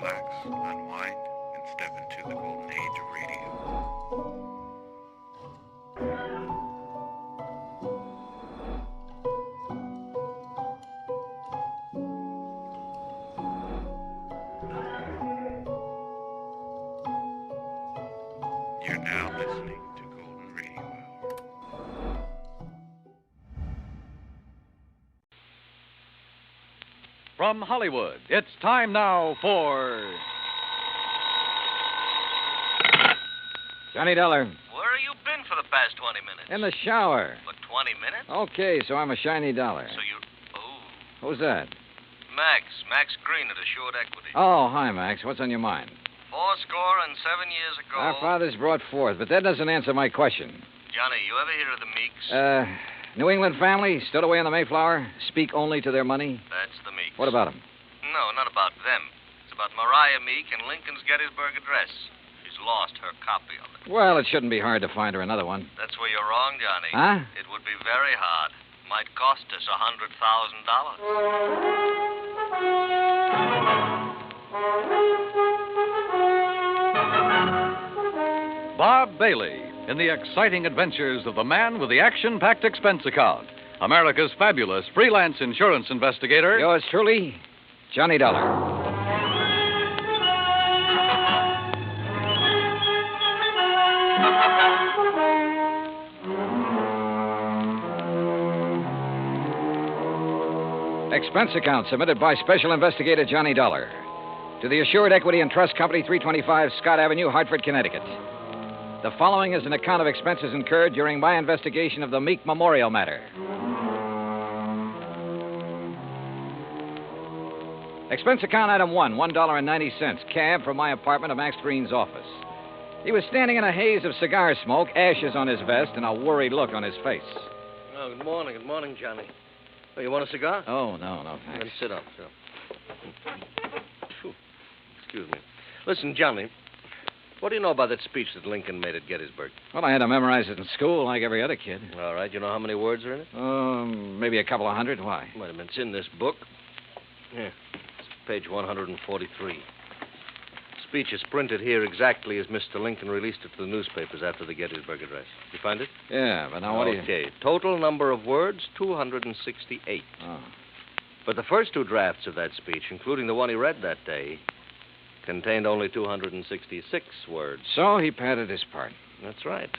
relax, unwind, and step into the golden age of radio. You're now listening to Golden Radio Hour. From Hollywood, it's time now for... Johnny Dollar. Where have you been for the past 20 minutes? In the shower. For 20 minutes? Okay, so I'm a shiny dollar. So you... Oh. Who's that? Max Green at Assured Equity. Oh, hi, Max. What's on your mind? 7 years ago... Our fathers brought forth, but that doesn't answer my question. Johnny, you ever hear of the Meeks? New England family, stowed away on the Mayflower, speak only to their money. That's the Meeks. What about them? No, not about them. It's about Mariah Meek and Lincoln's Gettysburg Address. She's lost her copy of it. Well, it shouldn't be hard to find her another one. That's where you're wrong, Johnny. Huh? It would be very hard. Might cost us $100,000. Bob Bailey in the exciting adventures of the man with the action-packed expense account. America's fabulous freelance insurance investigator. Yours truly, Johnny Dollar. Expense account submitted by Special Investigator Johnny Dollar to the Assured Equity and Trust Company, 325 Scott Avenue, Hartford, Connecticut. The following is an account of expenses incurred during my investigation of the Meek Memorial matter. Expense account item 1, $1.90, cab from my apartment to Max Green's office. He was standing in a haze of cigar smoke, ashes on his vest, and a worried look on his face. Oh, good morning, Johnny. Oh, you want a cigar? Oh, no, thanks. Then sit up. Excuse me. Listen, Johnny, what do you know about that speech that Lincoln made at Gettysburg? Well, I had to memorize it in school like every other kid. All right. You know how many words are in it? Maybe a couple of hundred. Why? Wait a minute. It's in this book. Here. It's page 143. Speech is printed here exactly as Mr. Lincoln released it to the newspapers after the Gettysburg Address. You find it? Yeah, but now what do you... Okay. Total number of words, 268. Oh. But the first two drafts of that speech, including the one he read that day, contained only 266 words. So he padded his part. That's right.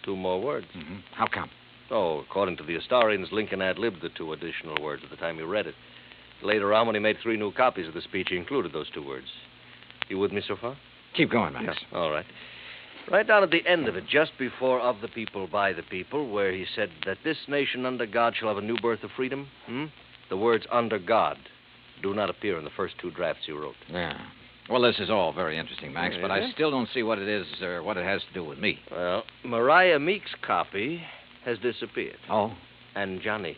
2 more words. Mm-hmm. How come? Oh, according to the historians, Lincoln ad-libbed the 2 additional words at the time he read it. Later on, when he made 3 new copies of the speech, he included those 2 words. You with me so far? Keep going, Max. Yeah. All right. Right down at the end of it, just before of the people, by the people, where he said that this nation under God shall have a new birth of freedom, the words under God do not appear in the first 2 drafts he wrote. Yeah. Well, this is all very interesting, Max, but I still don't see what it is or what it has to do with me. Well, Mariah Meek's copy has disappeared. Oh? And, Johnny,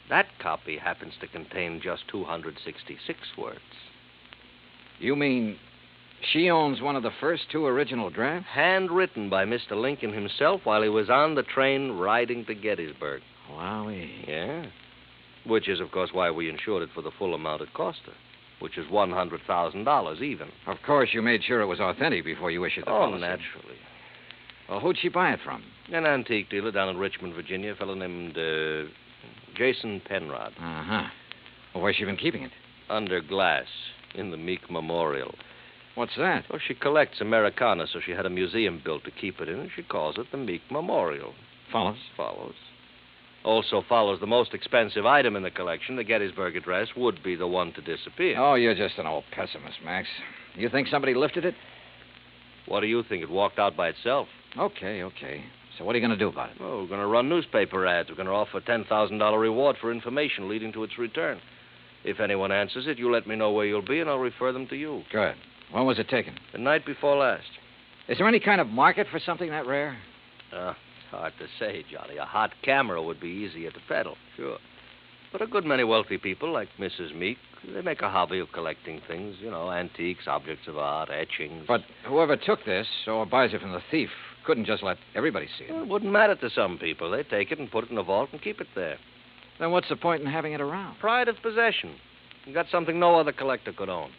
that copy happens to contain just 266 words. You mean she owns one of the first 2 original drafts? Handwritten by Mr. Lincoln himself while he was on the train riding to Gettysburg. Wowee. Yeah. Which is, of course, why we insured it for the full amount it cost her, which is $100,000 even. Of course, you made sure it was authentic before you issued the policy. Oh, naturally. Well, who'd she buy it from? An antique dealer down in Richmond, Virginia, a fellow named Jason Penrod. Uh-huh. Well, where's she been keeping it? Under glass in the Meek Memorial. What's that? Well, she collects Americana, so she had a museum built to keep it in, and she calls it the Meek Memorial. Follows? Follows. Also follows the most expensive item in the collection, the Gettysburg Address, would be the one to disappear. Oh, you're just an old pessimist, Max. You think somebody lifted it? What do you think? It walked out by itself. Okay. So what are you going to do about it? Oh, we're going to run newspaper ads. We're going to offer a $10,000 reward for information leading to its return. If anyone answers it, you let me know where you'll be, and I'll refer them to you. Good. When was it taken? The night before last. Is there any kind of market for something that rare? It's hard to say, Johnny. A hot camera would be easier to peddle, sure. But a good many wealthy people, like Mrs. Meek, they make a hobby of collecting things, antiques, objects of art, etchings. But whoever took this, or buys it from the thief, couldn't just let everybody see it. Well, it wouldn't matter to some people. They take it and put it in a vault and keep it there. Then what's the point in having it around? Pride of possession. You got something no other collector could own.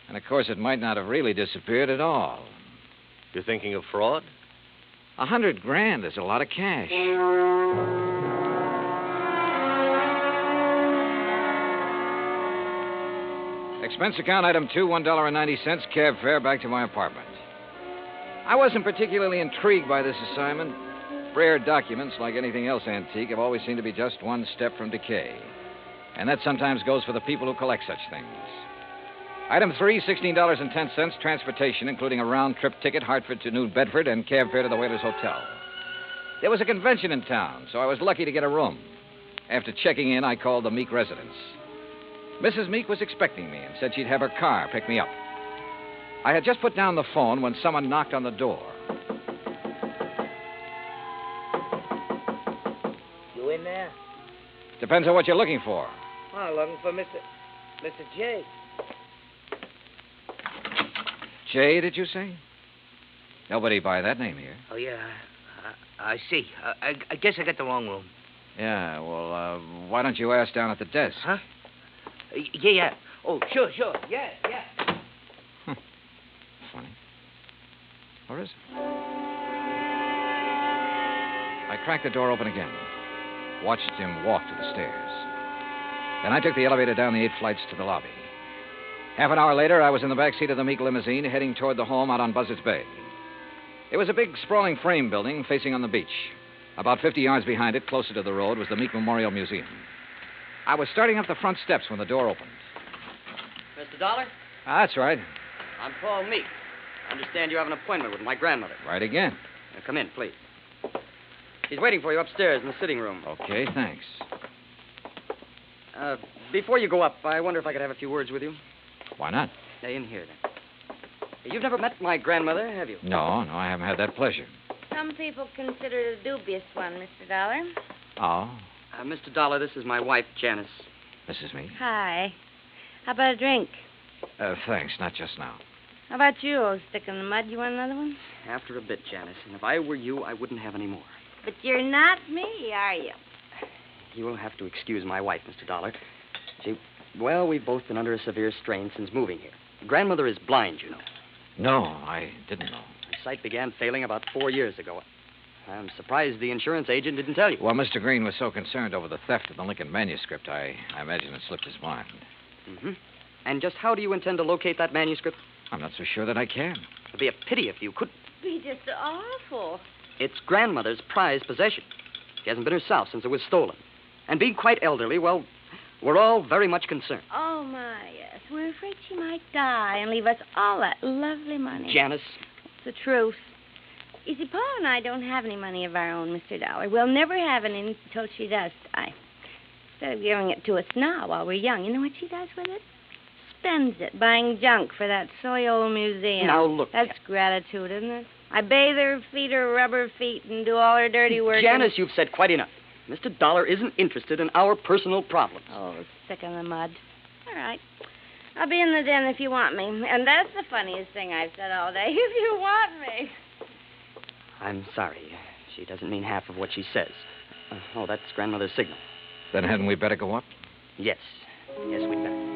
And, of course, it might not have really disappeared at all. You're thinking of fraud? $100,000 is a lot of cash. Expense account item 2, $1.90, cab fare back to my apartment. I wasn't particularly intrigued by this assignment. Rare documents, like anything else antique, have always seemed to be just one step from decay. And that sometimes goes for the people who collect such things. Item 3, $16.10, transportation, including a round-trip ticket, Hartford to New Bedford, and cab fare to the Whalers Hotel. There was a convention in town, so I was lucky to get a room. After checking in, I called the Meek residence. Mrs. Meek was expecting me and said she'd have her car pick me up. I had just put down the phone when someone knocked on the door. You in there? Depends on what you're looking for. Oh, looking for Mr. J. Jay, did you say? Nobody by that name here. Oh, yeah. I see. I guess I got the wrong room. Yeah, well, why don't you ask down at the desk? Huh? Yeah. Oh, sure. Yeah. Funny. Or is it? I cracked the door open again. Watched him walk to the stairs. Then I took the elevator down the 8 flights to the lobby. Half an hour later, I was in the back seat of the Meek limousine heading toward the home out on Buzzards Bay. It was a big, sprawling frame building facing on the beach. About 50 yards behind it, closer to the road, was the Meek Memorial Museum. I was starting up the front steps when the door opened. Mr. Dollar? That's right. I'm Paul Meek. I understand you have an appointment with my grandmother. Right again. Now, come in, please. She's waiting for you upstairs in the sitting room. Okay, thanks. Before you go up, I wonder if I could have a few words with you. Why not? In here, then. You've never met my grandmother, have you? No, I haven't had that pleasure. Some people consider it a dubious one, Mr. Dollar. Oh, Mr. Dollar, this is my wife, Janice. Mrs. Meek? Hi. How about a drink? Thanks, not just now. How about you, old stick in the mud? You want another one? After a bit, Janice. And if I were you, I wouldn't have any more. But you're not me, are you? You will have to excuse my wife, Mr. Dollar. Well, we've both been under a severe strain since moving here. Grandmother is blind, you know. No, I didn't know. Her sight began failing about 4 years ago. I'm surprised the insurance agent didn't tell you. Well, Mr. Green was so concerned over the theft of the Lincoln manuscript, I imagine it slipped his mind. Mm-hmm. And just how do you intend to locate that manuscript? I'm not so sure that I can. It'd be a pity if you couldn't. Be just awful. It's grandmother's prized possession. She hasn't been herself since it was stolen. And being quite elderly, well, we're all very much concerned. Oh, my, yes. We're afraid she might die and leave us all that lovely money. Janice. It's the truth. You see, Paul and I don't have any money of our own, Mr. Dollar. We'll never have any until she does die. Instead of giving it to us now while we're young, you know what she does with it? Spends it buying junk for that silly old museum. Now, look. That's gratitude, isn't it? I bathe her, feed her rubber feet, and do all her dirty work. Janice, you've said quite enough. Mr. Dollar isn't interested in our personal problems. Oh, stick in the mud. All right. I'll be in the den if you want me. And that's the funniest thing I've said all day. If you want me. I'm sorry. She doesn't mean half of what she says. That's grandmother's signal. Then hadn't we better go up? Yes. Yes, we'd better.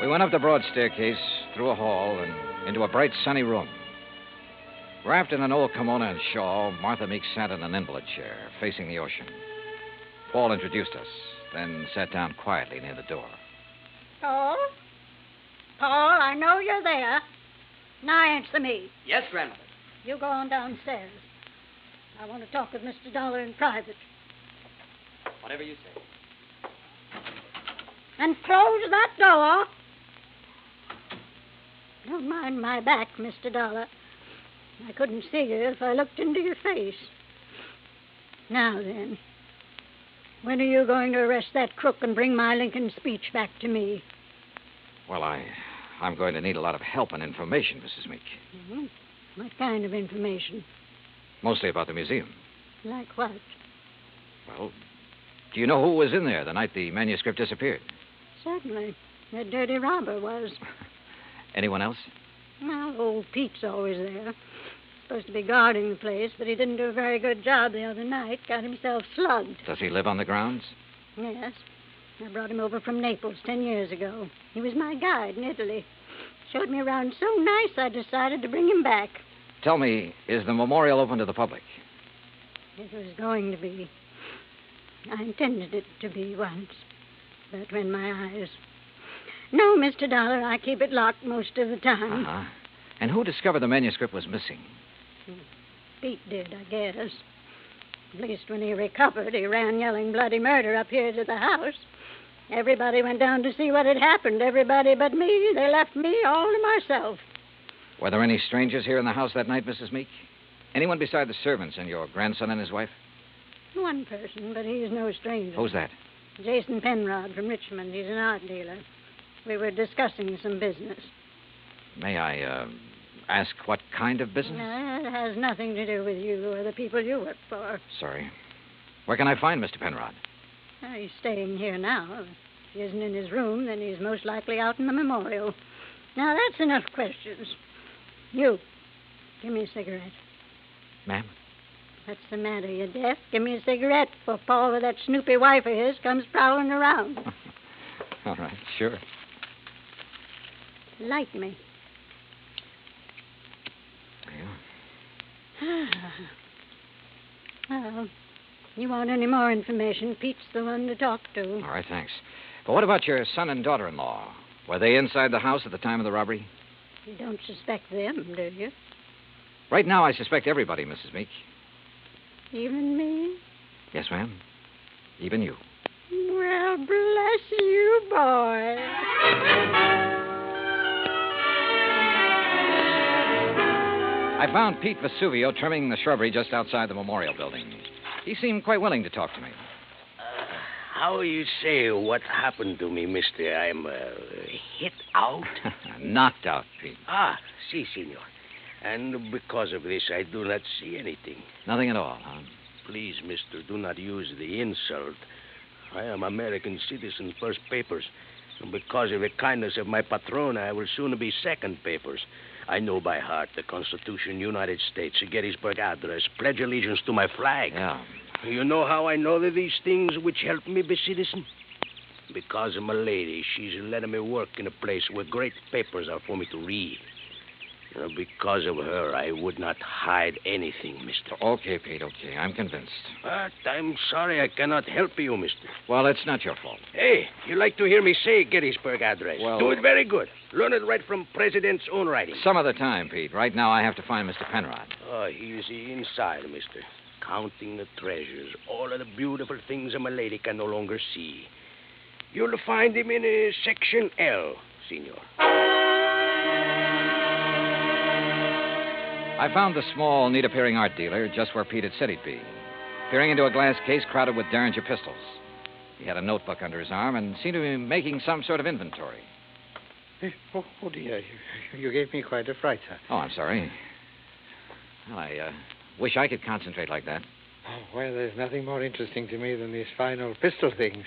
We went up the broad staircase, through a hall, and into a bright, sunny room. Wrapped in an old kimono and shawl, Martha Meek sat in an invalid chair, facing the ocean. Paul introduced us, then sat down quietly near the door. Paul? Paul, I know you're there. Now answer me. Yes, grandmother. You go on downstairs. I want to talk with Mr. Dollar in private. Whatever you say. And close that door. Don't mind my back, Mr. Dollar. I couldn't see you if I looked into your face. Now then, when are you going to arrest that crook and bring my Lincoln speech back to me? Well, I'm going to need a lot of help and information, Mrs. Meek. Mm-hmm. What kind of information? Mostly about the museum. Like what? Well, do you know who was in there the night the manuscript disappeared? Certainly. That dirty robber was. Anyone else? Well, old Pete's always there. supposed to be guarding the place, but he didn't do a very good job the other night. Got himself slugged. Does he live on the grounds? Yes. I brought him over from Naples 10 years ago. He was my guide in Italy. Showed me around so nice I decided to bring him back. Tell me, is the memorial open to the public? It was going to be. I intended it to be once. But when my eyes... No, Mr. Dollar, I keep it locked most of the time. Uh-huh. And who discovered the manuscript was missing? Pete did, I guess. At least when he recovered, he ran yelling bloody murder up here to the house. Everybody went down to see what had happened. Everybody but me. They left me all to myself. Were there any strangers here in the house that night, Mrs. Meek? Anyone beside the servants and your grandson and his wife? One person, but he's no stranger. Who's that? Jason Penrod from Richmond. He's an art dealer. We were discussing some business. May I, ask what kind of business? It has nothing to do with you or the people you work for. Sorry. Where can I find Mr. Penrod? He's staying here now. If he isn't in his room, then he's most likely out in the memorial. Now, that's enough questions. You, give me a cigarette. Ma'am? What's the matter? You deaf? Give me a cigarette before Paul with that snoopy wife of his comes prowling around. All right, sure. Light me. Yeah. Well, you want any more information, Pete's the one to talk to. All right, thanks. But what about your son and daughter-in-law? Were they inside the house at the time of the robbery? You don't suspect them, do you? Right now, I suspect everybody, Mrs. Meek. Even me? Yes, ma'am. Even you. Well, bless you, boy. I found Pete Vesuvio trimming the shrubbery just outside the memorial building. He seemed quite willing to talk to me. How you say what happened to me, mister? I'm hit out? Knocked out, Pete. Ah, si, senor. And because of this, I do not see anything. Nothing at all, huh? Please, mister, do not use the insult. I am American citizen, first papers. And because of the kindness of my patron, I will soon be second papers. I know by heart the Constitution, United States, Gettysburg Address, pledge allegiance to my flag. Yeah. You know how I know these things which help me be citizen? Because of my lady. She's letting me work in a place where great papers are for me to read. Because of her, I would not hide anything, mister. Okay, Pete, okay. I'm convinced. But I'm sorry I cannot help you, mister. Well, it's not your fault. Hey, you like to hear me say Gettysburg Address? Well... Do it very good. Learn it right from President's own writing. Some other time, Pete. Right now, I have to find Mr. Penrod. Oh, he's inside, mister. Counting the treasures. All of the beautiful things a lady can no longer see. You'll find him in Section L, senor. I found the small, neat-appearing art dealer just where Pete had said he'd be, peering into a glass case crowded with Derringer pistols. He had a notebook under his arm and seemed to be making some sort of inventory. Oh, dear. You gave me quite a fright, sir. Oh, I'm sorry. Well, I wish I could concentrate like that. Oh, well, there's nothing more interesting to me than these final pistol things.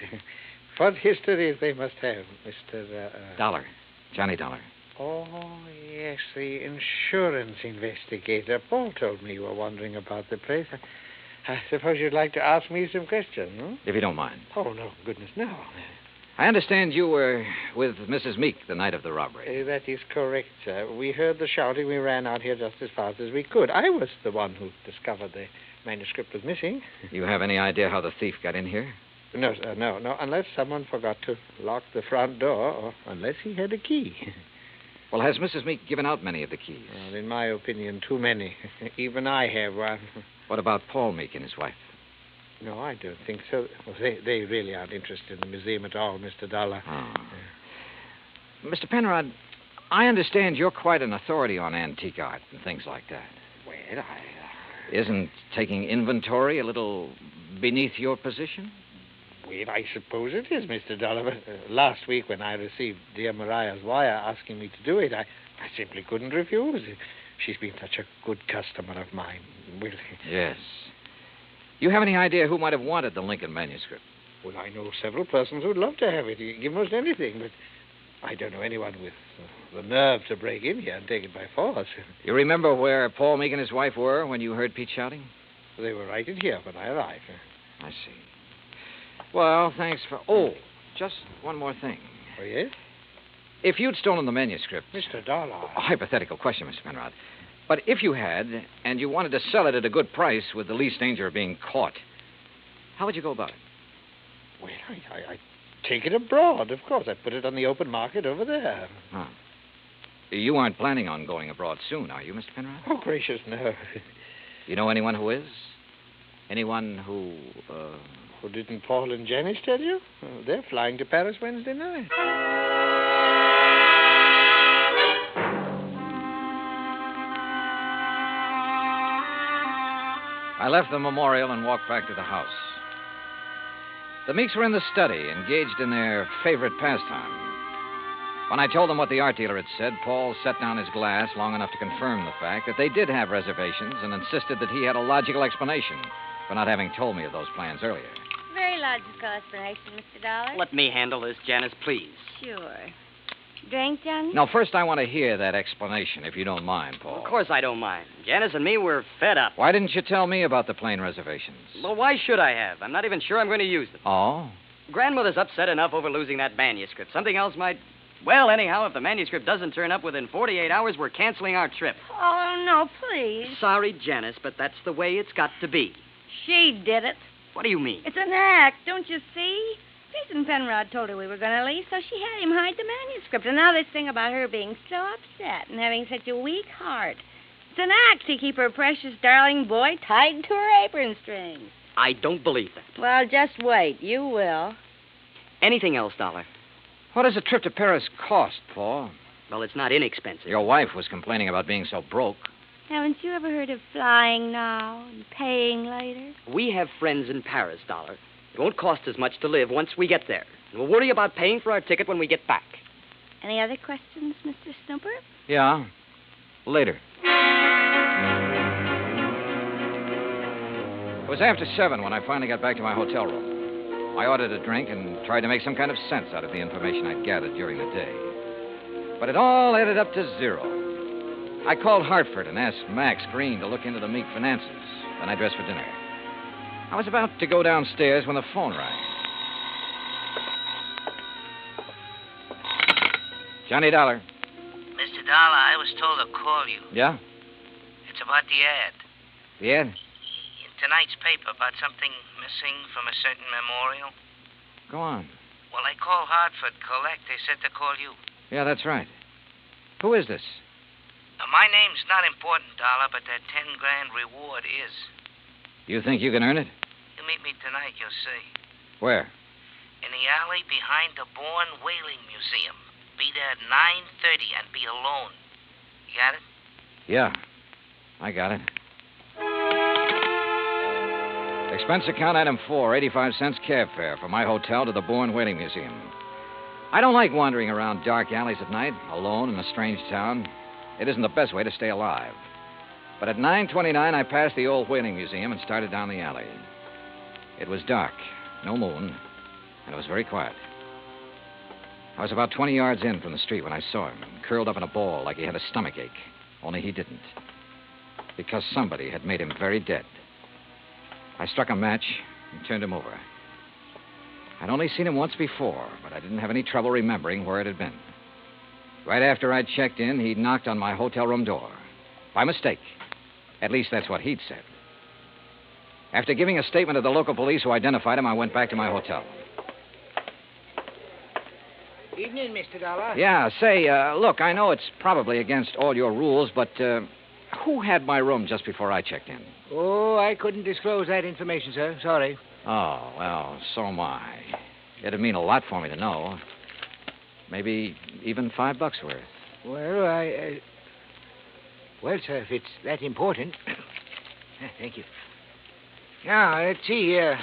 What histories they must have, Mr. Dollar. Johnny Dollar. Oh, yes, the insurance investigator. Paul told me you were wandering about the place. I suppose you'd like to ask me some questions, hmm? If you don't mind. Oh, no, goodness, no. I understand you were with Mrs. Meek the night of the robbery. That is correct, sir. We heard the shouting. We ran out here just as fast as we could. I was the one who discovered the manuscript was missing. You have any idea how the thief got in here? No, sir, no. Unless someone forgot to lock the front door, or unless he had a key. Well, has Mrs. Meek given out many of the keys? Well, in my opinion, too many. Even I have one. What about Paul Meek and his wife? No, I don't think so. Well, they really aren't interested in the museum at all, Mr. Dollar. Oh. Mr. Penrod, I understand you're quite an authority on antique art and things like that. Well, Isn't taking inventory a little beneath your position? Well, I suppose it is, Mr. Dollar. But, last week when I received dear Mariah's wire asking me to do it, I simply couldn't refuse. She's been such a good customer of mine. Well, yes. You have any idea who might have wanted the Lincoln manuscript? Well, I know several persons who'd love to have it. Give most anything, but I don't know anyone with the nerve to break in here and take it by force. You remember where Paul, Meek, and his wife were when you heard Pete shouting? They were right in here when I arrived. I see. Well, thanks for... Oh, just one more thing. Oh, yes? If you'd stolen the manuscript... Mr. Dollar. A hypothetical question, Mr. Penrod. But if you had, and you wanted to sell it at a good price with the least danger of being caught, how would you go about it? Well, I take it abroad, of course. I'd put it on the open market over there. Huh. You aren't planning on going abroad soon, are you, Mr. Penrod? Oh, gracious, no. You know anyone who is? Anyone who, Well, didn't Paul and Janice tell you? Oh, they're flying to Paris Wednesday night. I left the memorial and walked back to the house. The Meeks were in the study, engaged in their favorite pastime. When I told them what the art dealer had said, Paul set down his glass long enough to confirm the fact that they did have reservations and insisted that he had a logical explanation for not having told me of those plans earlier. Very logical explanation, Mr. Dollar. Let me handle this, Janice, please. Sure. Drink, Johnny? Now, first I want to hear that explanation, if you don't mind, Paul. Of course I don't mind. Janice and me, we're fed up. Why didn't you tell me about the plane reservations? Well, why should I have? I'm not even sure I'm going to use them. Oh? Grandmother's upset enough over losing that manuscript. Something else might... Well, anyhow, if the manuscript doesn't turn up within 48 hours, we're canceling our trip. Oh, no, please. Sorry, Janice, but that's the way it's got to be. She did it. What do you mean? It's an act, don't you see? Jason Penrod told her we were going to leave, so she had him hide the manuscript. And now this thing about her being so upset and having such a weak heart. It's an act to keep her precious darling boy tied to her apron strings. I don't believe that. Well, just wait. You will. Anything else, Dollar? What does a trip to Paris cost, Paul? Well, it's not inexpensive. Your wife was complaining about being so broke. Haven't you ever heard of flying now and paying later? We have friends in Paris, Dollar. It won't cost as much to live once we get there. And we'll worry about paying for our ticket when we get back. Any other questions, Mr. Snooper? Yeah. Later. It was after 7 when I finally got back to my hotel room. I ordered a drink and tried to make some kind of sense out of the information I'd gathered during the day. But it all added up to 0. I called Hartford and asked Max Green to look into the Meek finances. Then I dressed for dinner. I was about to go downstairs when the phone rang. Johnny Dollar. Mr. Dollar, I was told to call you. Yeah? It's about the ad. The ad? In tonight's paper about something missing from a certain memorial. Go on. Well, I called Hartford Collect. They said to call you. Yeah, that's right. Who is this? My name's not important, Dollar, but that 10 grand reward is. You think you can earn it? You meet me tonight, you'll see. Where? In the alley behind the Bourne Whaling Museum. Be there at 9:30 and be alone. You got it? Yeah, I got it. Expense account item 4, 85 cents cab fare from my hotel to the Bourne Whaling Museum. I don't like wandering around dark alleys at night, alone in a strange town. It isn't the best way to stay alive. But at 9:29, I passed the old whaling museum and started down the alley. It was dark, no moon, and it was very quiet. I was about 20 yards in from the street when I saw him, curled up in a ball like he had a stomachache. Only he didn't. Because somebody had made him very dead. I struck a match and turned him over. I'd only seen him once before, but I didn't have any trouble remembering where it had been. Right after I'd checked in, he'd knocked on my hotel room door. By mistake. At least that's what he'd said. After giving a statement to the local police who identified him, I went back to my hotel. Evening, Mr. Dollar. Yeah, say, look, I know it's probably against all your rules, but who had my room just before I checked in? Oh, I couldn't disclose that information, sir. Sorry. Oh, well, so am I. It'd mean a lot for me to know. Maybe even $5 worth. Well, Well, sir, if it's that important. Thank you. Now, let's see here.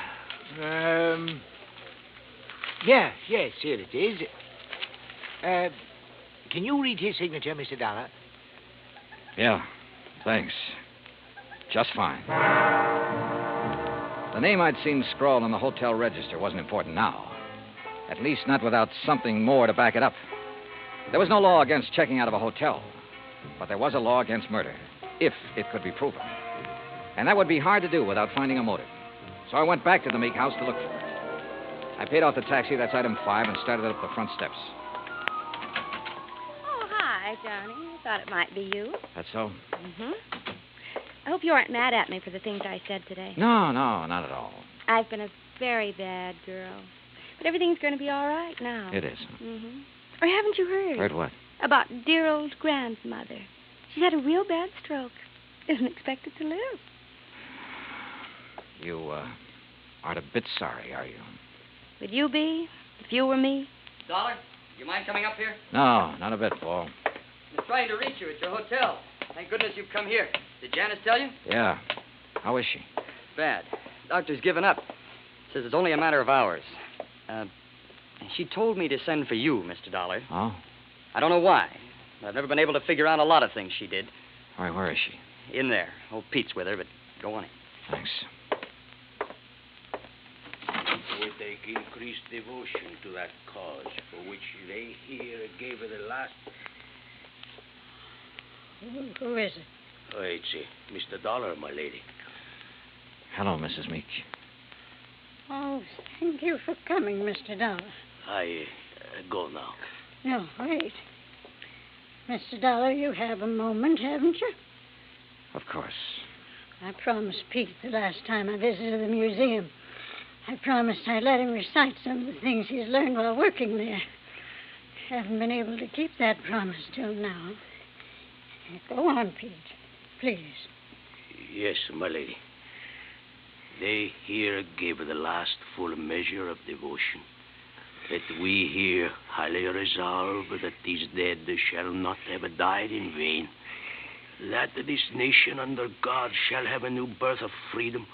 Yes, here it is. Can you read his signature, Mr. Dollar? Yeah, thanks. Just fine. The name I'd seen scrawled on the hotel register wasn't important now. At least not without something more to back it up. There was no law against checking out of a hotel, but there was a law against murder, if it could be proven. And that would be hard to do without finding a motive. So I went back to the Meek house to look for it. I paid off the taxi, that's item 5, and started up the front steps. Oh, hi, Johnny. I thought it might be you. That's so? Mm-hmm. I hope you aren't mad at me for the things I said today. No, not at all. I've been a very bad girl. But everything's going to be all right now. It is. Mm-hmm. Or haven't you heard? Heard what? About dear old grandmother. She's had a real bad stroke. Isn't expected to live. You, aren't a bit sorry, are you? Would you be, if you were me? Dollar, you mind coming up here? No, not a bit, Paul. I'm trying to reach you at your hotel. Thank goodness you've come here. Did Janice tell you? Yeah. How is she? Bad. Doctor's given up. Says it's only a matter of hours. She told me to send for you, Mr. Dollar. Oh? I don't know why. I've never been able to figure out a lot of things she did. All right, where is she? In there. Old Pete's with her, but go on in. Thanks. With the increased devotion to that cause for which they here gave her the last... Who is it? Oh, it's Mr. Dollar, my lady. Hello, Mrs. Meek. Oh, thank you for coming, Mr. Dollar. I go now. No, wait. Mr. Dollar, you have a moment, haven't you? Of course. I promised Pete the last time I visited the museum. I promised I'd let him recite some of the things he's learned while working there. Haven't been able to keep that promise till now. Go on, Pete. Please. Yes, my lady. They here gave her the last full measure of devotion. That we here highly resolve that these dead shall not have died in vain. That this nation under God shall have a new birth of freedom.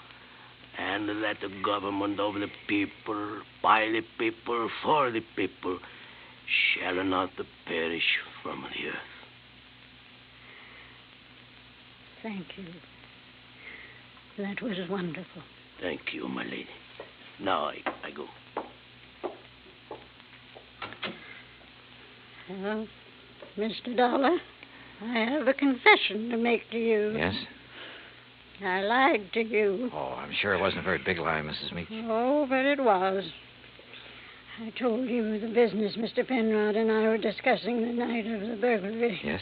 And that the government of the people, by the people, for the people, shall not perish from the earth. Thank you. That was wonderful. Thank you, my lady. Now I go. Well, Mr. Dollar, I have a confession to make to you. Yes? I lied to you. Oh, I'm sure it wasn't a very big lie, Mrs. Meek. Oh, but it was. I told you the business Mr. Penrod and I were discussing the night of the burglary. Yes?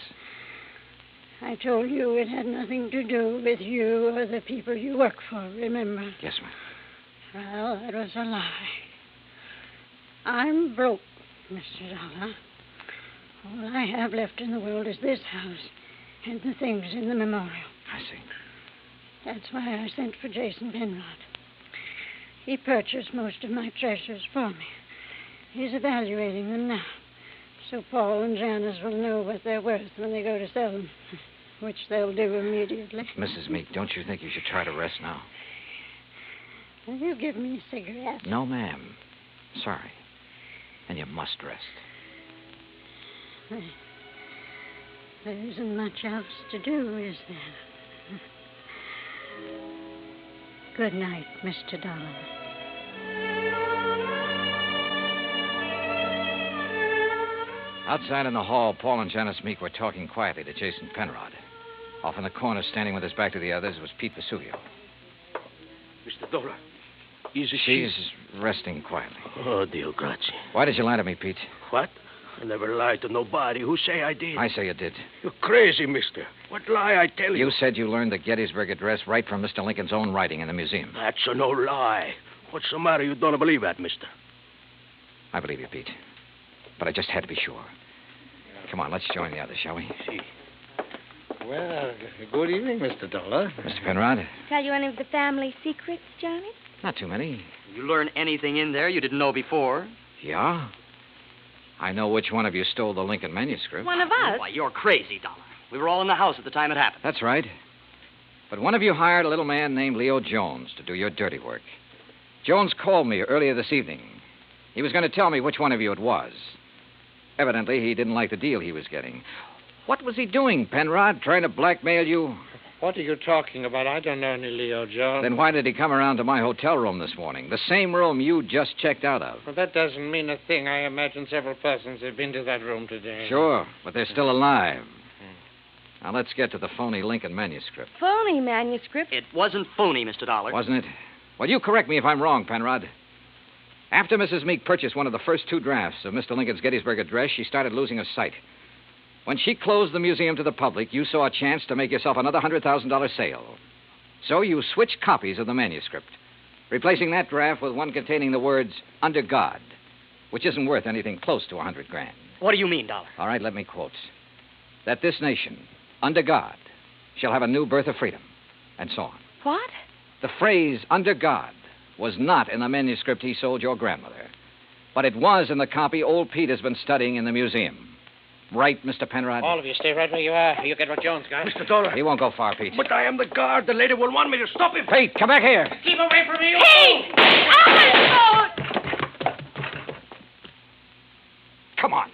I told you it had nothing to do with you or the people you work for, remember? Yes, ma'am. Well, that was a lie. I'm broke, Mr. Dollar. All I have left in the world is this house and the things in the memorial. I see. That's why I sent for Jason Penrod. He purchased most of my treasures for me. He's evaluating them now, so Paul and Janice will know what they're worth when they go to sell them, which they'll do immediately. Mrs. Meek, don't you think you should try to rest now? Will you give me a cigarette? No, ma'am. Sorry. And you must rest. There isn't much else to do, is there? Good night, Mr. Dollar. Outside in the hall, Paul and Janice Meek were talking quietly to Jason Penrod. Off in the corner, standing with his back to the others, was Pete Vesuvio. Mr. Dollar, is She's resting quietly. Oh, Dio grazie. Why did you lie to me, Pete? What? I never lied to nobody. Who say I did? I say you did. You're crazy, mister. What lie I tell you? You said you learned the Gettysburg Address right from Mr. Lincoln's own writing in the museum. That's no lie. What's the matter? You don't believe that, mister? I believe you, Pete. But I just had to be sure. Come on, let's join the others, shall we? See. Well, good evening, Mr. Dollar. Mr. Penrod? Tell you any of the family secrets, Johnny? Not too many. You learn anything in there you didn't know before? Yeah? I know which one of you stole the Lincoln manuscript. One of us? Why, you're crazy, Dollar. We were all in the house at the time it happened. That's right. But one of you hired a little man named Leo Jones to do your dirty work. Jones called me earlier this evening. He was going to tell me which one of you it was. Evidently, he didn't like the deal he was getting. What was he doing, Penrod? Trying to blackmail you? What are you talking about? I don't know any Leo Jones. Then why did he come around to my hotel room this morning? The same room you just checked out of. Well, that doesn't mean a thing. I imagine several persons have been to that room today. Sure, but they're still alive. Now, let's get to the phony Lincoln manuscript. Phony manuscript? It wasn't phony, Mr. Dollar. Wasn't it? Well, you correct me if I'm wrong, Penrod. After Mrs. Meek purchased one of the first two drafts of Mr. Lincoln's Gettysburg Address, she started losing her sight. When she closed the museum to the public, you saw a chance to make yourself another $100,000 sale. So you switched copies of the manuscript, replacing that draft with one containing the words, under God, which isn't worth anything close to $100,000. What do you mean, Dollar? All right, let me quote. That this nation, under God, shall have a new birth of freedom, and so on. What? The phrase, under God, was not in the manuscript he sold your grandmother, but it was in the copy old Pete has been studying in the museum. Right, Mr. Penrod? All of you stay right where you are. You get what Jones got. Mr. Dollar. He won't go far, Pete. But I am the guard. The lady will want me to stop him. Pete, come back here. Keep away from me. Hey! Come on.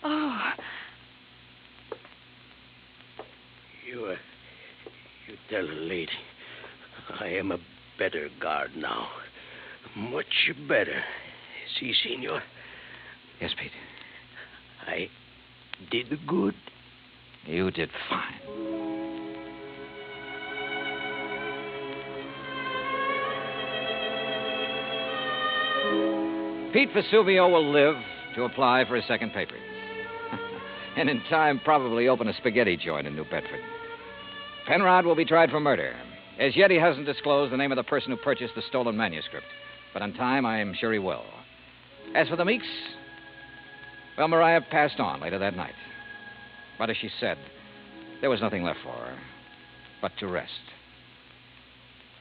Oh. You tell the lady I am a better guard now. Much better. Si, senor. Yes, Pete. I did good. You did fine. Pete Vesuvio will live to apply for his second papers. And in time, probably open a spaghetti joint in New Bedford. Penrod will be tried for murder. As yet, he hasn't disclosed the name of the person who purchased the stolen manuscript. But in time, I'm sure he will. As for the Meeks, well, Mariah passed on later that night. But as she said, there was nothing left for her but to rest.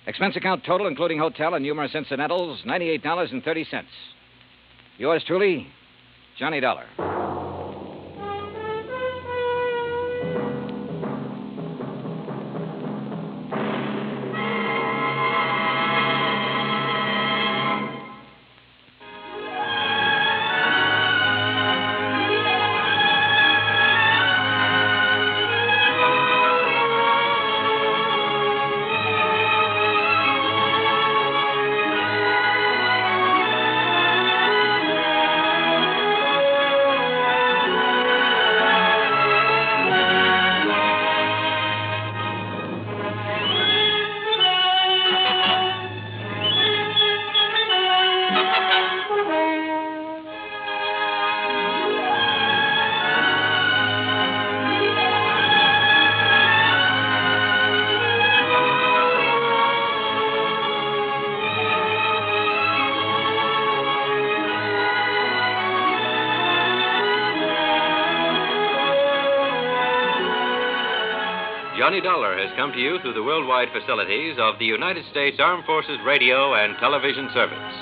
Expense account total, including hotel and numerous incidentals, $98.30. Yours truly, Johnny Dollar. Johnny Dollar has come to you through the worldwide facilities of the United States Armed Forces Radio and Television Service.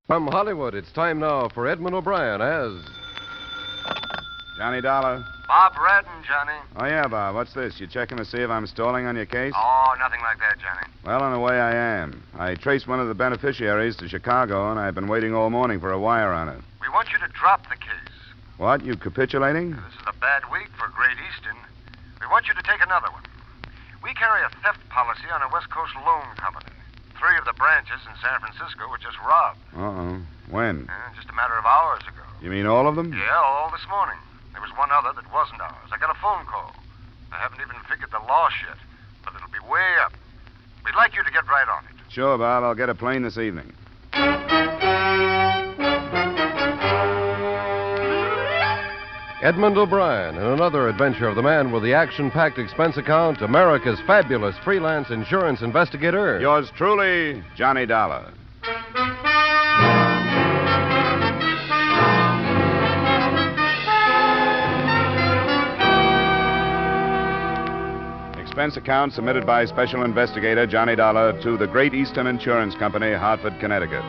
From Hollywood, it's time now for Edmund O'Brien as... Johnny Dollar. Bob Redden, Johnny. Oh, yeah, Bob. What's this? You checking to see if I'm stalling on your case? Oh, nothing like that, Johnny. Well, in a way, I am. I traced one of the beneficiaries to Chicago, and I've been waiting all morning for a wire on it. We want you to drop the case. What, you capitulating? This is a bad week for Great Eastern. We want you to take another one. We carry a theft policy on a West Coast loan company. 3 of the branches in San Francisco were just robbed. Uh-oh. When? Just a matter of hours ago. You mean all of them? Yeah, all this morning. There was one other that wasn't ours. I got a phone call. I haven't even figured the loss yet, but it'll be way up. We'd like you to get right on it. Sure, Bob. I'll get a plane this evening. Edmund O'Brien in another adventure of the man with the action-packed expense account, America's fabulous freelance insurance investigator. Yours truly, Johnny Dollar. Expense account submitted by Special Investigator Johnny Dollar to the Great Eastern Insurance Company, Hartford, Connecticut.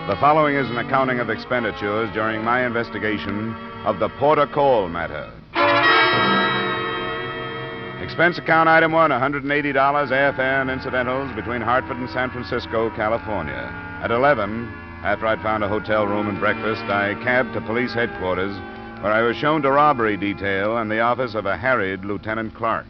The following is an accounting of expenditures during my investigation of the Porter Coal matter. Expense account item 1, $180 airfare and incidentals between Hartford and San Francisco, California. At 11, after I'd found a hotel room and breakfast, I cabbed to police headquarters, where I was shown to robbery detail and the office of a harried lieutenant clerk.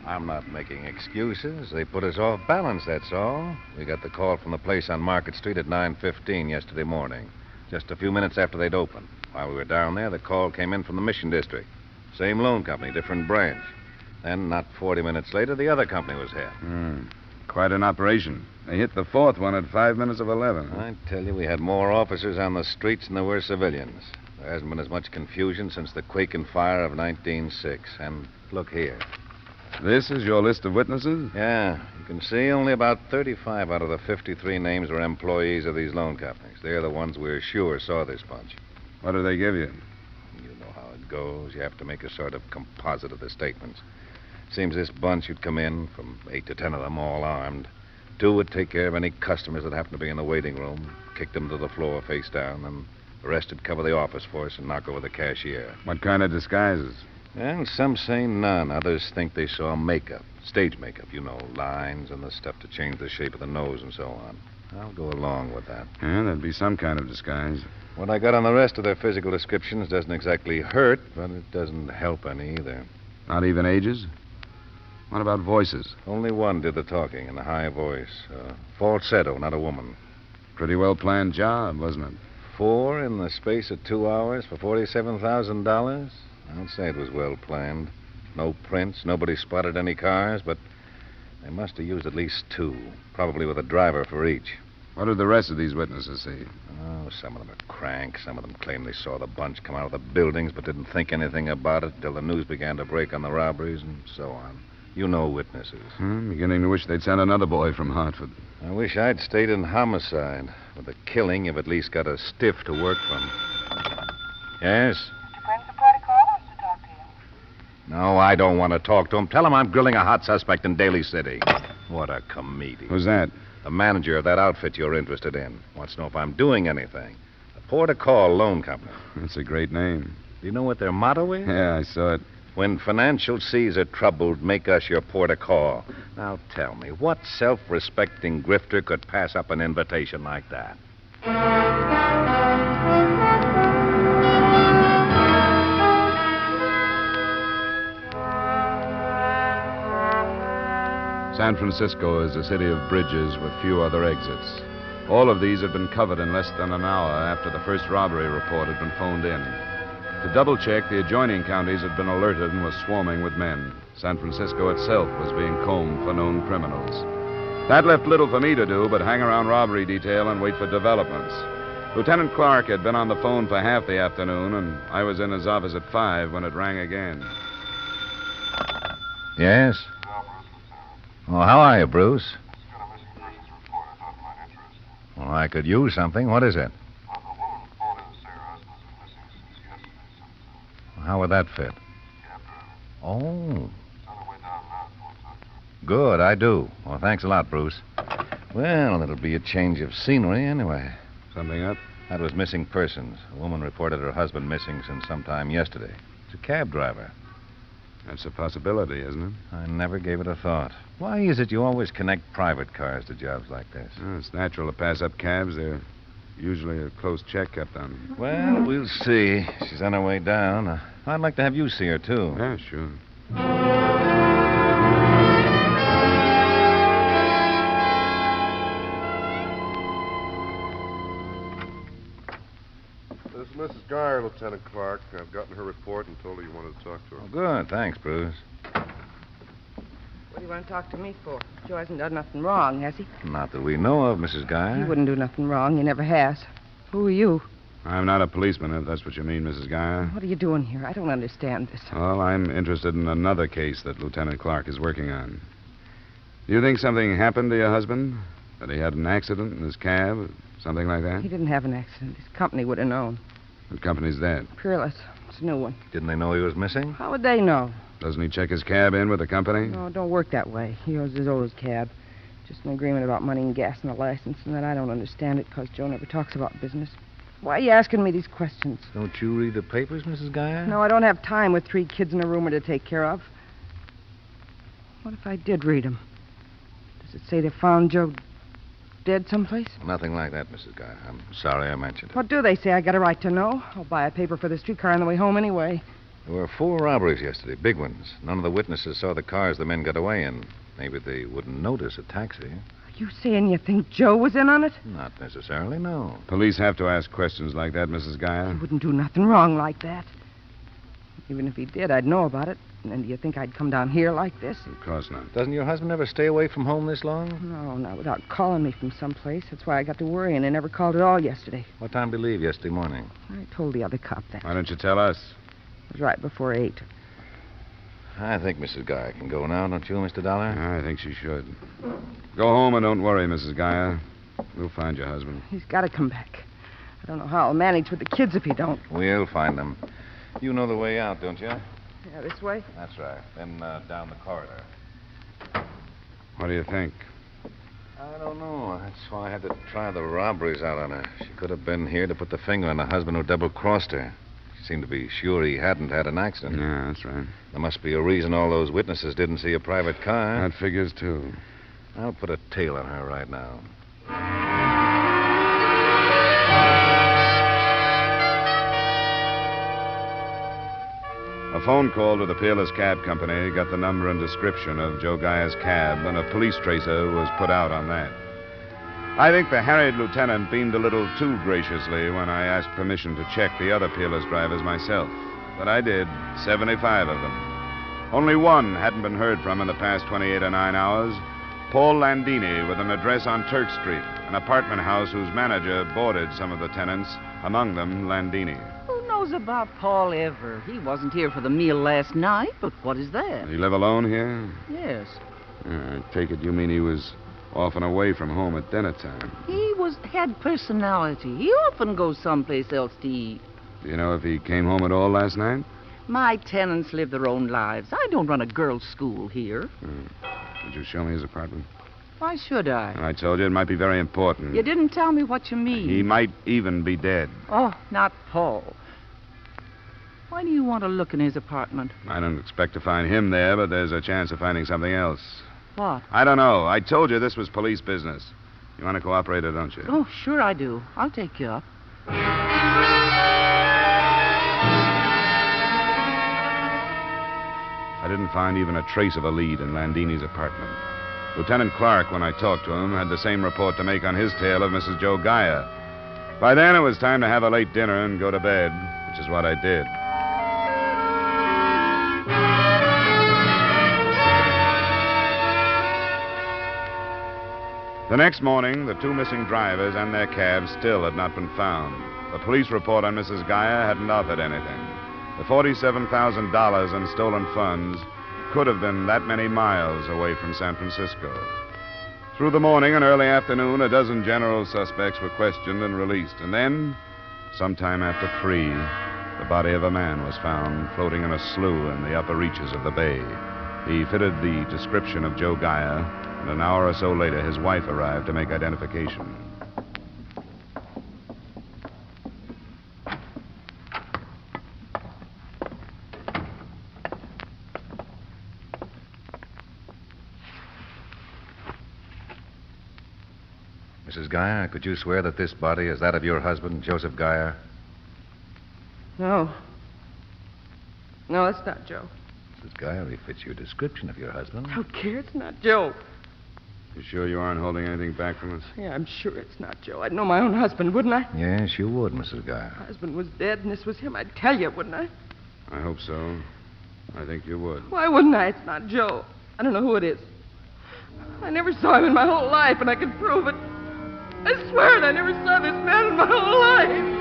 I'm not making excuses. They put us off balance, that's all. We got the call from the place on Market Street at 9:15 yesterday morning, just a few minutes after they'd opened. While we were down there, the call came in from the Mission District. Same loan company, different branch. Then, not 40 minutes later, the other company was hit. Quite an operation. They hit the fourth one at 5 minutes of 11. I tell you, we had more officers on the streets than there were civilians. There hasn't been as much confusion since the quake and fire of 1906. And look here. This is your list of witnesses? Yeah. You can see only about 35 out of the 53 names were employees of these loan companies. They're the ones we're sure saw this bunch. What do they give you? You know how it goes. You have to make a sort of composite of the statements. Seems this bunch would come in, from 8 to 10 of them, all armed. 2 would take care of any customers that happened to be in the waiting room, kick them to the floor face down, and the rest would cover the office force and knock over the cashier. What kind of disguises? And some say none. Others think they saw makeup, stage makeup, you know, lines and the stuff to change the shape of the nose and so on. I'll go along with that. Yeah, that'd be some kind of disguise. What I got on the rest of their physical descriptions doesn't exactly hurt, but it doesn't help any either. Not even ages? What about voices? Only one did the talking in a high voice. Falsetto, not a woman. Pretty well planned job, wasn't it? 4 in the space of 2 hours for $47,000? I'd say it was well planned. No prints, nobody spotted any cars, but they must have used at least 2, probably with a driver for each. What did the rest of these witnesses see? Oh, some of them are cranks. Some of them claim they saw the bunch come out of the buildings but didn't think anything about it until the news began to break on the robberies and so on. You know witnesses. I'm beginning to wish they'd sent another boy from Hartford. I wish I'd stayed in homicide. With the killing, you've at least got a stiff to work from. Yes? No, I don't want to talk to him. Tell him I'm grilling a hot suspect in Daly City. What a comedian. Who's that? The manager of that outfit you're interested in. Wants to know if I'm doing anything. The Port of Call Loan Company. That's a great name. Do you know what their motto is? Yeah, I saw it. When financial seas are troubled, make us your port of call. Now tell me, what self-respecting grifter could pass up an invitation like that? San Francisco is a city of bridges with few other exits. All of these had been covered in less than an hour after the first robbery report had been phoned in. To double-check, the adjoining counties had been alerted and were swarming with men. San Francisco itself was being combed for known criminals. That left little for me to do but hang around robbery detail and wait for developments. Lieutenant Clark had been on the phone for half the afternoon, and I was in his office at 5 when it rang again. Yes? Well, how are you, Bruce? Well, I could use something. What is it? How would that fit? Oh. Good, I do. Well, thanks a lot, Bruce. Well, it'll be a change of scenery anyway. Something up? That was missing persons. A woman reported her husband missing since sometime yesterday. It's a cab driver. That's a possibility, isn't it? I never gave it a thought. Why is it you always connect private cars to jobs like this? Well, it's natural to pass up cabs. They're Usually a close check kept on. Well, we'll see. She's on her way down. I'd like to have you see her, too. Yeah, sure. This is Mrs. Geyer, Lieutenant Clark. I've gotten her report and told her you wanted to talk to her. Oh, good. Thanks, Bruce. What do you want to talk to me for? Joe hasn't done nothing wrong, has he? Not that we know of, Mrs. Geyer. He wouldn't do nothing wrong. He never has. Who are you? I'm not a policeman, if that's what you mean, Mrs. Geyer. What are you doing here? I don't understand this. Well, I'm interested in another case that Lieutenant Clark is working on. Do you think something happened to your husband? That he had an accident in his cab? Something like that? He didn't have an accident. His company would have known. What company's that? Peerless. It's a new one. Didn't they know he was missing? How would they know? Doesn't he check his cab in with the company? No, it don't work that way. He owes his cab. Just an agreement about money and gas and a license, and then I don't understand it because Joe never talks about business. Why are you asking me these questions? Don't you read the papers, Mrs. Geyer? No, I don't have time with 3 kids and a roomer to take care of. What if I did read them? Does it say they found Joe dead someplace? Nothing like that, Mrs. Geyer. I'm sorry I mentioned it. What do they say? I got a right to know. I'll buy a paper for the streetcar on the way home anyway. There were 4 robberies yesterday, big ones. None of the witnesses saw the cars the men got away in. Maybe they wouldn't notice a taxi. Are you saying you think Joe was in on it? Not necessarily, no. Police have to ask questions like that, Mrs. Geyer. He wouldn't do nothing wrong like that. Even if he did, I'd know about it. And then do you think I'd come down here like this? Of course not. Doesn't your husband ever stay away from home this long? No, not without calling me from someplace. That's why I got to worrying and never called at all yesterday. What time did he leave yesterday morning? I told the other cop that. Why don't you tell us? It was right before 8. I think Mrs. Geyer can go now, don't you, Mr. Dollar? I think she should. Go home and don't worry, Mrs. Geyer. We'll find your husband. He's got to come back. I don't know how I'll manage with the kids if he don't. We'll find them. You know the way out, don't you? Yeah, this way? That's right. Then down the corridor. What do you think? I don't know. That's why I had to try the robberies out on her. She could have been here to put the finger on the husband who double-crossed her. She seemed to be sure he hadn't had an accident. Yeah, that's right. There must be a reason all those witnesses didn't see a private car. That figures, too. I'll put a tail on her right now. A phone call to the Peerless Cab Company got the number and description of Joe Geyer's cab, and a police tracer was put out on that. I think the harried lieutenant beamed a little too graciously when I asked permission to check the other Peerless drivers myself. But I did, 75 of them. Only one hadn't been heard from in the past 28 or 9 hours. Paul Landini, with an address on Turk Street, an apartment house whose manager boarded some of the tenants, among them Landini. Who knows about Paul ever? He wasn't here for the meal last night, but what is that? Does he live alone here? Yes. I take it you mean he was off and away from home at dinner time. He had personality. He often goes someplace else to eat. Do you know if he came home at all last night? My tenants live their own lives. I don't run a girls' school here. Would you show me his apartment? Why should I? I told you it might be very important. You didn't tell me what you mean. He might even be dead. Oh, not Paul. Why do you want to look in his apartment? I don't expect to find him there, but there's a chance of finding something else. What? I don't know. I told you this was police business. You want to cooperate or don't you? Oh, sure I do. I'll take you up. I didn't find even a trace of a lead in Landini's apartment. Lieutenant Clark, when I talked to him, had the same report to make on his tale of Mrs. Joe Geyer. By then, it was time to have a late dinner and go to bed, which is what I did. The next morning, the 2 missing drivers and their cabs still had not been found. The police report on Mrs. Geyer hadn't offered anything. The $47,000 in stolen funds could have been that many miles away from San Francisco. Through the morning and early afternoon, a dozen general suspects were questioned and released. And then, sometime after 3, the body of a man was found floating in a slough in the upper reaches of the bay. He fitted the description of Joe Geyer, and an hour or so later, his wife arrived to make identification. Mrs. Geyer, could you swear that this body is that of your husband, Joseph Geyer? No. No, it's not Joe. Mrs. Geyer, he fits your description of your husband. I don't care. It's not Joe. You sure you aren't holding anything back from us? Yeah, I'm sure it's not Joe. I'd know my own husband, wouldn't I? Yes, you would, Mrs. Geyer. My husband was dead, and this was him. I'd tell you, wouldn't I? I hope so. I think you would. Why wouldn't I? It's not Joe. I don't know who it is. I never saw him in my whole life, and I can prove it. I swear it, I never saw this man in my whole life.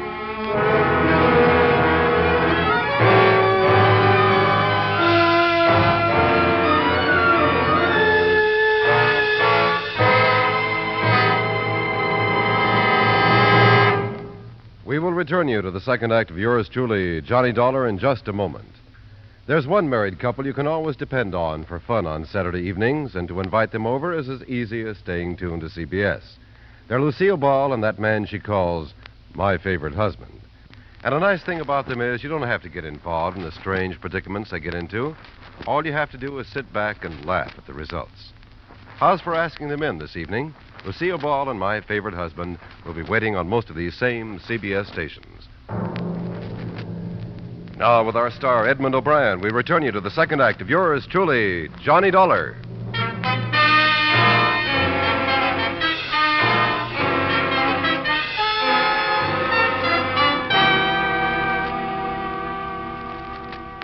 We will return you to the second act of yours truly, Johnny Dollar, in just a moment. There's one married couple you can always depend on for fun on Saturday evenings, and to invite them over is as easy as staying tuned to CBS. They're Lucille Ball and that man she calls my favorite husband. And a nice thing about them is you don't have to get involved in the strange predicaments they get into. All you have to do is sit back and laugh at the results. How's for asking them in this evening? Lucille Ball and my favorite husband will be waiting on most of these same CBS stations. Now, with our star, Edmund O'Brien, we return you to the second act of yours truly, Johnny Dollar.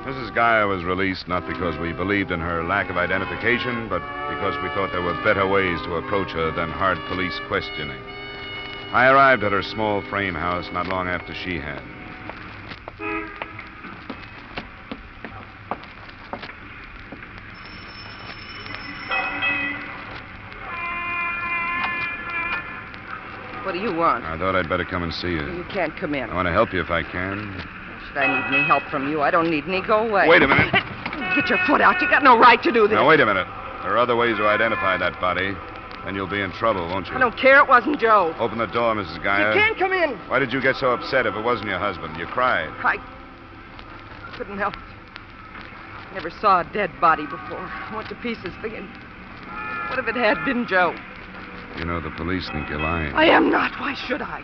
Mrs. Geyer was released not because we believed in her lack of identification, but because we thought there were better ways to approach her than hard police questioning. I arrived at her small frame house not long after she had. What do you want? I thought I'd better come and see you. You can't come in. I want to help you if I can. Should I need any help from you? I don't need any. Go away. Wait a minute. Get your foot out. You got no right to do this. Now, wait a minute. There are other ways to identify that body. Then you'll be in trouble, won't you? I don't care. It wasn't Joe. Open the door, Mrs. Geyer. You can't come in. Why did you get so upset if it wasn't your husband? You cried. I couldn't help it. Never saw a dead body before. I went to pieces thinking, what if it had been Joe? You know, the police think you're lying. I am not. Why should I?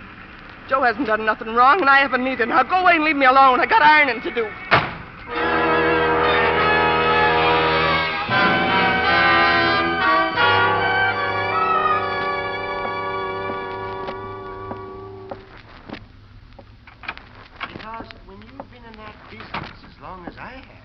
Joe hasn't done nothing wrong, and I haven't either. Now go away and leave me alone. I got ironing to do. Because when you've been in that business as long as I have,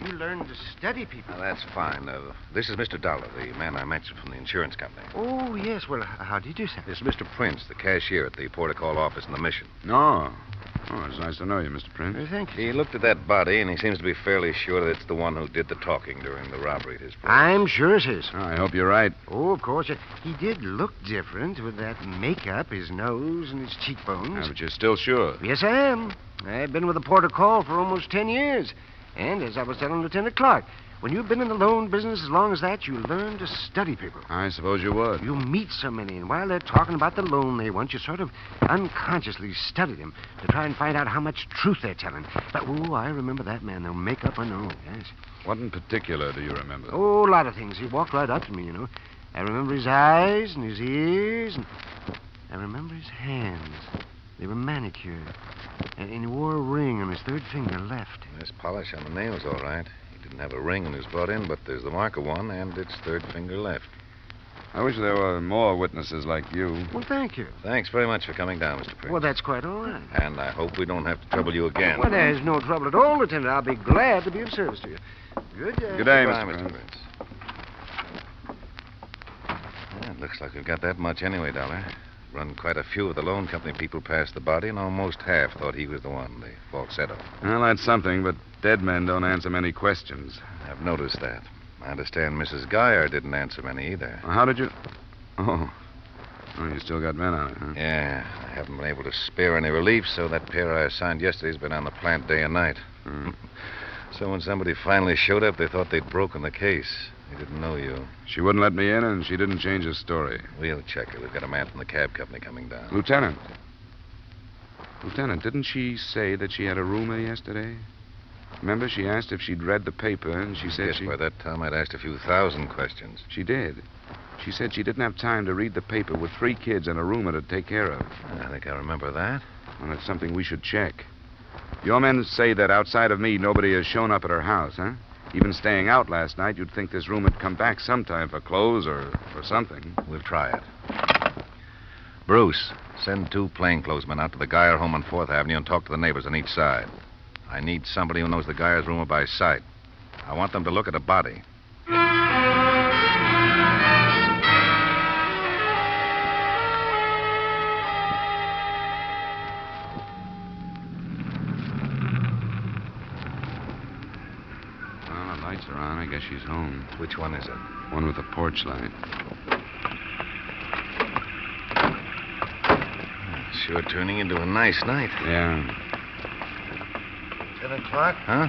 you learn to study people. Now, that's fine. This is Mr. Dollar, the man I mentioned from the insurance company. Oh, yes. Well, how do you do, sir? This is Mr. Prince, the cashier at the protocol office in the Mission. No. Oh, it's nice to know you, Mr. Prince. Thank you. He looked at that body, and he seems to be fairly sure that it's the one who did the talking during the robbery at his place. I'm sure it is. Oh, I hope you're right. Oh, of course. He did look different with that makeup, his nose, and his cheekbones. But you're still sure? Yes, I am. I've been with the Port of Call for almost 10 years. And as I was telling Lieutenant Clark, when you've been in the loan business as long as that, you learn to study people. I suppose you would. You meet so many, and while they're talking about the loan they want, you sort of unconsciously study them to try and find out how much truth they're telling. But, I remember that man, though, makeup or no, yes. What in particular do you remember? Oh, a lot of things. He walked right up to me, you know. I remember his eyes and his ears, and I remember his hands. They were manicured. And he wore a ring on his third finger left. There's polish on the nails, all right. He didn't have a ring when he was brought in, but there's the mark of one, and it's third finger left. I wish there were more witnesses like you. Well, thank you. Thanks very much for coming down, Mr. Prince. Well, that's quite all right. And I hope we don't have to trouble you again. Well, there's no trouble at all, Lieutenant. I'll be glad to be of service to you. Good day. Good day, Goodbye, Mr. Prince. Well, it looks like we've got that much anyway, Dollar. Run quite a few of the loan company people past the body, and almost half thought he was the one, the falsetto. Well, that's something, but dead men don't answer many questions. I've noticed that. I understand Mrs. Geyer didn't answer many either. Well, how did you... Oh, you still got men on it, huh? Yeah, I haven't been able to spare any relief, so that pair I assigned yesterday's been on the plant day and night. So when somebody finally showed up, they thought they'd broken the case. They didn't know you. She wouldn't let me in, and she didn't change her story. We'll check her. We've got a man from the cab company coming down. Lieutenant, didn't she say that she had a roomer yesterday? Remember, she asked if she'd read the paper, and she said By that time, I'd asked a few thousand questions. She did. She said she didn't have time to read the paper with 3 kids and a roomer to take care of. I think I remember that. Well, that's something we should check. Your men say that outside of me, nobody has shown up at her house, huh? Even staying out last night, you'd think this room had come back sometime for clothes or for something. We'll try it. Bruce, send 2 plainclothesmen out to the Geyer home on 4th Avenue and talk to the neighbors on each side. I need somebody who knows the Geyer's roomer by sight. I want them to look at a body. Well, the lights are on. I guess she's home. Which one is it? One with a porch light. Sure turning into a nice night. Yeah. 10 o'clock? Huh?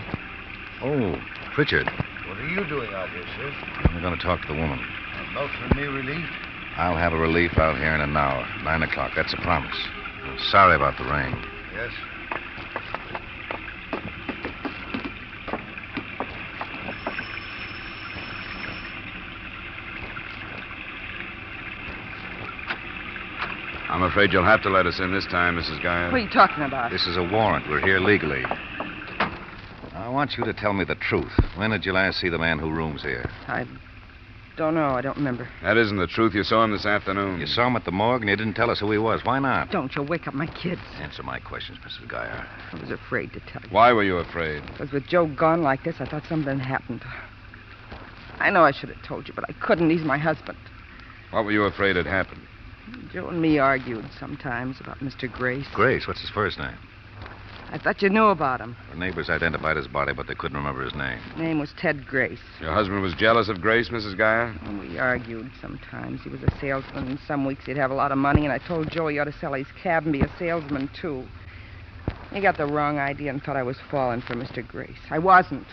Oh, Pritchard. What are you doing out here, sir? I'm going to talk to the woman. A note from me relief? I'll have a relief out here in an hour. 9 o'clock. That's a promise. I'm sorry about the rain. Yes. I'm afraid you'll have to let us in this time, Mrs. Geyer. What are you talking about? This is a warrant. We're here legally. I want you to tell me the truth. When did you last see the man who rooms here? I don't know. I don't remember. That isn't the truth. You saw him this afternoon. You saw him at the morgue and you didn't tell us who he was. Why not? Don't you wake up my kids. Answer my questions, Mrs. Geyer. I was afraid to tell you. Why were you afraid? Because with Joe gone like this, I thought something had happened. I know I should have told you, but I couldn't. He's my husband. What were you afraid had happened? Joe and me argued sometimes about Mr. Grace. Grace? What's his first name? I thought you knew about him. The neighbors identified his body, but they couldn't remember his name. His name was Ted Grace. Your husband was jealous of Grace, Mrs. Geyer? And we argued sometimes. He was a salesman, and some weeks he'd have a lot of money, and I told Joe he ought to sell his cab and be a salesman, too. He got the wrong idea and thought I was falling for Mr. Grace. I wasn't.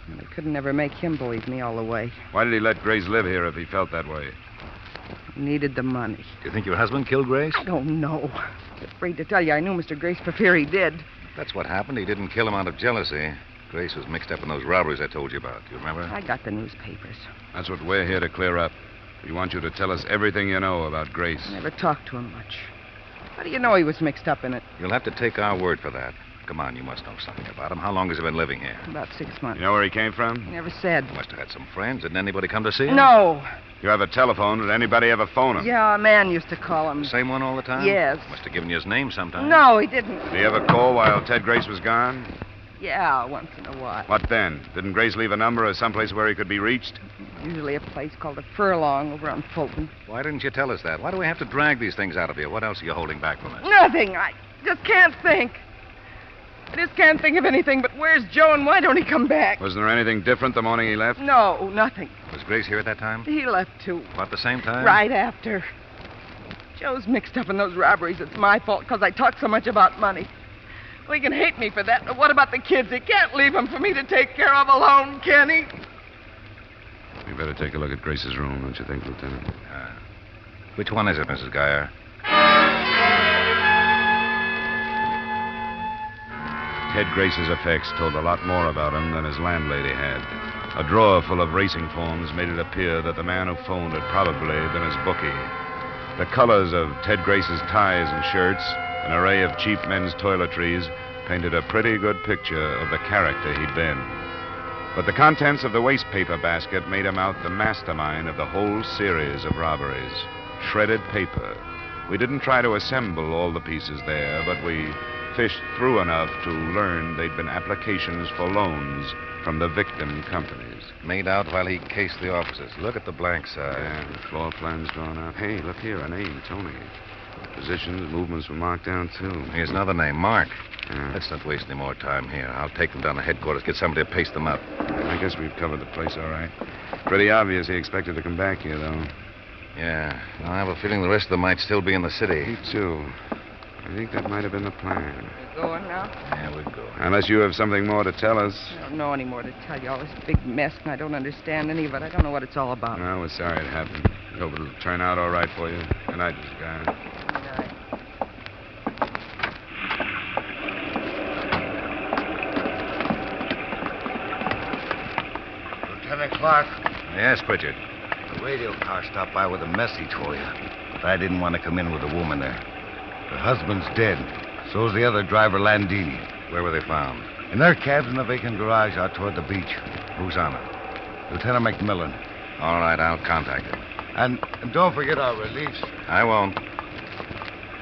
And I couldn't ever make him believe me all the way. Why did he let Grace live here if he felt that way? He needed the money. Do you think your husband killed Grace? I don't know. I'm afraid to tell you. I knew Mr. Grace for fear he did. That's what happened. He didn't kill him out of jealousy. Grace was mixed up in those robberies I told you about. Do you remember? I got the newspapers. That's what we're here to clear up. We want you to tell us everything you know about Grace. I never talked to him much. How do you know he was mixed up in it? You'll have to take our word for that. Come on, you must know something about him. How long has he been living here? About 6 months. You know where he came from? He never said. He must have had some friends. Didn't anybody come to see him? No. You have a telephone. Did anybody ever phone him? Yeah, a man used to call him. The same one all the time? Yes. Must have given you his name sometime. No, he didn't. Did he ever call while Ted Grace was gone? Yeah, once in a while. What then? Didn't Grace leave a number or someplace where he could be reached? Usually a place called the Furlong over on Fulton. Why didn't you tell us that? Why do we have to drag these things out of you? What else are you holding back from us? Nothing. I just can't think. I just can't think of anything but where's Joe and why don't he come back? Wasn't there anything different the morning he left? No, nothing. Was Grace here at that time? He left, too. About the same time? Right after. Joe's mixed up in those robberies. It's my fault because I talk so much about money. Well, he can hate me for that, but what about the kids? He can't leave them for me to take care of alone, can he? We better take a look at Grace's room, don't you think, Lieutenant? Which one is it, Mrs. Geyer? Ted Grace's effects told a lot more about him than his landlady had. A drawer full of racing forms made it appear that the man who phoned had probably been his bookie. The colors of Ted Grace's ties and shirts, an array of cheap men's toiletries, painted a pretty good picture of the character he'd been. But the contents of the waste paper basket made him out the mastermind of the whole series of robberies. Shredded paper. We didn't try to assemble all the pieces there, but we fished through enough to learn they'd been applications for loans from the victim companies. Made out while he cased the offices. Look at the blank side. Yeah, the floor plans drawn out. Hey, look here, a name, Tony. Positions, movements were marked down, too. Here's another name, Mark. Yeah. Let's not waste any more time here. I'll take them down to headquarters, get somebody to paste them up. I guess we've covered the place all right. Pretty obvious he expected to come back here, though. Yeah. I have a feeling the rest of them might still be in the city. Me, too. I think that might have been the plan. You going now? Yeah, we'll go. Unless you have something more to tell us. I don't know any more to tell you. All this big mess, and I don't understand any of it. I don't know what it's all about. Well, we're sorry it happened. We hope it'll turn out all right for you. Good night, Miss Guy. Lieutenant Clark. Yes, Pritchard. The radio car stopped by with a message for you. But I didn't want to come in with a woman there. Her husband's dead. So's the other driver, Landini. Where were they found? In their cabs in the vacant garage out toward the beach. Who's on it? Lieutenant McMillan. All right, I'll contact him. And don't forget our reliefs. I won't.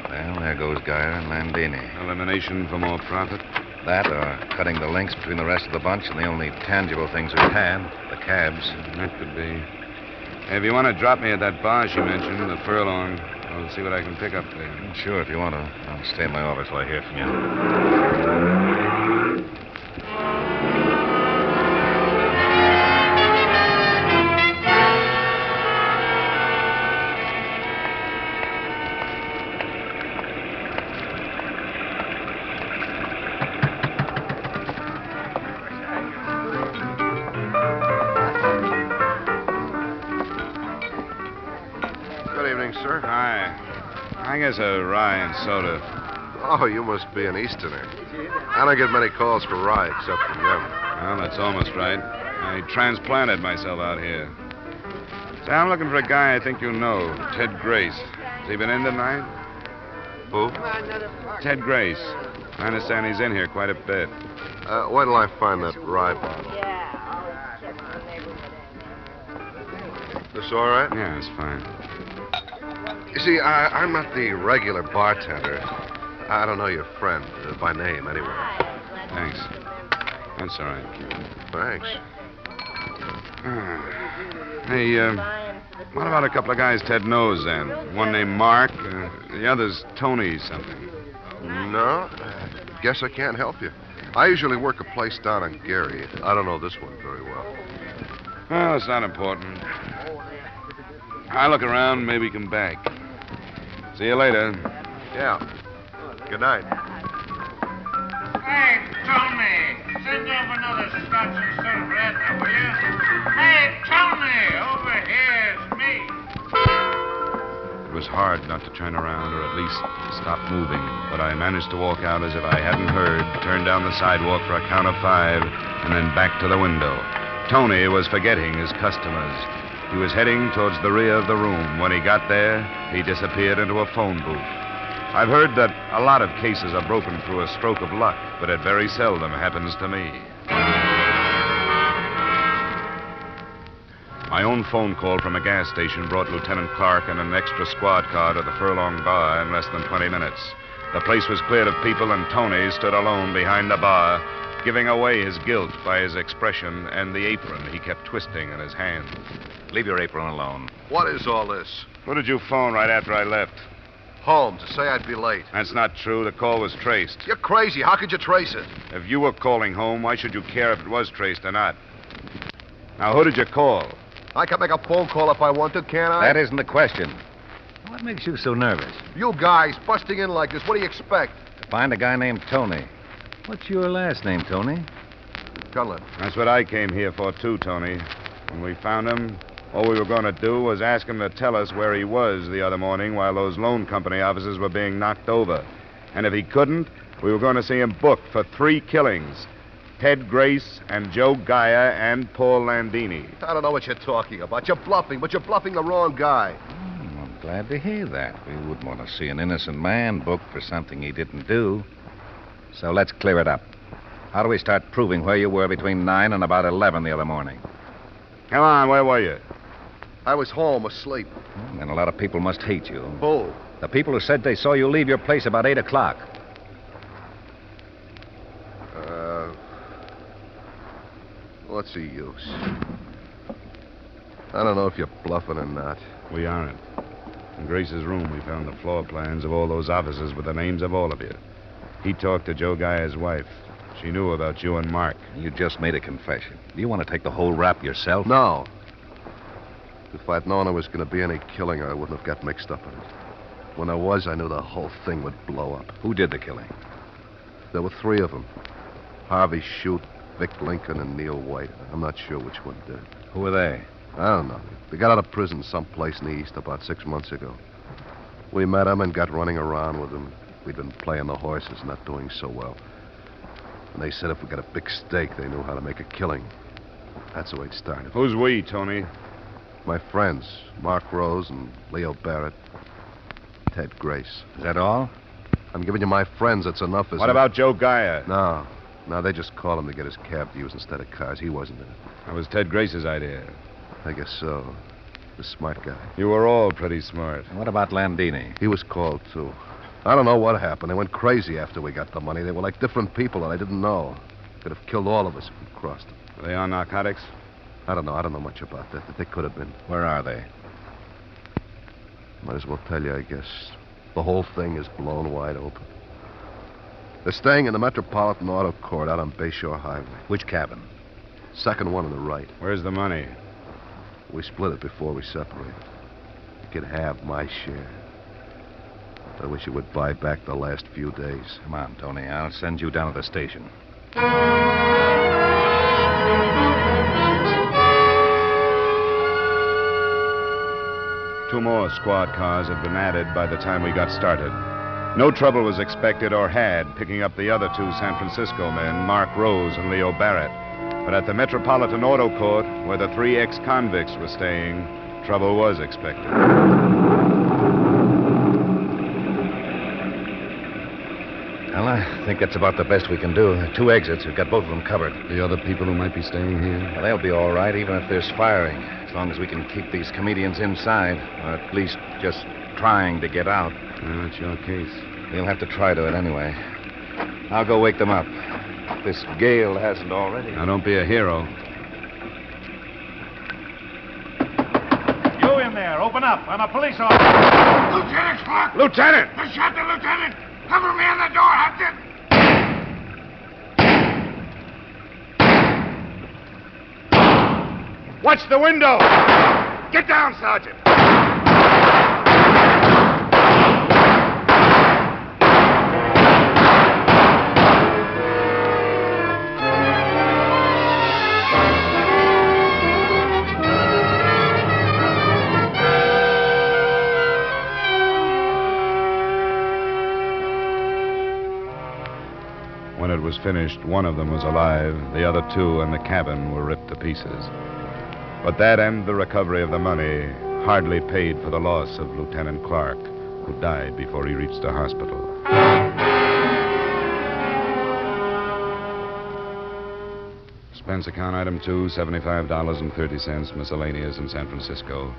Well, there goes Geyer and Landini. Elimination for more profit? That or cutting the links between the rest of the bunch and the only tangible things we've had, the cabs. That could be. Hey, if you want to drop me at that bar she mentioned, the Furlong, I'll see what I can pick up there. Sure, if you want to. I'll stay in my office till I hear from you. Sir? Hi. I guess a rye and soda. Oh, you must be an Easterner. I don't get many calls for rye except from them. Well, that's almost right. I transplanted myself out here. Say, I'm looking for a guy I think you know, Ted Grace. Has he been in tonight? Who? Ted Grace. I understand he's in here quite a bit. Where till I find that rye bottle? This all right? Yeah, it's fine. You see, I'm not the regular bartender. I don't know your friend, by name, anyway. Thanks. That's all right. Thanks. Hey, what about a couple of guys Ted knows, then? One named Mark, the other's Tony something. No, guess I can't help you. I usually work a place down on Gary. I don't know this one very well. Well, it's not important. I'll look around, maybe come back. See you later. Yeah. Good night. Hey, Tony, send over another scotch and soda for Edna, will you? Hey, Tony, over here's me. It was hard not to turn around or at least stop moving, but I managed to walk out as if I hadn't heard, turn down the sidewalk for a count of 5, and then back to the window. Tony was forgetting his customers. He was heading towards the rear of the room. When he got there, he disappeared into a phone booth. I've heard that a lot of cases are broken through a stroke of luck, but it very seldom happens to me. My own phone call from a gas station brought Lieutenant Clark and an extra squad car to the Furlong Bar in less than 20 minutes. The place was cleared of people, and Tony stood alone behind the bar, giving away his guilt by his expression and the apron he kept twisting in his hand. Leave your apron alone. What is all this? Who did you phone right after I left? Home, to say I'd be late. That's not true. The call was traced. You're crazy. How could you trace it? If you were calling home, why should you care if it was traced or not? Now, who did you call? I can make a phone call if I want to, can't I? That isn't the question. What makes you so nervous? You guys busting in like this, what do you expect? To find a guy named Tony. What's your last name, Tony? Cullen. That's what I came here for, too, Tony. When we found him, all we were going to do was ask him to tell us where he was the other morning while those loan company officers were being knocked over. And if he couldn't, we were going to see him booked for 3 killings. Ted Grace and Joe Geyer and Paul Landini. I don't know what you're talking about. You're bluffing, but you're bluffing the wrong guy. I'm glad to hear that. We wouldn't want to see an innocent man booked for something he didn't do. So let's clear it up. How do we start proving where you were between 9 and about 11 the other morning? Come on, where were you? I was home, asleep. Then a lot of people must hate you. Who? The people who said they saw you leave your place about 8 o'clock. What's the use? I don't know if you're bluffing or not. We aren't. In Grace's room, we found the floor plans of all those officers with the names of all of you. He talked to Joe Geyer's wife. She knew about you and Mark. You just made a confession. Do you want to take the whole rap yourself? No. If I'd known there was going to be any killing, I wouldn't have got mixed up in it. When there was, I knew the whole thing would blow up. Who did the killing? There were 3 of them. Harvey Shute, Vic Lincoln, and Neil White. I'm not sure which one did it. Who were they? I don't know. They got out of prison someplace in the East about 6 months ago. We met them and got running around with them. We'd been playing the horses, not doing so well. And they said if we got a big stake, they knew how to make a killing. That's the way it started. Who's we, Tony? My friends, Mark Rose and Leo Barrett. Ted Grace. Is that all? I'm giving you my friends. That's enough, isn't it? What about Joe Geyer? No. No, they just called him to get his cab to use instead of cars. He wasn't in it. That was Ted Grace's idea. I guess so. The smart guy. You were all pretty smart. And what about Landini? He was called, too. I don't know what happened. They went crazy after we got the money. They were like different people, and I didn't know. Could have killed all of us if we crossed them. Were they on narcotics? I don't know. I don't know much about that. They could have been. Where are they? Might as well tell you, I guess. The whole thing is blown wide open. They're staying in the Metropolitan Auto Court out on Bayshore Highway. Which cabin? Second one on the right. Where's the money? We split it before we separated. You could have my share. I wish you would buy back the last few days. Come on, Tony. I'll send you down to the station. Two more squad cars had been added by the time we got started. No trouble was expected or had picking up the other two San Francisco men, Mark Rose and Leo Barrett. But at the Metropolitan Auto Court, where the three ex-convicts were staying, trouble was expected. Well, I think that's about the best we can do. There are two exits. We've got both of them covered. The other people who might be staying here? Well, they'll be all right, even if there's firing. As long as we can keep these comedians inside, or at least just trying to get out. Well, that's your case. We'll have to try to it anyway. I'll go wake them up. If this gale hasn't already. Now, don't be a hero. You in there. Open up. I'm a police officer. Lieutenant Clark! Lieutenant! They shot the lieutenant! Cover me on the door, Hatchet! Watch the window! Get down, Sergeant! When it was finished, one of them was alive. The other two in the cabin were ripped to pieces. But that and the recovery of the money hardly paid for the loss of Lieutenant Clark, who died before he reached the hospital. Expense account item 2, $75.30, miscellaneous in San Francisco.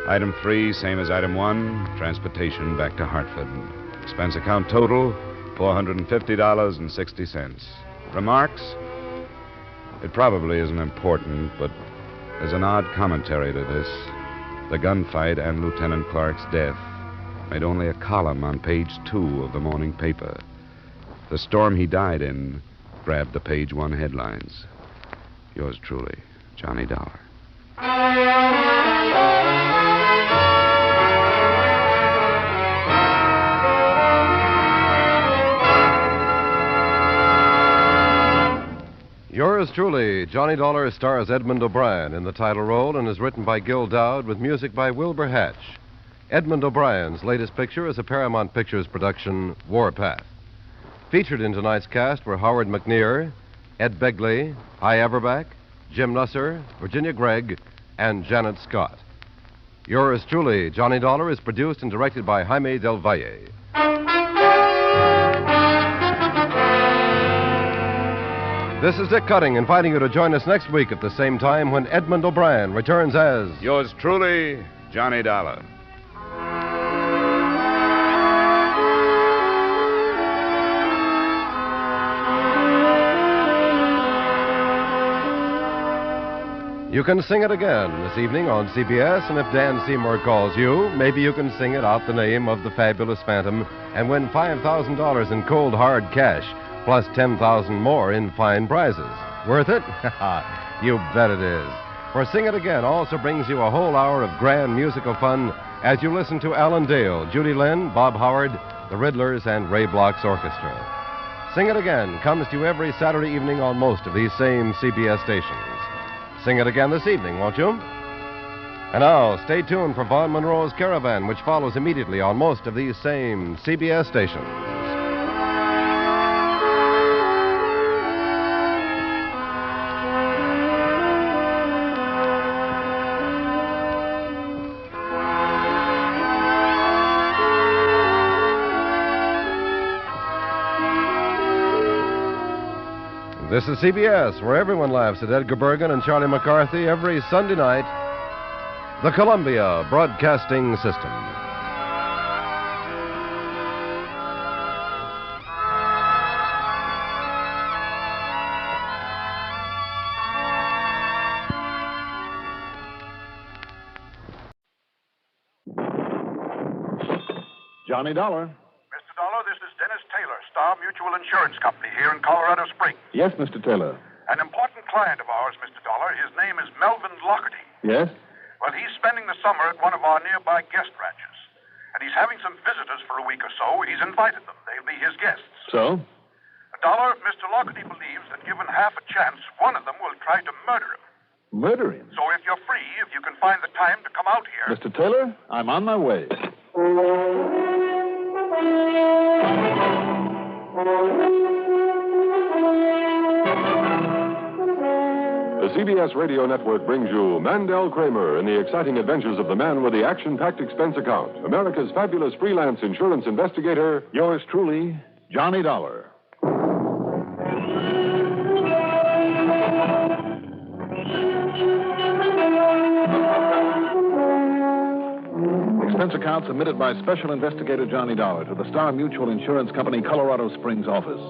Item 3, same as item 1, transportation back to Hartford. Expense account total, $450.60. Remarks? It probably isn't important, but there's an odd commentary to this. The gunfight and Lieutenant Clark's death made only a column on page 2 of the morning paper. The storm he died in grabbed the page 1 headlines. Yours truly, Johnny Dollar. Yours truly, Johnny Dollar, stars Edmund O'Brien in the title role and is written by Gil Dowd with music by Wilbur Hatch. Edmund O'Brien's latest picture is a Paramount Pictures production, Warpath. Featured in tonight's cast were Howard McNear, Ed Begley, Hy Averback, Jim Nusser, Virginia Gregg, and Janet Scott. Yours truly, Johnny Dollar, is produced and directed by Jaime Del Valle. This is Dick Cutting, inviting you to join us next week at the same time when Edmund O'Brien returns as... Yours truly, Johnny Dollar. You can sing it again this evening on CBS, and if Dan Seymour calls you, maybe you can sing it out the name of the fabulous Phantom and win $5,000 in cold, hard cash, plus $10,000 more in fine prizes. Worth it? You bet it is. For Sing It Again also brings you a whole hour of grand musical fun as you listen to Alan Dale, Judy Lynn, Bob Howard, the Riddlers, and Ray Bloch's orchestra. Sing It Again comes to you every Saturday evening on most of these same CBS stations. Sing it again this evening, won't you? And now, stay tuned for Vaughn Monroe's Caravan, which follows immediately on most of these same CBS stations. This is CBS, where everyone laughs at Edgar Bergen and Charlie McCarthy every Sunday night. The Columbia Broadcasting System. Johnny Dollar. Mr. Dollar, this is Dennis Taylor, Star Mutual Insurance Company here in Colorado Springs. Yes, Mr. Taylor. An important client of ours, Mr. Dollar. His name is Melvin Lockhart. Yes? Well, he's spending the summer at one of our nearby guest ranches. And he's having some visitors for a week or so. He's invited them. They'll be his guests. So? Dollar, Mr. Lockhart believes that given half a chance, one of them will try to murder him. Murder him? So if you're free, if you can find the time to come out here... Mr. Taylor, I'm on my way. The CBS Radio Network brings you Mandel Kramer in the exciting adventures of the man with the action-packed expense account, America's fabulous freelance insurance investigator, yours truly, Johnny Dollar. Expense account submitted by Special Investigator Johnny Dollar to the Star Mutual Insurance Company, Colorado Springs office.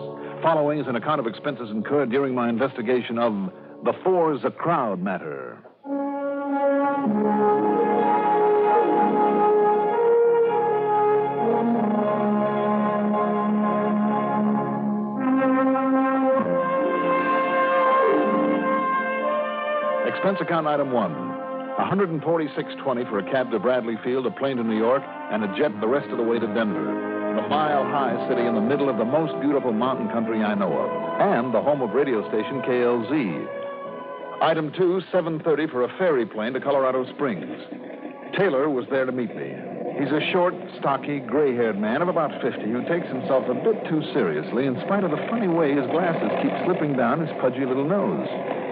Following is an account of expenses incurred during my investigation of the Four's a Crowd matter. Expense account item 1. $146.20 for a cab to Bradley Field, a plane to New York, and a jet the rest of the way to Denver. A mile-high city in the middle of the most beautiful mountain country I know of, and the home of radio station KLZ. Item 2, $7.30 for a ferry plane to Colorado Springs. Taylor was there to meet me. He's a short, stocky, gray-haired man of about 50 who takes himself a bit too seriously in spite of the funny way his glasses keep slipping down his pudgy little nose.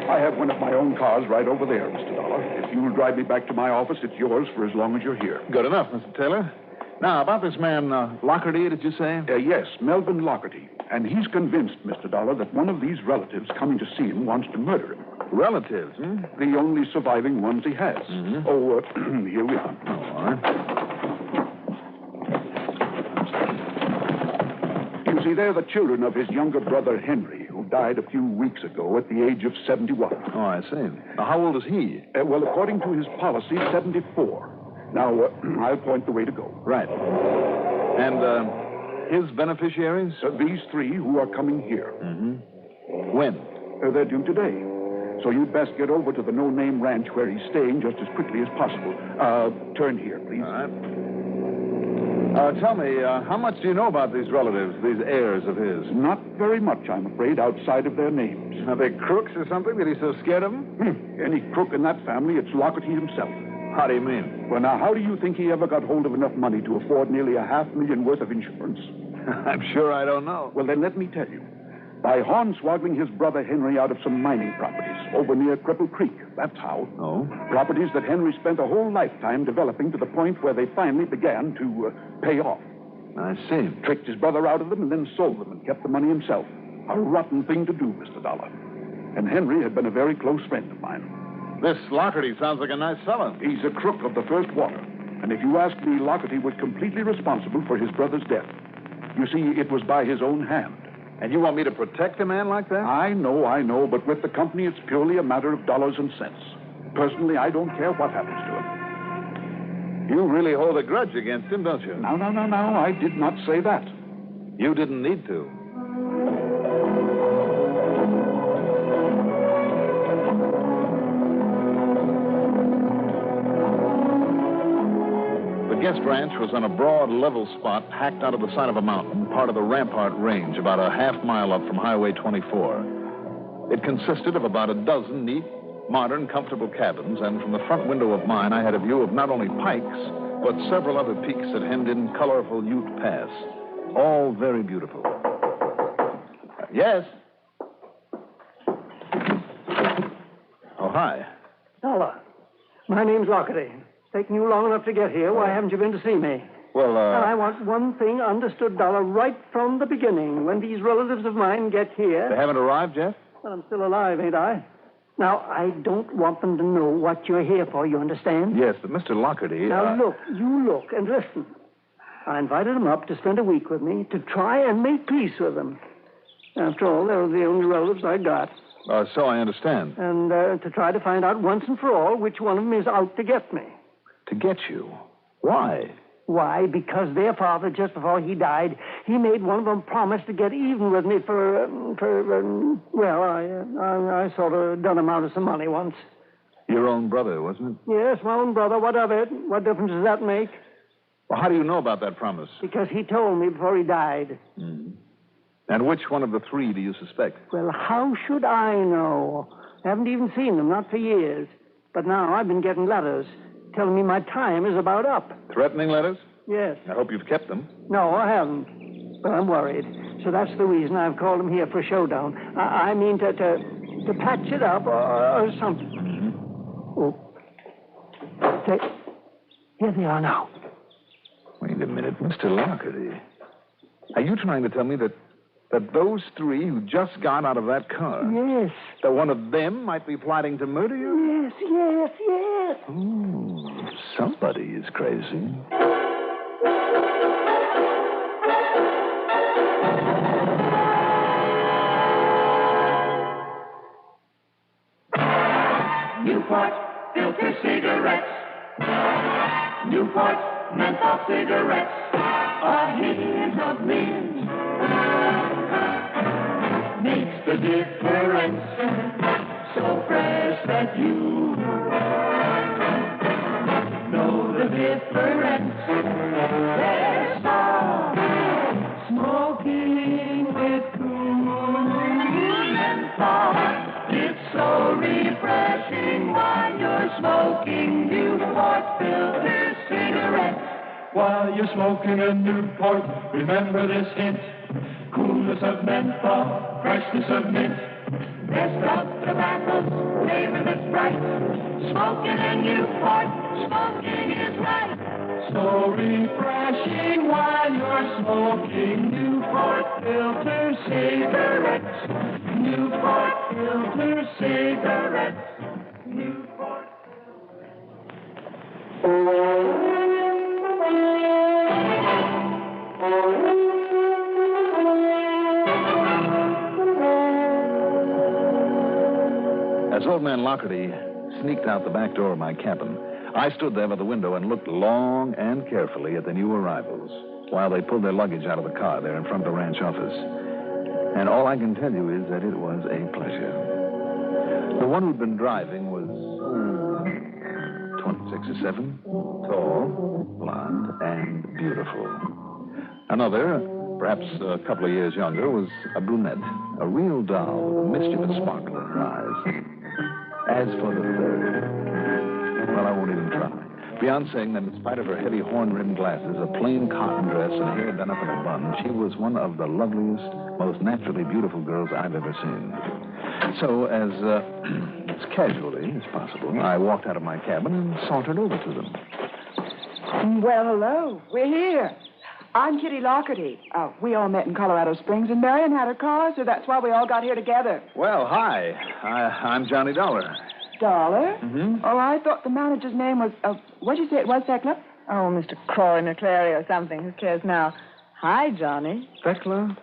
I have one of my own cars right over there, Mr. Dollar. If you'll drive me back to my office, it's yours for as long as you're here. Good enough, Mr. Taylor. Now, about this man, Lockhart, did you say? Yes, Melvin Lockhart. And he's convinced, Mr. Dollar, that one of these relatives coming to see him wants to murder him. Relatives, hmm? The only surviving ones he has. Mm-hmm. Oh, here we are. All right. You see, they're the children of his younger brother, Henry, who died a few weeks ago at the age of 71. Oh, I see. Now, how old is he? Well, according to his policy, 74. Now, I'll point the way to go. Right. And, his beneficiaries? These three who are coming here. Mm-hmm. When? They're due today. So you'd best get over to the no-name ranch where he's staying just as quickly as possible. Turn here, please. All right. Tell me, how much do you know about these relatives, these heirs of his? Not very much, I'm afraid, outside of their names. Are they crooks or something that he's so scared of them? Any crook in that family, it's Lockhart himself. How do you mean? Well, now, how do you think he ever got hold of enough money to afford nearly $500,000 worth of insurance? I'm sure I don't know. Well, then let me tell you. By hornswaggling his brother Henry out of some mining properties over near Cripple Creek. That's how. Oh? Properties that Henry spent a whole lifetime developing to the point where they finally began to pay off. I see. Tricked his brother out of them and then sold them and kept the money himself. A rotten thing to do, Mr. Dollar. And Henry had been a very close friend of mine. This Lockhart sounds like a nice fellow. He's a crook of the first water. And if you ask me, Lockhart was completely responsible for his brother's death. You see, it was by his own hand. And you want me to protect a man like that? I know, but with the company, it's purely a matter of dollars and cents. Personally, I don't care what happens to him. You really hold a grudge against him, don't you? No, I did not say that. You didn't need to. The guest ranch was on a broad, level spot hacked out of the side of a mountain, part of the Rampart Range, about a half-mile up from Highway 24. It consisted of about a dozen neat, modern, comfortable cabins, and from the front window of mine, I had a view of not only pikes, but several other peaks that hemmed in colorful Ute Pass. All very beautiful. Yes? Oh, hi. Dollar. My name's Lockhart. It's taken you long enough to get here. Why haven't you been to see me? Well, I want one thing understood, Dollar, right from the beginning. When these relatives of mine get here... They haven't arrived yet? Well, I'm still alive, ain't I? Now, I don't want them to know what you're here for, you understand? Yes, but Mr. Lockhart, Now, look, you look and listen. I invited them up to spend a week with me to try and make peace with them. After all, they were the only relatives I got. So I understand. And to try to find out once and for all which one of them is out to get me. To get you? Why? Why? Because their father, just before he died, he made one of them promise to get even with me I sort of done him out of some money once. Your own brother, wasn't it? Yes, my own brother. What of it? What difference does that make? Well, how do you know about that promise? Because he told me before he died. Mm-hmm. And which one of the three do you suspect? Well, how should I know? I haven't even seen them, not for years. But now I've been getting letters telling me my time is about up. Threatening letters? Yes. I hope you've kept them. No, I haven't. But I'm worried. So that's the reason I've called them here for a showdown. I mean to patch it up or something. Mm-hmm. Oh. Here they are now. Wait a minute, Mr. Lockhart. Are you trying to tell me that those three who just got out of that car... Yes. That one of them might be plotting to murder you? Yes, yes, yes. Ooh, somebody is crazy. Newport filter cigarettes. Newport menthol cigarettes. A hint of mint makes the difference. So fresh that you know the difference. There's smoking with cool menthol. It's so refreshing while you're smoking Newport filter cigarettes. While you're smoking a Newport, remember this hint. Coolness of menthol, freshness of mint. Best of tobacco, flavor that's bright. Smoking a Newport, smoking is right. So refreshing while you're smoking Newport filter cigarettes. Newport filter cigarettes. Newport. As old man Lockhart sneaked out the back door of my cabin, I stood there by the window and looked long and carefully at the new arrivals while they pulled their luggage out of the car there in front of the ranch office. And all I can tell you is that it was a pleasure. The one who'd been driving was 26 or 7, tall, blonde, and beautiful. Another, perhaps a couple of years younger, was a brunette, a real doll with a mischievous sparkle in her eyes. As for the third, well, I won't even try. Beyond saying that in spite of her heavy horn-rimmed glasses, a plain cotton dress, and hair done up in a bun, she was one of the loveliest, most naturally beautiful girls I've ever seen. So, as casually as possible, I walked out of my cabin and sauntered over to them. Well, hello. We're here. I'm Kitty Lockhart. We all met in Colorado Springs, and Marion had her car, so that's why we all got here together. Well, hi. I'm Johnny Dollar. Dollar? Mm-hmm. Oh, I thought the manager's name was, what'd you say it was, Thekla? Oh, Mr. Croy McClary or something. Who cares now? Hi, Johnny. Thekla?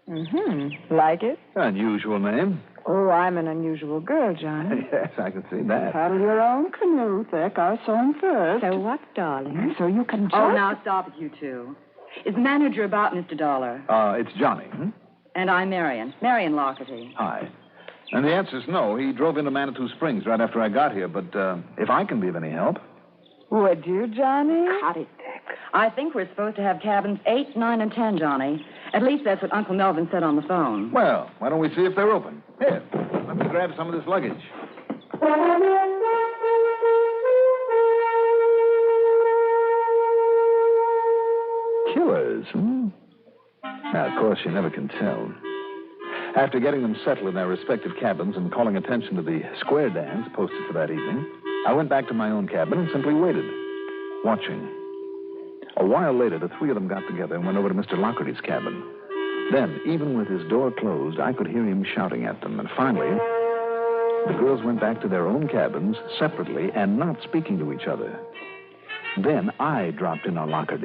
Mm-hmm. Like it? Unusual name. Oh, I'm an unusual girl, Johnny. Yes, I can see that. Paddle your own canoe, Thek. I saw him first. So what, darling? So you can Oh, now stop it, you two. Is the manager about, Mr. Dollar? It's Johnny. And I'm Marion. Marion Lockhart. Hi. And the answer's no. He drove into Manitou Springs right after I got here, but if I can be of any help... Would you, Johnny? Cut it, Dick. I think we're supposed to have cabins 8, 9, and 10, Johnny. At least that's what Uncle Melvin said on the phone. Well, why don't we see if they're open? Here, let me grab some of this luggage. Killers, Now, of course, you never can tell. After getting them settled in their respective cabins and calling attention to the square dance posted for that evening, I went back to my own cabin and simply waited, watching. A while later, the three of them got together and went over to Mr. Lockhart's cabin. Then, even with his door closed, I could hear him shouting at them. And finally, the girls went back to their own cabins separately and not speaking to each other. Then I dropped in on Lockhart.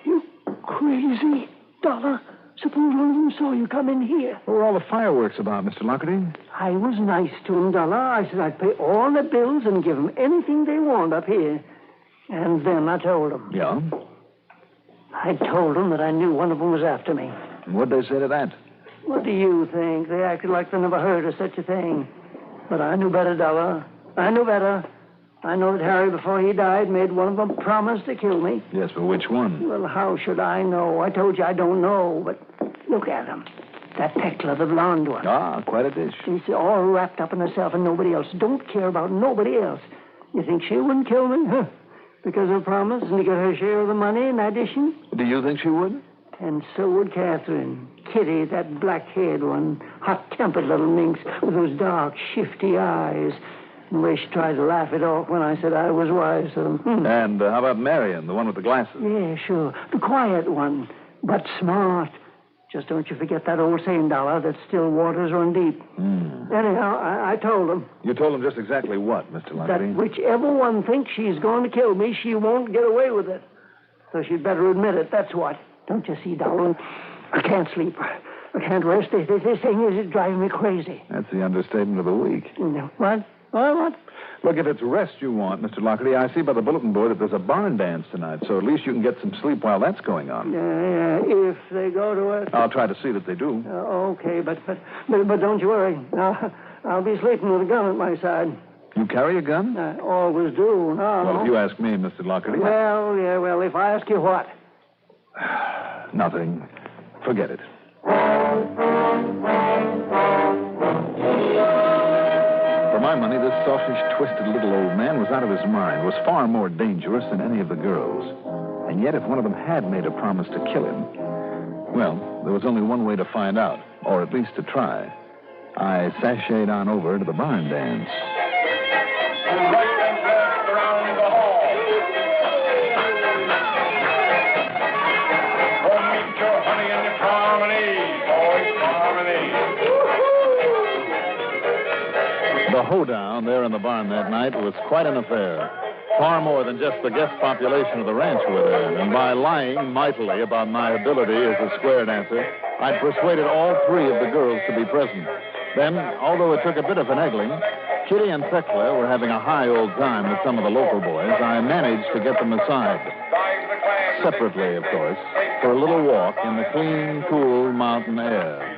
You crazy, Dollar. Suppose one of them saw you come in here. What were all the fireworks about, Mr. Lockhart? I was nice to him, Dollar. I said I'd pay all the bills and give them anything they want up here. And then I told them. Yeah? I told them that I knew one of them was after me. And what'd they say to that? What do you think? They acted like they never heard of such a thing. But I knew better, Dollar. I knew better. I know that Harry, before he died, made one of them promise to kill me. Yes, but which one? Well, how should I know? I told you I don't know, but look at him. That Tekla, the blonde one. Ah, quite a dish. She's all wrapped up in herself and nobody else. Don't care about nobody else. You think she wouldn't kill me? Huh? Because of a promise and to get her share of the money in addition? Do you think she would? And so would Catherine. Kitty, that black-haired one. Hot-tempered little minx with those dark, shifty eyes. The way she tried to laugh it off when I said I was wise to them. And how about Marion, the one with the glasses? Yeah, sure. The quiet one, but smart. Just don't you forget that old saying, Dollar, that still waters run deep. Anyhow, I told him. You told him just exactly what, Mr. Lockhart? That whichever one thinks she's going to kill me, she won't get away with it. So she'd better admit it, that's what. Don't you see, Dollar? I can't sleep. I can't rest. This thing is driving me crazy. That's the understatement of the week. What? What? Look, if it's rest you want, Mr. Lockhart, I see by the bulletin board that there's a barn dance tonight, so at least you can get some sleep while that's going on. Yeah, if they go to it. I'll try to see that they do. Okay, but don't you worry. I'll be sleeping with a gun at my side. You carry a gun? I always do. No. Well, if you ask me, Mr. Lockhart. Well, if I ask you what? Nothing. Forget it. For my money, this selfish, twisted little old man was out of his mind, was far more dangerous than any of the girls. And yet, if one of them had made a promise to kill him, well, there was only one way to find out, or at least to try. I sashayed on over to the barn dance. Right and left around the hall. Oh, meet your honey and your harmony, boys, harmony. The hoedown there in the barn that night was quite an affair. Far more than just the guest population of the ranch were there. And by lying mightily about my ability as a square dancer, I'd persuaded all three of the girls to be present. Then, although it took a bit of finagling, Kitty and Tekla were having a high old time with some of the local boys. I managed to get them aside. Separately, of course, for a little walk in the clean, cool mountain air.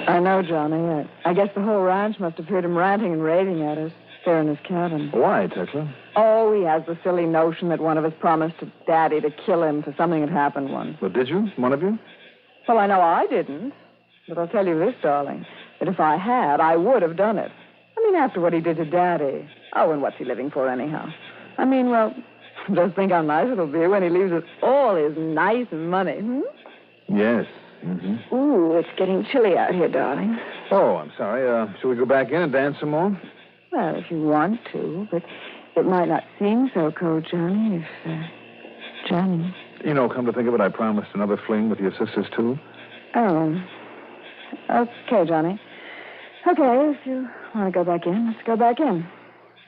I know, Johnny. I guess the whole ranch must have heard him ranting and raving at us there in his cabin. Why, Tekla? Oh, he has the silly notion that one of us promised to Daddy to kill him for something that happened once. Well, did you? One of you? Well, I know I didn't. But I'll tell you this, darling, that if I had, I would have done it. I mean, after what he did to Daddy. Oh, and what's he living for, anyhow? I mean, well, just think how nice it'll be when he leaves us all his nice money, Yes. Mm-hmm. Ooh, it's getting chilly out here, darling. Oh, I'm sorry. Shall we go back in and dance some more? Well, if you want to, but it might not seem so cold, Johnny, if, Johnny... You know, come to think of it, I promised another fling with your sisters, too. Oh. Okay, Johnny. Okay, if you want to go back in, let's go back in.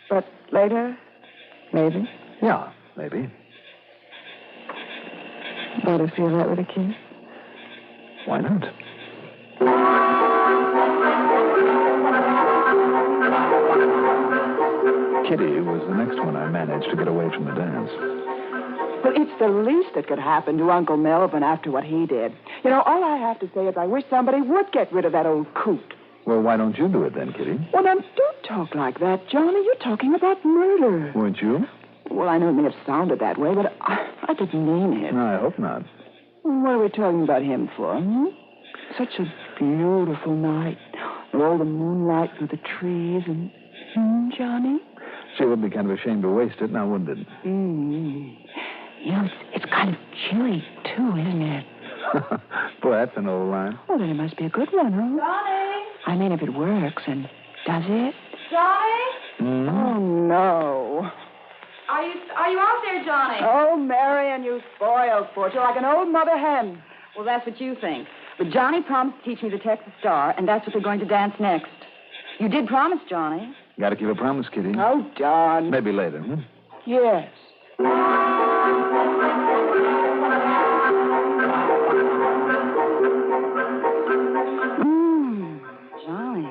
But later, maybe. Yeah, maybe. Want to feel that with a kiss? Why not? Kitty was the next one I managed to get away from the dance. Well, it's the least that could happen to Uncle Melvin after what he did. You know, all I have to say is I wish somebody would get rid of that old coot. Well, why don't you do it then, Kitty? Well, now, don't talk like that, Johnny. You're talking about murder. Weren't you? Well, I know it may have sounded that way, but I didn't mean it. No, I hope not. What are we talking about him for, Such a beautiful night. All the moonlight through the trees and... Johnny? She would be kind of ashamed to waste it, now wouldn't it? You know, it's kind of chilly, too, isn't it? Boy, that's an old line. Well, then it must be a good one, huh? Johnny! I mean, if it works, and does it? Johnny? Oh, no. Are you out there, Johnny? Oh, Marion, you spoiled sport. You're like an old mother hen. Well, that's what you think. But Johnny promised to teach me the Texas Star, and that's what they're going to dance next. You did promise, Johnny. Got to keep a promise, Kitty. Oh, Don. Maybe later, hmm? Yes. Johnny.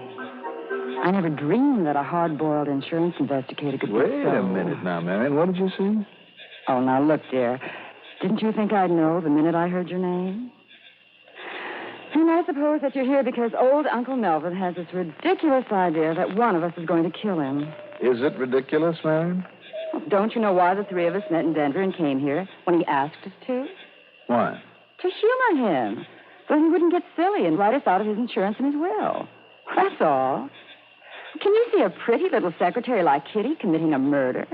I never dreamed that a hard-boiled insurance investigator could be Wait so... a minute now, Marion. What did you say? Oh, now, look, dear. Didn't you think I'd know the minute I heard your name? And I suppose that you're here because old Uncle Melvin has this ridiculous idea that one of us is going to kill him. Is it ridiculous, Marion? Don't you know why the three of us met in Denver and came here when he asked us to? Why? To humor him, so he wouldn't get silly and write us out of his insurance and his will. That's all. Can you see a pretty little secretary like Kitty committing a murder?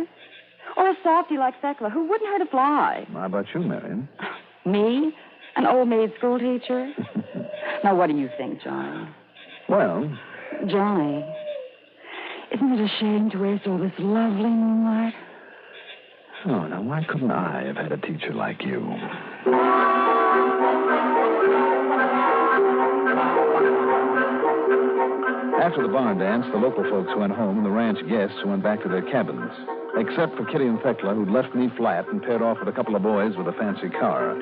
Or a softy like Thekla who wouldn't hurt a fly? How about you, Marion? Me? An old maid school teacher? Now, what do you think, Johnny? Well... Johnny, isn't it a shame to waste all this lovely moonlight? Oh, now, why couldn't I have had a teacher like you? After the barn dance, the local folks went home and the ranch guests went back to their cabins. Except for Kitty and Thekla, who'd left me flat and paired off with a couple of boys with a fancy car.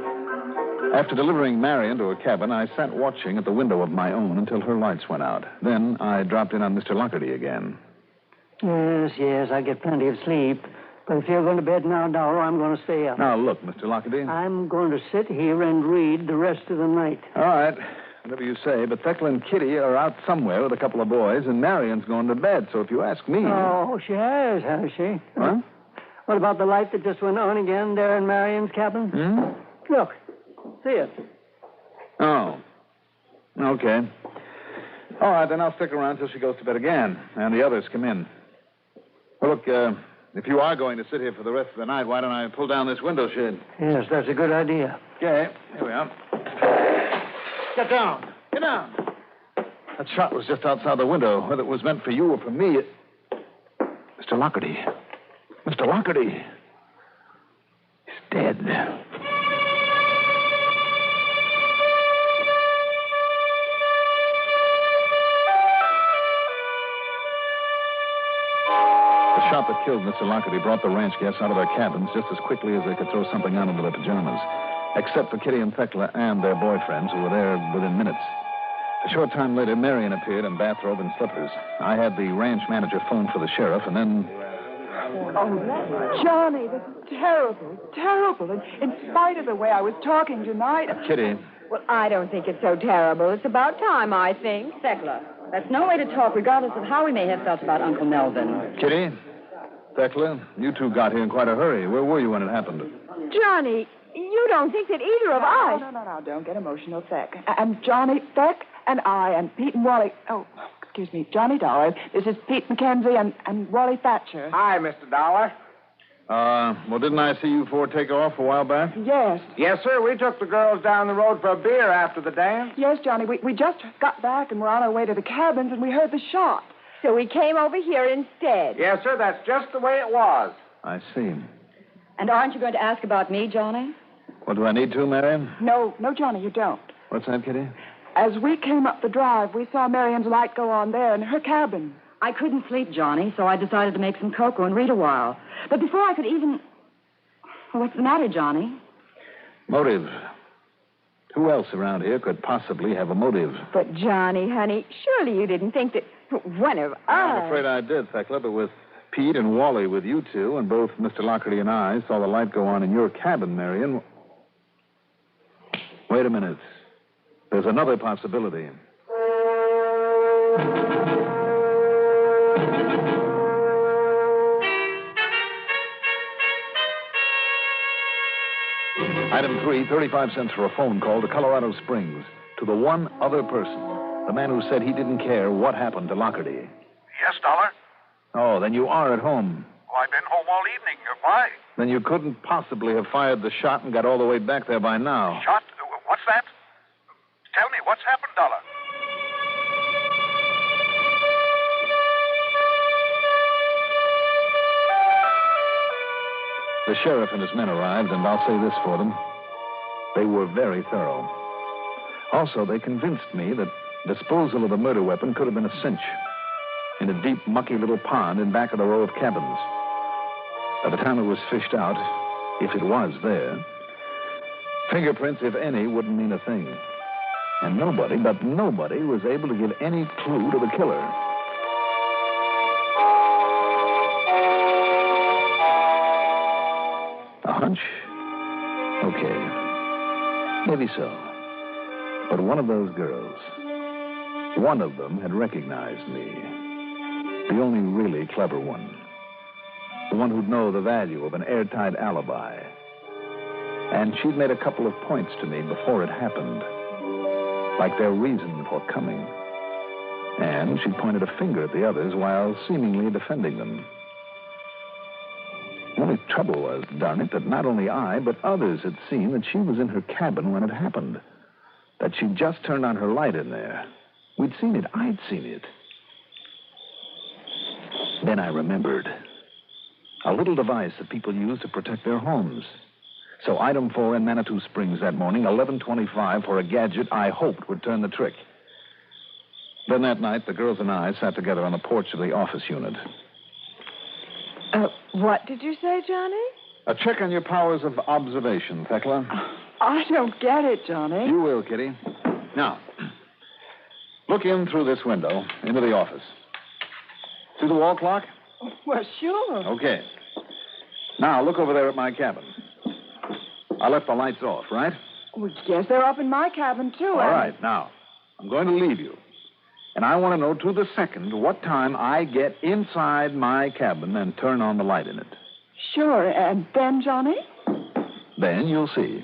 After delivering Marion to a cabin, I sat watching at the window of my own until her lights went out. Then I dropped in on Mr. Lockhart again. Yes, I get plenty of sleep. But if you're going to bed now, Dollar, I'm going to stay up. Now, look, Mr. Lockhart. I'm going to sit here and read the rest of the night. All right. Whatever you say, but Thekla and Kitty are out somewhere with a couple of boys, and Marion's going to bed. So if you ask me... Oh, she has she? Huh? What about the light that just went on again there in Marion's cabin? Look. See it. Oh. Okay. All right, then I'll stick around till she goes to bed again, and the others come in. Well, look, if you are going to sit here for the rest of the night, why don't I pull down this window shade? Yes, that's a good idea. Okay, here we are. Get down. Get down. That shot was just outside the window. Whether it was meant for you or for me, Mr. Lockhart. Mr. Lockhart. He's dead. The shot that killed Mr. Lockhart brought the ranch guests out of their cabins just as quickly as they could throw something on into their pajamas. Except for Kitty and Thekla and their boyfriends, who were there within minutes. A short time later, Marion appeared in bathrobe and slippers. I had the ranch manager phone for the sheriff, and then... Oh, Johnny, this is terrible. Terrible. In spite of the way I was talking tonight... Kitty. Well, I don't think it's so terrible. It's about time, I think. Thekla, that's no way to talk, regardless of how we may have felt about Uncle Melvin. Kitty, Thekla, you two got here in quite a hurry. Where were you when it happened? Johnny... You don't think that either of us... No, don't get emotional, Thek. And Johnny, Thek, and I, and Pete and Wally... Oh, excuse me, Johnny Dollar. This is Pete McKenzie and Wally Thatcher. Hi, Mr. Dollar. Well, didn't I see you four take off a while back? Yes. Yes, sir. We took the girls down the road for a beer after the dance. Yes, Johnny. We just got back and we're on our way to the cabins and we heard the shot. So we came over here instead. Yes, sir. That's just the way it was. I see. And aren't you going to ask about me, Johnny? What, do I need to, Marion? No, Johnny, you don't. What's that, Kitty? As we came up the drive, we saw Marion's light go on there in her cabin. I couldn't sleep, Johnny, so I decided to make some cocoa and read a while. But before I could even... What's the matter, Johnny? Motive. Who else around here could possibly have a motive? But, Johnny, honey, surely you didn't think that one of us... I'm afraid I did, Thekla, but with Pete and Wally with you two, and both Mr. Lockhart and I saw the light go on in your cabin, Marion... Wait a minute. There's another possibility. Item 3, 35 cents for a phone call to Colorado Springs. To the one other person. The man who said he didn't care what happened to Lockhart. Yes, Dollar? Oh, then you are at home. Oh, I've been home all evening. Why? Then you couldn't possibly have fired the shot and got all the way back there by now. Shot? What's that? Tell me, what's happened, Dollar? The sheriff and his men arrived, and I'll say this for them. They were very thorough. Also, they convinced me that disposal of the murder weapon could have been a cinch in a deep, mucky little pond in back of the row of cabins. By the time it was fished out, if it was there, fingerprints, if any, wouldn't mean a thing. And nobody, but nobody, was able to give any clue to the killer. A hunch? Okay. Maybe so. But one of those girls, one of them had recognized me. The only really clever one. The one who'd know the value of an airtight alibi. And she'd made a couple of points to me before it happened, like their reason for coming. And she pointed a finger at the others while seemingly defending them. The only trouble was, darn it, that not only I, but others had seen that she was in her cabin when it happened. That she'd just turned on her light in there. We'd seen it. I'd seen it. Then I remembered. A little device that people use to protect their homes. So item 4 in Manitou Springs that morning, 11:25, for a gadget I hoped would turn the trick. Then that night, the girls and I sat together on the porch of the office unit. What did you say, Johnny? A check on your powers of observation, Thekla. I don't get it, Johnny. You will, Kitty. Now, look in through this window into the office. See the wall clock? Well, sure. Okay. Now, look over there at my cabin. I left the lights off, right? Well, yes, they're up in my cabin, too. All right. Now, I'm going to leave you. And I want to know to the second what time I get inside my cabin and turn on the light in it. Sure. And then, Johnny? Then you'll see.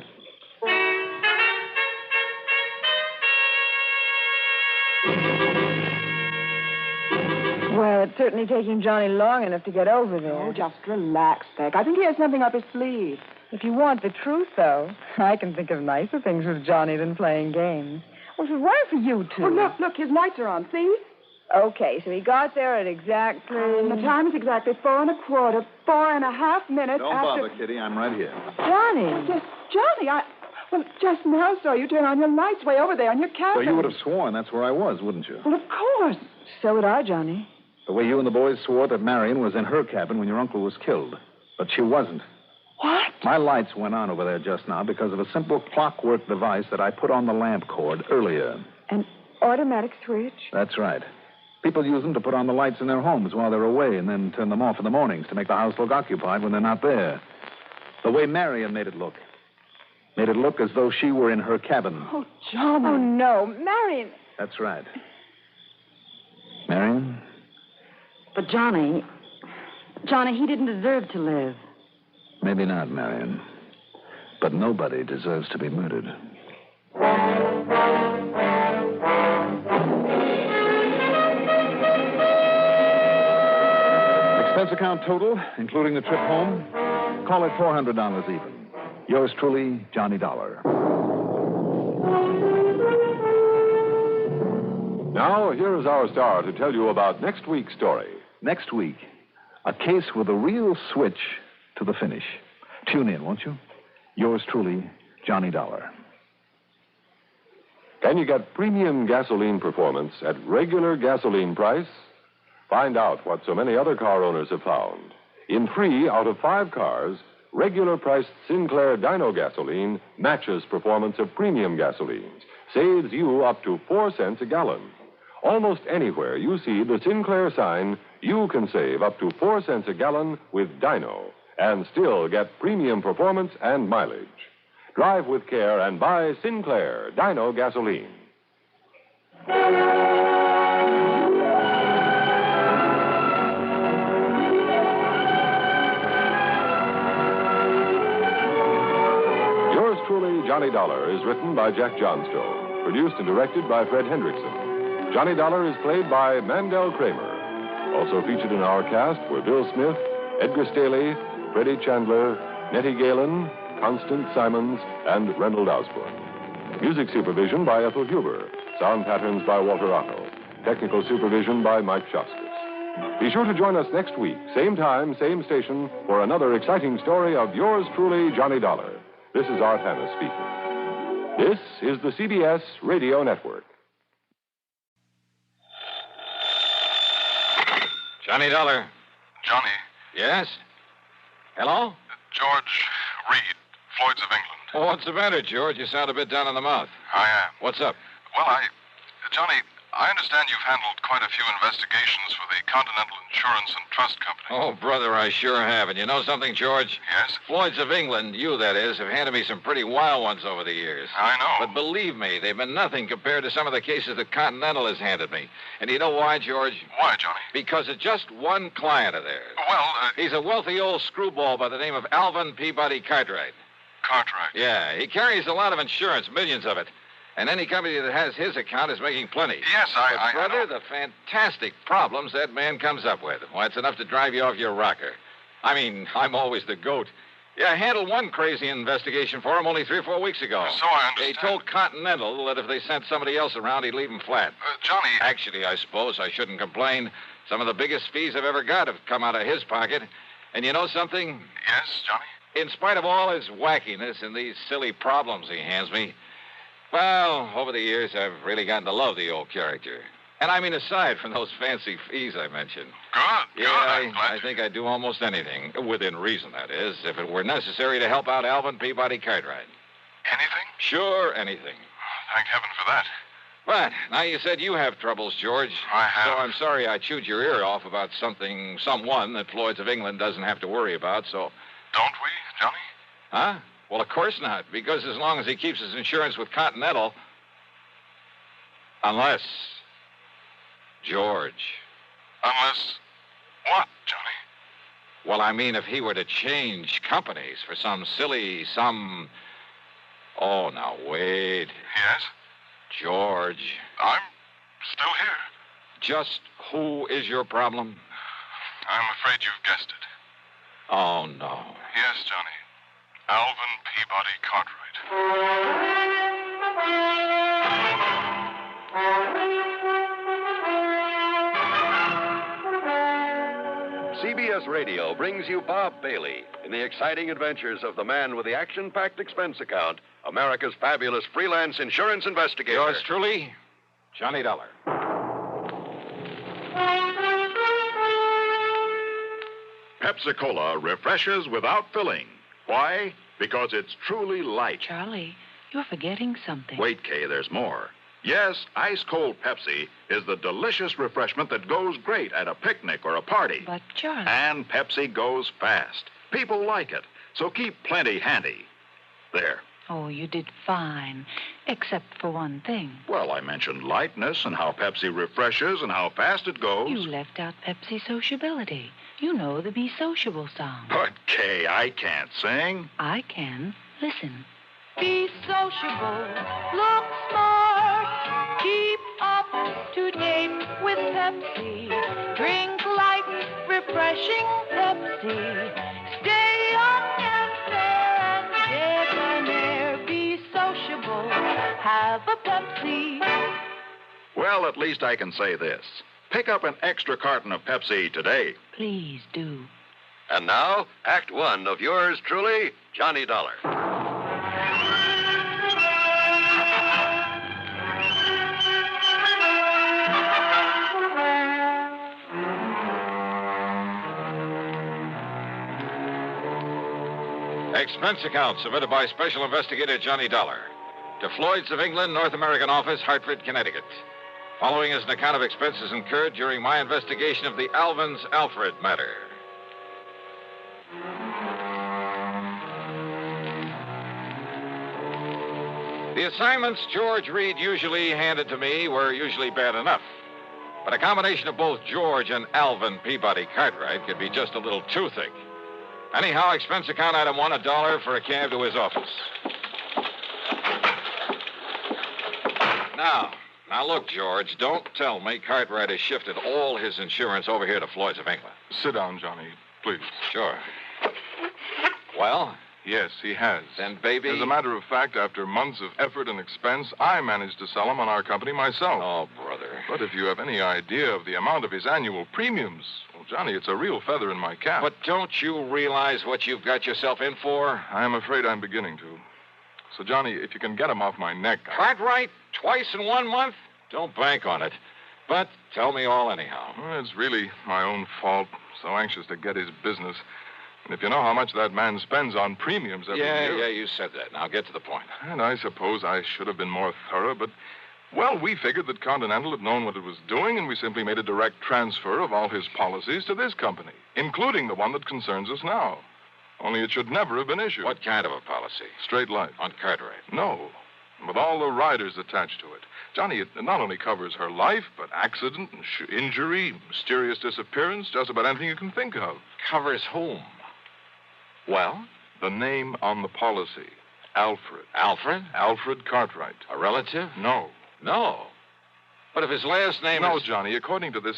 Well, it's certainly taking Johnny long enough to get over there. Oh, just relax, Beck. I think he has something up his sleeve. If you want the truth, though, I can think of nicer things with Johnny than playing games. Well, so why for you two? Oh, look, his lights are on, see? Okay, so he got there at exactly... the time is exactly 4 1/4, 4.5 minutes Don't after... bother, Kitty. I'm right here. Johnny! Yes, Johnny, Well, just now, saw you turn on your lights way over there on your cabin. So you would have sworn that's where I was, wouldn't you? Well, of course. So would I, Johnny. The way you and the boys swore that Marion was in her cabin when your uncle was killed. But she wasn't. What? My lights went on over there just now because of a simple clockwork device that I put on the lamp cord earlier. An automatic switch? That's right. People use them to put on the lights in their homes while they're away and then turn them off in the mornings to make the house look occupied when they're not there. The way Marion made it look. Made it look as though she were in her cabin. Oh, Johnny. Oh, no. Marion. That's right. Marion? But Johnny, he didn't deserve to live. Maybe not, Marion. But nobody deserves to be murdered. Expense account total, including the trip home, call it $400 even. Yours truly, Johnny Dollar. Now, here is our star to tell you about next week's story. Next week, a case with a real switch to the finish. Tune in, won't you? Yours truly, Johnny Dollar. Can you get premium gasoline performance at regular gasoline price? Find out what so many other car owners have found. In 3 out of 5 cars, regular priced Sinclair Dyno gasoline matches performance of premium gasolines, saves you up to 4 cents a gallon. Almost anywhere you see the Sinclair sign, you can save up to 4 cents a gallon with Dyno and still get premium performance and mileage. Drive with care and buy Sinclair Dyno gasoline. Yours truly, Johnny Dollar, is written by Jack Johnstone, produced and directed by Fred Hendrickson. Johnny Dollar is played by Mandel Kramer. Also featured in our cast were Bill Smith, Edgar Staley, Freddie Chandler, Nettie Galen, Constance Simons, and Reynold Osborne. Music supervision by Ethel Huber. Sound patterns by Walter Otto. Technical supervision by Mike Shoskus. Be sure to join us next week, same time, same station, for another exciting story of yours truly, Johnny Dollar. This is Art Hanna speaking. This is the CBS Radio Network. Johnny Dollar. Johnny. Yes? Hello? George Reed, Floyd's of England. Oh, what's the matter, George? You sound a bit down in the mouth. I am. What's up? Well, Johnny, I understand you've handled quite a few investigations for the Continental Insurance and Trust Company. Oh, brother, I sure have. And you know something, George? Yes? Floyd's of England, you that is, have handed me some pretty wild ones over the years. I know. But believe me, they've been nothing compared to some of the cases that Continental has handed me. And you know why, George? Why, Johnny? Because of just one client of theirs. Well, He's a wealthy old screwball by the name of Alvin Peabody Cartwright. Cartwright? Yeah, he carries a lot of insurance, millions of it. And any company that has his account is making plenty. Yes, But, brother, the fantastic problems that man comes up with. Why, it's enough to drive you off your rocker. I mean, I'm always the goat. Yeah, I handled one crazy investigation for him only 3 or 4 weeks ago. So I understand. He told Continental that if they sent somebody else around, he'd leave him flat. Johnny... Actually, I suppose I shouldn't complain. Some of the biggest fees I've ever got have come out of his pocket. And you know something? Yes, Johnny? In spite of all his wackiness and these silly problems he hands me, well, over the years, I've really gotten to love the old character. And I mean, aside from those fancy fees I mentioned. Good, Yeah, I think I'd do almost anything, within reason, that is, if it were necessary to help out Alvin Peabody Cartwright. Anything? Sure, anything. Thank heaven for that. But now you said you have troubles, George. I have. So I'm sorry I chewed your ear off about someone that Floyd's of England doesn't have to worry about, so... Don't we, Johnny? Huh? Well, of course not, because as long as he keeps his insurance with Continental... Unless... George. Unless what, Johnny? Well, I mean, if he were to change companies for some... Oh, now, wait. Yes? George. I'm still here. Just who is your problem? I'm afraid you've guessed it. Oh, no. Yes, Johnny. Alvin Peabody Cartwright. CBS Radio brings you Bob Bailey in the exciting adventures of the man with the action-packed expense account, America's fabulous freelance insurance investigator. Yours truly, Johnny Dollar. Pepsi-Cola refreshes without filling. Why? Because it's truly light. Charlie, you're forgetting something. Wait, Kay, there's more. Yes, ice-cold Pepsi is the delicious refreshment that goes great at a picnic or a party. But, Charlie... And Pepsi goes fast. People like it, so keep plenty handy. There. Oh, you did fine, except for one thing. Well, I mentioned lightness and how Pepsi refreshes and how fast it goes. You left out Pepsi sociability. You know the Be Sociable song. But, Kay, I can't sing. I can. Listen. Be sociable, look smart, keep up to date with Pepsi. Drink light, refreshing Pepsi. Stay young and fair and debonair. Be sociable, have a Pepsi. Well, at least I can say this. Pick up an extra carton of Pepsi today. Please do. And now, Act One of yours truly, Johnny Dollar. Expense account submitted by Special Investigator Johnny Dollar to Floyd's of England, North American Office, Hartford, Connecticut. Following is an account of expenses incurred during my investigation of the Alvin's Alfred matter. The assignments George Reed usually handed to me were usually bad enough. But a combination of both George and Alvin Peabody Cartwright could be just a little too thick. Anyhow, expense account item one, $1 for a cab to his office. Now look, George, don't tell me Cartwright has shifted all his insurance over here to Floyd's of England. Sit down, Johnny, please. Sure. Well, Yes, he has. Then, baby... As a matter of fact, after months of effort and expense, I managed to sell him on our company myself. Oh, brother. But if you have any idea of the amount of his annual premiums, well, Johnny, it's a real feather in my cap. But don't you realize what you've got yourself in for? I'm afraid I'm beginning to. So, Johnny, if you can get him off my neck... Cartwright? Twice in 1 month? Don't bank on it. But tell me all anyhow. Well, it's really my own fault. So anxious to get his business. And if you know how much that man spends on premiums every year... Yeah, you said that. Now get to the point. And I suppose I should have been more thorough, but... Well, we figured that Continental had known what it was doing, and we simply made a direct transfer of all his policies to this company, including the one that concerns us now. Only it should never have been issued. What kind of a policy? Straight life. On Cartwright? No. With all the riders attached to it. Johnny, it not only covers her life, but accident, injury, mysterious disappearance, just about anything you can think of. Covers whom? Well, the name on the policy. Alfred. Alfred? Alfred Cartwright. A relative? No. No. But if his last name is... No, Johnny, according to this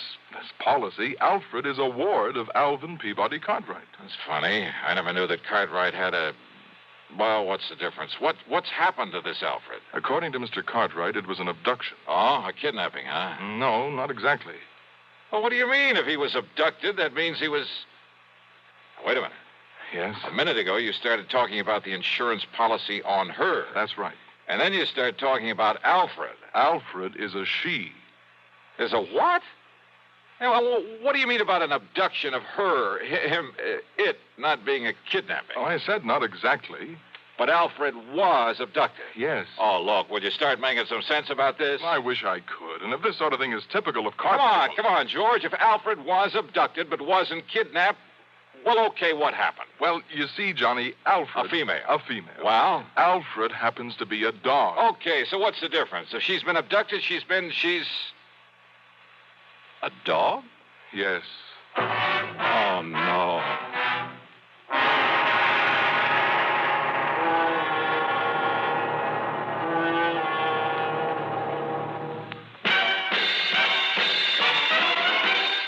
policy, Alfred is a ward of Alvin Peabody Cartwright. That's funny. I never knew that Cartwright had a... Well, what's the difference? What's happened to this Alfred? According to Mr. Cartwright, it was an abduction. Oh, a kidnapping, huh? No, not exactly. Well, what do you mean? If he was abducted, that means he was... Wait a minute. Yes? A minute ago, you started talking about the insurance policy on her. That's right. And then you started talking about Alfred. Alfred is a she. Is a what? Hey, well, what do you mean about an abduction of her, it not being a kidnapping? Oh, I said not exactly. But Alfred was abducted. Yes. Oh, look, would you start making some sense about this? I wish I could. And if this sort of thing is typical of Cartwright... Come on, George. If Alfred was abducted but wasn't kidnapped, well, okay, what happened? Well, you see, Johnny, Alfred... A female. A female. Well? Alfred happens to be a dog. Okay, so what's the difference? If she's been abducted, she's... A dog? Yes. Oh, no.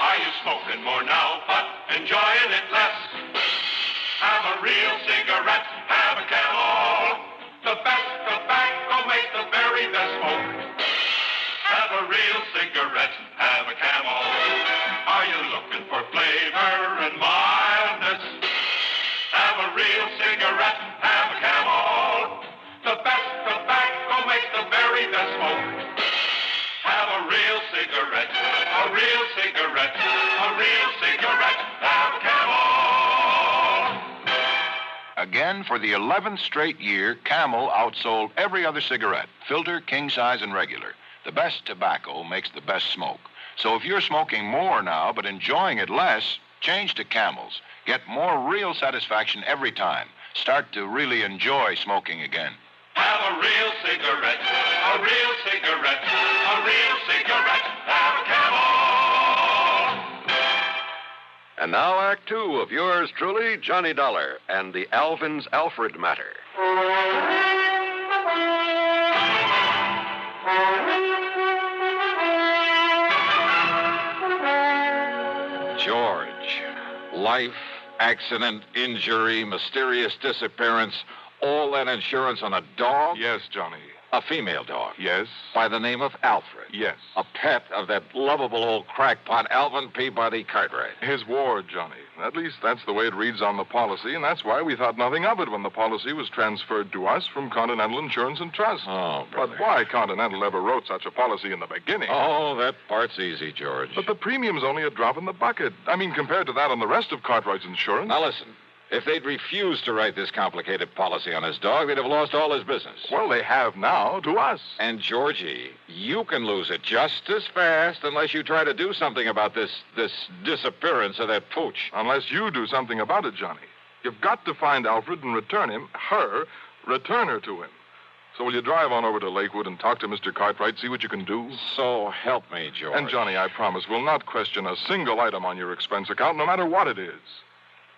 Are you smoking more now, but enjoying it less? Have a real cigarette, have a Camel. The best tobacco makes the very best smoke. Have a real cigarette, have a Camel. Are you looking for flavor and mildness? Have a real cigarette, have a Camel. The best tobacco makes the very best smoke. Have a real cigarette, a real cigarette, a real cigarette, have a Camel. Again, for the 11th straight year, Camel outsold every other cigarette, filter, king size, and regular. The best tobacco makes the best smoke. So if you're smoking more now but enjoying it less, change to Camels. Get more real satisfaction every time. Start to really enjoy smoking again. Have a real cigarette, a real cigarette, a real cigarette, have a Camel. And now Act Two of yours truly, Johnny Dollar, and the Alvin's Alfred matter. George, life, accident, injury, mysterious disappearance, all that insurance on a dog? Yes, Johnny. A female dog? Yes. By the name of Alfred? Yes. A pet of that lovable old crackpot, Alvin Peabody Cartwright? His ward, Johnny. At least that's the way it reads on the policy, and that's why we thought nothing of it when the policy was transferred to us from Continental Insurance and Trust. Oh, brother. But why Continental ever wrote such a policy in the beginning? Oh, that part's easy, George. But the premium's only a drop in the bucket. I mean, compared to that on the rest of Cartwright's insurance. Now, listen. If they'd refused to write this complicated policy on his dog, they'd have lost all his business. Well, they have now, to us. And, Georgie, you can lose it just as fast unless you try to do something about this disappearance of that pooch. Unless you do something about it, Johnny. You've got to find Alfred and return her to him. So will you drive on over to Lakewood and talk to Mr. Cartwright, see what you can do? So help me, George. And, Johnny, I promise we'll not question a single item on your expense account, no matter what it is.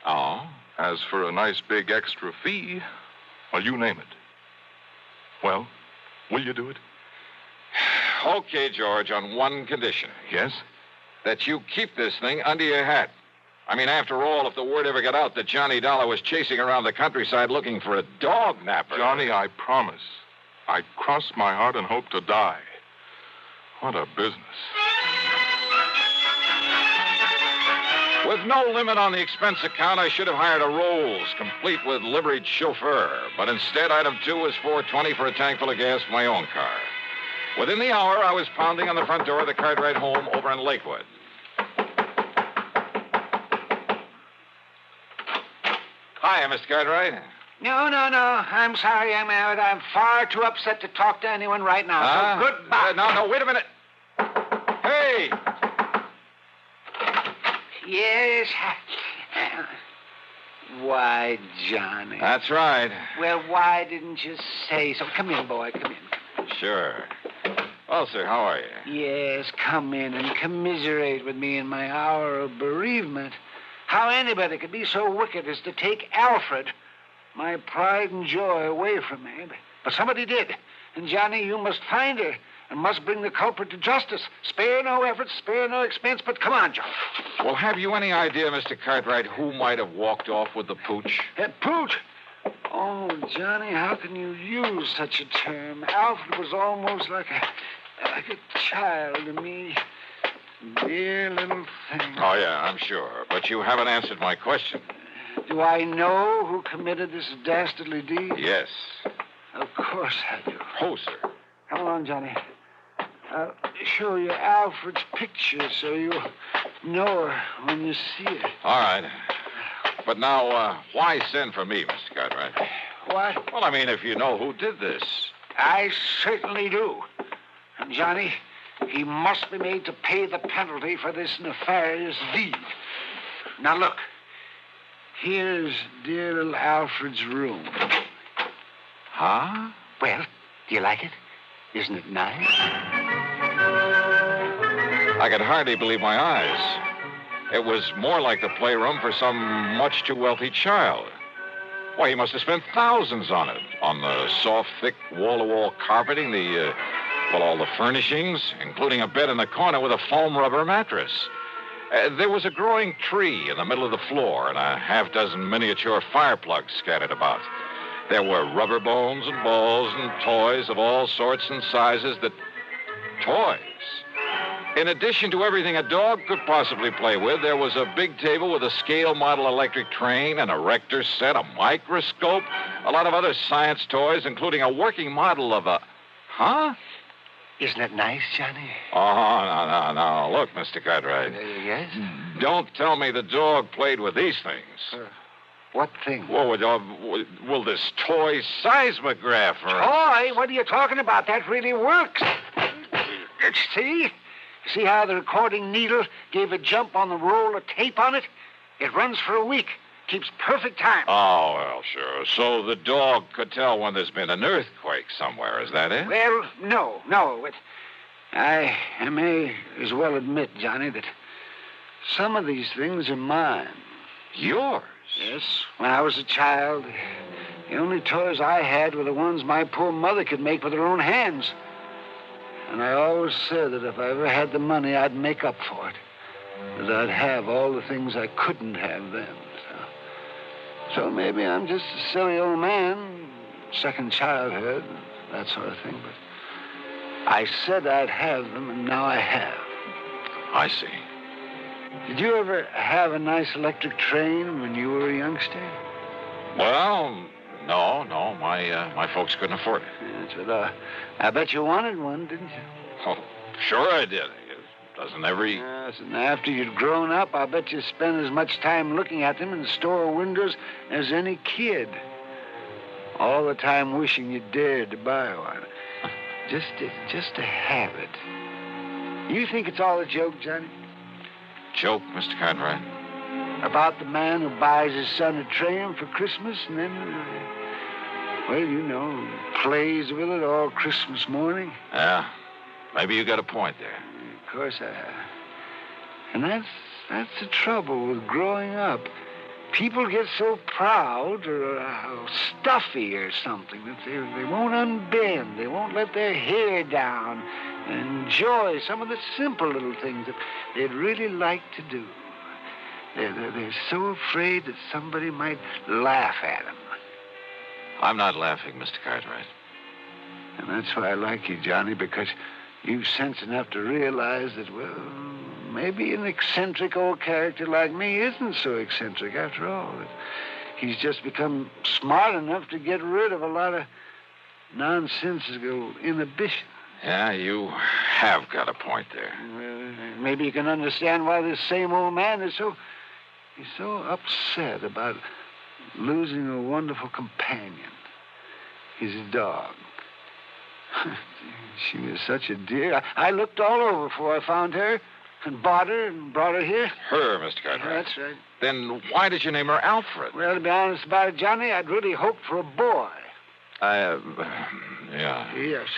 Oh? As for a nice big extra fee, well, you name it. Well, will you do it? Okay, George, on one condition. Yes? That you keep this thing under your hat. I mean, after all, if the word ever got out that Johnny Dollar was chasing around the countryside looking for a dog napper... Johnny, I promise. I cross my heart and hope to die. What a business. With no limit on the expense account, I should have hired a Rolls, complete with liveried chauffeur. But instead, item 2 was $4.20 for a tank full of gas for my own car. Within the hour, I was pounding on the front door of the Cartwright home over in Lakewood. Hi, Mr. Cartwright. No. I'm sorry, I'm far too upset to talk to anyone right now. So goodbye. No, wait a minute. Hey! Yes. Why, Johnny? That's right. Well, why didn't you say so? Come in, boy, come in. Sure. Well, sir, how are you? Yes, come in and commiserate with me in my hour of bereavement. How anybody could be so wicked as to take Alfred, my pride and joy, away from me. But somebody did. And, Johnny, you must find her and must bring the culprit to justice. Spare no effort, spare no expense, but come on, Johnny. Well, have you any idea, Mr. Cartwright, who might have walked off with the pooch? Pooch? Oh, Johnny, how can you use such a term? Alfred was almost like a child to me. Dear little thing. Oh, yeah, I'm sure. But you haven't answered my question. Do I know who committed this dastardly deed? Yes. Of course I do. Oh, sir. Come along, Johnny. I'll show you Alfred's picture so you'll know her when you see it. All right. But now, why send for me, Mr. Cartwright? What? Well, I mean, if you know who did this. I certainly do. And, Johnny, he must be made to pay the penalty for this nefarious deed. Now, look. Here's dear little Alfred's room. Huh? Well, do you like it? Isn't it nice? I could hardly believe my eyes. It was more like the playroom for some much too wealthy child. Why, he must have spent thousands on it. On the soft, thick, wall-to-wall carpeting, all the furnishings, including a bed in the corner with a foam rubber mattress. There was a growing tree in the middle of the floor and a half-dozen miniature fire plugs scattered about. There were rubber bones and balls and toys of all sorts and sizes Toys? In addition to everything a dog could possibly play with, there was a big table with a scale model electric train, an erector set, a microscope, a lot of other science toys, including a working model of a... Huh? Isn't it nice, Johnny? Oh, no. Look, Mr. Cartwright. Yes? Don't tell me the dog played with these things. What thing? Well, this toy seismograph. Toy? What are you talking about? That really works. See? See how the recording needle gave a jump on the roll of tape on it? It runs for a week. Keeps perfect time. Oh, well, sure. So the dog could tell when there's been an earthquake somewhere, is that it? Well, no. I may as well admit, Johnny, that some of these things are mine. Yours? Yes. When I was a child, the only toys I had were the ones my poor mother could make with her own hands. And I always said that if I ever had the money, I'd make up for it. That I'd have all the things I couldn't have then. So maybe I'm just a silly old man, second childhood, that sort of thing. But I said I'd have them, and now I have. I see. Did you ever have a nice electric train when you were a youngster? Well, no. My folks couldn't afford it. Yes, but I bet you wanted one, didn't you? Oh, sure I did. Doesn't every... Yes, and after you'd grown up, I bet you spent as much time looking at them in store windows as any kid. All the time wishing you dared to buy one. Just to have it. You think it's all a joke, Johnny? Joke, Mr. Cartwright? About the man who buys his son a train for Christmas and then, plays with it all Christmas morning? Yeah, maybe you got a point there. Of course I have. And that's the trouble with growing up. People get so proud or stuffy or something that they won't unbend. They won't let their hair down and enjoy some of the simple little things that they'd really like to do. They're so afraid that somebody might laugh at them. I'm not laughing, Mr. Cartwright. And that's why I like you, Johnny, because you've sense enough to realize that, well, maybe an eccentric old character like me isn't so eccentric after all. He's just become smart enough to get rid of a lot of nonsensical inhibition. Yeah, you have got a point there. Maybe you can understand why this same old man is so upset about losing a wonderful companion. His dog. She was such a dear. I looked all over before I found her and bought her and brought her here. Her, Mr. Cartwright? That's right. Then why did you name her Alfred? Well, to be honest about it, Johnny, I'd really hoped for a boy. Yeah. Yes.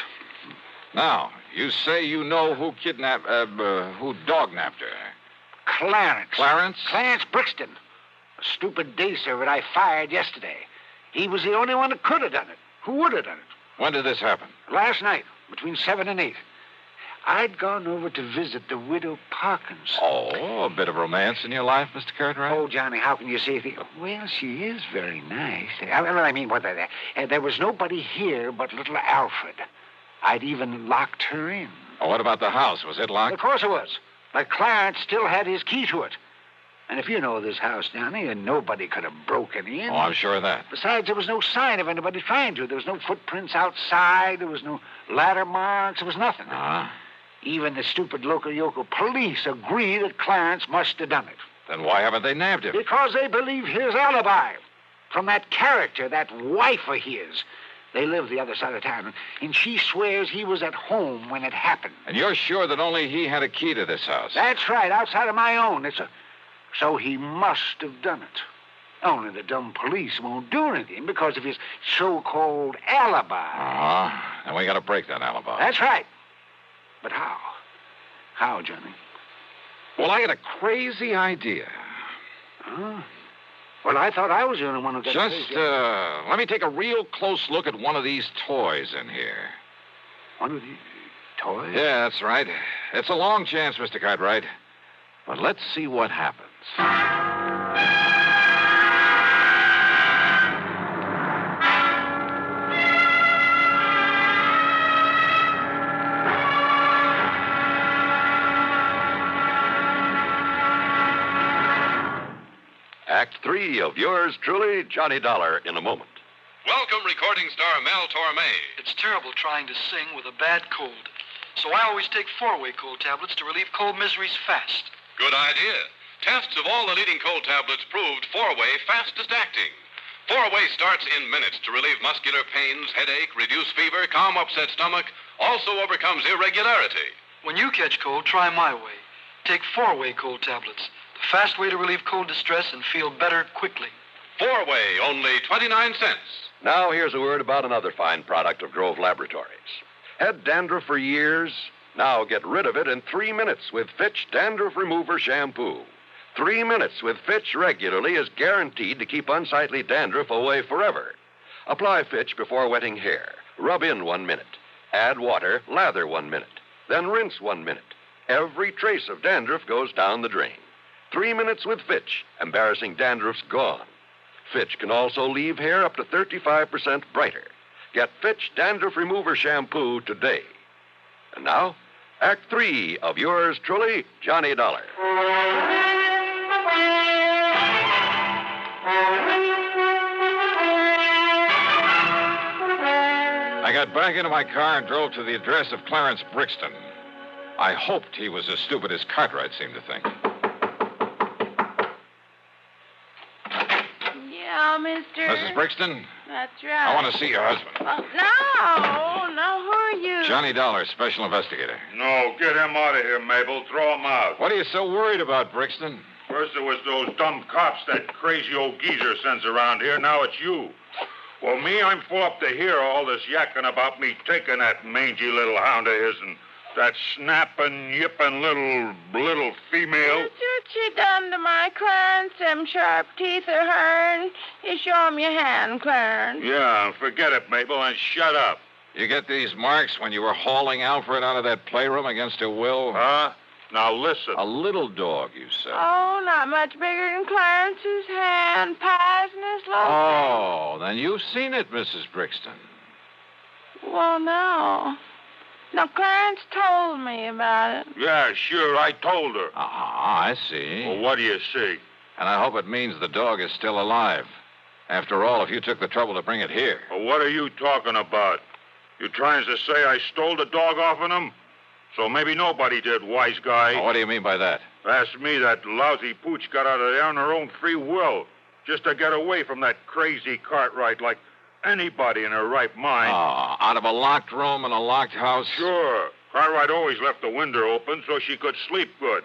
Now, you say you know who who dog-napped her? Clarence. Clarence? Clarence Brixton. A stupid day servant I fired yesterday. He was the only one that could have done it. Who would have done it? When did this happen? Last night, between 7 and 8. I'd gone over to visit the widow Parkins. Oh, a bit of romance in your life, Mr. Cartwright? Oh, Johnny, how can you say that? Well, she is very nice. There was nobody here but little Alfred. I'd even locked her in. Oh, what about the house? Was it locked? Of course it was. But Clarence still had his key to it. And if you know this house, Johnny, and nobody could have broken in. Oh, I'm sure of that. Besides, there was no sign of anybody trying to. There was no footprints outside. There was no ladder marks. There was nothing. Even the stupid local police agree that Clarence must have done it. Then why haven't they nabbed him? Because they believe his alibi. From that character, that wife of his. They live the other side of town, and she swears he was at home when it happened. And you're sure that only he had a key to this house? That's right, outside of my own. So he must have done it. Only the dumb police won't do anything because of his so-called alibi. And we got to break that alibi. That's right. But how? How, Johnny? Well, I got a crazy idea. Huh? Well, I thought I was the only one who got crazy. Let me take a real close look at one of these toys in here. One of these toys? Yeah, that's right. It's a long chance, Mr. Cartwright. But let's see what happens. Act 3 of yours truly, Johnny Dollar, in a moment. Welcome, recording star Mel Torme. It's terrible trying to sing with a bad cold. So I always take 4-way cold tablets to relieve cold miseries fast. Good idea. Tests of all the leading cold tablets proved 4-way fastest acting. 4-way starts in minutes to relieve muscular pains, headache, reduce fever, calm upset stomach, also overcomes irregularity. When you catch cold, try my way. Take 4-way cold tablets. The fast way to relieve cold distress and feel better quickly. 4-way, only 29 cents. Now here's a word about another fine product of Grove Laboratories. Had dandruff for years? Now get rid of it in 3 minutes with Fitch Dandruff Remover Shampoo. 3 minutes with Fitch regularly is guaranteed to keep unsightly dandruff away forever. Apply Fitch before wetting hair. Rub in 1 minute. Add water, lather 1 minute. Then rinse 1 minute. Every trace of dandruff goes down the drain. 3 minutes with Fitch. Embarrassing dandruff's gone. Fitch can also leave hair up to 35% brighter. Get Fitch Dandruff Remover Shampoo today. And now, Act 3 of yours truly, Johnny Dollar. I got back into my car and drove to the address of Clarence Brixton. I hoped he was as stupid as Cartwright seemed to think. Yeah, mister. Mrs. Brixton? That's right. I want to see your husband. No, who are you? Johnny Dollar, special investigator. No, get him out of here, Mabel. Throw him out. What are you so worried about, Brixton? First it was those dumb cops that crazy old geezer sends around here. Now it's you. Well, me, I'm full up to hear all this yakking about me taking that mangy little hound of his and that snapping, yipping little female. What you done to my Clarence? Them sharp teeth are hurting. You show him your hand, Clarence. Yeah, forget it, Mabel, and shut up. You get these marks when you were hauling Alfred out of that playroom against her will? Huh? Now listen. A little dog, you said. Oh, not much bigger than Clarence's hand. Pies in his little Oh, then you've seen it, Mrs. Brixton. Well, no. Now, Clarence told me about it. Yeah, sure, I told her. I see. Well, what do you see? And I hope it means the dog is still alive. After all, if you took the trouble to bring it here. Well, what are you talking about? You trying to say I stole the dog off of him? So maybe nobody did, wise guy. Oh, what do you mean by that? Ask me, that lousy pooch got out of there on her own free will, just to get away from that crazy Cartwright like anybody in her right mind. Oh, out of a locked room in a locked house? Sure. Cartwright always left the window open so she could sleep good.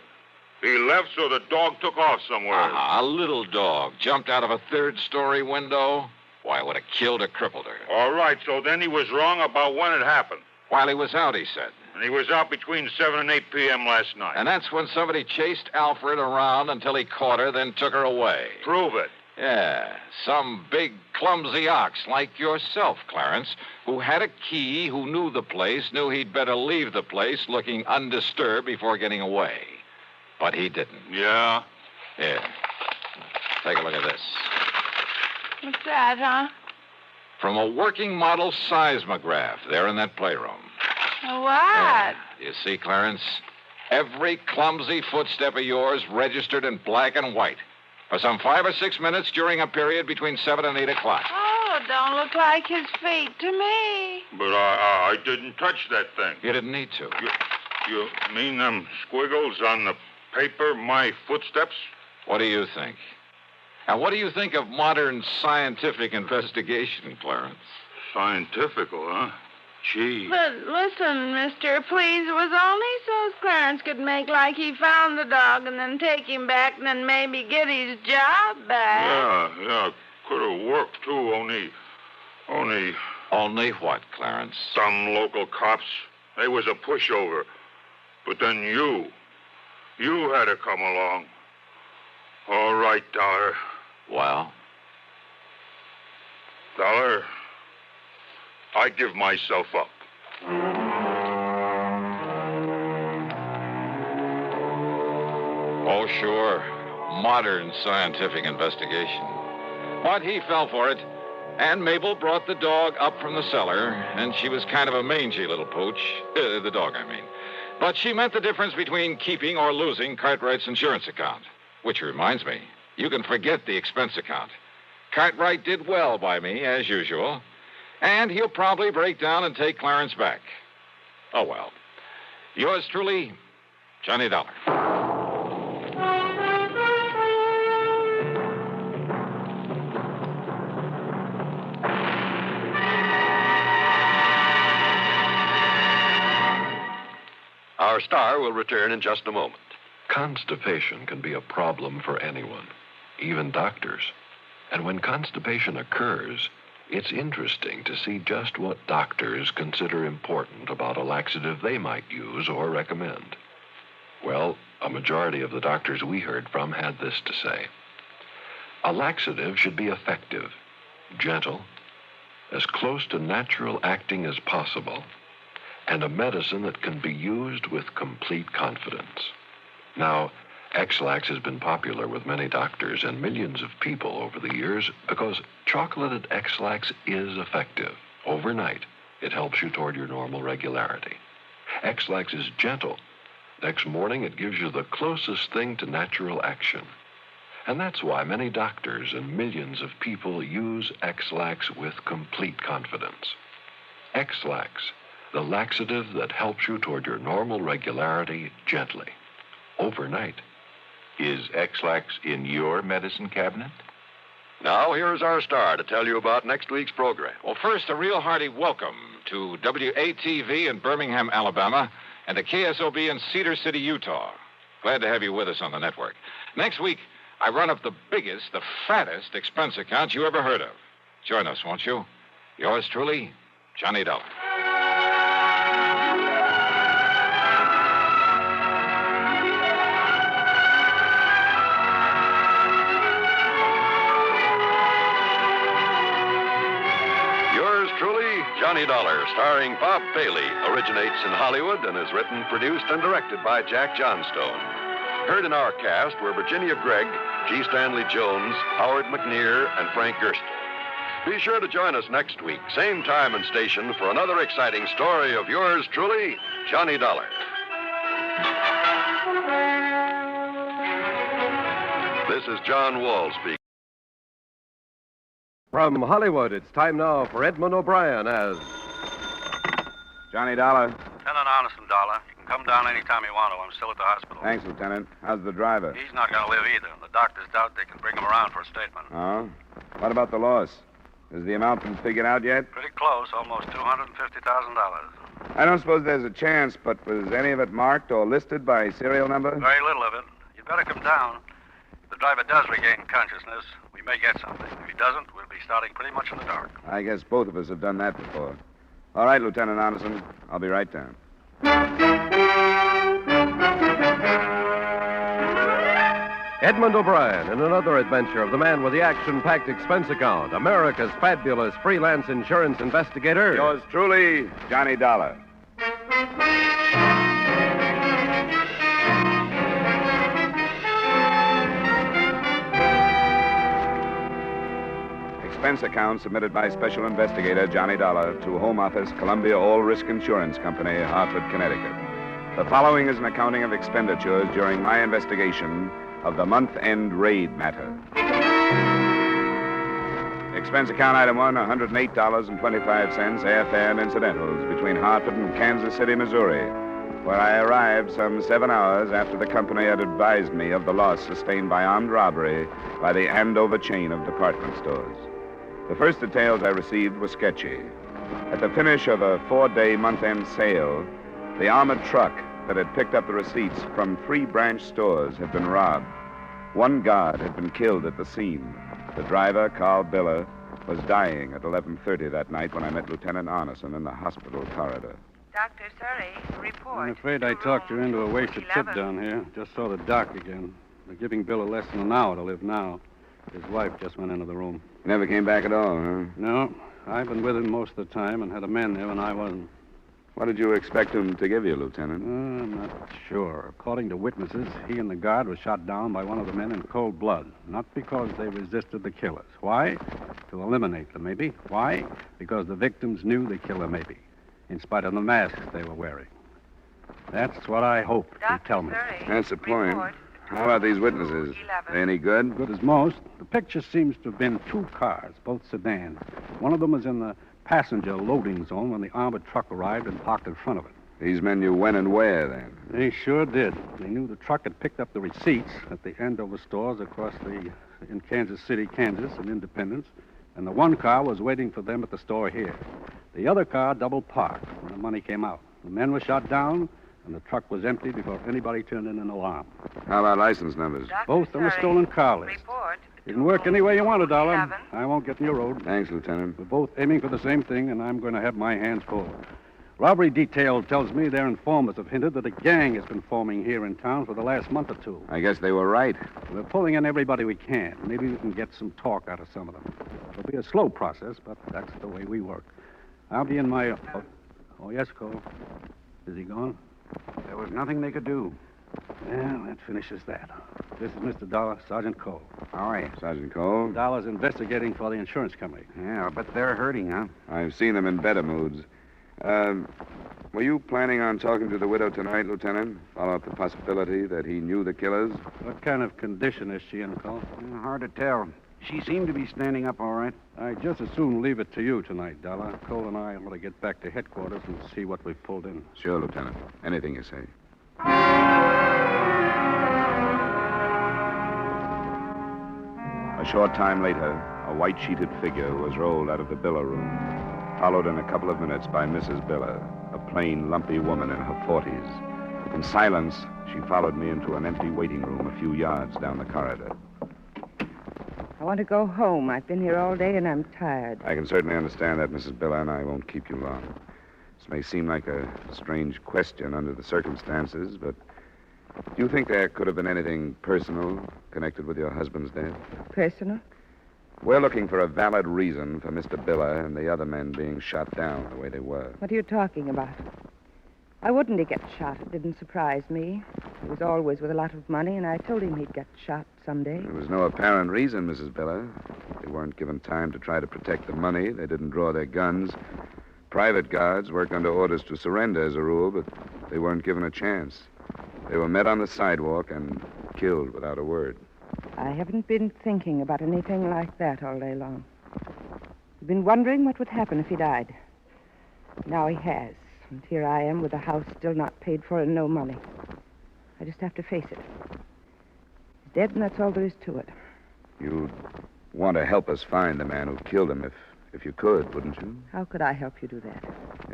He left so the dog took off somewhere. A little dog jumped out of a third-story window? Why, it would have killed or crippled her. All right, so then he was wrong about when it happened. While he was out, he said. And he was out between 7 and 8 p.m. last night. And that's when somebody chased Alfred around until he caught her, then took her away. Prove it. Yeah, some big, clumsy ox like yourself, Clarence, who had a key, who knew the place, knew he'd better leave the place looking undisturbed before getting away. But he didn't. Yeah? Here. Take a look at this. What's that, huh? From a working model seismograph there in that playroom. What? Yeah. You see, Clarence? Every clumsy footstep of yours registered in black and white for some 5 or 6 minutes during a period between 7 and 8 o'clock. Oh, it don't look like his feet to me. But I didn't touch that thing. You didn't need to. You mean them squiggles on the paper, my footsteps? What do you think? And what do you think of modern scientific investigation, Clarence? Scientifical, huh? Gee. But listen, mister, please, it was only so Clarence could make like he found the dog and then take him back and then maybe get his job back. Yeah, could have worked, too, only... Only what, Clarence? Some local cops. They was a pushover. But then you had to come along. All right, Dollar. Well? Dollar, I give myself up. Oh, sure. Modern scientific investigation. But he fell for it. And Mabel brought the dog up from the cellar, and she was kind of a mangy little pooch. The dog, I mean. But she meant the difference between keeping or losing Cartwright's insurance account. Which reminds me, you can forget the expense account. Cartwright did well by me, as usual. And he'll probably break down and take Clarence back. Oh, well. Yours truly, Johnny Dollar. Our star will return in just a moment. Constipation can be a problem for anyone, even doctors. And when constipation occurs, it's interesting to see just what doctors consider important about a laxative they might use or recommend. Well, a majority of the doctors we heard from had this to say. A laxative should be effective, gentle, as close to natural acting as possible, and a medicine that can be used with complete confidence. Now, X-Lax has been popular with many doctors and millions of people over the years because chocolated X-Lax is effective. Overnight, it helps you toward your normal regularity. X-Lax is gentle. Next morning, it gives you the closest thing to natural action. And that's why many doctors and millions of people use X-Lax with complete confidence. X-Lax, the laxative that helps you toward your normal regularity gently, overnight. Is X-Lax in your medicine cabinet? Now, here's our star to tell you about next week's program. Well, first, a real hearty welcome to WATV in Birmingham, Alabama, and to KSOB in Cedar City, Utah. Glad to have you with us on the network. Next week, I run up the biggest, the fattest expense account you ever heard of. Join us, won't you? Yours truly, Johnny Dollar. Yours truly, Johnny Dollar. Dollar, starring Bob Bailey, originates in Hollywood and is written, produced, and directed by Jack Johnstone. Heard in our cast were Virginia Gregg, G. Stanley Jones, Howard McNear, and Frank Gerstle. Be sure to join us next week, same time and station, for another exciting story of yours truly, Johnny Dollar. This is John Wall speaking. From Hollywood, it's time now for Edmund O'Brien as Johnny Dollar. Lieutenant Arneson, Dollar. You can come down any time you want to. I'm still at the hospital. Thanks, Lieutenant. How's the driver? He's not going to live either. The doctors doubt they can bring him around for a statement. Oh? What about the loss? Has the amount been figured out yet? Pretty close, almost $250,000. I don't suppose there's a chance, but was any of it marked or listed by serial number? Very little of it. You'd better come down. If the driver does regain consciousness, we may get something. If he doesn't, we'll be starting pretty much in the dark. I guess both of us have done that before. All right, Lieutenant Anderson. I'll be right down. Edmund O'Brien in another adventure of the man with the action-packed expense account, America's fabulous freelance insurance investigator. Yours truly, Johnny Dollar. Expense account submitted by Special Investigator Johnny Dollar to Home Office, Columbia All Risk Insurance Company, Hartford, Connecticut. The following is an accounting of expenditures during my investigation of the month-end raid matter. Expense account item 1, $108.25, airfare and incidentals between Hartford and Kansas City, Missouri, where I arrived some 7 hours after the company had advised me of the loss sustained by armed robbery by the Andover chain of department stores. The first details I received were sketchy. At the finish of a 4-day month-end sale, the armored truck that had picked up the receipts from 3 branch stores had been robbed. 1 guard had been killed at the scene. The driver, Carl Biller, was dying at 11:30 that night when I met Lieutenant Arneson in the hospital corridor. Dr. Surrey, report. I'm afraid I talked you into a wasted trip down here. Just saw the doc again. They're giving Biller less than an hour to live now. His wife just went into the room. He never came back at all, huh? No. I've been with him most of the time and had a man there when I wasn't. What did you expect him to give you, Lieutenant? I'm not sure. According to witnesses, he and the guard were shot down by one of the men in cold blood. Not because they resisted the killers. Why? To eliminate them, maybe. Why? Because the victims knew the killer, maybe, in spite of the masks they were wearing. That's what I hope you tell me. That's the point. How about these witnesses? They any good? Good as most. The picture seems to have been 2 cars, both sedans. One of them was in the passenger loading zone when the armored truck arrived and parked in front of it. These men knew when and where, then? They sure did. They knew the truck had picked up the receipts at the Andover stores in Kansas City, Kansas, and Independence, and the 1 car was waiting for them at the store here. The other car double parked when the money came out. The men were shot down, and the truck was empty before anybody turned in an alarm. How about license numbers? Both on the stolen car list. You can work any way you want, Dollar. I won't get in your road. Thanks, Lieutenant. We're both aiming for the same thing, and I'm going to have my hands full. Robbery detail tells me their informers have hinted that a gang has been forming here in town for the last month or 2. I guess they were right. We're pulling in everybody we can. Maybe we can get some talk out of some of them. It'll be a slow process, but that's the way we work. I'll be in my... Oh, yes, Cole. Is he gone? There was nothing they could do. Well, that finishes that. This is Mr. Dollar, Sergeant Cole. All right. Sergeant Cole? Dollar's investigating for the insurance company. Yeah, but they're hurting, huh? I've seen them in better moods. Were you planning on talking to the widow tonight, Lieutenant? Follow up the possibility that he knew the killers? What kind of condition is she in, Cole? Hard to tell. She seemed to be standing up all right. I'd just as soon leave it to you tonight, Dollar. Cole and I ought to get back to headquarters and see what we've pulled in. Sure, Lieutenant. Anything you say. A short time later, a white-sheeted figure was rolled out of the Biller room, followed in a couple of minutes by Mrs. Biller, a plain, lumpy woman in her 40s. In silence, she followed me into an empty waiting room a few yards down the corridor. I want to go home. I've been here all day and I'm tired. I can certainly understand that, Mrs. Biller, and I won't keep you long. This may seem like a strange question under the circumstances, but do you think there could have been anything personal connected with your husband's death? Personal? We're looking for a valid reason for Mr. Biller and the other men being shot down the way they were. What are you talking about? Why wouldn't he get shot? It didn't surprise me. He was always with a lot of money, and I told him he'd get shot someday. There was no apparent reason, Mrs. Biller. They weren't given time to try to protect the money. They didn't draw their guns. Private guards work under orders to surrender as a rule, but they weren't given a chance. They were met on the sidewalk and killed without a word. I haven't been thinking about anything like that all day long. I've been wondering what would happen if he died. Now he has. And here I am with the house still not paid for and no money. I just have to face it. He's dead, and that's all there is to it. You'd want to help us find the man who killed him if you could, wouldn't you? How could I help you do that?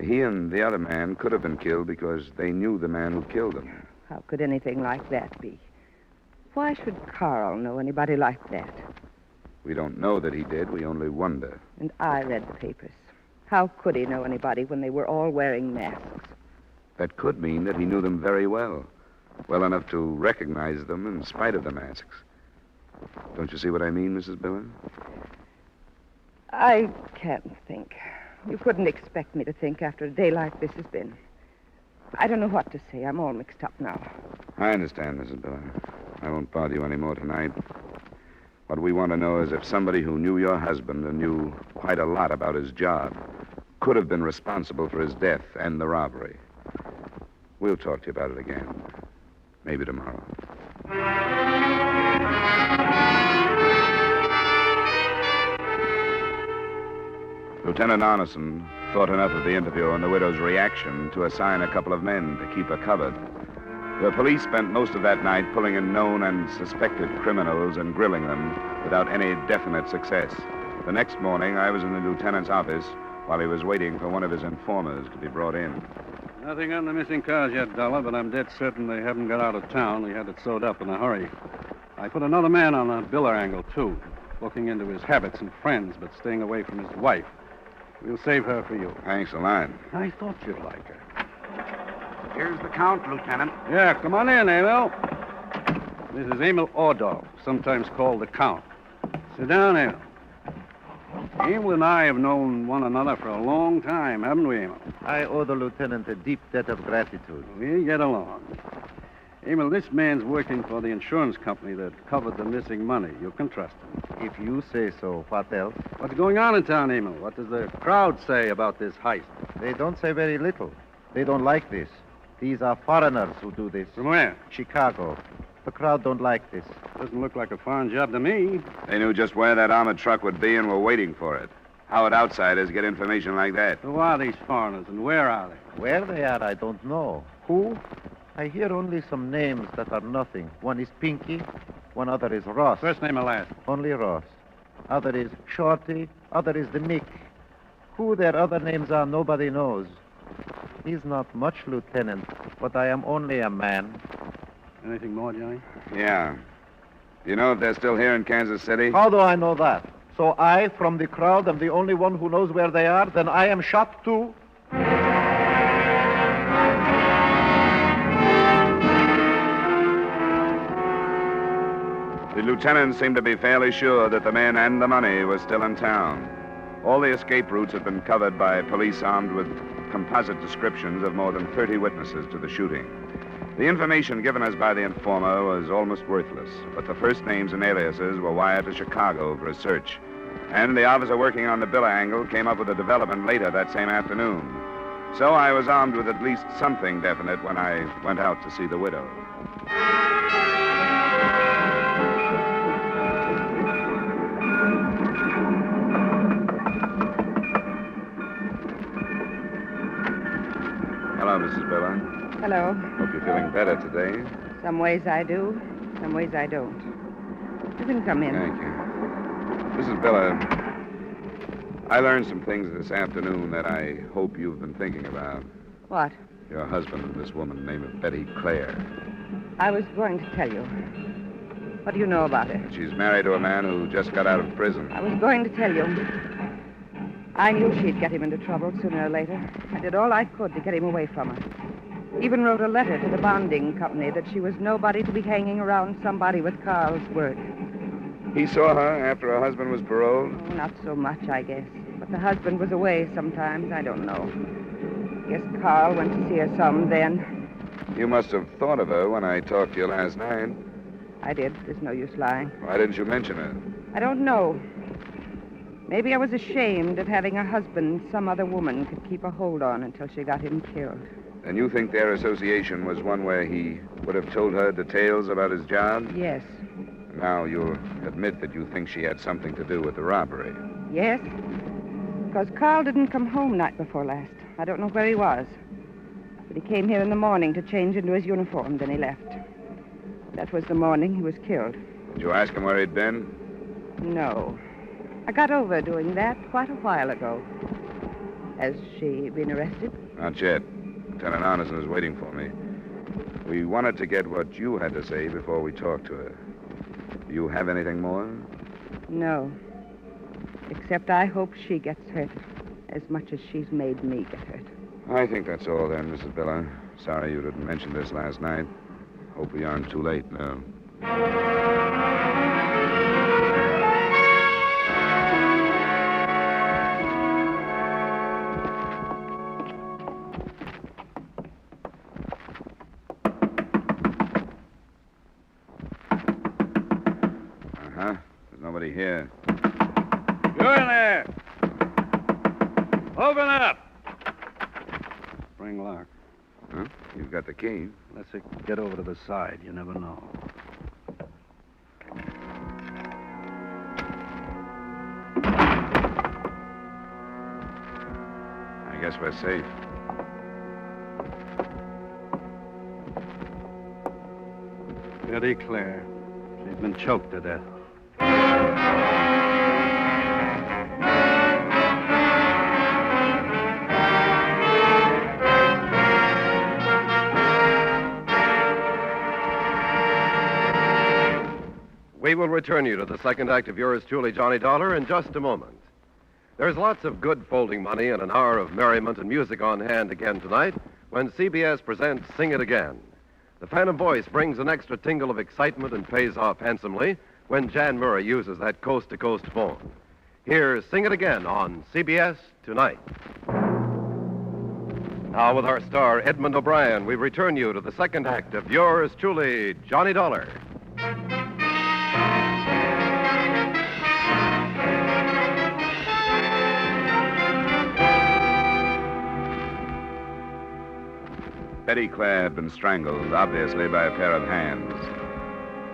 He and the other man could have been killed because they knew the man who killed them. How could anything like that be? Why should Carl know anybody like that? We don't know that he did. We only wonder. And I read the papers. How could he know anybody when they were all wearing masks? That could mean that he knew them very well. Well enough to recognize them in spite of the masks. Don't you see what I mean, Mrs. Biller? I can't think. You couldn't expect me to think after a day like this has been. I don't know what to say. I'm all mixed up now. I understand, Mrs. Biller. I won't bother you any more tonight. What we want to know is if somebody who knew your husband and knew quite a lot about his job could have been responsible for his death and the robbery. We'll talk to you about it again. Maybe tomorrow. Lieutenant Arneson thought enough of the interview and the widow's reaction to assign a couple of men to keep her covered. The police spent most of that night pulling in known and suspected criminals and grilling them without any definite success. The next morning, I was in the lieutenant's office while he was waiting for one of his informers to be brought in. Nothing on the missing cars yet, Dollar, but I'm dead certain they haven't got out of town. We had it sewed up in a hurry. I put another man on the Biller angle, too, looking into his habits and friends, but staying away from his wife. We'll save her for you. Thanks a lot. I thought you'd like her. Here's the count, Lieutenant. Yeah, come on in, Emil. This is Emil Ordorf, sometimes called the Count. Sit down, Emil. Emil and I have known one another for a long time, haven't we, Emil? I owe the lieutenant a deep debt of gratitude. We get along. Emil, this man's working for the insurance company that covered the missing money. You can trust him. If you say so, what else? What's going on in town, Emil? What does the crowd say about this heist? They don't say very little. They don't like this. These are foreigners who do this. From where? Chicago. The crowd don't like this. Doesn't look like a foreign job to me. They knew just where that armored truck would be and were waiting for it. How would outsiders get information like that? Who are these foreigners and where are they? Where they are, I don't know. Who? I hear only some names that are nothing. One is Pinky, one other is Ross. First name or last? Only Ross. Other is Shorty, other is the Meek. Who their other names are, nobody knows. He's not much, Lieutenant, but I am only a man. Anything more, Johnny? Yeah. Do you know if they're still here in Kansas City? How do I know that? So I, from the crowd, am the only one who knows where they are? Then I am shot, too? The lieutenant seemed to be fairly sure that the men and the money were still in town. All the escape routes had been covered by police armed with composite descriptions of more than 30 witnesses to the shooting. The information given us by the informer was almost worthless, but the first names and aliases were wired to Chicago for a search. And the officer working on the Biller angle came up with a development later that same afternoon. So I was armed with at least something definite when I went out to see the widow. Hello, Mrs. Biller. Hello. Hope you're feeling better today. Some ways I do, some ways I don't. You can come in. Thank you. Mrs. Biller, I learned some things this afternoon that I hope you've been thinking about. What? Your husband and this woman named Betty Clare. I was going to tell you. What do you know about her? She's married to a man who just got out of prison. I was going to tell you. I knew she'd get him into trouble sooner or later. I did all I could to get him away from her. Even wrote a letter to the bonding company that she was nobody to be hanging around somebody with Carl's word. He saw her after her husband was paroled? Oh, not so much, I guess. But the husband was away sometimes. I don't know. Guess Carl went to see her some then. You must have thought of her when I talked to you last night. I did. There's no use lying. Why didn't you mention her? I don't know. Maybe I was ashamed of having a husband some other woman could keep a hold on until she got him killed. And you think their association was one where he would have told her details about his job? Yes. Now you'll admit that you think she had something to do with the robbery. Yes. Because Carl didn't come home night before last. I don't know where he was. But he came here in the morning to change into his uniform, then he left. That was the morning he was killed. Did you ask him where he'd been? No. I got over doing that quite a while ago. Has she been arrested? Not yet. Lieutenant Arneson is waiting for me. We wanted to get what you had to say before we talked to her. Do you have anything more? No. Except I hope she gets hurt as much as she's made me get hurt. I think that's all then, Mrs. Biller. Sorry you didn't mention this last night. Hope we aren't too late now. There's nobody here. You in there! Open up! Spring lock. Huh? You've got the key. Let's get over to the side. You never know. I guess we're safe. Pretty clear. She's been choked to death. We will return you to the second act of yours truly, Johnny Dollar, in just a moment. There's lots of good folding money and an hour of merriment and music on hand again tonight when CBS presents Sing It Again. The Phantom Voice brings an extra tingle of excitement and pays off handsomely when Jan Murray uses that coast-to-coast phone. Here's Sing It Again on CBS tonight. Now, with our star, Edmund O'Brien, we return you to the second act of yours truly, Johnny Dollar. Betty Clare had been strangled, obviously by a pair of hands.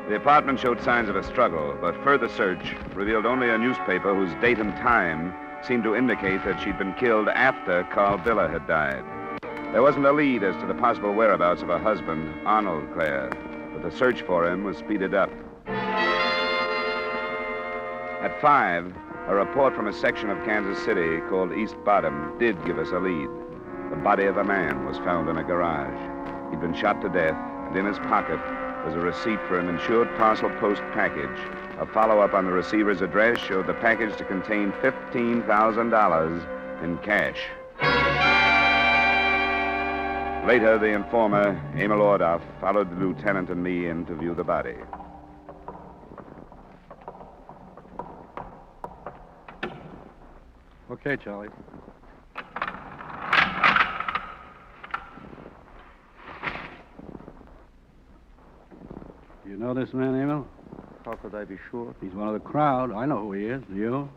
The apartment showed signs of a struggle, but further search revealed only a newspaper whose date and time seemed to indicate that she'd been killed after Carl Biller had died. There wasn't a lead as to the possible whereabouts of her husband, Arnold Clare, but the search for him was speeded up. At 5, a report from a section of Kansas City called East Bottom did give us a lead. The body of a man was found in a garage. He'd been shot to death, and in his pocket was a receipt for an insured parcel post package. A follow-up on the receiver's address showed the package to contain $15,000 in cash. Later, the informer, Emil Ordoff, followed the lieutenant and me in to view the body. Okay, Charlie. You know this man, Emil? How could I be sure? He's one of the crowd. I know who he is. Do you?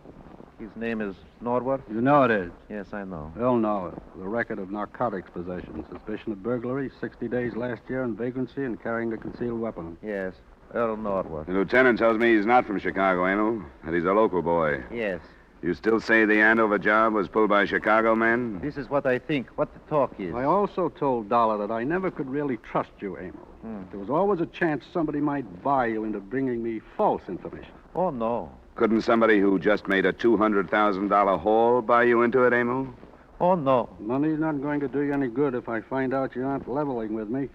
His name is Nora? You know it is. Yes, I know. They'll know it. The record of narcotics possession, suspicion of burglary, 60 days last year in vagrancy, and carrying a concealed weapon. Yes, Earl Nora. The lieutenant tells me he's not from Chicago, Emil, that he's a local boy. Yes. You still say the Andover job was pulled by Chicago men? This is what I think, what the talk is. I also told Dollar that I never could really trust you, Emil. There was always a chance somebody might buy you into bringing me false information. Oh, no. Couldn't somebody who just made a $200,000 haul buy you into it, Emil? Oh, no. Money's not going to do you any good if I find out you aren't leveling with me.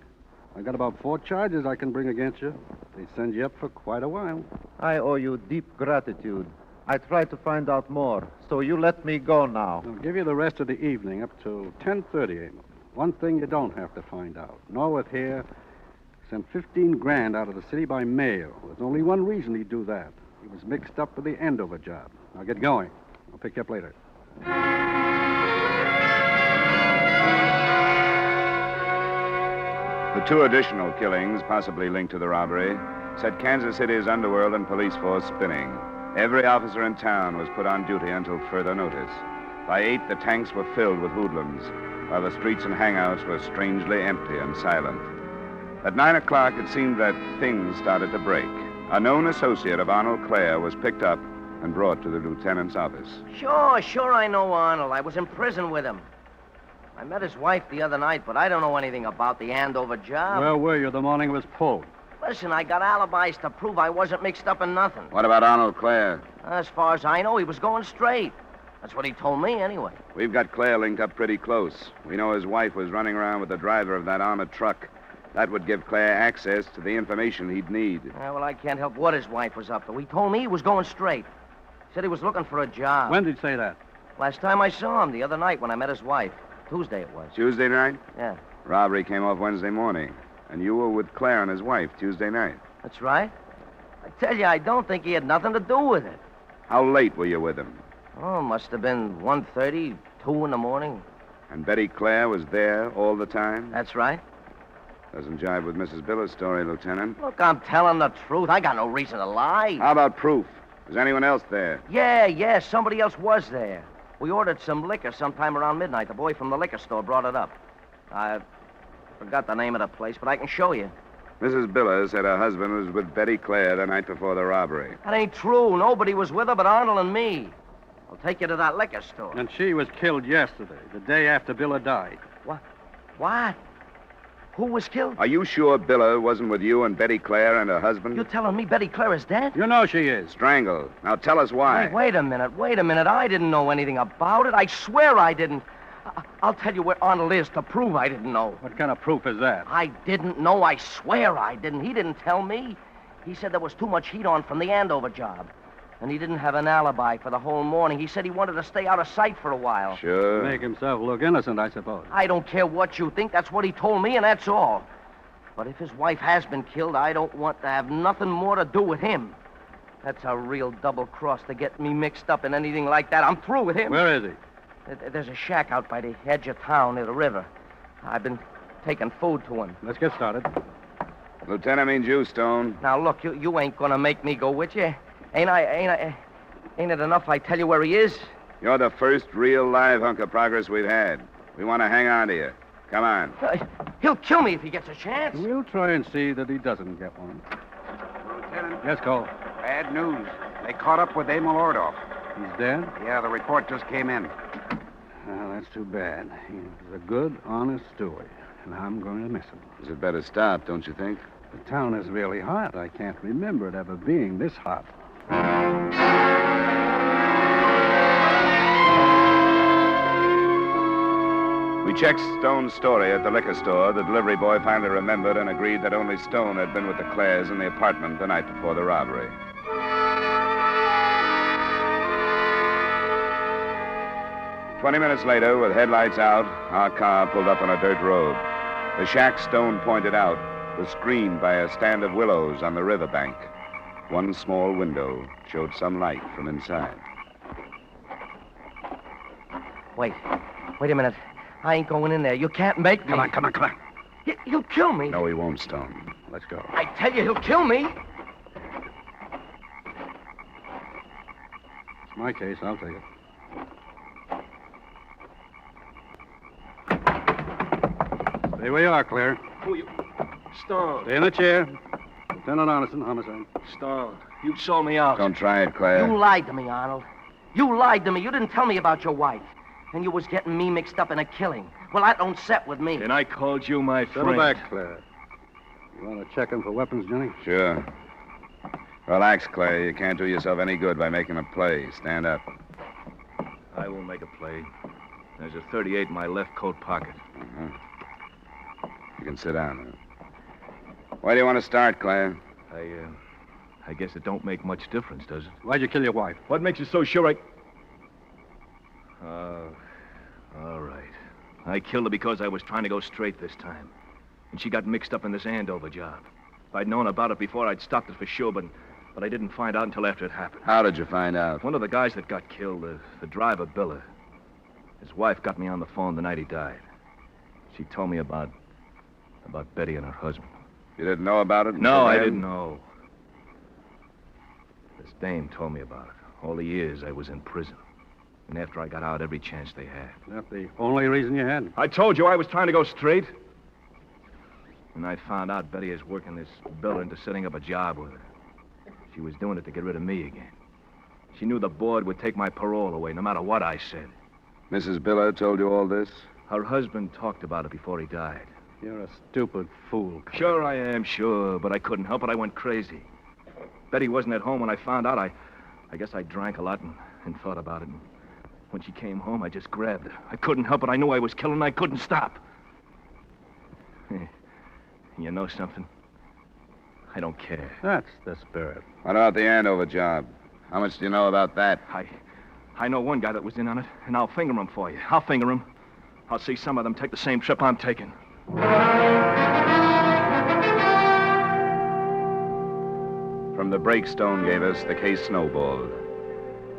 I got about 4 charges I can bring against you. They send you up for quite a while. I owe you deep gratitude. I tried to find out more, so you let me go now. I'll give you the rest of the evening up to 10:30, Emil. One thing you don't have to find out. Norworth here sent $15,000 out of the city by mail. There's only one reason he'd do that. He was mixed up with the Andover job. Now get going. I'll pick you up later. The two additional killings, possibly linked to the robbery, set Kansas City's underworld and police force spinning. Every officer in town was put on duty until further notice. By 8, the tanks were filled with hoodlums, while the streets and hangouts were strangely empty and silent. At 9 o'clock, it seemed that things started to break. A known associate of Arnold Clare was picked up and brought to the lieutenant's office. Sure, I know Arnold. I was in prison with him. I met his wife the other night, but I don't know anything about the Andover job. Where were you the morning it was pulled? Listen, I got alibis to prove I wasn't mixed up in nothing. What about Arnold Clare? As far as I know, he was going straight. That's what he told me, anyway. We've got Clare linked up pretty close. We know his wife was running around with the driver of that armored truck. That would give Clare access to the information he'd need. Well, I can't help what his wife was up to. He told me he was going straight. Said he was looking for a job. When did he say that? Last time I saw him, the other night when I met his wife. Tuesday it was. Tuesday night? Yeah. Robbery came off Wednesday morning. And you were with Clare and his wife Tuesday night. That's right. I tell you, I don't think he had nothing to do with it. How late were you with him? Oh, must have been 1:30, 2 in the morning. And Betty Clare was there all the time? That's right. Doesn't jive with Mrs. Biller's story, Lieutenant. Look, I'm telling the truth. I got no reason to lie. How about proof? Was anyone else there? Yeah, somebody else was there. We ordered some liquor sometime around midnight. The boy from the liquor store brought it up. I forgot the name of the place, but I can show you. Mrs. Biller said her husband was with Betty Clare the night before the robbery. That ain't true. Nobody was with her but Arnold and me. I'll take you to that liquor store. And she was killed yesterday, the day after Biller died. What? Who was killed? Are you sure Biller wasn't with you and Betty Clare and her husband? You're telling me Betty Clare is dead? You know she is. Strangled. Now tell us why. Hey, wait a minute. I didn't know anything about it. I swear I didn't. I'll tell you where Arnold is to prove I didn't know. What kind of proof is that? I didn't know. I swear I didn't. He didn't tell me. He said there was too much heat on from the Andover job. And he didn't have an alibi for the whole morning. He said he wanted to stay out of sight for a while. Sure. Make himself look innocent, I suppose. I don't care what you think. That's what he told me, and that's all. But if his wife has been killed, I don't want to have nothing more to do with him. That's a real double cross to get me mixed up in anything like that. I'm through with him. Where is he? There's a shack out by the edge of town near the river. I've been taking food to him. Let's get started. Lieutenant means you, Stone. Now, look, you ain't gonna make me go with you. Ain't it enough I tell you where he is? You're the first real live hunk of progress we've had. We want to hang on to you. Come on. He'll kill me if he gets a chance. We'll try and see that he doesn't get one. Lieutenant? Yes, Cole. Bad news. They caught up with Emil Ordoff. He's dead? Yeah, the report just came in. Well, that's too bad. He was a good, honest steward, and I'm going to miss him. Is it better stop, don't you think? The town is really hot. I can't remember it ever being this hot. We checked Stone's story at the liquor store. The delivery boy finally remembered and agreed that only Stone had been with the Clares in the apartment the night before the robbery. "20 minutes later, with headlights out, our car pulled up on a dirt road. The shack Stone pointed out was screened by a stand of willows on the riverbank. One small window showed some light from inside. Wait a minute. I ain't going in there. You can't make me. Come on. He'll kill me. No, he won't, Stone. Let's go. I tell you, he'll kill me. It's my case. I'll take it. Stay where you are, Claire. Who you? Stone. Stay in the chair. Lieutenant Arneson, homicide. Stone. You sold me out. Don't try it, Claire. You lied to me, Arnold. You lied to me. You didn't tell me about your wife. And you was getting me mixed up in a killing. Well, that don't set with me. And I called you my friend. Settle back, Claire. You want to check in for weapons, Johnny? Sure. Relax, Claire. You can't do yourself any good by making a play. Stand up. I won't make a play. There's a .38 in my left coat pocket. You can sit down. Where do you want to start, Claire? I guess it don't make much difference, does it? Why'd you kill your wife? What makes you so sure all right. I killed her because I was trying to go straight this time. And she got mixed up in this Andover job. If I'd known about it before, I'd stopped it for sure, but but I didn't find out until after it happened. How did you find out? One of the guys that got killed, the driver, Billa, his wife got me on the phone the night he died. She told me about Betty and her husband. You didn't know about it? No, I didn't know. This dame told me about it. All the years I was in prison. And after I got out, every chance they had. That's the only reason you had? I told you I was trying to go straight. And I found out Betty is working this Billa into setting up a job with her. She was doing it to get rid of me again. She knew the board would take my parole away, no matter what I said. Mrs. Billa told you all this? Her husband talked about it before he died. You're a stupid fool. Sure I am, sure, but I couldn't help it. I went crazy. Betty wasn't at home when I found out. I guess I drank a lot and thought about it. And when she came home, I just grabbed her. I couldn't help it. I knew I was killing. I couldn't stop. You know something? I don't care. That's the spirit. What about the Andover job? How much do you know about that? I know one guy that was in on it, and I'll finger him for you. I'll finger him. I'll see some of them take the same trip I'm taking. From the break Stone gave us, the case snowballed.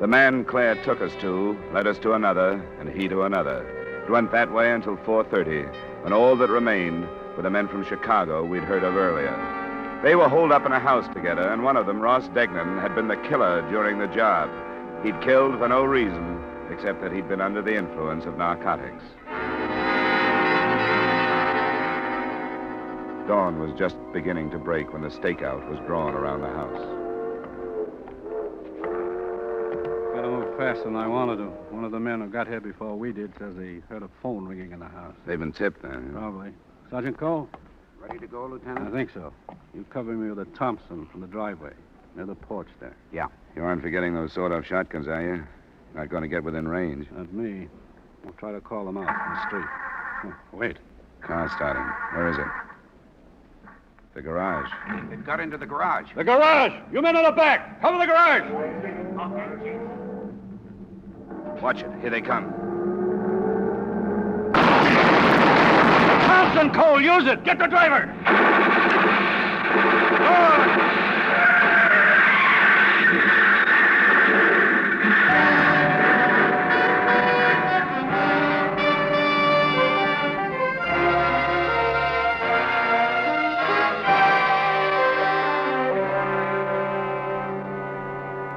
The man Claire took us to led us to another, and he to another. It went that way until 4:30, when all that remained were the men from Chicago we'd heard of earlier. They were holed up in a house together, and one of them, Ross Degnan, had been the killer during the job. He'd killed for no reason, except that he'd been under the influence of narcotics. Dawn was just beginning to break when the stakeout was drawn around the house. Got to move faster than I wanted to. One of the men who got here before we did says he heard a phone ringing in the house. They've been tipped, then? Probably. Sergeant Cole? Ready to go, Lieutenant? I think so. You cover me with a Thompson from the driveway, near the porch there. Yeah. You aren't forgetting those sawed-off shotguns, are you? Not going to get within range. Not me. We'll try to call them out from the street. Oh, wait. Car starting. Where is it? The garage. It got into the garage. The garage! You men in the back! Cover the garage! Watch it. Here they come. Thompson, Cole, use it! Get the driver!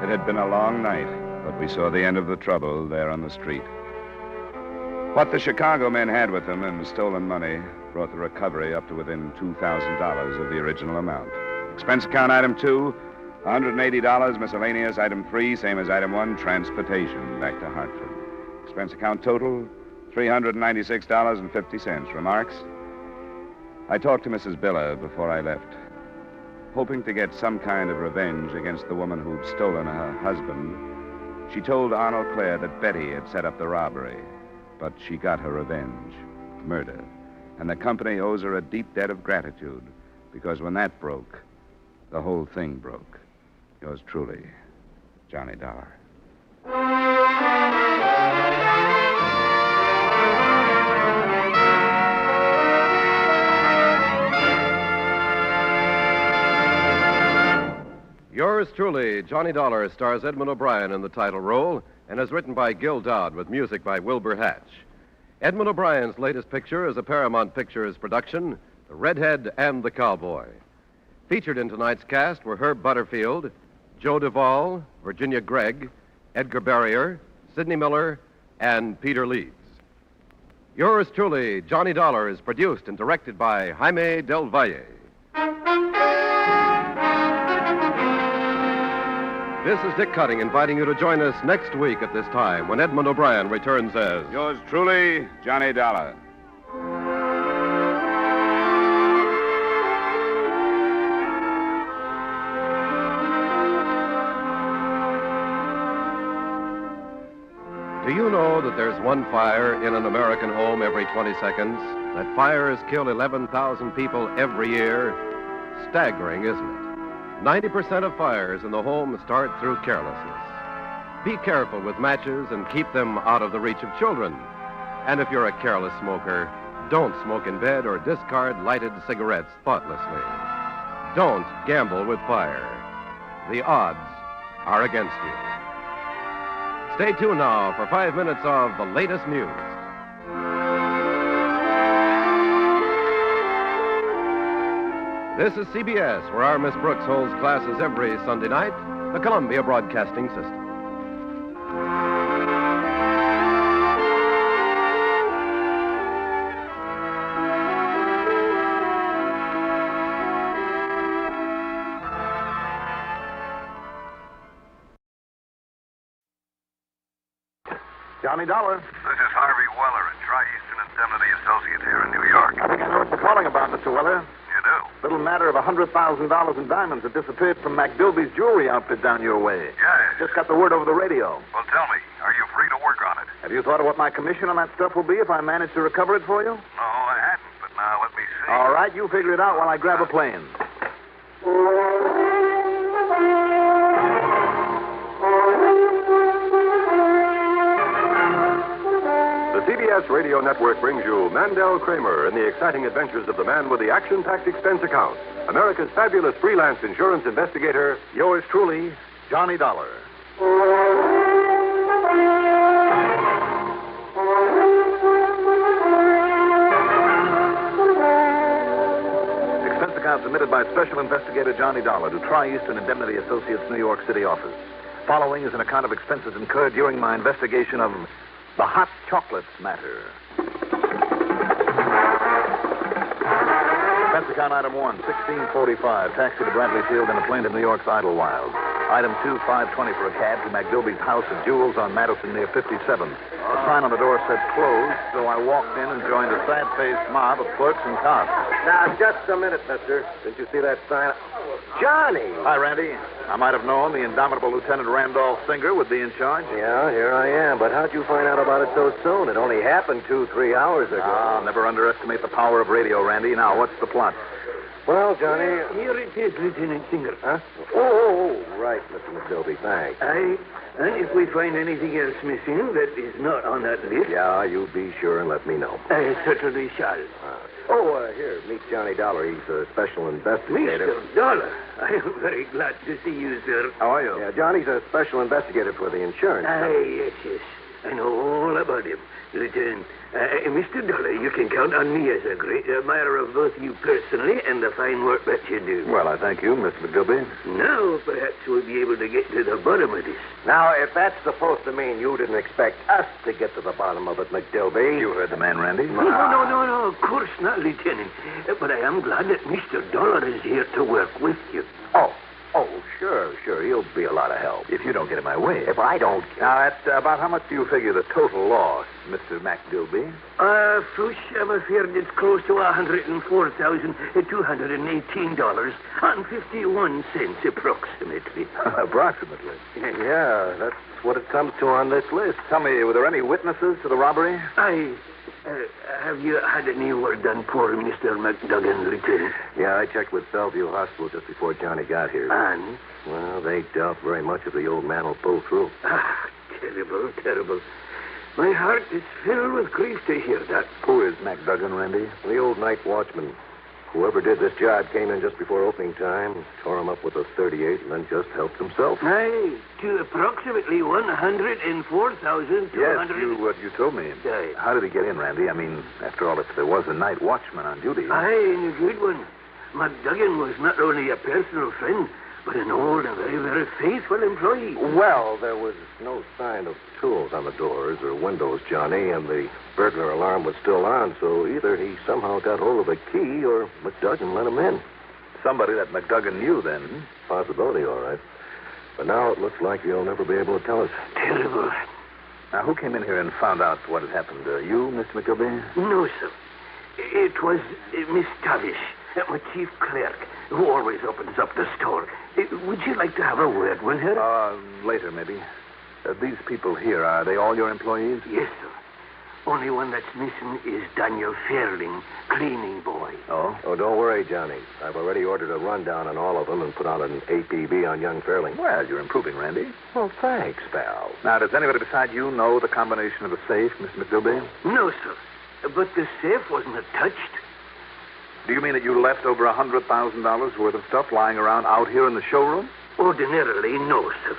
It had been a long night, but we saw the end of the trouble there on the street. What the Chicago men had with them in stolen money brought the recovery up to within $2,000 of the original amount. Expense account item 2, $180. Miscellaneous item 3, same as item 1, transportation back to Hartford. Expense account total, $396.50. Remarks? I talked to Mrs. Billa before I left, hoping to get some kind of revenge against the woman who'd stolen her husband. She told Arnold Clare that Betty had set up the robbery, but she got her revenge, murder. And the company owes her a deep debt of gratitude, because when that broke, the whole thing broke. Yours truly, Johnny Dollar. Yours truly, Johnny Dollar, stars Edmund O'Brien in the title role and is written by Gil Dodd with music by Wilbur Hatch. Edmund O'Brien's latest picture is a Paramount Pictures production, The Redhead and the Cowboy. Featured in tonight's cast were Herb Butterfield, Joe Duvall, Virginia Gregg, Edgar Barrier, Sidney Miller, and Peter Leeds. Yours truly, Johnny Dollar, is produced and directed by Jaime Del Valle. This is Dick Cutting inviting you to join us next week at this time when Edmund O'Brien returns as... Yours truly, Johnny Dollar. Do you know that there's one fire in an American home every 20 seconds? That fires kill 11,000 people every year? Staggering, isn't it? 90% of fires in the home start through carelessness. Be careful with matches and keep them out of the reach of children. And if you're a careless smoker, don't smoke in bed or discard lighted cigarettes thoughtlessly. Don't gamble with fire. the odds are against you. Stay tuned now for 5 minutes of the latest news. This is CBS, where our Miss Brooks holds classes every Sunday night, the Columbia Broadcasting System. Johnny Dollar. This is Harvey Weller at Tri-Eastern Indemnity Associates here in New York. I think I know what you're calling about, Mr. Weller. You do? Little matter of $100,000 in diamonds that disappeared from McDilby's jewelry outfit down your way. Yes. Just got the word over the radio. Well, tell me, are you free to work on it? Have you thought of what my commission on that stuff will be if I manage to recover it for you? No, I hadn't, but now let me see. All right, you figure it out while I grab a plane. The CBS Radio Network brings you Mandel Kramer in the exciting adventures of the man with the action-packed expense account, America's fabulous freelance insurance investigator, Yours truly, Johnny Dollar. Expense account submitted by Special Investigator Johnny Dollar to Tri-Eastern Indemnity Associates, New York City office. Following is an account of expenses incurred during my investigation of the hot chocolates matter. Expense account item 1, 1645, taxi to Bradley Field and a plane to New York's Idlewild. Item 2, 520 for a cab to McDilby's House of Jewels on Madison near 57th. A sign on the door said closed, so I walked in and joined a sad-faced mob of clerks and cops. Now, just a minute, mister. Didn't you see that sign? Johnny! Hi, Randy. I might have known the indomitable Lieutenant Randolph Singer would be in charge. Yeah, here I am. But how'd you find out about it so soon? It only happened 2-3 hours ago. Ah, never underestimate the power of radio, Randy. Now, what's the plot? Well, Johnny... Here it is, Lieutenant Singer. Huh? Oh, right, Mr. McDilby. Thanks. And if we find anything else missing that is not on that list... Yeah, you be sure and let me know. I certainly shall. Here, meet Johnny Dollar. He's a special investigator. Mr. Dollar, I am very glad to see you, sir. How are you? Yeah, Johnny's a special investigator for the insurance company. Yes. I know all about him. Lieutenant, Mr. Dollar, you can count on me as a great admirer of both you personally and the fine work that you do. Well, I thank you, Mr. McDilby. Now, perhaps we'll be able to get to the bottom of this. Now, if that's supposed to mean you didn't expect us to get to the bottom of it, McDilby... You heard the man, Randy. No, of course not, Lieutenant. But I am glad that Mr. Dollar is here to work with you. Oh, sure. He'll be a lot of help. If you don't get in my way. If I don't... Now, about how much do you figure the total loss, Mr. McDilby? First, I'm afraid it's close to $104,218.51 approximately. Approximately? Yeah, that's what it comes to on this list. Tell me, were there any witnesses to the robbery? Have you had any word on poor Mr. McDuggan, Lieutenant? Yeah, I checked with Bellevue Hospital just before Johnny got here. And? Well, they doubt very much if the old man will pull through. Terrible. My heart is filled with grief to hear that. Who is McDuggan, Randy? The old night watchman. Whoever did this job came in just before opening time, tore him up with a .38, and then just helped himself. Aye, to approximately $104,200. Yes, you told me. Aye. How did he get in, Randy? I mean, after all, if there was a night watchman on duty. Aye, and a good one. McDuggan was not only a personal friend, but an old and very, very faithful employee. Well, there was no sign of tools on the doors or windows, Johnny, and the burglar alarm was still on, so either he somehow got hold of a key or McDuggan let him in. Somebody that McDuggan knew, then. Possibility, all right. But now it looks like he'll never be able to tell us. Terrible. Now, who came in here and found out what had happened? You, Mr. McDilby? No, sir. It was Miss Tavish, my chief clerk, who always opens up the store. Would you like to have a word with her? Later, maybe. These people here, are they all your employees? Yes, sir. Only one that's missing is Daniel Fairling, cleaning boy. Oh, don't worry, Johnny. I've already ordered a rundown on all of them and put out an APB on young Fairling. Well, you're improving, Randy. Well, thanks, pal. Now, does anybody beside you know the combination of the safe, Mr. McDilby? No, sir. But the safe wasn't touched. Do you mean that you left over $100,000 worth of stuff lying around out here in the showroom? Oh, Ordinarily, no, sir.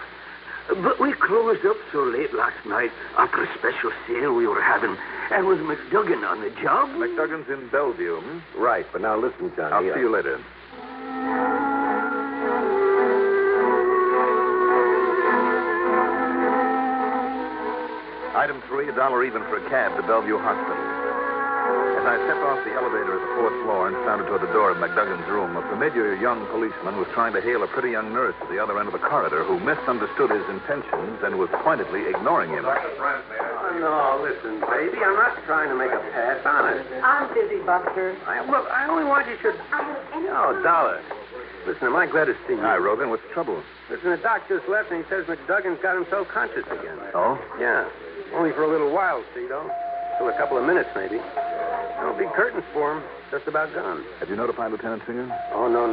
But we closed up so late last night after a special sale we were having. And was McDuggan on the job? McDuggan's in Bellevue, hmm? Right, but now listen, Johnny. I'll see you later. Item 3, $1 even for a cab to Bellevue Hospital. As I stepped off the elevator at the 4th floor and sounded toward the door of McDuggan's room, a familiar young policeman was trying to hail a pretty young nurse at the other end of the corridor who misunderstood his intentions and was pointedly ignoring him. Oh, no, listen, baby. I'm not trying to make a pass, honest. I'm busy, Buster. Look, I only want you should... Oh, $1. Listen, am I glad to see you? Hi, Rogan. What's the trouble? Listen, the doc just left and he says McDuggan's got himself conscious again. Oh? Yeah. Only for a little while, see, though. Still a couple of minutes, maybe. No big curtains for him. Just about gone. Have you notified Lieutenant Singer? Oh, no.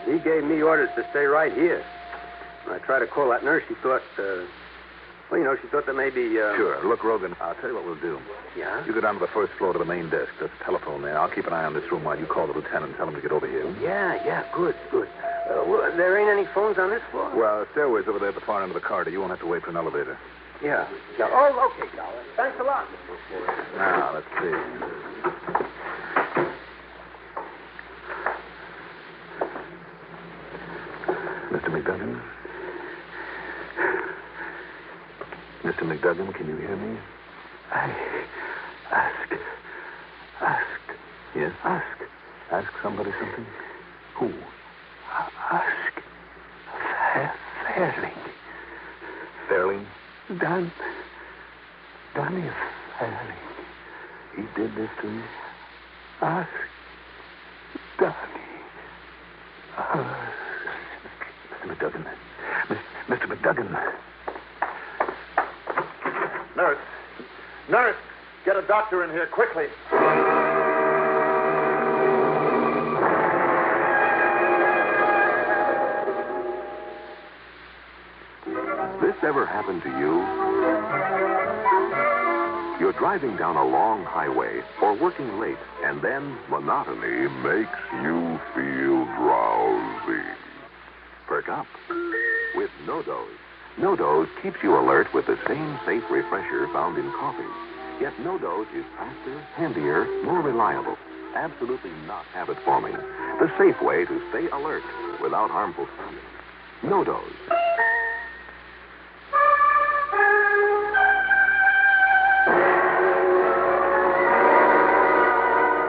He gave me orders to stay right here. When I tried to call that nurse, she thought, she thought that maybe, Sure. Look, Rogan, I'll tell you what we'll do. Yeah? You go down to the 1st floor to the main desk. There's a telephone there. I'll keep an eye on this room while you call the lieutenant and tell him to get over here. Yeah, good. There ain't any phones on this floor? Well, the stairway's over there at the far end of the corridor. You won't have to wait for an elevator. Yeah. Oh, okay, Dollar. Thanks a lot. Now, let's see. Mr. McDuggan? Mr. McDuggan, can you hear me? Ask. Yes? Ask somebody something? Who? Ask. Fairling. Fairling? Donnie Fairling. He did this to you? Ask Donnie. Mr. McDuggan. Mr. McDuggan. Nurse, get a doctor in here quickly. This ever happened to you? You're driving down a long highway or working late, and then monotony makes you feel drowsy. Perk up with No-Dose. No-Dose keeps you alert with the same safe refresher found in coffee. Yet No-Dose is faster, handier, more reliable. Absolutely not habit-forming. The safe way to stay alert without harmful sounding. No-Dose.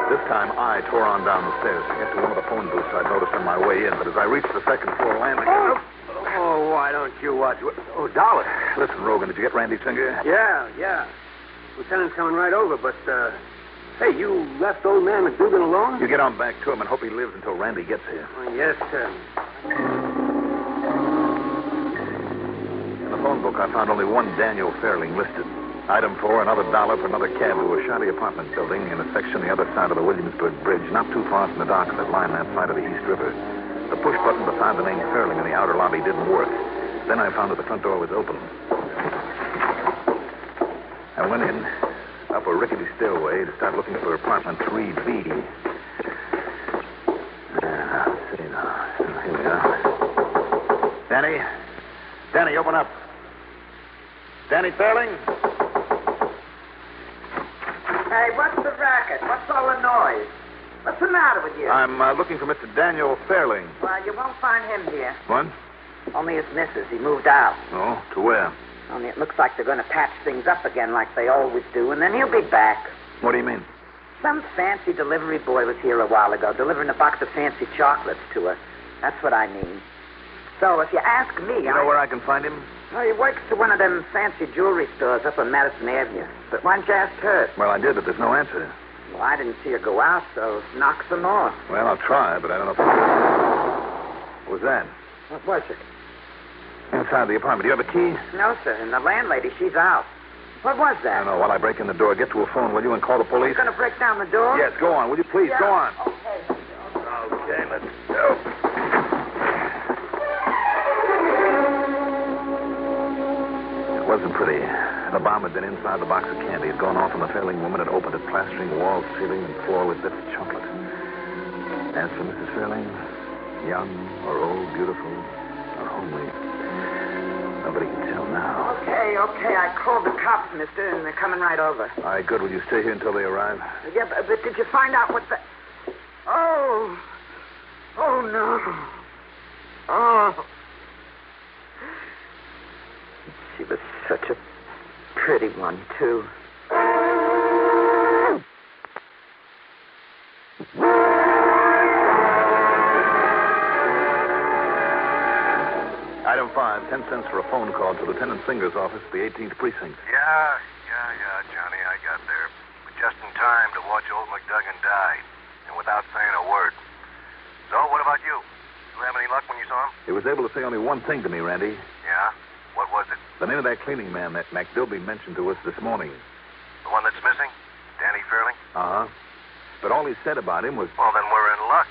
This time, I tore on down the stairs to get to one of the phone booths I'd noticed on my way in, but as I reached the 2nd floor landing... Oh, why don't you watch... Oh, Dollar. Listen, Rogan, did you get Randy Singer? Yeah. Lieutenant's coming right over, but, hey, you left old man McDougan alone? You get on back to him and hope he lives until Randy gets here. Oh, yes, sir. In the phone book, I found only one Daniel Fairling listed. Item 4, another $1 for another cab to a shoddy apartment building in a section the other side of the Williamsburg Bridge, not too far from the docks that line that side of the East River. The push button beside the name Fairling in the outer lobby didn't work. Then I found that the front door was open. I went in, up a rickety stairway to start looking for apartment 3B. Let's see now. Here we are. Danny, open up. Danny Fairling? Hey, what's the racket? What's all the noise? What's the matter with you? I'm looking for Mr. Daniel Fairling. Well, you won't find him here. What? Only his missus. He moved out. Oh, to where? Only it looks like they're going to patch things up again like they always do, and then he'll be back. What do you mean? Some fancy delivery boy was here a while ago, delivering a box of fancy chocolates to us. That's what I mean. So if you ask me... You know where I can find him? Oh, he works to one of them fancy jewelry stores up on Madison Avenue. But why didn't you ask her? Well, I did, but there's no answer. Well, I didn't see her go out, so knock some more. Well, I'll try, but I don't know if... What was that? What was it? Inside the apartment. Do you have a key? No, sir. And the landlady, she's out. What was that? I don't know. While I break in the door, get to a phone, will you, and call the police? You're going to break down the door? Yes, go on. Will you please? Yeah. Go on. Okay. Okay, let's go. It wasn't pretty. The bomb had been inside the box of candy. It had gone off, and the Fairling woman had opened it, plastering walls, ceiling, and floor with bits of chocolate. As for Mrs. Fairling, young or old, beautiful, Only nobody can tell now. Okay. I called the cops, mister, and they're coming right over. All right, good. Will you stay here until they arrive? Yeah, but did you find out what the... Oh. Oh, no. Oh. She was such a pretty one, too. Item 5, 10 cents for a phone call to Lieutenant Singer's office at the 18th Precinct. Yeah, Johnny, I got there. But just in time to watch old McDuggan die, and without saying a word. So, what about you? You have any luck when you saw him? He was able to say only one thing to me, Randy. Yeah? What was it? The name of that cleaning man that McDilby mentioned to us this morning. The one that's missing? Danny Fairling? Uh-huh. But all he said about him was... Well, then we're in luck.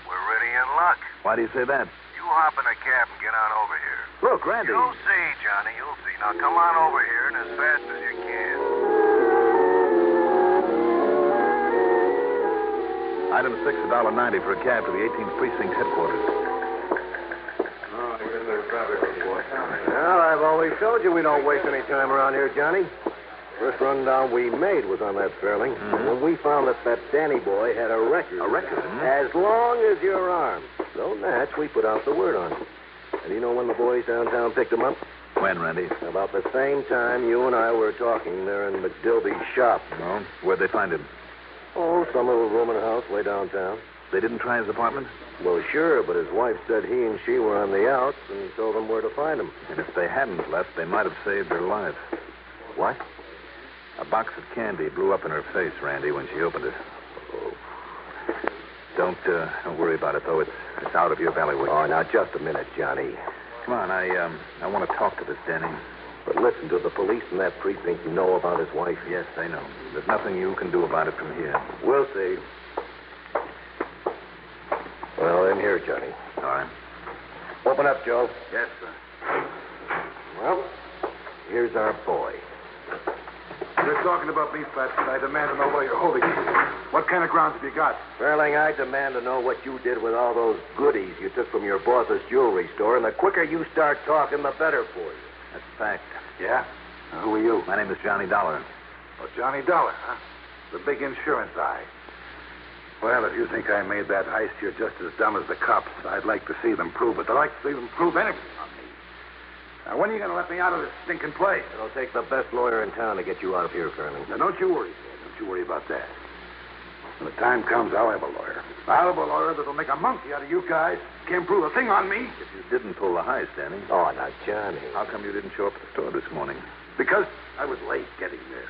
We're really in luck. Why do you say that? You hop in a cab and get on over here. Look, Randy. You'll see, Johnny, you'll see. Now, come on over here and as fast as you can. Item 6, $1.90 for a cab to the 18th Precinct headquarters. Well, I've always told you we don't waste any time around here, Johnny. First rundown we made was on that Fairling. When we found that Danny boy had a record. A record? As long as your arm. So, Natch, we put out the word on him. And you know when the boys downtown picked him up? When, Randy? About the same time you and I were talking there in McDilby's shop. No? Where'd they find him? Oh, some little room in a house way downtown. They didn't try his apartment? Well, sure, but his wife said he and she were on the outs and told them where to find him. And if they hadn't left, they might have saved her life. What? A box of candy blew up in her face, Randy, when she opened it. Oh. Don't worry about it, though. It's out of your bailiwick. Oh, now, just a minute, Johnny. Come on, I want to talk to this Danny. But listen, do the police in that precinct know about his wife? Yes, they know. There's nothing you can do about it from here. We'll see. Well, in here, Johnny. All right. Open up, Joe. Yes, sir. Well, here's our boy. You're talking about me, Fats, and I demand to know where you're holding me. What kind of grounds have you got? Fairling, I demand to know what you did with all those goodies you took from your boss's jewelry store, and the quicker you start talking, the better for you. That's a fact. Yeah? Now, who are you? My name is Johnny Dollar. Oh, Johnny Dollar, huh? The big insurance eye. Well, if you think I made that heist, you're just as dumb as the cops. I'd like to see them prove it. I'd like to see them prove anything on me. Now, when are you going to let me out of this stinking place? It'll take the best lawyer in town to get you out of here, Fairling. Now, don't you worry, boy. Don't you worry about that. When the time comes, I'll have a lawyer. I'll have a lawyer that'll make a monkey out of you guys. Can't prove a thing on me. If you didn't pull the heist, Danny. Oh, now, Johnny. How come you didn't show up at the store this morning? Because I was late getting there.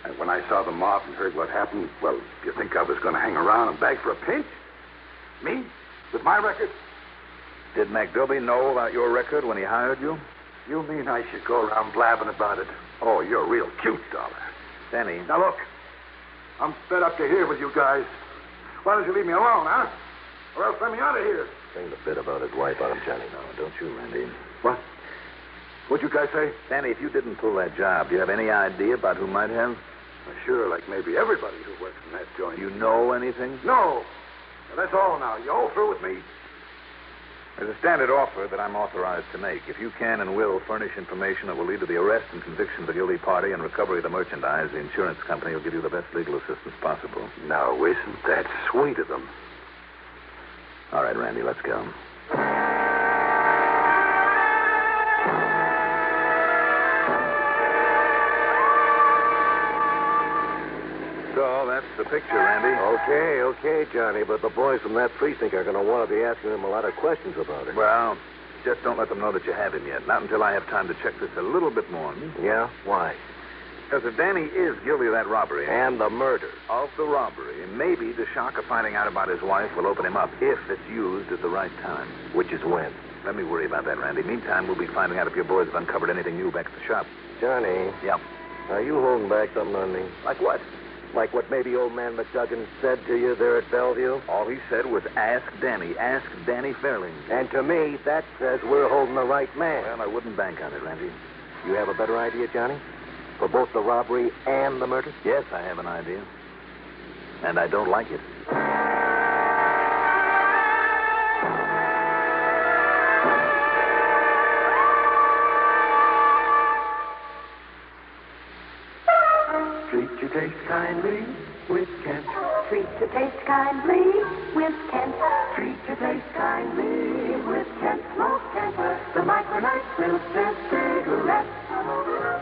And when I saw the mob and heard what happened, well, do you think I was going to hang around and beg for a pinch? Me? With my record? Did McDilby know about your record when he hired you? You mean I should go around blabbing about it? Oh, you're real cute, Dollar. Danny. Now, look. I'm fed up to here with you guys. Why don't you leave me alone, huh? Or else let me out of here. Saying the bit about his wife on him, Johnny. No, don't you, Randy. What? What'd you guys say? Danny, if you didn't pull that job, do you have any idea about who might have? Well, sure, like maybe everybody who works in that joint. You know anything? No. Well, that's all now. You all through with me? There's a standard offer that I'm authorized to make. If you can and will furnish information that will lead to the arrest and conviction of the guilty party and recovery of the merchandise, the insurance company will give you the best legal assistance possible. Now, isn't that sweet of them? All right, Randy, let's go. So, that's the picture, Randy. Okay, Johnny, but the boys from that precinct are going to want to be asking him a lot of questions about it. Well, just don't let them know that you have him yet. Not until I have time to check this a little bit more. Yeah? Why? Because if Danny is guilty of that robbery... And the murder. Of the robbery, maybe the shock of finding out about his wife will open him up if it's used at the right time. Which is when? Let me worry about that, Randy. Meantime, we'll be finding out if your boys have uncovered anything new back at the shop. Johnny. Yeah? Are you holding back something on me? Like what? Like what maybe old man McDuggan said to you there at Bellevue? All he said was, ask Danny. Ask Danny Fairling. And to me, that says we're holding the right man. Well, I wouldn't bank on it, Randy. You have a better idea, Johnny? For both the robbery and the murder? Yes, I have an idea. And I don't like it. your taste kindly with Kent. Treat your taste kindly with Kent Smoke Temper, the micronite filter cigarette.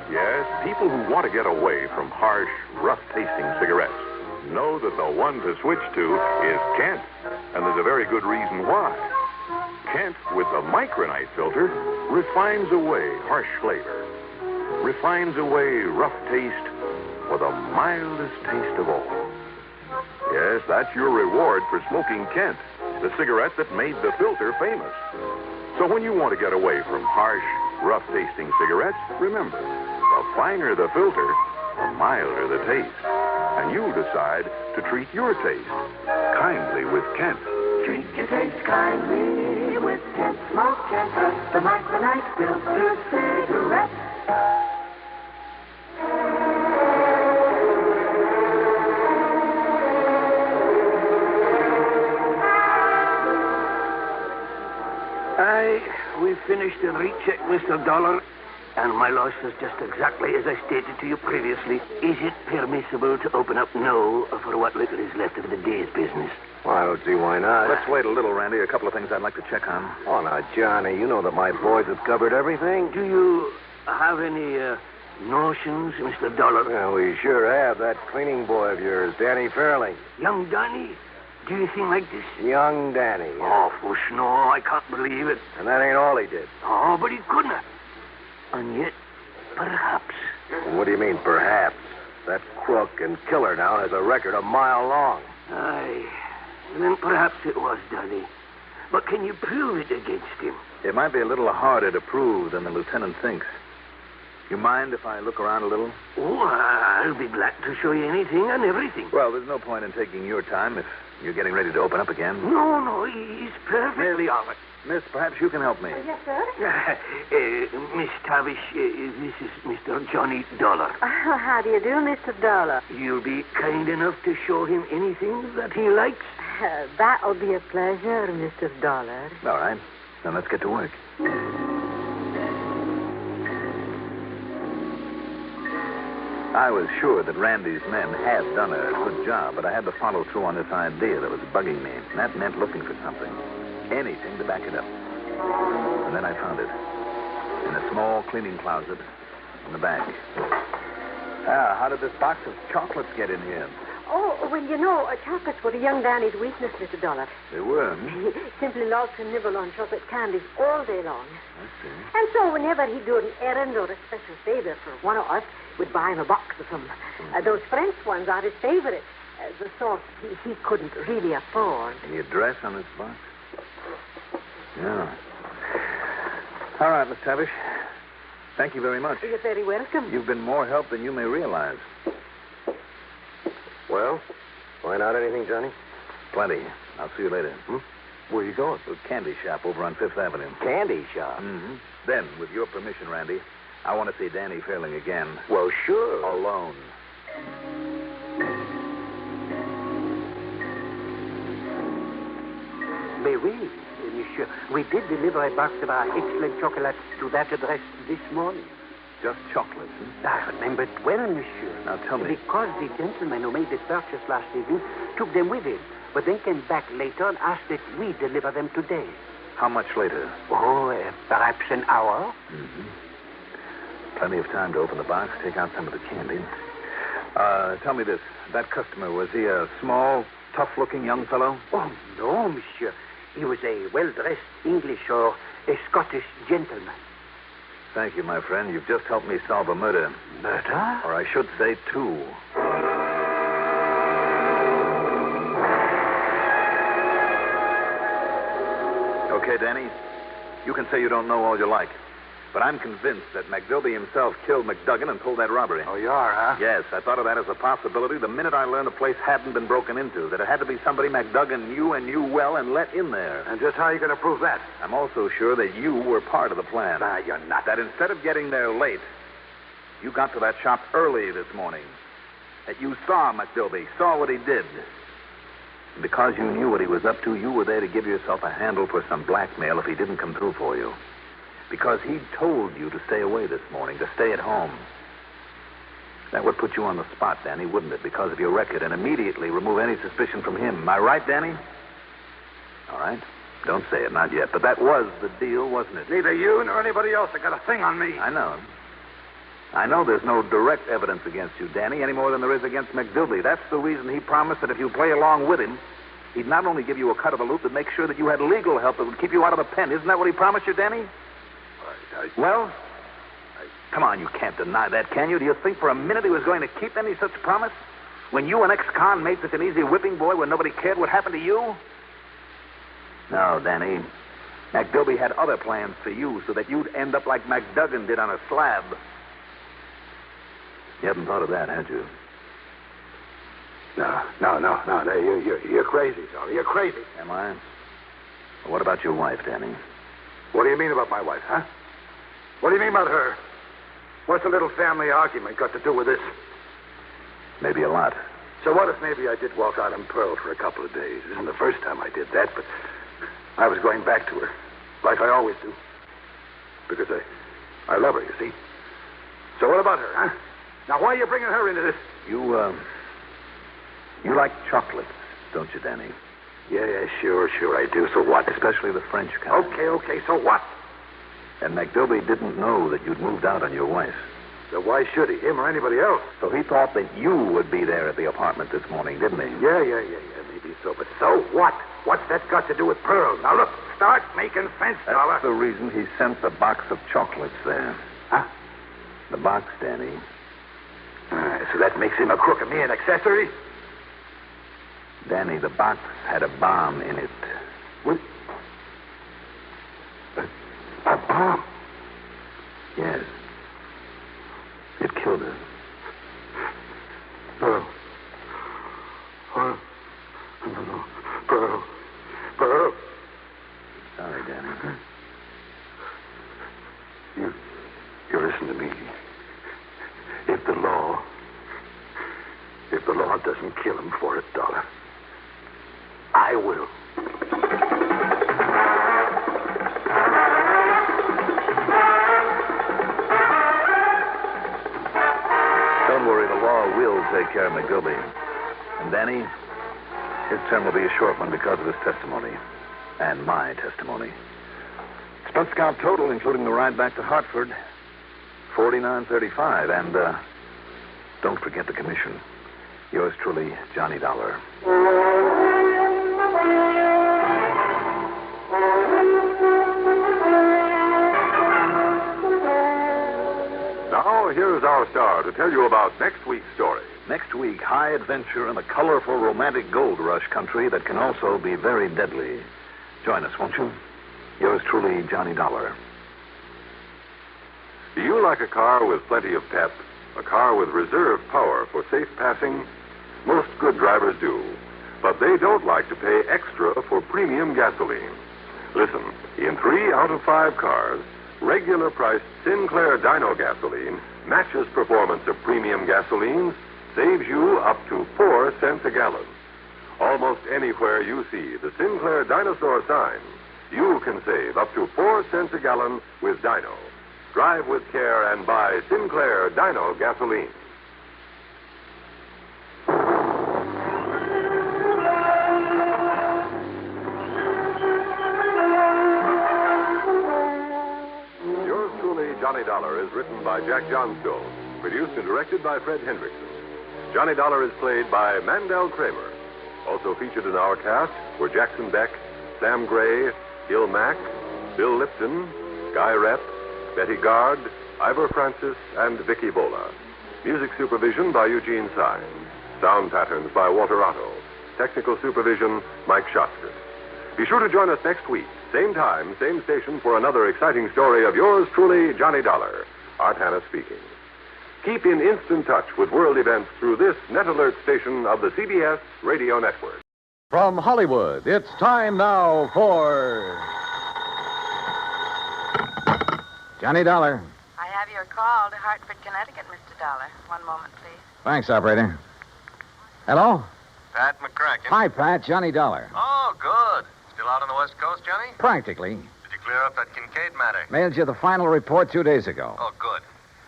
Yes, people who want to get away from harsh, rough-tasting cigarettes know that the one to switch to is Kent. And there's a very good reason why. Kent, with the micronite filter, refines away harsh flavor, refines away rough taste for the mildest taste of all. Yes, that's your reward for smoking Kent, the cigarette that made the filter famous. So when you want to get away from harsh, rough-tasting cigarettes, remember, the finer the filter, the milder the taste. And you'll decide to treat your taste kindly with Kent. Treat your taste kindly with Kent Smoke Temper, the micronite filter cigarette. We finished the recheck, Mr. Dollar, and my loss is just exactly as I stated to you previously. Is it permissible to open up now for what little is left of the day's business? Well, I don't see why not. Let's wait a little, Randy. A couple of things I'd like to check on. Oh, now, Johnny, you know that my boys have covered everything. Do you have any notions, Mr. Dollar? Well, we sure have. That cleaning boy of yours, Danny Fairley. Young Danny? Do you think like this? Young Danny. Oh, fush, no, I can't believe it. And that ain't all he did. Oh, but he couldn't have. And yet, perhaps. What do you mean, perhaps? That crook and killer now has a record a mile long. Aye. And then perhaps it was Danny. But can you prove it against him? It might be a little harder to prove than the lieutenant thinks. You mind if I look around a little? Oh, I'll be glad to show you anything and everything. Well, there's no point in taking your time if you're getting ready to open up again. No, he's perfectly all right. Miss, perhaps you can help me. Yes, sir? Miss Tavish, this is Mr. Johnny Dollar. How do you do, Mr. Dollar? You'll be kind enough to show him anything that he likes? That'll be a pleasure, Mr. Dollar. All right. Then let's get to work. I was sure that Randy's men had done a good job, but I had to follow through on this idea that was bugging me. And that meant looking for something. Anything to back it up. And then I found it. In a small cleaning closet in the back. How did this box of chocolates get in here? Oh, well, you know, chocolates were young Danny's weakness, Mr. Dollar. They were? He simply loves to nibble on chocolate candies all day long. I see. And so whenever he'd do an errand or a special favor for one of us, we'd buy him a box of them. Those French ones are his favorite. The sort he couldn't really afford. Any address on this box? Yeah. All right, Miss Tavish. Thank you very much. You're very welcome. You've been more help than you may realize. Well, find out anything, Johnny? Plenty. I'll see you later. Where are you going? To a candy shop over on Fifth Avenue. Candy shop? Mm-hmm. Then, with your permission, Randy, I want to see Danny Fairling again. Well, sure. Alone. Mais oui, monsieur. We did deliver a box of our excellent chocolates to that address this morning. Just chocolates, I remember it well, monsieur. Now, tell me. Because the gentleman who made the purchase last evening took them with him, but then came back later and asked that we deliver them today. How much later? Oh, perhaps an hour. Mm-hmm. Plenty of time to open the box, take out some of the candy. Tell me this. That customer, was he a small, tough-looking young fellow? Oh, no, monsieur. He was a well-dressed English or a Scottish gentleman. Thank you, my friend. You've just helped me solve a murder. Murder? Or I should say two. Okay, Danny. You can say you don't know all you like. But I'm convinced that McDilby himself killed McDuggan and pulled that robbery. Oh, you are, huh? Yes, I thought of that as a possibility the minute I learned the place hadn't been broken into, that it had to be somebody McDuggan knew and knew well and let in there. And just how are you going to prove that? I'm also sure that you were part of the plan. You're not. That instead of getting there late, you got to that shop early this morning. That you saw McDilby, saw what he did. And because you knew what he was up to, you were there to give yourself a handle for some blackmail if he didn't come through for you. Because he told you to stay away this morning, to stay at home. That would put you on the spot, Danny, wouldn't it? Because of your record, and immediately remove any suspicion from him. Am I right, Danny? All right. Don't say it, not yet. But that was the deal, wasn't it? Neither you nor anybody else have got a thing on me. I know. I know there's no direct evidence against you, Danny, any more than there is against McDoubley. That's the reason he promised that if you play along with him, he'd not only give you a cut of the loop, but make sure that you had legal help that would keep you out of the pen. Isn't that what he promised you, Danny? Well, come on, you can't deny that, can you? Do you think for a minute he was going to keep any such promise? When you and ex-con made such an easy whipping boy when nobody cared what happened to you? No, Danny. McDoubley had other plans for you so that you'd end up like McDuggan did on a slab. You haven't thought of that, had you? No. You're crazy, Charlie. You're crazy. Am I? Well, what about your wife, Danny? What do you mean about my wife, huh? What do you mean about her? What's a little family argument got to do with this? Maybe a lot. So what if maybe I did walk out on Pearl for a couple of days? It isn't the first time I did that, but I was going back to her, like I always do. Because I love her, you see. So what about her, huh? Now, why are you bringing her into this? You like chocolates, don't you, Danny? Yeah, sure I do. So what? Especially the French kind. Okay, so what? And McDoubley didn't know that you'd moved out on your wife. So why should he? Him or anybody else? So he thought that you would be there at the apartment this morning, didn't he? Yeah, maybe so. But so what? What's that got to do with Pearl? Now, look, start making sense, Dollar. That's the reason he sent the box of chocolates there. Huh? The box, Danny. So that makes him a crook and me an accessory? Danny, the box had a bomb in it. What? A bomb? Yes. It killed her. Pearl. Pearl. Sorry, Danny. You listen to me. If the law doesn't kill him for it, Dollar, I will. Don't worry, the law will take care of McDoubley. And Danny, his term will be a short one because of his testimony. And my testimony. Expense account total, including the ride back to Hartford, $49.35. And don't forget the commission. Yours truly, Johnny Dollar. Now, here's our star to tell you about next week's story. Next week, high adventure in the colorful, romantic gold rush country that can also be very deadly. Join us, won't you? Yours truly, Johnny Dollar. Do you like a car with plenty of pep? A car with reserve power for safe passing? Most good drivers do. But they don't like to pay extra for premium gasoline. Listen, in 3 out of 5 cars, regular priced Sinclair Dyno gasoline matches performance of premium gasolines, saves you up to 4 cents a gallon. Almost anywhere you see the Sinclair Dinosaur sign, you can save up to 4 cents a gallon with Dyno. Drive with care and buy Sinclair Dyno gasoline. Yours truly, Johnny Dollar, is written by Jack Johnstone, produced and directed by Fred Hendrickson. Johnny Dollar is played by Mandel Kramer. Also featured in our cast were Jackson Beck, Sam Gray, Gil Mack, Bill Lipton, Guy Rep, Betty Gard, Ivor Francis, and Vicky Bola. Music supervision by Eugene Sine. Sound patterns by Walter Otto. Technical supervision, Mike Schotzker. Be sure to join us next week, same time, same station, for another exciting story of yours truly, Johnny Dollar. Art Hanna speaking. Keep in instant touch with world events through this Net Alert station of the CBS Radio Network. From Hollywood, it's time now for Johnny Dollar. I have your call to Hartford, Connecticut, Mr. Dollar. One moment, please. Thanks, operator. Hello? Pat McCracken. Hi, Pat. Johnny Dollar. Oh, good. Still out on the West Coast, Johnny? Practically. Did you clear up that Kincaid matter? Mailed you the final report 2 days ago. Oh, good.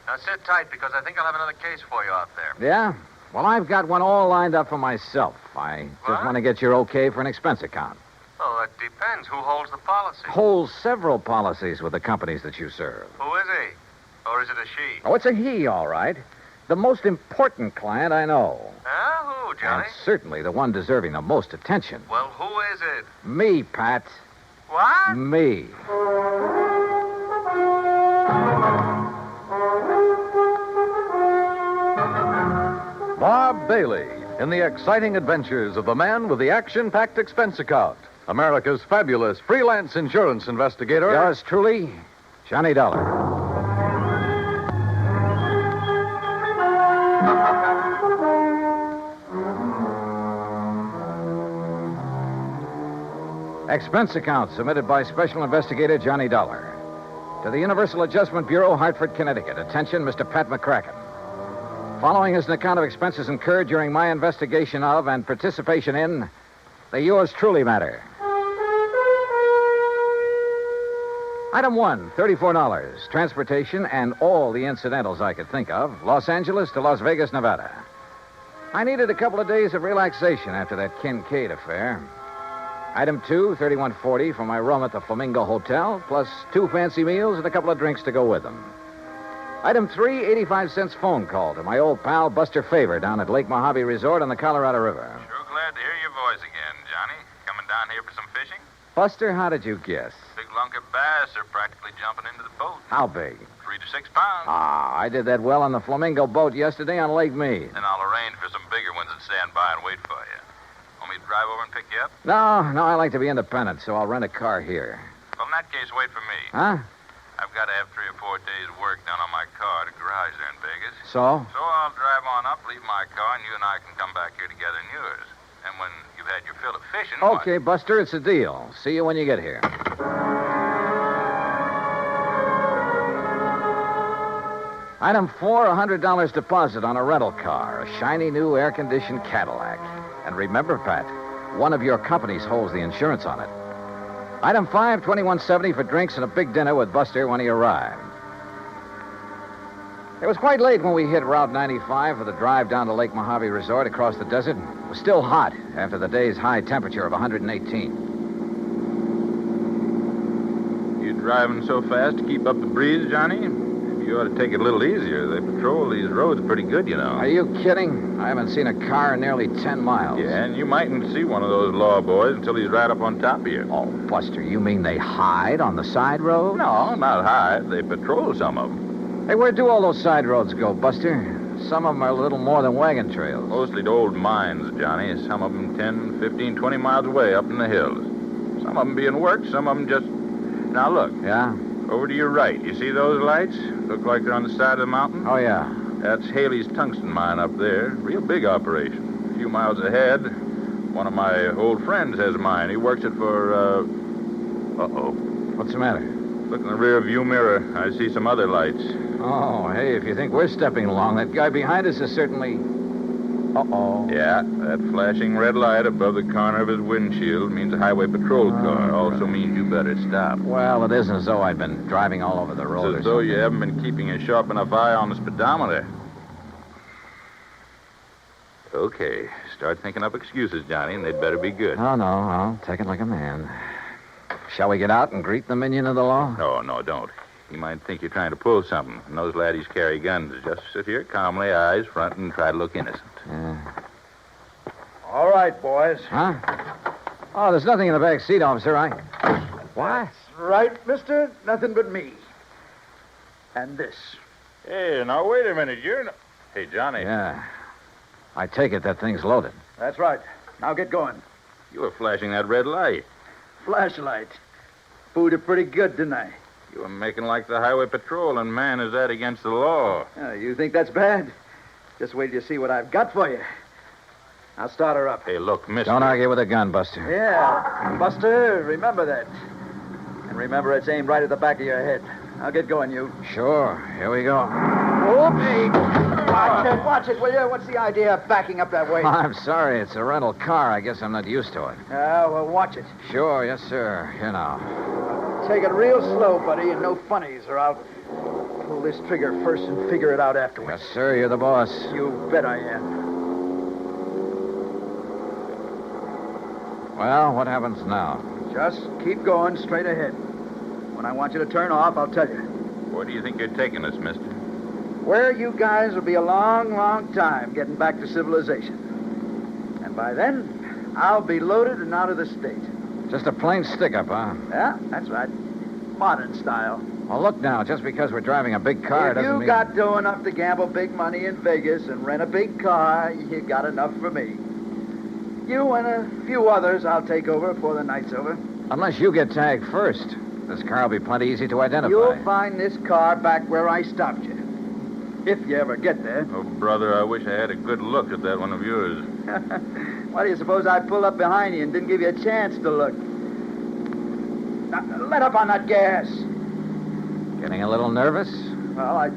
Now sit tight because I think I'll have another case for you out there. Yeah? Well, I've got one all lined up for myself. I just want to get your okay for an expense account. Well, that depends. Who holds the policy? Holds several policies with the companies that you serve. Who is he? Or is it a she? Oh, it's a he, all right. The most important client I know. Who, Johnny? And certainly the one deserving the most attention. Well, who is it? Me, Pat. What? Me. Bob Bailey in the exciting adventures of the man with the action-packed expense account. America's fabulous freelance insurance investigator. Yours truly, Johnny Dollar. Expense account submitted by Special Investigator Johnny Dollar. To the Universal Adjustment Bureau, Hartford, Connecticut. Attention, Mr. Pat McCracken. Following is an account of expenses incurred during my investigation of and participation in the Yours Truly matter. Item 1, $34. Transportation and all the incidentals I could think of. Los Angeles to Las Vegas, Nevada. I needed a couple of days of relaxation after that Kincaid affair. Item 2, $31.40 for my room at the Flamingo Hotel, plus 2 fancy meals and a couple of drinks to go with them. Item 3, 85-cent phone call to my old pal Buster Favor down at Lake Mojave Resort on the Colorado River. Sure glad to hear your voice again, Johnny. Coming down here for some fishing? Buster, how did you guess? Big lunker bass are practically jumping into the boat. How big? 3 to 6 pounds. Ah, I did that well on the Flamingo boat yesterday on Lake Mead. Then I'll arrange for some bigger ones that stand by and wait for you. Want me to drive over and pick you up? No, I like to be independent, so I'll rent a car here. Well, in that case, wait for me. Huh? I've got to have 3 or 4 days' work done on my car at a garage there in Vegas. So? So I'll drive on up, leave my car, and you and I can come back here together in yours. And when you've had your fill of fishing... Okay, Buster, it's a deal. See you when you get here. Item 4, $100 deposit on a rental car, a shiny new air-conditioned Cadillac. And remember, Pat, one of your companies holds the insurance on it. Item 5, $21.70 for drinks and a big dinner with Buster when he arrived. It was quite late when we hit Route 95 for the drive down to Lake Mojave Resort across the desert. It was still hot after the day's high temperature of 118. You driving so fast to keep up the breeze, Johnny? You ought to take it a little easier. They patrol these roads pretty good, you know. Are you kidding? I haven't seen a car in nearly 10 miles. Yeah, and you mightn't see one of those law boys until he's right up on top of you. Oh, Buster, you mean they hide on the side road? No, not hide. They patrol some of them. Hey, where do all those side roads go, Buster? Some of them are a little more than wagon trails. Mostly to old mines, Johnny. Some of them 10, 15, 20 miles away up in the hills. Some of them being worked, some of them just... Now, look. Yeah? Over to your right. You see those lights? Look like they're on the side of the mountain? Oh, yeah. That's Haley's tungsten mine up there. Real big operation. A few miles ahead, one of my old friends has a mine. He works it for, Uh-oh. What's the matter? Look in the rear view mirror. I see some other lights. Oh, hey, if you think we're stepping along, that guy behind us is certainly... Uh-oh. Yeah, that flashing red light above the corner of his windshield means a highway patrol car. Also means you better stop. Well, it isn't as though I've been driving all over the road. It's as though you haven't been keeping a sharp enough eye on the speedometer. Okay, start thinking up excuses, Johnny, and they'd better be good. Oh, no, I'll take it like a man. Shall we get out and greet the minion of the law? No, don't. He might think you're trying to pull something. And those laddies carry guns. Just sit here calmly, eyes front, and try to look innocent. Yeah. All right, boys. Huh? Oh, there's nothing in the back seat, officer. What? Right, mister. Nothing but me. And this. Hey, now, wait a minute. You're not... Hey, Johnny. Yeah. I take it that thing's loaded. That's right. Now get going. You were flashing that red light. Flashlight. Fooled you pretty good, didn't I? You were making like the highway patrol, and man, is that against the law. You think that's bad? Just wait till you see what I've got for you. I'll start her up. Hey, look, mister. Don't argue with a gun, Buster. Yeah. Buster, remember that. And remember it's aimed right at the back of your head. I'll get going, you. Sure. Here we go. Whoopsie. Watch it, will you? What's the idea of backing up that way? I'm sorry. It's a rental car. I guess I'm not used to it. Well, watch it. Sure. Yes, sir. Here now. Take it real slow, buddy, and no funnies, or I'll... pull this trigger first and figure it out afterwards. Yes, sir. You're the boss. You bet I am. Well, what happens now? Just keep going straight ahead. When I want you to turn off, I'll tell you. Where do you think you're taking us, mister? Where you guys will be a long, long time getting back to civilization. And by then, I'll be loaded and out of the state. Just a plain stick-up, huh? Yeah, that's right. Modern style. Well, look now. Just because we're driving a big car If doesn't you mean... got dough enough to gamble big money in Vegas and rent a big car, you got enough for me. You and a few others I'll take over before the night's over. Unless you get tagged first. This car will be plenty easy to identify. You'll find this car back where I stopped you. If you ever get there. Oh, brother, I wish I had a good look at that one of yours. Why do you suppose I pulled up behind you and didn't give you a chance to look? Now, let up on that gas. Getting a little nervous? Well, I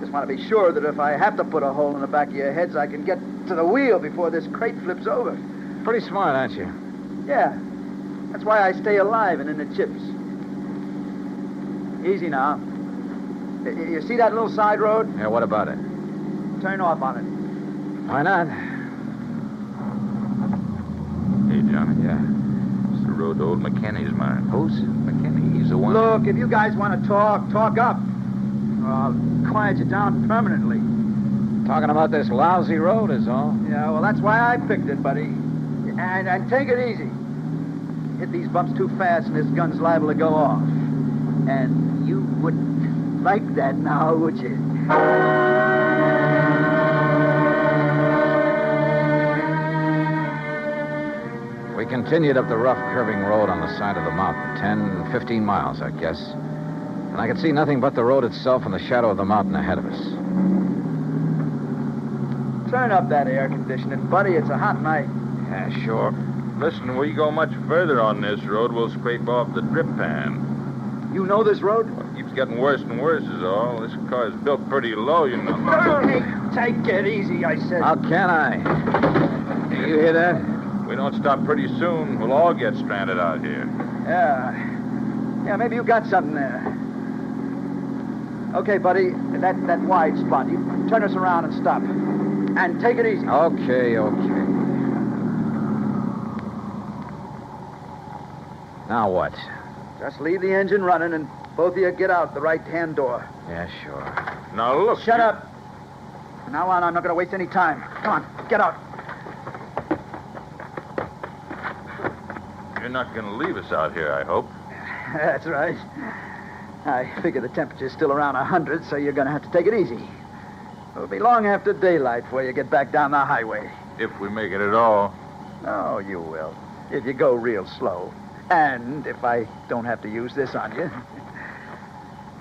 just want to be sure that if I have to put a hole in the back of your heads, I can get to the wheel before this crate flips over. Pretty smart, aren't you? Yeah. That's why I stay alive and in the chips. Easy now. You see that little side road? Yeah, what about it? Turn off on it. Why not? Hey, Johnny. Yeah. It's the road to old McKinney's mine. Who's? McKinney. He's the one... Look, if you guys want to talk up. Or I'll quiet you down permanently. Talking about this lousy road is all. Yeah, well, that's why I picked it, buddy. And take it easy. Hit these bumps too fast and this gun's liable to go off. And you wouldn't like that now, would you? We continued up the rough curving road on the side of the mountain, 10, 15 miles, I guess. And I could see nothing but the road itself and the shadow of the mountain ahead of us. Turn up that air conditioning, buddy. It's a hot night. Yeah, sure. Listen, we go much further on this road, we'll scrape off the drip pan. You know this road? Well, it keeps getting worse and worse is all. This car is built pretty low, you know. Hey, take it easy, I said. How can I? You hear that? We don't stop pretty soon, we'll all get stranded out here. Yeah, maybe you got something there. Okay, buddy, that wide spot. You turn us around and stop. And take it easy. Okay. Now what? Just leave the engine running and both of you get out the right-hand door. Yeah, sure. Now, look. Shut up. From now on, I'm not going to waste any time. Come on, get out. You're not going to leave us out here, I hope. That's right. I figure the temperature's still around 100, so you're going to have to take it easy. It'll be long after daylight before you get back down the highway. If we make it at all. Oh, you will. If you go real slow. And if I don't have to use this on you.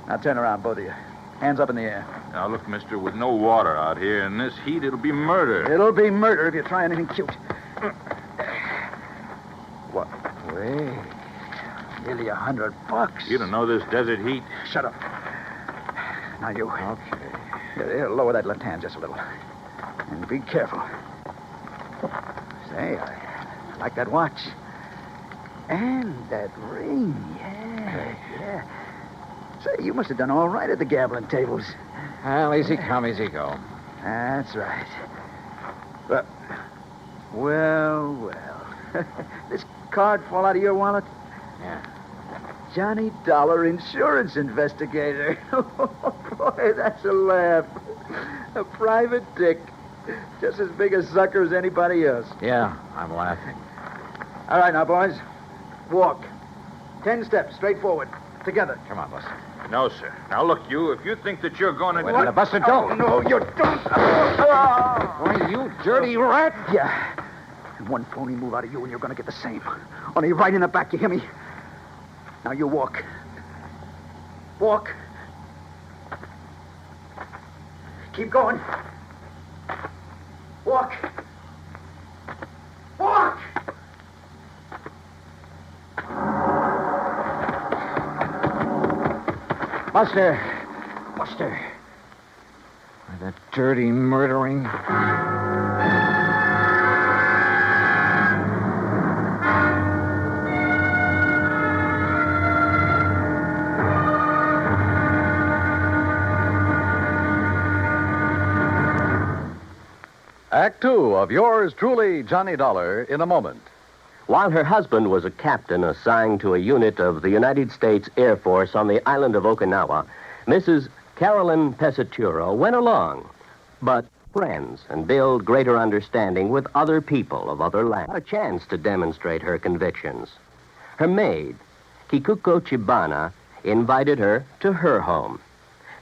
Now turn around, both of you. Hands up in the air. Now, look, mister, with no water out here in this heat, it'll be murder. It'll be murder if you try anything cute. What? Wait. Nearly $100. You don't know this desert heat. Shut up. Now you. Okay. Yeah, lower that left hand just a little. And be careful. Say, I like that watch. And that ring, yeah. Say, you must have done all right at the gambling tables. Well, easy come, easy go. That's right. But, well. This card fall out of your wallet? Yeah. Johnny Dollar insurance investigator. Oh, boy, that's a laugh. A private dick. Just as big a sucker as anybody else. Yeah, I'm laughing. All right, now, boys. Walk. 10 steps, straight forward. Together. Come on, Buster. No, sir. Now, look, you, if you think that you're going to... Wait a minute, Buster, don't. Oh, no, you don't. Why, you dirty rat. Yeah. And one phony move out of you and you're going to get the same. Only right in the back, you hear me? Now you walk. Walk. Keep going. Walk. Walk! Buster. Why, that dirty murdering... Act Two of yours truly, Johnny Dollar, in a moment. While her husband was a captain assigned to a unit of the United States Air Force on the island of Okinawa, Mrs. Carolyn Pesaturo went along, but friends and build greater understanding with other people of other lands. A chance to demonstrate her convictions. Her maid, Kikuko Chibana, invited her to her home.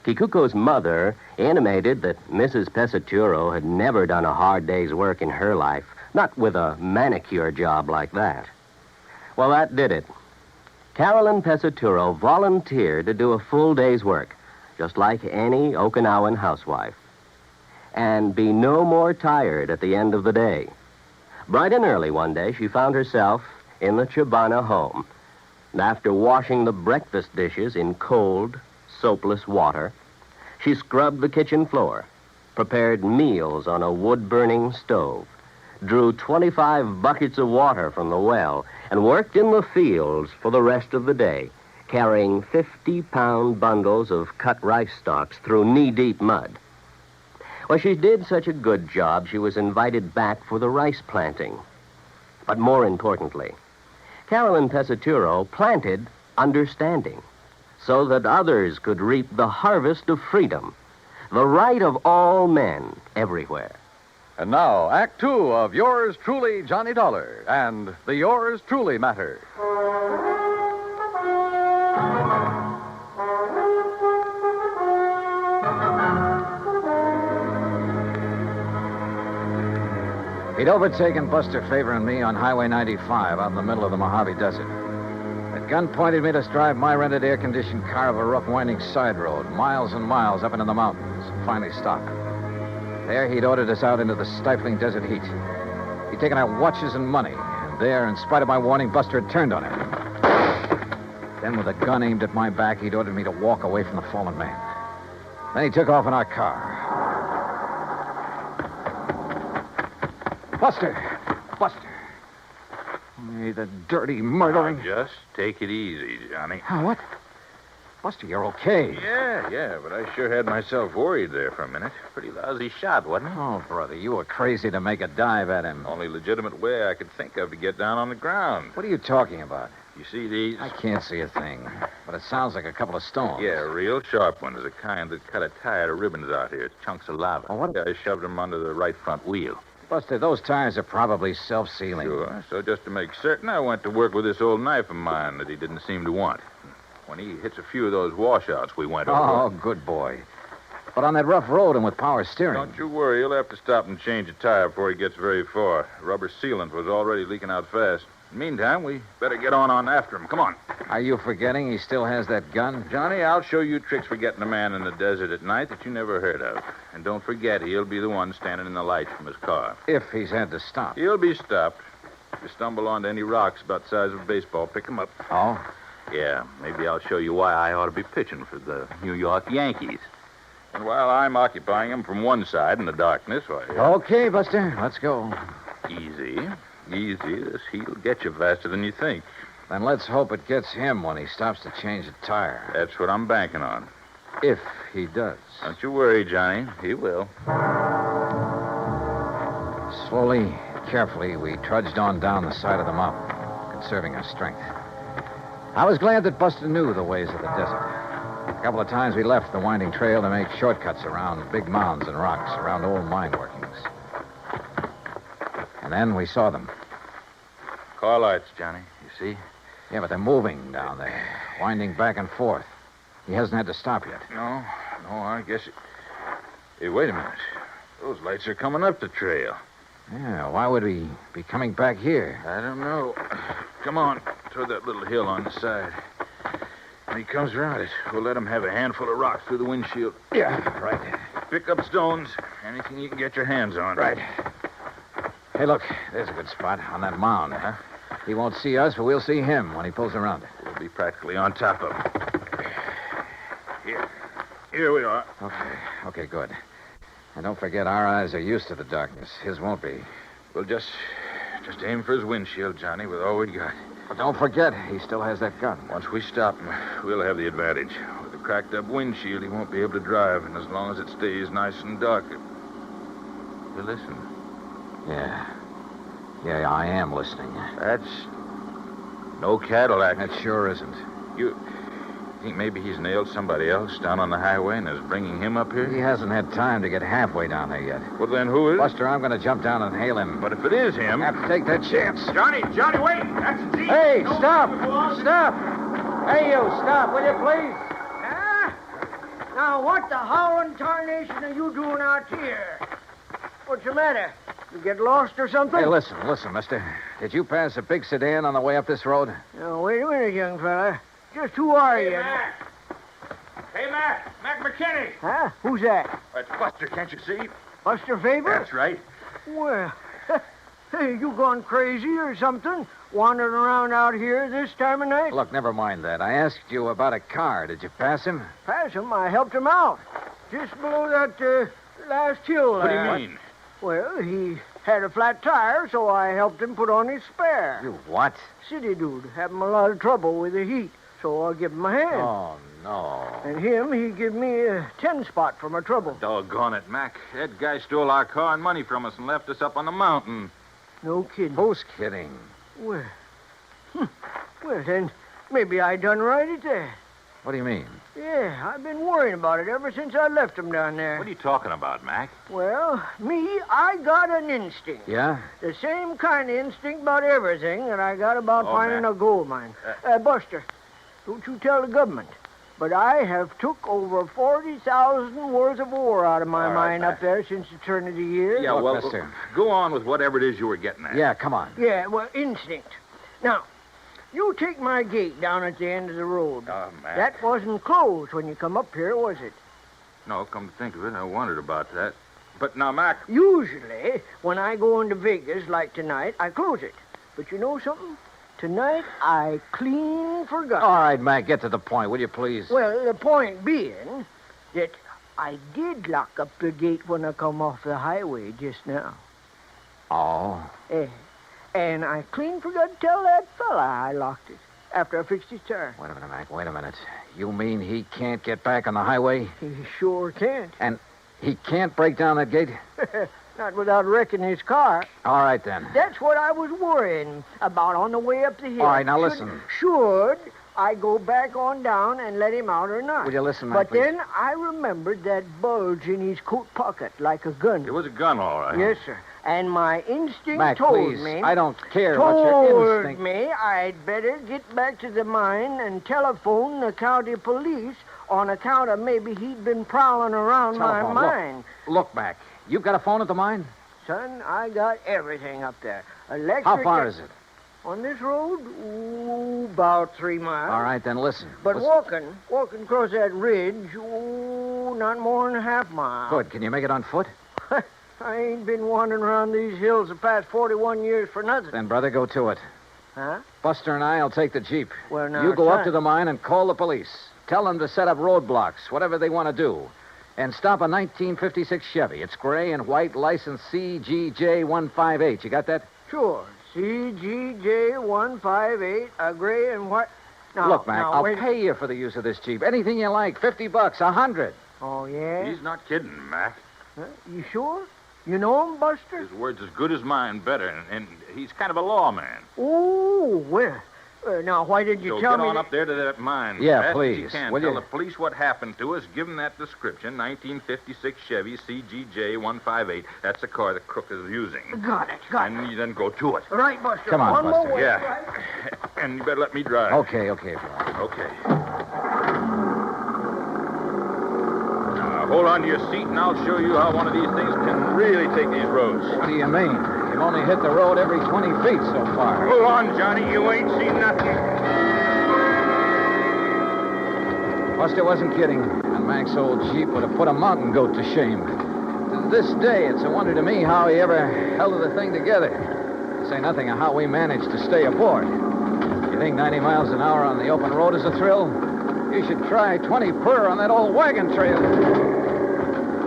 Kikuko's mother intimated that Mrs. Pesaturo had never done a hard day's work in her life, not with a manicure job like that. Well, that did it. Carolyn Pesaturo volunteered to do a full day's work, just like any Okinawan housewife, and be no more tired at the end of the day. Bright and early one day, she found herself in the Chibana home. And after washing the breakfast dishes in cold, soapless water, she scrubbed the kitchen floor, prepared meals on a wood-burning stove, drew 25 buckets of water from the well, and worked in the fields for the rest of the day, carrying 50-pound bundles of cut rice stalks through knee-deep mud. Well, she did such a good job, she was invited back for the rice planting. But more importantly, Carolyn Pesaturo planted understanding so that others could reap the harvest of freedom, the right of all men everywhere. And now, Act Two of yours truly, Johnny Dollar, and the Yours Truly Matter. He'd overtaken Buster Favor and me on Highway 95 out in the middle of the Mojave Desert. At gunpoint, made us drive my rented air-conditioned car up a rough, winding side road, miles and miles up into the mountains, and finally stopped. There, he'd ordered us out into the stifling desert heat. He'd taken our watches and money, and there, in spite of my warning, Buster had turned on him. Then, with a gun aimed at my back, he'd ordered me to walk away from the fallen man. Then he took off in our car. Buster! Buster! Hey, the dirty murdering... Just take it easy, Johnny. Oh, what? Buster, you're okay. Yeah, but I sure had myself worried there for a minute. Pretty lousy shot, wasn't it? Oh, brother, you were crazy to make a dive at him. Only legitimate way I could think of to get down on the ground. What are you talking about? You see these? I can't see a thing, but it sounds like a couple of stones. Yeah, real sharp ones, the kind that cut a tire to ribbons out here. Chunks of lava. Oh, what? Yeah, I shoved them under the right front wheel. Buster, those tires are probably self-sealing. Sure. So just to make certain, I went to work with this old knife of mine that he didn't seem to want. When he hits a few of those washouts we went over... Oh, good boy. But on that rough road and with power steering... Don't you worry. He'll have to stop and change a tire before he gets very far. Rubber sealant was already leaking out fast. Meantime, we better get on after him. Come on. Are you forgetting he still has that gun? Johnny, I'll show you tricks for getting a man in the desert at night that you never heard of. And don't forget, he'll be the one standing in the light from his car. If he's had to stop. He'll be stopped. If you stumble onto any rocks about the size of a baseball, pick them up. Oh? Yeah, maybe I'll show you why I ought to be pitching for the New York Yankees. And while I'm occupying them from one side in the darkness, why... Okay, Buster, let's go. Easy. This heat'll get you faster than you think. Then let's hope it gets him when he stops to change a tire. That's what I'm banking on. If he does. Don't you worry, Johnny. He will. Slowly, carefully, we trudged on down the side of the mountain, conserving our strength. I was glad that Buster knew the ways of the desert. A couple of times we left the winding trail to make shortcuts around big mounds and rocks, around old mine workings. And then we saw them. Car lights, Johnny. You see? Yeah, but they're moving down there, winding back and forth. He hasn't had to stop yet. No, I guess it... Hey, wait a minute. Those lights are coming up the trail. Yeah, why would he be coming back here? I don't know. Come on, toward that little hill on the side. When he comes around it, we'll let him have a handful of rocks through the windshield. Yeah, right. Pick up stones, anything you can get your hands on. Right. Hey, look, there's a good spot on that mound. Huh? He won't see us, but we'll see him when he pulls around it. We'll be practically on top of him. Here we are. Okay, good. And don't forget, our eyes are used to the darkness. His won't be. We'll just aim for his windshield, Johnny, with all we got. But don't forget, he still has that gun. Once we stop him, we'll have the advantage. With a cracked-up windshield, he won't be able to drive, and as long as it stays nice and dark... Hey, listen. Yeah. Yeah, I am listening. That's no Cadillac. That sure isn't. You think maybe he's nailed somebody else down on the highway and is bringing him up here? He hasn't had time to get halfway down there yet. Well, then who is? Buster, I'm going to jump down and hail him. But if it is him... Have to take that chance. Johnny, wait! That's Jeep! Hey, stop! Stop! Hey, you, stop, will you, please? Now, what the howling tarnation are you doing out here? What's the matter? You get lost or something? Hey, listen, mister. Did you pass a big sedan on the way up this road? Now, wait a minute, young fella. Just who are you? Mac! Hey, Mac! Mac McKinney! Huh? Who's that? It's Buster, can't you see? Buster Faber? That's right. Well, hey, you gone crazy or something? Wandering around out here this time of night? Look, never mind that. I asked you about a car. Did you pass him? Pass him? I helped him out. Just below that last hill. What do you mean? Well, he had a flat tire, so I helped him put on his spare. You what? City dude, having a lot of trouble with the heat, so I give him a hand. Oh, no. And he give me a 10-spot for my trouble. Doggone it, Mac. That guy stole our car and money from us and left us up on the mountain. No kidding. Who's kidding? Well, well, then, maybe I done right at that. What do you mean? Yeah, I've been worrying about it ever since I left him down there. What are you talking about, Mac? Well, I got an instinct. Yeah? The same kind of instinct about everything that I got about finding Mac. a gold mine. Buster, don't you tell the government, but I have took over 40,000 worth of ore out of my mine up there since the turn of the year. Yeah, Look, well, mister. Go on with whatever it is you were getting at. Yeah, come on. Yeah, well, instinct. Now, you take my gate down at the end of the road. Oh, Mac. That wasn't closed when you come up here, was it? No, come to think of it, I wondered about that. But now, Mac... Usually, when I go into Vegas, like tonight, I close it. But you know something? Tonight, I clean forgot. All right, Mac, get to the point, will you, please? Well, the point being that I did lock up the gate when I come off the highway just now. Oh? And I clean forgot to tell that fella I locked it after I fixed his tire. Wait a minute, Mac, wait a minute. You mean he can't get back on the highway? He sure can't. And he can't break down that gate? Not without wrecking his car. All right, then. That's what I was worrying about on the way up the hill. All right, now listen. Should I go back on down and let him out or not? Will you listen, Mac, But please? then I remembered that bulge in his coat pocket like a gun. It was a gun, all right. Yes, sir. And my instinct Mac, told please, me... I don't care what your Told instinct... me I'd better get back to the mine and telephone the county police on account of maybe he'd been prowling around Telephone. my mine. Look, Mac, you've got a phone at the mine? Son, I got everything up there. Electric... How far is it? On this road? About 3 miles. All right, then listen. But Listen. walking across that ridge, not more than a half mile. Good. Can you make it on foot? I ain't been wandering around these hills the past 41 years for nothing. Then, brother, go to it. Huh? Buster and I'll take the Jeep. Well, now, You go up son. to the mine and call the police. Tell them to set up roadblocks, whatever they want to do. And stop a 1956 Chevy. It's gray and white, license CGJ158. You got that? Sure. CGJ158, a gray and white. Now, Look, Mac, now, I'll wait. pay you for the use of this Jeep. Anything you like. $50, $100. Oh, yeah? He's not kidding, Mac. Huh? You sure? You know him, Buster? His word's as good as mine, better, and he's kind of a lawman. Oh, well. Now, why did you So tell get me on that... up there to that mine. Yeah, Fast as you please. can. Will Tell you? the police what happened to us. Give them that description, 1956 Chevy CGJ158. That's the car the crook is using. Got it. And you then go to it. Right, Buster. Come on, One Buster. more way, Yeah. right? And you better let me drive. Okay. Okay. Now, hold on to your seat, and I'll show you how one of these things can really take these roads. What do you mean? You've only hit the road every 20 feet so far. Hold on, Johnny. You ain't seen nothing. Buster wasn't kidding. And Mac's old Jeep would have put a mountain goat to shame. To this day, it's a wonder to me how he ever held the thing together. To say nothing of how we managed to stay aboard. You think 90 miles an hour on the open road is a thrill? You should try 20 per on that old wagon trail.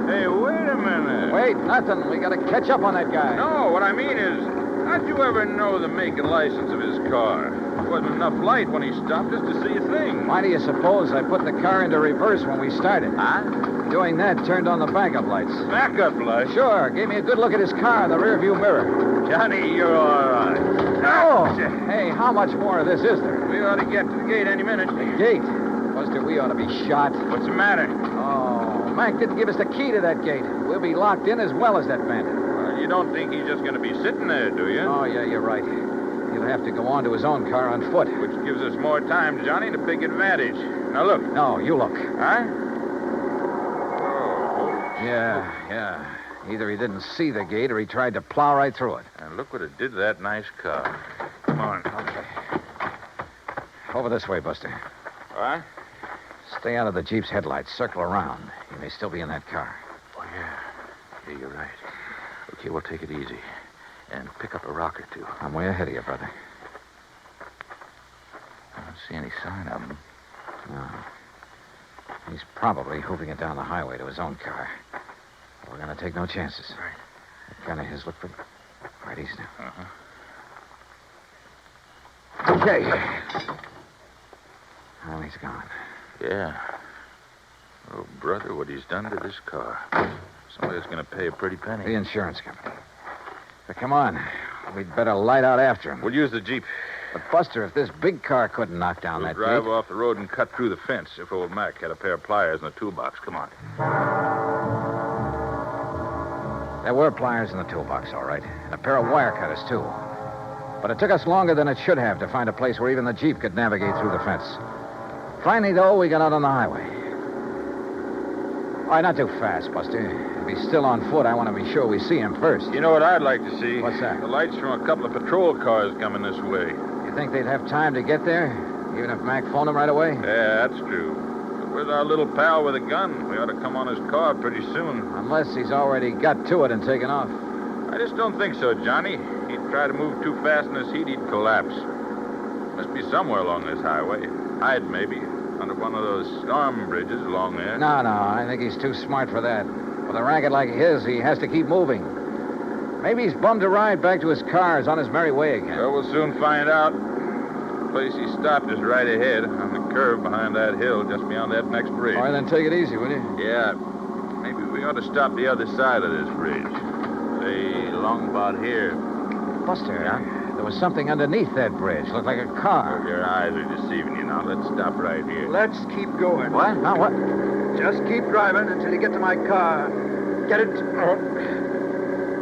Hey, wait a minute. Wait, nothing. We gotta catch up on that guy. No, what I mean is, how'd you ever know the make and license of his car? There wasn't enough light when he stopped us to see a thing. Why do you suppose I put the car into reverse when we started? Huh? Doing that turned on the backup lights. Backup light? Sure. Gave me a good look at his car in the rearview mirror. Johnny, you're all right. Oh! Hey, how much more of this is there? We ought to get to the gate any minute. The gate? Buster, we ought to be shot. What's the matter? Oh, Mac didn't give us the key to that gate. We'll be locked in as well as that bandit. Well, you don't think he's just going to be sitting there, do you? Oh, yeah, you're right. He'll have to go on to his own car on foot. Which gives us more time, Johnny, to big advantage. Now, look. No, you look. Huh? Oh. Yeah. Either he didn't see the gate or he tried to plow right through it. And look what it did to that nice car. Come on. Okay. Over this way, Buster. What? Stay out of the Jeep's headlights. Circle around. He may still be in that car. Oh, yeah. Yeah, you're right. Okay, we'll take it easy. And pick up a rock or two. I'm way ahead of you, brother. I don't see any sign of him. No. He's probably hoofing it down the highway to his own car. We're going to take no chances. Right. That gun of his looked pretty... Right, easy now. Uh-huh. Okay. Well, he's gone. Yeah. Oh, brother, what he's done to this car. Somebody's going to pay a pretty penny. The insurance company. But come on. We'd better light out after him. We'll use the Jeep. But, Buster, if this big car couldn't knock down We'll that drive gate... off the road and cut through the fence if old Mac had a pair of pliers in the toolbox. Come on. There were pliers in the toolbox, all right. And a pair of wire cutters, too. But it took us longer than it should have to find a place where even the Jeep could navigate through the fence. Finally, though, we got out on the highway. All right, not too fast, Buster. If he's still on foot, I want to be sure we see him first. You know what I'd like to see? What's that? The lights from a couple of patrol cars coming this way. You think they'd have time to get there, even if Mac phoned them right away? Yeah, that's true. But where's our little pal with a gun? We ought to come on his car pretty soon. Unless he's already got to it and taken off. I just don't think so, Johnny. He'd try to move too fast in this heat, he'd collapse. Must be somewhere along this highway. Hide, maybe. Under one of those storm bridges along there. No, I think he's too smart for that. With a racket like his, he has to keep moving. Maybe he's bummed a ride back to his car. He's on his merry way again. Well, we'll soon find out. The place he stopped is right ahead, on the curve behind that hill, just beyond that next bridge. All right, then take it easy, will you? Yeah. Maybe we ought to stop the other side of this bridge. Say, along about here. Buster, there was something underneath that bridge. Looked like a car. Oh, your eyes are deceiving you now. Let's stop right here. Let's keep going. What? Now what? Just keep driving until you get to my car. Get it?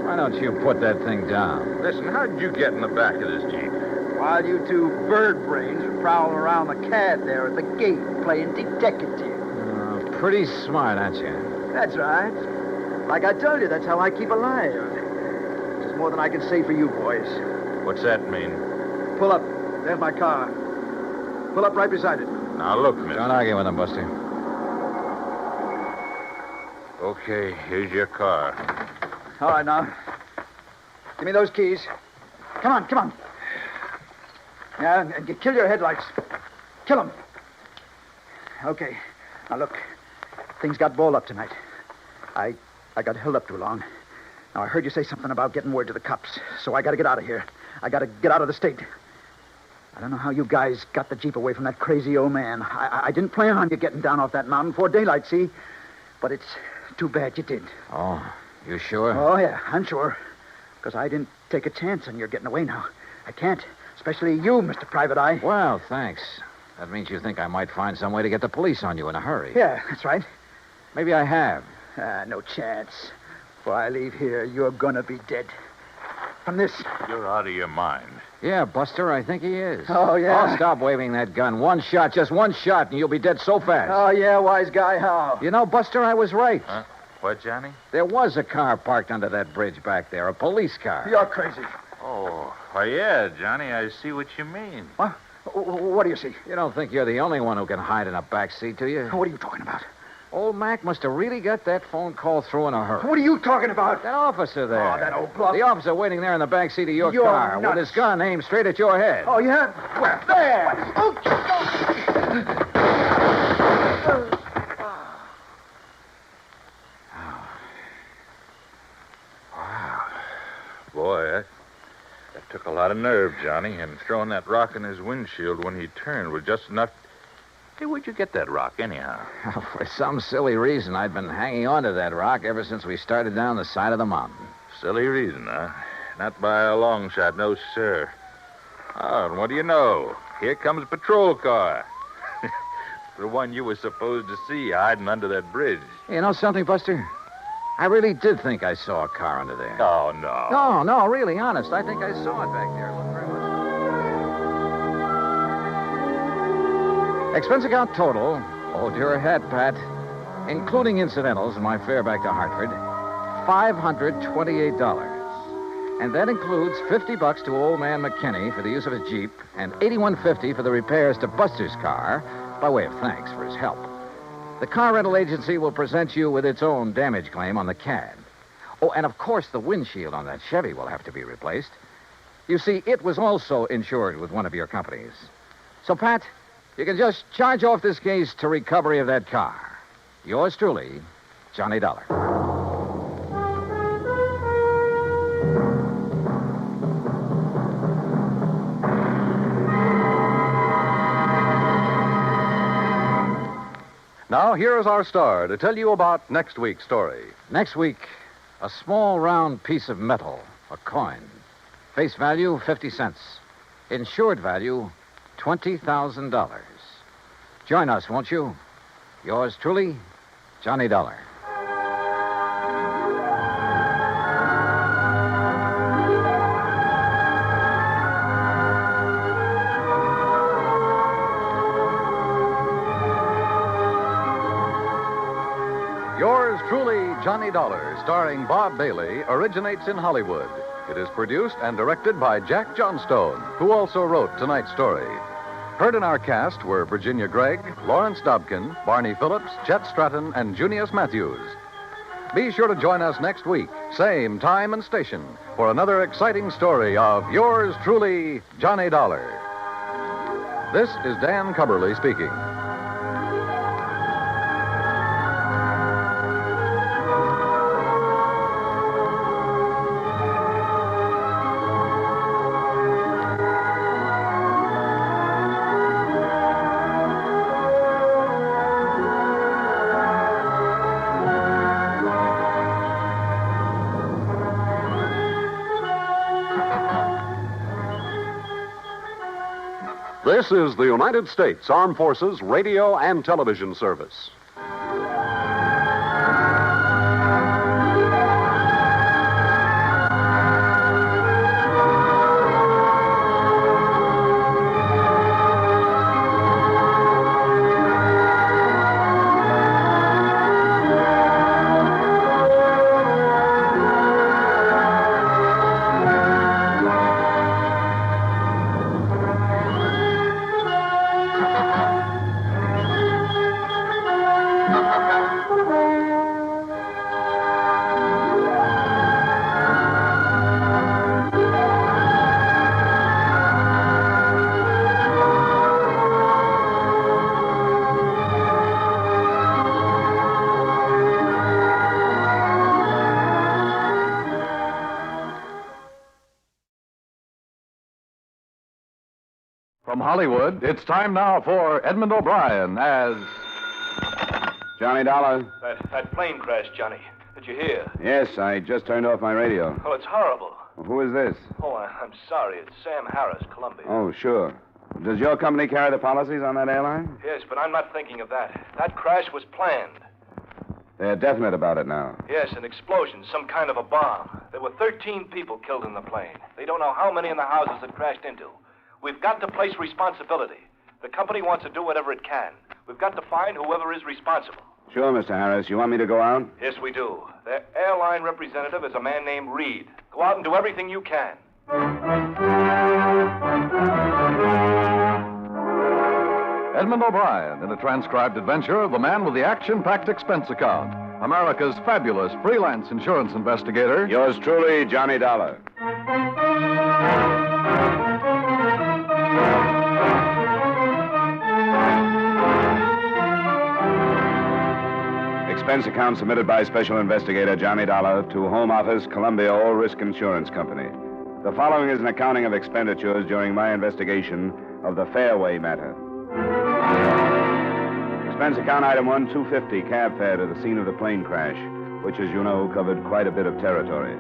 Why don't you put that thing down? Listen, how'd you get in the back of this Jeep? While you two bird brains are prowling around the cad there at the gate playing detective. Pretty smart, aren't you? That's right. Like I told you, that's how I keep alive. There's more than I can say for you boys. What's that mean? Pull up. There's my car. Pull up right beside it. Now, look, mister. Don't argue with him, Buster. Okay, here's your car. All right, now. Give me those keys. Come on. Yeah, and kill your headlights. Kill them. Okay. Now, look. Things got balled up tonight. I got held up too long. Now, I heard you say something about getting word to the cops, so I got to get out of here. I got to get out of the state. I don't know how you guys got the Jeep away from that crazy old man. I didn't plan on you getting down off that mountain before daylight, see? But it's too bad you did. Oh, you sure? Oh, yeah, I'm sure. Because I didn't take a chance on your getting away now. I can't. Especially you, Mr. Private Eye. Well, thanks. That means you think I might find some way to get the police on you in a hurry. Yeah, that's right. Maybe I have. No chance. Before I leave here, you're gonna be dead. From this. You're out of your mind. Yeah, Buster, I think he is. Oh, yeah? I'll stop waving that gun. One shot, just one shot, and you'll be dead so fast. Oh, yeah, wise guy, how? You know, Buster, I was right. Huh? What, Johnny? There was a car parked under that bridge back there, a police car. You're crazy. Oh, why, yeah, Johnny, I see what you mean. What? What do you see? You don't think you're the only one who can hide in a back seat, do you? What are you talking about? Old Mac must have really got that phone call through in a hurry. What are you talking about? That officer there. Oh, that old bluff. The officer waiting there in the back seat of your You're car nuts. with his gun aimed straight at your head. Oh, yeah? Where? There! Oh, Boy, that took a lot lot of nerve, Johnny, and throwing that rock in his windshield when he turned was just enough. Hey, where'd you get that rock, anyhow? For some silly reason, I'd been hanging on to that rock ever since we started down the side of the mountain. Silly reason, huh? Not by a long shot, no, sir. Oh, and what do you know? Here comes a patrol car. The one you were supposed to see hiding under that bridge. You know something, Buster? I really did think I saw a car under there. Oh, no. No, really, honest. I think I saw it back there. Look very much. Expense account total. Hold your hat, Pat. Including incidentals and my fare back to Hartford, $528. And that includes $50 to old man McKinney for the use of his Jeep and $81.50 for the repairs to Buster's car by way of thanks for his help. The car rental agency will present you with its own damage claim on the CAD. Oh, and of course the windshield on that Chevy will have to be replaced. You see, it was also insured with one of your companies. So, Pat, you can just charge off this case to recovery of that car. Yours truly, Johnny Dollar. Now, here is our star to tell you about next week's story. Next week, a small round piece of metal, a coin. Face value, 50 cents. Insured value, $20,000. Join us, won't you? Yours truly, Johnny Dollar. Yours truly, Johnny Dollar, starring Bob Bailey, originates in Hollywood. It is produced and directed by Jack Johnstone, who also wrote tonight's story. Heard in our cast were Virginia Gregg, Lawrence Dobkin, Barney Phillips, Chet Stratton, and Junius Matthews. Be sure to join us next week, same time and station, for another exciting story of yours truly, Johnny Dollar. This is Dan Cubberly speaking. This is the United States Armed Forces Radio and Television Service. From Hollywood, it's time now for Edmund O'Brien as Johnny Dollar? That plane crash, Johnny. Did you hear? Yes, I just turned off my radio. Oh, it's horrible. Well, who is this? Oh, I'm sorry. It's Sam Harris, Columbia. Oh, sure. Does your company carry the policies on that airline? Yes, but I'm not thinking of that. That crash was planned. They're definite about it now. Yes, an explosion, some kind of a bomb. There were 13 people killed in the plane. They don't know how many in the houses it crashed into. We've got to place responsibility. The company wants to do whatever it can. We've got to find whoever is responsible. Sure, Mr. Harris. You want me to go out? Yes, we do. Their airline representative is a man named Reed. Go out and do everything you can. Edmund O'Brien in a transcribed adventure of the man with the action-packed expense account, America's fabulous freelance insurance investigator. Yours truly, Johnny Dollar. Expense account submitted by Special Investigator Johnny Dollar to Home Office, Columbia All Risk Insurance Company. The following is an accounting of expenditures during my investigation of the Fairway matter. Expense account item 1, $250, cab fare to the scene of the plane crash, which, as you know, covered quite a bit of territory.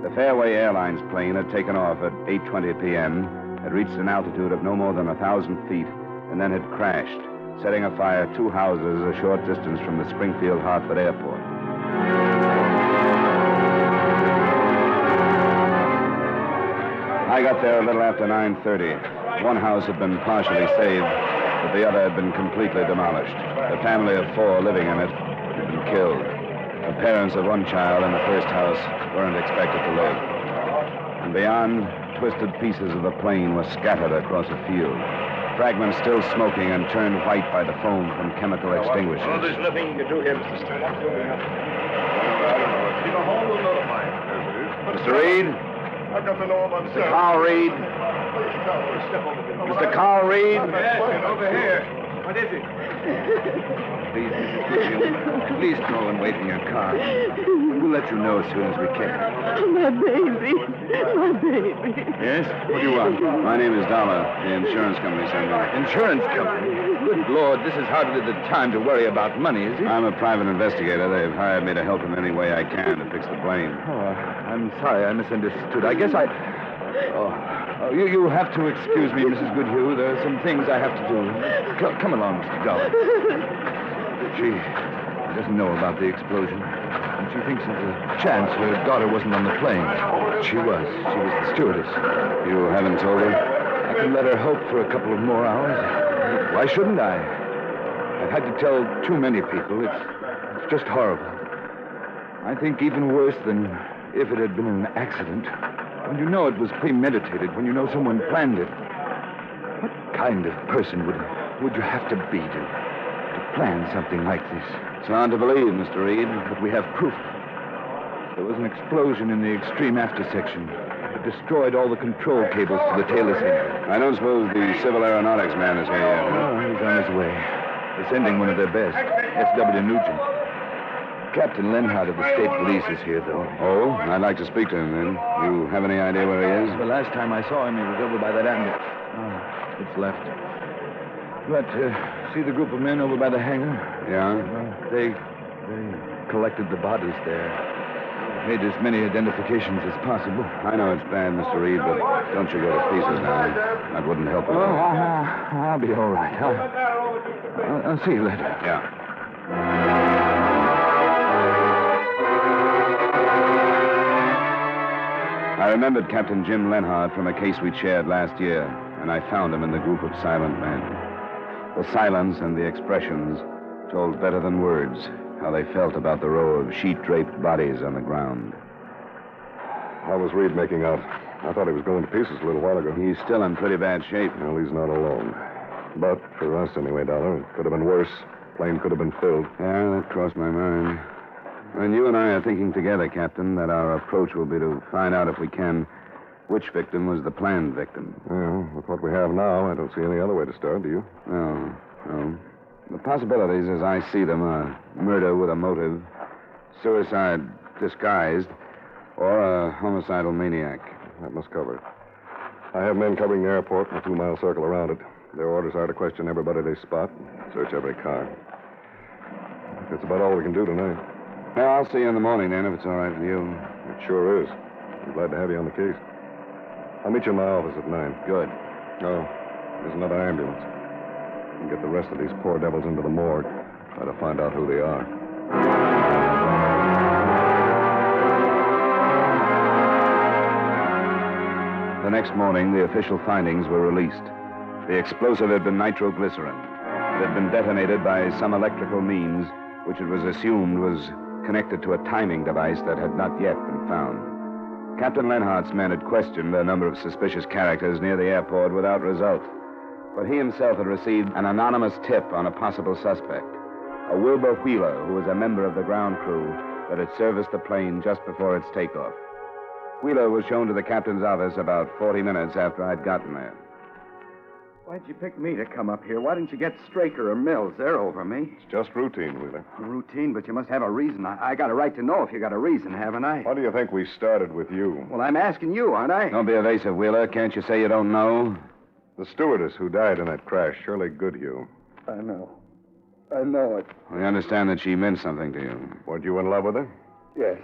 The Fairway Airlines plane had taken off at 8:20 p.m., had reached an altitude of no more than 1,000 feet, and then had crashed, setting afire 2 houses a short distance from the Springfield-Hartford Airport. I got there a little after 9:30. One house had been partially saved, but the other had been completely demolished. The family of 4 living in it had been killed. The parents of one child in the first house weren't expected to live. And beyond, twisted pieces of the plane were scattered across a field. Fragments still smoking and turned white by the foam from chemical extinguishers. Oh, there's nothing you can do here, Mr. Stone. I don't know. If you go home, we'll notify him. Mr. Reed? I've got to know about Mr. Carl Reed? Mr. Carl Reed? Yes, over here. What is it? Please, Mrs. Goodhue, please call and wait in your car. We'll let you know as soon as we can. My baby. My baby. Yes? What do you want? My name is Dollar. The insurance company sent me. Insurance company? Good Lord, this is hardly the time to worry about money, is it? I'm a private investigator. They've hired me to help in any way I can to fix the plane. Oh, I'm sorry. I misunderstood. I guess I... You'll have to excuse me, Mrs. Goodhue. There are some things I have to do. Come along, Mr. Dollar. She doesn't know about the explosion. And she thinks there's a chance her daughter wasn't on the plane. She was. She was the stewardess. You haven't told her? I can let her hope for a couple of more hours. Why shouldn't I? I've had to tell too many people. It's just horrible. I think even worse than if it had been an accident. When you know it was premeditated, when you know someone planned it. What kind of person would you have to be to plan something like this? It's hard to believe, Mr. Reed, but we have proof. There was an explosion in the extreme after section. It destroyed all the control cables to the tail assembly. I don't suppose the civil aeronautics man is here yet, huh? Oh, he's on his way. They're sending one of their best, S.W. Nugent. Captain Lenhart of the state police is here, though. Oh? I'd like to speak to him, then. You have any idea where he is? The last time I saw him, he was over by that ambulance. Oh, it's left. But, see the group of men over by the hangar? Yeah? Well, they collected the bodies there. Made as many identifications as possible. I know it's bad, Mr. Reed, but don't you go to pieces now. That wouldn't help at all. I'll be all right. I'll see you later. Yeah. I remembered Captain Jim Lenhart from a case we'd shared last year, and I found him in the group of silent men. The silence and the expressions told better than words how they felt about the row of sheet-draped bodies on the ground. How was Reed making out? I thought he was going to pieces a little while ago. He's still in pretty bad shape. Well, he's not alone. But for us, anyway, Dollar, it could have been worse. Plane could have been filled. Yeah, that crossed my mind. And you and I are thinking together, Captain, that our approach will be to find out, if we can, which victim was the planned victim. Well, with what we have now, I don't see any other way to start, do you? No. The possibilities, as I see them, are murder with a motive, suicide disguised, or a homicidal maniac. That must cover it. I have men covering the airport and a 2-mile circle around it. Their orders are to question everybody they spot, search every car. That's about all we can do tonight. Well, I'll see you in the morning, then, if it's all right with you. It sure is. I'm glad to have you on the case. I'll meet you in my office at 9. Good. Oh, there's another ambulance. And get the rest of these poor devils into the morgue. Try to find out who they are. The next morning, the official findings were released. The explosive had been nitroglycerin. It had been detonated by some electrical means, which it was assumed was connected to a timing device that had not yet been found. Captain Lenhart's men had questioned a number of suspicious characters near the airport without result. But he himself had received an anonymous tip on a possible suspect, a Wilbur Wheeler, who was a member of the ground crew that had serviced the plane just before its takeoff. Wheeler was shown to the captain's office about 40 minutes after I'd gotten there. Why'd you pick me to come up here? Why didn't you get Straker or Mills? They're over me. It's just routine, Wheeler. Routine, but you must have a reason. I got a right to know if you got a reason, haven't I? Why do you think we started with you? Well, I'm asking you, aren't I? Don't be evasive, Wheeler. Can't you say you don't know? The stewardess who died in that crash, Shirley Goodhue. I know. I know it. We understand that she meant something to you. Weren't you in love with her? Yes.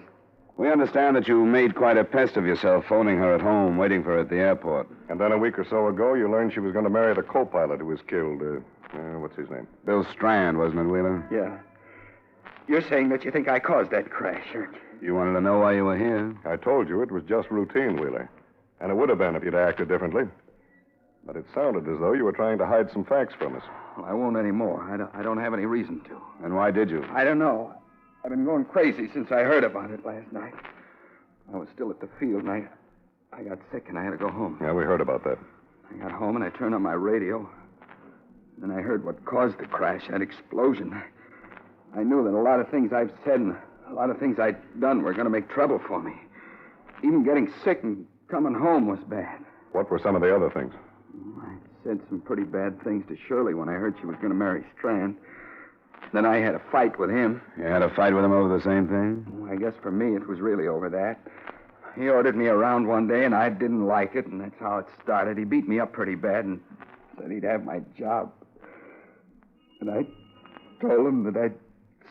We understand that you made quite a pest of yourself phoning her at home, waiting for her at the airport. And then a week or so ago, you learned she was going to marry the co-pilot who was killed. What's his name? Bill Strand, wasn't it, Wheeler? Yeah. You're saying that you think I caused that crash, aren't you? You wanted to know why you were here? I told you it was just routine, Wheeler. And it would have been if you'd acted differently. But it sounded as though you were trying to hide some facts from us. Well, I won't anymore. I don't have any reason to. And why did you? I don't know. I've been going crazy since I heard about it last night. I was still at the field, and I got sick, and I had to go home. Yeah, we heard about that. I got home, and I turned on my radio. Then I heard what caused the crash, that explosion. I knew that a lot of things I've said and a lot of things I'd done were going to make trouble for me. Even getting sick and coming home was bad. What were some of the other things? I said some pretty bad things to Shirley when I heard she was going to marry Strand. Then I had a fight with him. You had a fight with him over the same thing? Well, I guess for me it was really over that. He ordered me around one day, and I didn't like it, and that's how it started. He beat me up pretty bad and said he'd have my job. And I told him that I'd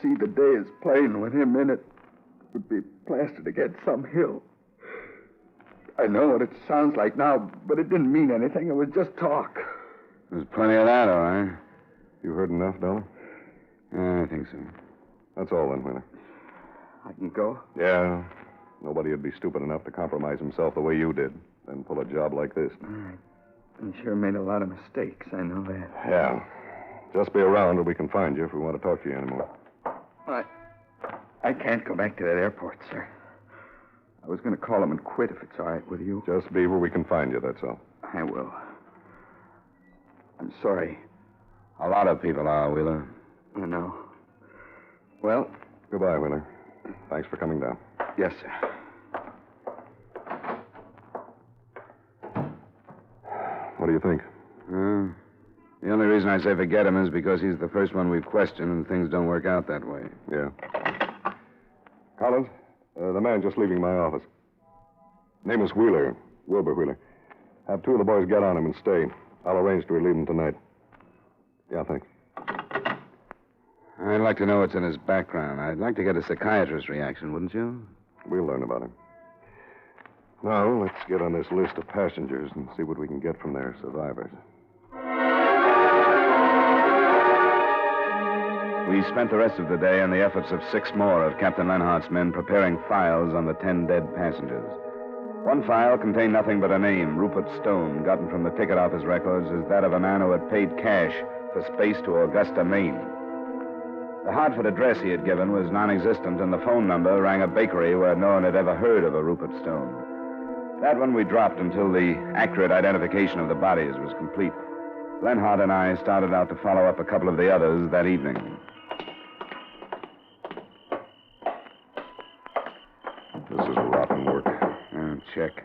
see the day his plane with him in it would be plastered against some hill. I know what it sounds like now, but it didn't mean anything. It was just talk. There's plenty of that, all right. You heard enough, Dollar? Yeah, I think so. That's all then, Wheeler. I can go? Yeah. Nobody would be stupid enough to compromise himself the way you did, then pull a job like this. All right. I sure made a lot of mistakes. I know that. Yeah. Just be around or we can find you if we want to talk to you anymore. I can't go back to that airport, sir. I was going to call him and quit if it's all right with you. Just be where we can find you, that's all. I will. I'm sorry. A lot of people are, Wheeler. I know. Well... Goodbye, Wheeler. Thanks for coming down. Yes, sir. What do you think? The only reason I say forget him is because he's the first one we've questioned and things don't work out that way. Yeah. Collins, the man just leaving my office. Name is Wheeler, Wilbur Wheeler. Have two of the boys get on him and stay. I'll arrange to relieve him tonight. Yeah, thanks. I'd like to know what's in his background. I'd like to get a psychiatrist's reaction, wouldn't you? We'll learn about him. Now, let's get on this list of passengers and see what we can get from their survivors. We spent the rest of the day on the efforts of 6 more of Captain Lenhart's men preparing files on the 10 dead passengers. One file contained nothing but a name, Rupert Stone, gotten from the ticket office records as that of a man who had paid cash for space to Augusta, Maine. The Hartford address he had given was non-existent, and the phone number rang a bakery where no one had ever heard of a Rupert Stone. That one we dropped until the accurate identification of the bodies was complete. Lenhart and I started out to follow up a couple of the others that evening. This is rotten work. Check.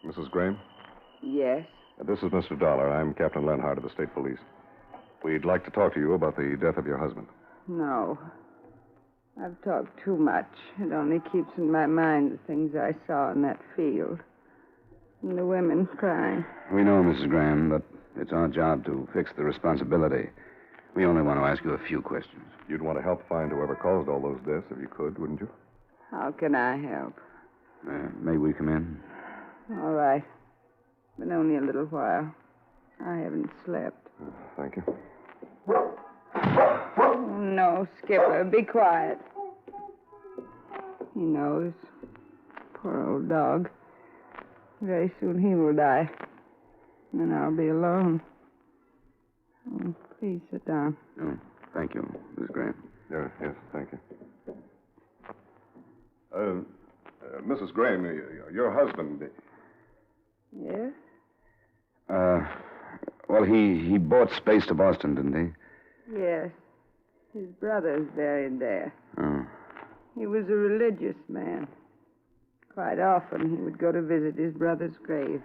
Mrs. Graham? Yes? This is Mr. Dollar. I'm Captain Lenhart of the State Police. We'd like to talk to you about the death of your husband. No. I've talked too much. It only keeps in my mind the things I saw in that field. And the women crying. We know, Mrs. Graham, but it's our job to fix the responsibility. We only want to ask you a few questions. You'd want to help find whoever caused all those deaths if you could, wouldn't you? How can I help? May we come in? All right. But only a little while. I haven't slept. Thank you. Oh, no, Skipper. Be quiet. He knows. Poor old dog. Very soon he will die. And then I'll be alone. Oh, please sit down. Oh, thank you, Miss Graham. Yes, thank you. Mrs. Graham, your husband... Yes? Well, he bought space to Boston, didn't he? Yes. His brother's buried there. Oh. He was a religious man. Quite often he would go to visit his brother's grave.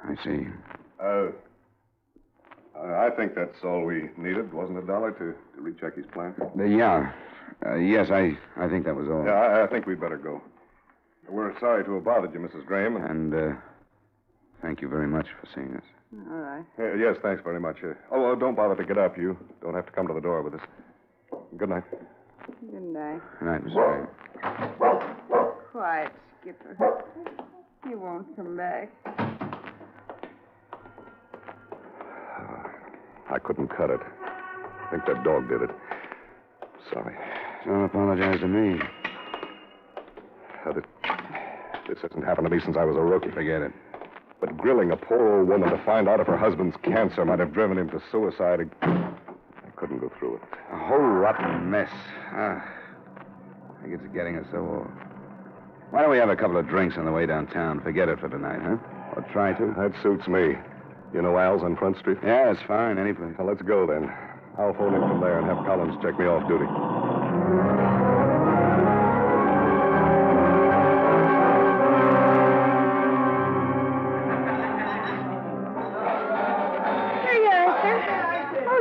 I see. I think that's all we needed, wasn't it, Dollar, to recheck his plan? Yeah. Yes, I think that was all. Yeah, I think we'd better go. We're sorry to have bothered you, Mrs. Graham. And thank you very much for seeing us. All right. Yes, thanks very much. Don't bother to get up. You don't have to come to the door with us. Good night. Good night. Good night, Mrs. Graham. Quiet, Skipper. He won't come back. I couldn't cut it. I think that dog did it. Sorry. Don't apologize to me. This hasn't happened to me since I was a rookie. Forget it. But grilling a poor old woman to find out if her husband's cancer might have driven him to suicide. I couldn't go through it. A whole rotten mess. I think it's getting us so old. Why don't we have a couple of drinks on the way downtown? Forget it for tonight, huh? Or try to? That suits me. You know Al's on Front Street? Yeah, it's fine. Any place. Well, let's go then. I'll phone in from there and have Collins check me off duty.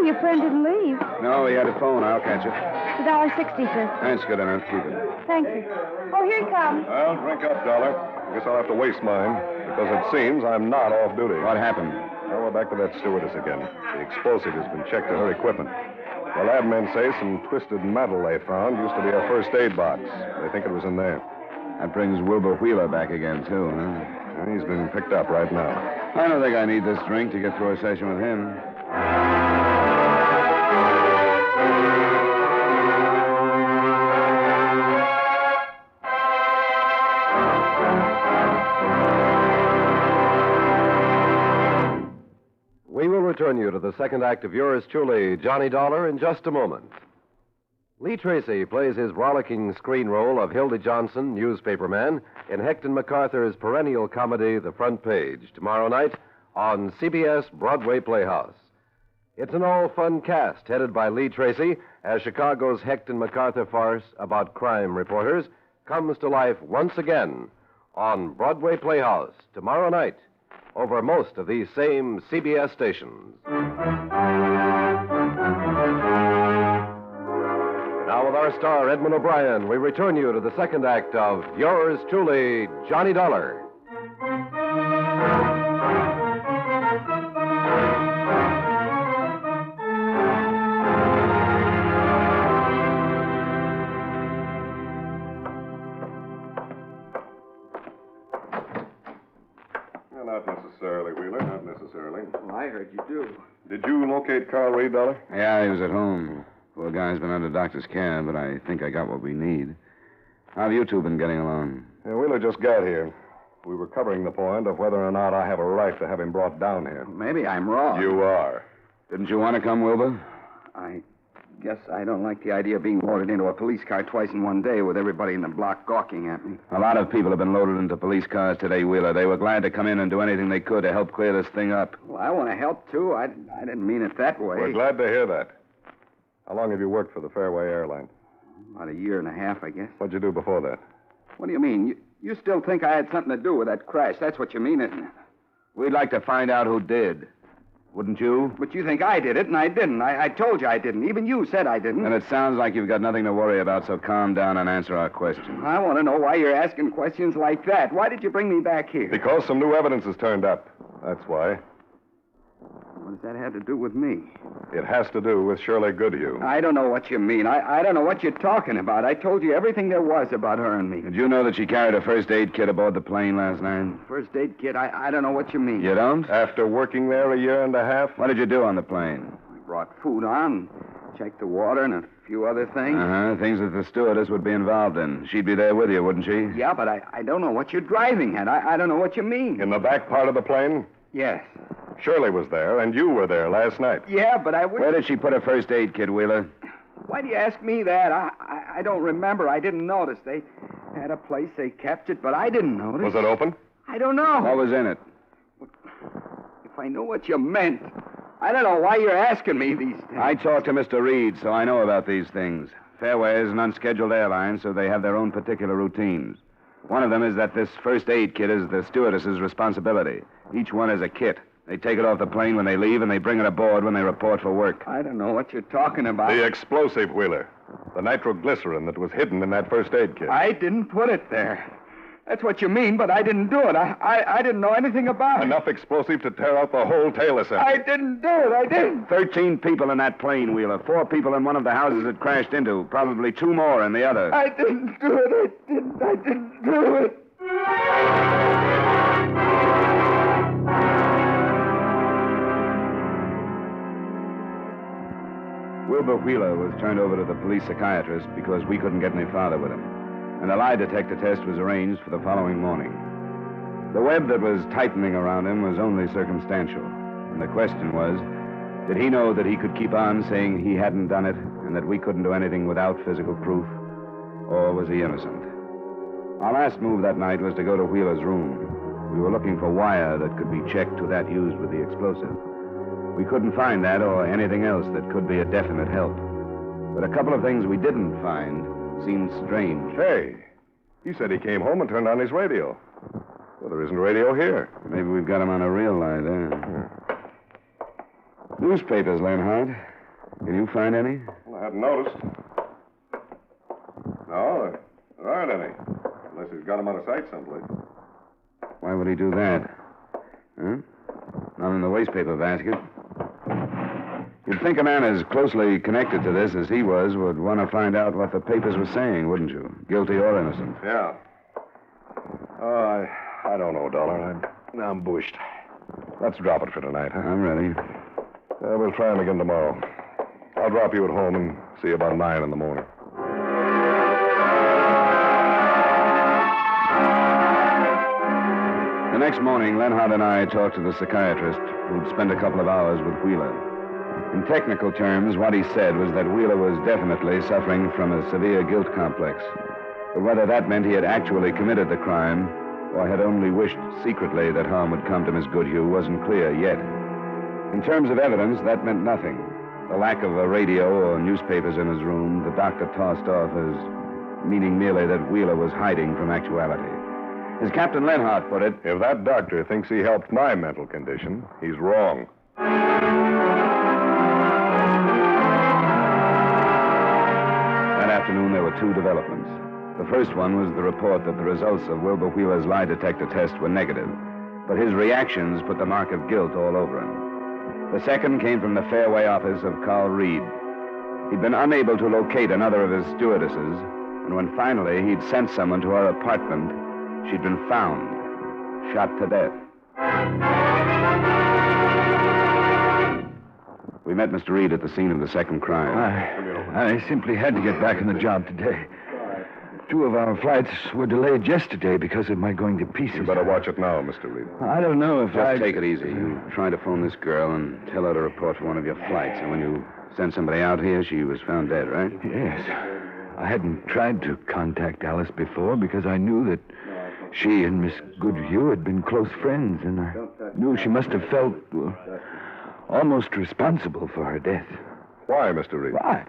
Your friend didn't leave. No, he had a phone. I'll catch it. It's $1.60, sir. That's good enough. Keep it. Thank you. Oh, here he comes. Well, drink up, Dollar. I guess I'll have to waste mine, because it seems I'm not off duty. What happened? Well, we're back to that stewardess again. The explosive has been checked to her equipment. The lab men say some twisted metal they found used to be a first aid box. They think it was in there. That brings Wilbur Wheeler back again, too, huh? He's been picked up right now. I don't think I need this drink to get through a session with him. We will return you to the second act of yours truly, Johnny Dollar, in just a moment. Lee Tracy plays his rollicking screen role of Hilda Johnson, newspaperman, in Hector MacArthur's perennial comedy, The Front Page, tomorrow night on CBS Broadway Playhouse. It's an all-fun cast headed by Lee Tracy as Chicago's Hector MacArthur farce about crime reporters comes to life once again on Broadway Playhouse tomorrow night over most of these same CBS stations. Now, with our star, Edmund O'Brien, we return you to the second act of yours truly, Johnny Dollar. Not necessarily, Wheeler. Not necessarily. Well, I heard you do. Did you locate Carl Reed, Dollar? Yeah, he was at home. Poor guy's been under doctor's care, but I think I got what we need. How have you two been getting along? Yeah, Wheeler just got here. We were covering the point of whether or not I have a right to have him brought down here. Maybe I'm wrong. You are. Didn't you want to come, Wilbur? I guess I don't like the idea of being loaded into a police car twice in one day with everybody in the block gawking at me. A lot of people have been loaded into police cars today, Wheeler. They were glad to come in and do anything they could to help clear this thing up. Well, I want to help, too. I didn't mean it that way. We're glad to hear that. How long have you worked for the Fairway Airline? About a year and a half, I guess. What'd you do before that? What do you mean? You still think I had something to do with that crash? That's what you mean, isn't it? We'd like to find out who did. Wouldn't you? But you think I did it, and I didn't. I told you I didn't. Even you said I didn't. And it sounds like you've got nothing to worry about, so calm down and answer our questions. I want to know why you're asking questions like that. Why did you bring me back here? Because some new evidence has turned up. That's why. What does that have to do with me? It has to do with Shirley Goodhue. I don't know what you mean. I don't know what you're talking about. I told you everything there was about her and me. Did you know that she carried a first aid kit aboard the plane last night? First aid kit? I don't know what you mean. You don't? After working there a year and a half? What did you do on the plane? I brought food on, checked the water, and a few other things. Uh-huh. Things that the stewardess would be involved in. She'd be there with you, wouldn't she? Yeah, but I don't know what you're driving at. I don't know what you mean. In the back part of the plane? Yes. Shirley was there, and you were there last night. Yeah, but I wouldn't... Where did she put her first aid kit, Wheeler? Why do you ask me that? I don't remember. I didn't notice. They had a place they kept it, but I didn't notice. Was it open? I don't know. What was in it? If I knew what you meant, I don't know why you're asking me these things. I talked to Mr. Reed, so I know about these things. Fairway is an unscheduled airline, so they have their own particular routines. One of them is that this first aid kit is the stewardess's responsibility. Each one has a kit. They take it off the plane when they leave, and they bring it aboard when they report for work. I don't know what you're talking about. The explosive, Wheeler. The nitroglycerin that was hidden in that first aid kit. I didn't put it there. That's what you mean, but I didn't do it. I didn't know anything about it. Enough explosive to tear out the whole tail assembly. I didn't do it. I didn't. 13 people in that plane, Wheeler. 4 people in one of the houses it crashed into. Probably 2 more in the other. I didn't do it. I didn't do it. Wilbur Wheeler was turned over to the police psychiatrist because we couldn't get any farther with him. And a lie detector test was arranged for the following morning. The web that was tightening around him was only circumstantial. And the question was, did he know that he could keep on saying he hadn't done it and that we couldn't do anything without physical proof? Or was he innocent? Our last move that night was to go to Wheeler's room. We were looking for wire that could be checked to that used with the explosive. We couldn't find that or anything else that could be a definite help. But a couple of things we didn't find seemed strange. Hey, he said he came home and turned on his radio. Well, there isn't a radio here. Maybe we've got him on a real lie there. Newspapers, Lenhart. Can you find any? Well, I hadn't noticed. No, there aren't any. Unless he's got them out of sight someplace. Why would he do that? Huh? Not in the wastepaper basket. You'd think a man as closely connected to this as he was would want to find out what the papers were saying, wouldn't you? Guilty or innocent. Yeah. Oh, I don't know, Dollar. I'm bushed. Let's drop it for tonight, huh? I'm ready. We'll try him again tomorrow. I'll drop you at home and see you about 9 in the morning. The next morning, Lenhart and I talked to the psychiatrist who'd spent a couple of hours with Wheeler. In technical terms, what he said was that Wheeler was definitely suffering from a severe guilt complex. But whether that meant he had actually committed the crime or had only wished secretly that harm would come to Miss Goodhue wasn't clear yet. In terms of evidence, that meant nothing. The lack of a radio or newspapers in his room, the doctor tossed off as meaning merely that Wheeler was hiding from actuality. As Captain Lenhart put it, if that doctor thinks he helped my mental condition, he's wrong. That afternoon, there were 2 developments. The first one was the report that the results of Wilbur Wheeler's lie detector test were negative, but his reactions put the mark of guilt all over him. The second came from the Fairway office of Carl Reed. He'd been unable to locate another of his stewardesses, and when finally he'd sent someone to her apartment, she'd been found, shot to death. We met Mr. Reed at the scene of the second crime. I simply had to get back on the job today. 2 of our flights were delayed yesterday because of my going to pieces. You better watch it now, Mr. Reed. I don't know if Just take it easy. You try to phone this girl and tell her to report for one of your flights. And when you sent somebody out here, she was found dead, right? Yes. I hadn't tried to contact Alice before because I knew that she and Miss Goodhue had been close friends, and I knew she must have felt almost responsible for her death. Why, Mr. Reed? Why?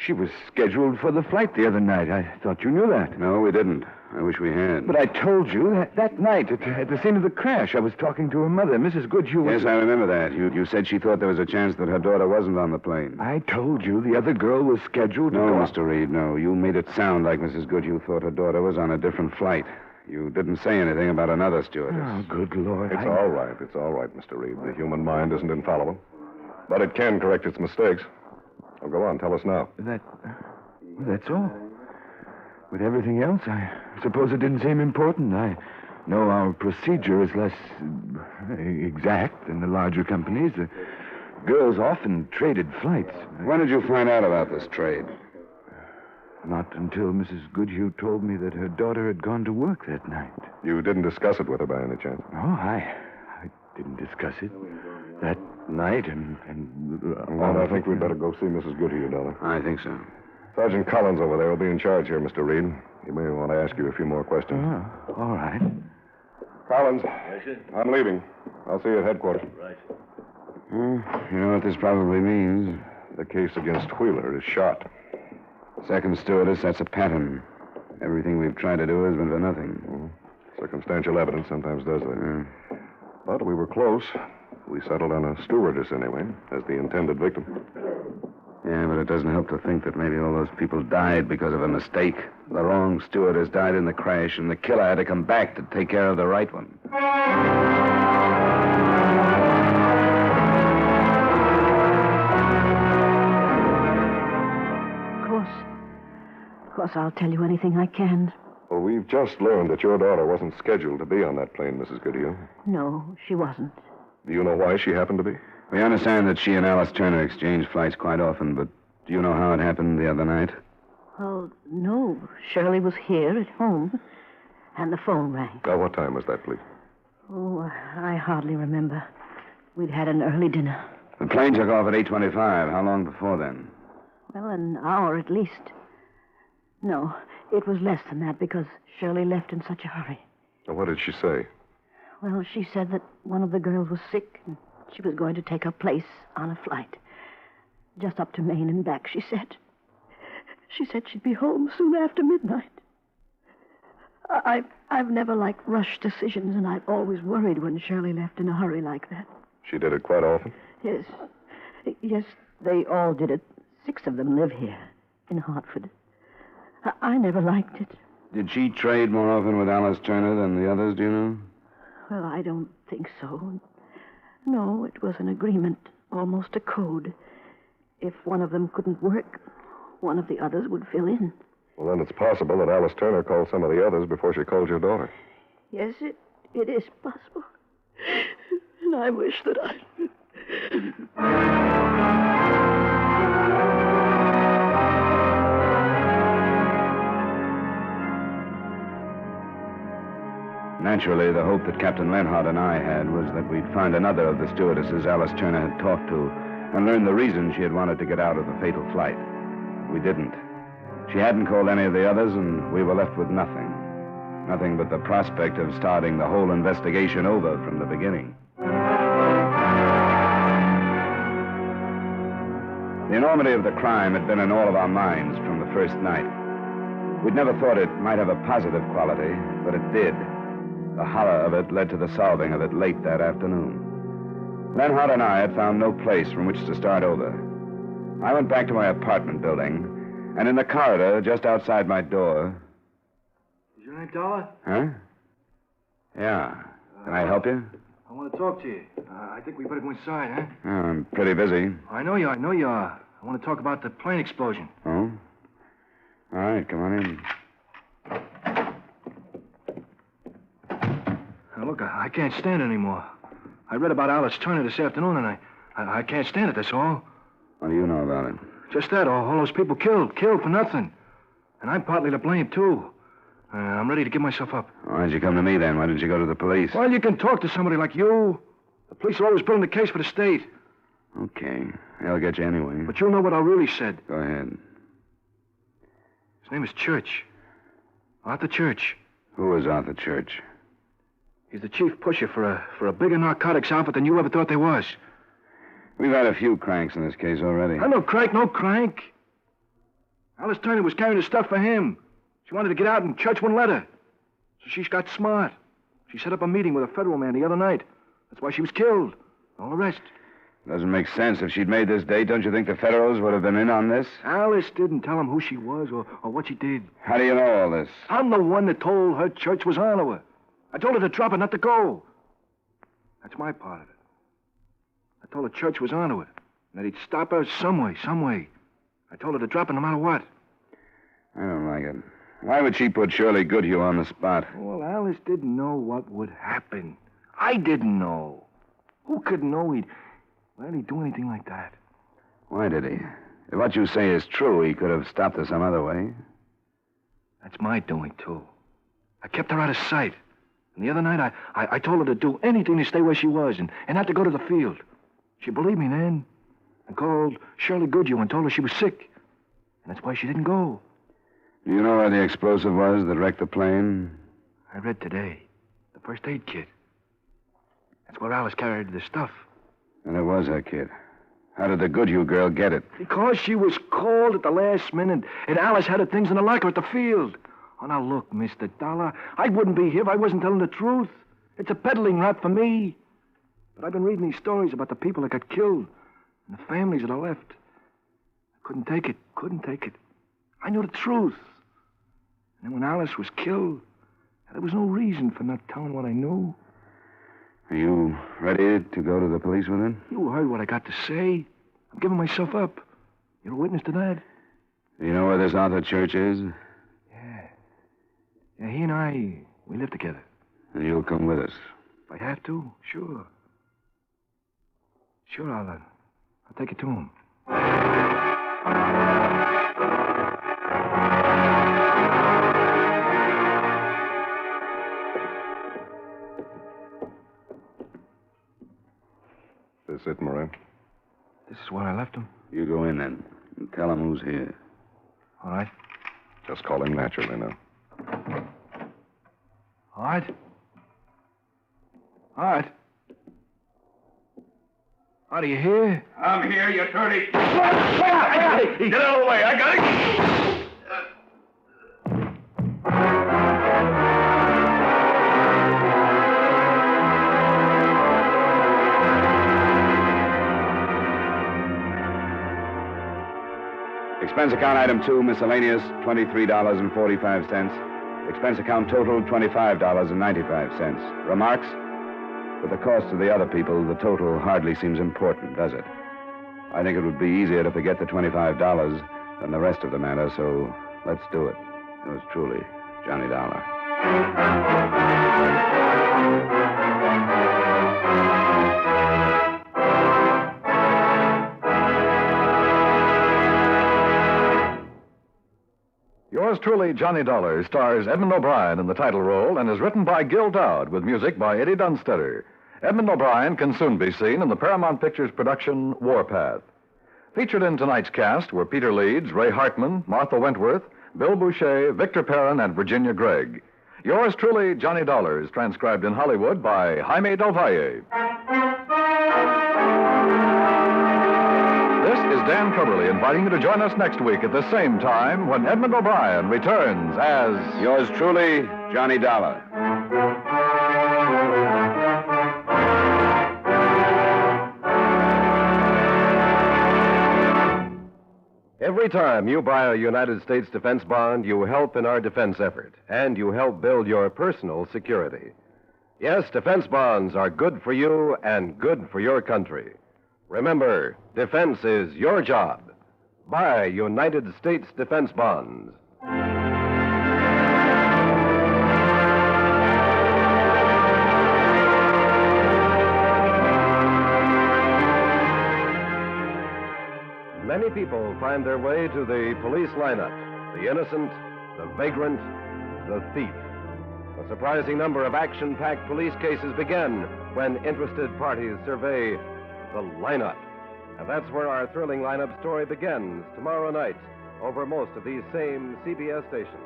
She was scheduled for the flight the other night. I thought you knew that. No, we didn't. I wish we had. But I told you that night at the scene of the crash, I was talking to her mother, Mrs. Goodhue. Yes, I remember that. You said she thought there was a chance that her daughter wasn't on the plane. I told you the other girl was scheduled to No, go... Mr. Reed, no. You made it sound like Mrs. Goodhue thought her daughter was on a different flight. You didn't say anything about another stewardess. Oh, good Lord. It's all right. It's all right, Mr. Reed. The human mind isn't infallible. But it can correct its mistakes. Well, go on. Tell us now. That's all. With everything else, I suppose it didn't seem important. I know our procedure is less exact than the larger companies. The girls often traded flights. When did you find out about this trade? Not until Mrs. Goodhue told me that her daughter had gone to work that night. You didn't discuss it with her by any chance? No, I didn't discuss it that night, Well, I think we'd better go see Mrs. Goodhue, Dollar. I think so. Sergeant Collins over there will be in charge here, Mr. Reed. He may want to ask you a few more questions. Oh, all right. Collins, I'm leaving. I'll see you at headquarters. Right. You know what this probably means? The case against Wheeler is shot. Second stewardess, that's a pattern. Everything we've tried to do has been for nothing. Circumstantial evidence sometimes does that. But we were close. We settled on a stewardess anyway, as the intended victim. Yeah, but it doesn't help to think that maybe all those people died because of a mistake. The wrong stewardess died in the crash, and the killer had to come back to take care of the right one. Of course, I'll tell you anything I can. Well, we've just learned that your daughter wasn't scheduled to be on that plane, Mrs. Goodyear. No, she wasn't. Do you know why she happened to be? We understand that she and Alice Turner exchange flights quite often, but do you know how it happened the other night? Well, no. Shirley was here at home, and the phone rang. What time was that, please? Oh, I hardly remember. We'd had an early dinner. The plane took off at 8:25. How long before then? Well, an hour at least. No, it was less than that because Shirley left in such a hurry. What did she say? Well, she said that one of the girls was sick and she was going to take her place on a flight. Just up to Maine and back, she said. She said she'd be home soon after midnight. I've never liked rushed decisions, and I've always worried when Shirley left in a hurry like that. She did it quite often? Yes. Yes, they all did it. 6 of them live here in Hartford. I never liked it. Did she trade more often with Alice Turner than the others, do you know? Well, I don't think so. No, it was an agreement, almost a code. If one of them couldn't work, one of the others would fill in. Well, then it's possible that Alice Turner called some of the others before she called your daughter. Yes, it is possible. And I wish that I... Naturally, the hope that Captain Lenhart and I had was that we'd find another of the stewardesses Alice Turner had talked to and learn the reason she had wanted to get out of the fatal flight. We didn't. She hadn't called any of the others, and we were left with nothing. Nothing but the prospect of starting the whole investigation over from the beginning. The enormity of the crime had been in all of our minds from the first night. We'd never thought it might have a positive quality, but it did. The horror of it led to the solving of it late that afternoon. Lenhart and I had found no place from which to start over. I went back to my apartment building, and in the corridor just outside my door... Is your name Dollar? Huh? Yeah. Can I help you? I want to talk to you. I think we better go inside, huh? Oh, I'm pretty busy. I know you are. I want to talk about the plane explosion. Oh? All right, come on in. Now, look, I can't stand it anymore. I read about Alice Turner this afternoon, and I can't stand it, that's all. What do you know about it? Just that, all those people killed for nothing. And I'm partly to blame, too. I'm ready to give myself up. Why'd you come to me, then? Why didn't you go to the police? Well, you can talk to somebody like you. The police are always building the case for the state. Okay. They'll get you anyway. But you'll know what I really said. Go ahead. His name is Church. Arthur Church. Who is Arthur Church? He's the chief pusher for a bigger narcotics outfit than you ever thought there was. We've had a few cranks in this case already. No crank. Alice Turner was carrying the stuff for him. She wanted to get out, and Church wouldn't let her. So she got smart. She set up a meeting with a federal man the other night. That's why she was killed. All the rest. Doesn't make sense. If she'd made this date, don't you think the Federals would have been in on this? Alice didn't tell him who she was or what she did. How do you know all this? I'm the one that told her Church was on to her. I told her to drop it, not to go. That's my part of it. I told her Church was on to it, and that he'd stop her some way. I told her to drop it no matter what. I don't like it. Why would she put Shirley Goodhue on the spot? Well, Alice didn't know what would happen. I didn't know. Who could know he'd do anything like that? Why did he? If what you say is true, he could have stopped her some other way. That's my doing, too. I kept her out of sight. And the other night, I told her to do anything to stay where she was and not to go to the field. She believed me then. I called Shirley Goodhue and told her she was sick. And that's why she didn't go. Do you know where the explosive was that wrecked the plane? I read today. The first aid kit. That's where Alice carried the stuff. And it was her kit. How did the Goodhue girl get it? Because she was called at the last minute, and Alice had her things in the locker at the field. Oh, now look, Mr. Dollar, I wouldn't be here if I wasn't telling the truth. It's a peddling rap for me. But I've been reading these stories about the people that got killed and the families that are left. I couldn't take it. I knew the truth. And when Alice was killed, there was no reason for not telling what I knew. Are you ready to go to the police with him? You heard what I got to say. I'm giving myself up. You're a witness to that? Do you know where this Arthur church is? Yeah, he and I, we live together. And you'll come with us. If I have to, sure. Sure, I'll take it to him. This it, Marie? This is where I left him. You go in then and tell him who's here. All right. Just call him naturally now. All right. All right. Are you here? I'm here, you dirty... Get out of the way. I got it. Expense account item 2, miscellaneous, $23.45. Expense account total, $25.95. Remarks? With the cost of the other people, the total hardly seems important, does it? I think it would be easier to forget the $25 than the rest of the matter, so let's do it. Yours truly, Johnny Dollar. Yours truly, Johnny Dollar, stars Edmund O'Brien in the title role and is written by Gil Dowd with music by Eddie Dunstetter. Edmund O'Brien can soon be seen in the Paramount Pictures production Warpath. Featured in tonight's cast were Peter Leeds, Ray Hartman, Martha Wentworth, Bill Boucher, Victor Perrin, and Virginia Gregg. Yours truly, Johnny Dollar, is transcribed in Hollywood by Jaime Del Valle. This is Dan Coverly inviting you to join us next week at the same time when Edmund O'Brien returns as... Yours truly, Johnny Dollar. Every time you buy a United States defense bond, you help in our defense effort, and you help build your personal security. Yes, defense bonds are good for you and good for your country. Remember, defense is your job. Buy United States defense bonds. Many people find their way to the police lineup. The innocent, the vagrant, the thief. A surprising number of action-packed police cases begin when interested parties survey the lineup. And that's where our thrilling lineup story begins tomorrow night over most of these same CBS stations.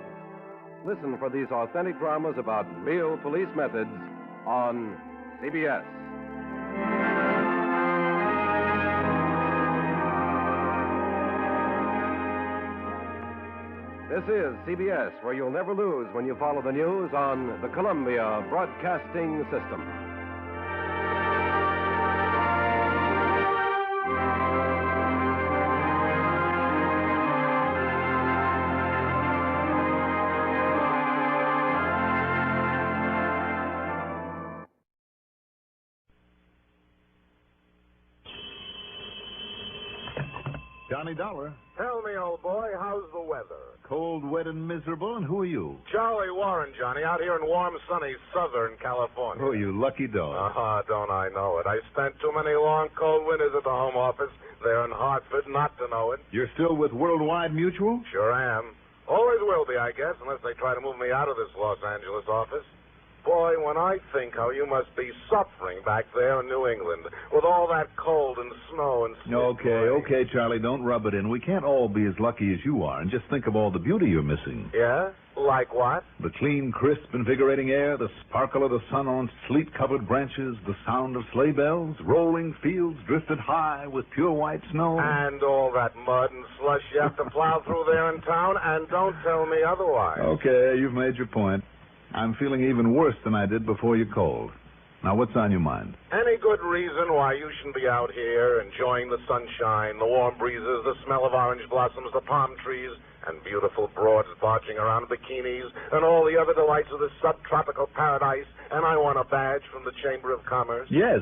Listen for these authentic dramas about real police methods on CBS. This is CBS, where you'll never lose when you follow the news on the Columbia Broadcasting System. Johnny Dollar. Tell me, old boy, how's the weather? Cold, wet, and miserable, and who are you? Charlie Warren, Johnny, out here in warm, sunny Southern California. Oh, you lucky dog. Don't I know it. I spent too many long, cold winters at the home office there in Hartford not to know it. You're still with Worldwide Mutual? Sure am. Always will be, I guess, unless they try to move me out of this Los Angeles office. Boy, when I think how you must be suffering back there in New England with all that cold and snow and sleet. Okay, Charlie, don't rub it in. We can't all be as lucky as you are, and just think of all the beauty you're missing. Yeah? Like what? The clean, crisp, invigorating air, the sparkle of the sun on sleet-covered branches, the sound of sleigh bells, rolling fields drifted high with pure white snow. And all that mud and slush you have to plow through there in town, and don't tell me otherwise. Okay, you've made your point. I'm feeling even worse than I did before you called. Now, what's on your mind? Any good reason why you shouldn't be out here enjoying the sunshine, the warm breezes, the smell of orange blossoms, the palm trees, and beautiful broads barging around in bikinis, and all the other delights of this subtropical paradise, and I want a badge from the Chamber of Commerce? Yes.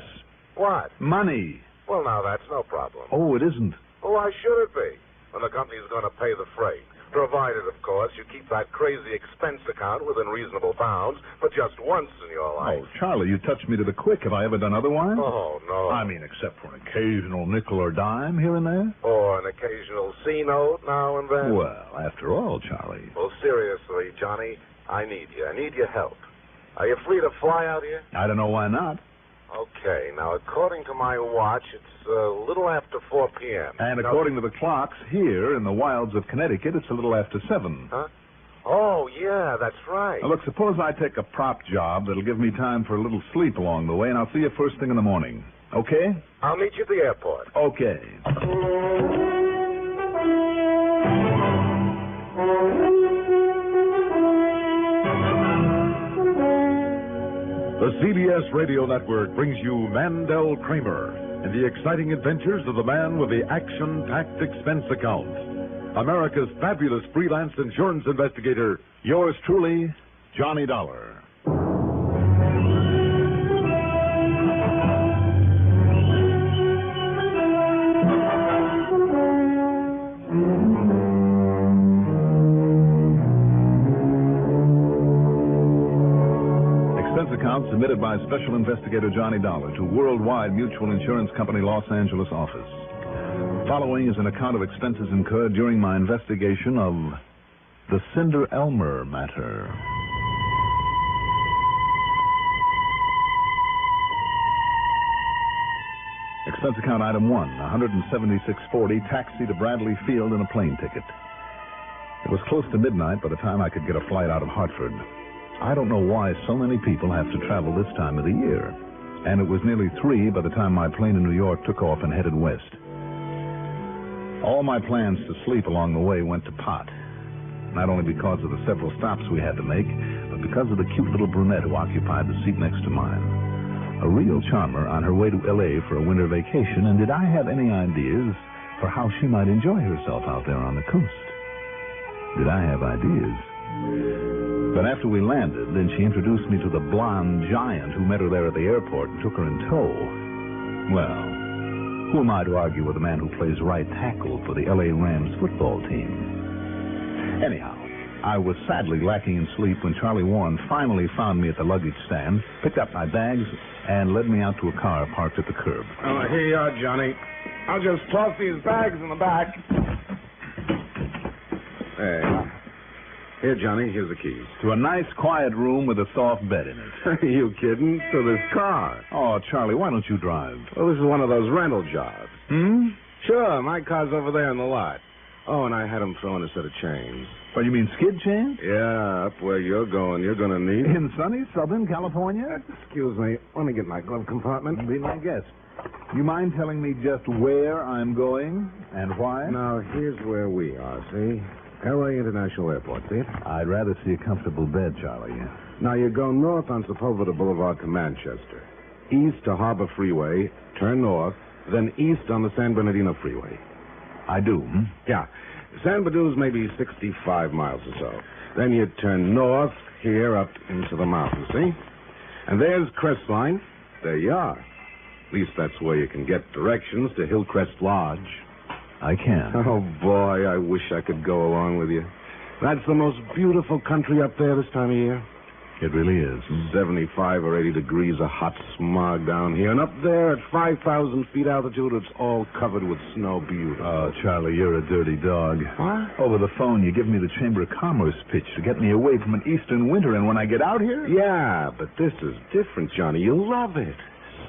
What? Money. Well, now, that's no problem. Oh, it isn't. Well, why should it be? When the company's going to pay the freight. Provided, of course, you keep that crazy expense account within reasonable bounds, but just once in your life. Oh, Charlie, you touched me to the quick. Have I ever done otherwise? Oh, no. I mean, except for an occasional nickel or dime here and there. Or an occasional C-note now and then. Well, after all, Charlie. Well, seriously, Johnny, I need you. I need your help. Are you free to fly out here? I don't know why not. Okay, now, according to my watch, it's a little after 4 p.m. And according to the clocks here in the wilds of Connecticut, it's a little after 7. Huh? Oh, yeah, that's right. Now, look, suppose I take a prop job that'll give me time for a little sleep along the way, and I'll see you first thing in the morning. Okay? I'll meet you at the airport. Okay. The CBS Radio Network brings you Mandel Kramer and the exciting adventures of the man with the action-packed expense account. America's fabulous freelance insurance investigator, yours truly, Johnny Dollar. Account submitted by Special Investigator Johnny Dollar to Worldwide Mutual Insurance Company, Los Angeles office. Following is an account of expenses incurred during my investigation of the Cinder Elmer matter. Expense account item 1, $176.40, taxi to Bradley Field and a plane ticket. It was close to midnight by the time I could get a flight out of Hartford. I don't know why so many people have to travel this time of the year. And it was nearly 3 by the time my plane in New York took off and headed west. All my plans to sleep along the way went to pot. Not only because of the several stops we had to make, but because of the cute little brunette who occupied the seat next to mine. A real charmer on her way to L.A. for a winter vacation, and did I have any ideas for how she might enjoy herself out there on the coast? Did I have ideas? But after we landed, then she introduced me to the blonde giant who met her there at the airport and took her in tow. Well, who am I to argue with a man who plays right tackle for the L.A. Rams football team? Anyhow, I was sadly lacking in sleep when Charlie Warren finally found me at the luggage stand, picked up my bags, and led me out to a car parked at the curb. Oh, here you are, Johnny. I'll just toss these bags in the back. Hey. Here, Johnny, here's the keys. To a nice, quiet room with a soft bed in it. Are you kidding? To this car. Oh, Charlie, why don't you drive? Well, this is one of those rental jobs. Hmm? Sure, my car's over there in the lot. Oh, and I had him throw in a set of chains. What, you mean skid chains? Yeah, up where you're going. You're going to need... In sunny Southern California? Excuse me. Want to get my glove compartment? Be my guest. You mind telling me just where I'm going and why? Now, here's where we are, see? L.A. International Airport, see it? I'd rather see a comfortable bed, Charlie. Now, you go north on Sepulveda Boulevard to Manchester. East to Harbor Freeway, turn north, then east on the San Bernardino Freeway. I do, hmm? Yeah. San Bernardino's maybe 65 miles or so. Then you turn north here up into the mountains, see? And there's Crestline. There you are. At least that's where you can get directions to Hillcrest Lodge. I can. Oh, boy, I wish I could go along with you. That's the most beautiful country up there this time of year. It really is. 75 or 80 degrees of hot smog down here. And up there at 5,000 feet altitude, it's all covered with snow. Beautiful. Oh, Charlie, you're a dirty dog. What? Over the phone, you give me the Chamber of Commerce pitch to get me away from an eastern winter, and when I get out here... Yeah, but this is different, Johnny. You'll love it.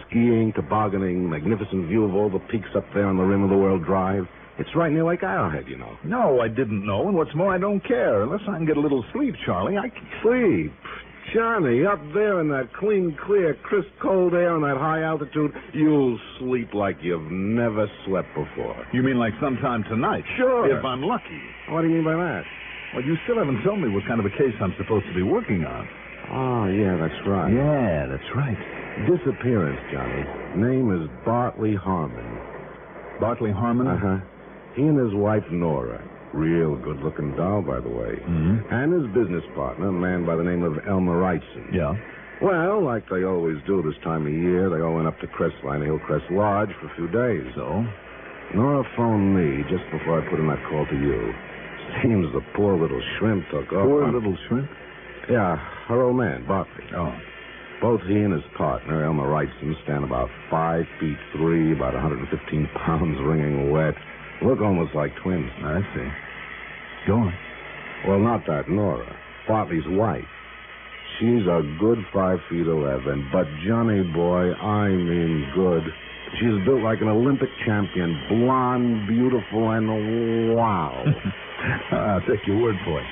Skiing, tobogganing, magnificent view of all the peaks up there on the rim of the World Drive. It's right near Lake Arrowhead, you know. No, I didn't know, and what's more, I don't care. Unless I can get a little sleep, Charlie, I can... Sleep? Johnny, up there in that clean, clear, crisp, cold air on that high altitude, you'll sleep like you've never slept before. You mean like sometime tonight? Sure. If I'm lucky. What do you mean by that? Well, you still haven't told me what kind of a case I'm supposed to be working on. Oh, yeah, that's right. Yeah, that's right. Disappearance, Johnny. Name is Bartley Harmon. Bartley Harmon? Uh-huh. He and his wife, Nora. Real good-looking doll, by the way. Mm-hmm. And his business partner, a man by the name of Elmer. Yeah. Well, like they always do this time of year, they all went up to Crestline, Hillcrest Lodge for a few days. So? Nora phoned me just before I put in that call to you. Seems the poor little shrimp took off. Poor little shrimp? Yeah, her old man, Bartley. Oh. Both he and his partner, Elmer Wrightson, stand about 5'3", about 115 pounds, wringing wet. Look almost like twins. I see. Go on. Well, not that Nora. Bartley's wife. She's a good 5'11", but Johnny boy, I mean good. She's built like an Olympic champion, blonde, beautiful, and wow. I'll take your word for it.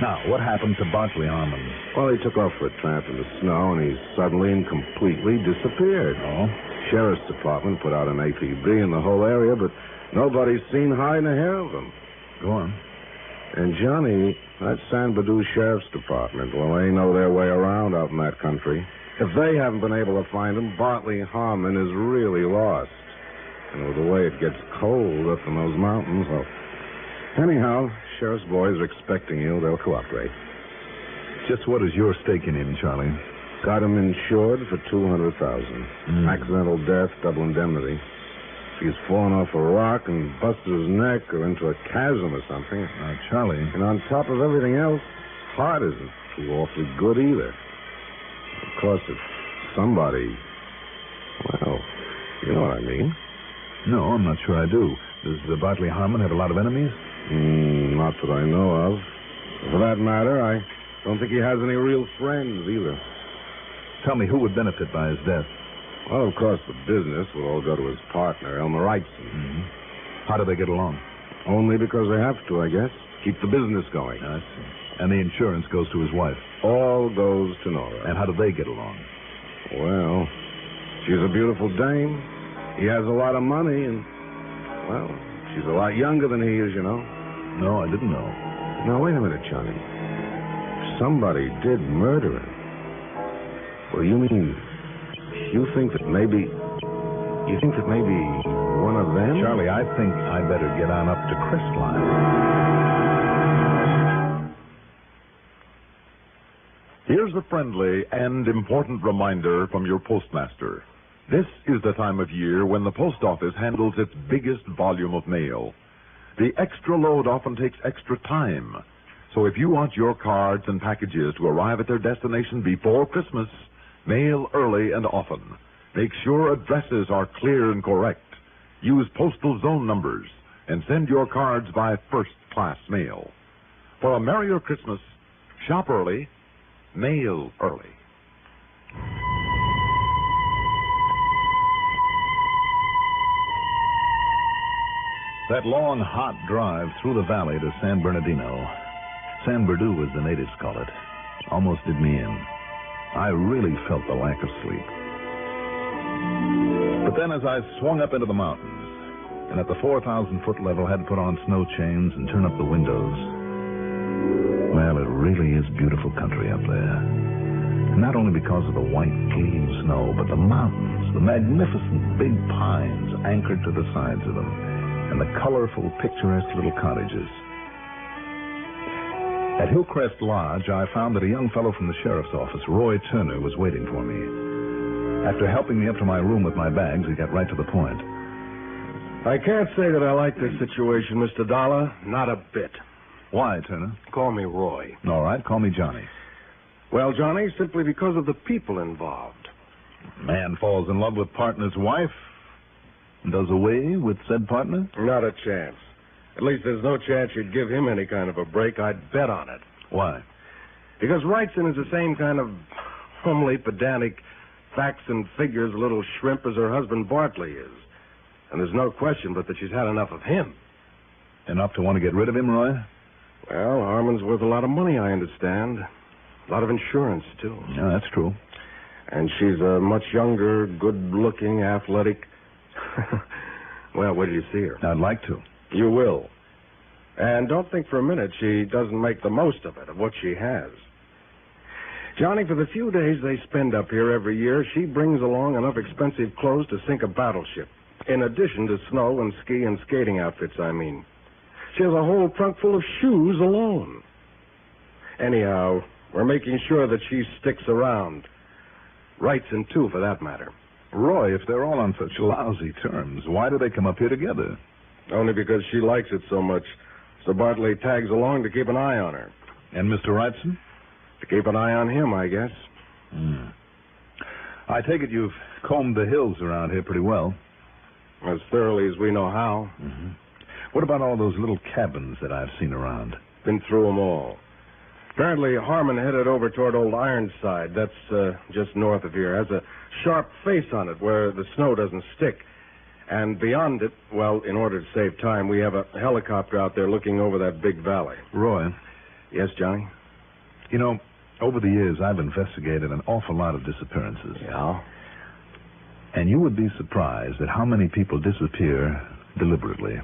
Now, what happened to Bartley Harmon? Well, he took off for a tramp in the snow, and he suddenly and completely disappeared. Oh? Sheriff's Department put out an APB in the whole area, but nobody's seen hide nor hair of him. Go on. And Johnny, that San Badu Sheriff's Department, well, they know their way around out in that country. If they haven't been able to find him, Bartley Harmon is really lost. And with the way it gets cold up in those mountains, well... Anyhow, sheriff's boys are expecting you. They'll cooperate. Just what is your stake in him, Charlie? Got him insured for $200,000. Accidental death, double indemnity. If he's fallen off a rock and busted his neck or into a chasm or something. Charlie. And on top of everything else, heart isn't too awfully good either. Of course, if somebody... Well, you know what I mean. No, I'm not sure I do. Does Bartley Harmon have a lot of enemies? Not that I know of. For that matter, I don't think he has any real friends either. Tell me, who would benefit by his death? Well, of course, the business will all go to his partner, Elmer Wrightson. Mm-hmm. How do they get along? Only because they have to, I guess. Keep the business going. I see. And the insurance goes to his wife? All goes to Nora. And how do they get along? Well, she's a beautiful dame. He has a lot of money, and, well, she's a lot younger than he is, you know. No, I didn't know. Now, wait a minute, Johnny. Somebody did murder him. Well, you mean... You think that maybe one of them? Charlie, I think I better get on up to Crestline. Here's a friendly and important reminder from your postmaster. This is the time of year when the post office handles its biggest volume of mail. The extra load often takes extra time. So if you want your cards and packages to arrive at their destination before Christmas, mail early and often. Make sure addresses are clear and correct. Use postal zone numbers and send your cards by first-class mail. For a merrier Christmas, shop early, mail early. That long, hot drive through the valley to San Bernardino, San Bernardino as the natives call it, almost did me in. I really felt the lack of sleep. But then as I swung up into the mountains, and at the 4,000-foot level had to put on snow chains and turn up the windows, well, it really is beautiful country up there. Not only because of the white, clean snow, but the mountains, the magnificent big pines anchored to the sides of them, and the colorful, picturesque little cottages. At Hillcrest Lodge, I found that a young fellow from the sheriff's office, Roy Turner, was waiting for me. After helping me up to my room with my bags, he got right to the point. I can't say that I like this situation, Mr. Dollar. Not a bit. Why, Turner? Call me Roy. All right, call me Johnny. Well, Johnny, simply because of the people involved. Man falls in love with partner's wife and does away with said partner? Not a chance. At least there's no chance you'd give him any kind of a break. I'd bet on it. Why? Because Wrightson is the same kind of homely, pedantic, facts and figures little shrimp as her husband Bartley is. And there's no question but that she's had enough of him. Enough to want to get rid of him, Roy? Well, Harmon's worth a lot of money, I understand. A lot of insurance, too. Yeah, that's true. And she's a much younger, good-looking, athletic... Well, where did you see her? I'd like to. You will. And don't think for a minute she doesn't make the most of it, of what she has. Johnny, for the few days they spend up here every year, she brings along enough expensive clothes to sink a battleship. In addition to snow and ski and skating outfits, I mean. She has a whole trunk full of shoes alone. Anyhow, we're making sure that she sticks around. Wrights in two, for that matter. Roy, if they're all on such lousy terms, why do they come up here together? Only because she likes it so much. So Bartley tags along to keep an eye on her. And Mr. Wrightson? To keep an eye on him, I guess. I take it you've combed the hills around here pretty well. As thoroughly as we know how. Mm-hmm. What about all those little cabins that I've seen around? Been through them all. Apparently, Harmon headed over toward Old Ironside. That's just north of here. Has a sharp face on it where the snow doesn't stick. And beyond it, well, in order to save time, we have a helicopter out there looking over that big valley. Roy? Yes, Johnny? You know, over the years, I've investigated an awful lot of disappearances. Yeah? And you would be surprised at how many people disappear deliberately.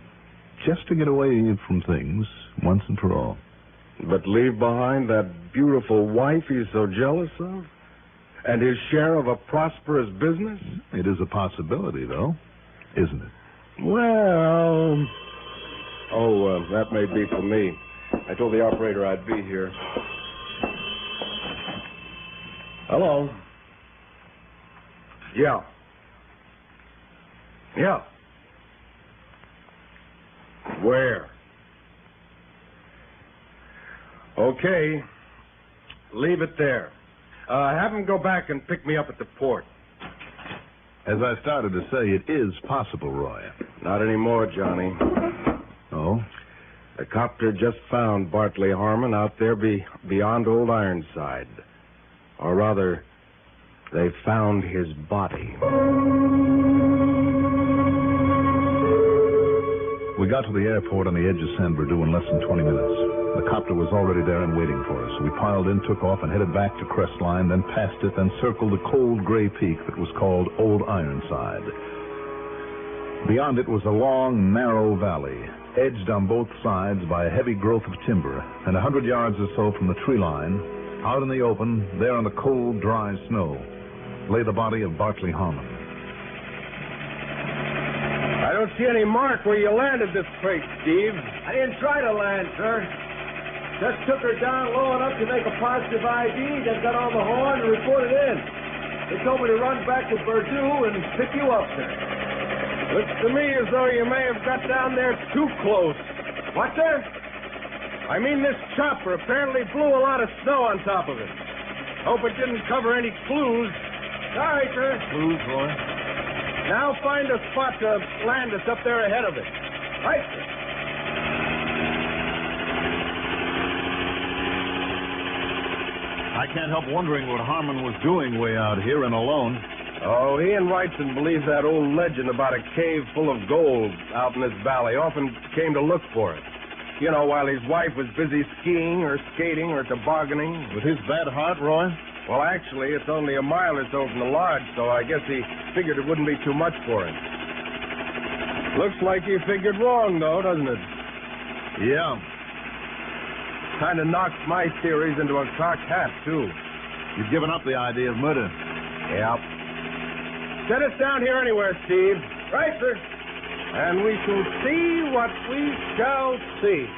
Just to get away from things once and for all. But leave behind that beautiful wife he's so jealous of? And his share of a prosperous business? It is a possibility, though, isn't it? Well... Oh, that may be for me. I told the operator I'd be here. Hello? Yeah. Yeah. Where? Okay. Leave it there. Have him go back and pick me up at the port. As I started to say, it is possible, Roy. Not anymore, Johnny. Oh? The copter just found Bartley Harmon out there beyond Old Ironside. Or rather, they found his body. We got to the airport on the edge of San Bernardino in less than 20 minutes. The copter was already there and waiting for us. We piled in, took off, and headed back to Crestline, then passed it, then circled the cold gray peak that was called Old Ironside. Beyond it was a long, narrow valley, edged on both sides by a heavy growth of timber, and 100 yards or so from the tree line, out in the open, there on the cold, dry snow, lay the body of Bartley Harmon. I don't see any mark where you landed this crate, Steve. I didn't try to land, sir. Just took her down low enough to make a positive ID, then got on the horn and reported in. They told me to run back to Purdue and pick you up, sir. Looks to me as though you may have got down there too close. What, sir? I mean, this chopper apparently blew a lot of snow on top of it. Hope it didn't cover any clues. Sorry, sir. Clues, Roy? Now find a spot to land us up there ahead of it. Right, sir. I can't help wondering what Harmon was doing way out here and alone. Oh, he and Wrightson believe that old legend about a cave full of gold out in this valley. Often came to look for it. You know, while his wife was busy skiing or skating or tobogganing. With his bad heart, Roy? Well, actually, it's only a mile or so from the lodge, so I guess he figured it wouldn't be too much for him. Looks like he figured wrong, though, doesn't it? Yeah. Kind of knocks my theories into a cocked hat, too. You've given up the idea of murder. Yep. Set us down here anywhere, Steve. Right, sir. And we shall see what we shall see.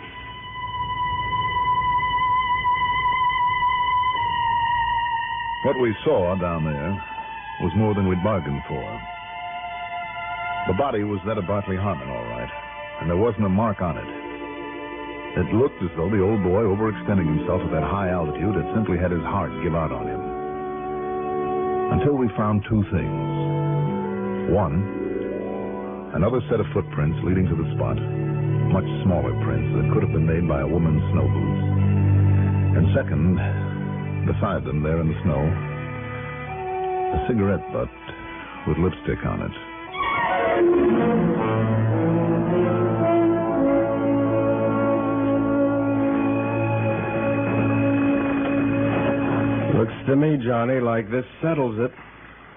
What we saw down there was more than we'd bargained for. The body was that of Bartley Harmon, all right, and there wasn't a mark on it. It looked as though the old boy, overextending himself at that high altitude, had simply had his heart give out on him. Until we found two things. One, another set of footprints leading to the spot, much smaller prints that could have been made by a woman's snow boots. And second, beside them there in the snow, a cigarette butt with lipstick on it. to me, Johnny, like this settles it.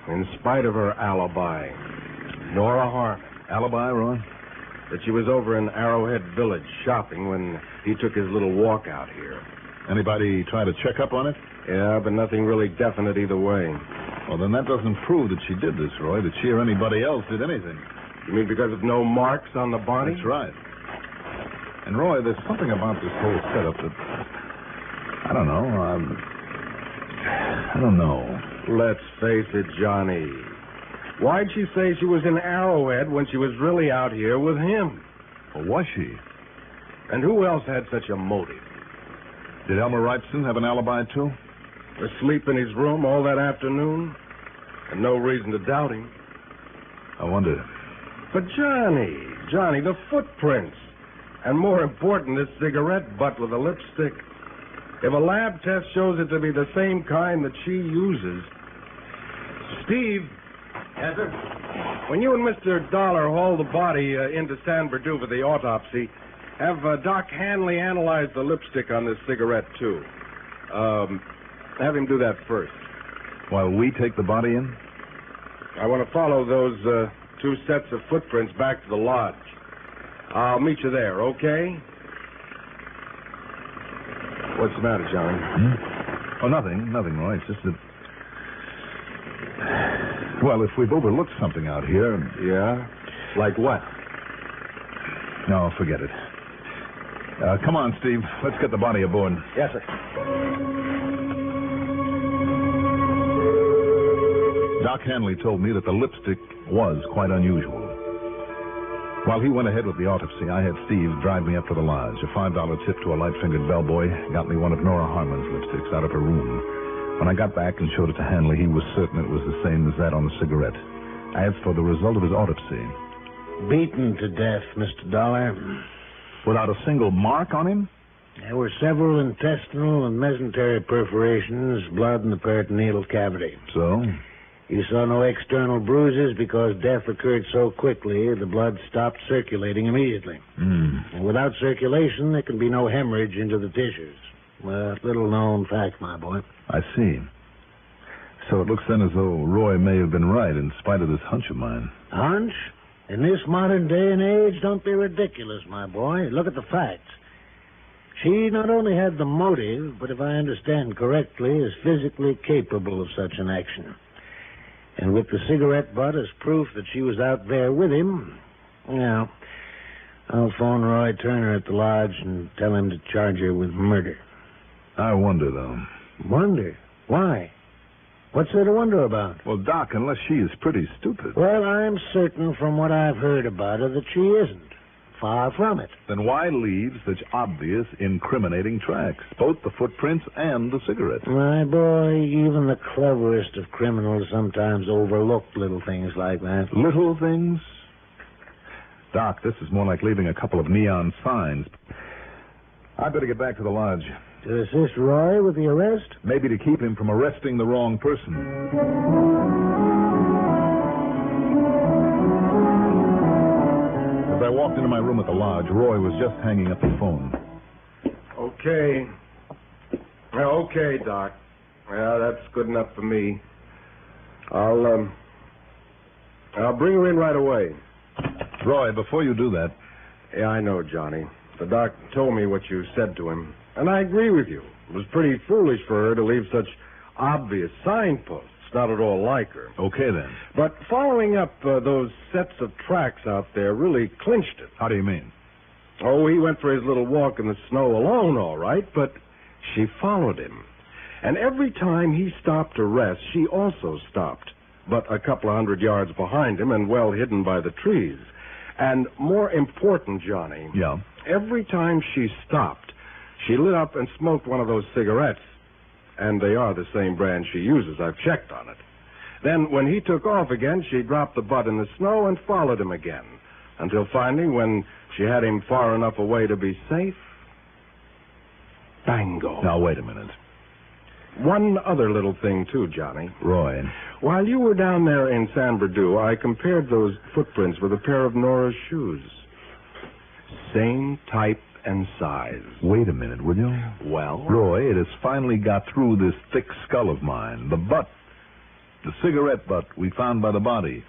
In spite of her alibi. Nora Harmon. Alibi, Roy? That she was over in Arrowhead Village shopping when he took his little walk out here. Anybody try to check up on it? Yeah, but nothing really definite either way. Well, then that doesn't prove that she did this, Roy, that she or anybody else did anything. You mean because of no marks on the body? That's right. And, Roy, there's something about this whole setup that... I don't know. I don't know. Let's face it, Johnny. Why'd she say she was in Arrowhead when she was really out here with him? Well, was she? And who else had such a motive? Did Elmer Wrightson have an alibi, too? Asleep in his room all that afternoon? And no reason to doubt him. I wonder. But Johnny, the footprints. And more important, this cigarette butt with a lipstick. If a lab test shows it to be the same kind that she uses... Steve. Yes, sir? When you and Mr. Dollar haul the body into San Bernardino for the autopsy, have Doc Hanley analyze the lipstick on this cigarette, too. Have him do that first. While we take the body in? I want to follow those two sets of footprints back to the lodge. I'll meet you there, okay? What's the matter, Johnny? Oh, nothing, Roy. It's just that... Well, if we've overlooked something out here... Yeah? Like what? No, forget it. Come on, Steve. Let's get the body aboard. Yes, sir. Doc Hanley told me that the lipstick was quite unusual. While he went ahead with the autopsy, I had Steve drive me up to the lodge. A $5 tip to a light-fingered bellboy got me one of Nora Harmon's lipsticks out of her room. When I got back and showed it to Hanley, he was certain it was the same as that on the cigarette. As for the result of his autopsy... Beaten to death, Mr. Dollar. Without a single mark on him? There were several intestinal and mesentery perforations, blood in the peritoneal cavity. So? You saw no external bruises because death occurred so quickly, the blood stopped circulating immediately. And without circulation, there can be no hemorrhage into the tissues. A little-known fact, my boy. I see. So it looks then as though Roy may have been right in spite of this hunch of mine. Hunch? In this modern day and age, don't be ridiculous, my boy. Look at the facts. She not only had the motive, but if I understand correctly, is physically capable of such an action. And with the cigarette butt as proof that she was out there with him, yeah, I'll phone Roy Turner at the lodge and tell him to charge her with murder. I wonder, though. Wonder? Why? What's there to wonder about? Well, Doc, unless she is pretty stupid. Well, I'm certain from what I've heard about her that she isn't. Far from it. Then why leave such obvious, incriminating tracks? Both the footprints and the cigarette. My boy, even the cleverest of criminals sometimes overlook little things like that. Little things? Doc, this is more like leaving a couple of neon signs. I'd better get back to the lodge. To assist Roy with the arrest? Maybe to keep him from arresting the wrong person. As I walked into my room at the lodge, Roy was just hanging up the phone. Okay. Okay, Doc. Yeah, that's good enough for me. I'll bring her in right away. Roy, before you do that... Yeah, I know, Johnny. The doc told me what you said to him. And I agree with you. It was pretty foolish for her to leave such obvious signposts. Not at all like her. Okay, then. But following up those sets of tracks out there really clinched it. How do you mean? Oh, he went for his little walk in the snow alone, all right, but she followed him. And every time he stopped to rest, she also stopped, but a couple of 100 yards behind him and well hidden by the trees. And more important, Johnny... Yeah? Every time she stopped, she lit up and smoked one of those cigarettes. And they are the same brand she uses. I've checked on it. Then, when he took off again, she dropped the butt in the snow and followed him again. Until finally, when she had him far enough away to be safe... Bango. Now, wait a minute. One other little thing, too, Johnny. Roy. While you were down there in San Bernardino, I compared those footprints with a pair of Nora's shoes. Same type, and size. Wait a minute, will you? Well? Roy, it has finally got through this thick skull of mine. The butt, the cigarette butt we found by the body,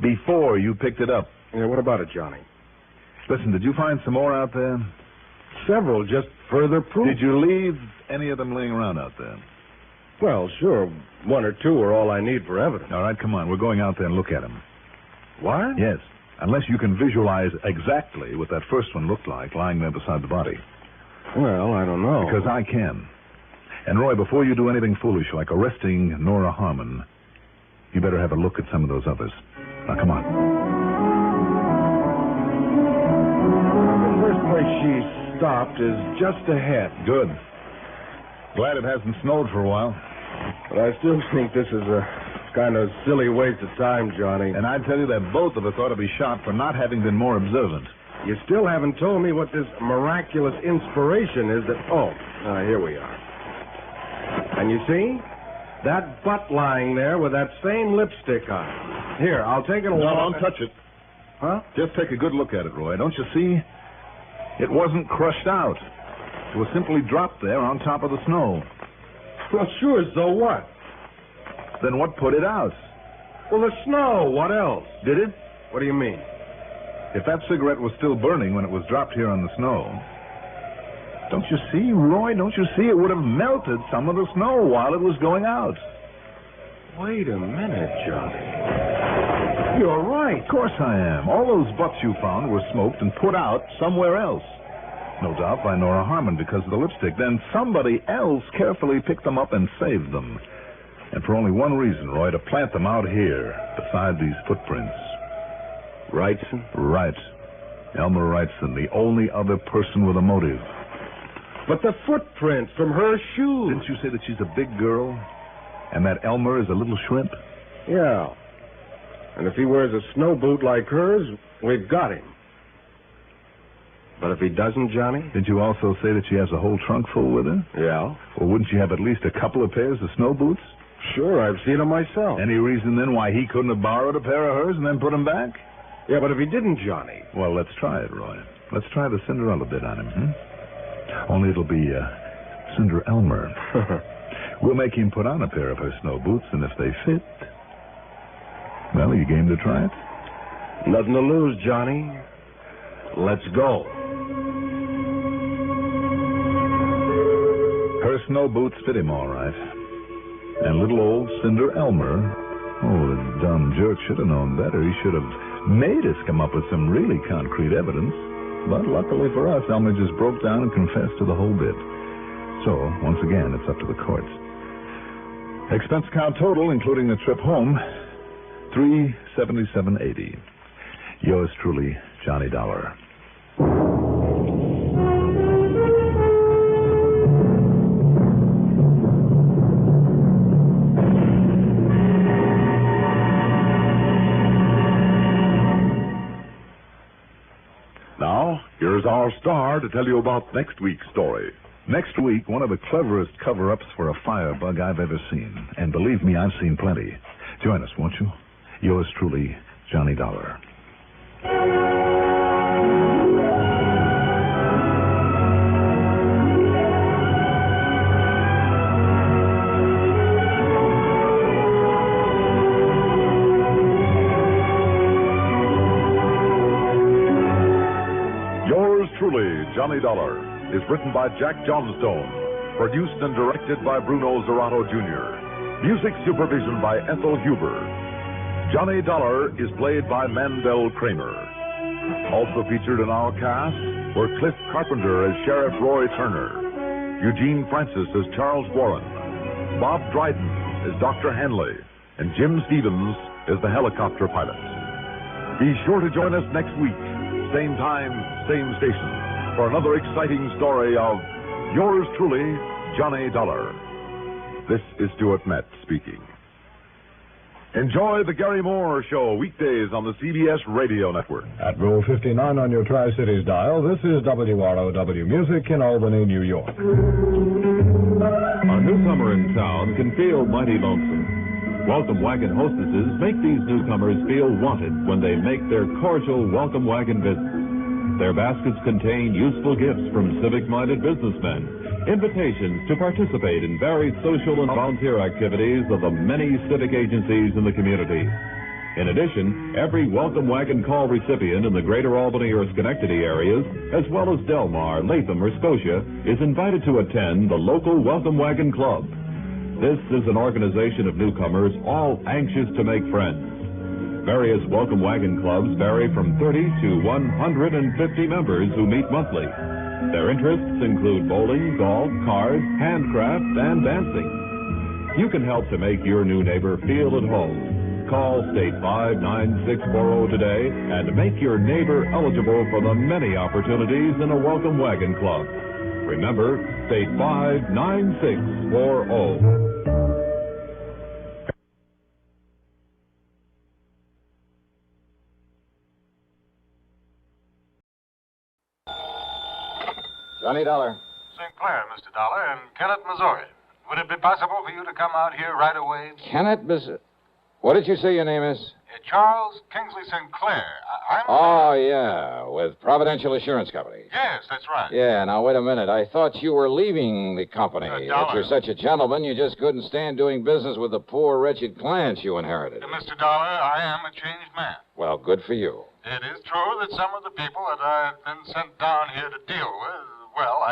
before you picked it up. Yeah, what about it, Johnny? Listen, did you find some more out there? Several, just further proof. Did you leave any of them laying around out there? Well, sure. One or two are all I need for evidence. All right, come on. We're going out there and look at them. What? Yes. Unless you can visualize exactly what that first one looked like lying there beside the body. Well, I don't know. Because I can. And, Roy, before you do anything foolish like arresting Nora Harmon, you better have a look at some of those others. Now, come on. The first place she stopped is just ahead. Good. Glad it hasn't snowed for a while. But I still think this is a kind of silly waste of time, Johnny. And I tell you that both of us ought to be shot for not having been more observant. You still haven't told me what this miraculous inspiration is that... Oh, here we are. And you see? That butt lying there with that same lipstick on it. Here, I'll take it along. No, don't touch it. Huh? Just take a good look at it, Roy. Don't you see? It wasn't crushed out. It was simply dropped there on top of the snow. Well, sure, so what? Then what put it out? Well, the snow. What else? Did it? What do you mean? If that cigarette was still burning when it was dropped here on the snow, don't you see, Roy? Don't you see? It would have melted some of the snow while it was going out. Wait a minute, Johnny. You're right. Of course I am. All those butts you found were smoked and put out somewhere else. No doubt by Nora Harmon because of the lipstick. Then somebody else carefully picked them up and saved them. And for only one reason, Roy, to plant them out here beside these footprints. Wrightson? Right. Elmer Wrightson, the only other person with a motive. But the footprints from her shoes. Didn't you say that she's a big girl? And that Elmer is a little shrimp? Yeah. And if he wears a snow boot like hers, we've got him. But if he doesn't, Johnny? Did you also say that she has a whole trunk full with her? Yeah. Well, wouldn't she have at least a couple of pairs of snow boots? Sure, I've seen them myself. Any reason, then, why he couldn't have borrowed a pair of hers and then put them back? Yeah, but if he didn't, Johnny... Well, let's try it, Roy. Let's try the Cinderella bit on him, hmm? Only it'll be, Cinder Elmer. We'll make him put on a pair of her snow boots, and if they fit... Well, are you game to try it? Nothing to lose, Johnny. Let's go. Her snow boots fit him all right. And little old Cinder Elmer, oh, the dumb jerk should have known better. He should have made us come up with some really concrete evidence. But luckily for us, Elmer just broke down and confessed to the whole bit. So, once again, it's up to the courts. Expense account total, including the trip home, $377.80. Yours truly, Johnny Dollar. Now, here's our star to tell you about next week's story. Next week, one of the cleverest cover-ups for a firebug I've ever seen. And believe me, I've seen plenty. Join us, won't you? Yours truly, Johnny Dollar. Yours truly, Johnny Dollar, is written by Jack Johnstone, produced and directed by Bruno Zerato Jr., music supervision by Ethel Huber. Johnny Dollar is played by Mandel Kramer. Also featured in our cast were Cliff Carpenter as Sheriff Roy Turner, Eugene Francis as Charles Warren, Bob Dryden as Dr. Hanley, and Jim Stevens as the helicopter pilot. Be sure to join us next week, same time, same station, for another exciting story of yours truly, Johnny Dollar. This is Stuart Metz speaking. Enjoy the Gary Moore Show weekdays on the CBS Radio Network. At Rule 59 on your Tri-Cities dial, this is WROW Music in Albany, New York. A newcomer in town can feel mighty lonesome. Welcome Wagon hostesses make these newcomers feel wanted when they make their cordial welcome wagon visits. Their baskets contain useful gifts from civic-minded businessmen, invitations to participate in varied social and volunteer activities of the many civic agencies in the community. In addition, every Welcome Wagon call recipient in the greater Albany or Schenectady areas, as well as Delmar, Latham, or Scotia, is invited to attend the local Welcome Wagon Club. This is an organization of newcomers, all anxious to make friends. Various Welcome Wagon clubs vary from 30 to 150 members who meet monthly. Their interests include bowling, golf, cards, handcraft, and dancing. You can help to make your new neighbor feel at home. Call State 59640 today and make your neighbor eligible for the many opportunities in a Welcome Wagon Club. Remember, State 59640. Johnny Dollar. St. Clair, Mr. Dollar, and Kennett, Missouri. Would it be possible for you to come out here right away? Kennett, What did you say your name is? Charles Kingsley St. Clair. I'm... Oh, yeah, with Providential Insurance Company. Yes, that's right. Yeah, now, wait a minute. I thought you were leaving the company. Dollar. If you're such a gentleman, you just couldn't stand doing business with the poor, wretched clients you inherited. Mr. Dollar, I am a changed man. Well, good for you. It is true that some of the people that I've been sent down here to deal with, well,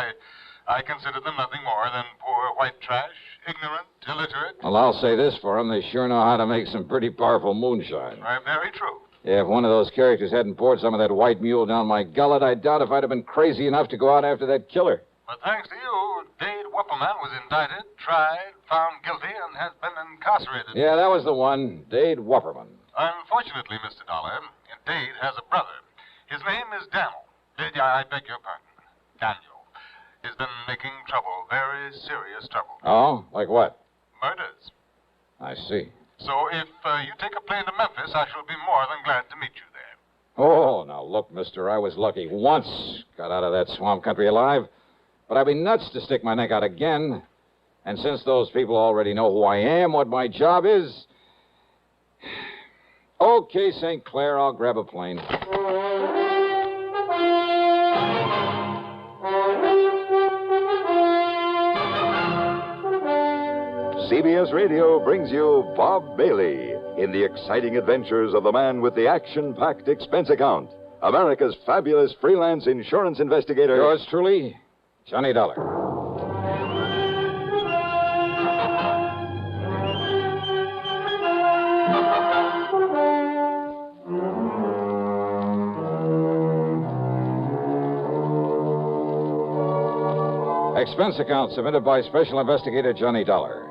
I consider them nothing more than poor white trash, ignorant, illiterate. Well, I'll say this for them. They sure know how to make some pretty powerful moonshine. Right, very true. Yeah, if one of those characters hadn't poured some of that white mule down my gullet, I doubt if I'd have been crazy enough to go out after that killer. But thanks to you, Dade Wupperman was indicted, tried, found guilty, and has been incarcerated. Yeah, that was the one, Dade Wupperman. Unfortunately, Mr. Dollar, Dade has a brother. His name is Daniel. I beg your pardon. Daniel. He's been making trouble, very serious trouble. Oh? Like what? Murders. I see. So if you take a plane to Memphis, I shall be more than glad to meet you there. Oh, now look, mister, I was lucky once. Got out of that swamp country alive. But I'd be nuts to stick my neck out again. And since those people already know who I am, what my job is... Okay, St. Clair, I'll grab a plane. CBS Radio brings you Bob Bailey in the exciting adventures of the man with the action-packed expense account, America's fabulous freelance insurance investigator. Yours truly, Johnny Dollar. Expense account submitted by Special Investigator Johnny Dollar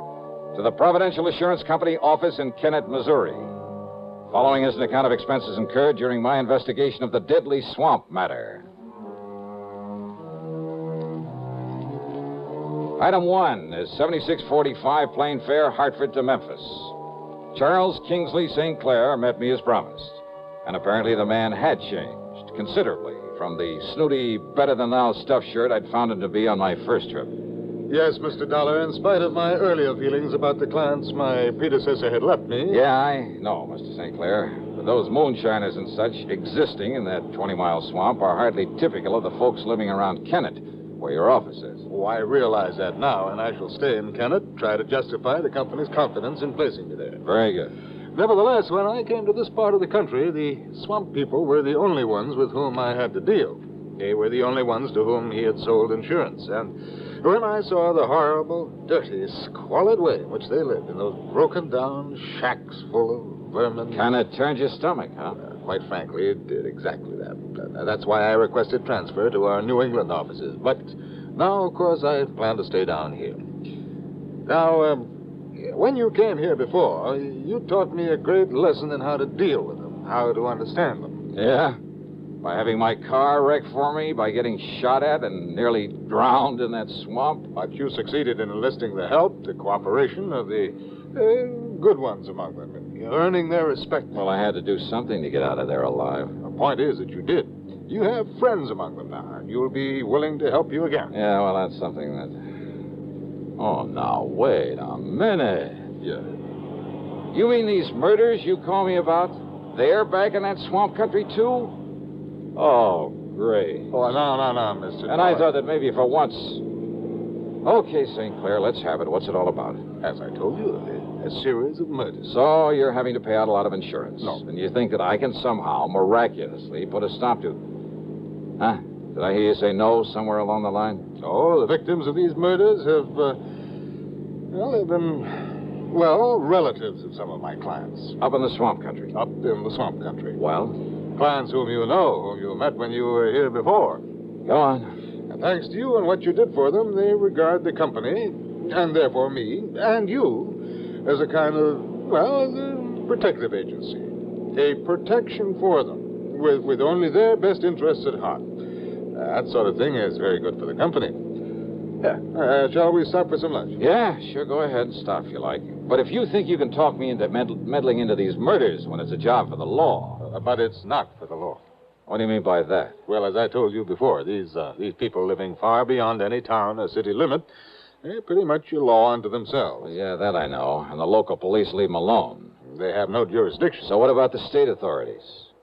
to the Providential Insurance Company office in Kennett, Missouri. Following is an account of expenses incurred during my investigation of the deadly swamp matter. Item 1 is 7645 plane fare, Hartford to Memphis. Charles Kingsley St. Clair met me as promised, and apparently the man had changed considerably from the snooty, better-than-thou stuffed shirt I'd found him to be on my first trip. Yes, Mr. Dollar, in spite of my earlier feelings about the clients my predecessor had left me... Yeah, I know, Mr. St. Clair. But those moonshiners and such existing in that 20-mile swamp are hardly typical of the folks living around Kennett, where your office is. Oh, I realize that now, and I shall stay in Kennett, try to justify the company's confidence in placing me there. Very good. Nevertheless, when I came to this part of the country, the swamp people were the only ones with whom I had to deal. They were the only ones to whom he had sold insurance, and... when I saw the horrible, dirty, squalid way in which they lived in those broken-down shacks full of vermin... Kind of turned your stomach, huh? Quite frankly, it did exactly that. That's why I requested transfer to our New England offices. But now, of course, I plan to stay down here. Now, when you came here before, you taught me a great lesson in how to deal with them, how to understand them. Yeah? By having my car wrecked for me, by getting shot at and nearly drowned in that swamp. But you succeeded in enlisting the help, the cooperation of the good ones among them, and earning their respect. Well, I had to do something to get out of there alive. The point is that you did. You have friends among them now, and you'll be willing to help you again. Yeah, well, that's something that... Oh, now, wait a minute. Yeah. You mean these murders you call me about, they're back in that swamp country, too? Oh, gray. Oh, no, Mr. And I thought that maybe for once... Okay, St. Clair, let's have it. What's it all about? As I told you, a series of murders. So you're having to pay out a lot of insurance. No. And you think that I can somehow, miraculously, put a stop to... Huh? Did I hear you say no somewhere along the line? Oh, the victims of these murders have, they've been, relatives of some of my clients. Up in the swamp country? Up in the swamp country. Well? Clients whom you know, whom you met when you were here before. Go on. And thanks to you and what you did for them, they regard the company, and therefore me, and you, as a kind of, as a protective agency. A protection for them, with only their best interests at heart. That sort of thing is very good for the company. Yeah. Shall we stop for some lunch? Yeah, sure, go ahead and stop if you like. But if you think you can talk me into meddling into these murders when it's a job for the law... but it's not for the law. What do you mean by that? Well, as I told you before, these people living far beyond any town or city limit, they're pretty much a law unto themselves. Yeah, that I know. And the local police leave them alone. They have no jurisdiction. So what about the state authorities?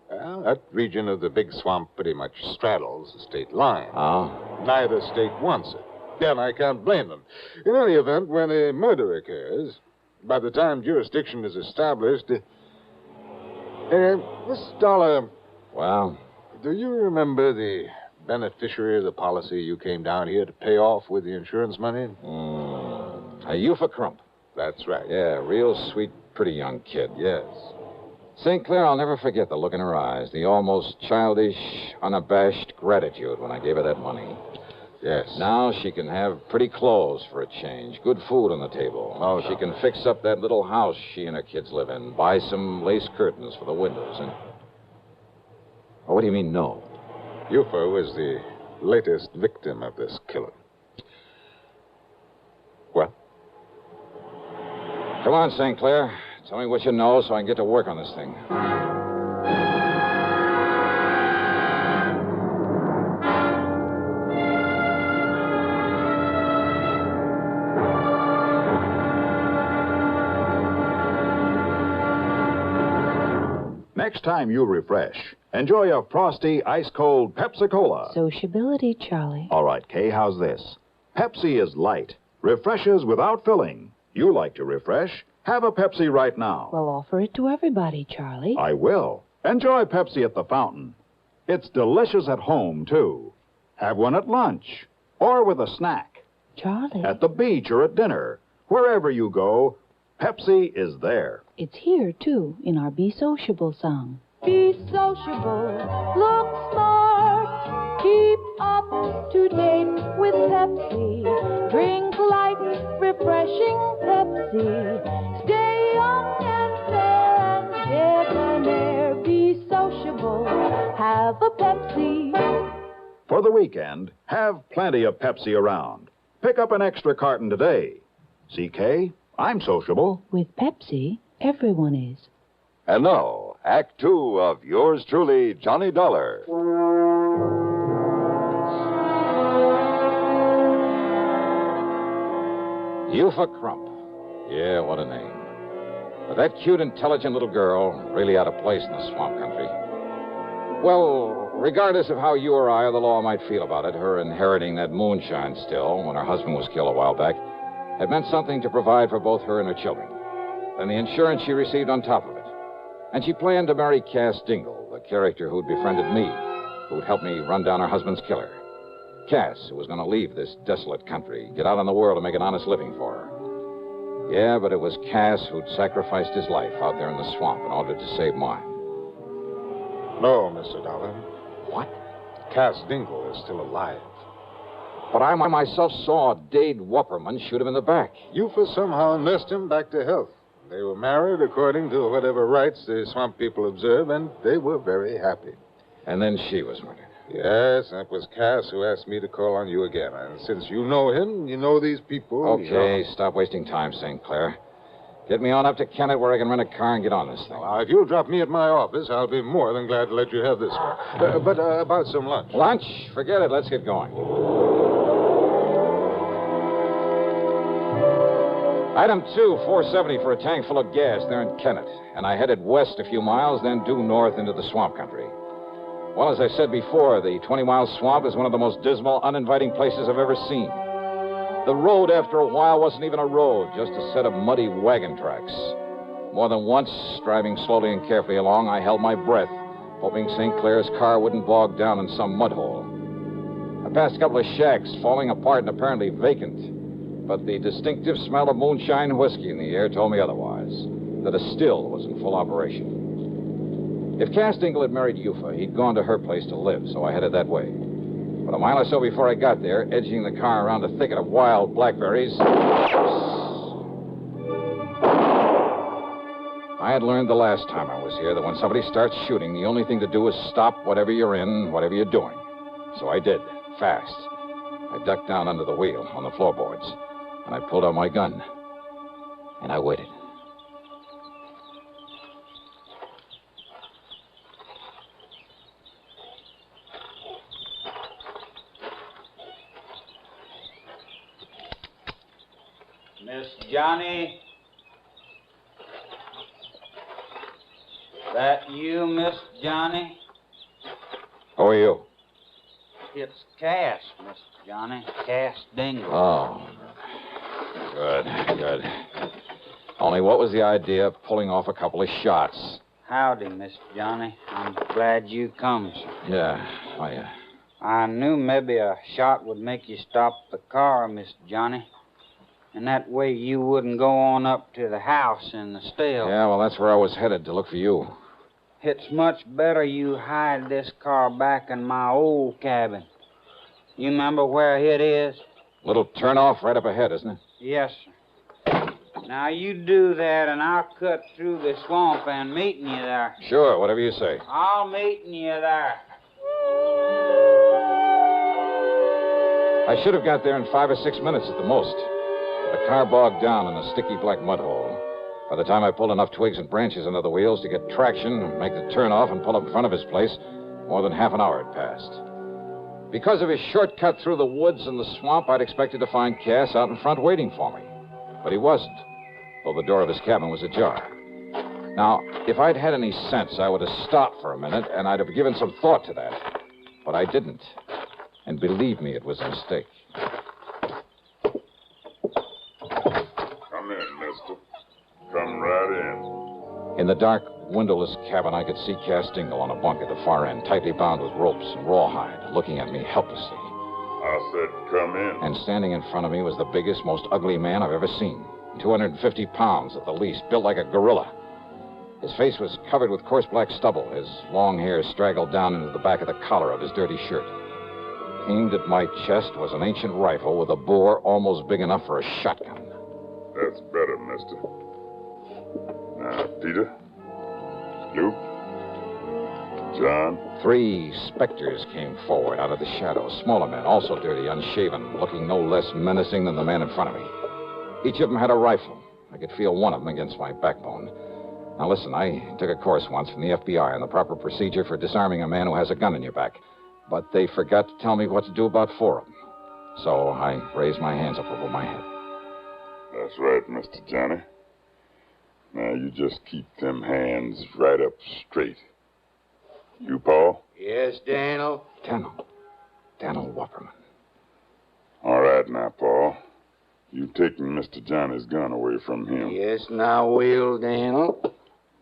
Well, that region of the big swamp pretty much straddles the state line. Oh? Neither state wants it. And I can't blame them. In any event, when a murder occurs, by the time jurisdiction is established... Mr. Dollar... Well? Do you remember the beneficiary of the policy you came down here to pay off with the insurance money? A Youthful Crump. That's right. Yeah, real sweet, pretty young kid. Yes. St. Clair, I'll never forget the look in her eyes, the almost childish, unabashed gratitude when I gave her that money. Yes. Now she can have pretty clothes for a change, good food on the table. Oh, she can fix up that little house she and her kids live in, buy some lace curtains for the windows, and... Oh, what do you mean, no? Youthful was the latest victim of this killing. Well? Come on, St. Clair. Tell me what you know so I can get to work on this thing. Next time you refresh, enjoy a frosty, ice-cold Pepsi-Cola. Sociability, Charlie. All right, Kay, how's this? Pepsi is light, refreshes without filling. You like to refresh? Have a Pepsi right now. Well, offer it to everybody, Charlie. I will. Enjoy Pepsi at the fountain. It's delicious at home, too. Have one at lunch or with a snack. Charlie. At the beach or at dinner. Wherever you go, Pepsi is there. It's here, too, in our Be Sociable song. Be sociable, look smart, keep up to date with Pepsi. Drink light, refreshing Pepsi. Stay young and fair and debonair. Be sociable, have a Pepsi. For the weekend, have plenty of Pepsi around. Pick up an extra carton today. CK, I'm sociable. With Pepsi, everyone is. And now, Act Two of yours truly, Johnny Dollar. Youthful Crump. Yeah, what a name. But that cute, intelligent little girl really out of place in the swamp country. Well, regardless of how you or I or the law might feel about it, her inheriting that moonshine still when her husband was killed a while back had meant something to provide for both her and her children. And the insurance she received on top of it. And she planned to marry Cass Dingle, the character who'd befriended me, who'd helped me run down her husband's killer. Cass, who was going to leave this desolate country, get out in the world and make an honest living for her. Yeah, but it was Cass who'd sacrificed his life out there in the swamp in order to save mine. No, Mr. Dollar. What? Cass Dingle is still alive. But I myself saw Dade Wupperman shoot him in the back. Youthful somehow nursed him back to health. They were married according to whatever rites the swamp people observe, and they were very happy. And then she was murdered. Yes, that was Cass who asked me to call on you again. And since you know him, you know these people. Okay, stop wasting time, St. Clair. Get me on up to Kennett where I can rent a car and get on this thing. Now, if you'll drop me at my office, I'll be more than glad to let you have this one. But about some lunch. Lunch? Forget it. Let's get going. Item 2, $4.70 for a tank full of gas there in Kennett. And I headed west a few miles, then due north into the swamp country. Well, as I said before, the 20-mile swamp is one of the most dismal, uninviting places I've ever seen. The road, after a while, wasn't even a road, just a set of muddy wagon tracks. More than once, driving slowly and carefully along, I held my breath, hoping St. Clair's car wouldn't bog down in some mud hole. I passed a couple of shacks, falling apart and apparently vacant, but the distinctive smell of moonshine whiskey in the air told me otherwise, that a still was in full operation. If Cass Dingle had married Eufa, he'd gone to her place to live, so I headed that way. But a mile or so before I got there, edging the car around a thicket of wild blackberries, I had learned the last time I was here that when somebody starts shooting, the only thing to do is stop whatever you're in, whatever you're doing. So I did, fast. I ducked down under the wheel on the floorboards, and I pulled out my gun. And I waited. Miss Johnny? That you, Miss Johnny? Who are you? It's Cass, Miss Johnny. Cass Dingle. Oh. Good. Only what was the idea of pulling off a couple of shots? Howdy, Miss Johnny. I'm glad you come, sir. Yeah, I knew maybe a shot would make you stop the car, Miss Johnny. And that way you wouldn't go on up to the house in the still. Yeah, well, that's where I was headed to look for you. It's much better you hide this car back in my old cabin. You remember where it is? Little turnoff right up ahead, isn't it? Yes, sir. Now, you do that, and I'll cut through the swamp and meeting you there. Sure, whatever you say. I'll meeting you there. I should have got there in 5 or 6 minutes at the most. The car bogged down in a sticky black mud hole. By the time I pulled enough twigs and branches under the wheels to get traction, make the turnoff, and pull up in front of his place, more than half an hour had passed. Because of his shortcut through the woods and the swamp, I'd expected to find Cass out in front waiting for me. But he wasn't, though the door of his cabin was ajar. Now, if I'd had any sense, I would have stopped for a minute, and I'd have given some thought to that. But I didn't. And believe me, it was a mistake. Come in, mister. Come right in. In the dark, windowless cabin, I could see Cass Dingle on a bunk at the far end, tightly bound with ropes and rawhide, looking at me helplessly. I said, come in. And standing in front of me was the biggest, most ugly man I've ever seen. 250 pounds at the least, built like a gorilla. His face was covered with coarse black stubble. His long hair straggled down into the back of the collar of his dirty shirt. Aimed at my chest was an ancient rifle with a bore almost big enough for a shotgun. That's better, mister. Now, Peter, Luke, John. 3 specters came forward out of the shadows. Smaller men, also dirty, unshaven, looking no less menacing than the man in front of me. Each of them had a rifle. I could feel one of them against my backbone. Now, listen, I took a course once from the FBI on the proper procedure for disarming a man who has a gun in your back. But they forgot to tell me what to do about 4 of them. So I raised my hands up over my head. That's right, Mr. Johnny. Now, you just keep them hands right up straight. You, Paul? Yes, Daniel? Daniel Wupperman. All right now, Paul. You taking Mr. Johnny's gun away from him. Yes, now will, Daniel.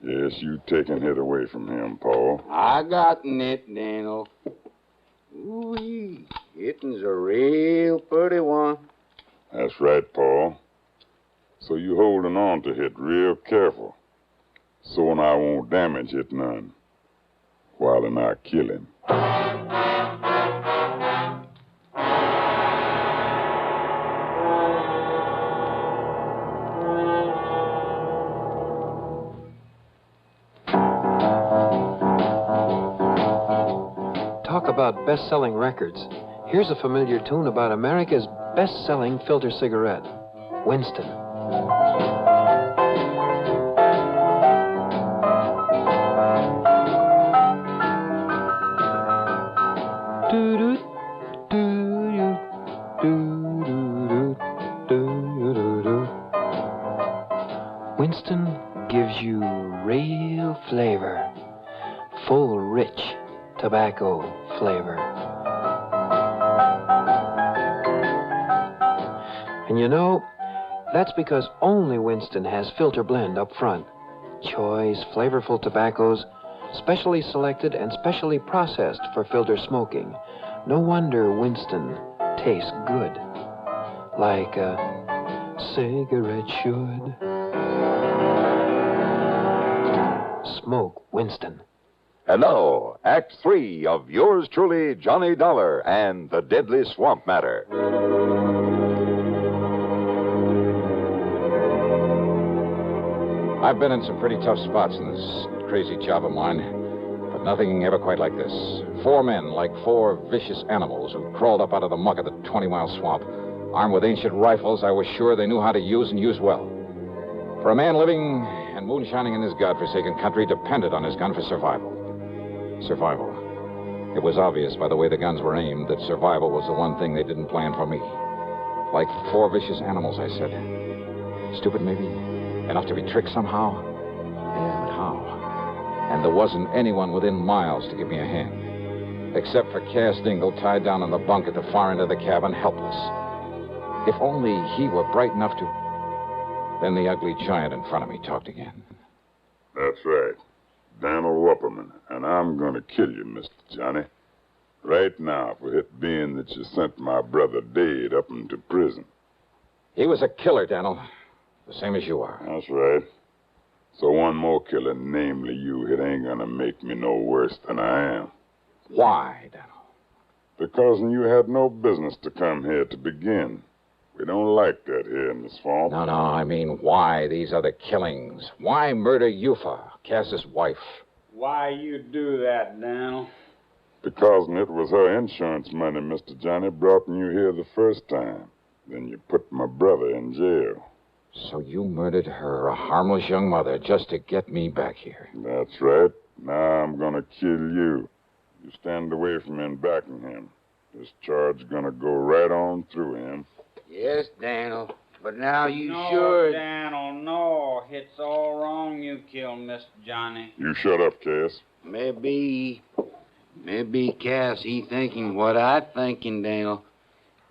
Yes, you taking it away from him, Paul. I gotten it, Daniel. Ooh-wee, hitting's a real pretty one. That's right, Paul. So you holding on to it real careful. So I won't damage it none. While I kill him. Talk about best-selling records. Here's a familiar tune about America's best-selling filter cigarette, Winston. Winston gives you real flavor, full, rich, tobacco flavor. And you know, that's because only Winston has filter blend up front. Choice, flavorful tobaccos, specially selected and specially processed for filter smoking. No wonder Winston tastes good. Like a cigarette should. Smoke Winston. And now, Act 3 of yours truly, Johnny Dollar and the Deadly Swamp Matter. I've been in some pretty tough spots in this crazy job of mine, but nothing ever quite like this. 4 men, like 4 vicious animals who crawled up out of the muck of the 20-mile swamp. Armed with ancient rifles, I was sure they knew how to use and use well. For a man living and moonshining in this godforsaken country depended on his gun for survival. Survival. It was obvious by the way the guns were aimed that survival was the one thing they didn't plan for me. Like 4 vicious animals, I said. Stupid, maybe? Enough to be tricked somehow? Yeah, but how? And there wasn't anyone within miles to give me a hand. Except for Cass Dingle, tied down in the bunk at the far end of the cabin, helpless. If only he were bright enough to... Then the ugly giant in front of me talked again. That's right. Daniel Wupperman, and I'm going to kill you, Mr. Johnny. Right now, for it being that you sent my brother Dade up into prison. He was a killer, Daniel. The same as you are. That's right. So one more killer, namely you, it ain't going to make me no worse than I am. Why, Daniel? Because you had no business to come here to begin. We don't like that here in the swamp. No, I mean, why these other killings? Why murder Eufa, Cass's wife? Why you do that, Daniel? Because it was her insurance money, Mr. Johnny, brought you here the first time. Then you put my brother in jail. So you murdered her, a harmless young mother, just to get me back here. That's right. Now I'm going to kill you. You stand away from him backing him. This charge is going to go right on through him. Yes, Daniel. But now you no, should. Daniel, no. It's all wrong you killed Miss Johnny. You shut up, Cass. Maybe Cass, he thinking what I thinking, Daniel.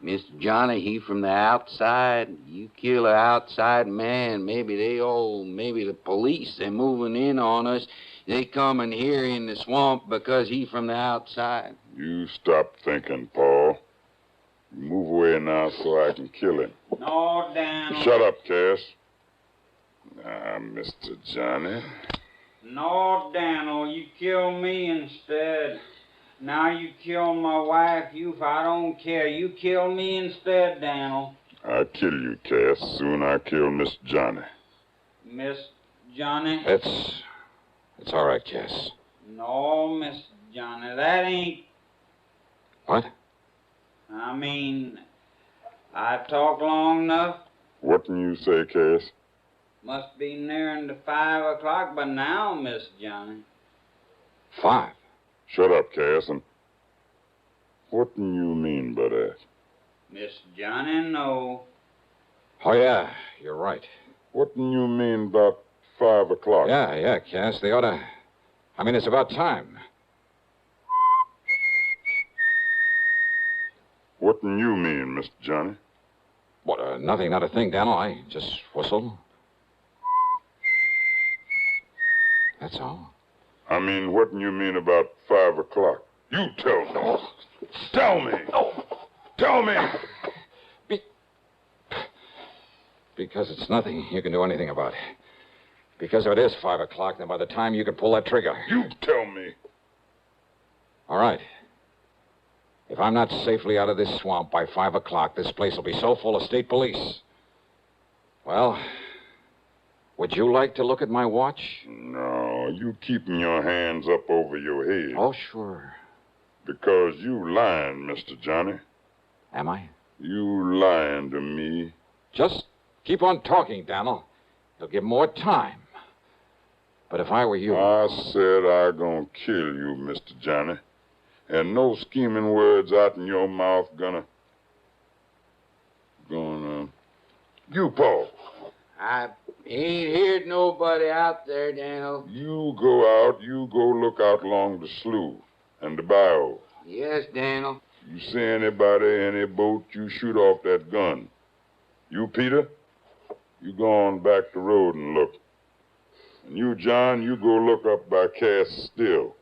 Mr. Johnny, he from the outside. You kill an outside man. Maybe the police, they moving in on us. They coming here in the swamp because he from the outside. You stop thinking, Paul. Move away now so I can kill him. No, Daniel. Shut up, Cass. Now, Mr. Johnny. No, Daniel, you kill me instead. Now you kill my wife, I don't care. You kill me instead, Daniel. I'll kill you, Cass. Soon I kill Miss Johnny. Miss Johnny? It's all right, Cass. No, Miss Johnny, that ain't... What? I mean, I talked long enough. What can you say, Cass? Must be nearing to 5 o'clock by now, Miss Johnny. 5? Shut up, Cass, and what do you mean by that? Miss Johnny, no. Oh, yeah, you're right. What do you mean about 5 o'clock? Yeah, Cass, they ought to... I mean, it's about time. What do you mean, Mr. Johnny? What, nothing, not a thing, Daniel. I just whistled. That's all. I mean, what do you mean about 5 o'clock? You tell me. Tell me. Tell me. Because it's nothing you can do anything about. Because if it is 5 o'clock, then by the time you can pull that trigger... You tell me. All right. If I'm not safely out of this swamp by 5 o'clock, this place will be so full of state police. Well, would you like to look at my watch? No, you keeping your hands up over your head. Oh, sure. Because you lying, Mr. Johnny. Am I? You lying to me. Just keep on talking, Daniel. You'll give more time. But if I were you... I said I gonna kill you, Mr. Johnny. And no scheming words out in your mouth gonna... You, Paul. I ain't heard nobody out there, Daniel. You go out, you go look out along the slough. and the bio. Yes, Daniel. You see anybody, any boat, you shoot off that gun. You, Peter, you go on back the road and look. And you, John, you go look up by Cass Still.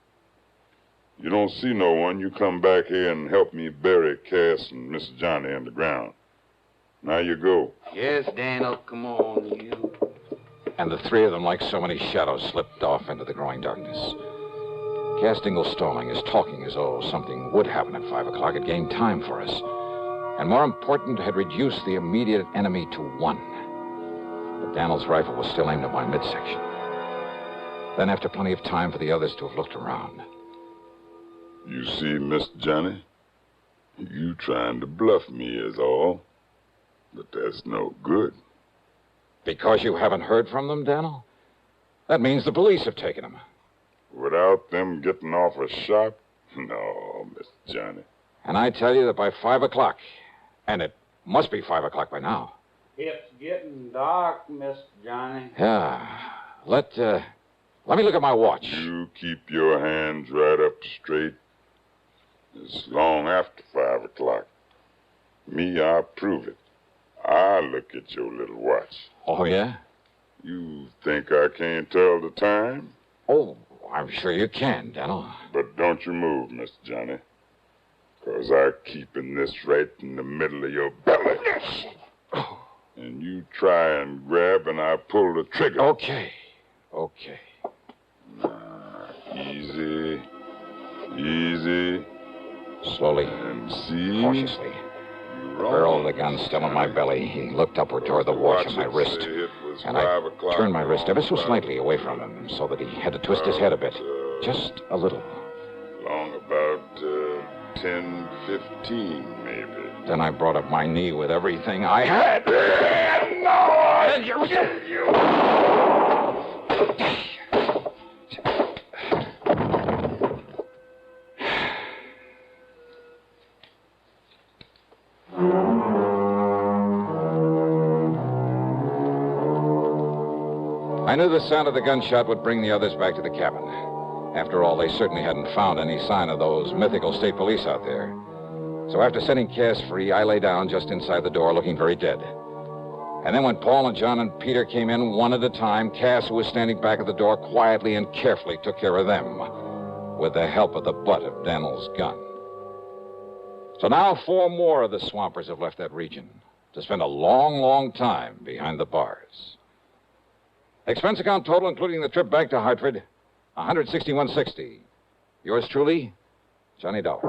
You don't see no one, you come back here and help me bury Cass and Miss Johnny in the ground. Now you go. Yes, Daniel, come on, you. And the three of them, like so many shadows, slipped off into the growing darkness. Cass Dingle's stalling, his talking as though something would happen at 5 o'clock, had gained time for us. And more important, had reduced the immediate enemy to one. But Daniel's rifle was still aimed at my midsection. Then, after plenty of time for the others to have looked around. You see, Miss Johnny, you trying to bluff me is all. But that's no good. Because you haven't heard from them, Daniel? That means the police have taken them. Without them getting off a shot? No, Miss Johnny. And I tell you that by 5 o'clock, and it must be 5 o'clock by now. It's getting dark, Miss Johnny. Yeah. Let me look at my watch. You keep your hands right up straight. It's long after 5 o'clock. Me, I prove it. I look at your little watch. Oh, yeah? You think I can't tell the time? Oh, I'm sure you can, Daniel. But don't you move, Miss Johnny. 'Cause I'm keeping this right in the middle of your belly. And you try and grab and I pull the trigger. Okay. Easy. Easy. Slowly. And see. Cautiously. The barrel of the gun still in my belly. He looked upward toward the watch on my wrist. And I turned my wrist ever so slightly away from him so that he had to twist his head a bit. Just a little. Long about 10:15, maybe. Then I brought up my knee with everything I had. No! You. I knew the sound of the gunshot would bring the others back to the cabin. After all, they certainly hadn't found any sign of those mythical state police out there. So after setting Cass free, I lay down just inside the door, looking very dead. And then when Paul and John and Peter came in one at a time, Cass, who was standing back at the door, quietly and carefully took care of them, with the help of the butt of Daniel's gun. So now 4 more of the swampers have left that region to spend a long, long time behind the bars. Expense account total, including the trip back to Hartford, $161.60. Yours truly, Johnny Dollar.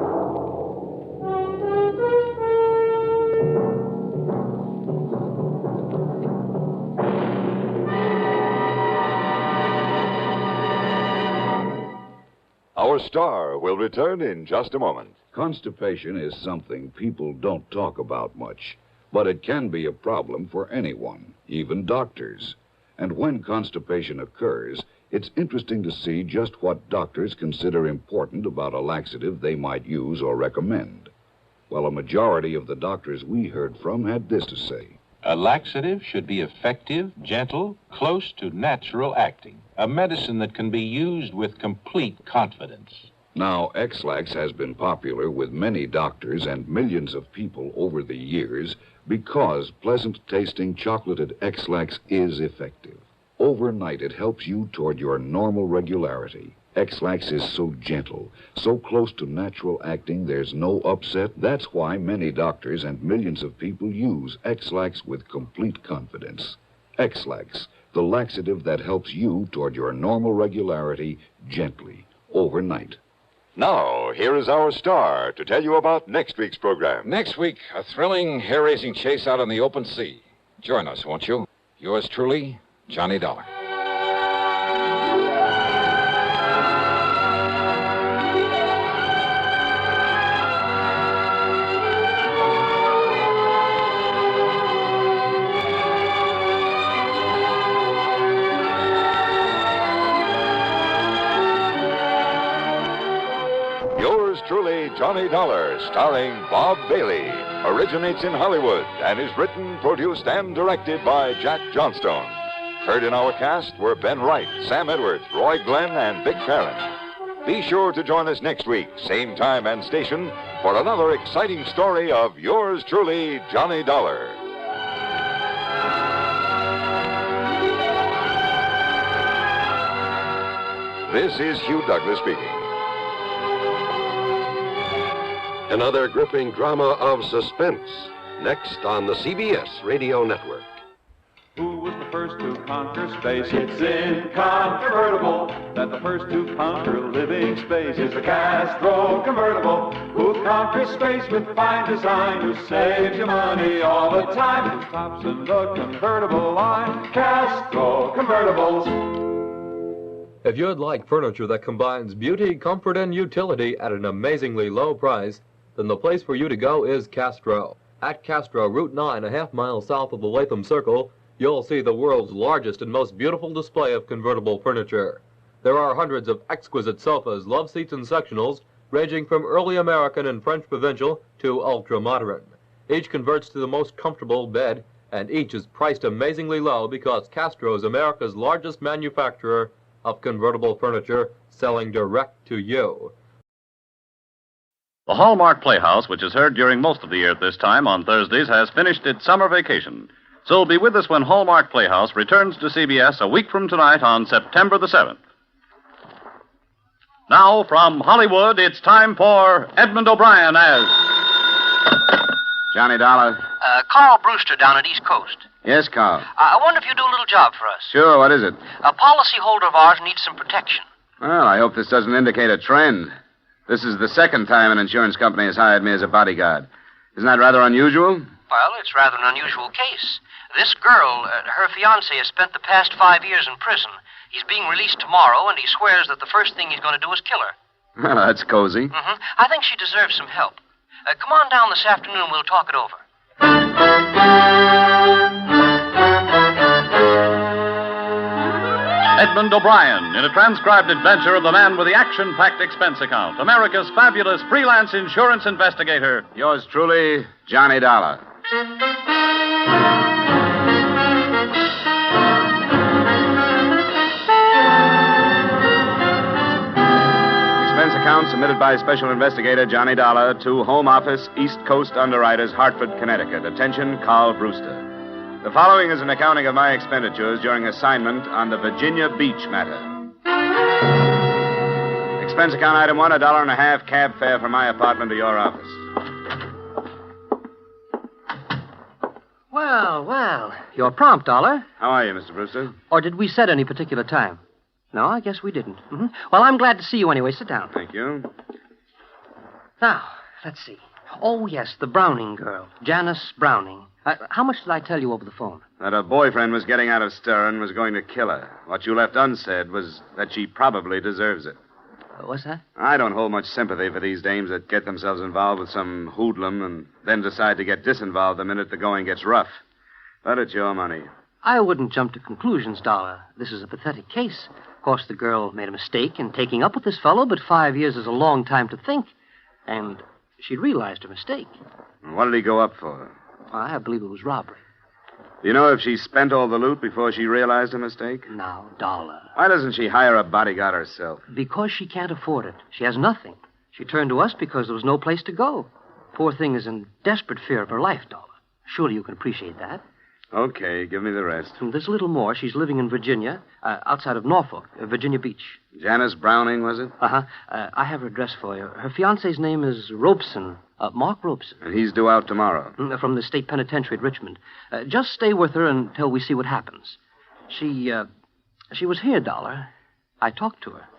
Our star will return in just a moment. Constipation is something people don't talk about much, but it can be a problem for anyone, even doctors. And when constipation occurs, it's interesting to see just what doctors consider important about a laxative they might use or recommend. Well, a majority of the doctors we heard from had this to say. A laxative should be effective, gentle, close to natural acting. A medicine that can be used with complete confidence. Now, X-Lax has been popular with many doctors and millions of people over the years because pleasant-tasting chocolated X-Lax is effective. Overnight, it helps you toward your normal regularity. X-Lax is so gentle, so close to natural acting, there's no upset. That's why many doctors and millions of people use X-Lax with complete confidence. X-Lax, the laxative that helps you toward your normal regularity gently, overnight. Now, here is our star to tell you about next week's program. Next week, a thrilling, hair-raising chase out on the open sea. Join us, won't you? Yours truly, Johnny Dollar. Truly, Johnny Dollar, starring Bob Bailey, originates in Hollywood and is written, produced, and directed by Jack Johnstone. Heard in our cast were Ben Wright, Sam Edwards, Roy Glenn, and Vic Perrin. Be sure to join us next week, same time and station, for another exciting story of yours truly, Johnny Dollar. This is Hugh Douglas speaking. Another gripping drama of suspense, next on the CBS Radio Network. Who was the first to conquer space? It's incontrovertible that the first to conquer living space is the Castro convertible, who conquers space with fine design, who saves you money all the time, who stops in the convertible line. Castro convertibles. If you'd like furniture that combines beauty, comfort, and utility at an amazingly low price, then the place for you to go is Castro. At Castro, Route 9, a half mile south of the Latham Circle, you'll see the world's largest and most beautiful display of convertible furniture. There are hundreds of exquisite sofas, love seats, and sectionals, ranging from early American and French provincial to ultra-modern. Each converts to the most comfortable bed, and each is priced amazingly low because Castro is America's largest manufacturer of convertible furniture, selling direct to you. The Hallmark Playhouse, which is heard during most of the year at this time on Thursdays, has finished its summer vacation. So be with us when Hallmark Playhouse returns to CBS a week from tonight on September the 7th. Now, from Hollywood, it's time for Edmund O'Brien as Johnny Dollar. Carl Brewster down at East Coast. Yes, Carl. I wonder if you'd do a little job for us. Sure, what is it? A policyholder of ours needs some protection. Well, I hope this doesn't indicate a trend. This is the second time an insurance company has hired me as a bodyguard. Isn't that rather unusual? Well, it's rather an unusual case. This girl, her fiancé, has spent the past 5 years in prison. He's being released tomorrow, and he swears that the first thing he's going to do is kill her. Well, that's cozy. Mm-hmm. I think she deserves some help. Come on down this afternoon and we'll talk it over. Edmund O'Brien in a transcribed adventure of the man with the action-packed expense account, America's fabulous freelance insurance investigator. Yours truly, Johnny Dollar. Expense account submitted by Special Investigator Johnny Dollar to Home Office, East Coast Underwriters, Hartford, Connecticut. Attention, Carl Brewster. The following is an accounting of my expenditures during assignment on the Virginia Beach matter. Expense account item 1, $1.50 cab fare from my apartment to your office. Well, you're prompt, Dollar. How are you, Mr. Brewster? Or did we set any particular time? No, I guess we didn't. Mm-hmm. Well, I'm glad to see you anyway. Sit down. Thank you. Now, let's see. Oh, yes, the Browning girl, Janice Browning. How much did I tell you over the phone? That her boyfriend was getting out of stir and was going to kill her. What you left unsaid was that she probably deserves it. What's that? I don't hold much sympathy for these dames that get themselves involved with some hoodlum and then decide to get disinvolved the minute the going gets rough. But it's your money. I wouldn't jump to conclusions, Dollar. This is a pathetic case. Of course, the girl made a mistake in taking up with this fellow, but 5 years is a long time to think. And she realized her mistake. What did he go up for? I believe it was robbery. Do you know if she spent all the loot before she realized her mistake? Now, Dollar. Why doesn't she hire a bodyguard herself? Because she can't afford it. She has nothing. She turned to us because there was no place to go. Poor thing is in desperate fear of her life, Dollar. Surely you can appreciate that. Okay, give me the rest. And there's a little more. She's living in Virginia, outside of Norfolk, Virginia Beach. Janice Browning, was it? Uh-huh. I have her address for you. Her fiancé's name is Robeson, Mark Robeson. And he's due out tomorrow. From the state penitentiary at Richmond. Just stay with her until we see what happens. She was here, Dollar. I talked to her.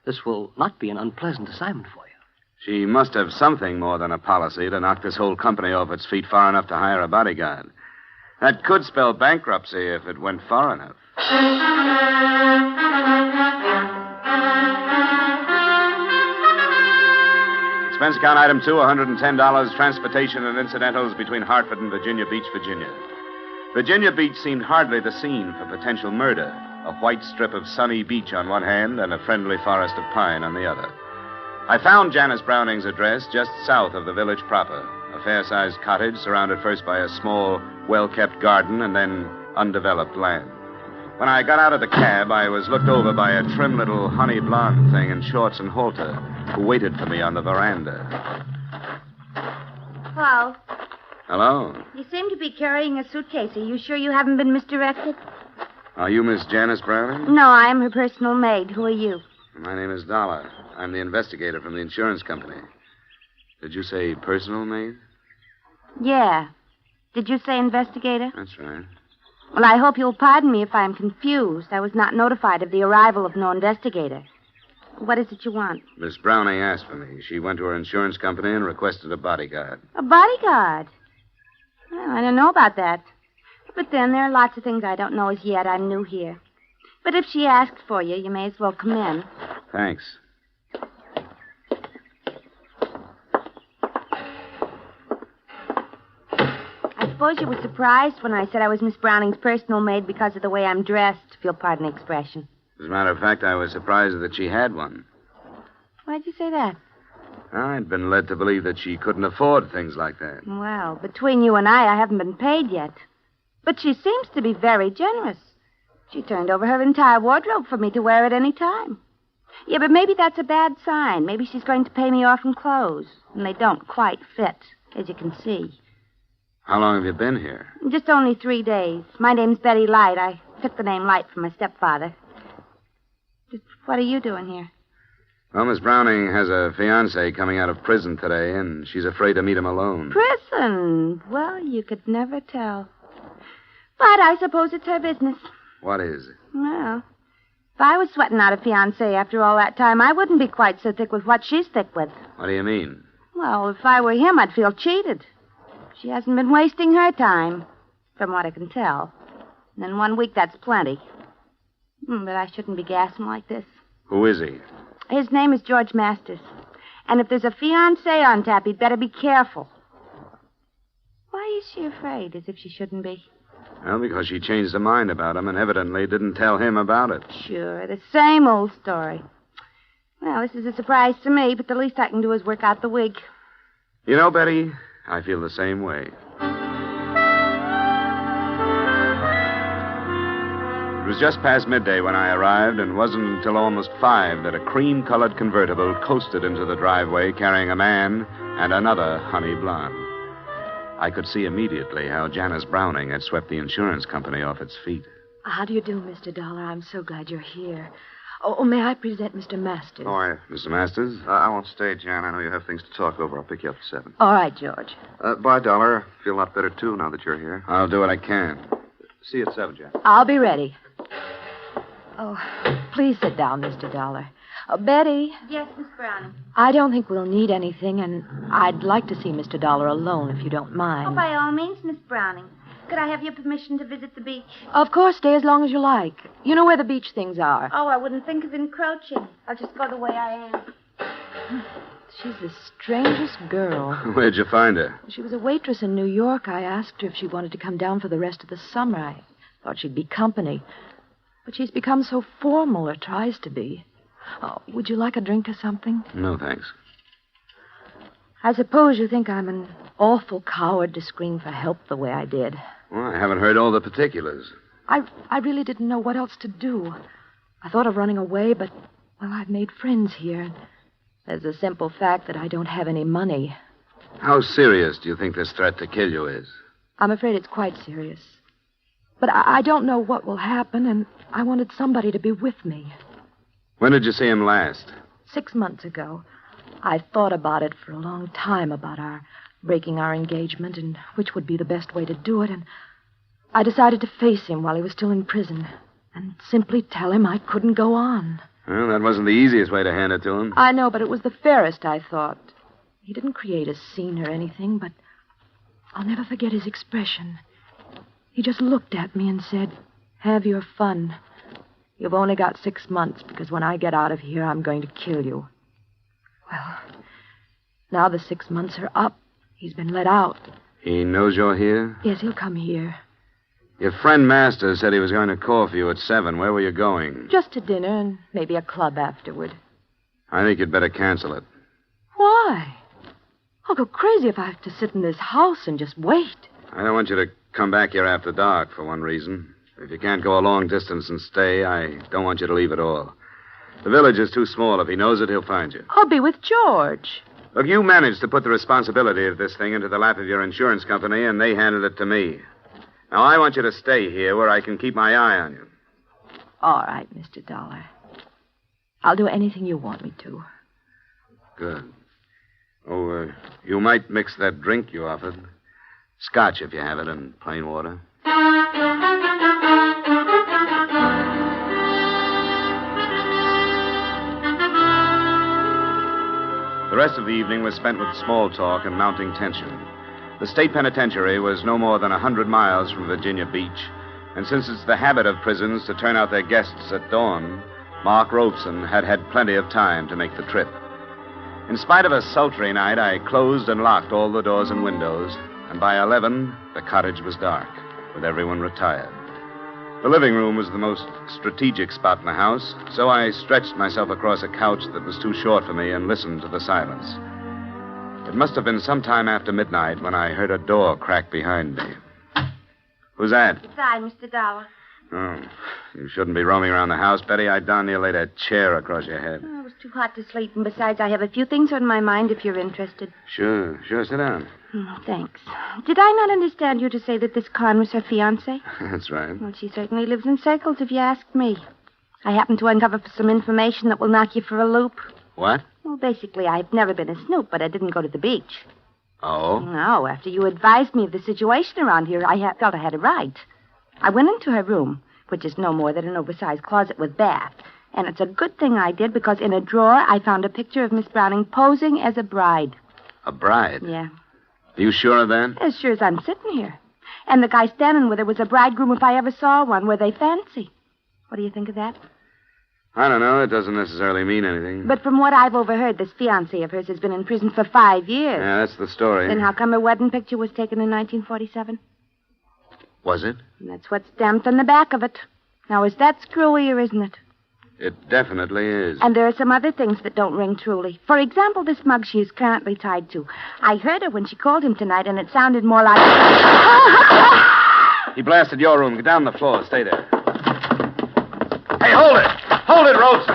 This will not be an unpleasant assignment for you. She must have something more than a policy to knock this whole company off its feet far enough to hire a bodyguard. That could spell bankruptcy if it went far enough. Expense account item 2, $110, transportation and incidentals between Hartford and Virginia Beach, Virginia. Virginia Beach seemed hardly the scene for potential murder. A white strip of sunny beach on one hand and a friendly forest of pine on the other. I found Janice Browning's address just south of the village proper. A fair-sized cottage surrounded first by a small, well-kept garden and then undeveloped land. When I got out of the cab, I was looked over by a trim little honey blonde thing in shorts and halter who waited for me on the veranda. Hello. Hello. You seem to be carrying a suitcase. Are you sure you haven't been misdirected? Are you Miss Janice Browning? No, I am her personal maid. Who are you? My name is Dollar. I'm the investigator from the insurance company. Did you say personal maid? Yeah. Did you say investigator? That's right. Well, I hope you'll pardon me if I'm confused. I was not notified of the arrival of no investigator. What is it you want? Miss Browning asked for me. She went to her insurance company and requested a bodyguard. A bodyguard? Well, I don't know about that. But then there are lots of things I don't know as yet. I'm new here. But if she asked for you, you may as well come in. Thanks. I suppose you were surprised when I said I was Miss Browning's personal maid because of the way I'm dressed, if you'll pardon the expression. As a matter of fact, I was surprised that she had one. Why'd you say that? I'd been led to believe that she couldn't afford things like that. Well, between you and I haven't been paid yet. But she seems to be very generous. She turned over her entire wardrobe for me to wear at any time. Yeah, but maybe that's a bad sign. Maybe she's going to pay me off in clothes, and they don't quite fit, as you can see. How long have you been here? Just only 3 days. My name's Betty Light. I took the name Light from my stepfather. Just what are you doing here? Well, Miss Browning has a fiancé coming out of prison today, and she's afraid to meet him alone. Prison? Well, you could never tell. But I suppose it's her business. What is it? Well, if I was sweating out a fiancé after all that time, I wouldn't be quite so thick with what she's thick with. What do you mean? Well, if I were him, I'd feel cheated. She hasn't been wasting her time, from what I can tell. And in 1 week, that's plenty. But I shouldn't be gassing like this. Who is he? His name is George Masters. And if there's a fiancé on tap, he'd better be careful. Why is she afraid, as if she shouldn't be? Well, because she changed her mind about him and evidently didn't tell him about it. Sure, the same old story. Well, this is a surprise to me, but the least I can do is work out the wig. You know, Betty, I feel the same way. It was just past midday when I arrived, and wasn't until almost 5 that a cream-colored convertible coasted into the driveway carrying a man and another honey blonde. I could see immediately how Janice Browning had swept the insurance company off its feet. How do you do, Mr. Dollar? I'm so glad you're here. Oh, may I present Mr. Masters? How are you? Mr. Masters? I won't stay, Jan. I know you have things to talk over. I'll pick you up at 7. All right, George. Bye, Dollar. Feel a lot better, too, now that you're here. I'll do what I can. See you at 7, Jan. I'll be ready. Oh, please sit down, Mr. Dollar. Betty. Yes, Miss Browning. I don't think we'll need anything, and I'd like to see Mr. Dollar alone, if you don't mind. Oh, by all means, Miss Browning. Could I have your permission to visit the beach? Of course, stay as long as you like. You know where the beach things are. Oh, I wouldn't think of encroaching. I'll just go the way I am. She's the strangest girl. Where'd you find her? She was a waitress in New York. I asked her if she wanted to come down for the rest of the summer. I thought she'd be company. But she's become so formal, or tries to be. Oh, would you like a drink or something? No, thanks. I suppose you think I'm an awful coward to scream for help the way I did. Well, I haven't heard all the particulars. I really didn't know what else to do. I thought of running away, but, well, I've made friends here. There's the simple fact that I don't have any money. How serious do you think this threat to kill you is? I'm afraid it's quite serious. But I don't know what will happen, and I wanted somebody to be with me. When did you see him last? 6 months ago. I thought about it for a long time, about our breaking our engagement and which would be the best way to do it, and I decided to face him while he was still in prison and simply tell him I couldn't go on. Well, that wasn't the easiest way to hand it to him. I know, but it was the fairest, I thought. He didn't create a scene or anything, but I'll never forget his expression. He just looked at me and said, "Have your fun. You've only got 6 months, because when I get out of here, I'm going to kill you." Well, now the 6 months are up. He's been let out. He knows you're here? Yes, he'll come here. Your friend Masters said he was going to call for you at 7. Where were you going? Just to dinner and maybe a club afterward. I think you'd better cancel it. Why? I'll go crazy if I have to sit in this house and just wait. I don't want you to come back here after dark, for one reason. If you can't go a long distance and stay, I don't want you to leave at all. The village is too small. If he knows it, he'll find you. I'll be with George. Look, you managed to put the responsibility of this thing into the lap of your insurance company, and they handed it to me. Now, I want you to stay here where I can keep my eye on you. All right, Mr. Dollar. I'll do anything you want me to. Good. Oh, you might mix that drink you offered. Scotch, if you have it, and plain water. The rest of the evening was spent with small talk and mounting tension. The state penitentiary was no more than 100 miles from Virginia Beach, and since it's the habit of prisons to turn out their guests at dawn, Mark Robeson had had plenty of time to make the trip. In spite of a sultry night, I closed and locked all the doors and windows, and by 11, the cottage was dark, with everyone retired. The living room was the most strategic spot in the house, so I stretched myself across a couch that was too short for me and listened to the silence. It must have been some time after midnight when I heard a door crack behind me. Who's that? It's I, Mr. Dollar. Oh, you shouldn't be roaming around the house, Betty. I darn near laid a chair across your head. Oh, it was too hot to sleep, and besides, I have a few things on my mind if you're interested. Sure, sit down. Oh, thanks. Did I not understand you to say that this Con was her fiancé? That's right. Well, she certainly lives in circles, if you ask me. I happened to uncover some information that will knock you for a loop. What? Well, basically, I've never been a snoop, but I didn't go to the beach. Oh? No, after you advised me of the situation around here, I felt I had a right. I went into her room, which is no more than an oversized closet with bath. And it's a good thing I did, because in a drawer, I found a picture of Miss Browning posing as a bride. A bride? Yeah. Are you sure of that? As sure as I'm sitting here. And the guy standing with her was a bridegroom if I ever saw one. Were they fancy? What do you think of that? I don't know. It doesn't necessarily mean anything. But from what I've overheard, this fiancé of hers has been in prison for 5 years. Yeah, that's the story. Then how come her wedding picture was taken in 1947? Was it? And that's what's stamped on the back of it. Now, is that screwy or isn't it? It definitely is. And there are some other things that don't ring truly. For example, this mug she is currently tied to. I heard her when she called him tonight, and it sounded more like... He blasted your room. Get down on the floor. Stay there. Hey, hold it! Hold it, Robeson!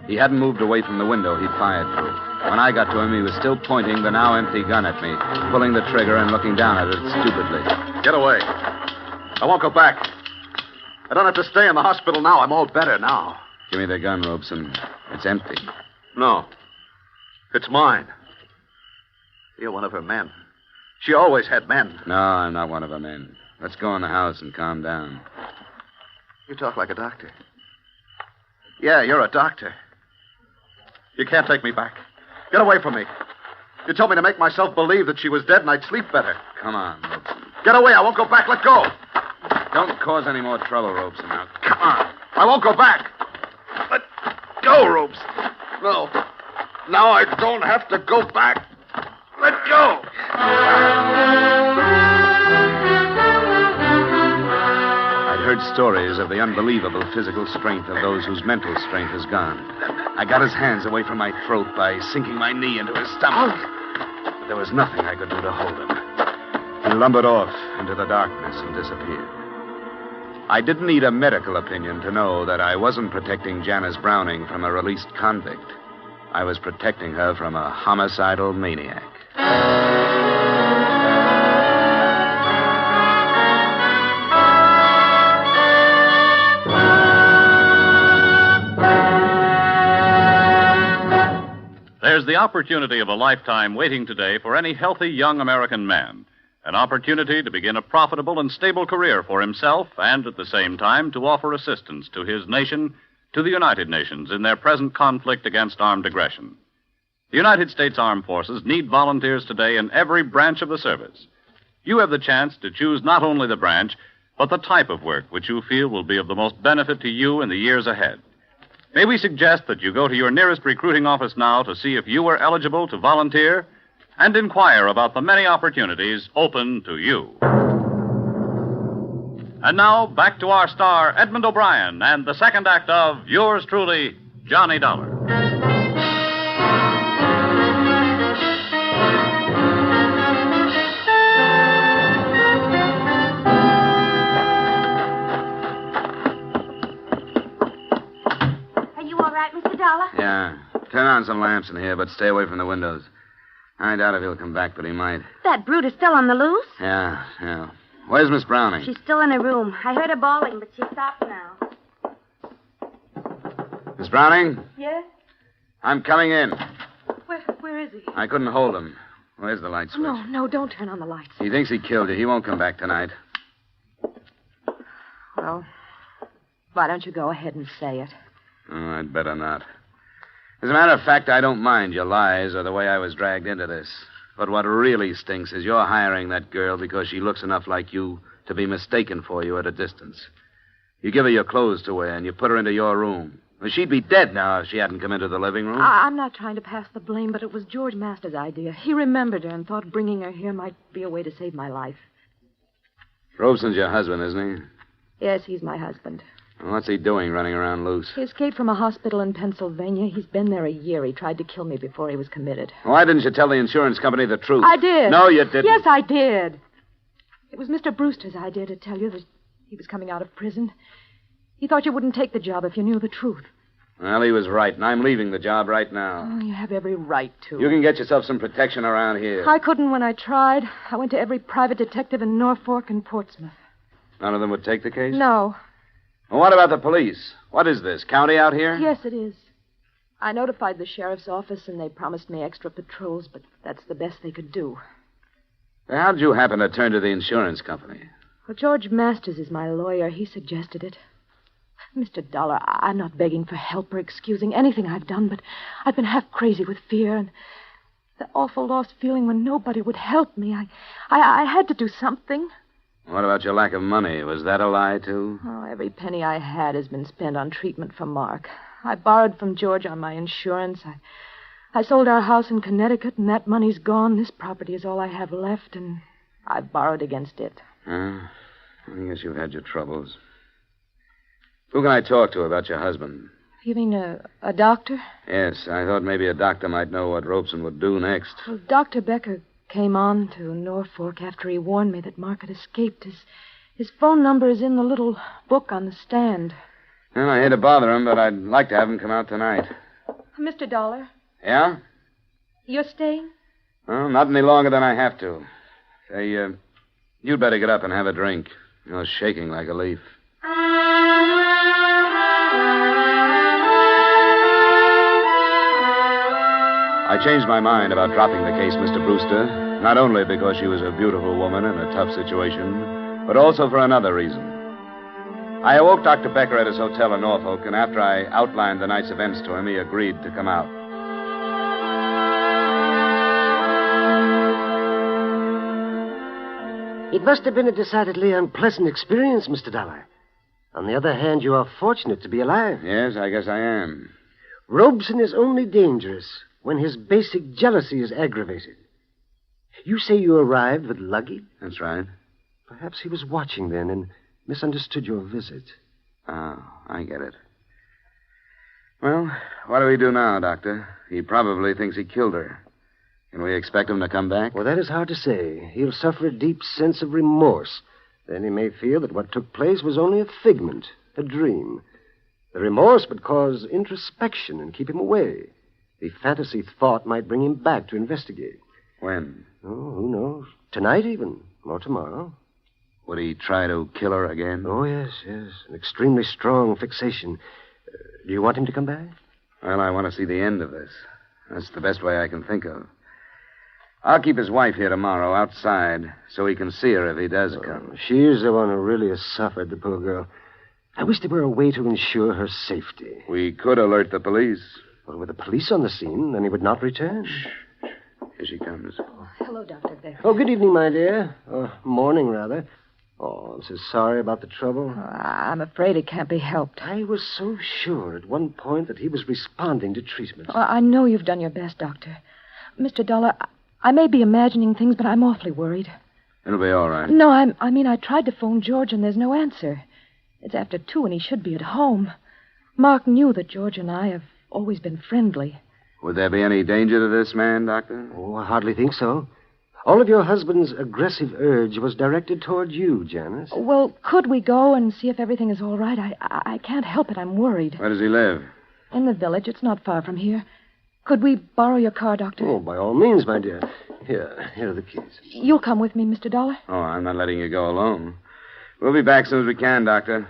He hadn't moved away from the window he fired through. When I got to him, he was still pointing the now empty gun at me, pulling the trigger and looking down at it stupidly. Get away. I won't go back. I don't have to stay in the hospital now. I'm all better now. Give me the gun, Robeson. It's empty. No. It's mine. You're one of her men. She always had men. No, I'm not one of her men. Let's go in the house and calm down. You talk like a doctor. Yeah, you're a doctor. You can't take me back. Get away from me. You told me to make myself believe that she was dead and I'd sleep better. Come on, Robeson. Get away. I won't go back. Let go. Don't cause any more trouble, Robeson. Now, come on. I won't go back. Let go, Robeson. No. Now I don't have to go back. Let go. I'd heard stories of the unbelievable physical strength of those whose mental strength is gone. I got his hands away from my throat by sinking my knee into his stomach. But there was nothing I could do to hold him. He lumbered off into the darkness and disappeared. I didn't need a medical opinion to know that I wasn't protecting Janice Browning from a released convict. I was protecting her from a homicidal maniac. There's the opportunity of a lifetime waiting today for any healthy young American man. An opportunity to begin a profitable and stable career for himself and at the same time to offer assistance to his nation, to the United Nations in their present conflict against armed aggression. The United States Armed Forces need volunteers today in every branch of the service. You have the chance to choose not only the branch, but the type of work which you feel will be of the most benefit to you in the years ahead. May we suggest that you go to your nearest recruiting office now to see if you are eligible to volunteer and inquire about the many opportunities open to you. And now, back to our star, Edmund O'Brien, and the second act of yours truly, Johnny Dollar. on some lamps in here, but stay away from the windows. I doubt if he'll come back, but he might. That brute is still on the loose? Yeah. Where's Miss Browning? She's still in her room. I heard her bawling, but she stopped now. Miss Browning? Yes? I'm coming in. Where is he? I couldn't hold him. Where's the light switch? No, don't turn on the lights. He thinks he killed you. He won't come back tonight. Well, why don't you go ahead and say it? Oh, I'd better not. As a matter of fact, I don't mind your lies or the way I was dragged into this. But what really stinks is you're hiring that girl because she looks enough like you to be mistaken for you at a distance. You give her your clothes to wear and you put her into your room. Well, she'd be dead now if she hadn't come into the living room. I'm not trying to pass the blame, but it was George Masters' idea. He remembered her and thought bringing her here might be a way to save my life. Robeson's your husband, isn't he? Yes, he's my husband. Well, what's he doing running around loose? He escaped from a hospital in Pennsylvania. He's been there a year. He tried to kill me before he was committed. Why didn't you tell the insurance company the truth? I did. No, you didn't. Yes, I did. It was Mr. Brewster's idea to tell you that he was coming out of prison. He thought you wouldn't take the job if you knew the truth. Well, he was right, and I'm leaving the job right now. Oh, you have every right to. You can get yourself some protection around here. I couldn't when I tried. I went to every private detective in Norfolk and Portsmouth. None of them would take the case? No. Well, what about the police? What is this, county out here? Yes, it is. I notified the sheriff's office, and they promised me extra patrols, but that's the best they could do. How did you happen to turn to the insurance company? Well, George Masters is my lawyer. He suggested it. Mr. Dollar, I'm not begging for help or excusing anything I've done, but I've been half crazy with fear and the awful lost feeling when nobody would help me. I had to do something. What about your lack of money? Was that a lie, too? Oh, every penny I had has been spent on treatment for Mark. I borrowed from George on my insurance. I sold our house in Connecticut, and that money's gone. This property is all I have left, and I've borrowed against it. I guess you've had your troubles. Who can I talk to about your husband? You mean a doctor? Yes, I thought maybe a doctor might know what Robeson would do next. Well, Dr. Becker came on to Norfolk after he warned me that Mark had escaped. His phone number is in the little book on the stand. Well, I hate to bother him, but I'd like to have him come out tonight. Mr. Dollar? Yeah? You're staying? Well, not any longer than I have to. Say, you'd better get up and have a drink. You're shaking like a leaf. I changed my mind about dropping the case, Mr. Brewster, not only because she was a beautiful woman in a tough situation, but also for another reason. I awoke Dr. Becker at his hotel in Norfolk, and after I outlined the night's events to him, he agreed to come out. It must have been a decidedly unpleasant experience, Mr. Dollar. On the other hand, you are fortunate to be alive. Yes, I guess I am. Robeson is only dangerous when his basic jealousy is aggravated. You say you arrived with luggage? That's right. Perhaps he was watching then and misunderstood your visit. Oh, I get it. Well, what do we do now, Doctor? He probably thinks he killed her. Can we expect him to come back? Well, that is hard to say. He'll suffer a deep sense of remorse. Then he may feel that what took place was only a figment, a dream. The remorse would cause introspection and keep him away. The fantasy thought might bring him back to investigate. When? Oh, who knows? Tonight even, or tomorrow. Would he try to kill her again? Oh, yes. An extremely strong fixation. Do you want him to come back? Well, I want to see the end of this. That's the best way I can think of. I'll keep his wife here tomorrow outside so he can see her if he does come. She's the one who really has suffered, the poor girl. I wish there were a way to ensure her safety. We could alert the police. Well, with the police on the scene, then he would not return. Shh. Here she comes. Hello, Dr. Becker. Oh, good evening, my dear. Or morning, rather. Oh, I'm so sorry about the trouble. I'm afraid it can't be helped. I was so sure at one point that he was responding to treatment. Oh, I know you've done your best, Doctor. Mr. Dollar, I may be imagining things, but I'm awfully worried. It'll be all right. No, I mean, I tried to phone George, and there's no answer. It's after 2, and he should be at home. Mark knew that George and I have always been friendly. Would there be any danger to this man, Doctor? Oh, I hardly think so. All of your husband's aggressive urge was directed toward you, Janice. Well, could we go and see if everything is all right? I can't help it. I'm worried. Where does he live? In the village. It's not far from here. Could we borrow your car, Doctor? Oh, by all means, my dear. Here are the keys. You'll come with me, Mr. Dollar? Oh, I'm not letting you go alone. We'll be back as soon as we can, Doctor.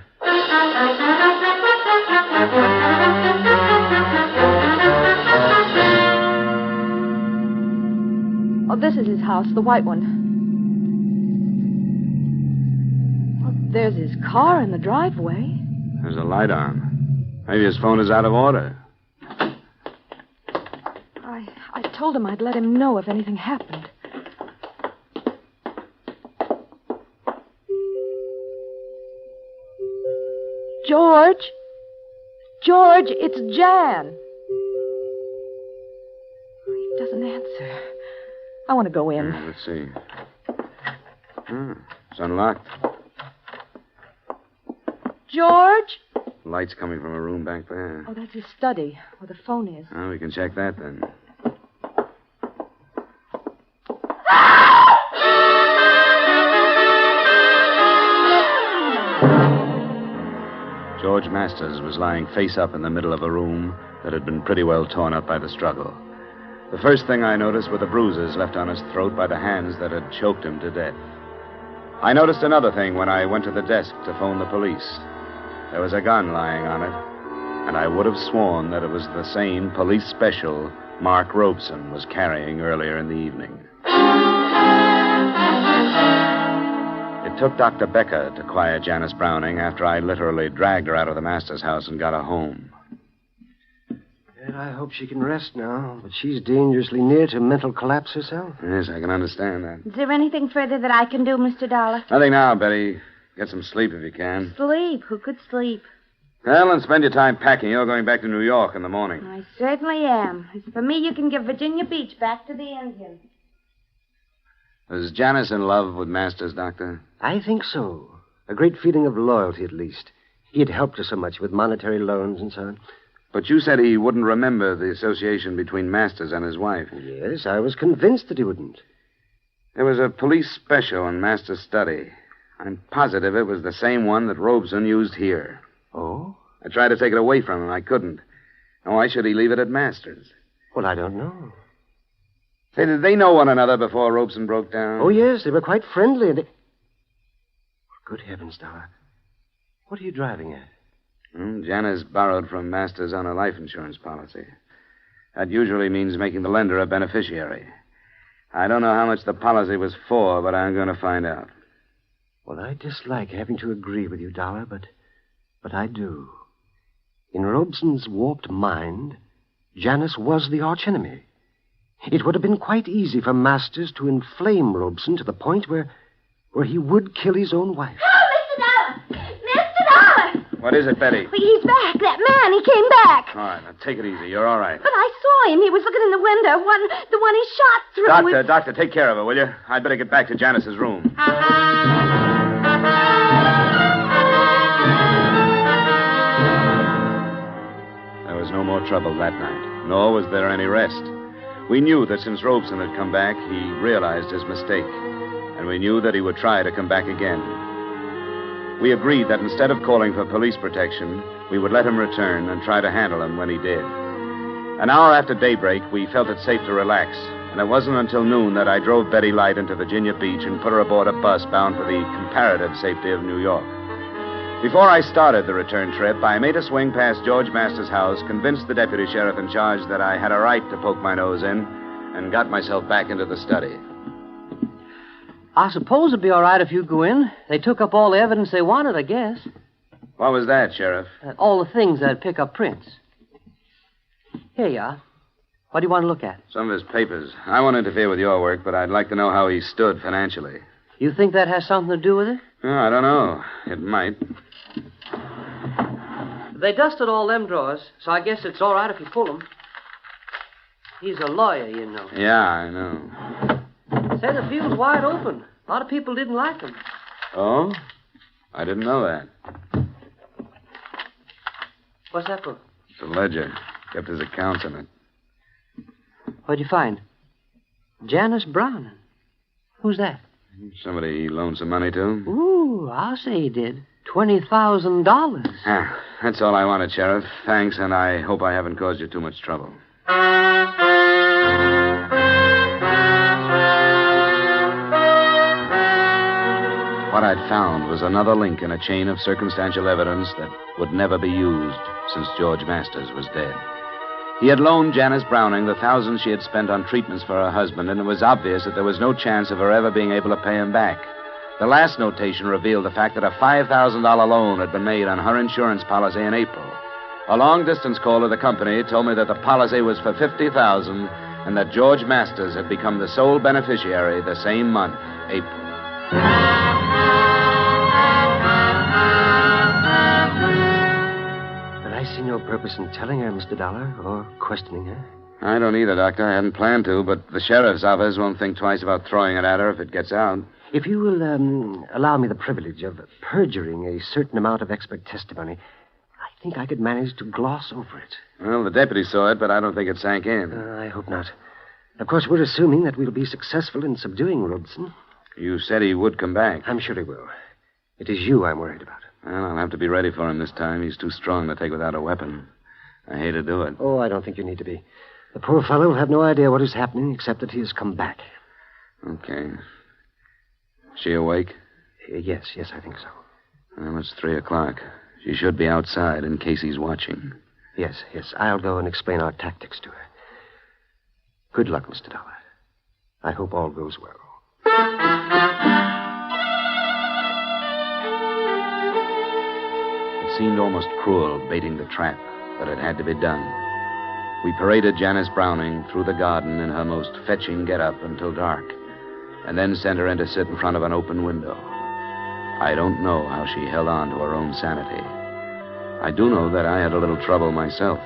Oh, this is his house, the white one. Oh, there's his car in the driveway. There's a light on. Maybe his phone is out of order. I told him I'd let him know if anything happened. George? George, it's Jan. He doesn't answer. I want to go in. Let's see. It's unlocked. George? Light's coming from a room back there. Oh, that's his study, where the phone is. Oh, we can check that then. George Masters was lying face up in the middle of a room that had been pretty well torn up by the struggle. The first thing I noticed were the bruises left on his throat by the hands that had choked him to death. I noticed another thing when I went to the desk to phone the police. There was a gun lying on it, and I would have sworn that it was the same police special Mark Robeson was carrying earlier in the evening. It took Dr. Becker to quiet Janice Browning after I literally dragged her out of the master's house and got her home. And I hope she can rest now, but she's dangerously near to mental collapse herself. Yes, I can understand that. Is there anything further that I can do, Mr. Dollar? Nothing now, Betty. Get some sleep if you can. Sleep? Who could sleep? Well, and spend your time packing. You're going back to New York in the morning. I certainly am. As for me, you can give Virginia Beach back to the Indians. Was Janice in love with Masters, Doctor? I think so. A great feeling of loyalty, at least. He had helped her so much with monetary loans and so on. But you said he wouldn't remember the association between Masters and his wife. Yes, I was convinced that he wouldn't. There was a police special in Masters' study. I'm positive it was the same one that Robeson used here. Oh? I tried to take it away from him. I couldn't. Now, why should he leave it at Masters? Well, I don't know. Say, did they know one another before Robeson broke down? Oh, yes, they were quite friendly. And Good heavens, Dollar. What are you driving at? Janice borrowed from Masters on a life insurance policy. That usually means making the lender a beneficiary. I don't know how much the policy was for, but I'm going to find out. Well, I dislike having to agree with you, Dollar, but I do. In Robeson's warped mind, Janice was the archenemy. It would have been quite easy for Masters to inflame Robeson to the point where he would kill his own wife. Oh, Mr. Dollar! Mr. Dollar! What is it, Betty? He's back. That man, he came back. All right, now take it easy. You're all right. But I saw him. He was looking in the window. The one he shot through. Doctor, take care of her, will you? I'd better get back to Janice's room. There was no more trouble that night, nor was there any rest. We knew that since Robeson had come back, he realized his mistake, and we knew that he would try to come back again. We agreed that instead of calling for police protection, we would let him return and try to handle him when he did. An hour after daybreak, we felt it safe to relax, and it wasn't until noon that I drove Betty Light into Virginia Beach and put her aboard a bus bound for the comparative safety of New York. Before I started the return trip, I made a swing past George Masters' house, convinced the deputy sheriff in charge that I had a right to poke my nose in, and got myself back into the study. I suppose it'd be all right if you go in. They took up all the evidence they wanted, I guess. What was that, Sheriff? All the things that'd pick up prints. Here you are. What do you want to look at? Some of his papers. I won't interfere with your work, but I'd like to know how he stood financially. You think that has something to do with it? Oh, I don't know. It might. They dusted all them drawers, so I guess it's all right if you pull them. He's a lawyer, you know. Yeah, I know. Say the field's wide open. A lot of people didn't like him. Oh? I didn't know that. What's that for? It's a ledger. Kept his accounts in it. What'd you find? Janice Browning. Who's that? Somebody he loaned some money to. Ooh, I'll say he did. $20,000. Ah, that's all I wanted, Sheriff. Thanks, and I hope I haven't caused you too much trouble. What I'd found was another link in a chain of circumstantial evidence that would never be used since George Masters was dead. He had loaned Janice Browning the thousands she had spent on treatments for her husband, and it was obvious that there was no chance of her ever being able to pay him back. The last notation revealed the fact that a $5,000 loan had been made on her insurance policy in April. A long-distance call to the company told me that the policy was for $50,000 and that George Masters had become the sole beneficiary the same month, April. But I see no purpose in telling her, Mr. Dollar, or questioning her. I don't either, Doctor. I hadn't planned to, but the sheriff's office won't think twice about throwing it at her if it gets out. If you will allow me the privilege of perjuring a certain amount of expert testimony, I think I could manage to gloss over it. Well, the deputy saw it, but I don't think it sank in. I hope not. Of course, we're assuming that we'll be successful in subduing Robeson. You said he would come back. I'm sure he will. It is you I'm worried about. Well, I'll have to be ready for him this time. He's too strong to take without a weapon. I hate to do it. Oh, I don't think you need to be. The poor fellow will have no idea what is happening except that he has come back. Okay. She awake? Yes, I think so. Well, it's 3:00. She should be outside in case he's watching. Yes. I'll go and explain our tactics to her. Good luck, Mr. Dollar. I hope all goes well. It seemed almost cruel baiting the trap, but it had to be done. We paraded Janice Browning through the garden in her most fetching get-up until dark, and then sent her in to sit in front of an open window. I don't know how she held on to her own sanity. I do know that I had a little trouble myself.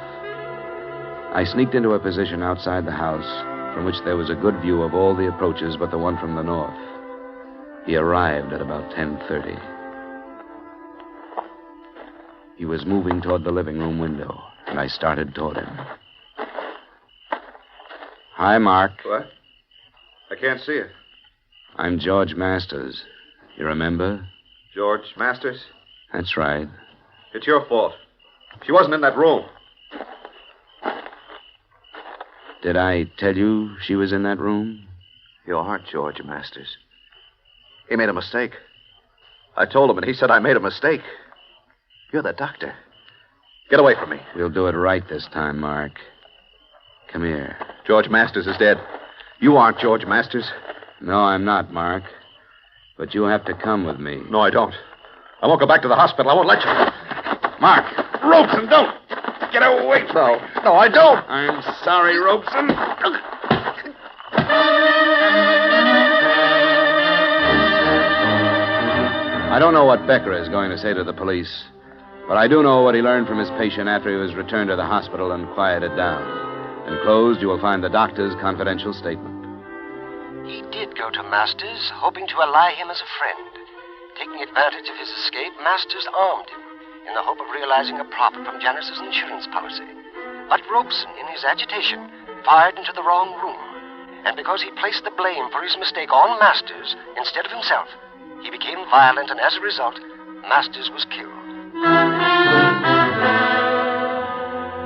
I sneaked into a position outside the house from which there was a good view of all the approaches but the one from the north. He arrived at about 10:30. He was moving toward the living room window, and I started toward him. Hi, Mark. What? I can't see you. I'm George Masters. You remember? George Masters? That's right. It's your fault. She wasn't in that room. Did I tell you she was in that room? You aren't George Masters. He made a mistake. I told him, and he said I made a mistake. You're the doctor. Get away from me. We'll do it right this time, Mark. Come here. George Masters is dead. You aren't George Masters. No, I'm not, Mark. But you have to come with me. No, I don't. I won't go back to the hospital. I won't let you. Mark. Robeson, don't. Get away. No, I don't. I'm sorry, Robeson. I don't know what Becker is going to say to the police, but I do know what he learned from his patient after he was returned to the hospital and quieted down. Enclosed, you will find the doctor's confidential statement. He did go to Masters, hoping to ally him as a friend. Taking advantage of his escape, Masters armed him in the hope of realizing a profit from Janice's insurance policy. But Robeson, in his agitation, fired into the wrong room. And because he placed the blame for his mistake on Masters instead of himself, he became violent, and as a result, Masters was killed.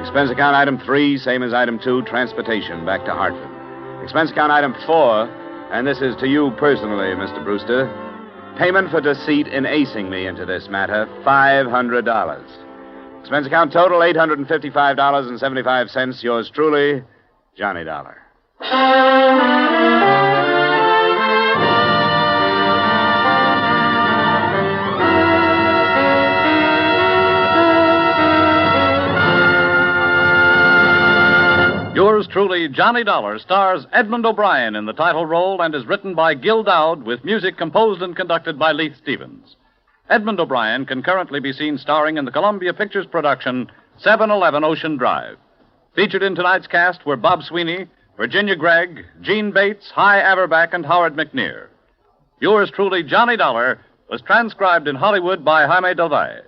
Expense account item 3, same as item 2, transportation back to Hartford. Expense account item 4, and this is to you personally, Mr. Brewster. Payment for deceit in acing me into this matter, $500. Expense account total, $855.75. Yours truly, Johnny Dollar. Yours truly, Johnny Dollar, stars Edmund O'Brien in the title role and is written by Gil Dowd with music composed and conducted by Leith Stevens. Edmund O'Brien can currently be seen starring in the Columbia Pictures production 711 Ocean Drive. Featured in tonight's cast were Bob Sweeney, Virginia Gregg, Gene Bates, Hy Averback, and Howard McNear. Yours truly, Johnny Dollar, was transcribed in Hollywood by Jaime Del Valle.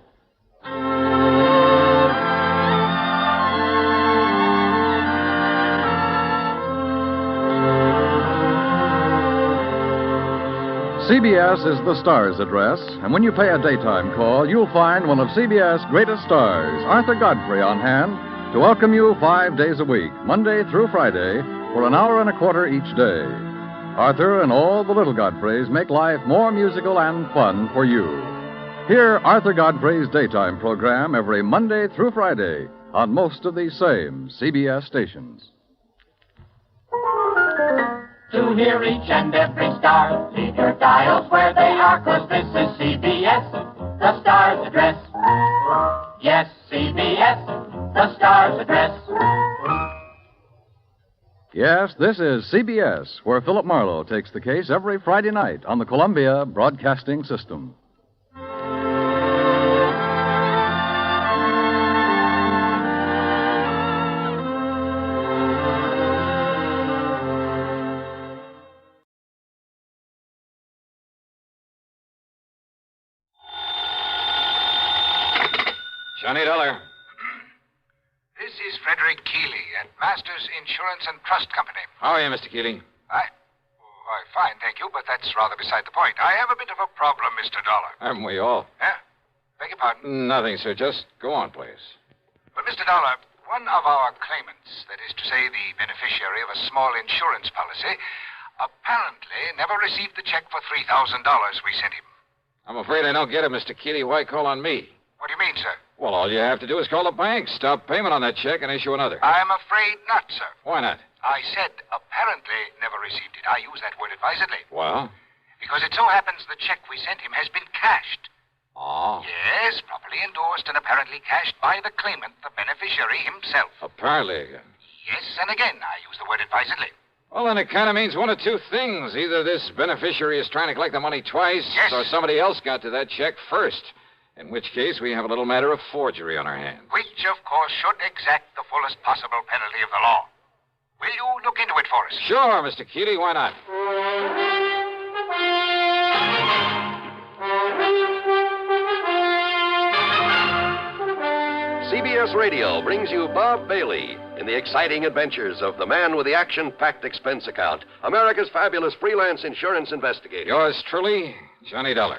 CBS is the star's address, and when you pay a daytime call, you'll find one of CBS' greatest stars, Arthur Godfrey, on hand to welcome you 5 days a week, Monday through Friday, for an hour and a quarter each day. Arthur and all the little Godfreys make life more musical and fun for you. Hear Arthur Godfrey's daytime program every Monday through Friday on most of these same CBS stations. To hear each and every star, leave your dials where they are, 'cause this is CBS, the Star's Address. Yes, CBS, the Star's Address. Yes, this is CBS, where Philip Marlowe takes the case every Friday night on the Columbia Broadcasting System. Johnny Dollar. This is Frederick Keeley at Masters Insurance and Trust Company. How are you, Mr. Keeley? Why, fine, thank you, but that's rather beside the point. I have a bit of a problem, Mr. Dollar. Haven't we all? Huh? Beg your pardon? Nothing, sir. Just go on, please. But, Mr. Dollar, one of our claimants, that is to say the beneficiary of a small insurance policy, apparently never received the check for $3,000 we sent him. I'm afraid I don't get it, Mr. Keeley. Why call on me? What do you mean, sir? Well, all you have to do is call the bank, stop payment on that check, and issue another. I'm afraid not, sir. Why not? I said apparently never received it. I use that word advisedly. Well? Because it so happens the check we sent him has been cashed. Oh. Yes, properly endorsed and apparently cashed by the claimant, the beneficiary himself. Apparently again. Yes, and again, I use the word advisedly. Well, then it kind of means one of two things. Either this beneficiary is trying to collect the money twice, yes, or somebody else got to that check first. In which case, we have a little matter of forgery on our hands. Which, of course, should exact the fullest possible penalty of the law. Will you look into it for us? Sure, Mr. Keeley, why not? CBS Radio brings you Bob Bailey in the exciting adventures of the man with the action-packed expense account, America's fabulous freelance insurance investigator. Yours truly, Johnny Dollar.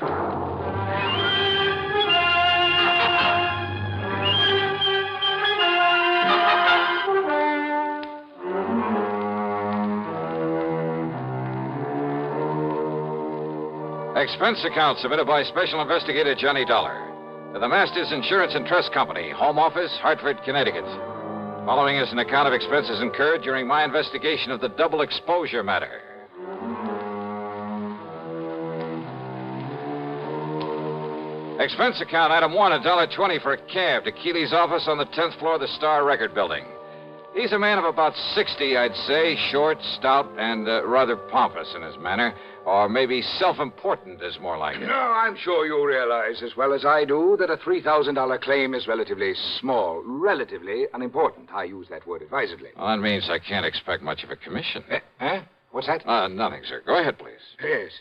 Expense account submitted by Special Investigator Johnny Dollar to the Masters Insurance and Trust Company, Home Office, Hartford, Connecticut. Following is an account of expenses incurred during my investigation of the double exposure matter. Expense account item 1, $1.20 for a cab to Keeley's office on the 10th floor of the Star Record Building. He's a man of about 60, I'd say, short, stout, and rather pompous in his manner. Or maybe self-important is more like it. No, I'm sure you realize as well as I do that a $3,000 claim is relatively small, relatively unimportant. I use that word advisedly. Well, that means I can't expect much of a commission. Huh? What's that? Nothing, sir. Go ahead, please. Yes.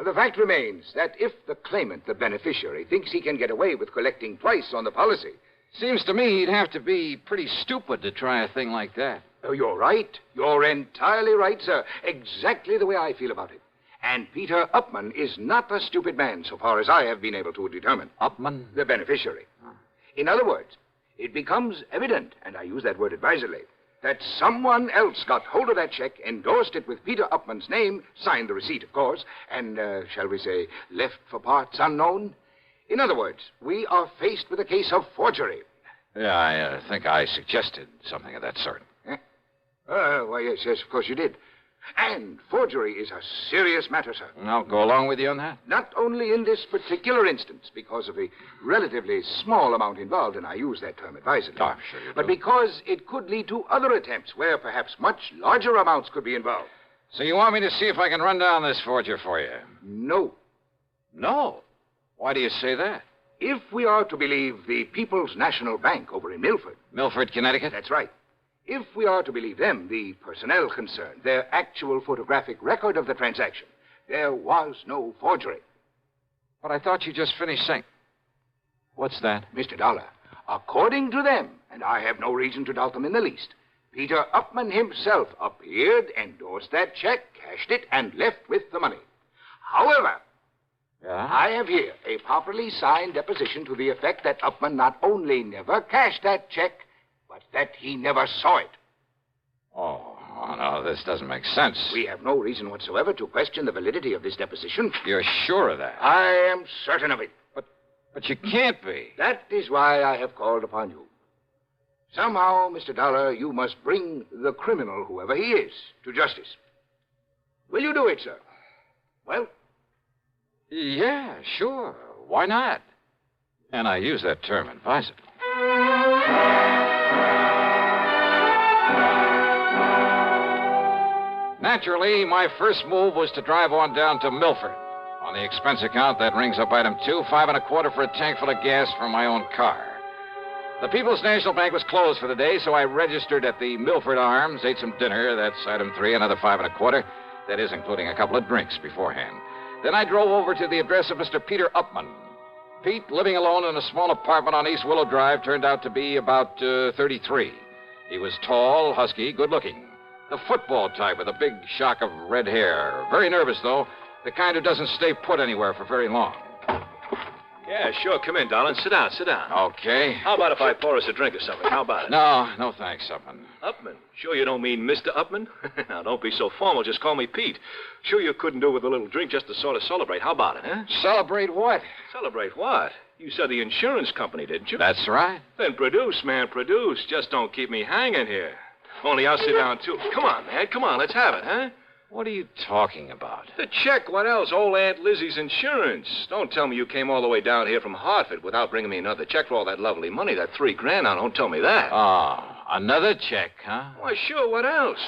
The fact remains that if the claimant, the beneficiary, thinks he can get away with collecting twice on the policy... Seems to me he'd have to be pretty stupid to try a thing like that. Oh, you're right. You're entirely right, sir. Exactly the way I feel about it. And Peter Upman is not a stupid man, so far as I have been able to determine. Upman? The beneficiary. In other words, it becomes evident, and I use that word advisedly, that someone else got hold of that check, endorsed it with Peter Upman's name, signed the receipt, of course, and, shall we say, left for parts unknown. In other words, we are faced with a case of forgery. Yeah, I think I suggested something of that sort. Why, yes, of course you did. And forgery is a serious matter, sir. I'll go along with you on that. Not only in this particular instance, because of the relatively small amount involved, and I use that term advisedly. Oh, I'm sure you do. But because it could lead to other attempts where perhaps much larger amounts could be involved. So you want me to see if I can run down this forger for you? No. No? Why do you say that? If we are to believe the People's National Bank over in Milford. Milford, Connecticut? That's right. If we are to believe them, the personnel concerned, their actual photographic record of the transaction, there was no forgery. But I thought you just finished saying... What's that? Mr. Dollar, according to them, and I have no reason to doubt them in the least, Peter Upman himself appeared, endorsed that check, cashed it, and left with the money. However... Yeah? I have here a properly signed deposition to the effect that Upman not only never cashed that check, but but that he never saw it. Oh, no, this doesn't make sense. We have no reason whatsoever to question the validity of this deposition. You're sure of that? I am certain of it. But you can't be. That is why I have called upon you. Somehow, Mr. Dollar, you must bring the criminal, whoever he is, to justice. Will you do it, sir? Well? Yeah, sure. Why not? And I use that term advisedly. Naturally, my first move was to drive on down to Milford. On the expense account, that rings up item 2, $5.25 for a tank full of gas for my own car. The People's National Bank was closed for the day, so I registered at the Milford Arms, ate some dinner. That's item 3, another $5.25. That is, including a couple of drinks beforehand. Then I drove over to the address of Mr. Peter Upman. Pete, living alone in a small apartment on East Willow Drive, turned out to be about 33. He was tall, husky, good-looking. The football type with a big shock of red hair. Very nervous, though. The kind who doesn't stay put anywhere for very long. Yeah, sure. Come in, darling. Sit down, sit down. Okay. How about if I pour us a drink or something? How about it? No thanks, Upman. Upman? Sure you don't mean Mr. Upman? Now, don't be so formal. Just call me Pete. Sure you couldn't do with a little drink just to sort of celebrate. How about it, huh? Celebrate what? Celebrate what? You said the insurance company, didn't you? That's right. Then produce, man, produce. Just don't keep me hanging here. Only I'll sit down, too. Come on, man. Come on, let's have it, huh? What are you talking about? The check. What else? Old Aunt Lizzie's insurance. Don't tell me you came all the way down here from Hartford without bringing me another check for all that lovely money, that $3,000. Now, don't tell me that. Oh, another check, huh? Why, sure. What else?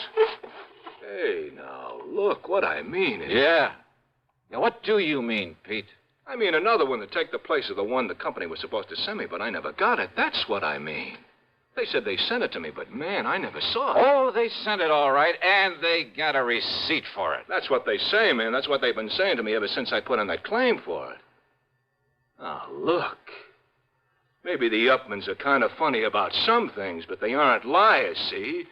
Hey, now, look. What I mean is... Yeah. What do you mean, Pete? I mean another one to take the place of the one the company was supposed to send me, but I never got it. That's what I mean. They said they sent it to me, but, man, I never saw it. Oh, they sent it all right, and they got a receipt for it. That's what they say, man. That's what they've been saying to me ever since I put in that claim for it. Oh, look. Maybe the Upmans are kind of funny about some things, but they aren't liars, see?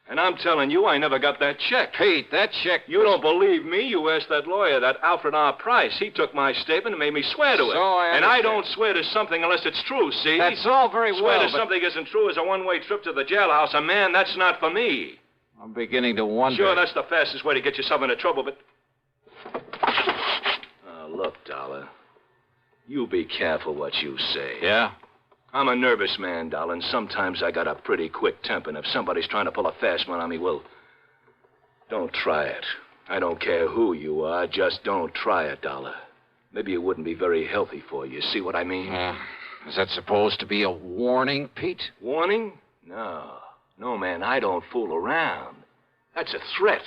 And I'm telling you, I never got that check. Pete, that check... You don't believe me? You asked that lawyer, that Alfred R. Price. He took my statement and made me swear to it. And I don't swear to something unless it's true, see? That's all very well, Swear to something isn't true is a one-way trip to the jailhouse. And, man, that's not for me. I'm beginning to wonder... Sure, that's the fastest way to get yourself into trouble, but... Oh, look, Dollar. You be careful what you say. Yeah? I'm a nervous man, darling. Sometimes I got a pretty quick temper, and if somebody's trying to pull a fast one on me, well, don't try it. I don't care who you are. Just don't try it, Dollar. Maybe it wouldn't be very healthy for you. See what I mean? Is that supposed to be a warning, Pete? Warning? No. No, man, I don't fool around. That's a threat.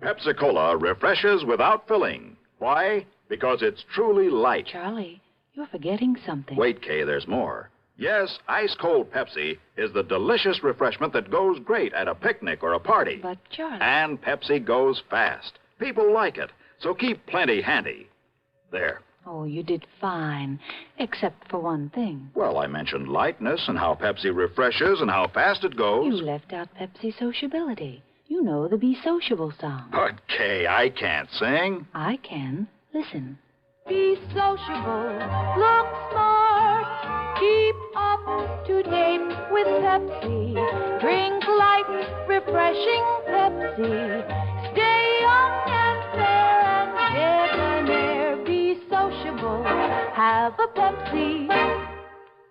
Pepsi-Cola refreshes without filling. Why? Because it's truly light. Charlie, you're forgetting something. Wait, Kay, there's more. Yes, ice-cold Pepsi is the delicious refreshment that goes great at a picnic or a party. But, Charlie... And Pepsi goes fast. People like it, so keep plenty handy. There. Oh, you did fine, except for one thing. Well, I mentioned lightness and how Pepsi refreshes and how fast it goes. You left out Pepsi sociability. You know the Be Sociable song. But, Kay, I can't sing. I can. Listen. Be sociable, look smart, keep up to date with Pepsi. Drink light, refreshing Pepsi. Stay young and fair and debonair. Be sociable, have a Pepsi.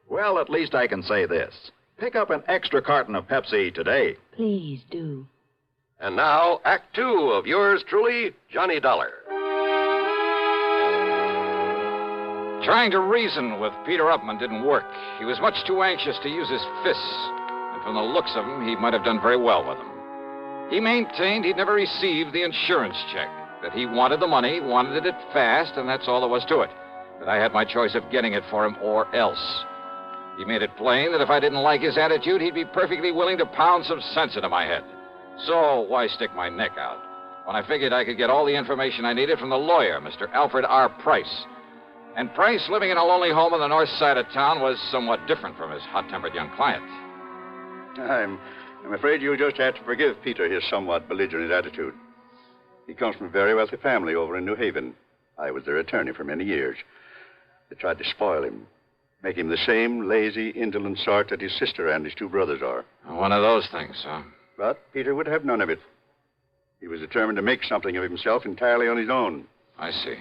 Well, at least I can say this. Pick up an extra carton of Pepsi today. Please do. And now, Act 2 of yours truly, Johnny Dollar. Trying to reason with Peter Upman didn't work. He was much too anxious to use his fists. And from the looks of him, he might have done very well with them. He maintained he'd never received the insurance check, that he wanted the money, wanted it fast, and that's all there was to it. That I had my choice of getting it for him or else. He made it plain that if I didn't like his attitude, he'd be perfectly willing to pound some sense into my head. So why stick my neck out when I figured I could get all the information I needed from the lawyer, Mr. Alfred R. Price? And Price, living in a lonely home on the north side of town, was somewhat different from his hot-tempered young client. I'm afraid you'll just have to forgive Peter his somewhat belligerent attitude. He comes from a very wealthy family over in New Haven. I was their attorney for many years. They tried to spoil him, Make him the same lazy, indolent sort that his sister and his two brothers are. One of those things, huh? But Peter would have none of it. He was determined to make something of himself entirely on his own. I see.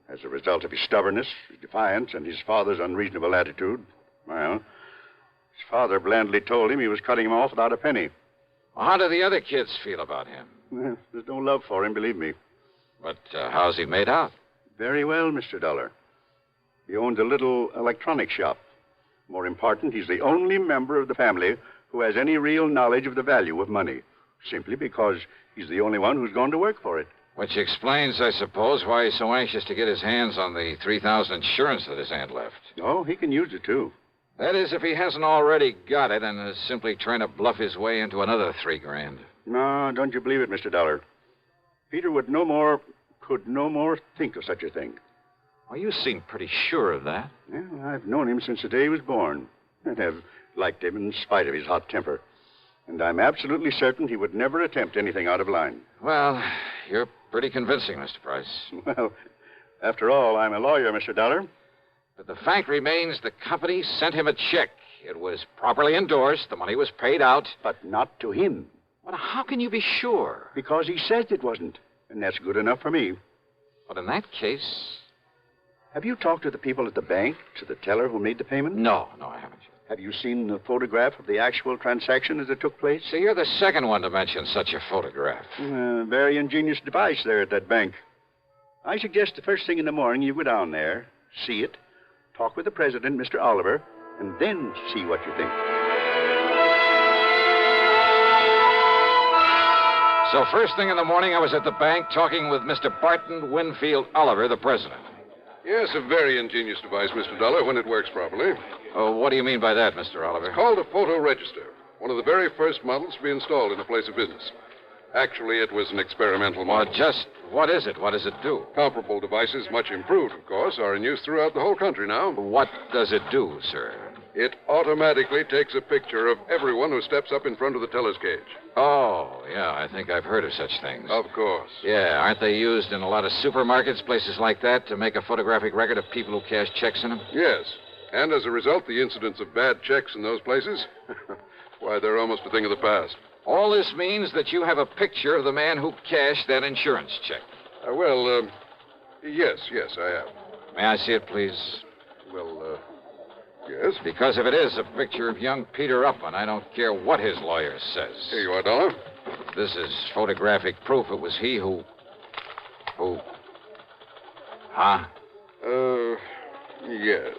As a result of his stubbornness, his defiance, and his father's unreasonable attitude, well, his father blandly told him he was cutting him off without a penny. Well, how do the other kids feel about him? Well, there's no love for him, believe me. But how's he made out? Very well, Mr. Dollar. He owns a little electronics shop. More important, he's the only member of the family who has any real knowledge of the value of money, simply because he's the only one who's gone to work for it. Which explains, I suppose, why he's so anxious to get his hands on the $3,000 insurance that his aunt left. Oh, he can use it, too. That is, if he hasn't already got it and is simply trying to bluff his way into another $3,000. No, don't you believe it, Mr. Dollar. Peter could no more think of such a thing. Well, you seem pretty sure of that. Well, I've known him since the day he was born, and have liked him in spite of his hot temper. And I'm absolutely certain he would never attempt anything out of line. Well, you're pretty convincing, Mr. Price. Well, after all, I'm a lawyer, Mr. Dollar. But the fact remains the company sent him a check. It was properly endorsed. The money was paid out. But not to him. Well, how can you be sure? Because he says it wasn't. And that's good enough for me. But in that case... Have you talked to the people at the bank, to the teller who made the payment? No, I haven't. Have you seen the photograph of the actual transaction as it took place? See, you're the second one to mention such a photograph. Very ingenious device there at that bank. I suggest the first thing in the morning you go down there, see it, talk with the president, Mr. Oliver, and then see what you think. So first thing in the morning, I was at the bank talking with Mr. Barton Winfield Oliver, the president. Yes, a very ingenious device, Mr. Dollar, when it works properly. Oh, what do you mean by that, Mr. Oliver? It's called a photo register, one of the very first models to be installed in a place of business. Actually, it was an experimental model. Well, just what is it? What does it do? Comparable devices, much improved, of course, are in use throughout the whole country now. What does it do, sir? It automatically takes a picture of everyone who steps up in front of the teller's cage. Oh, yeah, I think I've heard of such things. Of course. Yeah, aren't they used in a lot of supermarkets, places like that, to make a photographic record of people who cash checks in them? Yes. And as a result, the incidence of bad checks in those places, why, they're almost a thing of the past. All this means that you have a picture of the man who cashed that insurance check. Yes, I have. May I see it, please? Well, yes. Because if it is a picture of young Peter Upman, I don't care what his lawyer says. Here you are, Dollar. This is photographic proof it was he who... Huh? Yes.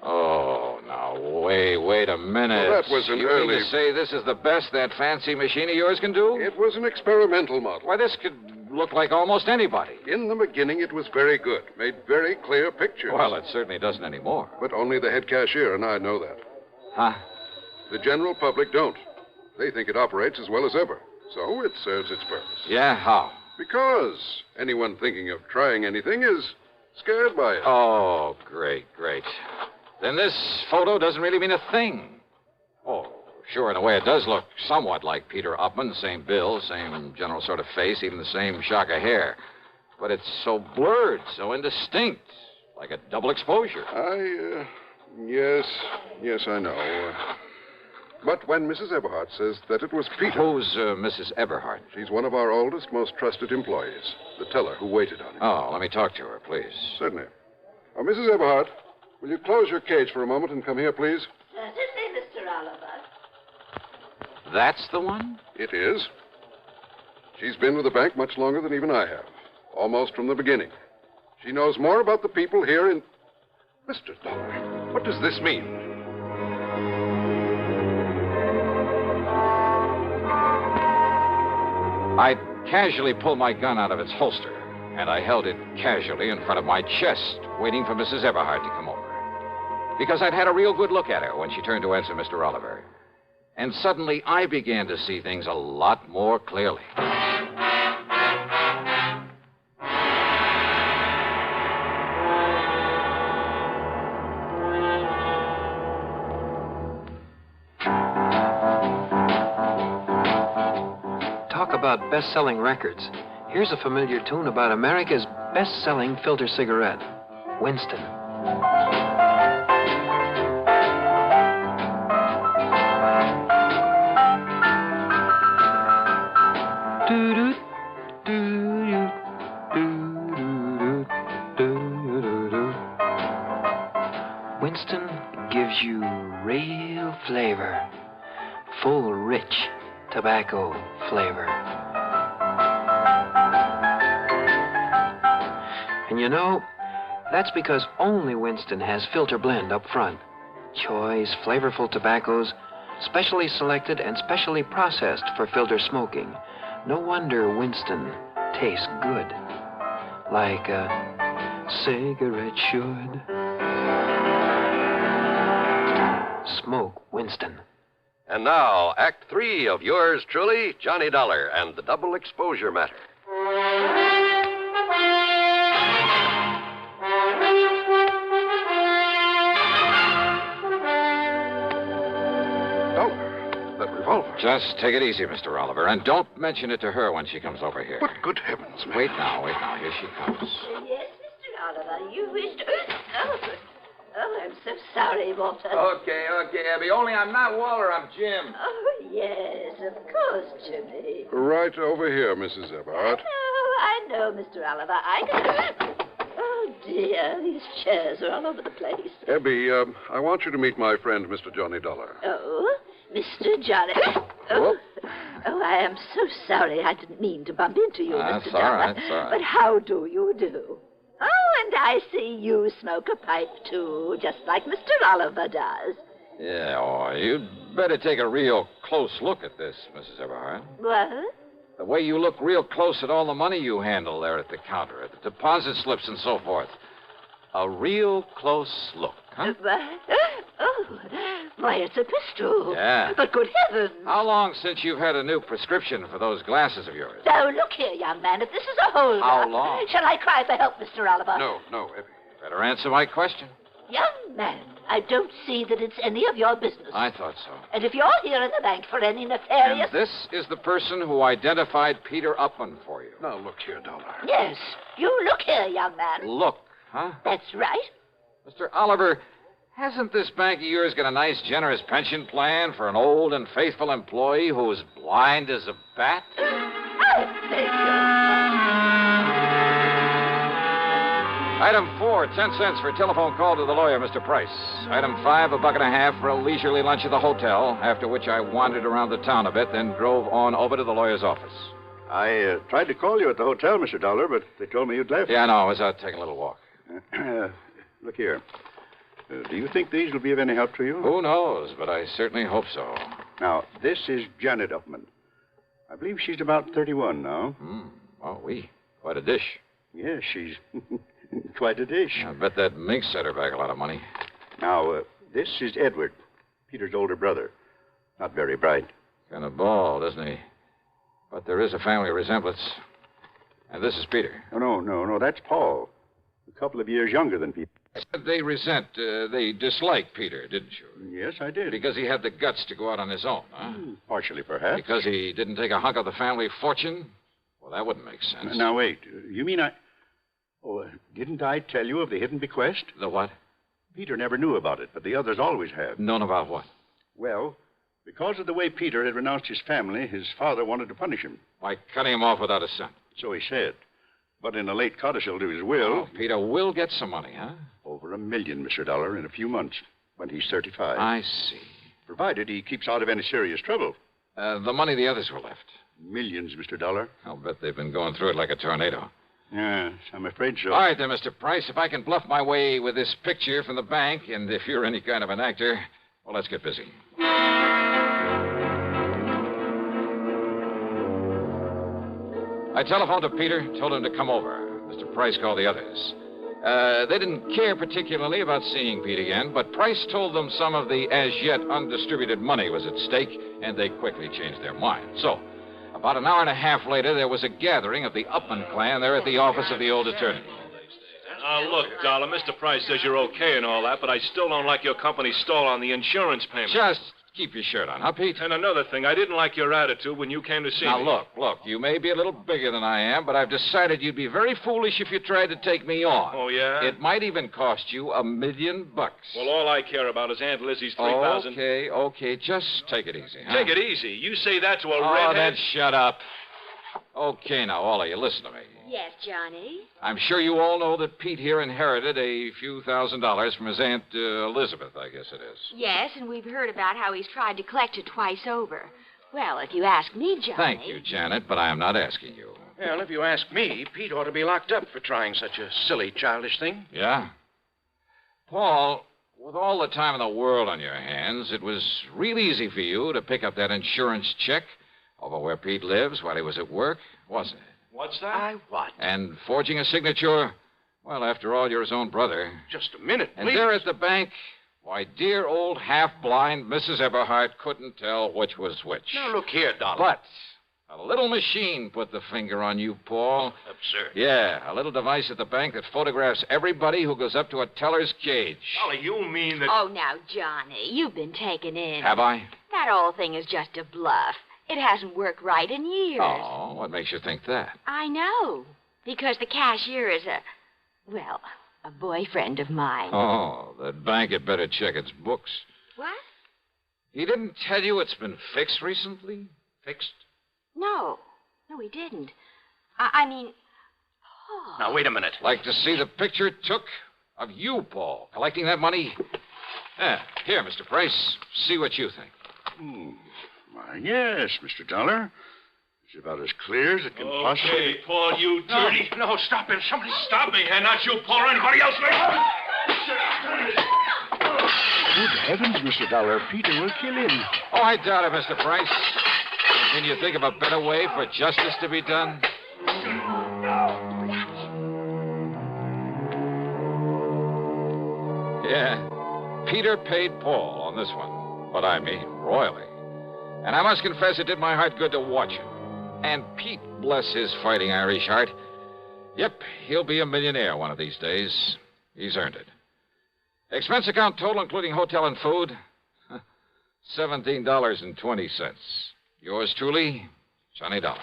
Oh, now, wait a minute. Well, that was an you early... mean to say this is the best that fancy machine of yours can do? It was an experimental model. Why, this could look like almost anybody. In the beginning, it was very good. Made very clear pictures. Well, it certainly doesn't anymore. But only the head cashier and I know that. Huh? The general public don't. They think it operates as well as ever. So it serves its purpose. Yeah, how? Because anyone thinking of trying anything is scared by it. Oh, great. Then this photo doesn't really mean a thing. Oh, sure, in a way it does look somewhat like Peter Upman. Same build, same general sort of face, even the same shock of hair. But it's so blurred, so indistinct, like a double exposure. Yes, I know. But when Mrs. Eberhardt says that it was Peter... Who's Mrs. Eberhardt? She's one of our oldest, most trusted employees. The teller who waited on him. Oh, let me talk to her, please. Certainly. Mrs. Eberhardt, will you close your cage for a moment and come here, please? Certainly, Mr. Oliver. That's the one? It is. She's been with the bank much longer than even I have. Almost from the beginning. She knows more about the people here in... Mr. Dollar, what does this mean? I casually pulled my gun out of its holster, and I held it casually in front of my chest, waiting for Mrs. Eberhardt to come over. Because I'd had a real good look at her when she turned to answer Mr. Oliver. And suddenly I began to see things a lot more clearly. Talk about best-selling records. Here's a familiar tune about America's best-selling filter cigarette, Winston. Winston gives you real flavor. Full, rich tobacco flavor. And you know, that's because only Winston has filter blend up front. Choice, flavorful tobaccos, specially selected and specially processed for filter smoking. No wonder Winston tastes good. Like a cigarette should. Smoke Winston. And now, Act 3 of yours truly, Johnny Dollar, and the double exposure matter. That revolver. Just take it easy, Mr. Oliver, and don't mention it to her when she comes over here. What good heavens, man. Wait now. Here she comes. Yes, Mr. Oliver, you wished... Oh, I'm so sorry, Walter. Okay, Abby. Only I'm not Walter, I'm Jim. Oh, yes, of course, Jimmy. Right over here, Mrs. Eberhardt. Oh, I know, Mr. Oliver. I can... Oh, dear, these chairs are all over the place. Abby, I want you to meet my friend, Mr. Johnny Dollar. Oh, Mr. Johnny... Oh, I am so sorry. I didn't mean to bump into you, Mr. Dollar. That's all right. But how do you do? Oh, and I see you smoke a pipe, too, just like Mr. Oliver does. Yeah, you'd better take a real close look at this, Mrs. Eberhardt. What? The way you look real close at all the money you handle there at the counter, at the deposit slips and so forth. A real close look, huh? Oh, why, it's a pistol. Yeah. But good heavens. How long since you've had a new prescription for those glasses of yours? Oh, look here, young man, if this is a holdup... How long? Shall I cry for help, Mr. Oliver? No, Abby. Better answer my question. Young man, I don't see that it's any of your business. I thought so. And if you're here in the bank for any nefarious... And this is the person who identified Peter Upman for you. Now, look here, Dollar. Yes, you look here, young man. Look, huh? That's right. Mr. Oliver, hasn't this bank of yours got a nice, generous pension plan for an old and faithful employee who's blind as a bat? I beg Item 4, 10 cents for a telephone call to the lawyer, Mr. Price. Item 5, $1.50 for a leisurely lunch at the hotel, after which I wandered around the town a bit, then drove on over to the lawyer's office. I tried to call you at the hotel, Mr. Dollar, but they told me you'd left. Yeah, no, I was out taking a little walk. Look here. Do you think these will be of any help to you? Who knows, but I certainly hope so. Now, this is Janet Upman. I believe she's about 31 now. Oh, quite a dish. Yes, she's quite a dish. I bet that Meek set her back a lot of money. Now, this is Edward, Peter's older brother. Not very bright. Kind of bald, isn't he? But there is a family resemblance. And this is Peter. Oh, no, that's Paul. A couple of years younger than Peter. They dislike Peter, didn't you? Yes, I did. Because he had the guts to go out on his own, huh? Partially, perhaps. Because he didn't take a hunk of the family fortune? Well, that wouldn't make sense. Now, wait. You mean didn't I tell you of the hidden bequest? The what? Peter never knew about it, but the others always have. Known about what? Well, because of the way Peter had renounced his family, his father wanted to punish him. By cutting him off without a cent. So he said. But in a late codicil to his will... Oh, Peter will get some money, huh? Over $1 million, Mr. Dollar, in a few months, when he's 35. I see. Provided he keeps out of any serious trouble. The money the others were left. Millions, Mr. Dollar. I'll bet they've been going through it like a tornado. Yes, I'm afraid so. All right, then, Mr. Price, if I can bluff my way with this picture from the bank, and if you're any kind of an actor, well, let's get busy. I telephoned to Peter, told him to come over. Mr. Price called the others. They didn't care particularly about seeing Pete again, but Price told them some of the as-yet undistributed money was at stake, and they quickly changed their minds. So, about an hour and a half later, there was a gathering of the Upman clan there at the office of the old attorney. Look, Dollar, Mr. Price says you're okay and all that, but I still don't like your company's stall on the insurance payment. Just keep your shirt on, huh, Pete? And another thing, I didn't like your attitude when you came to see me. Now, look, you may be a little bigger than I am, but I've decided you'd be very foolish if you tried to take me on. Oh, yeah? It might even cost you $1 million. Well, all I care about is Aunt Lizzie's $3,000. Okay, just take it easy, huh? Take it easy? You say that to a redhead? redhead? Then shut up. Okay, now, all of you, listen to me. Yes, Johnny? I'm sure you all know that Pete here inherited a few $1,000s from his Aunt Elizabeth, I guess it is. Yes, and we've heard about how he's tried to collect it twice over. Well, if you ask me, Johnny... Thank you, Janet, but I am not asking you. Well, if you ask me, Pete ought to be locked up for trying such a silly, childish thing. Yeah? Paul, with all the time in the world on your hands, it was real easy for you to pick up that insurance check over where Pete lives while he was at work, wasn't it? What's that? What? And forging a signature, well, after all, you're his own brother. Just a minute, please. And there at the bank, why, dear old half-blind Mrs. Eberhardt couldn't tell which was which. Now, look here, Dollar. But a little machine put the finger on you, Paul. Absurd. Yeah, a little device at the bank that photographs everybody who goes up to a teller's cage. Dollar, you mean that... Oh, now, Johnny, you've been taken in. Have I? That old thing is just a bluff. It hasn't worked right in years. Oh, what makes you think that? I know. Because the cashier is a boyfriend of mine. Oh, that bank had better check its books. What? He didn't tell you it's been fixed recently? Fixed? No, he didn't. I mean... Oh. Now, wait a minute. Like to see the picture it took of you, Paul, collecting that money? Here, Mr. Price, see what you think. Why, yes, Mr. Dollar. It's about as clear as it can possibly... Okay, Paul, you dirty... No, stop him. Somebody stop me here. Not you, Paul, or anybody else. Good heavens, Mr. Dollar. Peter will kill him. Oh, I doubt it, Mr. Price. Can you think of a better way for justice to be done? Yeah, Peter paid Paul on this one, but I mean royally. And I must confess it did my heart good to watch him. And Pete, bless his fighting Irish heart. Yep, he'll be a millionaire one of these days. He's earned it. Expense account total, including hotel and food, $17.20. Yours truly, Johnny Dollar.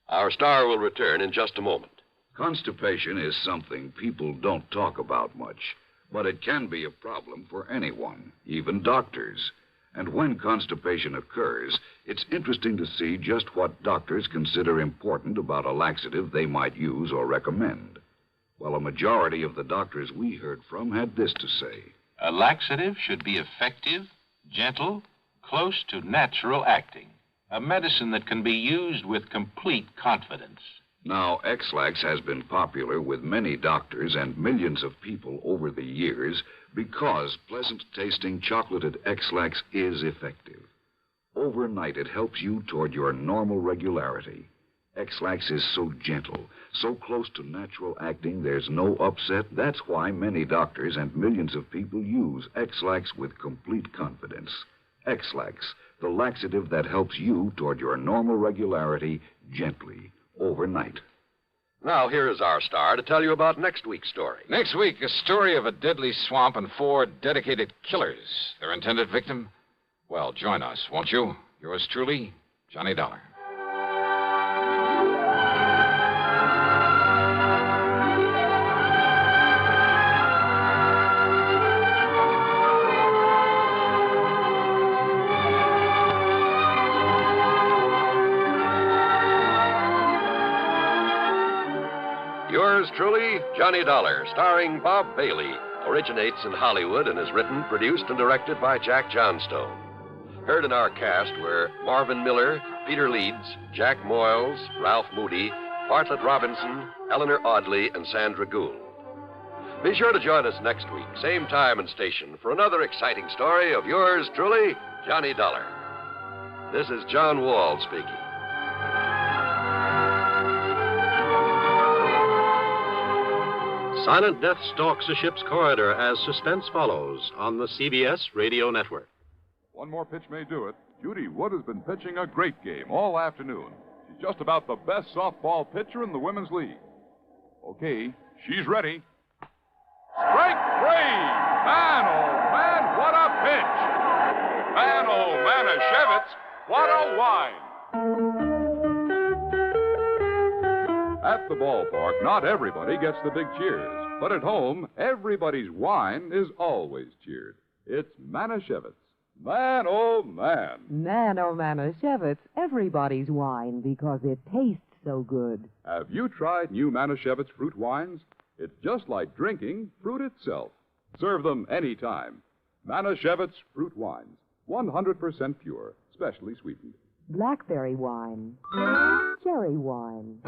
Our star will return in just a moment. Constipation is something people don't talk about much, but it can be a problem for anyone, even doctors. And when constipation occurs, it's interesting to see just what doctors consider important about a laxative they might use or recommend. Well, a majority of the doctors we heard from had this to say. A laxative should be effective, gentle, close to natural acting. A medicine that can be used with complete confidence. Now, X-Lax has been popular with many doctors and millions of people over the years because pleasant-tasting chocolated X-Lax is effective. Overnight, it helps you toward your normal regularity. X-Lax is so gentle, so close to natural acting, there's no upset. That's why many doctors and millions of people use X-Lax with complete confidence. X-Lax, the laxative that helps you toward your normal regularity gently, overnight. Now, here is our star to tell you about next week's story. Next week, a story of a deadly swamp and 4 dedicated killers. Their intended victim? Well, join us, won't you? Yours truly, Johnny Dollar. Yours truly, Johnny Dollar, starring Bob Bailey, originates in Hollywood and is written, produced, and directed by Jack Johnstone. Heard in our cast were Marvin Miller, Peter Leeds, Jack Moyles, Ralph Moody, Bartlett Robinson, Eleanor Audley, and Sandra Gould. Be sure to join us next week, same time and station, for another exciting story of yours truly, Johnny Dollar. This is John Wall speaking. Silent death stalks a ship's corridor as suspense follows on the CBS Radio Network. One more pitch may do it. Judy Wood has been pitching a great game all afternoon. She's just about the best softball pitcher in the Women's League. Okay, she's ready. Strike 3! Man, oh man, what a pitch! Man, oh Manischewitz, what a wine! At the ballpark, not everybody gets the big cheers. But at home, everybody's wine is always cheered. It's Manischewitz. Man, oh, man. Man, oh, Manischewitz, everybody's wine because it tastes so good. Have you tried new Manischewitz fruit wines? It's just like drinking fruit itself. Serve them any time. Manischewitz fruit wines, 100% pure, specially sweetened. Blackberry wine, cherry wine,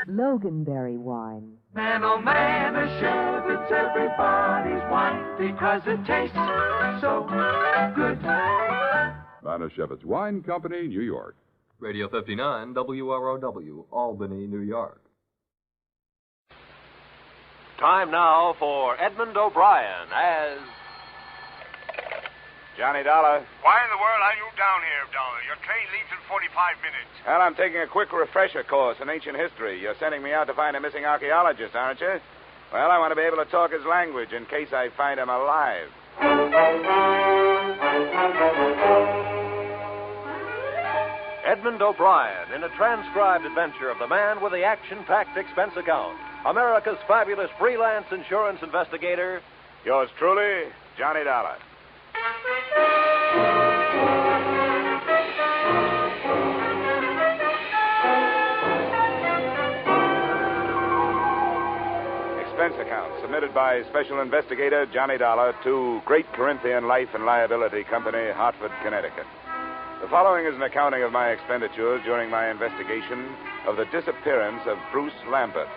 loganberry wine. Man, oh man, Manischewitz, everybody's wine because it tastes so good. Manischewitz Wine Company, New York. Radio 59, WROW, Albany, New York. Time now for Edmund O'Brien as Johnny Dollar. Why in the world are you down here, Dollar? Your train leaves in 45 minutes. Well, I'm taking a quick refresher course in ancient history. You're sending me out to find a missing archaeologist, aren't you? Well, I want to be able to talk his language in case I find him alive. Edmund O'Brien in a transcribed adventure of the man with the action-packed expense account. America's fabulous freelance insurance investigator. Yours truly, Johnny Dollar. Expense account submitted by Special Investigator Johnny Dollar to Great Corinthian Life and Liability Company, Hartford, Connecticut. The following is an accounting of my expenditures during my investigation of the disappearance of Bruce Lambert,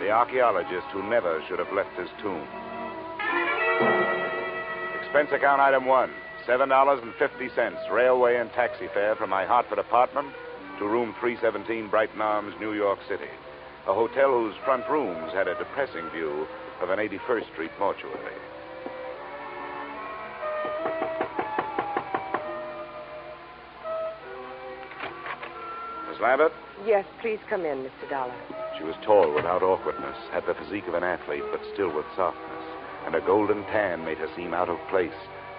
the archaeologist who never should have left his tomb. Expense account item 1, $7.50, railway and taxi fare from my Hartford apartment to room 317, Brighton Arms, New York City, a hotel whose front rooms had a depressing view of an 81st Street mortuary. Miss Lambert? Yes, please come in, Mr. Dollar. She was tall without awkwardness, had the physique of an athlete, but still with softness, and a golden tan made her seem out of place,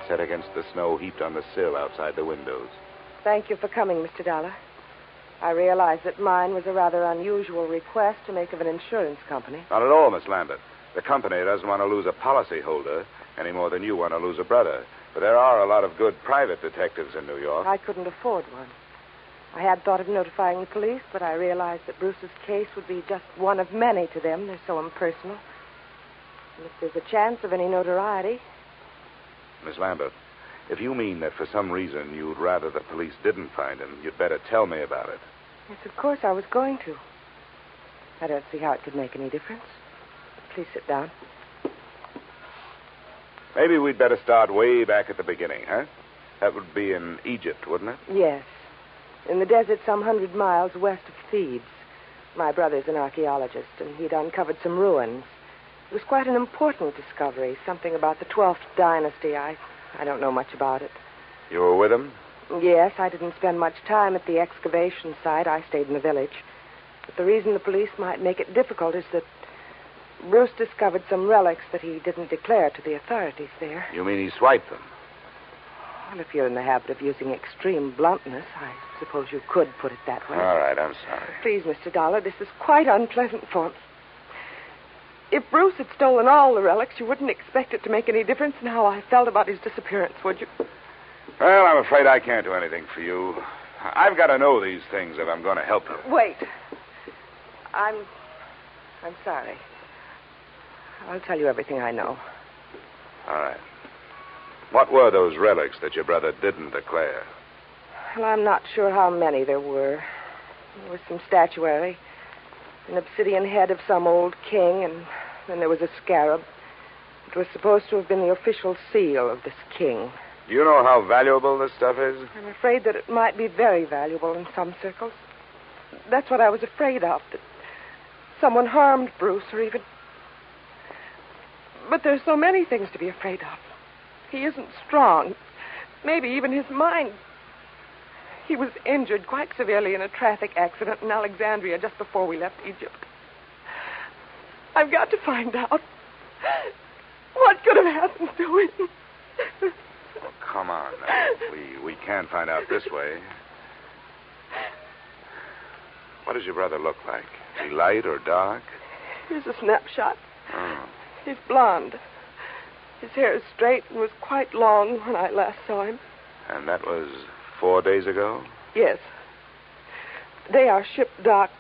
set against the snow heaped on the sill outside the windows. Thank you for coming, Mr. Dollar. I realize that mine was a rather unusual request to make of an insurance company. Not at all, Miss Lambert. The company doesn't want to lose a policyholder any more than you want to lose a brother. But there are a lot of good private detectives in New York. I couldn't afford one. I had thought of notifying the police, but I realized that Bruce's case would be just one of many to them. They're so impersonal. And if there's a chance of any notoriety... Miss Lambert, if you mean that for some reason you'd rather the police didn't find him, you'd better tell me about it. Yes, of course I was going to. I don't see how it could make any difference. Please sit down. Maybe we'd better start way back at the beginning, huh? That would be in Egypt, wouldn't it? Yes. In the desert some 100 miles west of Thebes. My brother's an archaeologist, and he'd uncovered some ruins. It was quite an important discovery, something about the 12th dynasty. I don't know much about it. You were with him? Yes, I didn't spend much time at the excavation site. I stayed in the village. But the reason the police might make it difficult is that Bruce discovered some relics that he didn't declare to the authorities there. You mean he swiped them? Well, if you're in the habit of using extreme bluntness, I suppose you could put it that way. All right, I'm sorry. Please, Mr. Dollar, this is quite unpleasant for me. If Bruce had stolen all the relics, you wouldn't expect it to make any difference in how I felt about his disappearance, would you? Well, I'm afraid I can't do anything for you. I've got to know these things if I'm going to help you. Wait. I'm sorry. I'll tell you everything I know. All right. What were those relics that your brother didn't declare? Well, I'm not sure how many there were. There was some statuary, an obsidian head of some old king, and then there was a scarab. It was supposed to have been the official seal of this king. Do you know how valuable this stuff is? I'm afraid that it might be very valuable in some circles. That's what I was afraid of, that someone harmed Bruce or even... But there's so many things to be afraid of. He isn't strong. Maybe even his mind. He was injured quite severely in a traffic accident in Alexandria just before we left Egypt. I've got to find out what could have happened to him. Oh, come on now. We can't find out this way. What does your brother look like? Is he light or dark? Here's a snapshot. Oh. He's blonde. His hair is straight and was quite long when I last saw him. And that was 4 days ago? Yes. The day our ship docked,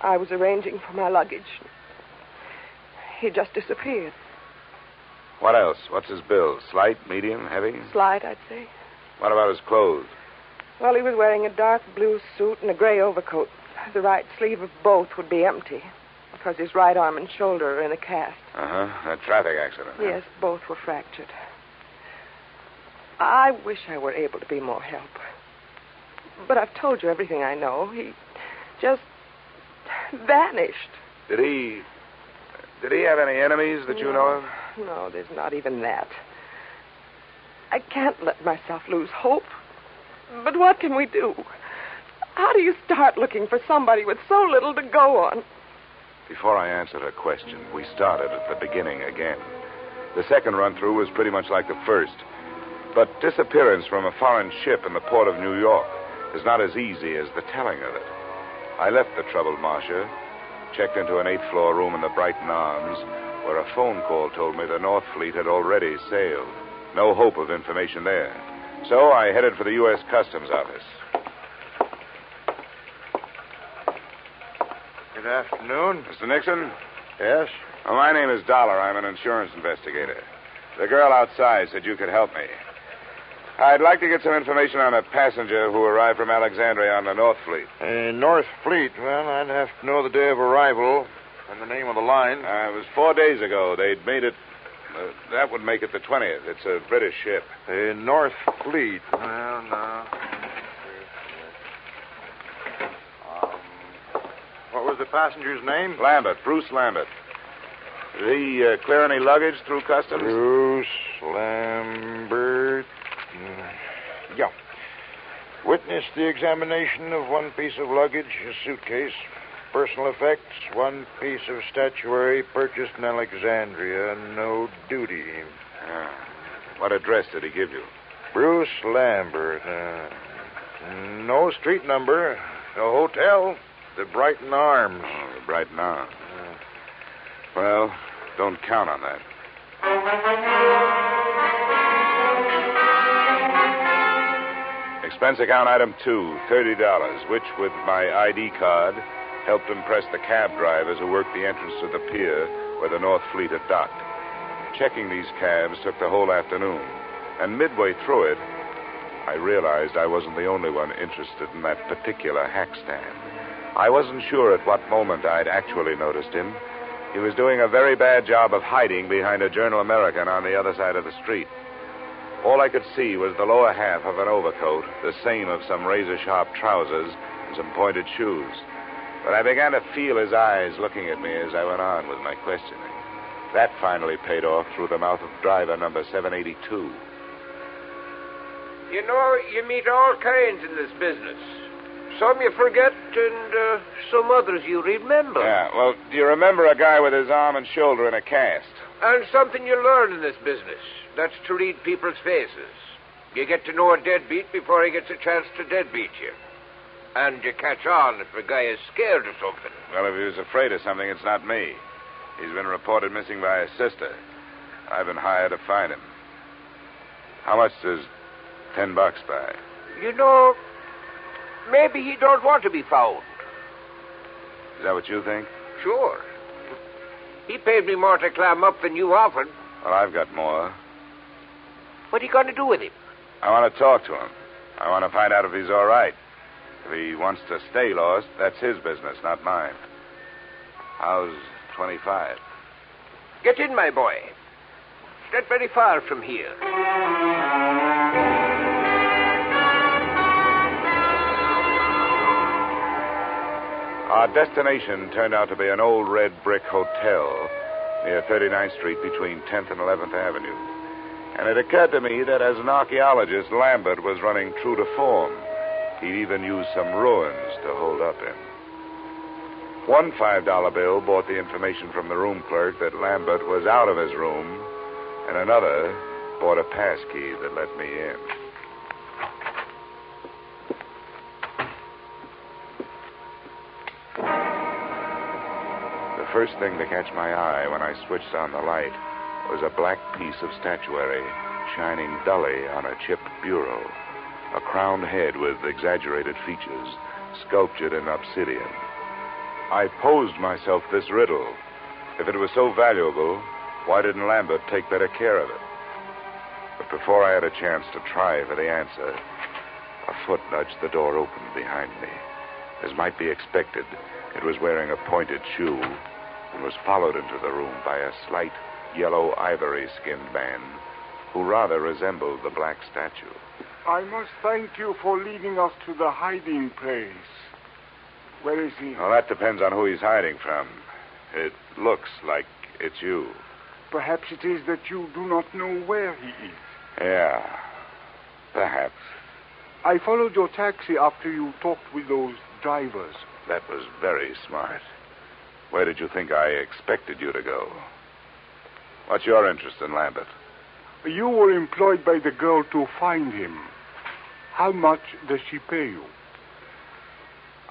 I was arranging for my luggage. He just disappeared. What else? What's his build? Slight, medium, heavy? Slight, I'd say. What about his clothes? Well, he was wearing a dark blue suit and a gray overcoat. The right sleeve of both would be empty because his right arm and shoulder are in a cast. Uh-huh. A traffic accident. Huh? Yes, both were fractured. I wish I were able to be more help. But I've told you everything I know. He just vanished. Did he have any enemies that you know of? No, there's not even that. I can't let myself lose hope. But what can we do? How do you start looking for somebody with so little to go on? Before I answered her question, we started at the beginning again. The second run-through was pretty much like the first. But disappearance from a foreign ship in the port of New York is not as easy as the telling of it. I left the troubled Marcia, checked into an 8th-floor room in the Brighton Arms, where a phone call told me the North Fleet had already sailed. No hope of information there. So I headed for the U.S. Customs Office. Good afternoon. Mr. Nixon? Yes? Well, my name is Dollar. I'm an insurance investigator. The girl outside said you could help me. I'd like to get some information on a passenger who arrived from Alexandria on the North Fleet. North Fleet. Well, I'd have to know the day of arrival and the name of the line. It was 4 days ago. They'd made it... that would make it the 20th. It's a British ship. North Fleet. Well, no. What was the passenger's name? Lambert. Bruce Lambert. Did he clear any luggage through customs? Bruce Lambert. Yeah. Witnessed the examination of one piece of luggage, a suitcase, personal effects, one piece of statuary purchased in Alexandria, no duty. What address did he give you? Bruce Lambert. No street number. No hotel. The Brighton Arms. Oh, the Brighton Arms. Well, don't count on that. Expense account item 2, $30, which, with my ID card, helped impress the cab drivers who worked the entrance to the pier where the North Fleet had docked. Checking these cabs took the whole afternoon, and midway through it, I realized I wasn't the only one interested in that particular hack stand. I wasn't sure at what moment I'd actually noticed him. He was doing a very bad job of hiding behind a Journal American on the other side of the street. All I could see was the lower half of an overcoat, the seam of some razor-sharp trousers, and some pointed shoes. But I began to feel his eyes looking at me as I went on with my questioning. That finally paid off through the mouth of driver number 782. You know, you meet all kinds in this business. Some you forget, and some others you remember. Yeah, well, do you remember a guy with his arm and shoulder in a cast? And something you learn in this business. That's to read people's faces. You get to know a deadbeat before he gets a chance to deadbeat you. And you catch on if a guy is scared of something. Well, if he was afraid of something, it's not me. He's been reported missing by his sister. I've been hired to find him. How much does $10 buy? You know, maybe he don't want to be found. Is that what you think? Sure. He paid me more to climb up than you offered. Well, I've got more. What are you going to do with him? I want to talk to him. I want to find out if he's all right. If he wants to stay lost, that's his business, not mine. How's 25? Get in, my boy. It's not very far from here. Our destination turned out to be an old red brick hotel near 39th Street between 10th and 11th Avenue. And it occurred to me that as an archaeologist, Lambert was running true to form. He'd even used some ruins to hold up in. One $5 bill brought the information from the room clerk that Lambert was out of his room, and another brought a pass key that let me in. first thing to catch my eye when I switched on the light was a black piece of statuary shining dully on a chipped bureau. A crowned head with exaggerated features, sculptured in obsidian. I posed myself this riddle. If it was so valuable, why didn't Lambert take better care of it? But before I had a chance to try for the answer, a foot nudged the door open behind me. As might be expected, it was wearing a pointed shoe and was followed into the room by a slight yellow ivory-skinned man who rather resembled the black statue. I must thank you for leading us to the hiding place. Where is he? Well, that depends on who he's hiding from. It looks like it's you. Perhaps it is that you do not know where he is. Yeah, perhaps. I followed your taxi after you talked with those drivers. That was very smart. Where did you think I expected you to go? What's your interest in Lambert? You were employed by the girl to find him. How much does she pay you?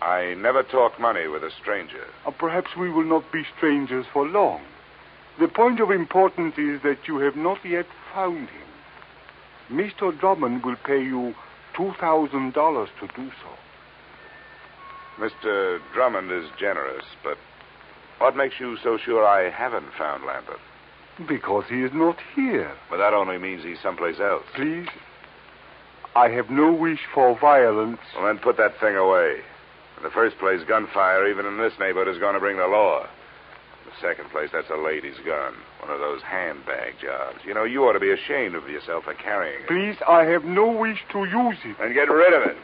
I never talk money with a stranger. Perhaps we will not be strangers for long. The point of importance is that you have not yet found him. Mr. Drummond will pay you $2,000 to do so. Mr. Drummond is generous, but what makes you so sure I haven't found Lambert? Because he is not here. Well, that only means he's someplace else. Please, I have no wish for violence. Well, then put that thing away. In the first place, gunfire, even in this neighborhood, is going to bring the law. In the second place, that's a lady's gun. One of those handbag jobs. You know, you ought to be ashamed of yourself for carrying it. Please, I have no wish to use it. Then get rid of it.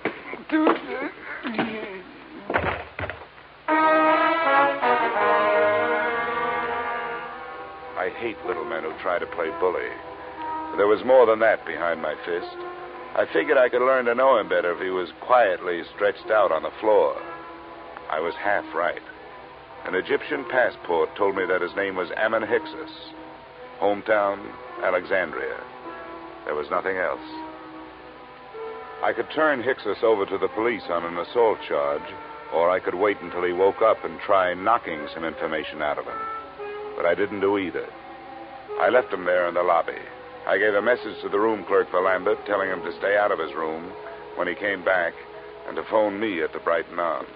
I hate little men who try to play bully. There was more than that behind my fist. I figured I could learn to know him better if he was quietly stretched out on the floor. I was half right. An Egyptian passport told me that his name was Ammon Hyksos. Hometown, Alexandria. There was nothing else. I could turn Hyksos over to the police on an assault charge, or I could wait until he woke up and try knocking some information out of him. But I didn't do either. I left him there in the lobby. I gave a message to the room clerk for Lambert, telling him to stay out of his room when he came back and to phone me at the Brighton Arms.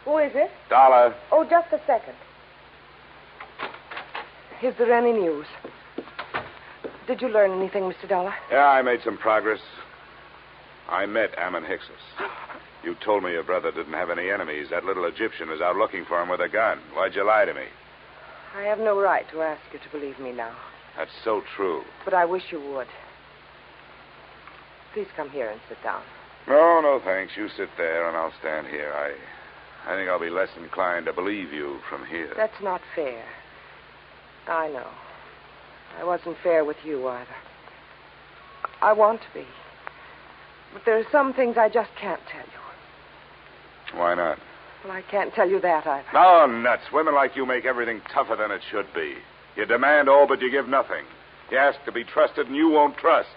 Who is it? Dollar. Oh, just a second. Is there any news? Did you learn anything, Mr. Dollar? Yeah, I made some progress. I met Ammon Hyksos. You told me your brother didn't have any enemies. That little Egyptian is out looking for him with a gun. Why'd you lie to me? I have no right to ask you to believe me now. That's so true. But I wish you would. Please come here and sit down. No, thanks. You sit there and I'll stand here. I think I'll be less inclined to believe you from here. That's not fair. I know. I wasn't fair with you either. I want to be. But there are some things I just can't tell you. Why not? Well, I can't tell you that either. No, nuts. Women like you make everything tougher than it should be. You demand all, but you give nothing. You ask to be trusted, and you won't trust.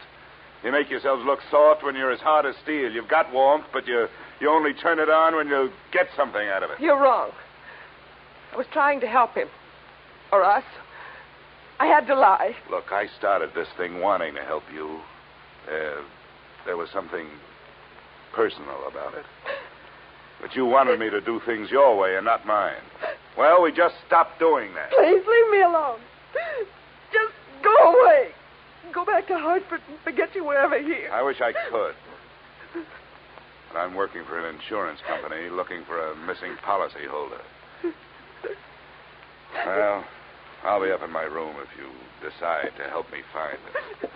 You make yourselves look soft when you're as hard as steel. You've got warmth, but you only turn it on when you get something out of it. You're wrong. I was trying to help him. Or us. I had to lie. Look, I started this thing wanting to help you. There was something personal about it. But you wanted me to do things your way and not mine. Well, we just stopped doing that. Please leave me alone. Just go away. Go back to Hartford and forget you were ever here. I wish I could. But I'm working for an insurance company looking for a missing policyholder. Well, I'll be up in my room if you decide to help me find it.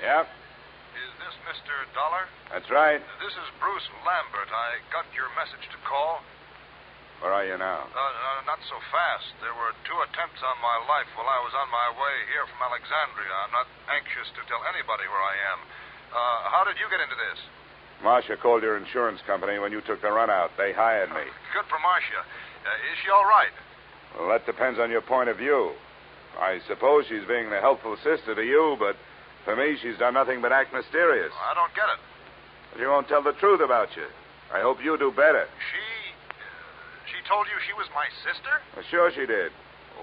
Yep. Is this Mr. Dollar? That's right. This is Bruce Lambert. I got your message to call. Where are you now? Not so fast. There were 2 attempts on my life while I was on my way here from Alexandria. I'm not anxious to tell anybody where I am. How did you get into this? Marcia called your insurance company when you took the run out. They hired me. Good for Marcia. Is she all right? Well, that depends on your point of view. I suppose she's being the helpful sister to you, but for me, she's done nothing but act mysterious. I don't get it. She won't tell the truth about you. I hope you do better. She told you she was my sister? Well, sure she did.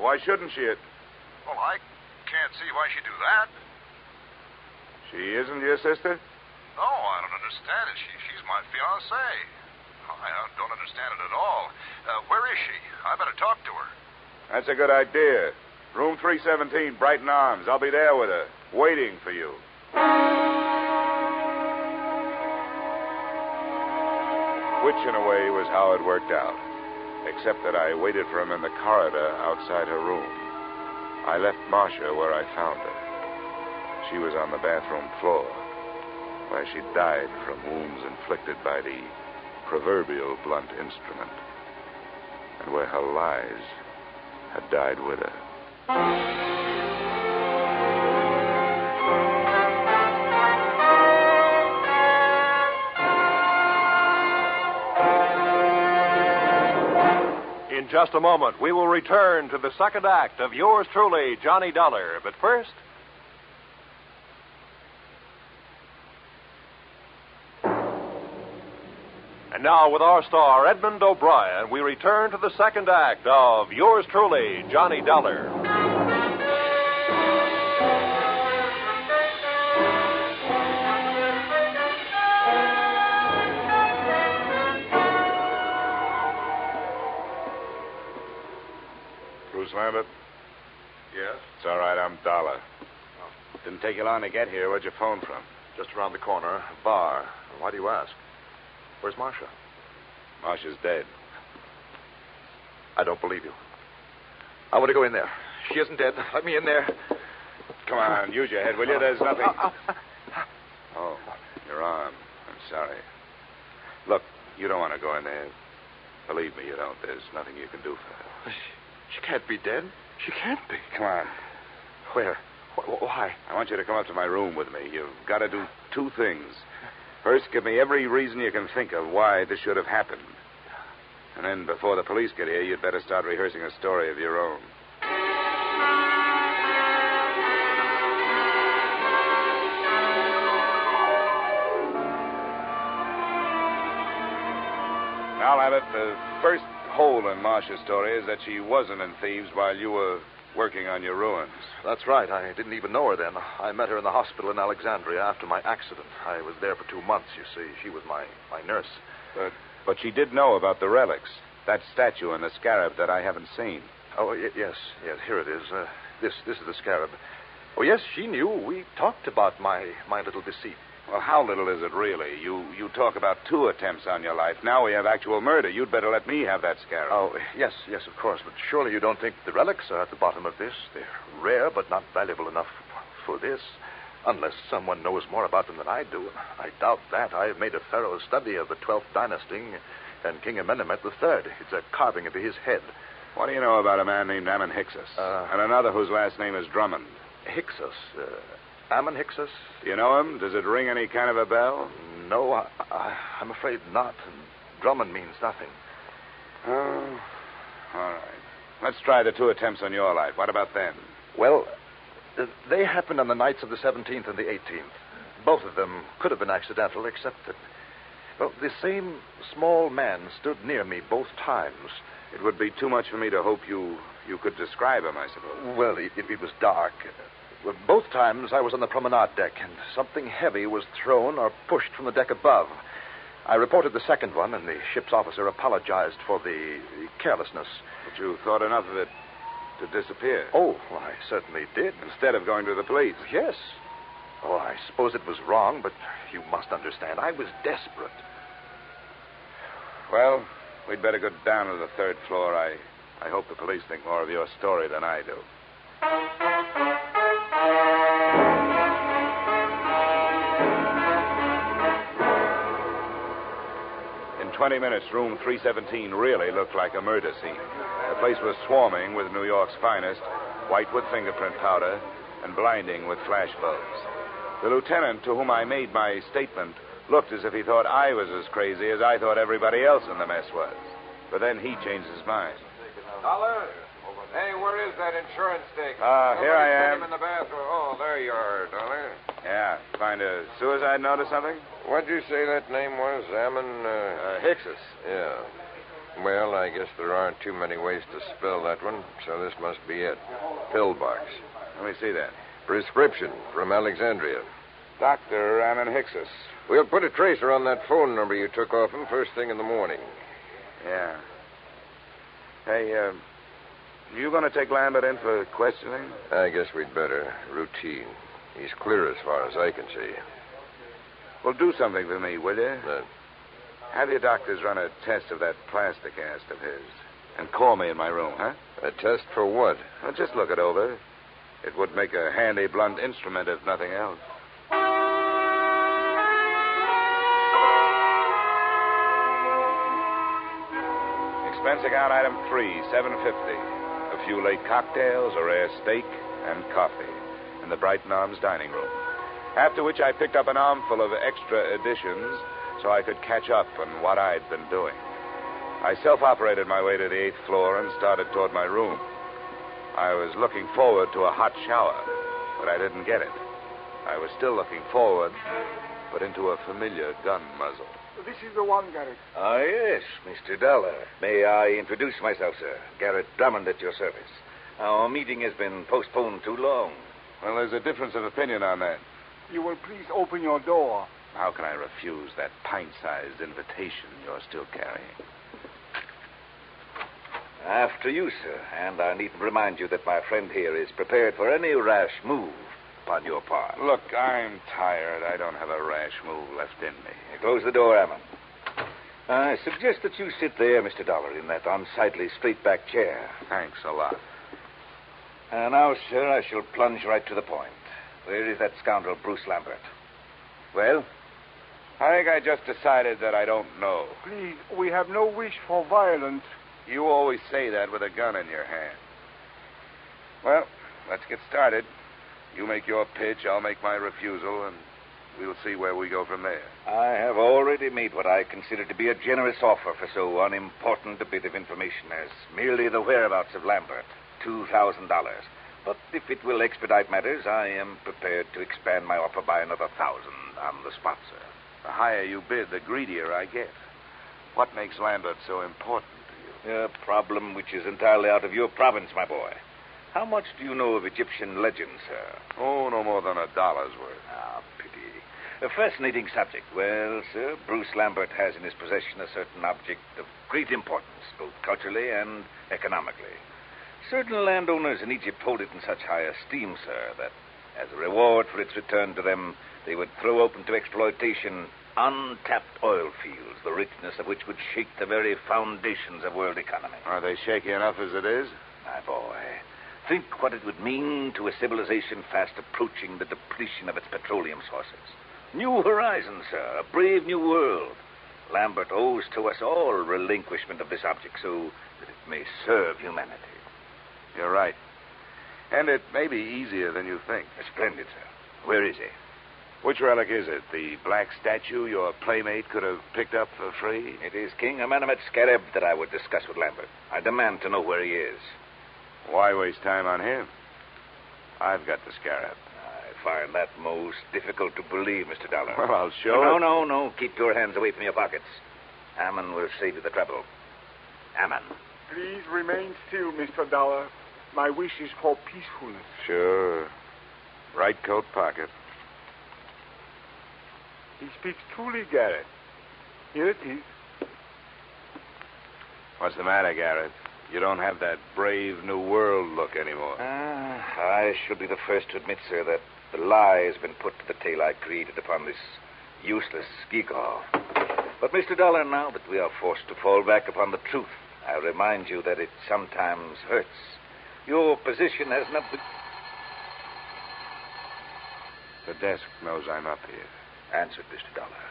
Why shouldn't she? Well, I can't see why she'd do that. She isn't your sister? No, I don't understand it. She's my fiancée. I don't understand it at all. Where is she? I better talk to her. That's a good idea. Room 317, Brighton Arms. I'll be there with her, waiting for you. Which, in a way, was how it worked out. Except that I waited for him in the corridor outside her room. I left Marcia where I found her. She was on the bathroom floor, where she died from wounds inflicted by the proverbial blunt instrument, and where her lies had died with her. In just a moment, we will return to the second act of yours truly, Johnny Dollar. But first... And now, with our star, Edmund O'Brien, we return to the second act of yours truly, Johnny Dollar. Bruce Lambert? Yes? It's all right, I'm Dollar. Didn't take you long to get here. Where'd you phone from? Just around the corner, a bar. Why do you ask? Where's Marcia? Marcia's dead. I don't believe you. I want to go in there. She isn't dead. Let me in there. Come on, use your head, will you? There's nothing. Oh, your arm. I'm sorry. Look, you don't want to go in there. Believe me, you don't. There's nothing you can do for her. She can't be dead. She can't be. Come on. Where? Why? I want you to come up to my room with me. You've got to do two things. First, give me every reason you can think of why this should have happened. And then, before the police get here, you'd better start rehearsing a story of your own. Now, Abbott, the first hole in Marcia's story is that she wasn't in Thieves while you were working on your ruins. That's right. I didn't even know her then. I met her in the hospital in Alexandria after my accident. I was there for 2 months, you see. She was my nurse. But she did know about the relics. That statue and the scarab that I haven't seen. Oh, yes. Here it is. This is the scarab. Oh, yes, she knew. We talked about my little deceit. Well, how little is it really? You talk about 2 attempts on your life. Now we have actual murder. You'd better let me have that scarab. Oh, yes, of course. But surely you don't think the relics are at the bottom of this? They're rare, but not valuable enough for this. Unless someone knows more about them than I do. I doubt that. I've made a thorough study of the 12th dynasty and King Amenemhet III. It's a carving of his head. What do you know about a man named Ammon Hyksos? And another whose last name is Drummond? Hyksos? Ammon Hyksos? Do you know him? Does it ring any kind of a bell? No, I'm afraid not. Drummond means nothing. Oh, all right. Let's try the 2 attempts on your life. What about them? Well, they happened on the nights of the 17th and the 18th. Both of them could have been accidental, except that, well, the same small man stood near me both times. It would be too much for me to hope you could describe him, I suppose. Well, it was dark. Well, both times I was on the promenade deck, and something heavy was thrown or pushed from the deck above. I reported the second one, and the ship's officer apologized for the carelessness. But you thought enough of it to disappear? Oh, well, I certainly did. Instead of going to the police? Yes. Oh, I suppose it was wrong, but you must understand, I was desperate. Well, we'd better go down to the 3rd floor. I hope the police think more of your story than I do. In 20 minutes, room 317 really looked like a murder scene. The place was swarming with New York's finest, white with fingerprint powder and blinding with flash bulbs. The lieutenant to whom I made my statement looked as if he thought I was as crazy as I thought everybody else in the mess was. But then he changed his mind. Dollar? Hey, where is that insurance stick? Here I am. Him in the bathroom. Oh, there you are, Dollar. Yeah, find a suicide note or something? What'd you say that name was? Hickses. Yeah. Well, I guess there aren't too many ways to spell that one, so this must be it. Pillbox. Let me see that. Prescription from Alexandria. Dr. Ammon Hickses. We'll put a tracer on that phone number you took off him first thing in the morning. Yeah. Hey, you going to take Lambert in for questioning? I guess we'd better. Routine. He's clear as far as I can see. Well, do something for me, will you? Have your doctors run a test of that plastic cast of his. And call me in my room, huh? A test for what? Well, just look it over. It would make a handy blunt instrument if nothing else. Expense account item 3, $7.50. A few late cocktails, a rare steak, and coffee in the Brighton Arms dining room. After which I picked up an armful of extra editions so I could catch up on what I'd been doing. I self-operated my way to the 8th floor and started toward my room. I was looking forward to a hot shower, but I didn't get it. I was still looking forward, but into a familiar gun muzzle. This is the one, Garrett. Ah, yes, Mr. Dollar. May I introduce myself, sir? Garrett Drummond at your service. Our meeting has been postponed too long. Well, there's a difference of opinion on that. You will please open your door. How can I refuse that pint-sized invitation you're still carrying? After you, sir. And I needn't remind you that my friend here is prepared for any rash move upon your part. Look, I'm tired. I don't have a rash move left in me. Close the door, Ammon. I suggest that you sit there, Mr. Dollar, in that unsightly straight-back chair. Thanks a lot. Now, sir, I shall plunge right to the point. Where is that scoundrel, Bruce Lambert? Well? I think I just decided that I don't know. Please, we have no wish for violence. You always say that with a gun in your hand. Well, let's get started. You make your pitch, I'll make my refusal, and we'll see where we go from there. I have already made what I consider to be a generous offer for so unimportant a bit of information as merely the whereabouts of Lambert, $2,000. But if it will expedite matters, I am prepared to expand my offer by another 1,000 on the spot, sir. The higher you bid, the greedier I get. What makes Lambert so important to you? A problem which is entirely out of your province, my boy. How much do you know of Egyptian legends, sir? Oh, no more than $1 worth. Ah, pity. A fascinating subject. Well, sir, Bruce Lambert has in his possession a certain object of great importance, both culturally and economically. Certain landowners in Egypt hold it in such high esteem, sir, that as a reward for its return to them, they would throw open to exploitation untapped oil fields, the richness of which would shake the very foundations of world economy. Are they shaky enough as it is? My boy, think what it would mean to a civilization fast approaching the depletion of its petroleum sources. New horizons, sir, a brave new world. Lambert owes to us all relinquishment of this object so that it may serve humanity. You're right. And it may be easier than you think. Splendid, sir. Where is he? Which relic is it? The black statue your playmate could have picked up for free? It is King Amenemhet's scarab that I would discuss with Lambert. I demand to know where he is. Why waste time on him? I've got the scarab. I find that most difficult to believe, Mr. Dollar. Well, I'll show No. Keep your hands away from your pockets. Ammon will save you the trouble. Ammon. Please remain still, Mr. Dollar. My wish is for peacefulness. Sure. Right coat pocket. He speaks truly, Garrett. Here it is. What's the matter, Garrett? You don't have that brave new world look anymore. I should be the first to admit, sir, that the lie has been put to the tale I created upon this useless gewgaw. But, Mr. Dollar, now that we are forced to fall back upon the truth, I remind you that it sometimes hurts. Your position has not been... The desk knows I'm up here. Answered, Mr. Dollar.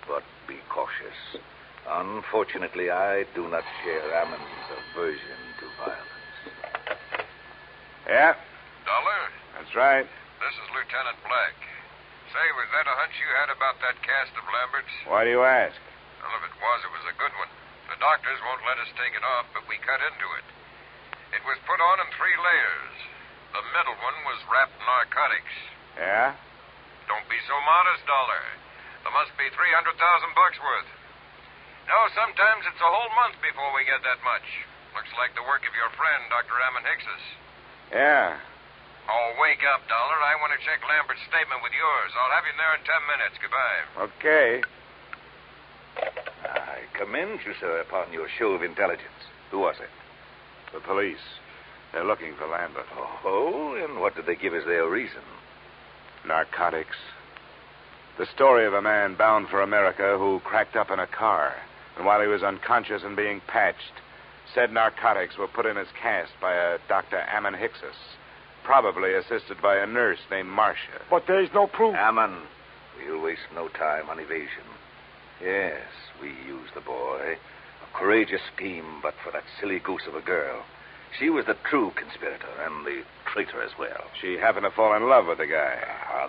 But be cautious. Unfortunately, I do not share Ammon's aversion to violence. Yeah? Dollar? That's right. This is Lieutenant Black. Say, was that a hunch you had about that cast of Lambert's? Why do you ask? Well, if it was a good one. The doctors won't let us take it off, but we cut into it. It was put on in 3 layers. The middle one was wrapped narcotics. Yeah? Don't be so modest, Dollar. There must be $300,000 worth. No, sometimes it's a whole month before we get that much. Looks like the work of your friend, Dr. Ammon Hickses. Yeah. Oh, wake up, Dollar. I want to check Lambert's statement with yours. I'll have him there in 10 minutes. Goodbye. Okay. I commend you, sir, upon your show of intelligence. Who was it? The police. They're looking for Lambert. Oh, and what did they give as their reason? Narcotics. The story of a man bound for America who cracked up in a car, and while he was unconscious and being patched, said narcotics were put in his cast by a Dr. Ammon Hickses, probably assisted by a nurse named Marcia. But there's no proof. Ammon, we'll waste no time on evasion. Yes, we used the boy. A courageous scheme, but for that silly goose of a girl. She was the true conspirator and the traitor as well. She happened to fall in love with the guy.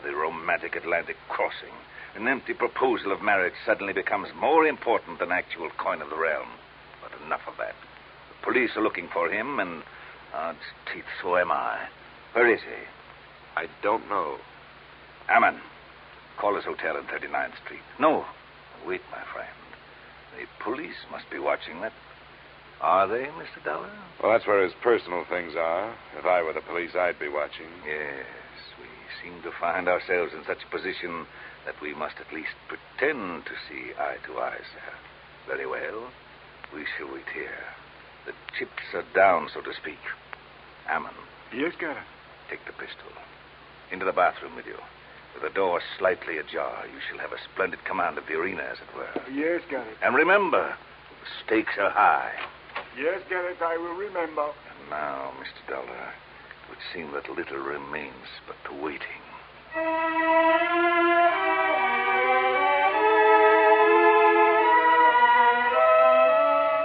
The romantic Atlantic crossing. An empty proposal of marriage suddenly becomes more important than actual coin of the realm. But enough of that. The police are looking for him, and odds teeth, so am I. Where is he? I don't know. Ammon, call his hotel in 39th Street. No, wait, my friend. The police must be watching that. Are they, Mr. Dollar? Well, that's where his personal things are. If I were the police, I'd be watching. Yes, we seem to find ourselves in such a position that we must at least pretend to see eye to eye, sir. Very well. We shall wait here. The chips are down, so to speak. Ammon. Yes, Governor. Take the pistol. Into the bathroom with you. With the door slightly ajar, you shall have a splendid command of the arena, as it were. Yes, Governor. And remember, the stakes are high. Yes, Garrett, I will remember. And now, Mr. Dollar, it would seem that little remains but the waiting.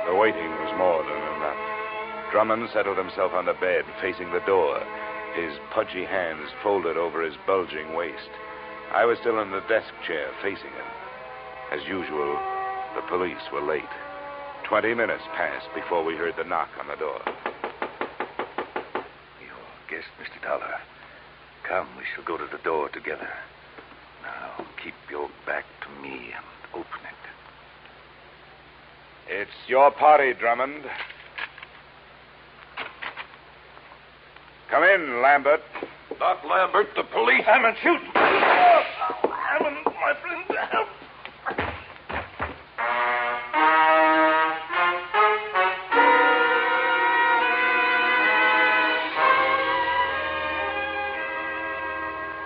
The waiting was more than enough. Drummond settled himself on the bed, facing the door, his pudgy hands folded over his bulging waist. I was still in the desk chair, facing him. As usual, the police were late. 20 minutes passed before we heard the knock on the door. Your guest, Mr. Dollar. Come, we shall go to the door together. Now, keep your back to me and open it. It's your party, Drummond. Come in, Lambert. Not Lambert, the police. Ammon, shoot! Ammon, my friend, help!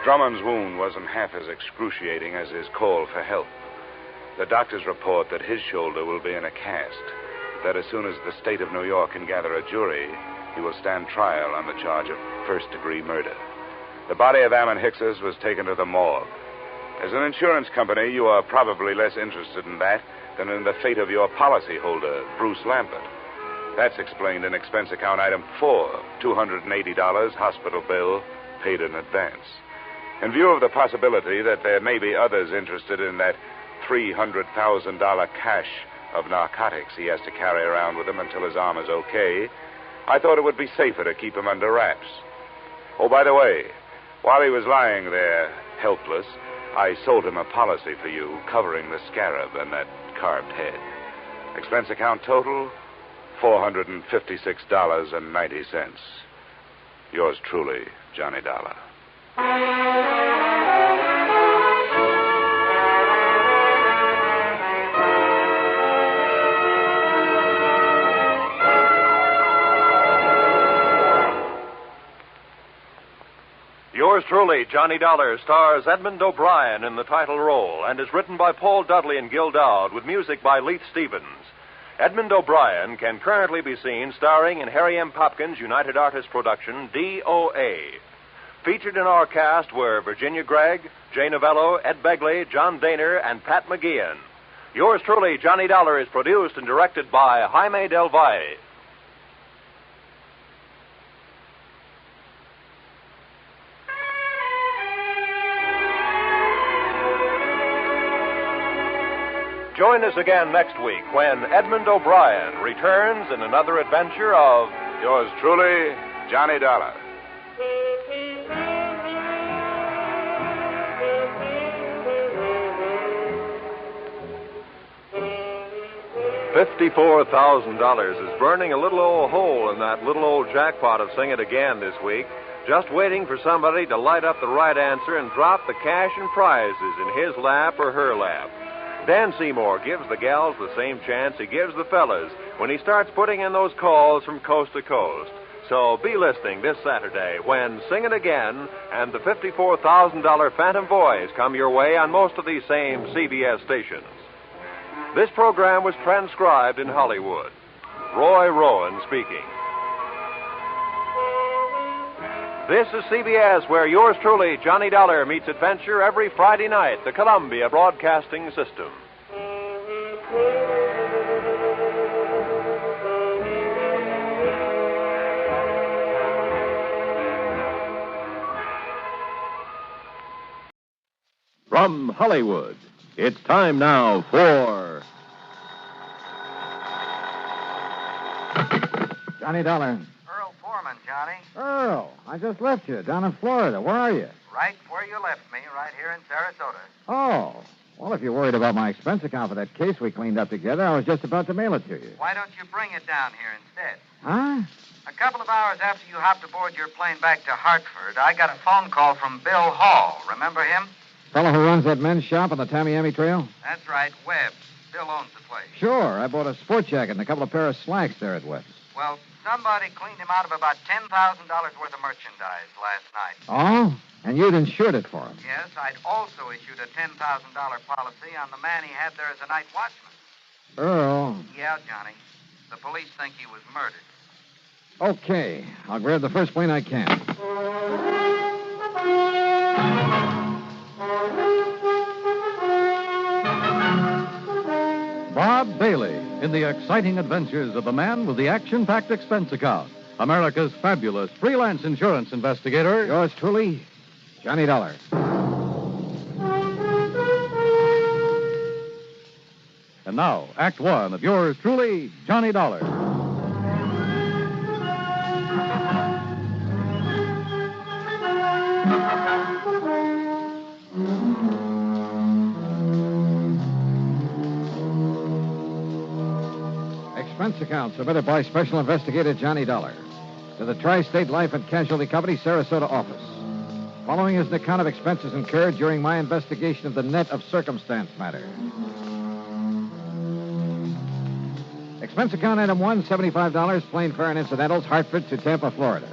Drummond's wound wasn't half as excruciating as his call for help. The doctors report that his shoulder will be in a cast, that as soon as the state of New York can gather a jury, he will stand trial on the charge of first-degree murder. The body of Ammon Hickses was taken to the morgue. As an insurance company, you are probably less interested in that than in the fate of your policyholder, Bruce Lambert. That's explained in expense account item 4, $280 hospital bill paid in advance. In view of the possibility that there may be others interested in that $300,000 cache of narcotics he has to carry around with him until his arm is okay, I thought it would be safer to keep him under wraps. Oh, by the way, while he was lying there, helpless, I sold him a policy for you covering the scarab and that carved head. Expense account total, $456.90. Yours truly, Johnny Dollar. Yours truly, Johnny Dollar, stars Edmund O'Brien in the title role and is written by Paul Dudley and Gil Dowd with music by Leith Stevens. Edmund O'Brien can currently be seen starring in Harry M. Popkin's United Artists production, D.O.A. Featured in our cast were Virginia Gregg, Jay Novello, Ed Begley, John Daner, and Pat McGeehan. Yours truly, Johnny Dollar, is produced and directed by Jaime Del Valle. Join us again next week when Edmund O'Brien returns in another adventure of Yours truly, Johnny Dollar. $54,000 is burning a little old hole in that little old jackpot of Sing It Again this week, just waiting for somebody to light up the right answer and drop the cash and prizes in his lap or her lap. Dan Seymour gives the gals the same chance he gives the fellas when he starts putting in those calls from coast to coast. So be listening this Saturday when Sing It Again and the $54,000 Phantom Voice come your way on most of these same CBS stations. This program was transcribed in Hollywood. Roy Rowan speaking. This is CBS, where yours truly, Johnny Dollar, meets adventure every Friday night, the Columbia Broadcasting System. From Hollywood, it's time now for Johnny Dollar. Earl Foreman, Johnny. Earl, I just left you down in Florida. Where are you? Right where you left me, right here in Sarasota. Oh, well, if you're worried about my expense account for that case we cleaned up together, I was just about to mail it to you. Why don't you bring it down here instead? Huh? A couple of hours after you hopped aboard your plane back to Hartford, I got a phone call from Bill Hall. Remember him? Fellow who runs that men's shop on the Tamiami Trail? That's right, Webb. Bill owns the place. Sure. I bought a sport jacket and a couple of pair of slacks there at Webb's. Well, somebody cleaned him out of about $10,000 worth of merchandise last night. Oh? And you'd insured it for him? Yes, I'd also issued a $10,000 policy on the man he had there as a night watchman. Earl. Yeah, Johnny. The police think he was murdered. Okay. I'll grab the first plane I can. Bob Bailey in the exciting adventures of the man with the action-packed expense account. America's fabulous freelance insurance investigator. Yours truly, Johnny Dollar. And now, Act One of yours truly, Johnny Dollar. Expense account submitted by Special Investigator Johnny Dollar to the Tri-State Life and Casualty Company, Sarasota office. Following is an account of expenses incurred during my investigation of the net of circumstance matter. Expense account item 1, $75, plane fare and incidentals, Hartford to Tampa, Florida.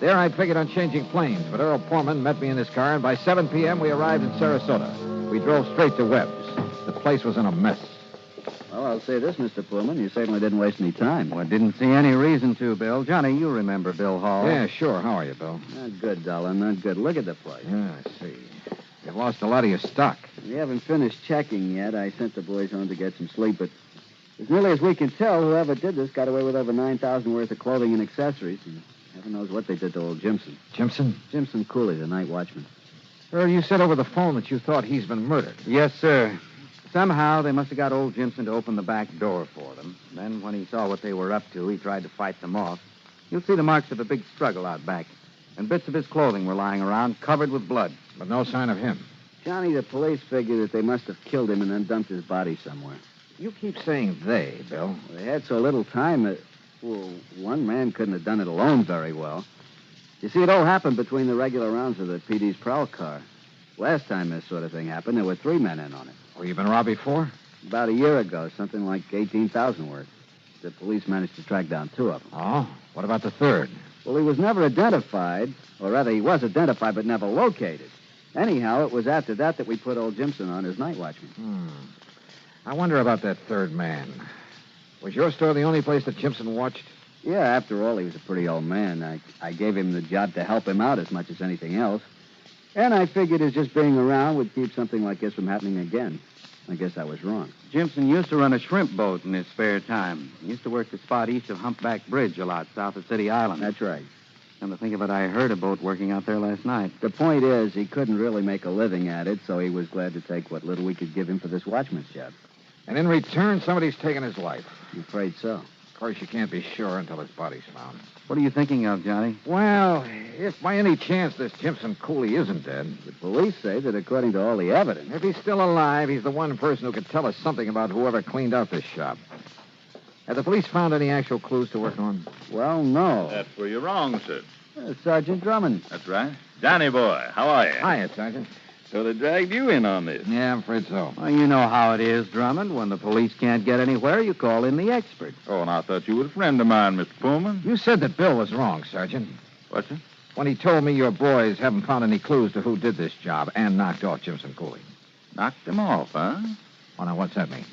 There I'd figured on changing planes, but Earl Portman met me in his car, and by 7 p.m. we arrived in Sarasota. We drove straight to Webb's. The place was in a mess. Well, I'll say this, Mr. Pullman. You certainly didn't waste any time. Well, I didn't see any reason to, Bill. Johnny, you remember Bill Hall. Yeah, sure. How are you, Bill? Not good, Dollar. Not good. Look at the place. Yeah, I see. You've lost a lot of your stock. We haven't finished checking yet. I sent the boys home to get some sleep, but as nearly as we can tell, whoever did this got away with over $9,000 worth of clothing and accessories, and heaven knows what they did to old Jimson. Jimson? Jimson Cooley, the night watchman. Earl, you said over the phone that you thought he's been murdered. Yes, sir. Somehow they must have got old Jimson to open the back door for them. Then, when he saw what they were up to, he tried to fight them off. You'll see the marks of a big struggle out back. And bits of his clothing were lying around, covered with blood. But no sign of him. Johnny, the police figure that they must have killed him and then dumped his body somewhere. You keep saying they, Bill. Well, they had so little time that, well, one man couldn't have done it alone very well. You see, it all happened between the regular rounds of the PD's prowl car. Last time this sort of thing happened, there were 3 men in on it. Well, you been robbed before? About a year ago, something like $18,000 worth. The police managed to track down 2 of them. Oh? What about the third? Well, he was never identified, or rather, he was identified but never located. Anyhow, it was after that we put old Jimson on as night watchman. I wonder about that third man. Was your store the only place that Jimson watched? Yeah, after all, he was a pretty old man. I gave him the job to help him out as much as anything else. And I figured his just being around would keep something like this from happening again. I guess I was wrong. Jimson used to run a shrimp boat in his spare time. He used to work the spot east of Humpback Bridge a lot, south of City Island. That's right. Come to think of it, I heard a boat working out there last night. The point is, he couldn't really make a living at it, so he was glad to take what little we could give him for this watchman's job. And in return, somebody's taken his life. I'm afraid so. Of course, you can't be sure until his body's found. What are you thinking of, Johnny? Well, if by any chance this Jimson Cooley isn't dead... The police say that according to all the evidence... If he's still alive, he's the one person who could tell us something about whoever cleaned out this shop. Have the police found any actual clues to work on? Well, no. That's where you're wrong, sir. Sergeant Drummond. That's right. Johnny boy, how are you? Hiya, Sergeant. So they dragged you in on this. Yeah, I'm afraid so. Well, you know how it is, Drummond. When the police can't get anywhere, you call in the expert. Oh, and I thought you was a friend of mine, Mr. Pullman. You said that Bill was wrong, Sergeant. What's it? When he told me your boys haven't found any clues to who did this job and knocked off Jimson Cooley. Knocked him off, huh? Oh, now, what's that mean?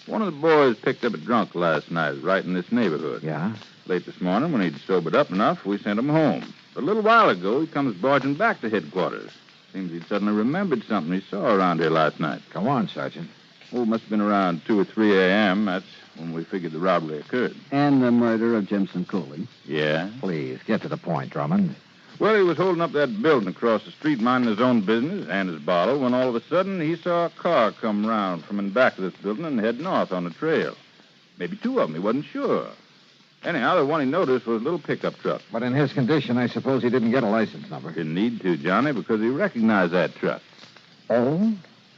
One of the boys picked up a drunk last night right in this neighborhood. Yeah? Late this morning, when he'd sobered up enough, we sent him home. But a little while ago, he comes barging back to headquarters. Seems he'd suddenly remembered something he saw around here last night. Go on, Sergeant. Oh, it must have been around 2 or 3 a.m. That's when we figured the robbery occurred. And the murder of Jimson Cooley. Yeah? Please, get to the point, Drummond. Well, he was holding up that building across the street, minding his own business and his bottle, when all of a sudden he saw a car come round from in back of this building and head north on the trail. Maybe 2 of them, he wasn't sure. Anyhow, the one he noticed was a little pickup truck. But in his condition, I suppose he didn't get a license number. Didn't need to, Johnny, because he recognized that truck. Oh?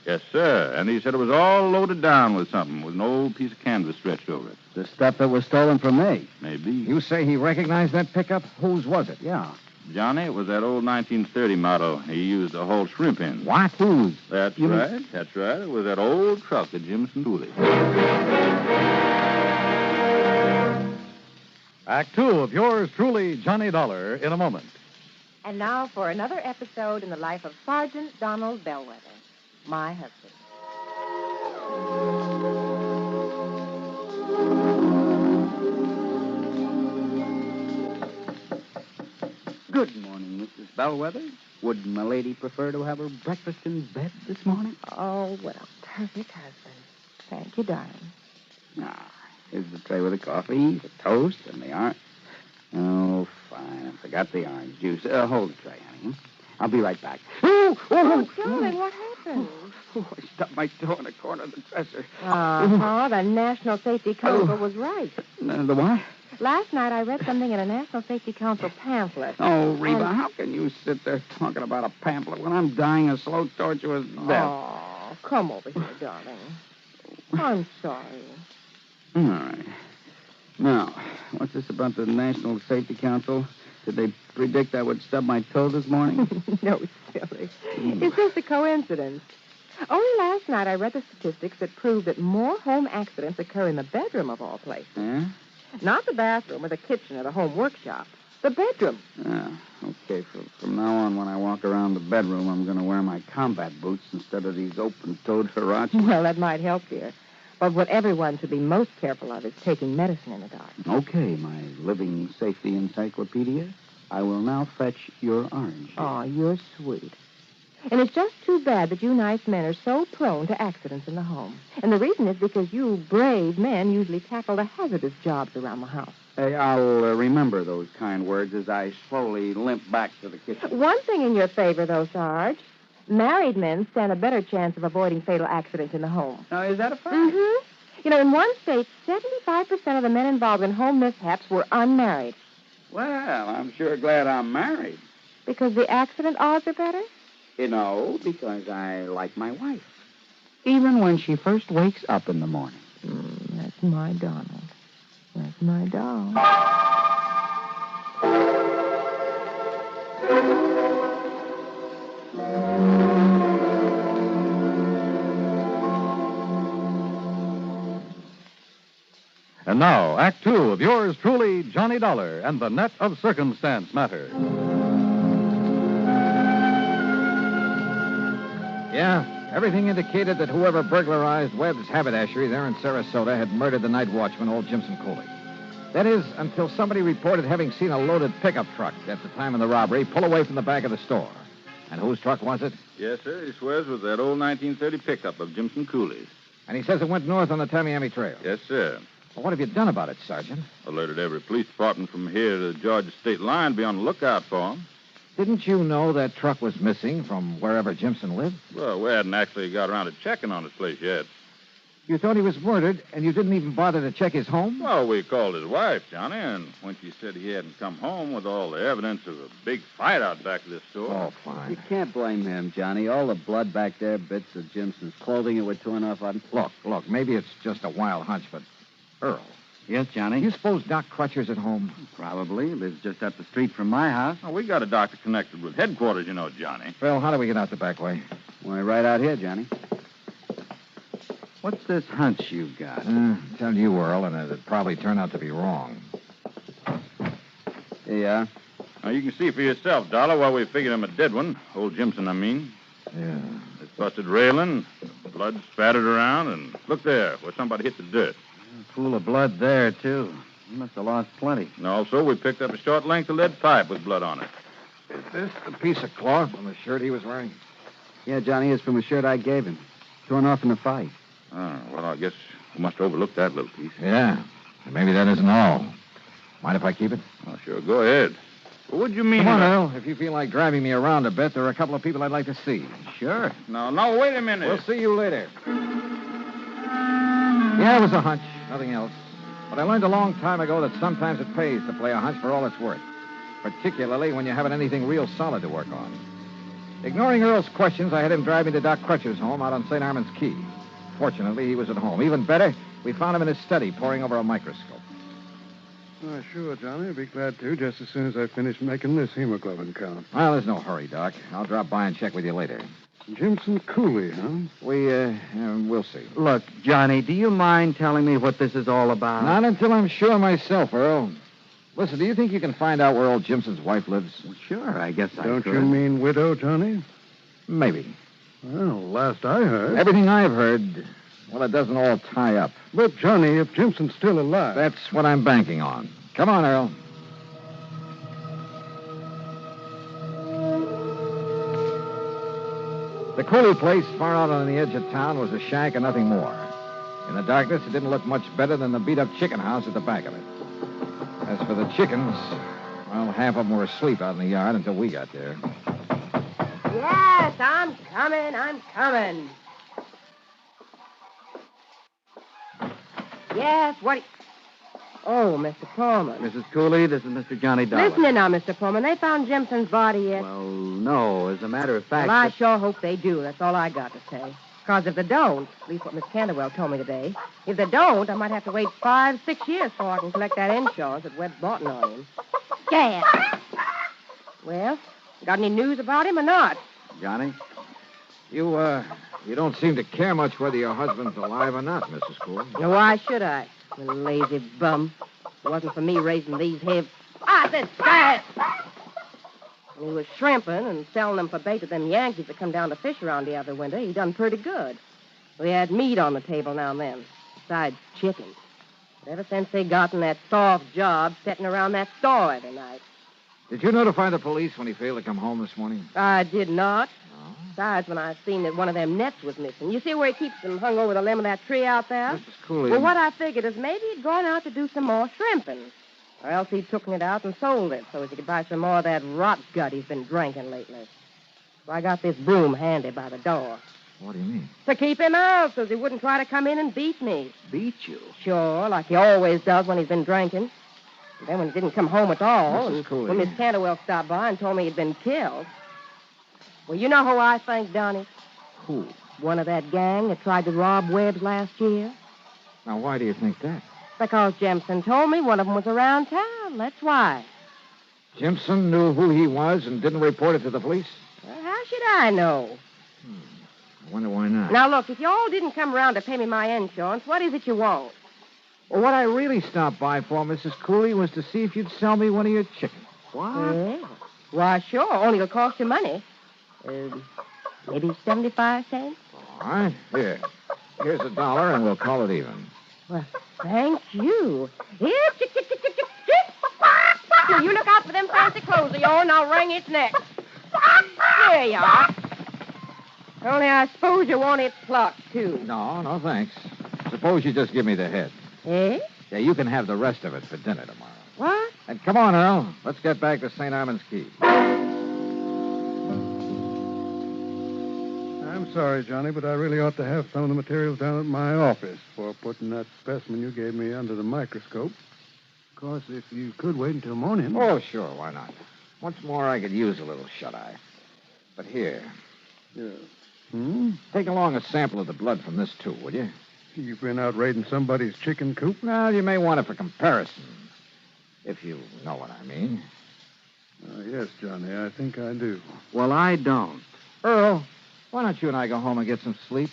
Yes, sir. And he said it was all loaded down with something, with an old piece of canvas stretched over it. The stuff that was stolen from me. Maybe. You say he recognized that pickup? Whose was it? Yeah. Johnny, it was that old 1930 model he used to haul shrimp in. What? Whose? That's right. That's right. It was that old truck of Jimson Cooley. Act 2 of yours truly, Johnny Dollar, in a moment. And now for another episode in the life of Sergeant Donald Bellwether, my husband. Good morning, Mrs. Bellwether. Would my lady prefer to have her breakfast in bed this morning? Oh, what a perfect husband. Thank you, darling. Ah, here's the tray with the coffee, the toast, and the orange. Oh, fine. I forgot the orange juice. Hold the tray, honey. I'll be right back. Oh, darling, what happened? Oh, I stubbed my toe in the corner of the dresser. The National Safety Council was right. The what? Last night I read something in a National Safety Council pamphlet. Oh, Reba, how can you sit there talking about a pamphlet when I'm dying a slow, tortuous death? Oh, come over here, darling. I'm sorry. All right. Now, what's this about the National Safety Council? Did they predict I would stub my toe this morning? No, silly. It's just a coincidence. Only last night I read the statistics that prove that more home accidents occur in the bedroom of all places. Yeah? Not the bathroom or the kitchen or the home workshop. The bedroom. Yeah, okay. From now on, when I walk around the bedroom, I'm going to wear my combat boots instead of these open-toed huaraches. Well, that might help, dear. But what everyone should be most careful of is taking medicine in the dark. Okay, my living safety encyclopedia. I will now fetch your orange. Oh, you're sweet. And it's just too bad that you nice men are so prone to accidents in the home. And the reason is because you brave men usually tackle the hazardous jobs around the house. Hey, I'll remember those kind words as I slowly limp back to the kitchen. One thing in your favor, though, Sarge. Married men stand a better chance of avoiding fatal accidents in the home. Now, is that a fact? Mm-hmm. You know, in one state, 75% of the men involved in home mishaps were unmarried. Well, I'm sure glad I'm married. Because the accident odds are better? You know, because I like my wife. Even when she first wakes up in the morning. That's my Donald. That's my doll. And now, Act 2 of yours truly, Johnny Dollar, and the Net of Circumstance matter. Yeah, everything indicated that whoever burglarized Webb's haberdashery there in Sarasota had murdered the night watchman, old Jimson Cooley. That is, until somebody reported having seen a loaded pickup truck at the time of the robbery pull away from the back of the store. And whose truck was it? Yes, sir. He swears it was that old 1930 pickup of Jimson Cooley's. And he says it went north on the Tamiami Trail. Yes, sir. Well, what have you done about it, Sergeant? Alerted every police department from here to the Georgia state line to be on the lookout for him. Didn't you know that truck was missing from wherever Jimson lived? Well, we hadn't actually got around to checking on his place yet. You thought he was murdered, and you didn't even bother to check his home? Well, we called his wife, Johnny, and when she said he hadn't come home with all the evidence of a big fight out back of this store. Oh, fine. You can't blame him, Johnny. All the blood back there, bits of Jimson's clothing that were torn off on. Look, maybe it's just a wild hunch, but Earl. Yes, Johnny? You suppose Doc Crutcher's at home? Probably. Lives just up the street from my house. Oh, we got a doctor connected with headquarters, you know, Johnny. Well, how do we get out the back way? Why, right out here, Johnny. What's this hunch you've got? Tell you, Earl, and it'd probably turn out to be wrong. Here you are. Now, you can see for yourself, Dollar, why we figured him a dead one. Old Jimson, I mean. Yeah. This busted railing, blood spattered around, and look there, where somebody hit the dirt. A pool of blood there, too. He must have lost plenty. And also, we picked up a short length of lead pipe with blood on it. Is this the piece of cloth on the shirt he was wearing? Yeah, Johnny, it's from a shirt I gave him. Torn off in the fight. Oh, well, I guess we must have overlooked that little piece. Yeah. Maybe that isn't all. Mind if I keep it? Oh, sure, go ahead. Well, what do you mean? Come on, Earl. If you feel like driving me around a bit, there are a couple of people I'd like to see. Sure. No, wait a minute. We'll see you later. Yeah, it was a hunch. Nothing else. But I learned a long time ago that sometimes it pays to play a hunch for all it's worth. Particularly when you haven't anything real solid to work on. Ignoring Earl's questions, I had him drive me to Doc Crutcher's home out on St. Armand's Key. Fortunately, he was at home. Even better, we found him in his study, poring over a microscope. Oh, sure, Johnny. I'd be glad to, just as soon as I finish making this hemoglobin count. Well, there's no hurry, Doc. I'll drop by and check with you later. Jimson Cooley, huh? We'll see. Look, Johnny, do you mind telling me what this is all about? Not until I'm sure myself, Earl. Listen, do you think you can find out where old Jimson's wife lives? Well, sure, I guess I Don't could. you mean widow, Johnny? Maybe. Well, last I heard. Everything I've heard, well, it doesn't all tie up. But, Johnny, if Jimson's still alive... That's what I'm banking on. Come on, Earl. The Cooley place, far out on the edge of town, was a shack and nothing more. In the darkness, it didn't look much better than the beat-up chicken house at the back of it. As for the chickens, well, half of them were asleep out in the yard until we got there. Yes, I'm coming. Yes, what... Oh, Mr. Pullman. Mrs. Cooley, this is Mr. Johnny Dollar. Listen now, Mr. Pullman. They found Jimson's body yet? Well, no. As a matter of fact... Well, I sure hope they do. That's all I got to say. Because if they don't, at least what Miss Canterwell told me today, if they don't, I might have to wait 5-6 years before I can collect that insurance that Webb's bought on him. Gad. Well, got any news about him or not? Johnny? You don't seem to care much whether your husband's alive or not, Mrs. Cooley. Now, why should I? You lazy bum. It wasn't for me raising these heavy... I said, scat! When he was shrimping and selling them for bait to them Yankees that come down to fish around the other winter, he done pretty good. We had meat on the table now and then, besides chicken. But ever since they gotten that soft job sitting around that store every night. Did you notify the police when he failed to come home this morning? I did not. Besides, when I seen that one of them nets was missing. You see where he keeps them hung over the limb of that tree out there? Mrs. Cooley... Well, what I figured is maybe he'd gone out to do some more shrimping. Or else he'd taken it out and sold it so as he could buy some more of that rot gut he's been drinking lately. So I got this broom handy by the door. What do you mean? To keep him out so he wouldn't try to come in and beat me. Beat you? Sure, like he always does when he's been drinking. And then when he didn't come home at all, Mrs. and Cooley. when Miss Canterwell stopped by and told me he'd been killed. Well, you know who I think done it? Who? One of that gang that tried to rob Webb's last year. Now, why do you think that? Because Jimson told me one of them was around town. That's why. Jimson knew who he was and didn't report it to the police? Well, how should I know? I wonder why not. Now, look, if you all didn't come around to pay me my insurance, what is it you want? Well, what I really stopped by for, Mrs. Cooley, was to see if you'd sell me one of your chickens. What? Yeah. Why, sure. Only it'll cost you money. Maybe 75 cents? All right. Here. Here's $1, and we'll call it even. Well, thank you. Here, Now, you look out for them fancy clothes of yours, and I'll wring its neck. There you are. Only I suppose you want it plucked, too. No, thanks. Suppose you just give me the head. Eh? Yeah, you can have the rest of it for dinner tomorrow. What? And come on, Earl. Let's get back to St. Armand's Key. I'm I'm sorry, Johnny, but I really ought to have some of the materials down at my office for putting that specimen you gave me under the microscope. Of course, if you could wait until morning. Oh, sure, why not? Once more, I could use a little shut-eye. But here. Yeah. Take along a sample of the blood from this, too, will you? You've been out raiding somebody's chicken coop? Well, you may want it for comparison. If you know what I mean. Yes, Johnny, I think I do. Well, I don't. Earl, why don't you and I go home and get some sleep?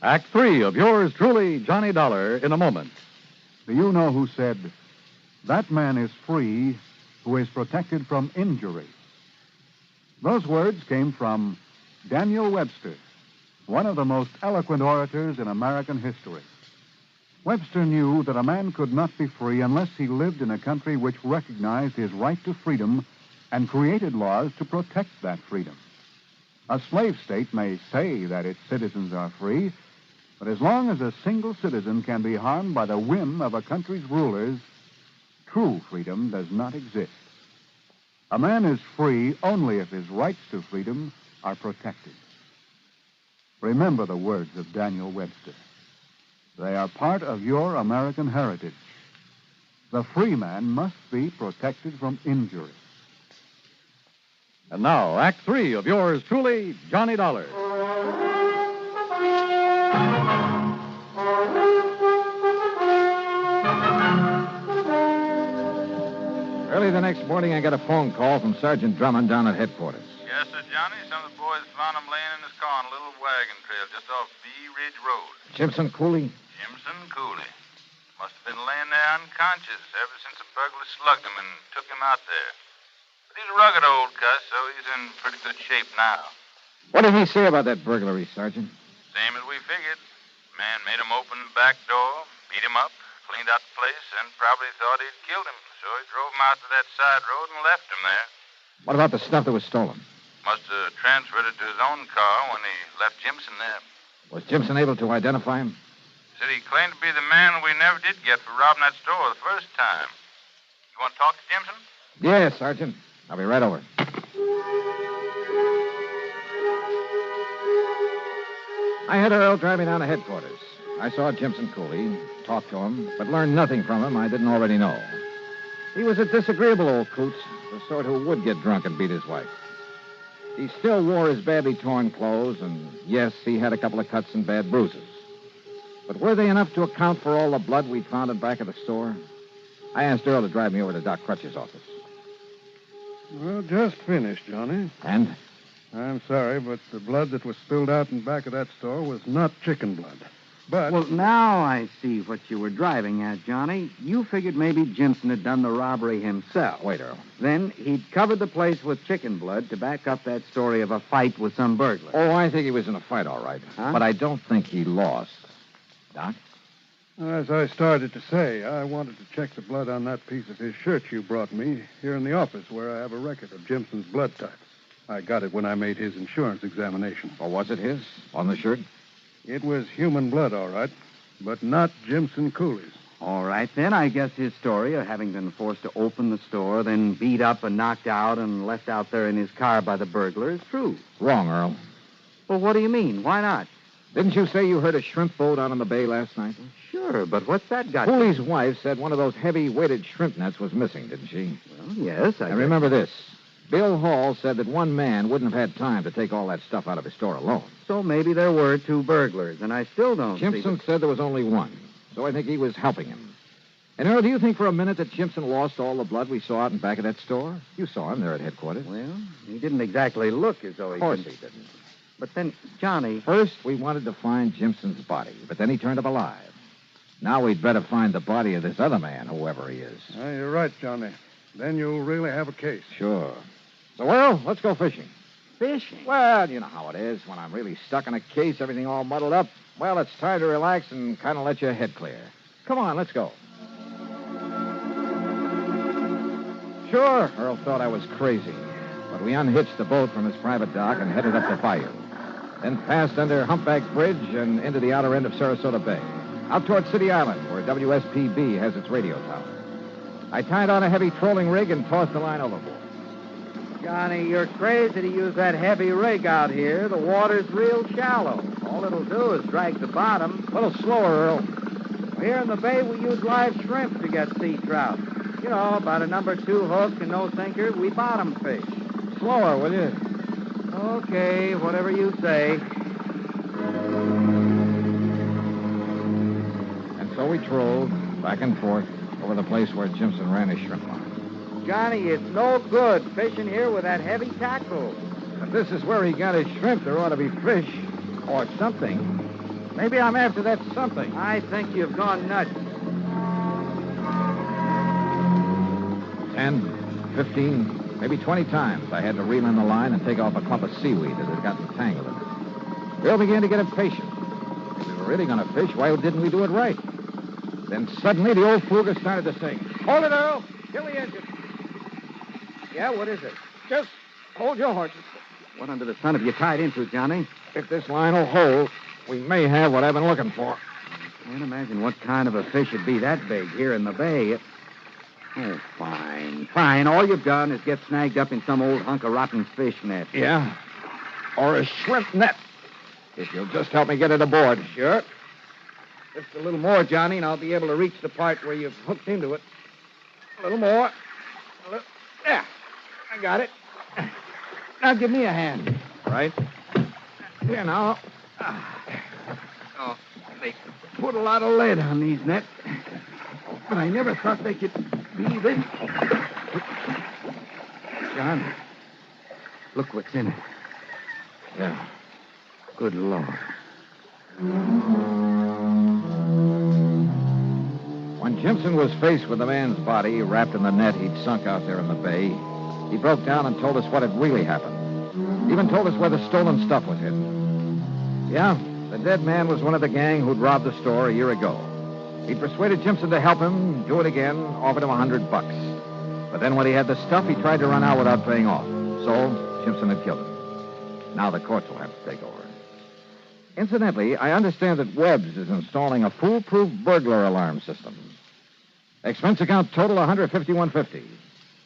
Act 3 of yours truly, Johnny Dollar, in a moment. Do you know who said, "That man is free who is protected from injury"? Those words came from Daniel Webster, one of the most eloquent orators in American history. Webster knew that a man could not be free unless he lived in a country which recognized his right to freedom and created laws to protect that freedom. A slave state may say that its citizens are free, but as long as a single citizen can be harmed by the whim of a country's rulers, true freedom does not exist. A man is free only if his rights to freedom are protected. Remember the words of Daniel Webster. They are part of your American heritage. The free man must be protected from injury. And now, Act 3 of yours truly, Johnny Dollar. Early the next morning, I got a phone call from Sergeant Drummond down at headquarters. Yes, sir, Johnny. Some of the boys found him laying in his car on a little wagon trail just off Bee Ridge Road. Jimson Cooley? Jimson Cooley. Must have been laying there unconscious ever since a burglar slugged him and took him out there. But he's a rugged old cuss, so he's in pretty good shape now. What did he say about that burglary, Sergeant? Same as we figured. Man made him open the back door, beat him up, cleaned out the place, and probably thought he'd killed him. So he drove him out to that side road and left him there. What about the stuff that was stolen? Must have transferred it to his own car when he left Jimson there. Was Jimson able to identify him? Said he claimed to be the man we never did get for robbing that store the first time. You want to talk to Jimson? Yes, Sergeant. I'll be right over. I had Earl drive me down to headquarters. I saw Jimson Cooley, talked to him, but learned nothing from him I didn't already know. He was a disagreeable old coot, the sort who would get drunk and beat his wife. He still wore his badly torn clothes, and yes, he had a couple of cuts and bad bruises. But were they enough to account for all the blood we'd found in back of the store? I asked Earl to drive me over to Doc Crutch's office. Well, just finished, Johnny. And? I'm sorry, but the blood that was spilled out in back of that store was not chicken blood. But... Well, now I see what you were driving at, Johnny. You figured maybe Jimson had done the robbery himself. Wait, Earl. Then he'd covered the place with chicken blood to back up that story of a fight with some burglar. Oh, I think he was in a fight, all right. Huh? But I don't think he lost. Doc? As I started to say, I wanted to check the blood on that piece of his shirt you brought me here in the office where I have a record of Jimson's blood type. I got it when I made his insurance examination. Or was it his? On the shirt? It was human blood, all right, but not Jimson Cooley's. All right, then. I guess his story of having been forced to open the store, then beat up and knocked out and left out there in his car by the burglar is true. Wrong, Earl. Well, what do you mean? Why not? Didn't you say you heard a shrimp boat out on the bay last night? Sure, but what's that got Cooley's wife said one of those heavy-weighted shrimp nets was missing, didn't she? Well, yes, I And remember this. Bill Hall said that one man wouldn't have had time to take all that stuff out of his store alone. So maybe there were two burglars, and I still don't Jimson said there was only one, so I think he was helping him. And, Earl, do you think for a minute that Jimson lost all the blood we saw out in back of that store? You saw him there at headquarters. Well, he didn't exactly look as though he Of course could... he didn't. But then, Johnny... First, we wanted to find Jimson's body, but then he turned up alive. Now we'd better find the body of this other man, whoever he is. You're right, Johnny. Then you'll really have a case. Sure. So, Earl, let's go fishing. Fishing? Well, you know how it is. When I'm really stuck in a case, everything all muddled up, well, it's time to relax and kind of let your head clear. Come on, let's go. Sure, Earl thought I was crazy, but we unhitched the boat from his private dock and headed up the bayou. Then passed under Humpback Bridge and into the outer end of Sarasota Bay. out toward City Island, where WSPB has its radio tower. I tied on a heavy trolling rig and tossed the line overboard. Johnny, you're crazy to use that heavy rig out here. The water's real shallow. All it'll do is drag the bottom. A little slower, Earl. Here in the bay, we use live shrimp to get sea trout. You know, about a number 2 hook and no sinker, we bottom fish. Slower, will you? Okay, whatever you say. And so we trolled back and forth over the place where Jimson ran his shrimp line. Johnny, it's no good fishing here with that heavy tackle. If this is where he got his shrimp, there ought to be fish or something. Maybe I'm after that something. I think you've gone nuts. 10, 15, maybe 20 times I had to reel in the line and take off a clump of seaweed that had gotten tangled in it. Earl began to get impatient. If we were really going to fish, why didn't we do it right? Then suddenly the old fluger started to sing. Hold it, Earl. Kill the engine. Yeah, what is it? Just hold your horses. What under the sun have you tied into, Johnny? If this line will hold, we may have what I've been looking for. Can't imagine what kind of a fish would be that big here in the bay. Oh, fine. Fine. All you've done is get snagged up in some old hunk of rotten fish net. Yeah. Or a shrimp net. If you'll just help me get it aboard. Sure. Just a little more, Johnny, and I'll be able to reach the part where you've hooked into it. A little more. There. I got it. Now give me a hand. Right. Here now. Oh, they put a lot of lead on these nets. But I never thought they could be this. John, look what's in it. Yeah. Good Lord. When Jimson was faced with the man's body wrapped in the net he'd sunk out there in the bay, he broke down and told us what had really happened. Even told us where the stolen stuff was hidden. Yeah, the dead man was one of the gang who'd robbed the store a year ago. He'd persuaded Jimson to help him do it again, offered him $100. But then when he had the stuff, he tried to run out without paying off. So, Jimson had killed him. Now the courts will have to take over. Incidentally, I understand that Webb's is installing a foolproof burglar alarm system. Expense account total $151.50.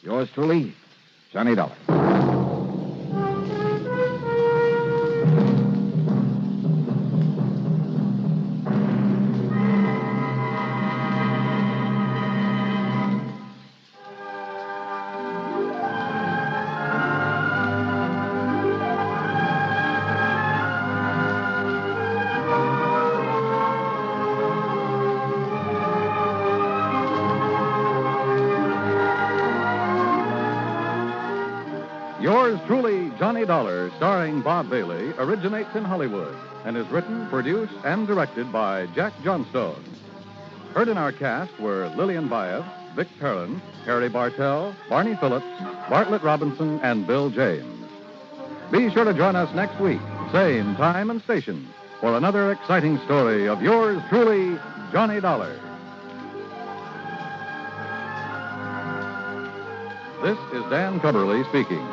Yours truly, Johnny Dollar. Yours truly, Johnny Dollar, starring Bob Bailey, originates in Hollywood and is written, produced, and directed by Jack Johnstone. Heard in our cast were Lillian Baeff, Vic Perrin, Harry Bartell, Barney Phillips, Bartlett Robinson, and Bill James. Be sure to join us next week, same time and station, for another exciting story of yours truly, Johnny Dollar. This is Dan Cubberly speaking.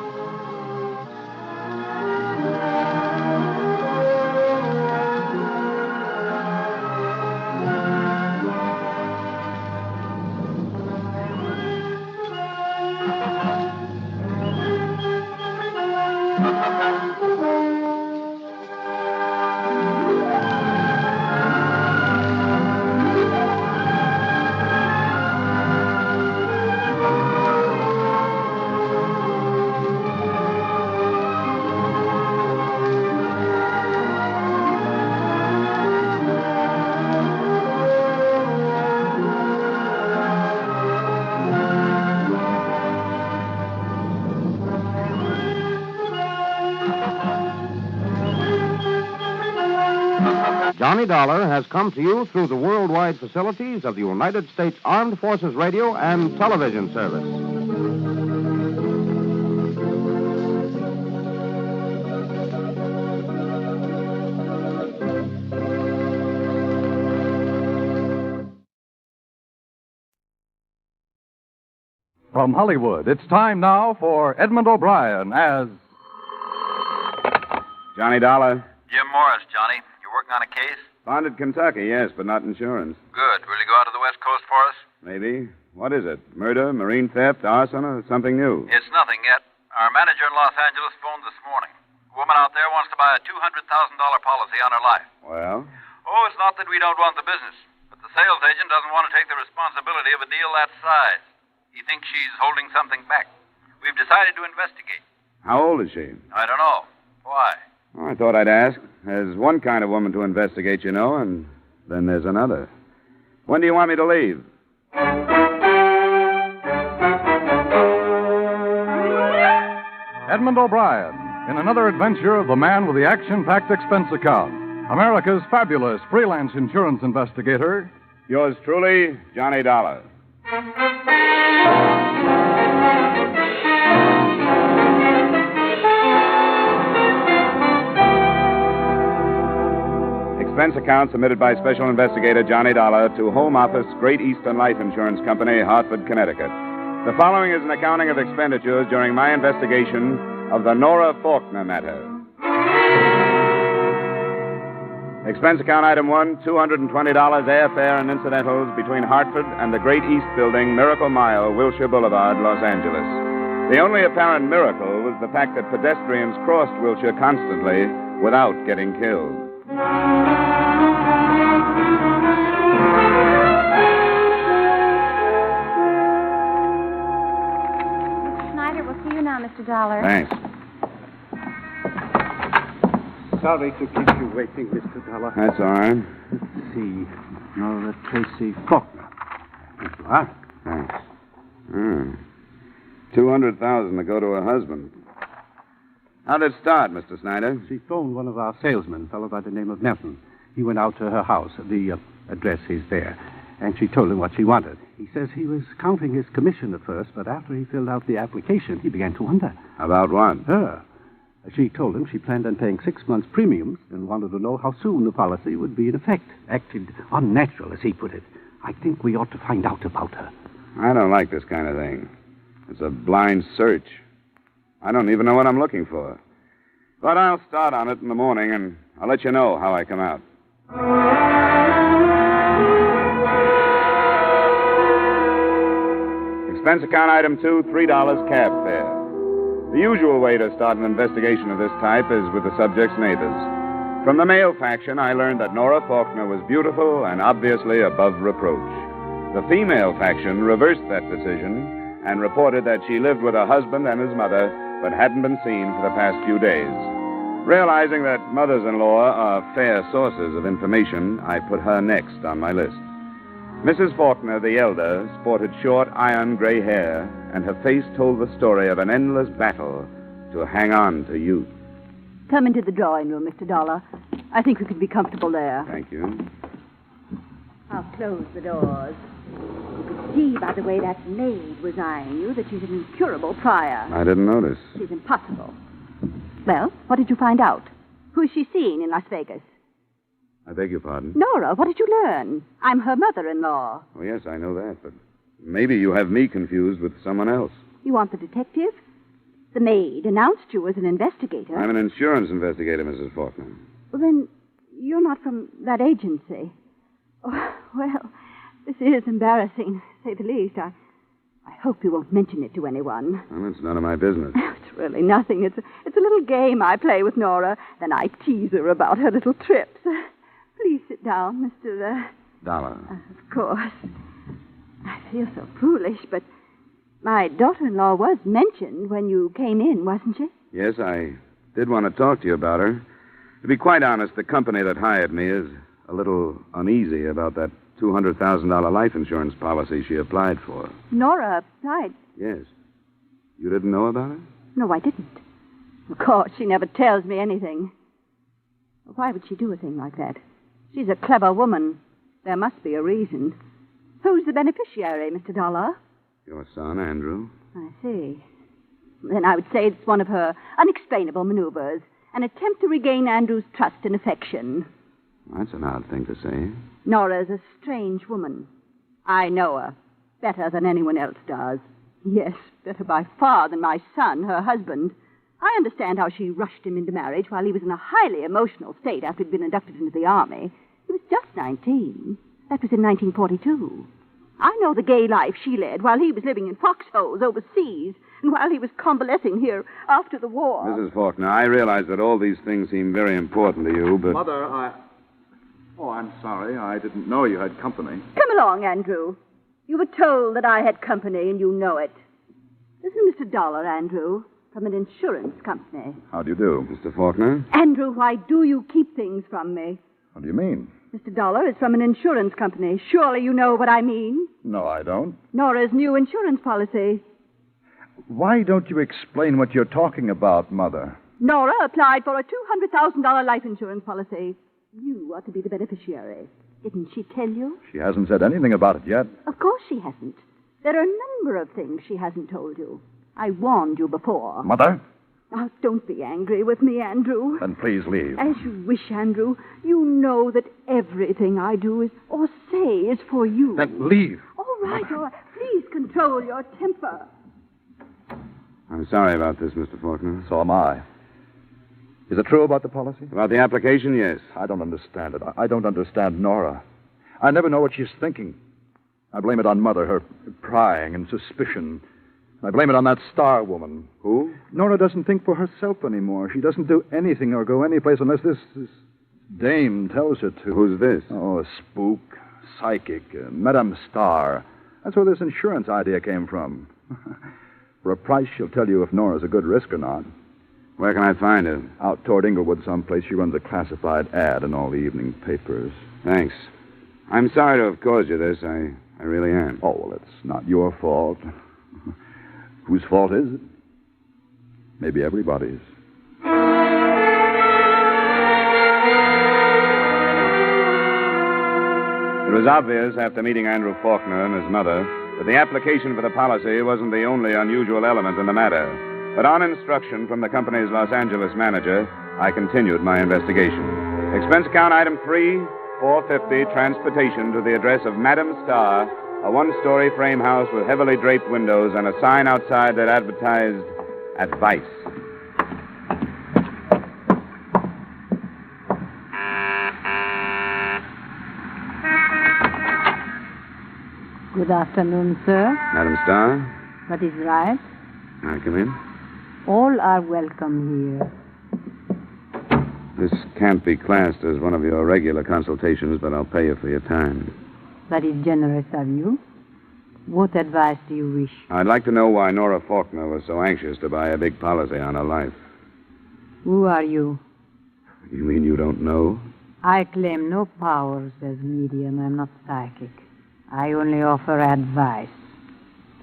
Johnny Dollar has come to you through the worldwide facilities of the United States Armed Forces Radio and Television Service. From Hollywood, it's time now for Edmund O'Brien as Johnny Dollar. Jim Morris, Johnny. You working on a case? Founded Kentucky, yes, but not insurance. Good. Will you go out to the West Coast for us? Maybe. What is it? Murder, marine theft, arson, or something new? It's nothing yet. Our manager in Los Angeles phoned this morning. A woman out there wants to buy a $200,000 policy on her life. Well? Oh, it's not that we don't want the business, but the sales agent doesn't want to take the responsibility of a deal that size. He thinks she's holding something back. We've decided to investigate. How old is she? I don't know. Why? Oh, I thought I'd ask. There's one kind of woman to investigate, you know, and then there's another. When do you want me to leave? Edmund O'Brien, in another adventure of the man with the action-packed expense account. America's fabulous freelance insurance investigator. Yours truly, Johnny Dollar. Expense account submitted by Special Investigator Johnny Dollar to Home Office, Great Eastern Life Insurance Company, Hartford, Connecticut. The following is an accounting of expenditures during my investigation of the Nora Falkner matter. Expense account item 1, $220 airfare and incidentals between Hartford and the Great East Building, Miracle Mile, Wilshire Boulevard, Los Angeles. The only apparent miracle was the fact that pedestrians crossed Wilshire constantly without getting killed. Mr. Snyder, we'll see you now, Mr. Dollar. Thanks. Sorry to keep you waiting, Mr. Dollar. That's all right. Let's see. Nora Tracy Falkner. There you are. Thanks. 200,000 to go to her husband. How did it start, Mr. Snyder? She phoned one of our salesmen, a fellow by the name of Nelson. He went out to her house. The address is there. And she told him what she wanted. He says he was counting his commission at first, but after he filled out the application, he began to wonder. About what? Her. She told him she planned on paying 6 months' premiums and wanted to know how soon the policy would be in effect. Acted unnatural, as he put it. I think we ought to find out about her. I don't like this kind of thing. It's a blind search. I don't even know what I'm looking for. But I'll start on it in the morning, and I'll let you know how I come out. Expense account item 2, $3 cab fare. The usual way to start an investigation of this type is with the subject's neighbors. From the male faction, I learned that Nora Falkner was beautiful and obviously above reproach. The female faction reversed that decision and reported that she lived with her husband and his mother, but hadn't been seen for the past few days. Realizing that mothers-in-law are fair sources of information, I put her next on my list. Mrs. Falkner, the elder, sported short, iron gray hair, and her face told the story of an endless battle to hang on to youth. Come into the drawing room, Mr. Dollar. I think we could be comfortable there. Thank you. I'll close the doors. You could see by the way that maid was eyeing you that she's an incurable pariah. I didn't notice. She's impossible. Well, what did you find out? Who is she seeing in Las Vegas? I beg your pardon? Nora, what did you learn? I'm her mother-in-law. Oh, yes, I know that, but maybe you have me confused with someone else. You want the detective? The maid announced you as an investigator. I'm an insurance investigator, Mrs. Falkner. Well, then, you're not from that agency. Oh, well, this is embarrassing, to say the least. I hope you won't mention it to anyone. Well, it's none of my business. It's really nothing. It's a little game I play with Nora. Then I tease her about her little trips. Please sit down, Mr. Dollar. Of course. I feel so foolish, but my daughter-in-law was mentioned when you came in, wasn't she? Yes, I did want to talk to you about her. To be quite honest, the company that hired me is a little uneasy about that $200,000 life insurance policy she applied for. Nora applied? Yes. You didn't know about it? No, I didn't. Of course, she never tells me anything. Why would she do a thing like that? She's a clever woman. There must be a reason. Who's the beneficiary, Mr. Dollar? Your son, Andrew. I see. Then I would say it's one of her unexplainable maneuvers, an attempt to regain Andrew's trust and affection. That's an odd thing to say. Nora's a strange woman. I know her better than anyone else does. Yes, better by far than my son, her husband. I understand how she rushed him into marriage while he was in a highly emotional state after he'd been inducted into the army. He was just 19. That was in 1942. I know the gay life she led while he was living in foxholes overseas and while he was convalescing here after the war. Mrs. Falkner, I realize that all these things seem very important to you, but... Mother, Oh, I'm sorry. I didn't know you had company. Come along, Andrew. You were told that I had company, and you know it. This is Mr. Dollar, Andrew, from an insurance company. How do you do? Mr. Falkner? Andrew, why do you keep things from me? What do you mean? Mr. Dollar is from an insurance company. Surely you know what I mean. No, I don't. Nora's new insurance policy. Why don't you explain what you're talking about, Mother? Nora applied for a $200,000 life insurance policy. You ought to be the beneficiary. Didn't she tell you? She hasn't said anything about it yet. Of course she hasn't. There are a number of things she hasn't told you. I warned you before. Mother? Now, don't be angry with me, Andrew. Then please leave. As you wish, Andrew. You know that everything I do is or say is for you. Then leave. All right. Please control your temper. I'm sorry about this, Mr. Falkner. So am I. Is it true about the policy? About the application, yes. I don't understand it. I don't understand Nora. I never know what she's thinking. I blame it on Mother, her prying and suspicion. I blame it on that star woman. Who? Nora doesn't think for herself anymore. She doesn't do anything or go anyplace unless this dame tells her to. Who's this? Oh, a spook, psychic, Madame Star. That's where this insurance idea came from. For a price, she'll tell you if Nora's a good risk or not. Where can I find her? Out toward Inglewood someplace. She runs a classified ad in all the evening papers. Thanks. I'm sorry to have caused you this. I really am. Oh, well, it's not your fault. Whose fault is it? Maybe everybody's. It was obvious after meeting Andrew Falkner and his mother that the application for the policy wasn't the only unusual element in the matter. But on instruction from the company's Los Angeles manager, I continued my investigation. Expense account item 3, $450, transportation to the address of Madame Star, a one-story frame house with heavily draped windows and a sign outside that advertised advice. Good afternoon, sir. Madame Star? That is right. May I come in? All are welcome here. This can't be classed as one of your regular consultations, but I'll pay you for your time. That is generous of you. What advice do you wish? I'd like to know why Nora Falkner was so anxious to buy a big policy on her life. Who are you? You mean you don't know? I claim no powers as medium. I'm not psychic. I only offer advice.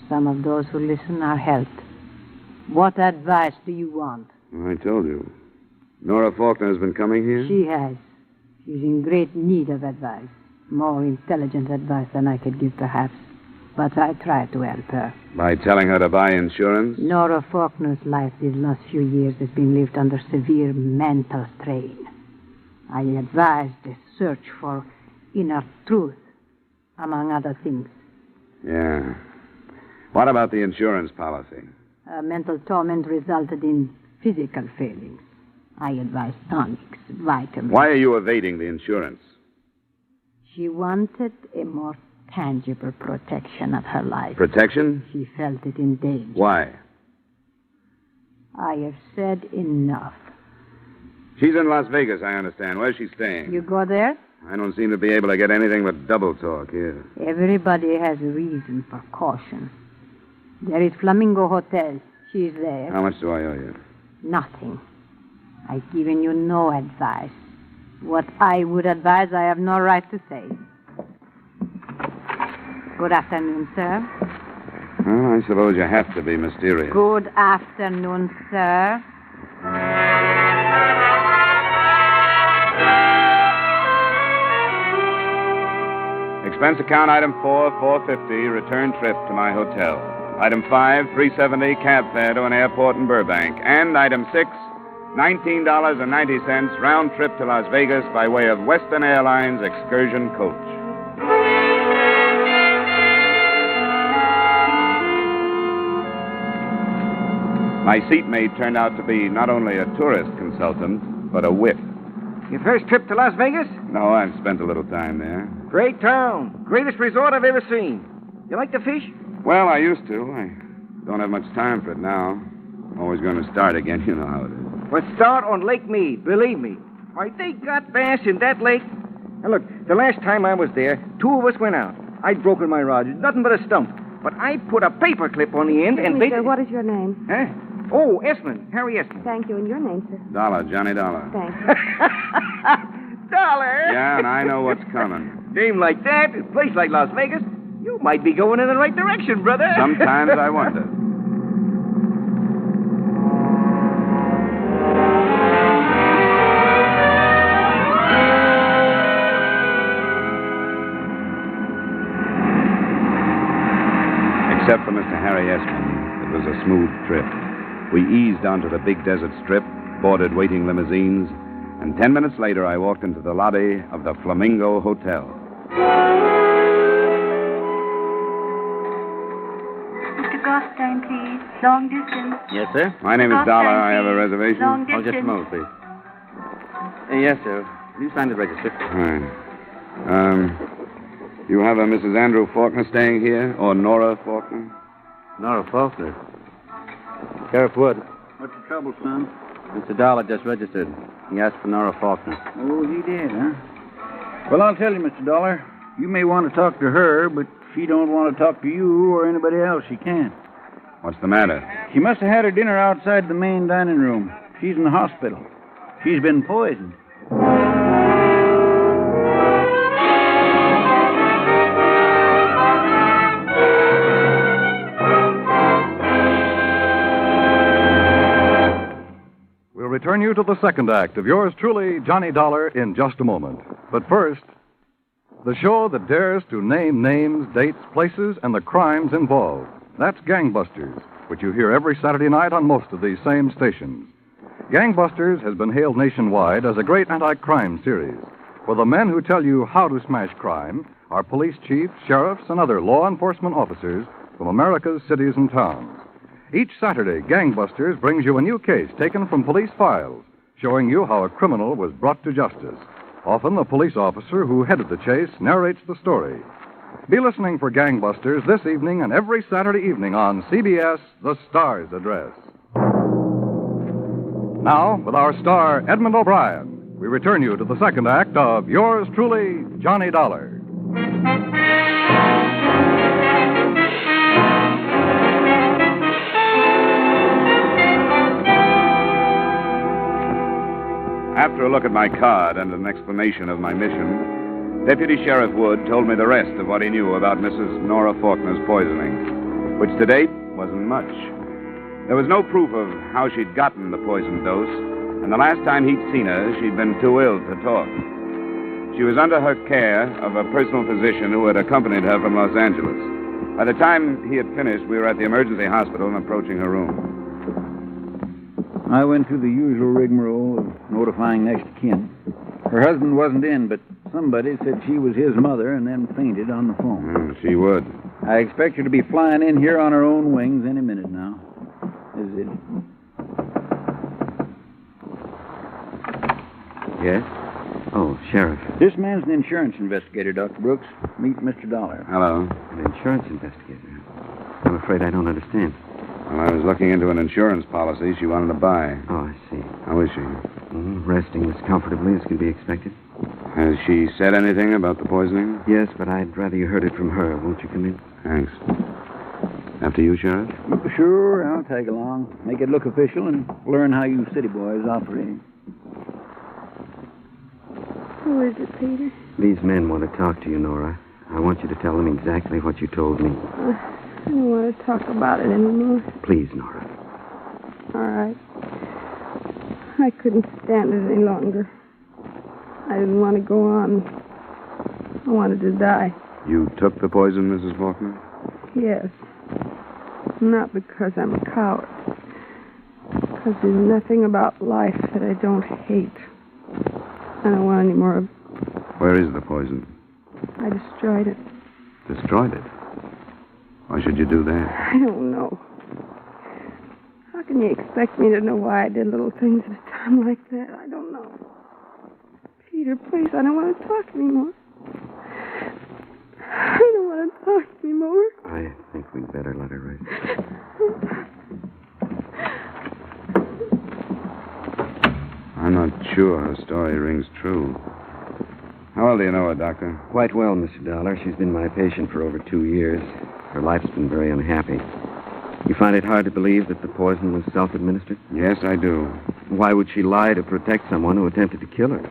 Some of those who listen are helped. What advice do you want? I told you. Nora Falkner has been coming here? She has. She's in great need of advice. More intelligent advice than I could give, perhaps. But I try to help her. By telling her to buy insurance? Nora Falkner's life these last few years has been lived under severe mental strain. I advised a search for inner truth, among other things. Yeah. What about the insurance policy? Mental torment resulted in physical failings. I advised tonics, vitamins. Why are you evading the insurance? She wanted a more tangible protection of her life. Protection? She felt it in danger. Why? I have said enough. She's in Las Vegas, I understand. Where's she staying? You go there? I don't seem to be able to get anything but double talk here. Everybody has a reason for caution. There is Flamingo Hotel. She's there. How much do I owe you? Nothing. I've given you no advice. What I would advise, I have no right to say. Good afternoon, sir. Well, I suppose you have to be mysterious. Good afternoon, sir. Expense account item 4, $450, return trip to my hotel. Item 5, $370, cab fare to an airport in Burbank. And item 6, $19.90, round trip to Las Vegas by way of Western Airlines excursion coach. My seatmate turned out to be not only a tourist consultant, but a whiff. Your first trip to Las Vegas? No, I've spent a little time there. Great town. Greatest resort I've ever seen. You like to fish? Well, I used to. I don't have much time for it now. Always going to start again. You know how it is. Well, start on Lake Mead, believe me. Why, they got bass in that lake. Now, look, the last time I was there, 2 of us went out. I'd broken my rod. Nothing but a stump. But I put a paper clip on the end and Sir, what is your name? Huh? Oh, Esmond. Harry Esmond. Thank you. And your name, sir? Dollar, Johnny Dollar. Thanks. Dollar! Yeah, and I know what's coming. Name like that, a place like Las Vegas, you might be going in the right direction, brother. Sometimes I wonder. Except for Mr. Harry Esmond, it was a smooth trip. We eased onto the big desert strip, boarded waiting limousines, and 10 minutes later I walked into the lobby of the Flamingo Hotel. Mr. Gostein, please. Long distance. Yes, sir? My name is Dollar. I have a reservation. Long Oh, just a distance. moment, please. Yes, sir. You signed the register. All right. You have a Mrs. Andrew Falkner staying here, or Nora Falkner? Nora Falkner. Sheriff Wood. What's the trouble, son? Mr. Dollar just registered. He asked for Nora Falkner. Oh, he did, huh? Well, I'll tell you, Mr. Dollar. You may want to talk to her, but she don't want to talk to you or anybody else. She can't. What's the matter? She must have had her dinner outside the main dining room. She's in the hospital. She's been poisoned. We'll return you to the second act of yours truly, Johnny Dollar, in just a moment. But first, the show that dares to name names, dates, places, and the crimes involved. That's Gangbusters, which you hear every Saturday night on most of these same stations. Gangbusters has been hailed nationwide as a great anti-crime series, where the men who tell you how to smash crime are police chiefs, sheriffs, and other law enforcement officers from America's cities and towns. Each Saturday, Gangbusters brings you a new case taken from police files, showing you how a criminal was brought to justice. Often the police officer who headed the chase narrates the story. Be listening for Gangbusters this evening and every Saturday evening on CBS, The Star's Address. Now, with our star, Edmund O'Brien, we return you to the second act of yours truly, Johnny Dollar. After a look at my card and an explanation of my mission, Deputy Sheriff Wood told me the rest of what he knew about Mrs. Nora Faulkner's poisoning, which to date wasn't much. There was no proof of how she'd gotten the poison dose, and the last time he'd seen her, she'd been too ill to talk. She was under her care of a personal physician who had accompanied her from Los Angeles. By the time he had finished, we were at the emergency hospital and approaching her room. I went through the usual rigmarole of notifying next of kin. Her husband wasn't in, but somebody said she was his mother and then fainted on the phone. She would. I expect her to be flying in here on her own wings any minute now. Is it? Yes? Oh, Sheriff. This man's an insurance investigator, Dr. Brooks. Meet Mr. Dollar. Hello. An insurance investigator? I'm afraid I don't understand. Well, I was looking into an insurance policy she wanted to buy. Oh, I see. How is she? Resting as comfortably as can be expected. Has she said anything about the poisoning? Yes, but I'd rather you heard it from her. Won't you come in? Thanks. After you, Sheriff? Sure, I'll tag along. Make it look official and learn how you city boys operate. Who is it, Peter? These men want to talk to you, Nora. I want you to tell them exactly what you told me. I don't want to talk about it anymore. Please, Nora. All right. I couldn't stand it any longer. I didn't want to go on. I wanted to die. You took the poison, Mrs. Faulkner? Yes. Not because I'm a coward. Because there's nothing about life that I don't hate. I don't want any more of it. Where is the poison? I destroyed it. Destroyed it? Why should you do that? I don't know. How can you expect me to know why I did little things at a time like that? I don't know. Peter, please, I don't want to talk anymore. I don't want to talk anymore. I think we'd better let her rest. I'm not sure her story rings true. How well do you know her, Doctor? Quite well, Mr. Dollar. She's been my patient for over 2 years. Her life's been very unhappy. You find it hard to believe that the poison was self-administered? Yes, I do. Why would she lie to protect someone who attempted to kill her?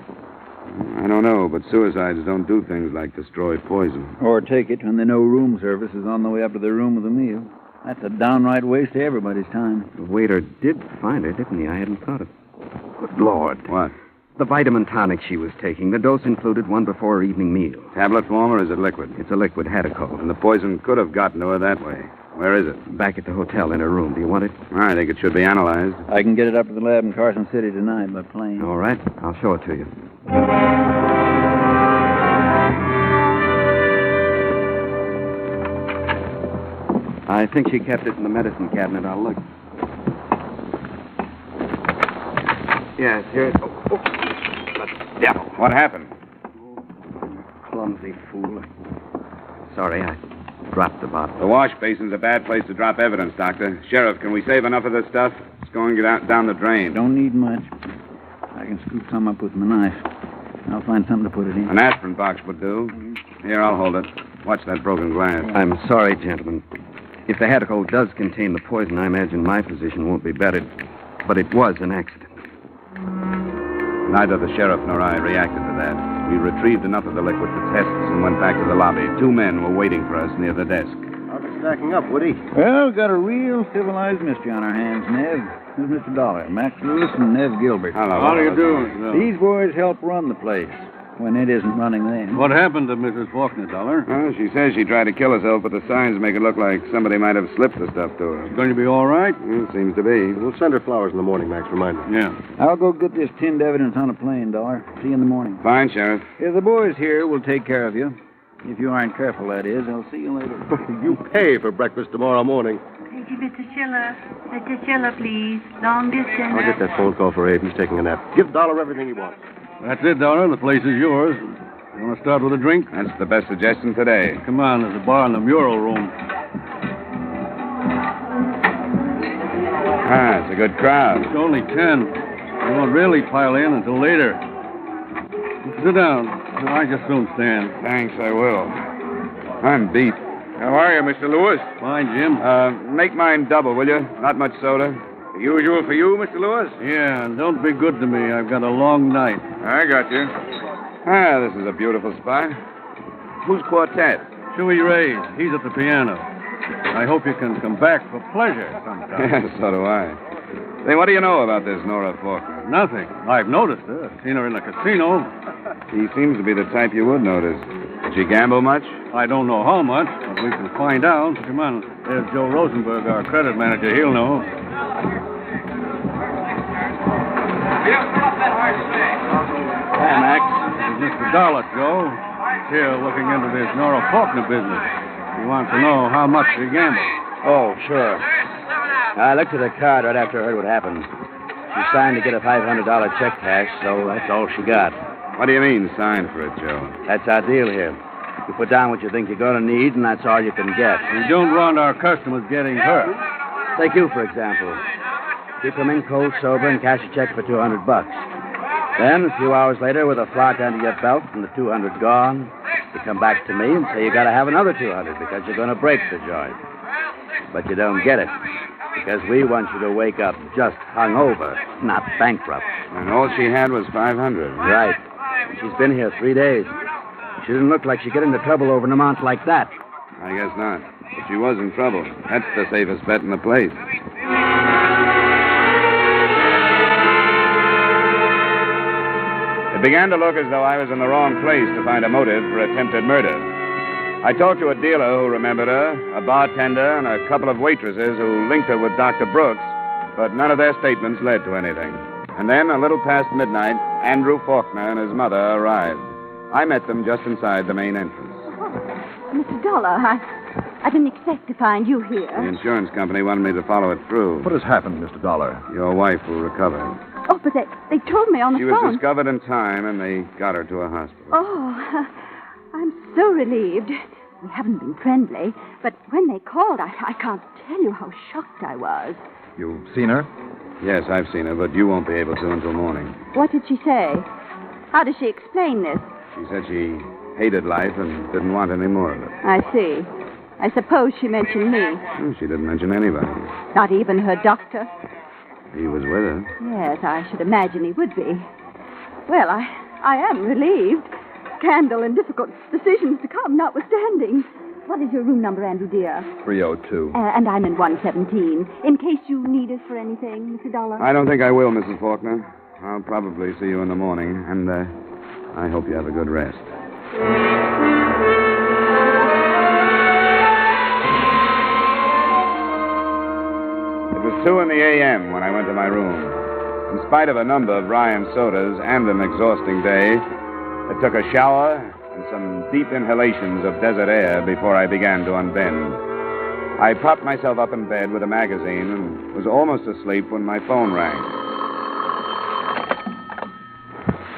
I don't know, but suicides don't do things like destroy poison. Or take it when they know room service is on the way up to their room with a meal. That's a downright waste of everybody's time. The waiter did find her, didn't he? I hadn't thought of it. Good Lord. What? The vitamin tonic she was taking. The dose included one before her evening meal. Tablet form, or is it liquid? It's a liquid Hatchet. And the poison could have gotten to her that way. Where is it? Back at the hotel in her room. Do you want it? I think it should be analyzed. I can get it up to the lab in Carson City tonight by plane. All right. I'll show it to you. I think she kept it in the medicine cabinet. I'll look. Yes, here it is. Oh, the devil. What happened? Clumsy fool. Sorry, I dropped the bottle. The wash basin's a bad place to drop evidence, Doctor. Sheriff, can we save enough of this stuff? It's going down the drain. Don't need much. I can scoop some up with my knife. I'll find something to put it in. An aspirin box would do. Here, I'll hold it. Watch that broken glass. I'm sorry, gentlemen. If the Hatchet does contain the poison, I imagine my position won't be bettered. But it was an accident. Neither the sheriff nor I reacted to that. We retrieved enough of the liquid for tests and went back to the lobby. 2 men were waiting for us near the desk. How's it stacking up, Woody? Well, we've got a real civilized mystery on our hands, Nev. This is Mr. Dollar, Max Lewis, and Nev Gilbert. Hello. How do you do? These boys help run the place when it isn't running them. What happened to Mrs. Falkner, Dollar? Well, she says she tried to kill herself, but the signs make it look like somebody might have slipped the stuff to her. She's going to be all right? Seems to be. We'll send her flowers in the morning, Max. Remind her. Yeah. I'll go get this tinned evidence on a plane, Dollar. See you in the morning. Fine, Sheriff. If the boys here will take care of you. If you aren't careful, that is. I'll see you later. You pay for breakfast tomorrow morning. Thank you, Mr. Schiller. Mr. Schiller, please. Long distance. I'll get that phone call for Abe. He's taking a nap. Give Dollar everything he wants. That's it, Dollar. The place is yours. You want to start with a drink? That's the best suggestion today. Come on, there's a bar in the mural room. It's a good crowd. It's only 10. You won't really pile in until later. Sit down. I just soon stand. Thanks, I will. I'm beat. How are you, Mr. Lewis? Fine, Jim. Make mine double, will you? Not much soda. The usual for you, Mr. Lewis? Yeah, and don't be good to me. I've got a long night. I got you. This is a beautiful spot. Who's quartet? Chewy Ray's. He's at the piano. I hope you can come back for pleasure sometime. Yeah, so do I. Say, what do you know about this Nora Falkner? Nothing. I've noticed her. I've seen her in the casino. She seems to be the type you would notice. Did she gamble much? I don't know how much, but we can find out. Come on. There's Joe Rosenberg, our credit manager. He'll know. Hey, Max. This is Mr. Dollar, Joe. He's here looking into this Nora Falkner business. He wants to know how much she gambled. Oh, sure. I looked at her card right after I heard what happened. She signed to get a $500 check cash, so that's all she got. What do you mean, signed for it, Joe? That's our deal here. You put down what you think you're going to need, and that's all you can get. We don't want our customers getting hurt. Take you, for example. Keep them in cold, sober, and cash a check for $200. Then, a few hours later, with a flock under your belt and the $200 gone, you come back to me and say you got to have another $200 because you're going to break the joint. But you don't get it because we want you to wake up just hungover, not bankrupt. And all she had was $500. Right. And she's been here 3 days. She didn't look like she'd get into trouble over an amount like that. I guess not. But she was in trouble. That's the safest bet in the place. It began to look as though I was in the wrong place to find a motive for attempted murder. I talked to a dealer who remembered her, a bartender, and a couple of waitresses who linked her with Dr. Brooks, but none of their statements led to anything. And then, a little past midnight, Andrew Falkner and his mother arrived. I met them just inside the main entrance. Mr. Dollar, I didn't expect to find you here. The insurance company wanted me to follow it through. What has happened, Mr. Dollar? Your wife will recover. Oh, but they told me on the She phone. was discovered in time, and they got her to a hospital. Oh, I'm so relieved. We haven't been friendly, but when they called, I can't tell you how shocked I was. You've seen her? Yes, I've seen her, but you won't be able to until morning. What did she say? How does she explain this? She said she hated life and didn't want any more of it. I see. I suppose she mentioned me. She didn't mention anybody. Not even her doctor? He was with her. Yes, I should imagine he would be. Well, I am relieved. Scandal and difficult decisions to come notwithstanding. What is your room number, Andrew, dear? 302. And I'm in 117. In case you need us for anything, Mr. Dollar. I don't think I will, Mrs. Falkner. I'll probably see you in the morning, and I hope you have a good rest. It was 2 a.m. when I went to my room. In spite of a number of rye and sodas and an exhausting day, I took a shower and some deep inhalations of desert air before I began to unbend. I propped myself up in bed with a magazine and was almost asleep when my phone rang.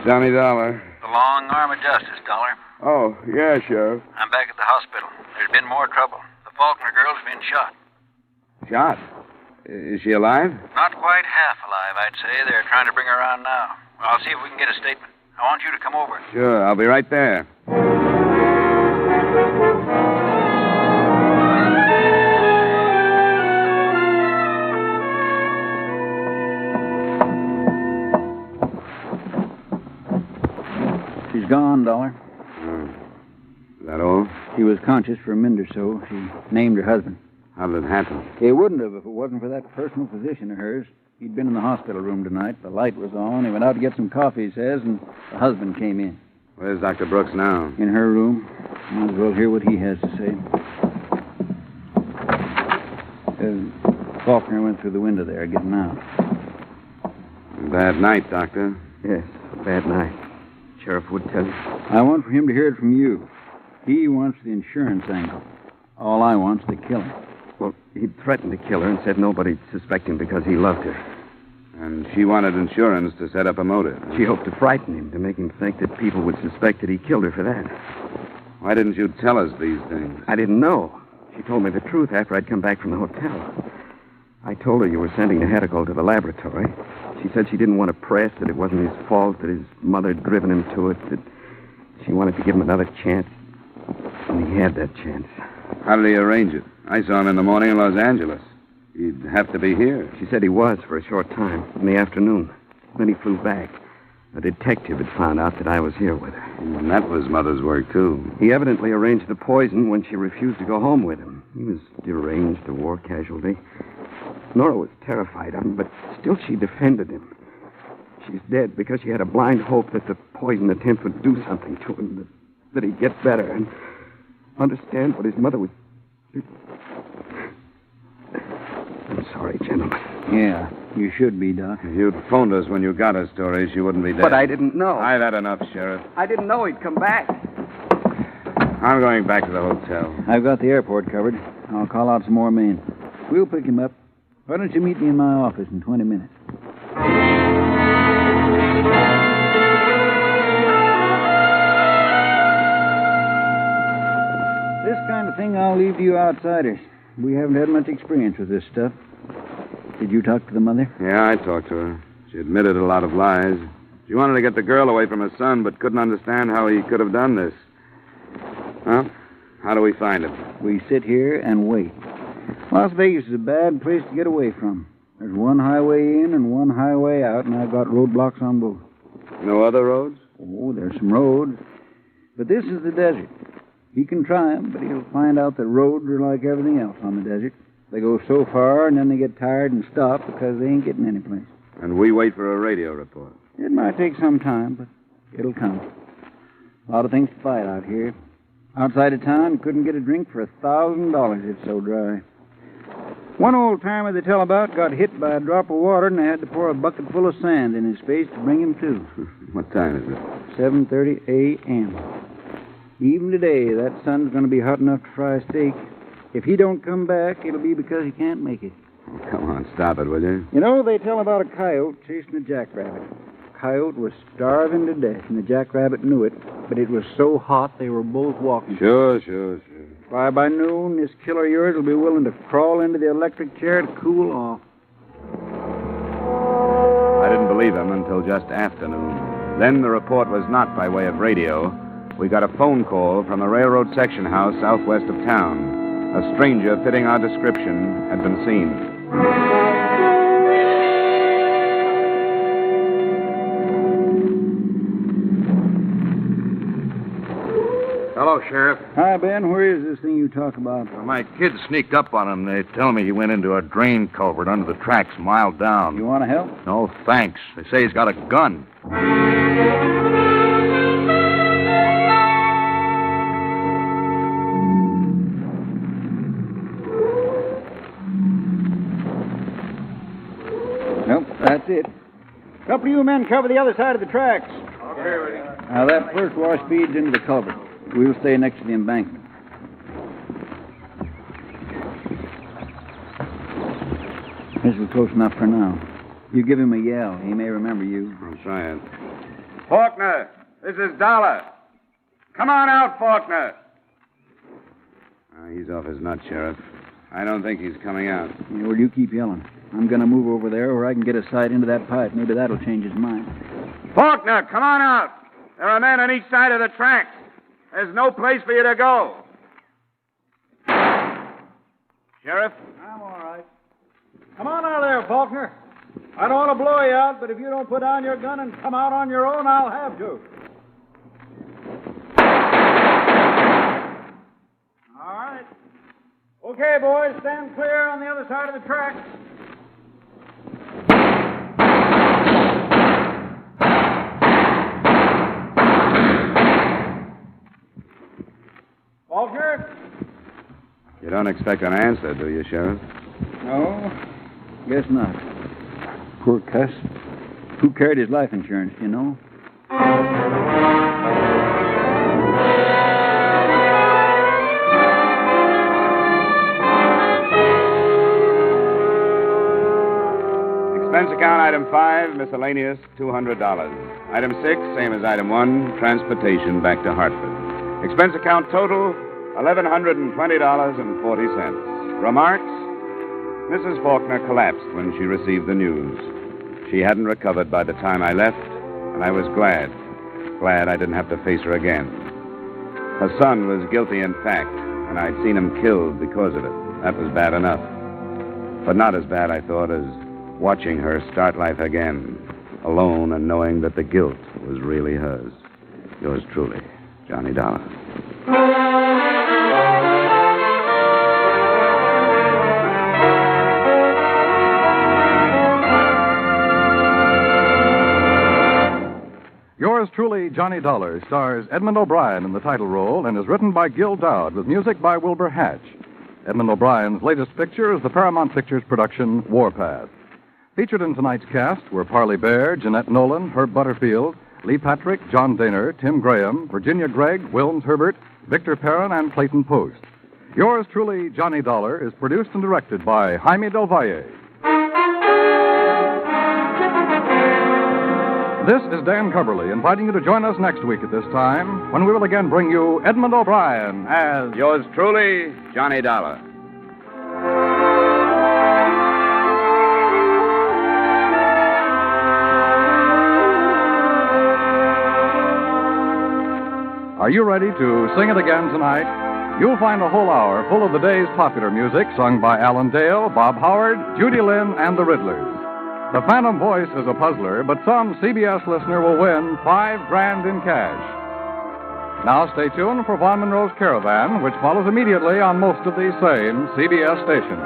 Johnny Dollar. The long arm of justice, Dollar. Oh, yeah, Sheriff. I'm back at the hospital. There's been more trouble. The Falkner girl's been shot. Shot? Is she alive? Not quite half alive, I'd say. They're trying to bring her around now. Well, I'll see if we can get a statement. I want you to come over. Sure, I'll be right there. She's gone, Dollar. Is that all? She was conscious for a minute or so. She named her husband. How did it happen? It wouldn't have if it wasn't for that personal physician of hers. He'd been in the hospital room tonight. The light was on. He went out to get some coffee, he says, and the husband came in. Where's Dr. Brooks now? In her room. Might as well hear what he has to say. Falkner went through the window there, getting out. Bad night, Doctor. Yes, a bad night. Sheriff would tell you. I want for him to hear it from you. He wants the insurance angle. All I want's to kill him. Well, he threatened to kill her and said nobody'd suspect him because he loved her. And she wanted insurance to set up a motive. She hoped to frighten him, to make him think that people would suspect that he killed her for that. Why didn't you tell us these things? I didn't know. She told me the truth after I'd come back from the hotel. I told her you were sending the Hatchet to the laboratory. She said she didn't want to press, that it wasn't his fault, that his mother had driven him to it, that she wanted to give him another chance. And he had that chance. How did he arrange it? I saw him in the morning in Los Angeles. He'd have to be here. She said he was for a short time, in the afternoon. Then he flew back. A detective had found out that I was here with her. And that was Mother's work, too. He evidently arranged the poison when she refused to go home with him. He was deranged, a war casualty. Nora was terrified of him, but still she defended him. She's dead because she had a blind hope that the poison attempt would do something to him, that he'd get better and understand what his mother was... I'm sorry, gentlemen. Yeah, you should be, Doc. If you'd phoned us when you got her story, she wouldn't be dead. But I didn't know. I've had enough, Sheriff. I didn't know he'd come back. I'm going back to the hotel. I've got the airport covered. I'll call out some more men. We'll pick him up. Why don't you meet me in my office in 20 minutes? This kind of thing I'll leave to you outsiders. We haven't had much experience with this stuff. Did you talk to the mother? Yeah, I talked to her. She admitted a lot of lies. She wanted to get the girl away from her son, but couldn't understand how he could have done this. Well, how do we find him? We sit here and wait. Las Vegas is a bad place to get away from. There's one highway in and one highway out, and I've got roadblocks on both. No other roads? Oh, there's some roads. But this is the desert. He can try 'em, but he'll find out that roads are like everything else on the desert. They go so far, and then they get tired and stop because they ain't getting any place. And we wait for a radio report. It might take some time, but it'll come. A lot of things to fight out here. Outside of town, you couldn't get a drink for $1,000. It's so dry. One old-timer they tell about got hit by a drop of water, and they had to pour a bucket full of sand in his face to bring him to. What time is it? 7:30 a.m. Even today, that sun's going to be hot enough to fry a steak. If he don't come back, it'll be because he can't make it. Come on, stop it, will you? You know, they tell about a coyote chasing a jackrabbit. Coyote was starving to death, and the jackrabbit knew it, but it was so hot they were both walking. Sure. By noon, this killer of yours will be willing to crawl into the electric chair to cool off. I didn't believe him until just afternoon. Then the report was not by way of radio. We got a phone call from a railroad section house southwest of town. A stranger fitting our description had been seen. Hello, Sheriff. Hi, Ben. Where is this thing you talk about? Well, my kid sneaked up on him. They tell me he went into a drain culvert under the tracks a mile down. You want to help? No, thanks. They say he's got a gun. Nope, that's it. Couple of you men cover the other side of the tracks. Okay, Now, that first wash feeds into the culvert. We'll stay next to the embankment. This is close enough for now. You give him a yell. He may remember you. I'm trying. Falkner, this is Dollar. Come on out, Falkner. He's off his nut, Sheriff. I don't think he's coming out. Yeah, well, you keep yelling. I'm going to move over there where I can get a sight into that pipe. Maybe that'll change his mind. Falkner, come on out. There are men on each side of the tracks. There's no place for you to go. Sheriff? I'm all right. Come on out of there, Falkner. I don't want to blow you out, but if you don't put down your gun and come out on your own, I'll have to. All right. Okay, boys, stand clear on the other side of the tracks. Falkner? You don't expect an answer, do you, Sheriff? No, guess not. Poor cuss. Who carried his life insurance, you know? Expense account item 5, miscellaneous, $200. Item 6, same as item 1, transportation back to Hartford. Expense account total, $1,120.40. Remarks? Mrs. Falkner collapsed when she received the news. She hadn't recovered by the time I left, and I was glad I didn't have to face her again. Her son was guilty in fact, and I'd seen him killed because of it. That was bad enough. But not as bad, I thought, as watching her start life again, alone and knowing that the guilt was really hers. Yours truly, Johnny Dollar. Yours truly, Johnny Dollar, stars Edmund O'Brien in the title role and is written by Gil Dowd with music by Wilbur Hatch. Edmund O'Brien's latest picture is the Paramount Pictures production Warpath. Featured in tonight's cast were Parley Bear, Jeanette Nolan, Herb Butterfield, Lee Patrick, John Daner, Tim Graham, Virginia Gregg, Wilms Herbert, Victor Perrin, and Clayton Post. Yours truly, Johnny Dollar, is produced and directed by Jaime Del Valle. This is Dan Cubberly inviting you to join us next week at this time when we will again bring you Edmund O'Brien as... Yours truly, Johnny Dollar. Are you ready to sing it again tonight? You'll find a whole hour full of the day's popular music sung by Alan Dale, Bob Howard, Judy Lynn, and the Riddlers. The Phantom Voice is a puzzler, but some CBS listener will win $5,000 in cash. Now stay tuned for Von Monroe's Caravan, which follows immediately on most of these same CBS stations.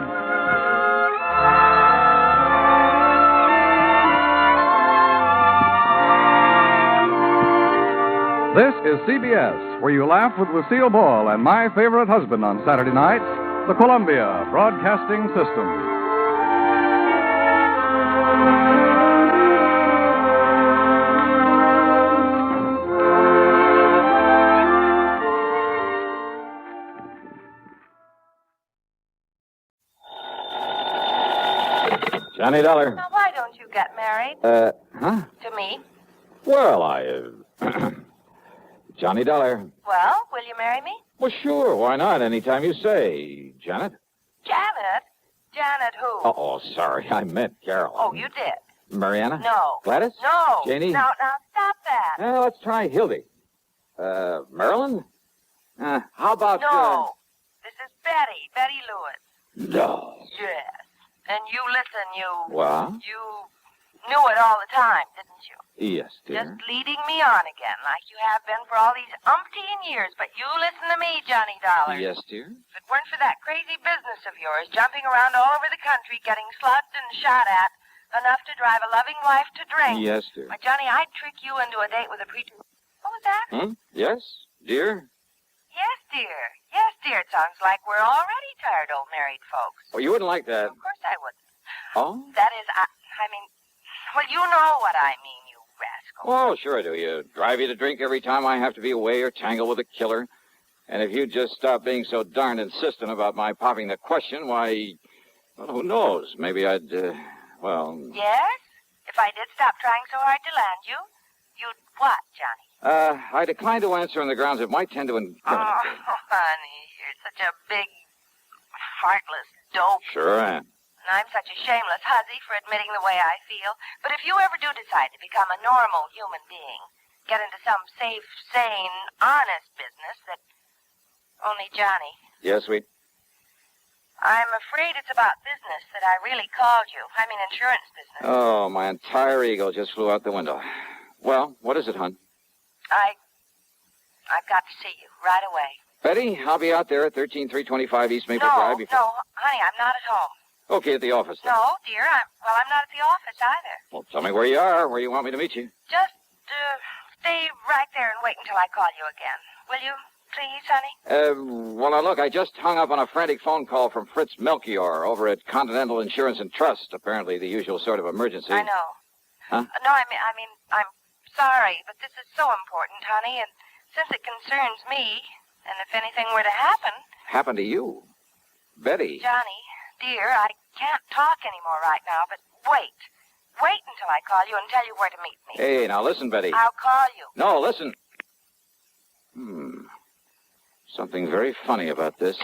This is CBS, where you laugh with Lucille Ball and my favorite husband on Saturday nights, the Columbia Broadcasting System. Johnny Dollar. Now, why don't you get married? Huh? To me? Well, Johnny Dollar. Well, will you marry me? Well, sure. Why not? Anytime you say. Janet? Janet? Janet who? Oh, sorry. I meant Carol. Oh, you did? Mariana? No. Gladys? No. Janie? Now, stop that. Well, let's try Hildy. Marilyn? How about... No. This is Betty Lewis. No. Yes. And you listen, What? You knew it all the time, didn't you? Yes, dear. Just leading me on again, like you have been for all these umpteen years. But you listen to me, Johnny Dollar. Yes, dear. If it weren't for that crazy business of yours, jumping around all over the country, getting slugged and shot at, enough to drive a loving wife to drink. Yes, dear. Why, Johnny, I'd trick you into a date with a preacher. What was that? Yes, dear? Yes, dear. Yes, dear. It sounds like we're already tired old married folks. Well, you wouldn't like that. Of course I wouldn't. Oh? That is, I mean, well, you know what I mean, you rascal. Oh, sure I do. You drive you to drink every time I have to be away or tangle with a killer. And if you'd just stop being so darned insistent about my popping the question, why, well, who knows? Maybe I'd, Yes? If I did stop trying so hard to land you, you'd what, Johnny? I decline to answer on the grounds it might tend to incriminate. Oh, honey, you're such a big, heartless dope. Sure I am. And I'm such a shameless hussy for admitting the way I feel. But if you ever do decide to become a normal human being, get into some safe, sane, honest business that only Johnny. Yes, sweet. I'm afraid it's about business that I really called you. I mean insurance business. Oh, my entire ego just flew out the window. Well, what is it, hon? I've got to see you right away. Betty, I'll be out there at 13325 East Maple No, Drive before... no, honey, I'm not at home. Okay, at the office then. No, dear, I'm not at the office either. Well, tell me where you are, where you want me to meet you. Just, stay right there and wait until I call you again. Will you, please, honey? Well, now, look, I just hung up on a frantic phone call from Fritz Melchior over at Continental Insurance and Trust, apparently the usual sort of emergency. I know. Huh? No, I mean, I'm sorry, but this is so important, honey, and since it concerns me, and if anything were to happen... Happen to you? Betty? Johnny, dear, I can't talk anymore right now, but wait. Wait until I call you and tell you where to meet me. Hey, now listen, Betty. I'll call you. No, listen. Something very funny about this.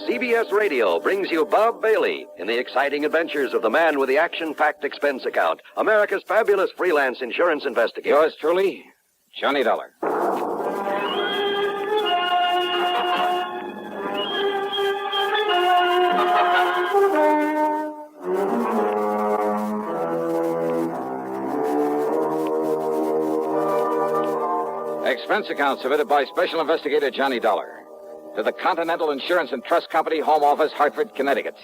CBS Radio brings you Bob Bailey in the exciting adventures of the man with the action-packed expense account, America's fabulous freelance insurance investigator. Yours truly, Johnny Dollar. Expense account submitted by Special Investigator Johnny Dollar to the Continental Insurance and Trust Company, Home Office, Hartford, Connecticut.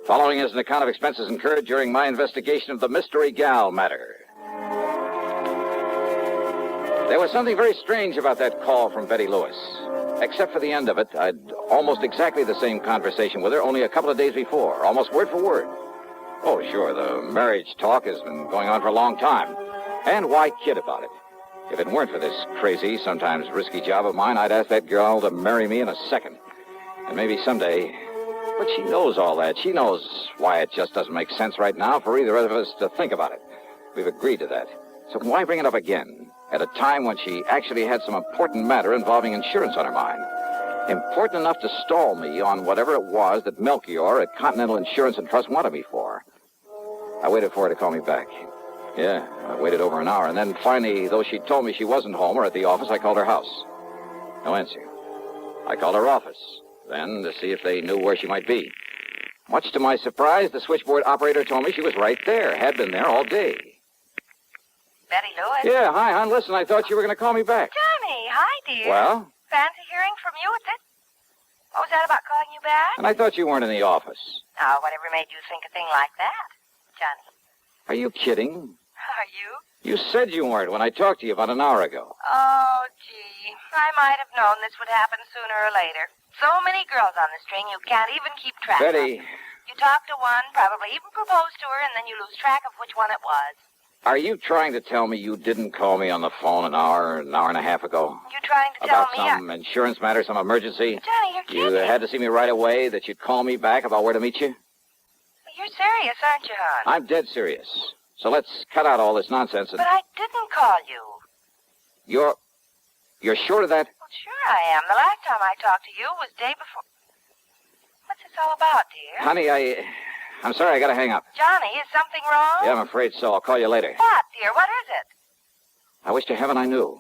Following is an account of expenses incurred during my investigation of the Mystery Gal matter. There was something very strange about that call from Betty Lewis. Except for the end of it, I'd almost exactly the same conversation with her only a couple of days before, almost word for word. Oh, sure, the marriage talk has been going on for a long time. And why kid about it? If it weren't for this crazy, sometimes risky job of mine, I'd ask that girl to marry me in a second. And maybe someday. But she knows all that. She knows why it just doesn't make sense right now for either of us to think about it. We've agreed to that. So why bring it up again at a time when she actually had some important matter involving insurance on her mind? Important enough to stall me on whatever it was that Melchior at Continental Insurance and Trust wanted me for. I waited for her to call me back. Yeah, I waited over an hour, and then finally, though she told me she wasn't home or at the office, I called her house. No answer. I called her office, then to see if they knew where she might be. Much to my surprise, the switchboard operator told me she was right there, had been there all day. Betty Lewis? Yeah, hi, hon. Listen, I thought you were going to call me back. Johnny, hi, dear. Well? Fancy hearing from you at this? What was that about calling you back? And I thought you weren't in the office. Now, whatever made you think a thing like that, Johnny? Are you kidding? Are you? You said you weren't when I talked to you about an hour ago. Oh, gee. I might have known this would happen sooner or later. So many girls on the string, you can't even keep track Betty. of. You talk to one, probably even propose to her, and then you lose track of which one it was. Are you trying to tell me you didn't call me on the phone an hour and a half ago? You trying to tell About me some insurance matter, some emergency? Johnny, you're kidding. You had to see me right away, that you'd call me back about where to meet you? You're serious, aren't you, hon? I'm dead serious. So let's cut out all this nonsense and... But I didn't call you. You're sure of that? Well, sure I am. The last time I talked to you was day before... What's this all about, dear? Honey, I'm sorry, I gotta hang up. Johnny, is something wrong? Yeah, I'm afraid so. I'll call you later. What, dear? What is it? I wish to heaven I knew.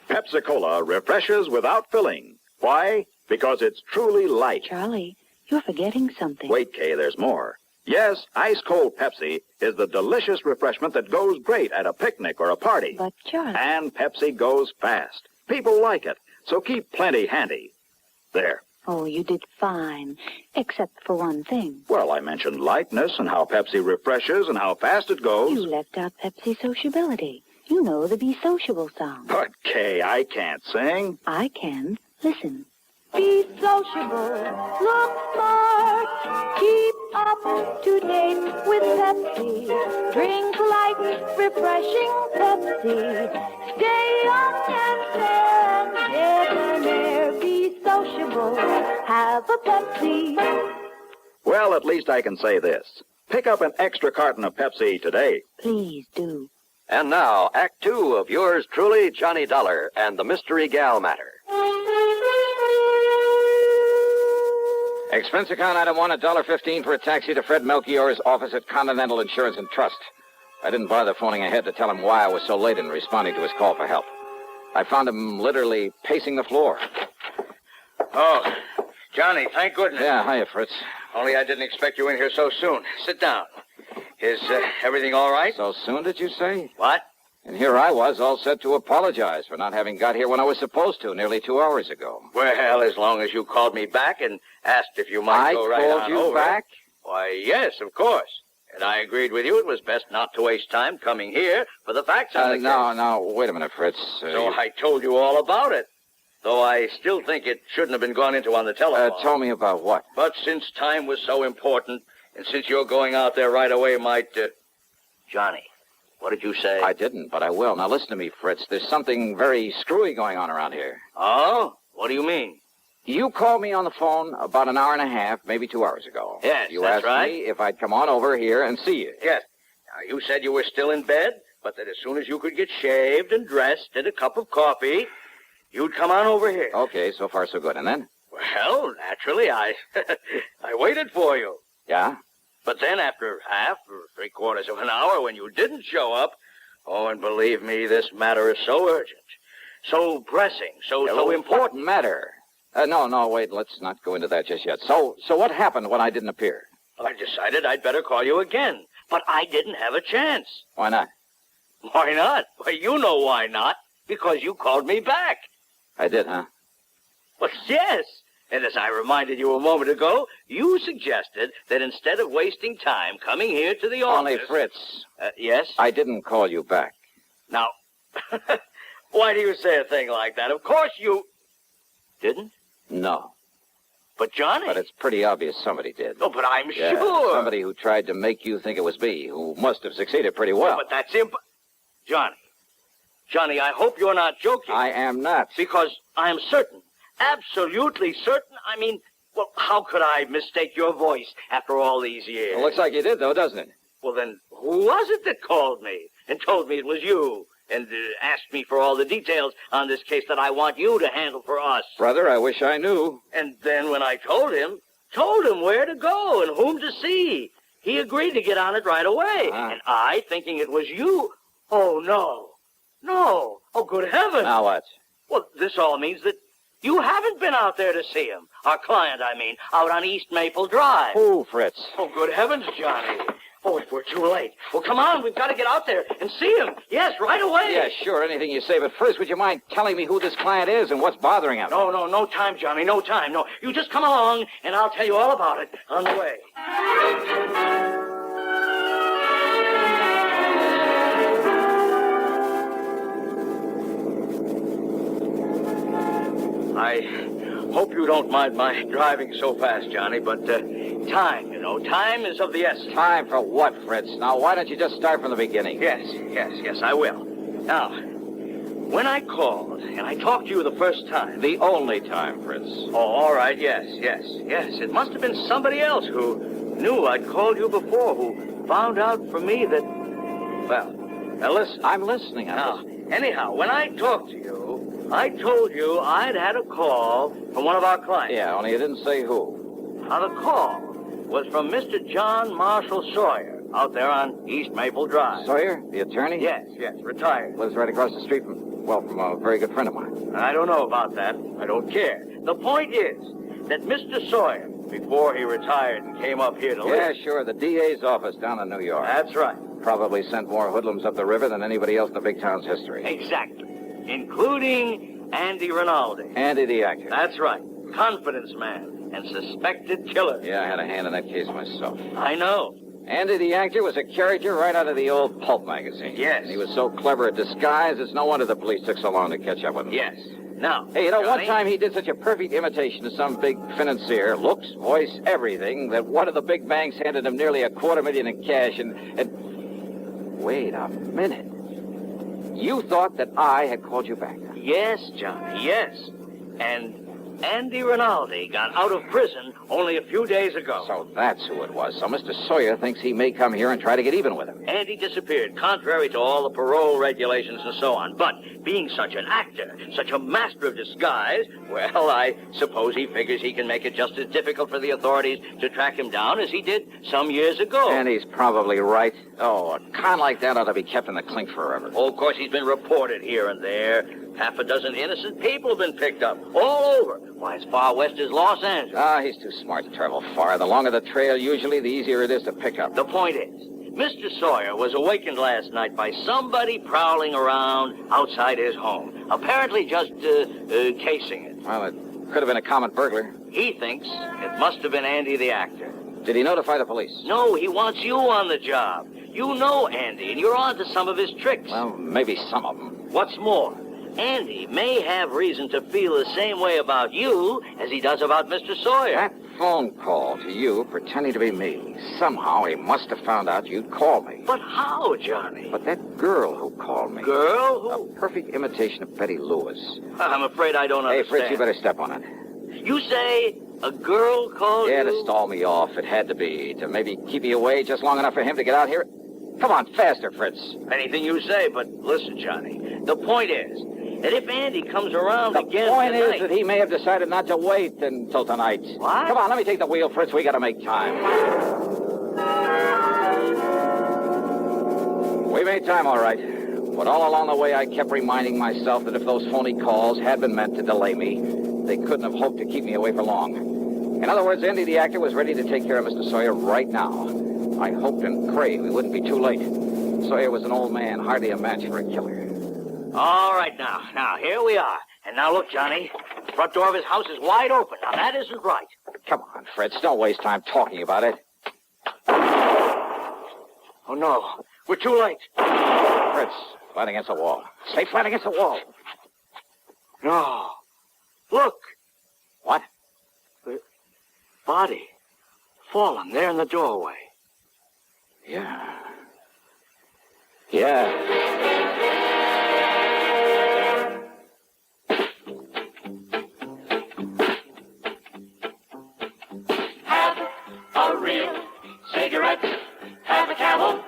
Pepsi-Cola refreshes without filling. Why? Because it's truly light. Charlie, you're forgetting something. Wait, Kay, there's more. Yes, ice-cold Pepsi is the delicious refreshment that goes great at a picnic or a party. But, Charlie... And Pepsi goes fast. People like it, so keep plenty handy. There. Oh, you did fine, except for one thing. Well, I mentioned lightness and how Pepsi refreshes and how fast it goes. You left out Pepsi sociability. You know the Be Sociable song. But, Kay, I can't sing. I can. Listen. Be sociable, look smart, keep up to date with Pepsi. Drink light, refreshing Pepsi. Stay young and fair and debonair. Be sociable, have a Pepsi. Well, at least I can say this. Pick up an extra carton of Pepsi today. Please do. And now, Act 2 of yours truly, Johnny Dollar and the Mystery Gal Matter. Expense account item 1, $1.15 for a taxi to Fred Melchior's office at Continental Insurance and Trust. I didn't bother phoning ahead to tell him why I was so late in responding to his call for help. I found him literally pacing the floor. Oh, Johnny, thank goodness. Yeah, hiya, Fritz. Only I didn't expect you in here so soon. Sit down. Is everything all right? So soon, did you say? What? And here I was, all set to apologize for not having got here when I was supposed to, nearly 2 hours ago. Well, as long as you called me back and asked if you might go right on over. I called you back? Why, yes, of course. And I agreed with you it was best not to waste time coming here for the facts on the case. No, wait a minute, Fritz. So I told you all about it. Though I still think it shouldn't have been gone into on the telephone. Tell me about what? But since time was so important, and since you're going out there right away might... Johnny, what did you say? I didn't, but I will. Now listen to me, Fritz. There's something very screwy going on around here. Oh? What do you mean? You called me on the phone about an hour and a half, maybe 2 hours ago. Yes, you that's asked right. me if I'd come on over here and see you. Yes. Now, you said you were still in bed, but that as soon as you could get shaved and dressed and a cup of coffee, you'd come on over here. Okay, so far so good. And then? Well, naturally, I waited for you. Yeah? But then after half or 3/4 of an hour when you didn't show up, oh, and believe me, this matter is so urgent, so pressing, so important. What matter? No, wait, let's not go into that just yet. So what happened when I didn't appear? I decided I'd better call you again, but I didn't have a chance. Why not? Why not? Well, you know why not. Because you called me back. I did, huh? Well, yes. And as I reminded you a moment ago, you suggested that instead of wasting time coming here to the office... Only, Fritz. Yes? I didn't call you back. Now, why do you say a thing like that? Of course you... Didn't? No. But, Johnny... But it's pretty obvious somebody did. Oh, but I'm Yeah, sure... Somebody who tried to make you think it was me, who must have succeeded pretty well. Oh, but that's Johnny, I hope you're not joking. I am not. Because I am certain, absolutely certain. I mean, well, how could I mistake your voice after all these years? Well, looks like you did, though, doesn't it? Well, then, who was it that called me and told me it was you and asked me for all the details on this case that I want you to handle for us? Brother, I wish I knew. And then when I told him where to go and whom to see, he agreed to get on it right away. And I, thinking it was you, oh, no. No. Oh, good heavens. Now what? Well, this all means that you haven't been out there to see him. Our client, I mean, out on East Maple Drive. Who, Fritz? Oh, good heavens, Johnny. Oh, if we're too late. Well, come on. We've got to get out there and see him. Yes, right away. Yeah, sure. Anything you say. But first, would you mind telling me who this client is and what's bothering him? No time, Johnny. No time. No. You just come along, and I'll tell you all about it on the way. you don't mind my driving so fast, Johnny, but time, time is of the essence. Time for what, Fritz? Now, why don't you just start from the beginning? Yes, I will. Now, when I called and I talked to you the first time... The only time, Fritz. Oh, all right, yes. It must have been somebody else who knew I'd called you before, who found out from me that... Well, now listen. I'm listening. Now, anyhow, when I talked to you, I told you I'd had a call from one of our clients. Yeah, only you didn't say who. Now, the call was from Mr. John Marshall Sawyer out there on East Maple Drive. Sawyer, the attorney? Yes, retired. Lives right across the street from a very good friend of mine. I don't know about that. I don't care. The point is that Mr. Sawyer, before he retired and came up here to live... Yeah, sure, the DA's office down in New York. That's right. Probably sent more hoodlums up the river than anybody else in the big town's history. Exactly. Including Andy Rinaldi. Andy the actor. That's right. Confidence man and suspected killer. Yeah, I had a hand in that case myself. I know. Andy the actor was a character right out of the old pulp magazine. Yes. And he was so clever at disguise, it's no wonder the police took so long to catch up with him. Yes. Now, hey, Johnny, one time he did such a perfect imitation of some big financier, looks, voice, everything, that one of the big banks handed him nearly $250,000 in cash and... Wait a minute. You thought that I had called you back? Yes, Johnny, yes. And Andy Rinaldi got out of prison only a few days ago. So that's who it was. So Mr. Sawyer thinks he may come here and try to get even with him. Andy disappeared, contrary to all the parole regulations and so on. But being such an actor, such a master of disguise, well, I suppose he figures he can make it just as difficult for the authorities to track him down as he did some years ago. And he's probably right. Oh, a con like that ought to be kept in the clink forever. Oh, of course, he's been reported here and there. Half a dozen innocent people have been picked up all over. Why, as far west as Los Angeles. Ah, he's too smart to travel far. The longer the trail, usually, the easier it is to pick up. The point is, Mr. Sawyer was awakened last night by somebody prowling around outside his home, apparently just casing it. Well, it could have been a common burglar. He thinks it must have been Andy the actor. Did he notify the police? No, he wants you on the job. You know Andy, and you're on to some of his tricks. Well, maybe some of them. What's more, Andy may have reason to feel the same way about you as he does about Mr. Sawyer. That phone call to you pretending to be me. Somehow he must have found out you'd call me. But how, Johnny? But that girl who called me. Girl who? A perfect imitation of Betty Lewis. I'm afraid I don't understand. Hey, Fritz, you better step on it. You say a girl called you? Yeah, to stall me off. It had to be. To maybe keep me away just long enough for him to get out here. Come on, faster, Fritz. Anything you say, but listen, Johnny. The point is that if Andy comes around again The point tonight... is that he may have decided not to wait until tonight. What? Come on, let me take the wheel, Fritz. We gotta make time. We made time, all right. But all along the way, I kept reminding myself that if those phony calls had been meant to delay me, they couldn't have hoped to keep me away for long. In other words, Andy the actor was ready to take care of Mr. Sawyer right now. I hoped and prayed we wouldn't be too late. Sawyer was an old man, hardly a match for a killer. All right, now, here we are. And now look, Johnny, the front door of his house is wide open. Now, that isn't right. Come on, Fritz, don't waste time talking about it. Oh, no, we're too late. Fritz, flat against the wall. Stay flat against the wall. No. Look. What? The body. Fallen there in the doorway. Yeah. Have a real cigarette. Have a Camel.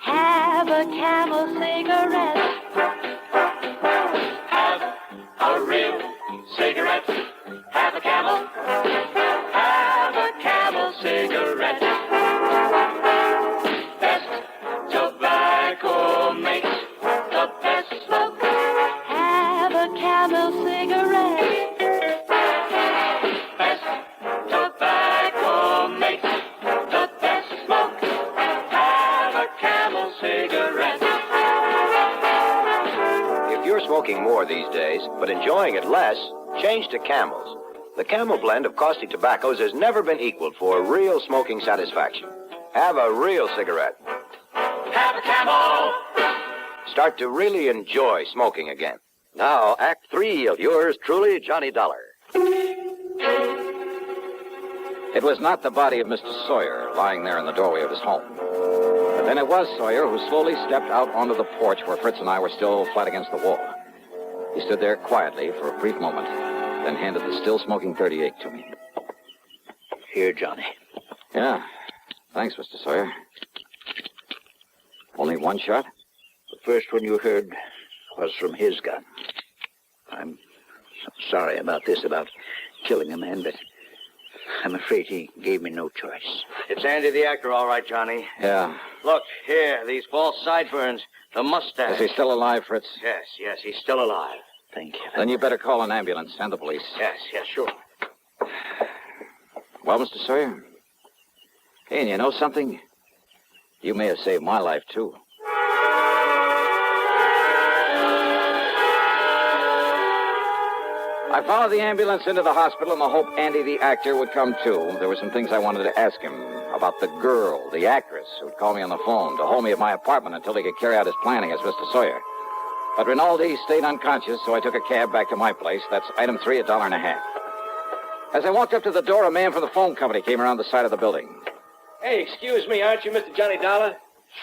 Have a Camel cigarette. Have a real cigarette. Have a Camel. Have a Camel cigarette. Best tobacco makes the best smoke. Have a Camel cigarette. Best tobacco makes the best smoke. Have a Camel cigarette. If you're smoking more these days, but enjoying it less, change to Camels. The Camel blend of caustic tobaccos has never been equaled for real smoking satisfaction. Have a real cigarette. Have a Camel. Start to really enjoy smoking again. Now, Act 3 of yours truly, Johnny Dollar. It was not the body of Mr. Sawyer lying there in the doorway of his home. But then it was Sawyer who slowly stepped out onto the porch where Fritz and I were still flat against the wall. He stood there quietly for a brief moment, then handed the still-smoking .38 to me. Here, Johnny. Yeah. Thanks, Mr. Sawyer. Only one shot? The first one you heard was from his gun. I'm sorry about this, about killing a man, but I'm afraid he gave me no choice. It's Andy the actor, all right, Johnny. Yeah. Look, here, these false sideburns, the mustache. Is he still alive, Fritz? Yes, he's still alive. Thank you. Then you better call an ambulance and the police. Yes, sure. Well, Mr. Sawyer? Hey, and you know something? You may have saved my life, too. I followed the ambulance into the hospital in the hope Andy the actor would come, too. There were some things I wanted to ask him about the girl, the actress, who'd call me on the phone to hold me at my apartment until he could carry out his planning as Mr. Sawyer. But Rinaldi stayed unconscious, so I took a cab back to my place. That's item 3, $1.50. As I walked up to the door, a man from the phone company came around the side of the building. Hey, excuse me, aren't you Mr. Johnny Dollar?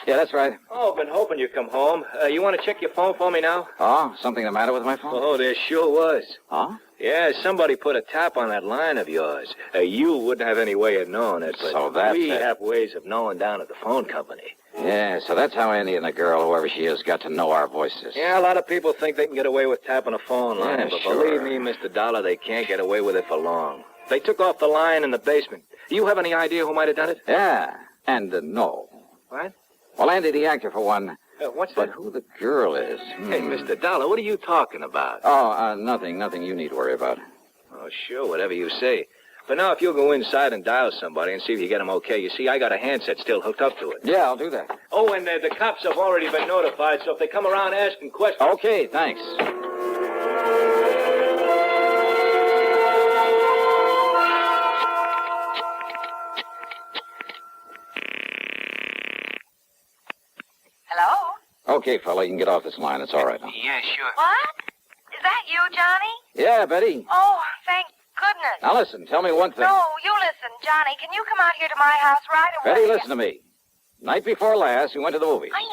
Yeah, that's right. Oh, I've been hoping you'd come home. You want to check your phone for me now? Oh, something the matter with my phone? Oh, there sure was. Huh? Yeah, somebody put a tap on that line of yours. You wouldn't have any way of knowing it, but So that's we it. have ways of knowing down at the phone company. Yeah, so that's how Andy and the girl, whoever she is, got to know our voices. Yeah, a lot of people think they can get away with tapping a phone line, Yeah, but sure. believe me, Mr. Dollar, they can't get away with it for long. They took off the line in the basement. Do you have any idea who might have done it? Yeah, and no. What? Well, Andy the actor, for one. What's But that? who the girl is? Hey, Mr. Dollar, what are you talking about? Oh, nothing you need to worry about. Oh, sure, whatever you say. But now if you'll go inside and dial somebody and see if you get them okay. You see, I got a handset still hooked up to it. Yeah, I'll do that. Oh, and the cops have already been notified, so if they come around asking questions... Okay, thanks. Hello? Okay, fella, you can get off this line. It's all right now. Yeah, sure. What? Is that you, Johnny? Yeah, Betty. Oh, thank goodness. Now listen, tell me one thing. No, you listen, Johnny. Can you come out here to my house right away? Betty, listen to me. Night before last, we went to the movies. I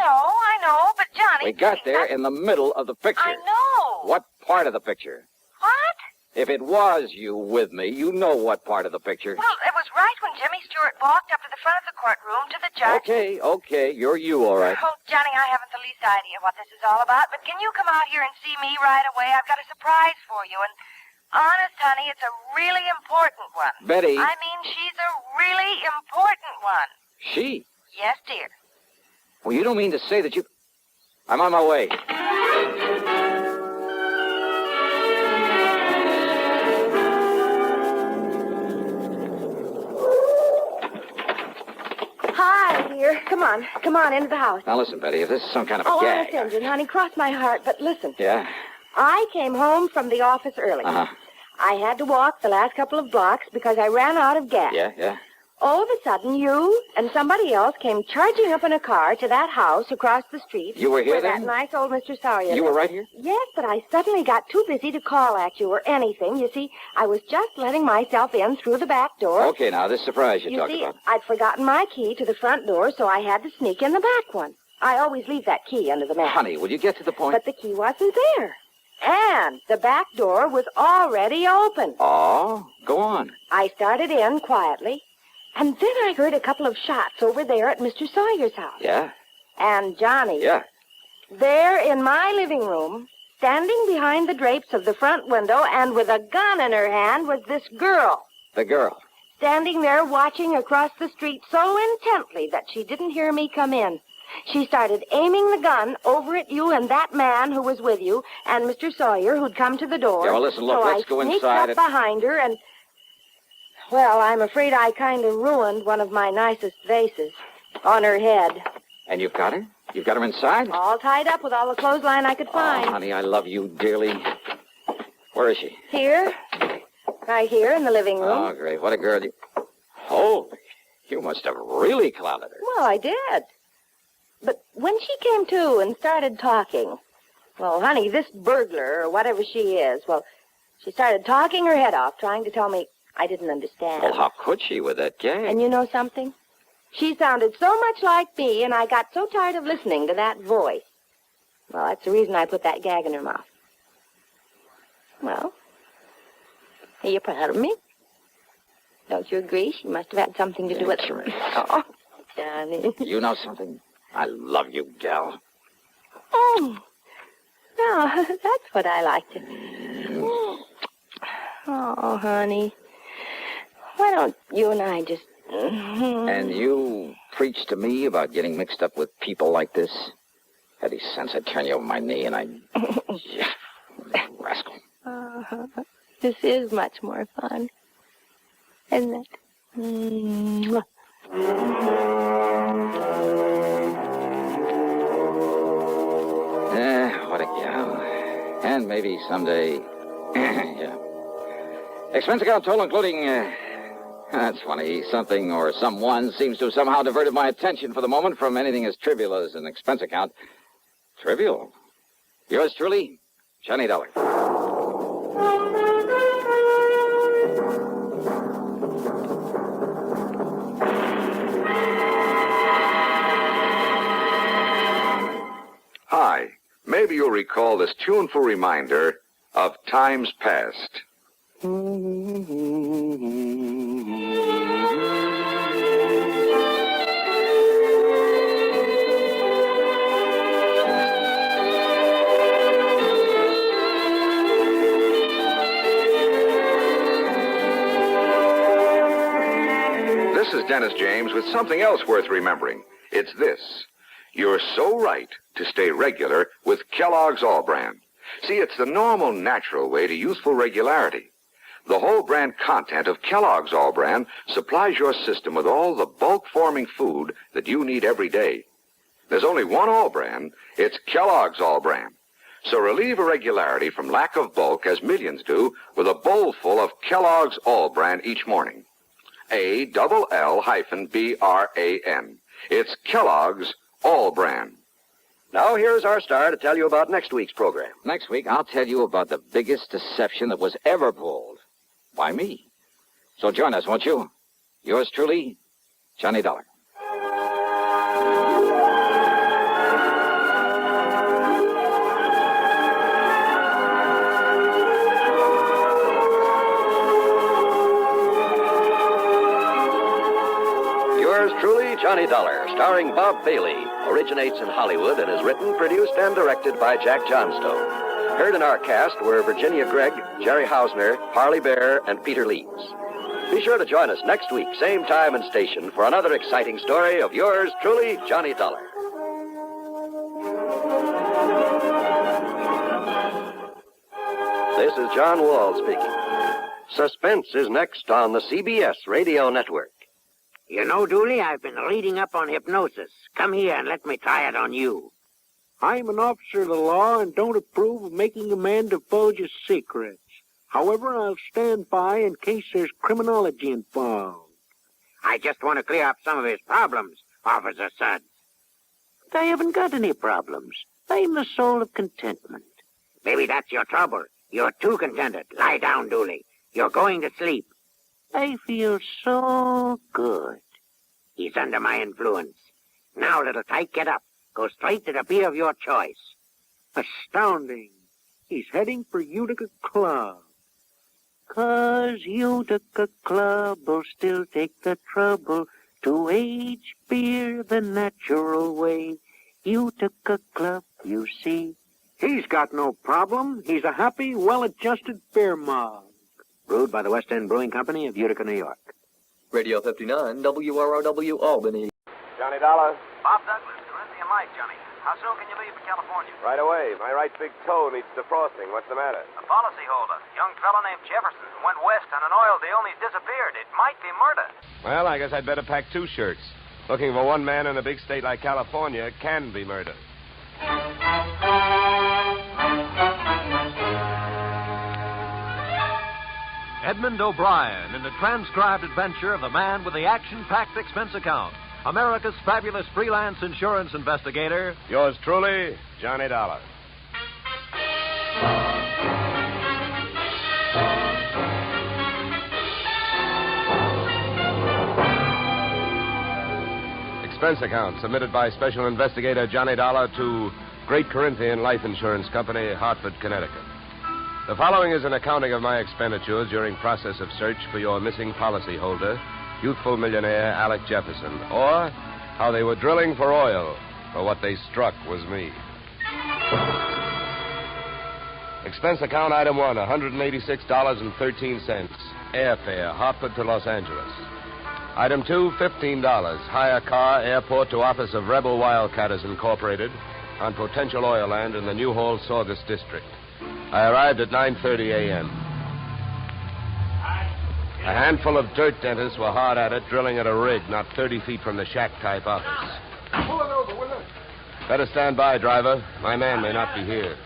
know, but Johnny... We got there in the middle of the picture. I know. What part of the picture? What? If it was you with me, you know what part of the picture. Well, it was right when Jimmy Stewart walked up to the front of the courtroom to the judge. Okay, you're you, all right. Oh, Johnny, I haven't the least idea what this is all about, but can you come out here and see me right away? I've got a surprise for you, and honest, honey, it's a really important one. Betty. I mean, she's a really important one. She? Yes, dear. Well, you don't mean to say that you... I'm on my way. Hi, dear. Come on into the house. Now listen, Betty, if this is some kind of a honest, gag... Engine, honey, cross my heart, but listen. Yeah? I came home from the office early. Uh-huh. I had to walk the last couple of blocks because I ran out of gas. Yeah? All of a sudden, you and somebody else came charging up in a car to that house across the street. You were here where then? that nice old Mr. Sawyer You were lived. right here? Yes, but I suddenly got too busy to call at you or anything. You see, I was just letting myself in through the back door. Okay, now, this surprise you talked see, about. I'd forgotten my key to the front door, so I had to sneak in the back one. I always leave that key under the mat. Honey, will you get to the point? But the key wasn't there. And the back door was already open. Oh, go on. I started in quietly, and then I heard a couple of shots over there at Mr. Sawyer's house. Yeah? And Johnny. Yeah. There in my living room, standing behind the drapes of the front window and with a gun in her hand, was this girl. The girl. Standing there watching across the street so intently that she didn't hear me come in. She started aiming the gun over at you and that man who was with you and Mr. Sawyer who'd come to the door. Yeah, well, listen, look, so let's go I sneaked inside up behind her and... Well, I'm afraid I kind of ruined one of my nicest vases on her head. And you've got her? You've got her inside? All tied up with all the clothesline I could find. Oh, honey, I love you dearly. Where is she? Here. Right here in the living room. Oh, great. What a girl you... Holy, you must have really clouded her. Well, I did. But when she came to and started talking, well, honey, this burglar or whatever she is, well, she started talking her head off, trying to tell me I didn't understand. Well, how could she with that gang? And you know something? She sounded so much like me, and I got so tired of listening to that voice. Well, that's the reason I put that gag in her mouth. Well, are you proud of me? Don't you agree? She must have had something to do with it. Oh, Johnny. You know something? I love you, gal. Oh, no, that's what I like to... Oh, honey. Why don't you and I just... And you preach to me about getting mixed up with people like this? Had any sense, I'd turn you over my knee and I'd... Yeah, rascal. This is much more fun, isn't it? Mwah. What a gal. And maybe someday... Yeah. Expense account total including... That's funny. Something or someone seems to have somehow diverted my attention for the moment from anything as trivial as an expense account. Trivial? Yours truly, Johnny Dollar. Hi. Maybe you'll recall this tuneful reminder of times past. This is Dennis James with something else worth remembering. It's this. You're so right to stay regular with Kellogg's All Brand. See, it's the normal, natural way to youthful regularity. The whole brand content of Kellogg's All Brand supplies your system with all the bulk-forming food that you need every day. There's only one All Brand. It's Kellogg's All Brand. So relieve irregularity from lack of bulk, as millions do, with a bowl full of Kellogg's All Brand each morning. ALL-BRAN. It's Kellogg's All Brand. Now here's our star to tell you about next week's program. Next week, I'll tell you about the biggest deception that was ever pulled. By me. So join us, won't you? Yours truly, Johnny Dollar. Yours truly, Johnny Dollar, starring Bob Bailey, originates in Hollywood and is written, produced, and directed by Jack Johnstone. Heard in our cast were Virginia Gregg, Jerry Hausner, Harley Bear, and Peter Leeds. Be sure to join us next week, same time and station, for another exciting story of yours truly, Johnny Dollar. This is John Wall speaking. Suspense is next on the CBS Radio Network. You know, Dooley, I've been reading up on hypnosis. Come here and let me try it on you. I'm an officer of the law and don't approve of making a man divulge his secrets. However, I'll stand by in case there's criminology involved. I just want to clear up some of his problems, Officer Suggs. But I haven't got any problems. I'm the soul of contentment. Maybe that's your trouble. You're too contented. Lie down, Dooley. You're going to sleep. I feel so good. He's under my influence. Now, little tyke, get up. Go straight to the beer of your choice. Astounding. He's heading for Utica Club. 'Cause Utica Club will still take the trouble to age beer the natural way. Utica Club, you see. He's got no problem. He's a happy, well-adjusted beer mug. Brewed by the West End Brewing Company of Utica, New York. Radio 59, WROW, Albany. Johnny Dollar. Bob Douglas, Corinthian Light, Johnny. How soon can you leave for California? Right away. My right big toe needs defrosting. What's the matter? A policyholder, young fellow named Jefferson, went west on an oil deal and he's disappeared. It might be murder. Well, I guess I'd better pack 2 shirts. Looking for one man in a big state like California can be murder. Edmund O'Brien in the transcribed adventure of the man with the action-packed expense account. America's fabulous freelance insurance investigator. Yours truly, Johnny Dollar. Expense account submitted by Special Investigator Johnny Dollar to Great Corinthian Life Insurance Company, Hartford, Connecticut. The following is an accounting of my expenditures during process of search for your missing policyholder, youthful millionaire Alec Jefferson, or how they were drilling for oil, for what they struck was me. Expense account item 1, $186.13. Airfare, Hartford to Los Angeles. Item 2, $15. Hire car, airport to office of Rebel Wildcatters Incorporated on potential oil land in the Newhall Saugus district. I arrived at 9:30 a.m. A handful of dirt dentists were hard at it, drilling at a rig not 30 feet from the shack-type office. Pull it over, will you? Better stand by, driver. My man may not be here.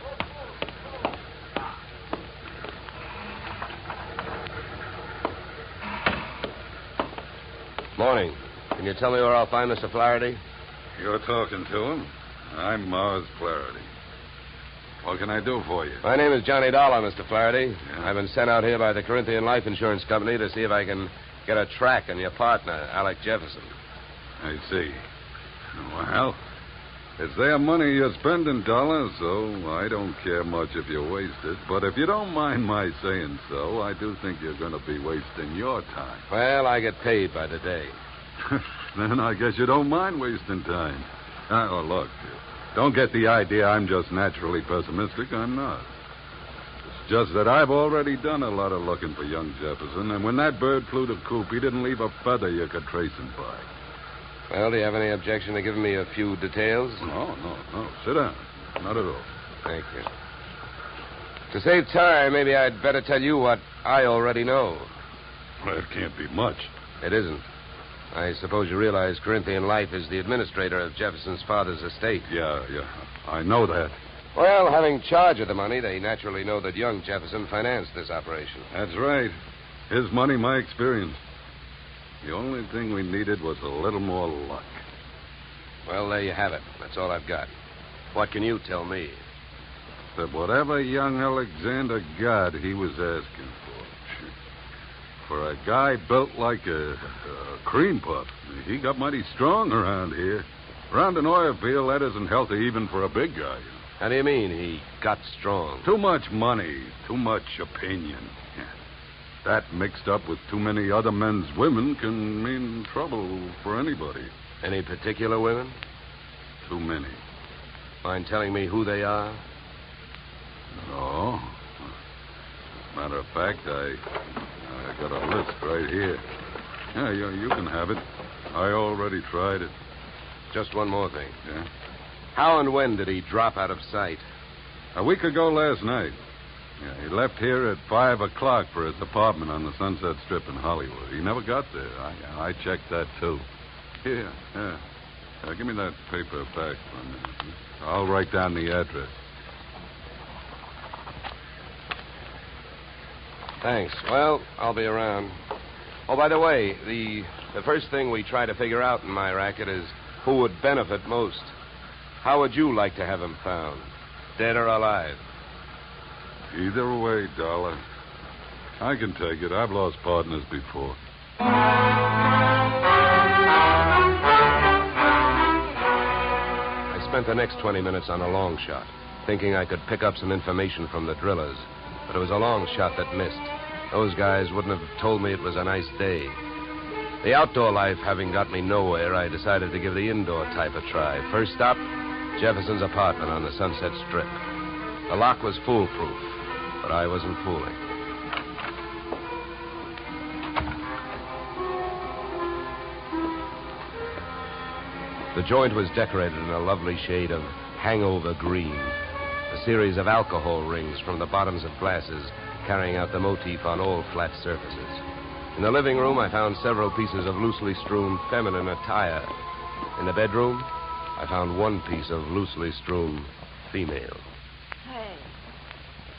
Morning. Can you tell me where I'll find Mr. Flaherty? You're talking to him. I'm Mars Flaherty. What can I do for you? My name is Johnny Dollar, Mr. Flaherty. Yeah. I've been sent out here by the Corinthian Life Insurance Company to see if I can get a track on your partner, Alec Jefferson. I see. Well, it's their money you're spending, Dollar, so I don't care much if you waste it. But if you don't mind my saying so, I do think you're going to be wasting your time. Well, I get paid by the day. Then I guess you don't mind wasting time. Oh, look, don't get the idea I'm just naturally pessimistic. I'm not. It's just that I've already done a lot of looking for young Jefferson, and when that bird flew the coop, he didn't leave a feather you could trace him by. Well, do you have any objection to giving me a few details? No. Sit down. Not at all. Thank you. To save time, maybe I'd better tell you what I already know. Well, it can't be much. It isn't. I suppose you realize Corinthian Life is the administrator of Jefferson's father's estate. Yeah. I know that. Well, having charge of the money, they naturally know that young Jefferson financed this operation. That's right. His money, my experience. The only thing we needed was a little more luck. Well, there you have it. That's all I've got. What can you tell me? That whatever young Alexander got, he was asking for. For a guy built like a cream puff, he got mighty strong around here. Around an oil field, that isn't healthy even for a big guy. How do you mean he got strong? Too much money, too much opinion. That mixed up with too many other men's women can mean trouble for anybody. Any particular women? Too many. Mind telling me who they are? No. As a matter of fact, I got a list right here. Yeah, you can have it. I already tried it. Just one more thing. Yeah? How and when did he drop out of sight? A week ago last night. Yeah, he left here at 5 o'clock for his apartment on the Sunset Strip in Hollywood. He never got there. I checked that, too. Here. Give me that paper back for a minute. I'll write down the address. Thanks. Well, I'll be around. Oh, by the way, the first thing we try to figure out in my racket is who would benefit most. How would you like to have him found? Dead or alive? Either way, Dollar. I can take it. I've lost partners before. I spent the next 20 minutes on a long shot, thinking I could pick up some information from the drillers. But it was a long shot that missed. Those guys wouldn't have told me it was a nice day. The outdoor life having got me nowhere, I decided to give the indoor type a try. First stop, Jefferson's apartment on the Sunset Strip. The lock was foolproof, but I wasn't fooling. The joint was decorated in a lovely shade of hangover green. A series of alcohol rings from the bottoms of glasses carrying out the motif on all flat surfaces. In the living room, I found several pieces of loosely strewn feminine attire. In the bedroom, I found one piece of loosely strewn female.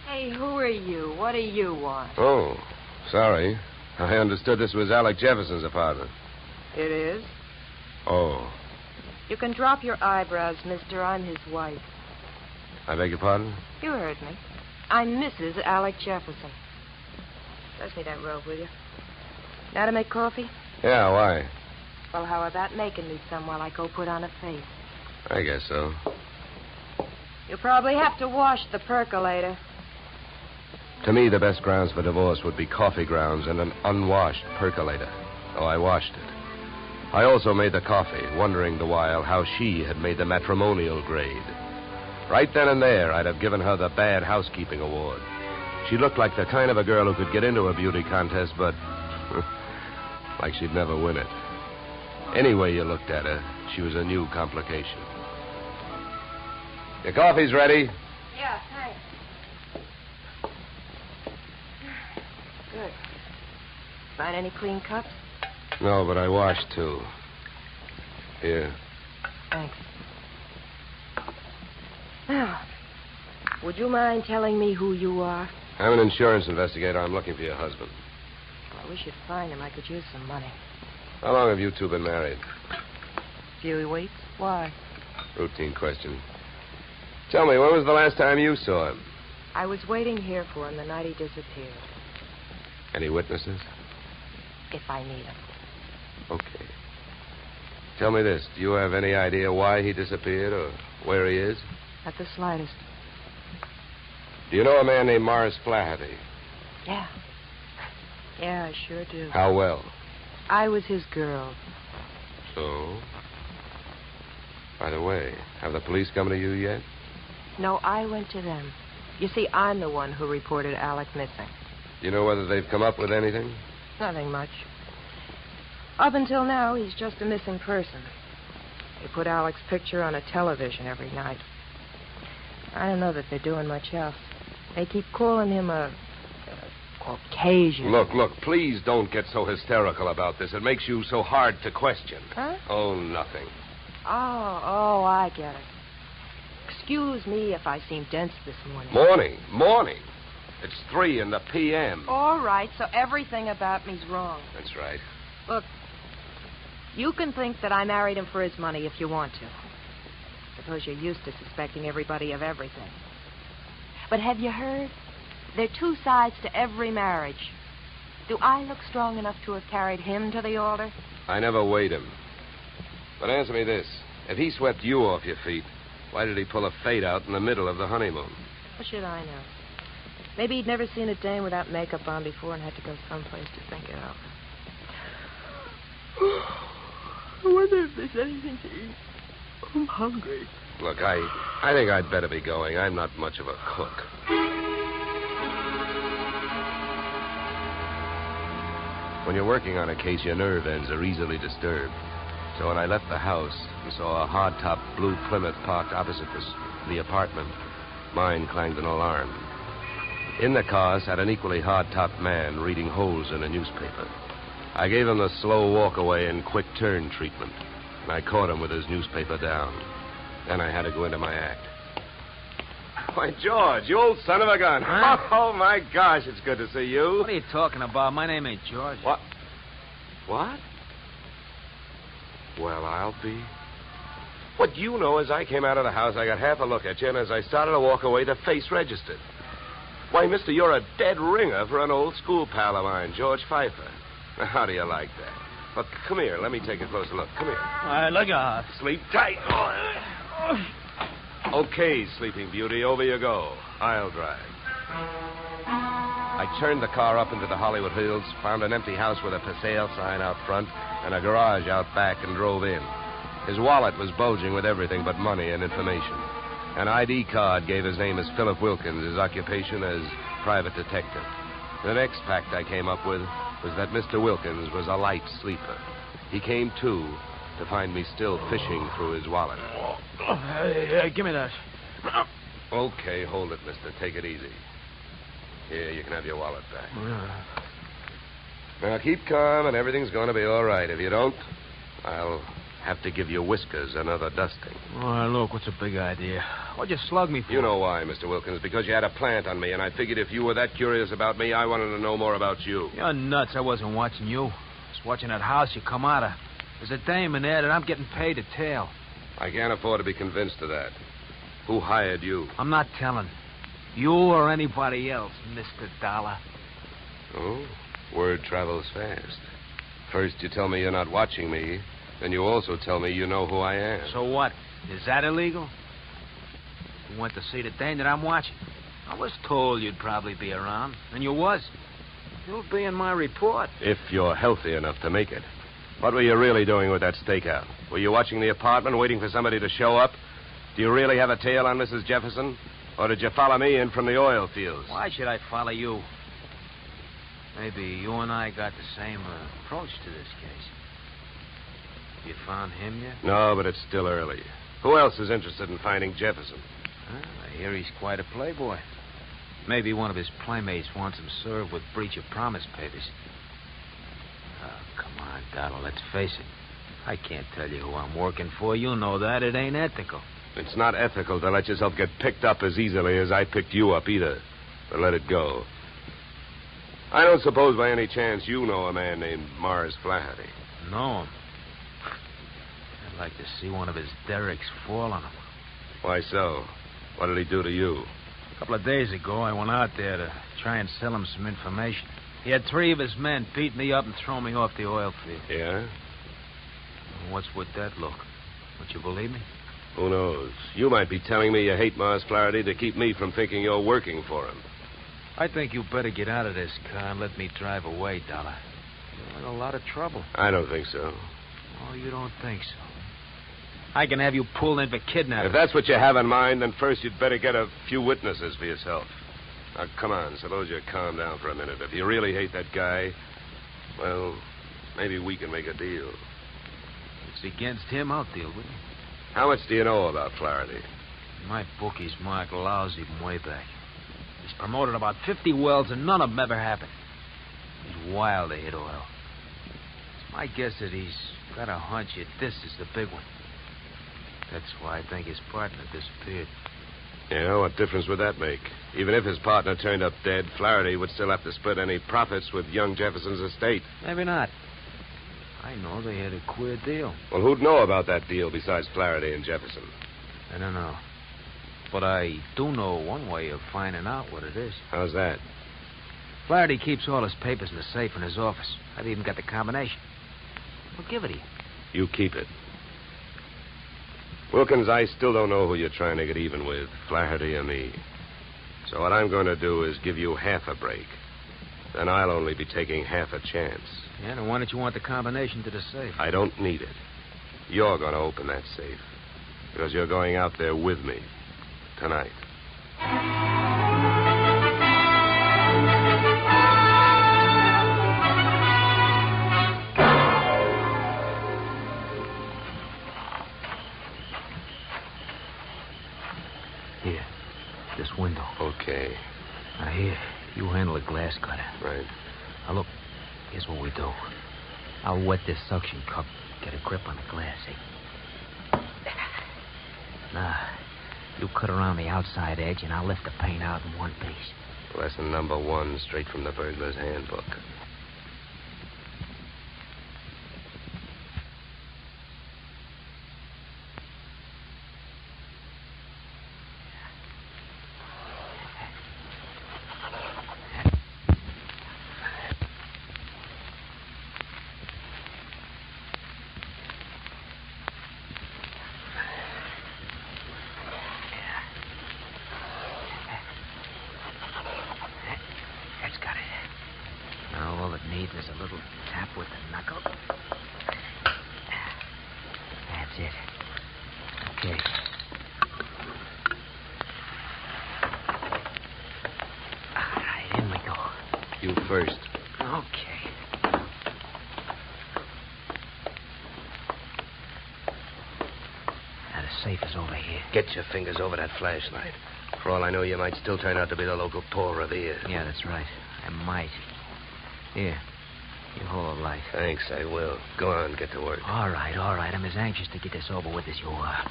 Hey, who are you? What do you want? Oh, sorry. I understood this was Alec Jefferson's apartment. It is? Oh. You can drop your eyebrows, mister. I'm his wife. I beg your pardon? You heard me. I'm Mrs. Alec Jefferson. Pass me that robe, will you? Now to make coffee? Yeah, why? Well, how about making me some while I go put on a face? I guess so. You'll probably have to wash the percolator. To me, the best grounds for divorce would be coffee grounds and an unwashed percolator. So I washed it. I also made the coffee, wondering the while how she had made the matrimonial grade. Right then and there, I'd have given her the Bad Housekeeping Award. She looked like the kind of a girl who could get into a beauty contest, but like she'd never win it. Any way you looked at her, she was a new complication. Your coffee's ready. Yeah, thanks. Good. Find any clean cups? No, but I washed, too. Here. Thanks. Now, would you mind telling me who you are? I'm an insurance investigator. I'm looking for your husband. Well, we should find him. I could use some money. How long have you two been married? Few weeks. Why? Routine question. Tell me, when was the last time you saw him? I was waiting here for him the night he disappeared. Any witnesses? If I need him. Okay. Tell me this. Do you have any idea why he disappeared or where he is? Not the slightest. Do you know a man named Morris Flaherty? Yeah. Yeah, I sure do. How well? I was his girl. So? By the way, have the police come to you yet? No, I went to them. You see, I'm the one who reported Alec missing. Do you know whether they've come up with anything? Nothing much. Up until now, he's just a missing person. They put Alec's picture on a television every night. I don't know that they're doing much else. They keep calling him a Caucasian. Look, please don't get so hysterical about this. It makes you so hard to question. Huh? Oh, nothing. Oh, I get it. Excuse me if I seem dense this morning. Morning. It's 3 in the p.m. All right, so everything about me's wrong. That's right. Look, you can think that I married him for his money if you want to. Suppose you're used to suspecting everybody of everything. But have you heard? There are two sides to every marriage. Do I look strong enough to have carried him to the altar? I never weighed him. But answer me this. If he swept you off your feet, why did he pull a fade out in the middle of the honeymoon? What should I know? Maybe he'd never seen a dame without makeup on before and had to go someplace to think it out. I wonder if there's anything to eat. I'm hungry. Look, I think I'd better be going. I'm not much of a cook. When you're working on a case, your nerve ends are easily disturbed. So when I left the house and saw a hard-top blue Plymouth parked opposite the apartment, mine clanged an alarm. In the car sat an equally hard-topped man reading holes in a newspaper. I gave him the slow walk-away and quick turn treatment, and I caught him with his newspaper down. Then I had to go into my act. Why, George, you old son of a gun. Huh? Oh, my gosh, it's good to see you. What are you talking about? My name ain't George. What? Well, I'll be. What you know is I came out of the house, I got half a look at you, and as I started to walk away, the face registered. Why, mister, you're a dead ringer for an old school pal of mine, George Pfeiffer. How do you like that? Look, come here. Let me take a closer look. Come here. All right, look out. Sleep tight. Okay, Sleeping Beauty, over you go. I'll drive. I turned the car up into the Hollywood Hills, found an empty house with a for sale sign out front and a garage out back, and drove in. His wallet was bulging with everything but money and information. An ID card gave his name as Philip Wilkins, his occupation as private detective. The next fact I came up with was that Mr. Wilkins was a light sleeper. He came to find me still fishing through his wallet. Hey, give me that. Okay, hold it, mister. Take it easy. Here, you can have your wallet back. Now, keep calm, and everything's going to be all right. If you don't, I'll have to give your whiskers another dusting. All right, look, what's the big idea? What'd you slug me for? You know why, Mr. Wilkins, because you had a plant on me, and I figured if you were that curious about me, I wanted to know more about you. You're nuts. I wasn't watching you. I was watching that house you come out of. There's a dame in there that I'm getting paid to tail. I can't afford to be convinced of that. Who hired you? I'm not telling. You or anybody else, Mr. Dollar. Oh, word travels fast. First, you tell me you're not watching me, Then you also tell me you know who I am. So what? Is that illegal? You went to see the dame that I'm watching. I was told you'd probably be around, and you was. You'll be in my report. If you're healthy enough to make it. What were you really doing with that stakeout? Were you watching the apartment, waiting for somebody to show up? Do you really have a tail on Mrs. Jefferson? Or did you follow me in from the oil fields? Why should I follow you? Maybe you and I got the same approach to this case. You found him yet? No, but it's still early. Who else is interested in finding Jefferson? I hear he's quite a playboy. Maybe one of his playmates wants him served with breach of promise papers. Oh, come on, Donald, let's face it. I can't tell you who I'm working for. You know that. It ain't ethical. It's not ethical to let yourself get picked up as easily as I picked you up either. But let it go. I don't suppose by any chance you know a man named Mars Flaherty. Know him? I'd like to see one of his derricks fall on him. Why so? What did he do to you? A couple of days ago, I went out there to try and sell him some information. He had 3 of his men beat me up and throw me off the oil field. Yeah? What's with that look? Would you believe me? Who knows? You might be telling me you hate Mars Flaherty to keep me from thinking you're working for him. I think you better get out of this car and let me drive away, Dollar. You're in a lot of trouble. I don't think so. Oh, you don't think so? I can have you pulled in for kidnapping. If that's what you have in mind, then first you'd better get a few witnesses for yourself. Now, come on, suppose you calm down for a minute. If you really hate that guy, well, maybe we can make a deal. If it's against him, I'll deal with him. How much do you know about Flaherty? My bookie's marked lousy from way back. He's promoted about 50 wells, and none of them ever happened. He's wild to hit oil. It's my guess that he's got a hunch that this is the big one. That's why I think his partner disappeared. Yeah, what difference would that make? Even if his partner turned up dead, Flaherty would still have to split any profits with young Jefferson's estate. Maybe not. I know they had a queer deal. Well, who'd know about that deal besides Flaherty and Jefferson? I don't know. But I do know one way of finding out what it is. How's that? Flaherty keeps all his papers in the safe in his office. I've even got the combination. I'll give it to you. You keep it. Wilkins, I still don't know who you're trying to get even with, Flaherty or me. So what I'm going to do is give you half a break. Then I'll only be taking half a chance. Yeah, then why don't you want the combination to the safe? I don't need it. You're going to open that safe. Because you're going out there with me. Tonight. Here. This window. Okay. Now, here. You handle the glass cutter. Right. Now, look. Here's what we do. I'll wet this suction cup. Get a grip on the glass, see? Now, you cut around the outside edge, and I'll lift the paint out in one piece. Lesson number 1, straight from the burglar's handbook. There's a little tap with the knuckle. That's it. Okay. All right, in we go. You first. Okay. Now, the safe is over here. Get your fingers over that flashlight. For all I know, you might still turn out to be the local Paul Revere. Yeah, that's right. I might. Here. You hold the light. Thanks, I will. Go on, get to work. All right. I'm as anxious to get this over with as you are.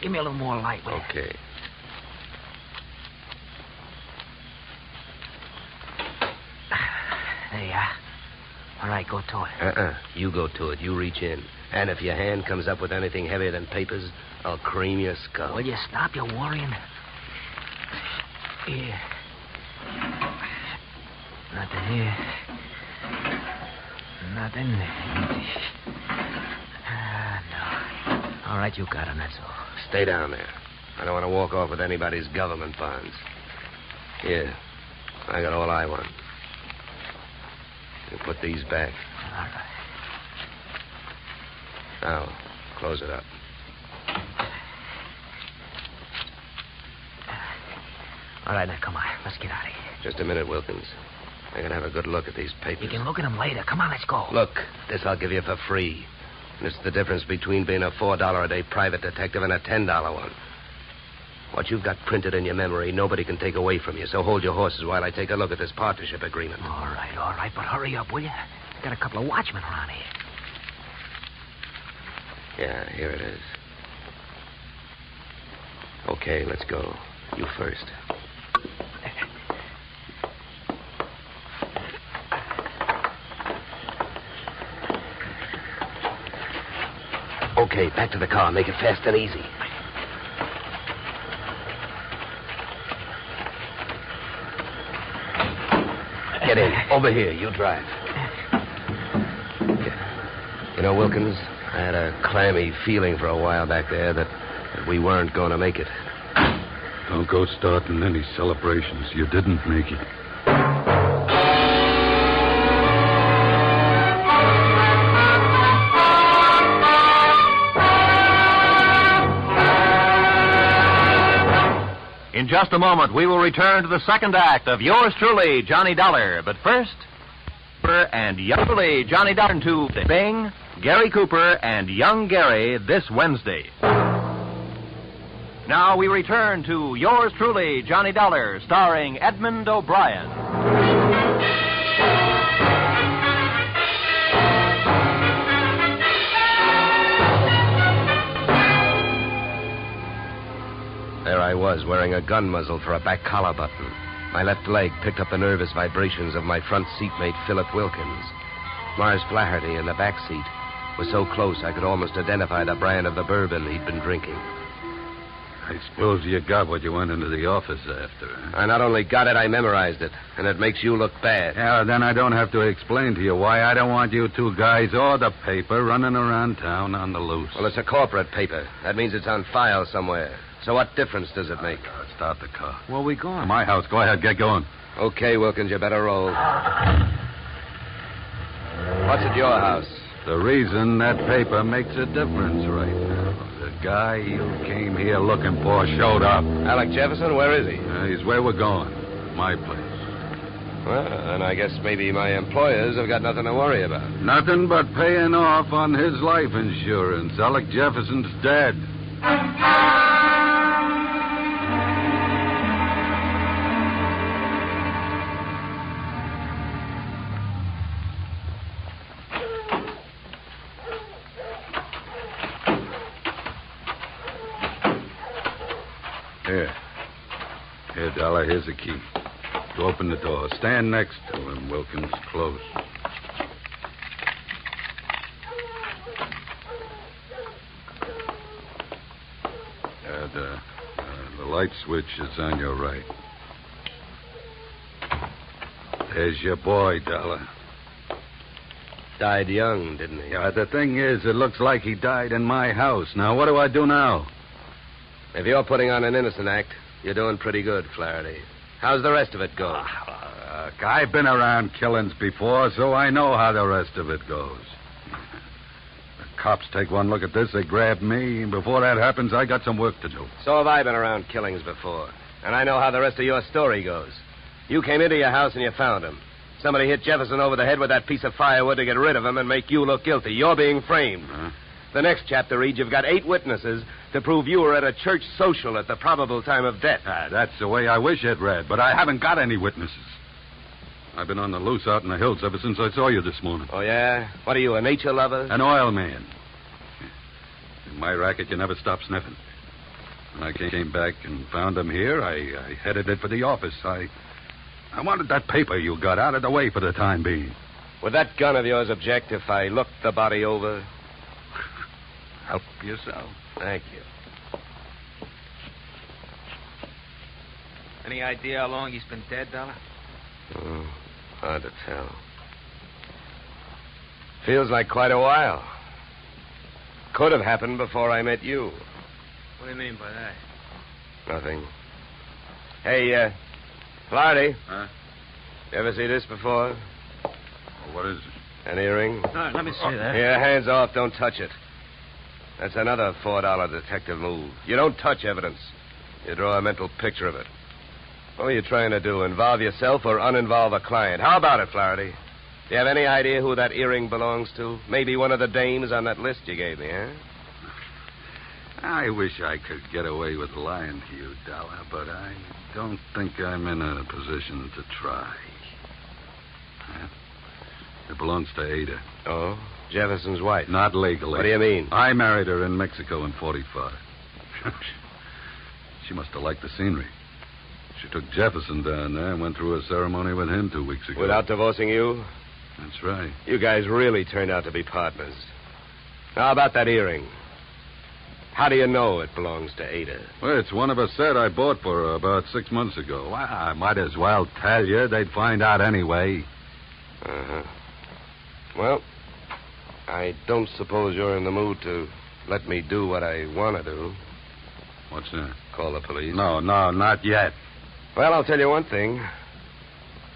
Give me a little more light, will you? Okay. There you are. All right, go to it. You go to it. You reach in. And if your hand comes up with anything heavier than papers, I'll cream your skull. Will you stop your worrying? Here. Nothing here. Nothing. No. All right, you got him, that's all. Stay down there. I don't want to walk off with anybody's government bonds. Here. I got all I want. You put these back. All right. Now, close it up. All right, now, come on. Let's get out of here. Just a minute, Wilkins. I gotta have a good look at these papers. You can look at them later. Come on, let's go. Look, this I'll give you for free. And it's the difference between being a $4 a day private detective and a $10 one. What you've got printed in your memory, nobody can take away from you. So hold your horses while I take a look at this partnership agreement. All right. But hurry up, will you? Got a couple of watchmen around here. Yeah, here it is. Okay, let's go. You first. Okay, back to the car. Make it fast and easy. Get in. Over here. You drive. You know, Wilkins, I had a clammy feeling for a while back there that we weren't going to make it. Don't go starting any celebrations. You didn't make it. In just a moment, we will return to the second act of Yours Truly, Johnny Dollar. But first, and Young Truly, Johnny Dollar to Bing, Gary Cooper, and Young Gary this Wednesday. Now we return to Yours Truly, Johnny Dollar, starring Edmund O'Brien. There I was, wearing a gun muzzle for a back collar button. My left leg picked up the nervous vibrations of my front seatmate, Philip Wilkins. Mars Flaherty in the back seat was so close I could almost identify the brand of the bourbon he'd been drinking. I suppose you got what you went into the office after, huh? I not only got it, I memorized it. And it makes you look bad. Yeah, then I don't have to explain to you why I don't want you two guys or the paper running around town on the loose. Well, it's a corporate paper. That means it's on file somewhere. So what difference does it make? Start the car. Where are we going? To my house. Go ahead, get going. Okay, Wilkins, you better roll. What's at your house? The reason that paper makes a difference right now. The guy you came here looking for showed up. Alec Jefferson, where is he? He's where we're going. My place. Well, and I guess maybe my employers have got nothing to worry about. Nothing but paying off on his life insurance. Alec Jefferson's dead. Here, Dollar, here's the key. To open the door. Stand next to him, Wilkins. Close. The light switch is on your right. There's your boy, Dollar. Died young, didn't he? Yeah, the thing is, it looks like he died in my house. Now, what do I do now? If you're putting on an innocent act, you're doing pretty good, Flaherty. How's the rest of it going? I've been around killings before, so I know how the rest of it goes. The cops take one look at this, they grab me, and before that happens, I got some work to do. So have I been around killings before. And I know how the rest of your story goes. You came into your house and you found him. Somebody hit Jefferson over the head with that piece of firewood to get rid of him and make you look guilty. You're being framed. Huh? The next chapter reads you've got 8 witnesses to prove you were at a church social at the probable time of death. That's the way I wish it read, but I haven't got any witnesses. I've been on the loose out in the hills ever since I saw you this morning. Oh, yeah? What are you, a nature lover? An oil man. In my racket, you never stop sniffing. When I came back and found him here, I headed it for the office. I wanted that paper you got out of the way for the time being. Would that gun of yours object if I looked the body over? Help yourself. Thank you. Any idea how long he's been dead, Dollar? Oh, hard to tell. Feels like quite a while. Could have happened before I met you. What do you mean by that? Nothing. Hey, Flaherty. Huh? You ever see this before? What is it? An earring? No, let me see that. Yeah, hands off. Don't touch it. That's another $4 detective move. You don't touch evidence. You draw a mental picture of it. What are you trying to do? Involve yourself or uninvolve a client? How about it, Flaherty? Do you have any idea who that earring belongs to? Maybe one of the dames on that list you gave me, huh? I wish I could get away with lying to you, Dollar, but I don't think I'm in a position to try. Huh? It belongs to Ada. Oh? Jefferson's wife? Not legally. What do you mean? I married her in Mexico in 45. She must have liked the scenery. She took Jefferson down there and went through a ceremony with him 2 weeks ago. Without divorcing you? That's right. You guys really turned out to be partners. Now, about that earring. How do you know it belongs to Ada? Well, it's one of a set I bought for her about 6 months ago. Well, I might as well tell you. They'd find out anyway. Uh-huh. Well, I don't suppose you're in the mood to let me do what I want to do. What's that? Call the police? No, not yet. Well, I'll tell you one thing.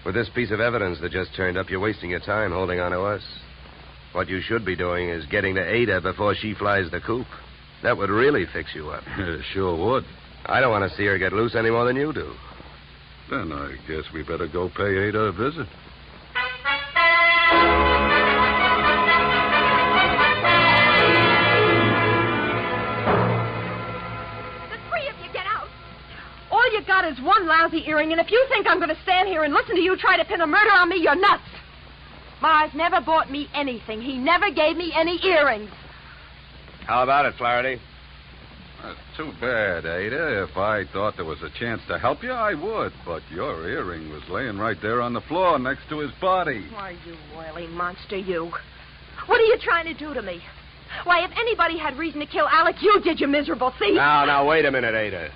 With this piece of evidence that just turned up, you're wasting your time holding on to us. What you should be doing is getting to Ada before she flies the coop. That would really fix you up. Sure would. I don't want to see her get loose any more than you do. Then I guess we better go pay Ada a visit. All you got is one lousy earring, and if you think I'm going to stand here and listen to you try to pin a murder on me, you're nuts. Mars never bought me anything. He never gave me any earrings. How about it, Flaherty? That's too bad, Ada. If I thought there was a chance to help you, I would. But your earring was laying right there on the floor next to his body. Why, you oily monster, you. What are you trying to do to me? Why, if anybody had reason to kill Alec, you did, you miserable thief. Now, wait a minute, Ada.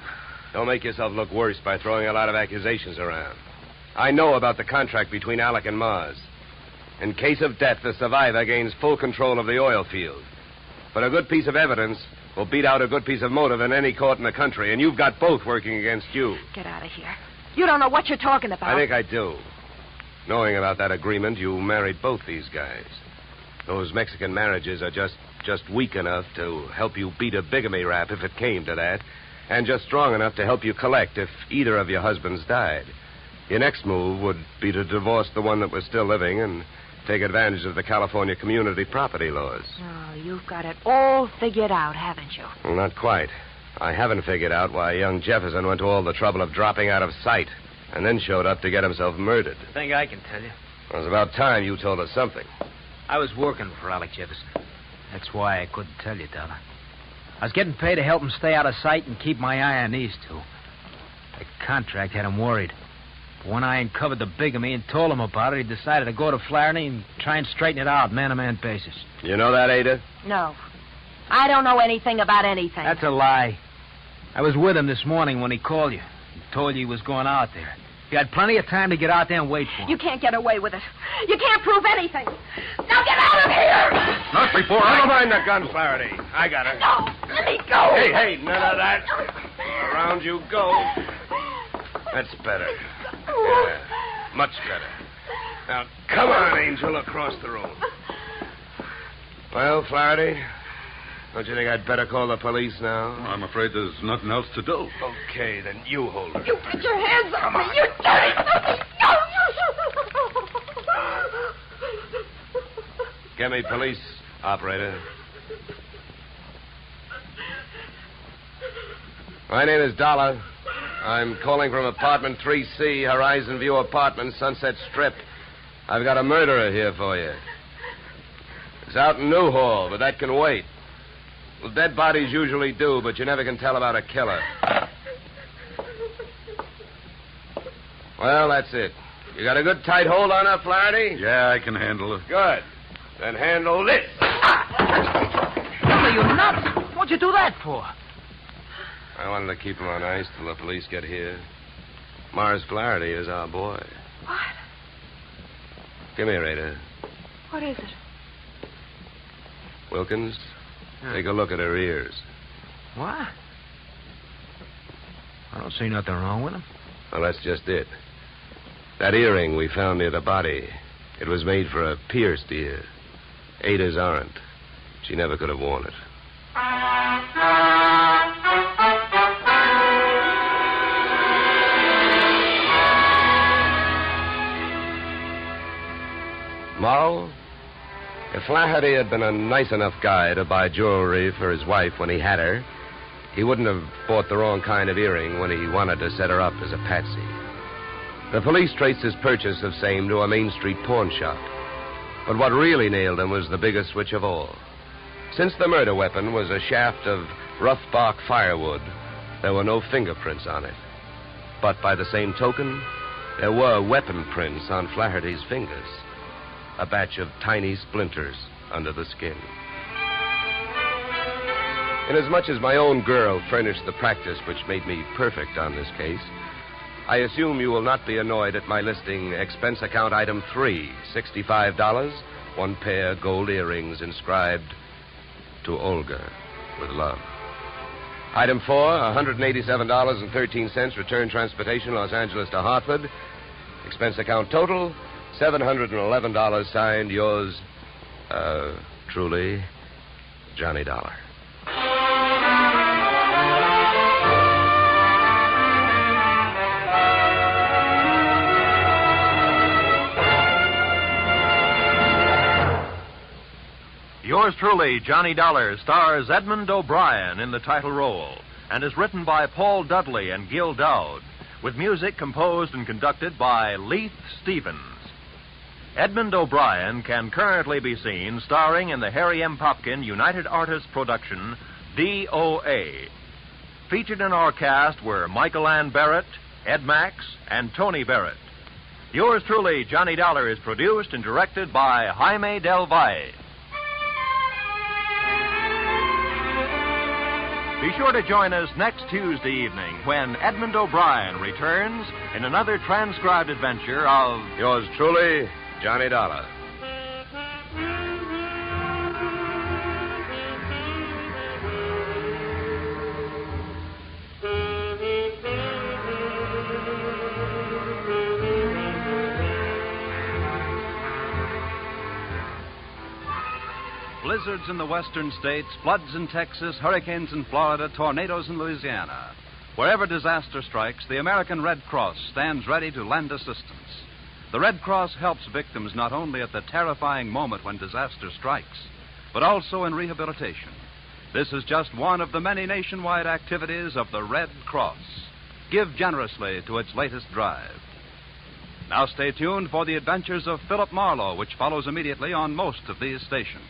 Don't make yourself look worse by throwing a lot of accusations around. I know about the contract between Alec and Mars. In case of death, the survivor gains full control of the oil field. But a good piece of evidence will beat out a good piece of motive in any court in the country, and you've got both working against you. Get out of here. You don't know what you're talking about. I think I do. Knowing about that agreement, you married both these guys. Those Mexican marriages are just weak enough to help you beat a bigamy rap if it came to that, and just strong enough to help you collect if either of your husbands died. Your next move would be to divorce the one that was still living and take advantage of the California community property laws. Oh, you've got it all figured out, haven't you? Well, not quite. I haven't figured out why young Jefferson went to all the trouble of dropping out of sight and then showed up to get himself murdered. I think I can tell you. It was about time you told us something. I was working for Alec Jefferson. That's why I couldn't tell you, Dollar. I was getting paid to help him stay out of sight and keep my eye on these two. The contract had him worried. But when I uncovered the bigamy and told him about it, he decided to go to Flaherty and try and straighten it out, man-to-man basis. You know that, Ada? No. I don't know anything about anything. That's a lie. I was with him this morning when he called you. He told you he was going out there. You had plenty of time to get out there and wait for him. You can't get away with it. You can't prove anything. Now get out of here! Not before I... Never mind the gun, Flaherty. I got her. No, let me go. Hey, none of that. Around you go. That's better. Yeah, much better. Now, come on, Angel, across the room. Well, Flaherty, don't you think I'd better call the police now? I'm afraid there's nothing else to do. Okay, then you hold her. You put your hands on me. You dirty filthy... Get me police, operator. My name is Dollar. I'm calling from apartment 3C, Horizon View Apartment, Sunset Strip. I've got a murderer here for you. It's out in Newhall, but that can wait. Well, dead bodies usually do, but you never can tell about a killer. Well, that's it. You got a good tight hold on her, Flaherty? Yeah, I can handle it. Good. Then handle this. Are you nuts? What'd you do that for? I wanted to keep him on ice till the police get here. Mars Flaherty is our boy. What? Come here, Ada. What is it? Wilkins, take a look at her ears. What? I don't see nothing wrong with them. Well, that's just it. That earring we found near the body, it was made for a pierced ear. Ada's aren't. She never could have worn it. Moral? If Flaherty had been a nice enough guy to buy jewelry for his wife when he had her, he wouldn't have bought the wrong kind of earring when he wanted to set her up as a patsy. The police traced his purchase of same to a Main Street pawn shop. But what really nailed him was the biggest switch of all. Since the murder weapon was a shaft of rough bark firewood, there were no fingerprints on it. But by the same token, there were weapon prints on Flaherty's fingers. A batch of tiny splinters under the skin. Inasmuch as my own girl furnished the practice which made me perfect on this case, I assume you will not be annoyed at my listing expense account item 3, $65, 1 pair gold earrings inscribed to Olga with love. Item 4, $187.13 return transportation Los Angeles to Hartford. Expense account total, $711 signed yours, truly, Johnny Dollar. Yours truly, Johnny Dollar, stars Edmund O'Brien in the title role and is written by Paul Dudley and Gil Dowd, with music composed and conducted by Leith Stevens. Edmund O'Brien can currently be seen starring in the Harry M. Popkin United Artists production, DOA. Featured in our cast were Michael Ann Barrett, Ed Max, and Tony Barrett. Yours truly, Johnny Dollar, is produced and directed by Jaime Del Valle. Be sure to join us next Tuesday evening when Edmund O'Brien returns in another transcribed adventure of Yours truly, Johnny Dollar. Blizzards in the western states, floods in Texas, hurricanes in Florida, tornadoes in Louisiana. Wherever disaster strikes, the American Red Cross stands ready to lend assistance. The Red Cross helps victims not only at the terrifying moment when disaster strikes, but also in rehabilitation. This is just one of the many nationwide activities of the Red Cross. Give generously to its latest drive. Now stay tuned for the adventures of Philip Marlowe, which follows immediately on most of these stations.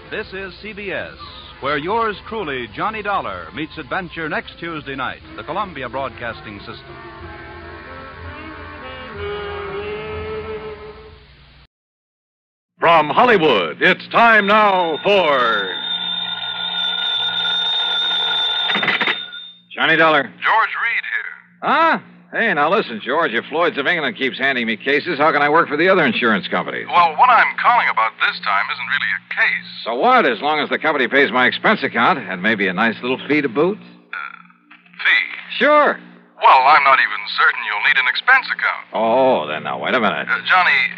This is CBS, where yours truly, Johnny Dollar, meets adventure next Tuesday night, the Columbia Broadcasting System. From Hollywood, it's time now for Johnny Dollar. George Reed here. Huh? Hey, now listen, George. If Floyd's of England keeps handing me cases, how can I work for the other insurance companies? Well, what I'm calling about this time isn't really a case. So what? As long as the company pays my expense account and maybe a nice little fee to boot? Fee? Sure. Well, I'm not even certain you'll need an expense account. Oh, then now, wait a minute. Johnny,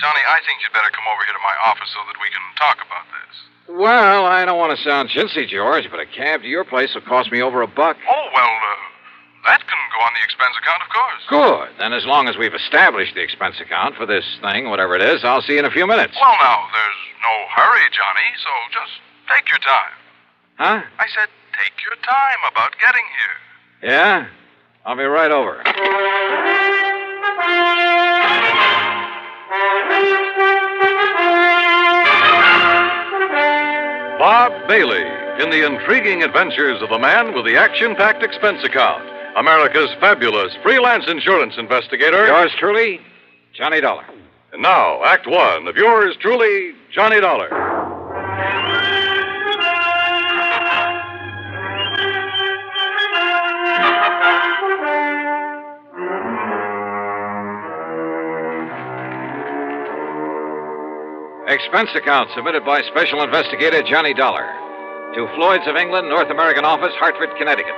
I think you'd better come over here to my office so that we can talk about this. Well, I don't want to sound chintzy, George, but a cab to your place will cost me over $1. Oh, well, that can go on the expense account, of course. Good. Then as long as we've established the expense account for this thing, whatever it is, I'll see you in a few minutes. Well, now, there's no hurry, Johnny, so just take your time. Huh? I said take your time about getting here. Yeah? I'll be right over. Bob Bailey in the intriguing adventures of the man with the action-packed expense account. America's fabulous freelance insurance investigator. Yours truly, Johnny Dollar. And now, Act One of yours truly, Johnny Dollar. expense account submitted by Special Investigator Johnny Dollar to Floyd's of England, North American Office, Hartford, Connecticut.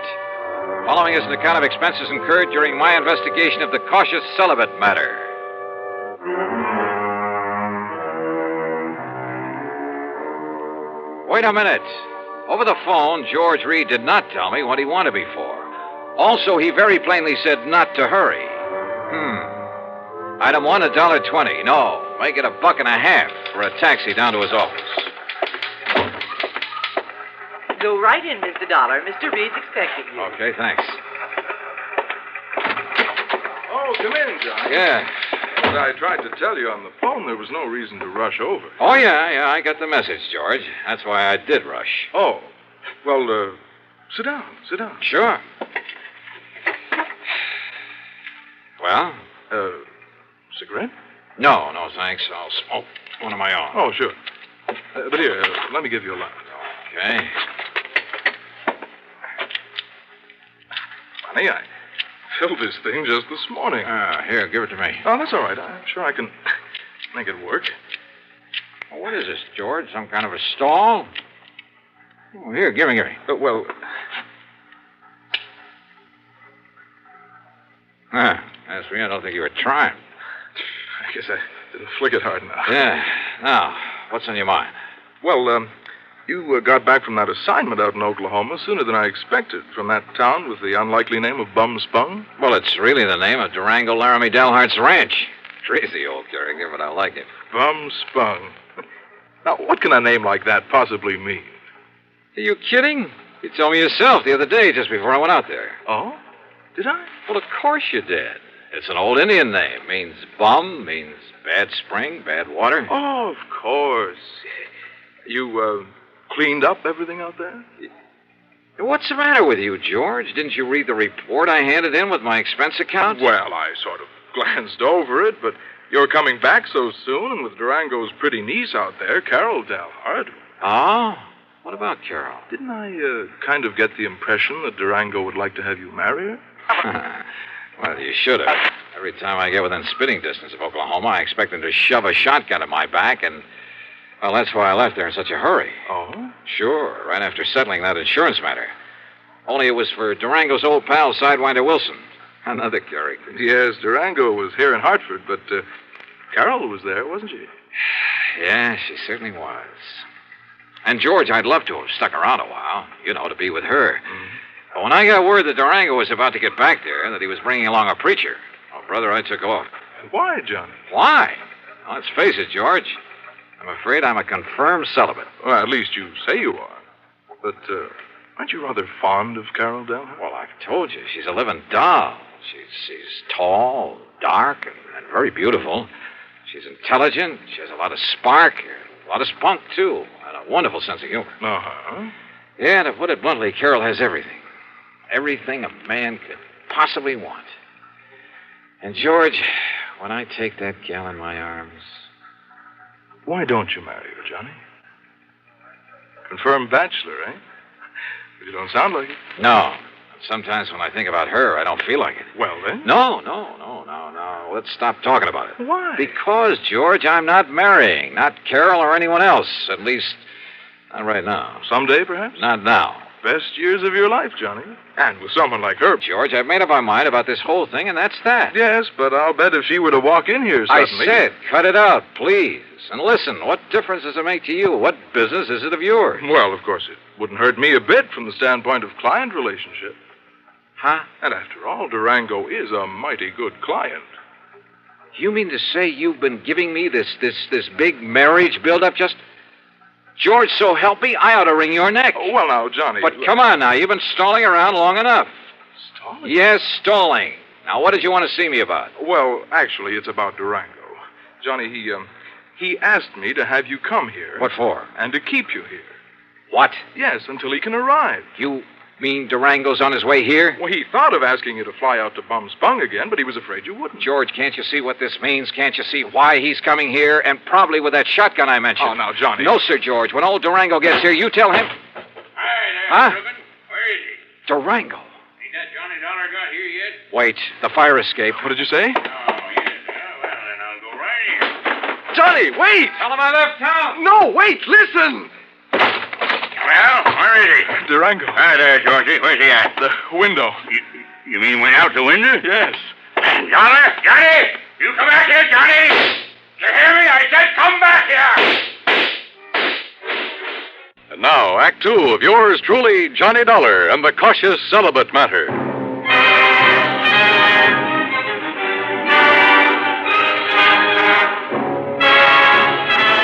Following is an account of expenses incurred during my investigation of the cautious Celibate matter. Wait a minute. Over the phone, George Reed did not tell me what he wanted me for. Also, he very plainly said not to hurry. Item 1, $1.20. No, make it $1.50 for a taxi down to his office. Go right in, Mr. Dollar. Mr. Reed's expecting you. Okay, thanks. Oh, come in, John. Yeah. As I tried to tell you on the phone, there was no reason to rush over. Oh, yeah, I got the message, George. That's why I did rush. Oh, well, sit down. Sure. Well? Cigarette? No, thanks. I'll smoke one of my own. Oh, sure. But here, let me give you a light. Okay. Honey, I filled this thing just this morning. Here, give it to me. Oh, that's all right. I'm sure I can make it work. Well, what is this, George? Some kind of a stall? Oh, here, give me. Well... As for me, I don't think you were trying. I guess I didn't flick it hard enough. Yeah. Now, what's on your mind? Well, you got back from that assignment out in Oklahoma sooner than I expected, from that town with the unlikely name of Bum Spung. Well, it's really the name of Durango Laramie Delhart's ranch. Crazy old character, but I like it. Bum Spung. Now, what can a name like that possibly mean? Are you kidding? You told me yourself the other day, just before I went out there. Oh? Did I? Well, of course you did. It's an old Indian name. Means bum, means bad spring, bad water. Oh, of course. You, cleaned up everything out there? What's the matter with you, George? Didn't you read the report I handed in with my expense account? Well, I sort of glanced over it, but you're coming back so soon, and with Durango's pretty niece out there, Carol Dalhart. Oh? What about Carol? Didn't I, kind of get the impression that Durango would like to have you marry her? Well, you should have. Every time I get within spitting distance of Oklahoma, I expect him to shove a shotgun at my back, and, well, that's why I left there in such a hurry. Oh? Sure, right after settling that insurance matter. Only it was for Durango's old pal, Sidewinder Wilson. Another character. Yes, Durango was here in Hartford, but Carol was there, wasn't she? Yeah, she certainly was. And, George, I'd love to have stuck around a while, to be with her. Mm-hmm. But when I got word that Durango was about to get back there, that he was bringing along a preacher, well, brother, I took off. Why, Johnny? Why? Well, let's face it, George. I'm afraid I'm a confirmed celibate. Well, at least you say you are. But, aren't you rather fond of Carol Dalhart? Well, I've told you, she's a living doll. She's tall, dark, and very beautiful. She's intelligent. She has a lot of spark, a lot of spunk, too, and a wonderful sense of humor. Uh-huh. Yeah, to put it bluntly, Carol has everything. Everything a man could possibly want. And, George, when I take that gal in my arms... Why don't you marry her, Johnny? Confirmed bachelor, eh? But you don't sound like it. No. Sometimes when I think about her, I don't feel like it. Well, then? No. Let's stop talking about it. Why? Because, George, I'm not marrying. Not Carol or anyone else. At least, not right now. Someday, perhaps? Not now. Best years of your life, Johnny. And with someone like her. George, I've made up my mind about this whole thing, and that's that. Yes, but I'll bet if she were to walk in here suddenly... I said, cut it out, please. And listen, what difference does it make to you? What business is it of yours? Well, of course, it wouldn't hurt me a bit from the standpoint of client relationship. Huh? And after all, Durango is a mighty good client. You mean to say you've been giving me this big marriage build-up just... George, so help me, I ought to wring your neck. Oh, well, now, Johnny... But come on now, you've been stalling around long enough. Stalling? Yes, stalling. Now, what did you want to see me about? Well, actually, it's about Durango. Johnny, he asked me to have you come here. What for? And to keep you here. What? Yes, until he can arrive. You mean Durango's on his way here? Well, he thought of asking you to fly out to Bum Spung again, but he was afraid you wouldn't. George, can't you see what this means? Can't you see why he's coming here? And probably with that shotgun I mentioned. Oh, now, Johnny. No, sir, George. When old Durango gets here, you tell him... Hi there, Reuben. Where is he? Durango. Ain't that Johnny Dollar got here yet? Wait, the fire escape. What did you say? Oh, yes. Well, then I'll go right Johnny, wait! Tell him I left town. No, wait, listen! Well, where is he? Durango. Hi there, Georgie. Where's he at? The window. You mean went out the window? Yes. Dollar, Johnny! You come back here, Johnny! You hear me? I said come back here! And now, Act Two of yours truly, Johnny Dollar and the Cautious Celibate Matter.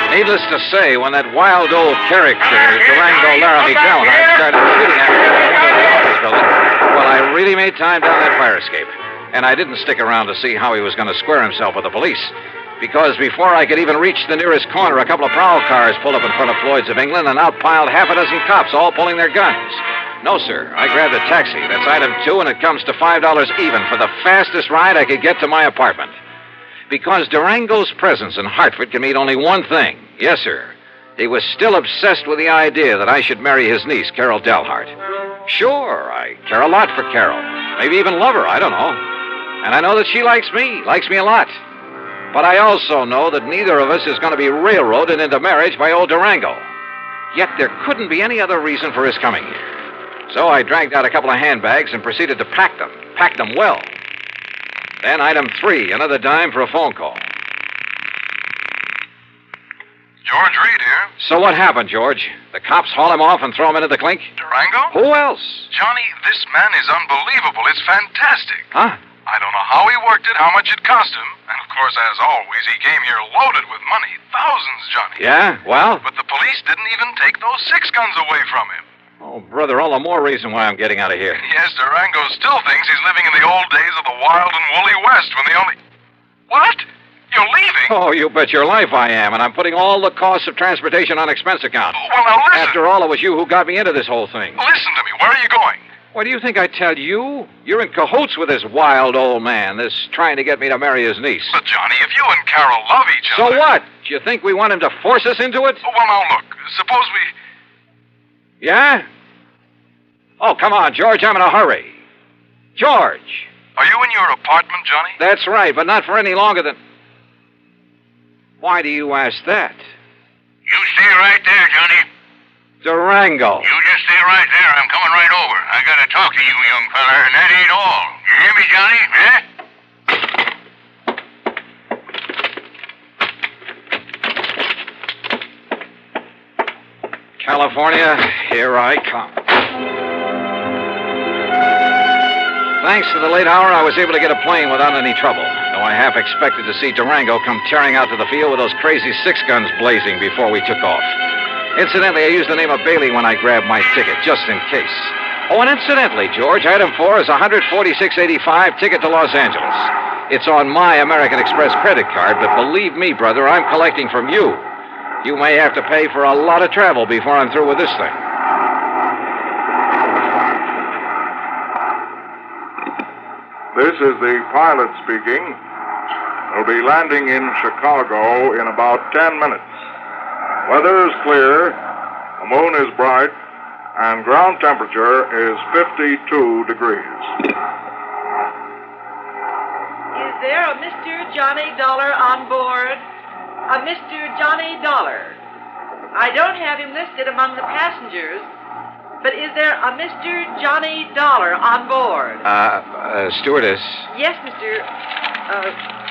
Needless to say, when that wild old character, Durango Laramie Delhart, started shooting at me in the window of the office building, well, I really made time down that fire escape. And I didn't stick around to see how he was going to square himself with the police. Because before I could even reach the nearest corner, a couple of prowl cars pulled up in front of Floyd's of England and out piled half a dozen cops, all pulling their guns. No, sir. I grabbed a taxi. That's item 2, and it comes to $5 even for the fastest ride I could get to my apartment. Because Durango's presence in Hartford can mean only one thing. Yes, sir. He was still obsessed with the idea that I should marry his niece, Carol Delhart. Sure, I care a lot for Carol. Maybe even love her, I don't know. And I know that she likes me a lot. But I also know that neither of us is going to be railroaded into marriage by old Durango. Yet there couldn't be any other reason for his coming here. So I dragged out a couple of handbags and proceeded to pack them well. Then item 3, another dime for a phone call. George Reed here. So what happened, George? The cops haul him off and throw him into the clink? Durango? Who else? Johnny, this man is unbelievable. It's fantastic. Huh? I don't know how he worked it, how much it cost him. And, of course, as always, he came here loaded with money. Thousands, Johnny. Yeah? Well? But the police didn't even take those 6 guns away from him. Oh, brother, all the more reason why I'm getting out of here. Yes, Durango still thinks he's living in the old days of the wild and woolly West when the only... What? You're leaving? Oh, you bet your life I am, and I'm putting all the costs of transportation on expense account. Well, now listen. After all, it was you who got me into this whole thing. Listen to me. Where are you going? What do you think I tell you? You're in cahoots with this wild old man, this trying to get me to marry his niece. But, Johnny, if you and Carol love each other... So what? Do you think we want him to force us into it? Well, now, look. Suppose we... Yeah? Oh, come on, George. I'm in a hurry. George! Are you in your apartment, Johnny? That's right, but not for any longer than... Why do you ask that? You stay right there, Johnny. Durango. You just stay right there. I'm coming right over. I gotta talk to you, young feller, and that ain't all. You hear me, Johnny? California, here I come. Thanks to the late hour, I was able to get a plane without any trouble, though I half expected to see Durango come tearing out to the field with those crazy 6 guns blazing before we took off. Incidentally, I used the name of Bailey when I grabbed my ticket, just in case. Oh, and incidentally, George, item 4 is a $146.85 ticket to Los Angeles. It's on my American Express credit card, but believe me, brother, I'm collecting from you. You may have to pay for a lot of travel before I'm through with this thing. This is the pilot speaking. We'll be landing in Chicago in about 10 minutes. Weather is clear, the moon is bright, and ground temperature is 52 degrees. Is there a Mr. Johnny Dollar on board? A Mr. Johnny Dollar. I don't have him listed among the passengers, but is there a Mr. Johnny Dollar on board? Stewardess. Yes,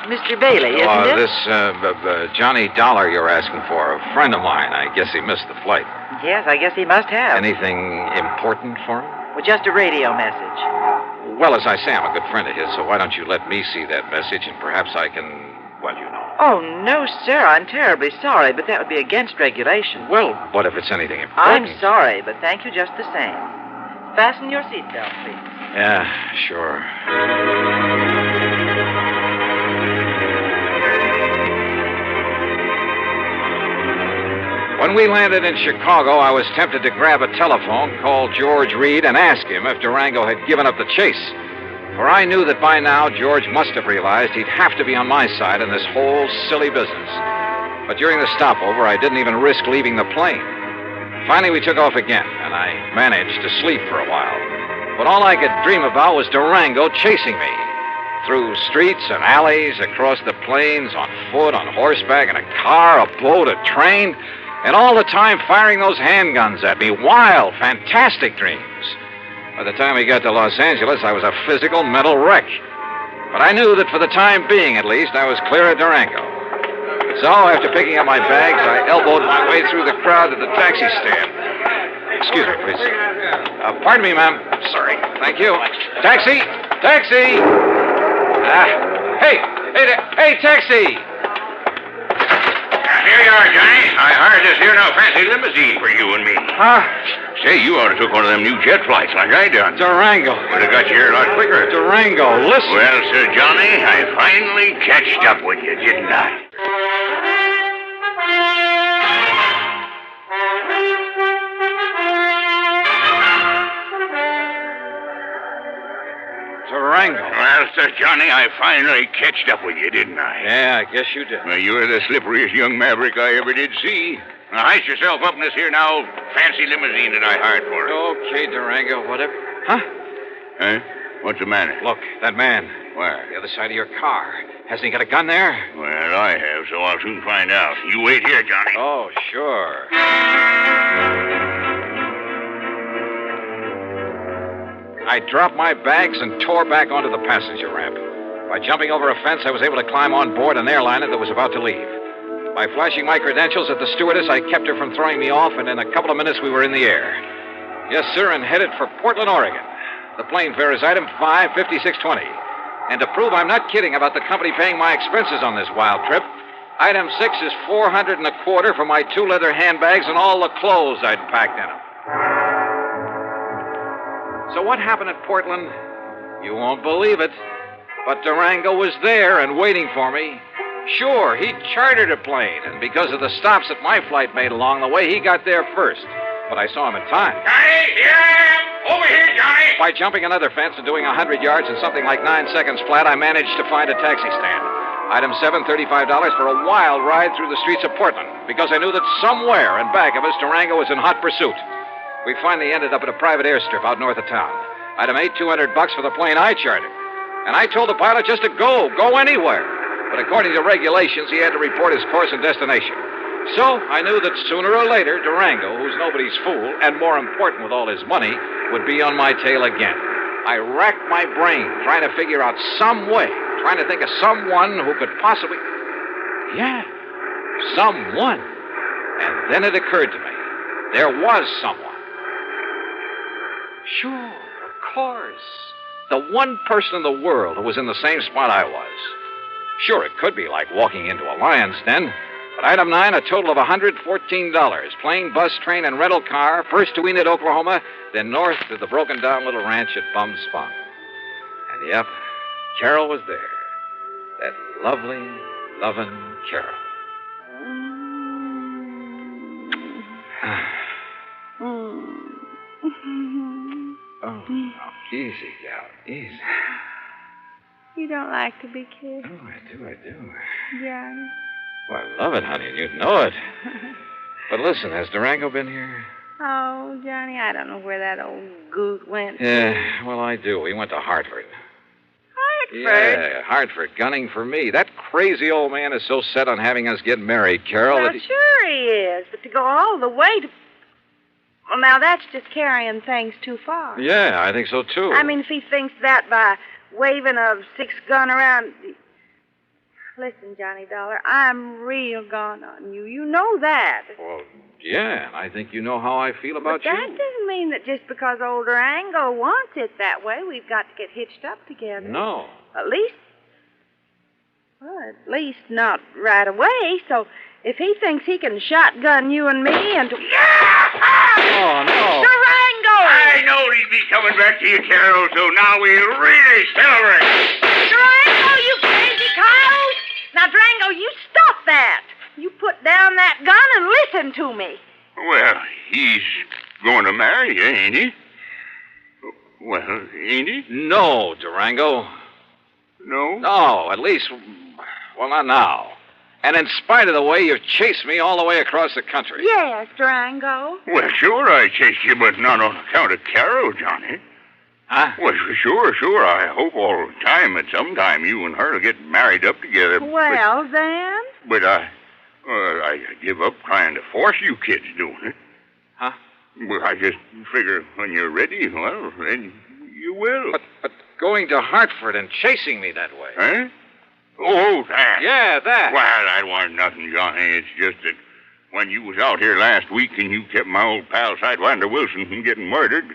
Mr. Bailey, isn't it? This Johnny Dollar you're asking for, a friend of mine. I guess he missed the flight. Yes, I guess he must have. Anything important for him? Well, just a radio message. Well, as I say, I'm a good friend of his, so why don't you let me see that message, and perhaps I can, well, you know. Oh, no, sir. I'm terribly sorry, but that would be against regulation. Well, what if it's anything important? I'm sorry, but thank you just the same. Fasten your seatbelt, please. Yeah, sure. When we landed in Chicago, I was tempted to grab a telephone, call George Reed, and ask him if Durango had given up the chase. For I knew that by now George must have realized he'd have to be on my side in this whole silly business. But during the stopover, I didn't even risk leaving the plane. Finally, we took off again, and I managed to sleep for a while. But all I could dream about was Durango chasing me. through streets and alleys, across the plains, on foot, on horseback, in a car, a boat, a train, and all the time firing those handguns at me. Wild, fantastic dreams. By the time we got to Los Angeles, I was a physical, mental wreck. But I knew that for the time being, at least, I was clear of Durango. So, after picking up my bags, I elbowed my way through the crowd to the taxi stand. Excuse me, please. Pardon me, ma'am. Sorry. Thank you. Taxi! Taxi! Hey, taxi! Here you are, Johnny. I hired this here now fancy limousine for you and me. Huh? Say, you ought to took one of them new jet flights like I done. Durango. Would have got you here a lot quicker. Durango, listen. Well, Sir Johnny, I finally catched up with you, didn't I? Durango. Well, Sir Johnny, I finally catched up with you, didn't I? Yeah, I guess you did. Well, you're the slipperiest young maverick I ever did see. Now, heist yourself up in this here now fancy limousine that I hired for you. Okay, Durango, whatever. Huh? Huh? What's the matter? Look, that man. Where? The other side of your car. Hasn't he got a gun there? Well, I have, so I'll soon find out. You wait here, Johnny. Oh, sure. I dropped my bags and tore back onto the passenger ramp. By jumping over a fence, I was able to climb on board an airliner that was about to leave. By flashing my credentials at the stewardess, I kept her from throwing me off, and in a couple of minutes we were in the air. Yes, sir, and headed for Portland, Oregon. The plane fare is item 55620. And to prove I'm not kidding about the company paying my expenses on this wild trip, item 6 is $425 for my 2 leather handbags and all the clothes I'd packed in them. So what happened at Portland? You won't believe it. But Durango was there and waiting for me. Sure, he chartered a plane, and because of the stops that my flight made along the way, he got there first. But I saw him in time. Johnny, here I am! Over here, Johnny! By jumping another fence and doing 100 yards in something like 9 seconds flat, I managed to find a taxi stand. Item 7, $35 for a wild ride through the streets of Portland, because I knew that somewhere in back of us, Durango was in hot pursuit. We finally ended up at a private airstrip out north of town. Item 8, $200 for the plane I chartered. And I told the pilot just to go anywhere. But according to regulations, he had to report his course and destination. So I knew that sooner or later, Durango, who's nobody's fool, and more important with all his money, would be on my tail again. I racked my brain trying to figure out some way, trying to think of someone who could possibly... Yeah, someone. And then it occurred to me. There was someone. Sure, of course. The one person in the world who was in the same spot I was. Sure, it could be like walking into a lion's den. But item 9, a total of $114. Plane, bus, train, and rental car. First to Enid, Oklahoma, then north to the broken-down little ranch at Bum Spong. And yep, Carol was there. That lovely, loving Carol. Oh, easy, gal, easy. You don't like to be kissed? Oh, I do. Johnny. Well, I love it, honey, and you'd know it. But listen, has Durango been here? Oh, Johnny, I don't know where that old goot went. Yeah, well, I do. He went to Hartford. Hartford? Yeah, Hartford, gunning for me. That crazy old man is so set on having us get married, Carol, Well, that he... sure he is, but to go all the way to... Well, now, that's just carrying things too far. Yeah, I think so, too. I mean, if he thinks that by waving a 6-gun around... Listen, Johnny Dollar, I'm real gone on you. You know that. Well, yeah, and I think you know how I feel about But that doesn't mean that just because old Durango wants it that way, we've got to get hitched up together. No. At least not right away. So if he thinks he can shotgun you and me and... Oh, no. Durango! I knowed he'd be coming back to you, Carol, so now we really celebrate. Durango, you crazy coyote! Now, Durango, you stop that. You put down that gun and listen to me. Well, he's going to marry you, ain't he? Well, ain't he? No, Durango. No? No, at least... Well, not now. And in spite of the way you've chased me all the way across the country. Yes, Durango. Well, sure I chased you, but not on account of Carol, Johnny. Huh? Well, sure. I hope all the time at some time you and her will get married up together. Well, then? But I give up trying to force you kids doing it. Huh? Well, I just figure when you're ready, well, then you will. But going to Hartford and chasing me that way. Huh? Oh, that. Yeah, that. Well, that wasn't nothing, Johnny. It's just that when you was out here last week and you kept my old pal Sidewinder Wilson from getting murdered,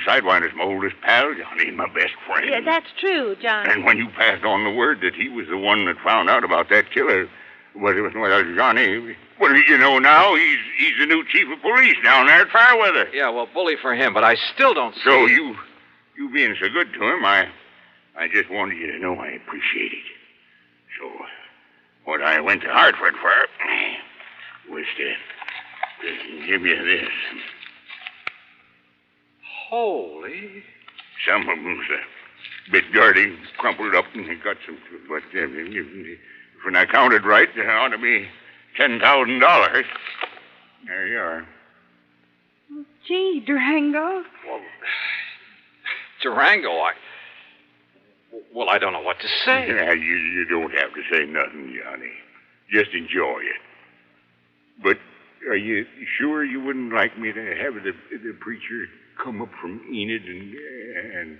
Sidewinder's my oldest pal, Johnny, my best friend. Yeah, that's true, Johnny. And when you passed on the word that he was the one that found out about that killer, well, Johnny, what do you know now? He's the new chief of police down there at Fairweather. Yeah, well, bully for him, but I still don't see... So you being so good to him, I just wanted you to know I appreciate it. So, what I went to Hartford for was to give you this. Holy... Some of them's a bit dirty, crumpled up, and got some... But when I counted right, there ought to be $10,000. There you are. Gee, Durango. Well, Durango, I don't know what to say. Yeah, you don't have to say nothing, Johnny. Just enjoy it. But are you sure you wouldn't like me to have the preacher come up from Enid and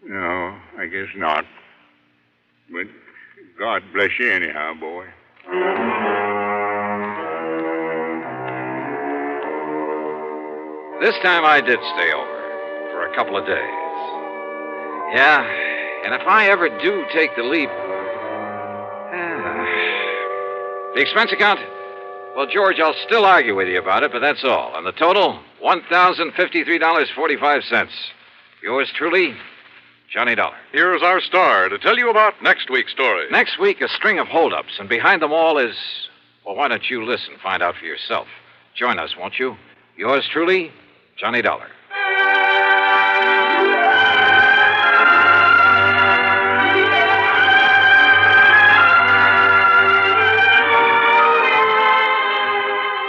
no, I guess not. But God bless you anyhow, boy. This time I did stay over for a couple of days. Yeah, and if I ever do take the leap... The expense account? Well, George, I'll still argue with you about it, but that's all. And the total, $1,053.45. Yours truly, Johnny Dollar. Here's our star to tell you about next week's story. Next week, a string of holdups, and behind them all is... Well, why don't you listen, find out for yourself. Join us, won't you? Yours truly, Johnny Dollar.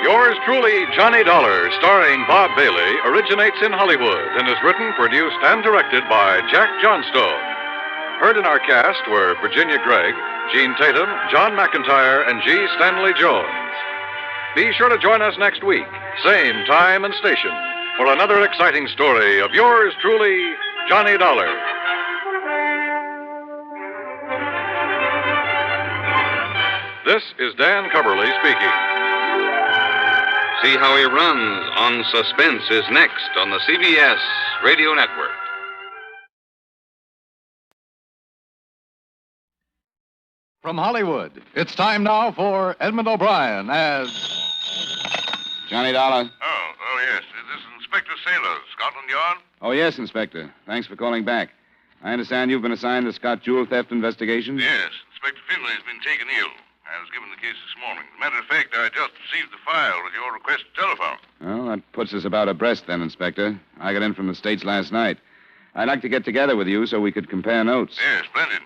Yours truly, Johnny Dollar, starring Bob Bailey, originates in Hollywood and is written, produced, and directed by Jack Johnstone. Heard in our cast were Virginia Gregg, Gene Tatum, John McIntyre, and G. Stanley Jones. Be sure to join us next week, same time and station, for another exciting story of yours truly, Johnny Dollar. This is Dan Cumberly speaking. See How He Runs on Suspense is next on the CBS Radio Network. From Hollywood, it's time now for Edmund O'Brien as... Johnny Dollar. Oh, yes. This is Inspector Sailor, Scotland Yard. Oh, yes, Inspector. Thanks for calling back. I understand you've been assigned to Scott jewel theft investigations? Yes. Inspector Finley's been taken ill. I was given the case this morning. As a matter of fact, I just received the file with your requested telephone. Well, that puts us about abreast then, Inspector. I got in from the States last night. I'd like to get together with you so we could compare notes. Yes, splendid.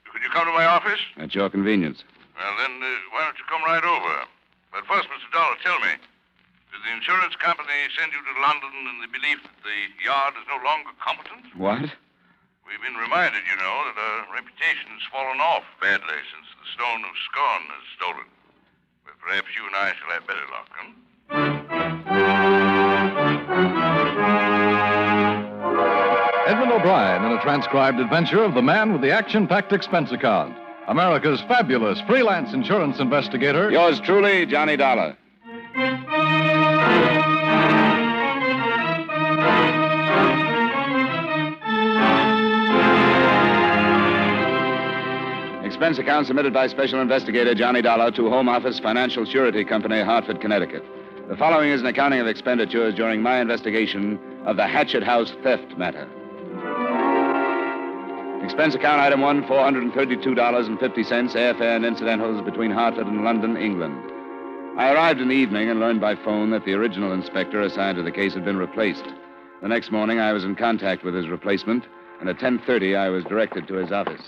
Could you come to my office? At your convenience. Well, then, why don't you come right over? But first, Mr. Dollar, tell me, did the insurance company send you to London in the belief that the yard is no longer competent? What? We've been reminded, you know, that our reputation has fallen off badly since the Stone of Scorn is stolen. But perhaps you and I shall have better luck, huh? Edmund O'Brien in a transcribed adventure of the man with the action-packed expense account. America's fabulous freelance insurance investigator. Yours truly, Johnny Dollar. Expense account submitted by Special Investigator Johnny Dollar to Home Office Financial Surety Company, Hartford, Connecticut. The following is an accounting of expenditures during my investigation of the Hatchet House theft matter. Expense account item 1, $432.50, airfare and incidentals between Hartford and London, England. I arrived in the evening and learned by phone that the original inspector assigned to the case had been replaced. The next morning, I was in contact with his replacement, and at 10:30, I was directed to his office.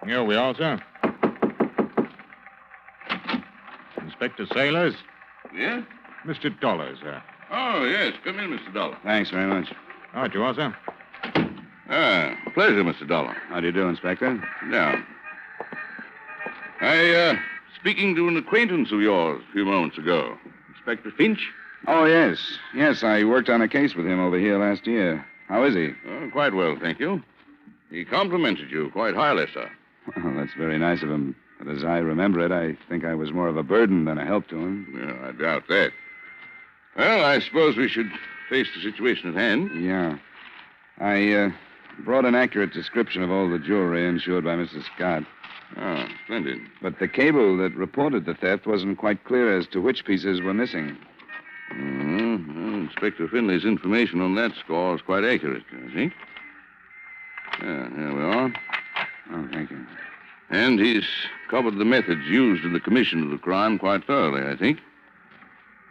Here we are, sir. Inspector Sailors? Yeah? Mr. Dollar, sir. Oh, yes. Come in, Mr. Dollar. Thanks very much. All right, you are, sir. Pleasure, Mr. Dollar. How do you do, Inspector? Yeah. Speaking to an acquaintance of yours a few moments ago. Inspector Finch? Oh, yes. Yes, I worked on a case with him over here last year. How is he? Oh, quite well, thank you. He complimented you quite highly, sir. Well, that's very nice of him. But as I remember it, I think I was more of a burden than a help to him. Yeah, I doubt that. Well, I suppose we should face the situation at hand. Yeah. I brought an accurate description of all the jewelry insured by Mrs. Scott. Oh, splendid. But the cable that reported the theft wasn't quite clear as to which pieces were missing. Well, Inspector Finley's information on that score is quite accurate, I think. Yeah, here we are. Oh, thank you. And he's covered the methods used in the commission of the crime quite thoroughly, I think.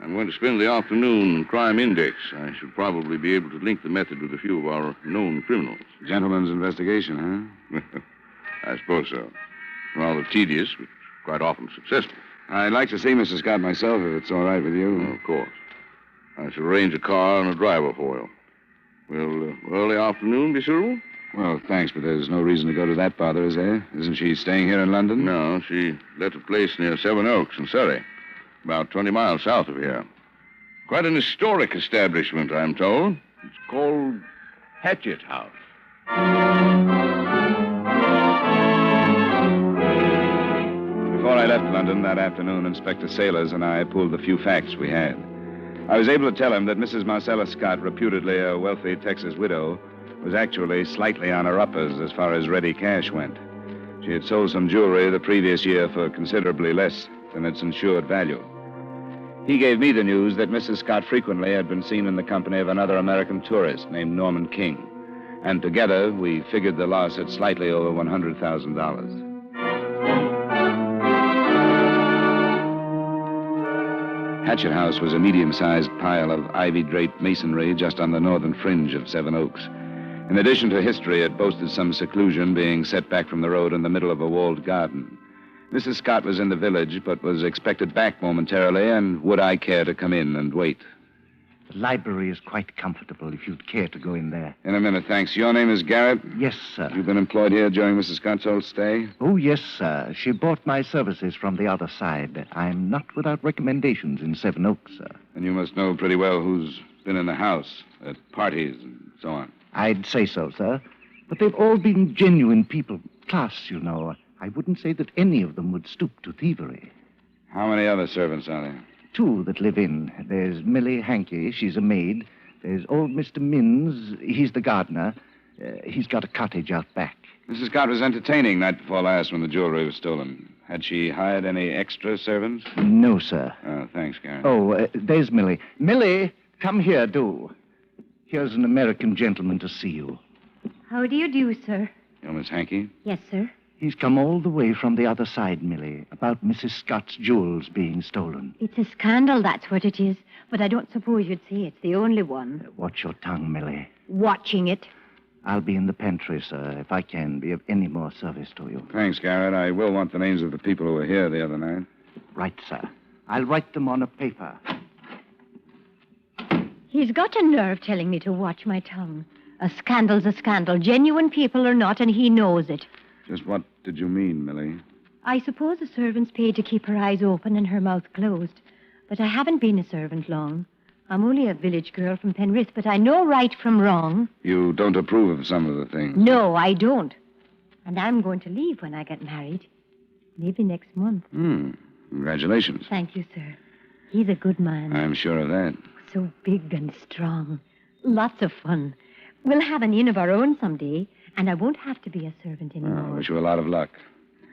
I'm going to spend the afternoon in Crime Index. I should probably be able to link the method with a few of our known criminals. Gentleman's investigation, huh? I suppose so. Rather tedious, but quite often successful. I'd like to see Mrs. Scott myself, if it's all right with you. Oh, of course. I shall arrange a car and a driver for you. Will early afternoon be suitable? Well, thanks, but there's no reason to go to that bother, is there? Isn't she staying here in London? No, she let a place near Seven Oaks in Surrey, about 20 miles south of here. Quite an historic establishment, I'm told. It's called Hatchet House. Before I left London that afternoon, Inspector Sailors and I pulled the few facts we had. I was able to tell him that Mrs. Marcella Scott, reputedly a wealthy Texas widow, was actually slightly on her uppers as far as ready cash went. She had sold some jewelry the previous year for considerably less than its insured value. He gave me the news that Mrs. Scott frequently had been seen in the company of another American tourist named Norman King. And together, we figured the loss at slightly over $100,000. Hatchet House was a medium-sized pile of ivy-draped masonry just on the northern fringe of Seven Oaks. In addition to history, it boasted some seclusion, being set back from the road in the middle of a walled garden. Mrs. Scott was in the village, but was expected back momentarily, and would I care to come in and wait? The library is quite comfortable if you'd care to go in there. In a minute, thanks. Your name is Garrett? Yes, sir. You've been employed here during Mrs. Scott's whole stay? Oh, yes, sir. She bought my services from the other side. I'm not without recommendations in Seven Oaks, sir. And you must know pretty well who's been in the house, at parties and so on. I'd say so, sir. But they've all been genuine people. Class, you know. I wouldn't say that any of them would stoop to thievery. How many other servants are there? 2 that live in. There's Millie Hankey. She's a maid. There's old Mr. Minns. He's the gardener. He's got a cottage out back. Mrs. Scott was entertaining night before last when the jewelry was stolen. Had she hired any extra servants? No, sir. Oh, thanks, Garrett. Oh, there's Millie. Millie, come here, do. Here's an American gentleman to see you. How do you do, sir? You're Miss Hankey? Yes, sir. He's come all the way from the other side, Millie, about Mrs. Scott's jewels being stolen. It's a scandal, that's what it is. But I don't suppose you'd say it's the only one. Watch your tongue, Millie. Watching it. I'll be in the pantry, sir, if I can be of any more service to you. Thanks, Garrett. I will want the names of the people who were here the other night. Right, sir. I'll write them on a paper. He's got a nerve telling me to watch my tongue. A scandal's a scandal, genuine people or not, and he knows it. Just what did you mean, Millie? I suppose a servant's paid to keep her eyes open and her mouth closed. But I haven't been a servant long. I'm only a village girl from Penrith, but I know right from wrong. You don't approve of some of the things? No, I don't. And I'm going to leave when I get married. Maybe next month. Congratulations. Thank you, sir. He's a good man. I'm sure of that. So big and strong. Lots of fun. We'll have an inn of our own someday, and I won't have to be a servant anymore. I wish you a lot of luck.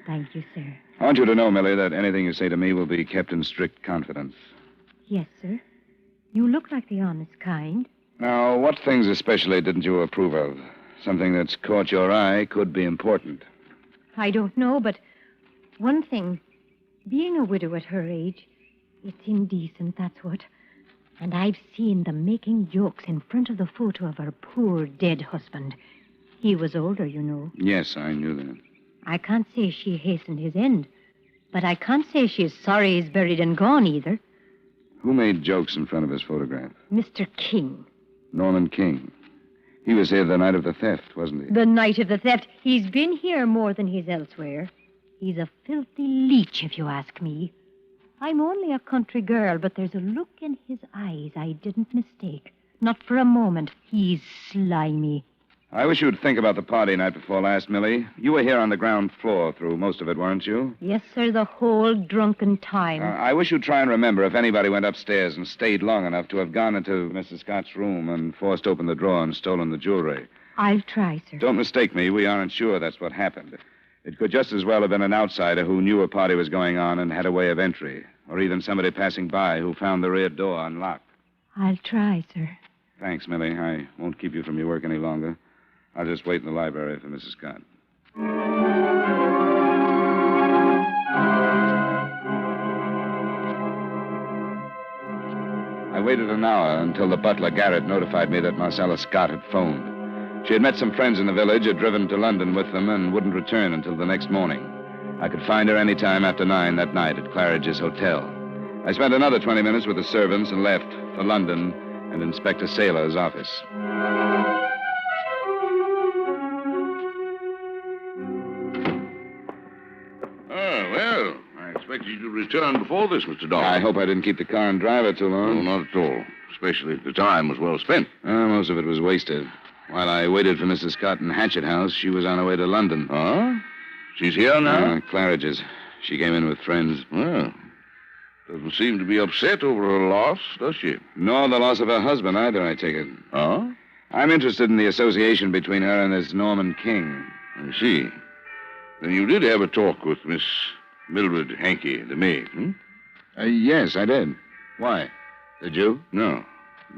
Thank you, sir. I want you to know, Millie, that anything you say to me will be kept in strict confidence. Yes, sir. You look like the honest kind. Now, what things especially didn't you approve of? Something that's caught your eye could be important. I don't know, but one thing. Being a widow at her age, it's indecent, that's what. And I've seen them making jokes in front of the photo of her poor dead husband. He was older, you know. Yes, I knew that. I can't say she hastened his end. But I can't say she's sorry he's buried and gone either. Who made jokes in front of his photograph? Mr. King. Norman King. He was here the night of the theft, wasn't he? The night of the theft. He's been here more than he's elsewhere. He's a filthy leech, if you ask me. I'm only a country girl, but there's a look in his eyes I didn't mistake. Not for a moment. He's slimy. I wish you'd think about the party night before last, Millie. You were here on the ground floor through most of it, weren't you? Yes, sir, the whole drunken time. I wish you'd try and remember if anybody went upstairs and stayed long enough to have gone into Mrs. Scott's room and forced open the drawer and stolen the jewelry. I'll try, sir. Don't mistake me. We aren't sure that's what happened. It could just as well have been an outsider who knew a party was going on and had a way of entry, or even somebody passing by who found the rear door unlocked. I'll try, sir. Thanks, Millie. I won't keep you from your work any longer. I'll just wait in the library for Mrs. Scott. I waited an hour until the butler, Garrett, notified me that Marcella Scott had phoned. She had met some friends in the village, had driven to London with them, and wouldn't return until the next morning. I could find her any time after 9 that night at Claridge's Hotel. I spent another 20 minutes with the servants and left for London and Inspector Saylor's office. I expect you to return before this, Mr. Dollar. I hope I didn't keep the car and driver too long. No, not at all. Especially if the time was well spent. Most of it was wasted. While I waited for Mrs. Scott in Hatchet House, she was on her way to London. Huh? She's here now? Claridge's. She came in with friends. Well, doesn't seem to be upset over her loss, does she? Nor the loss of her husband either, I take it. Huh? I'm interested in the association between her and this Norman King. I see. Then you did have a talk with Miss Mildred Hankey, the maid, hmm? Yes, I did. Why? Did you? No.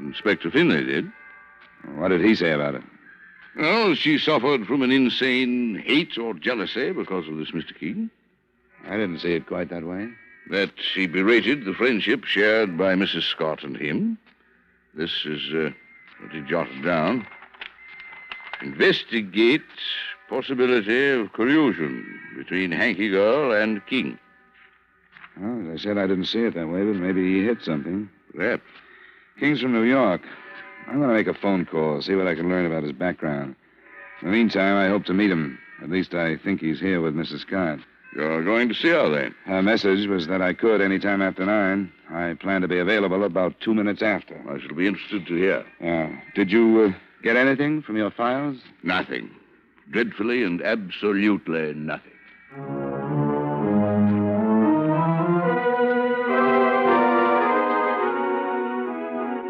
Inspector Finlay did. What did he say about it? Well, she suffered from an insane hate or jealousy because of this Mr. King. I didn't see it quite that way. That she berated the friendship shared by Mrs. Scott and him. This is what he jotted down. Investigate possibility of collusion between Hankey girl and King. Well, as I said, I didn't see it that way, but maybe he hit something. Perhaps. King's from New York. I'm going to make a phone call, see what I can learn about his background. In the meantime, I hope to meet him. At least I think he's here with Mrs. Scott. You're going to see her, then? Her message was that I could any time after 9. I plan to be available about 2 minutes after. I shall be interested to hear. Did you get anything from your files? Nothing. Dreadfully and absolutely nothing.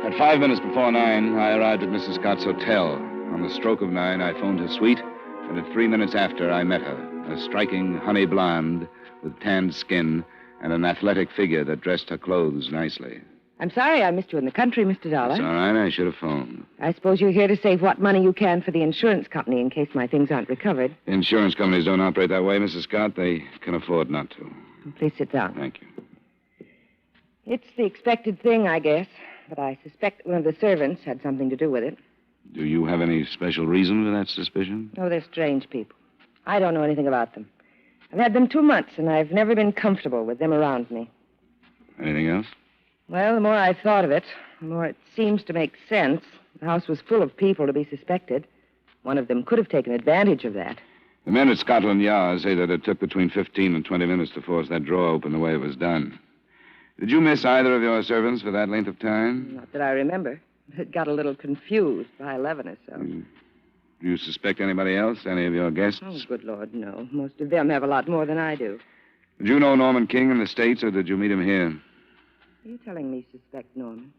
At 5 minutes before 9, I arrived at Mrs. Scott's hotel. On the stroke of 9, I phoned her suite, and at 3 minutes after, I met her, a striking honey blonde with tanned skin and an athletic figure that dressed her clothes nicely. I'm sorry I missed you in the country, Mr. Dollar. It's all right. I should have phoned. I suppose you're here to save what money you can for the insurance company in case my things aren't recovered. Insurance companies don't operate that way, Mrs. Scott. They can afford not to. Please sit down. Thank you. It's the expected thing, I guess. But I suspect one of the servants had something to do with it. Do you have any special reason for that suspicion? Oh, they're strange people. I don't know anything about them. I've had them 2 months, and I've never been comfortable with them around me. Anything else? Well, the more I've thought of it, the more it seems to make sense. The house was full of people to be suspected. One of them could have taken advantage of that. The men at Scotland Yard say that it took between 15 and 20 minutes to force that drawer open the way it was done. Did you miss either of your servants for that length of time? Not that I remember. It got a little confused by 11 or so. Do you suspect anybody else? Any of your guests? Oh, good Lord, no. Most of them have a lot more than I do. Did you know Norman King in the States, or did you meet him here? Are you telling me suspect Norman?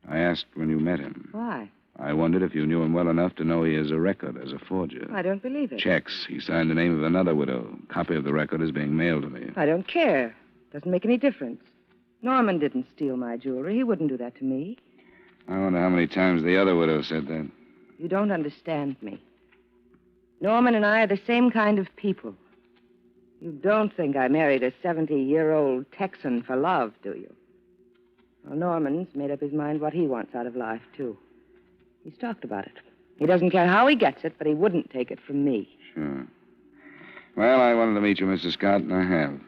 I asked when you met him. Why? I wondered if you knew him well enough to know he has a record as a forger. I don't believe it. Checks. He signed the name of another widow. Copy of the record is being mailed to me. I don't care. Doesn't make any difference. Norman didn't steal my jewelry. He wouldn't do that to me. I wonder how many times the other widow said that. You don't understand me. Norman and I are the same kind of people. You don't think I married a 70-year-old Texan for love, do you? Well, Norman's made up his mind what he wants out of life, too. He's talked about it. He doesn't care how he gets it, but he wouldn't take it from me. Sure. Well, I wanted to meet you, Mr. Scott, and I have.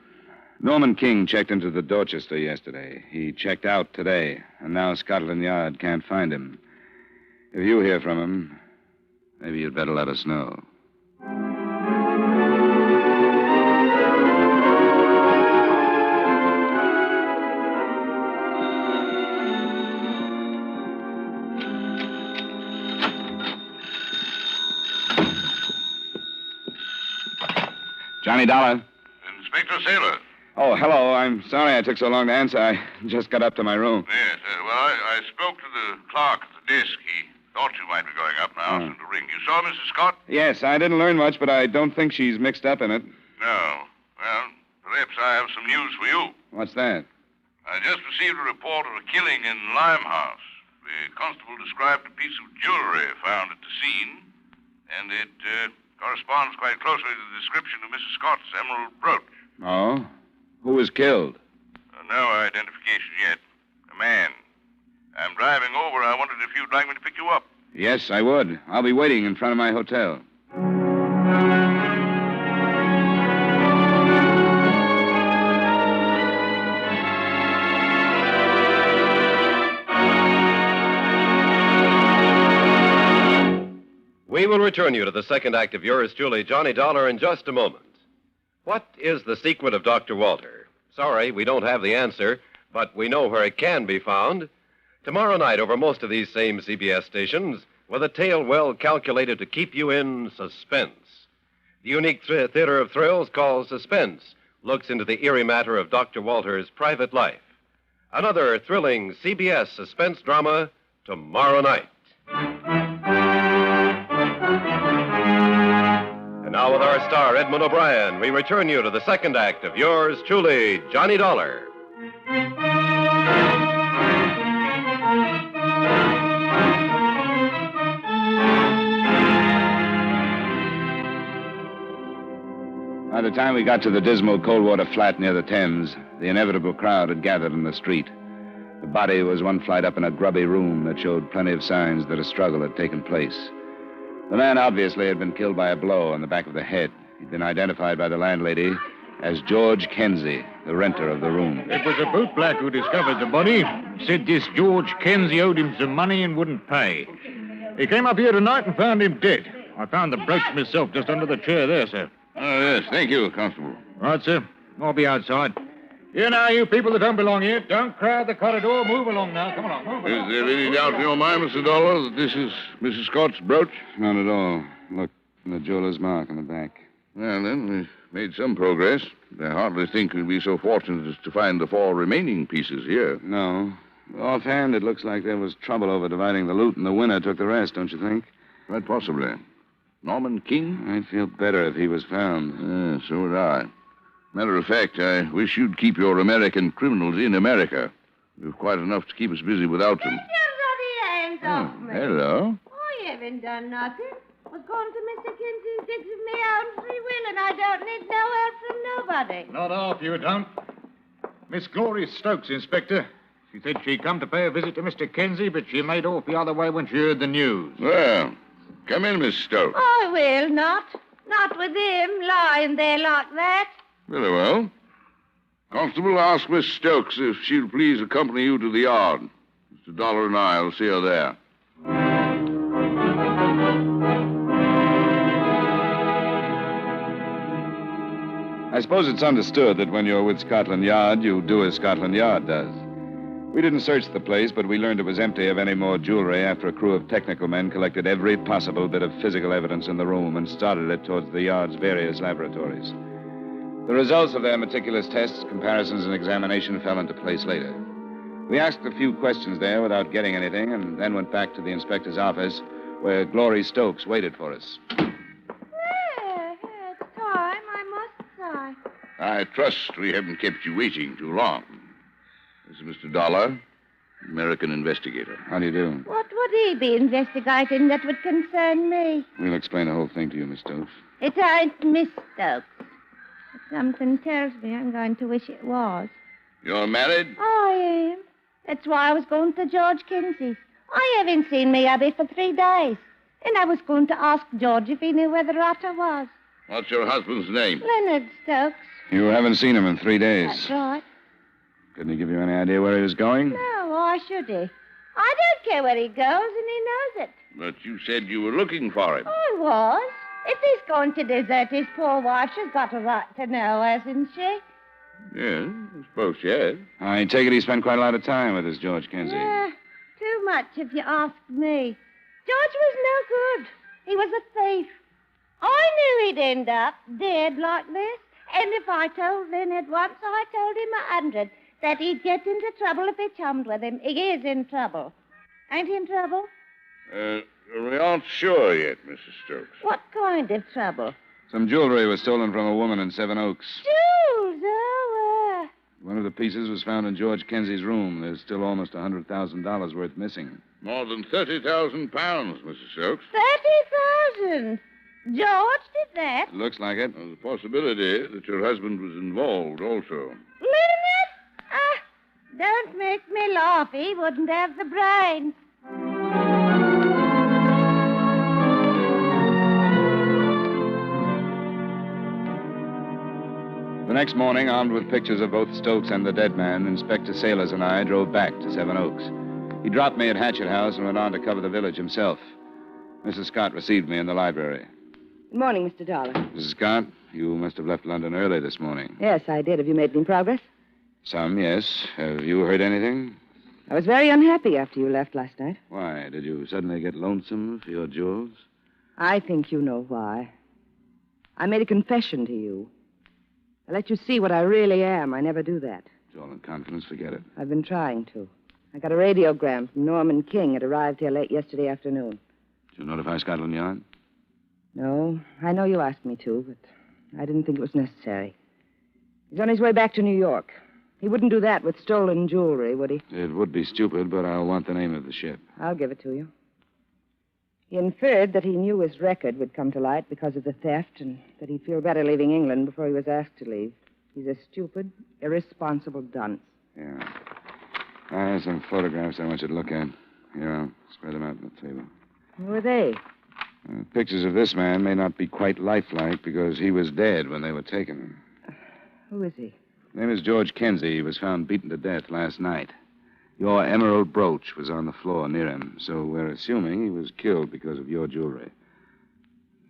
Norman King checked into the Dorchester yesterday. He checked out today, and now Scotland Yard can't find him. If you hear from him, maybe you'd better let us know. Johnny Dollar. Inspector Sailor. Oh, hello. I'm sorry I took so long to answer. I just got up to my room. Yes, well, I spoke to the clerk at the desk. He thought you might be going up now. Asked him to ring. You saw Mrs. Scott? Yes, I didn't learn much, but I don't think she's mixed up in it. No. Well, perhaps I have some news for you. What's that? I just received a report of a killing in Limehouse. The constable described a piece of jewelry found at the scene, and it corresponds quite closely to the description of Mrs. Scott's emerald brooch. Oh? Who was killed? No identification yet. A man. I'm driving over. I wondered if you'd like me to pick you up. Yes, I would. I'll be waiting in front of my hotel. We will return you to the second act of yours truly, Johnny Dollar, in just a moment. What is the secret of Dr. Walter? Sorry, we don't have the answer, but we know where it can be found. Tomorrow night over most of these same CBS stations, with a tale well calculated to keep you in suspense. The unique theater of thrills called Suspense looks into the eerie matter of Dr. Walter's private life. Another thrilling CBS suspense drama tomorrow night. And now with our star, Edmund O'Brien, we return you to the second act of yours truly, Johnny Dollar. By the time we got to the dismal Coldwater flat near the Thames, the inevitable crowd had gathered in the street. The body was one flight up in a grubby room that showed plenty of signs that a struggle had taken place. The man obviously had been killed by a blow on the back of the head. He'd been identified by the landlady as George Kenzie, the renter of the room. It was a bootblack who discovered the body. Said this George Kenzie owed him some money and wouldn't pay. He came up here tonight and found him dead. I found the brooch myself just under the chair there, sir. Oh, yes. Thank you, Constable. Right, sir. I'll be outside. Here now, you people that don't belong here, don't crowd the corridor. Move along now. Come along, move along. Is there any doubt in your mind, Mr. Dollar, that this is Mrs. Scott's brooch? Not at all. Look, the jeweler's mark on the back. Well, then, we've made some progress. I hardly think we'd be so fortunate as to find the 4 remaining pieces here. No. Offhand, it looks like there was trouble over dividing the loot, and the winner took the rest, don't you think? Quite possibly. Norman King? I'd feel better if he was found. So would I. Matter of fact, I wish you'd keep your American criminals in America. We've quite enough to keep us busy without them. Hello. I haven't done nothing. I was going to Mr. Kinsey's digs of me own free will, and I don't need no help from nobody. Not half, you don't. Miss Glory Stokes, Inspector. She said she'd come to pay a visit to Mr. Kinsey, but she made off the other way when she heard the news. Well, come in, Miss Stokes. I will not. Not with him lying there like that. Very well. Constable, ask Miss Stokes if she'll please accompany you to the yard. Mr. Dollar and I will see her there. I suppose it's understood that when you're with Scotland Yard, you do as Scotland Yard does. We didn't search the place, but we learned it was empty of any more jewelry after a crew of technical men collected every possible bit of physical evidence in the room and started it towards the yard's various laboratories. The results of their meticulous tests, comparisons, and examination fell into place later. We asked a few questions there without getting anything, and then went back to the inspector's office, where Glory Stokes waited for us. It's time, I must say. I trust we haven't kept you waiting too long. This is Mr. Dollar, American investigator. How do you do? What would he be investigating that would concern me? We'll explain the whole thing to you, Miss Stokes. It ain't Miss Stokes. Something tells me I'm going to wish it was. You're married? I am. That's why I was going to George Kinsey's. I haven't seen me hubby for 3 days. And I was going to ask George if he knew where the rotter was. What's your husband's name? Leonard Stokes. You haven't seen him in 3 days. That's right. Couldn't he give you any idea where he was going? No, why should he? I don't care where he goes, and he knows it. But you said you were looking for him. I was. If he's going to desert his poor wife, she's got a right to know, hasn't she? Yes, I suppose she has. I take it he spent quite a lot of time with this George Kinsey. Yeah, too much if you ask me. George was no good. He was a thief. I knew he'd end up dead like this. And if I told Leonard once, I told him 100 that he'd get into trouble if he chummed with him. He is in trouble. Ain't he in trouble? We aren't sure yet, Mrs. Stokes. What kind of trouble? Some jewelry was stolen from a woman in Seven Oaks. Jewels, oh, One of the pieces was found in George Kinsey's room. There's still almost $100,000 worth missing. More than 30,000 pounds, Mrs. Stokes. 30,000. George did that. It looks like it. There's a possibility that your husband was involved also. Leonard? Ah, don't make me laugh. He wouldn't have the brains. The next morning, armed with pictures of both Stokes and the dead man, Inspector Sailors and I drove back to Seven Oaks. He dropped me at Hatchet House and went on to cover the village himself. Mrs. Scott received me in the library. Good morning, Mr. Dollar. Mrs. Scott, you must have left London early this morning. Yes, I did. Have you made any progress? Some, yes. Have you heard anything? I was very unhappy after you left last night. Why? Did you suddenly get lonesome for your jewels? I think you know why. I made a confession to you. I let you see what I really am. I never do that. It's all in confidence. Forget it. I've been trying to. I got a radiogram from Norman King. It arrived here late yesterday afternoon. Did you notify Scotland Yard? No, I know you asked me to, but I didn't think it was necessary. He's on his way back to New York. He wouldn't do that with stolen jewelry, would he? It would be stupid, but I'll want the name of the ship. I'll give it to you. He inferred that he knew his record would come to light because of the theft and that he'd feel better leaving England before he was asked to leave. He's a stupid, irresponsible dunce. Yeah. I have some photographs I want you to look at. Here, I'll spread them out on the table. Who are they? Pictures of this man may not be quite lifelike because he was dead when they were taken. Who is he? His name is George Kinsey. He was found beaten to death last night. Your emerald brooch was on the floor near him, so we're assuming he was killed because of your jewelry.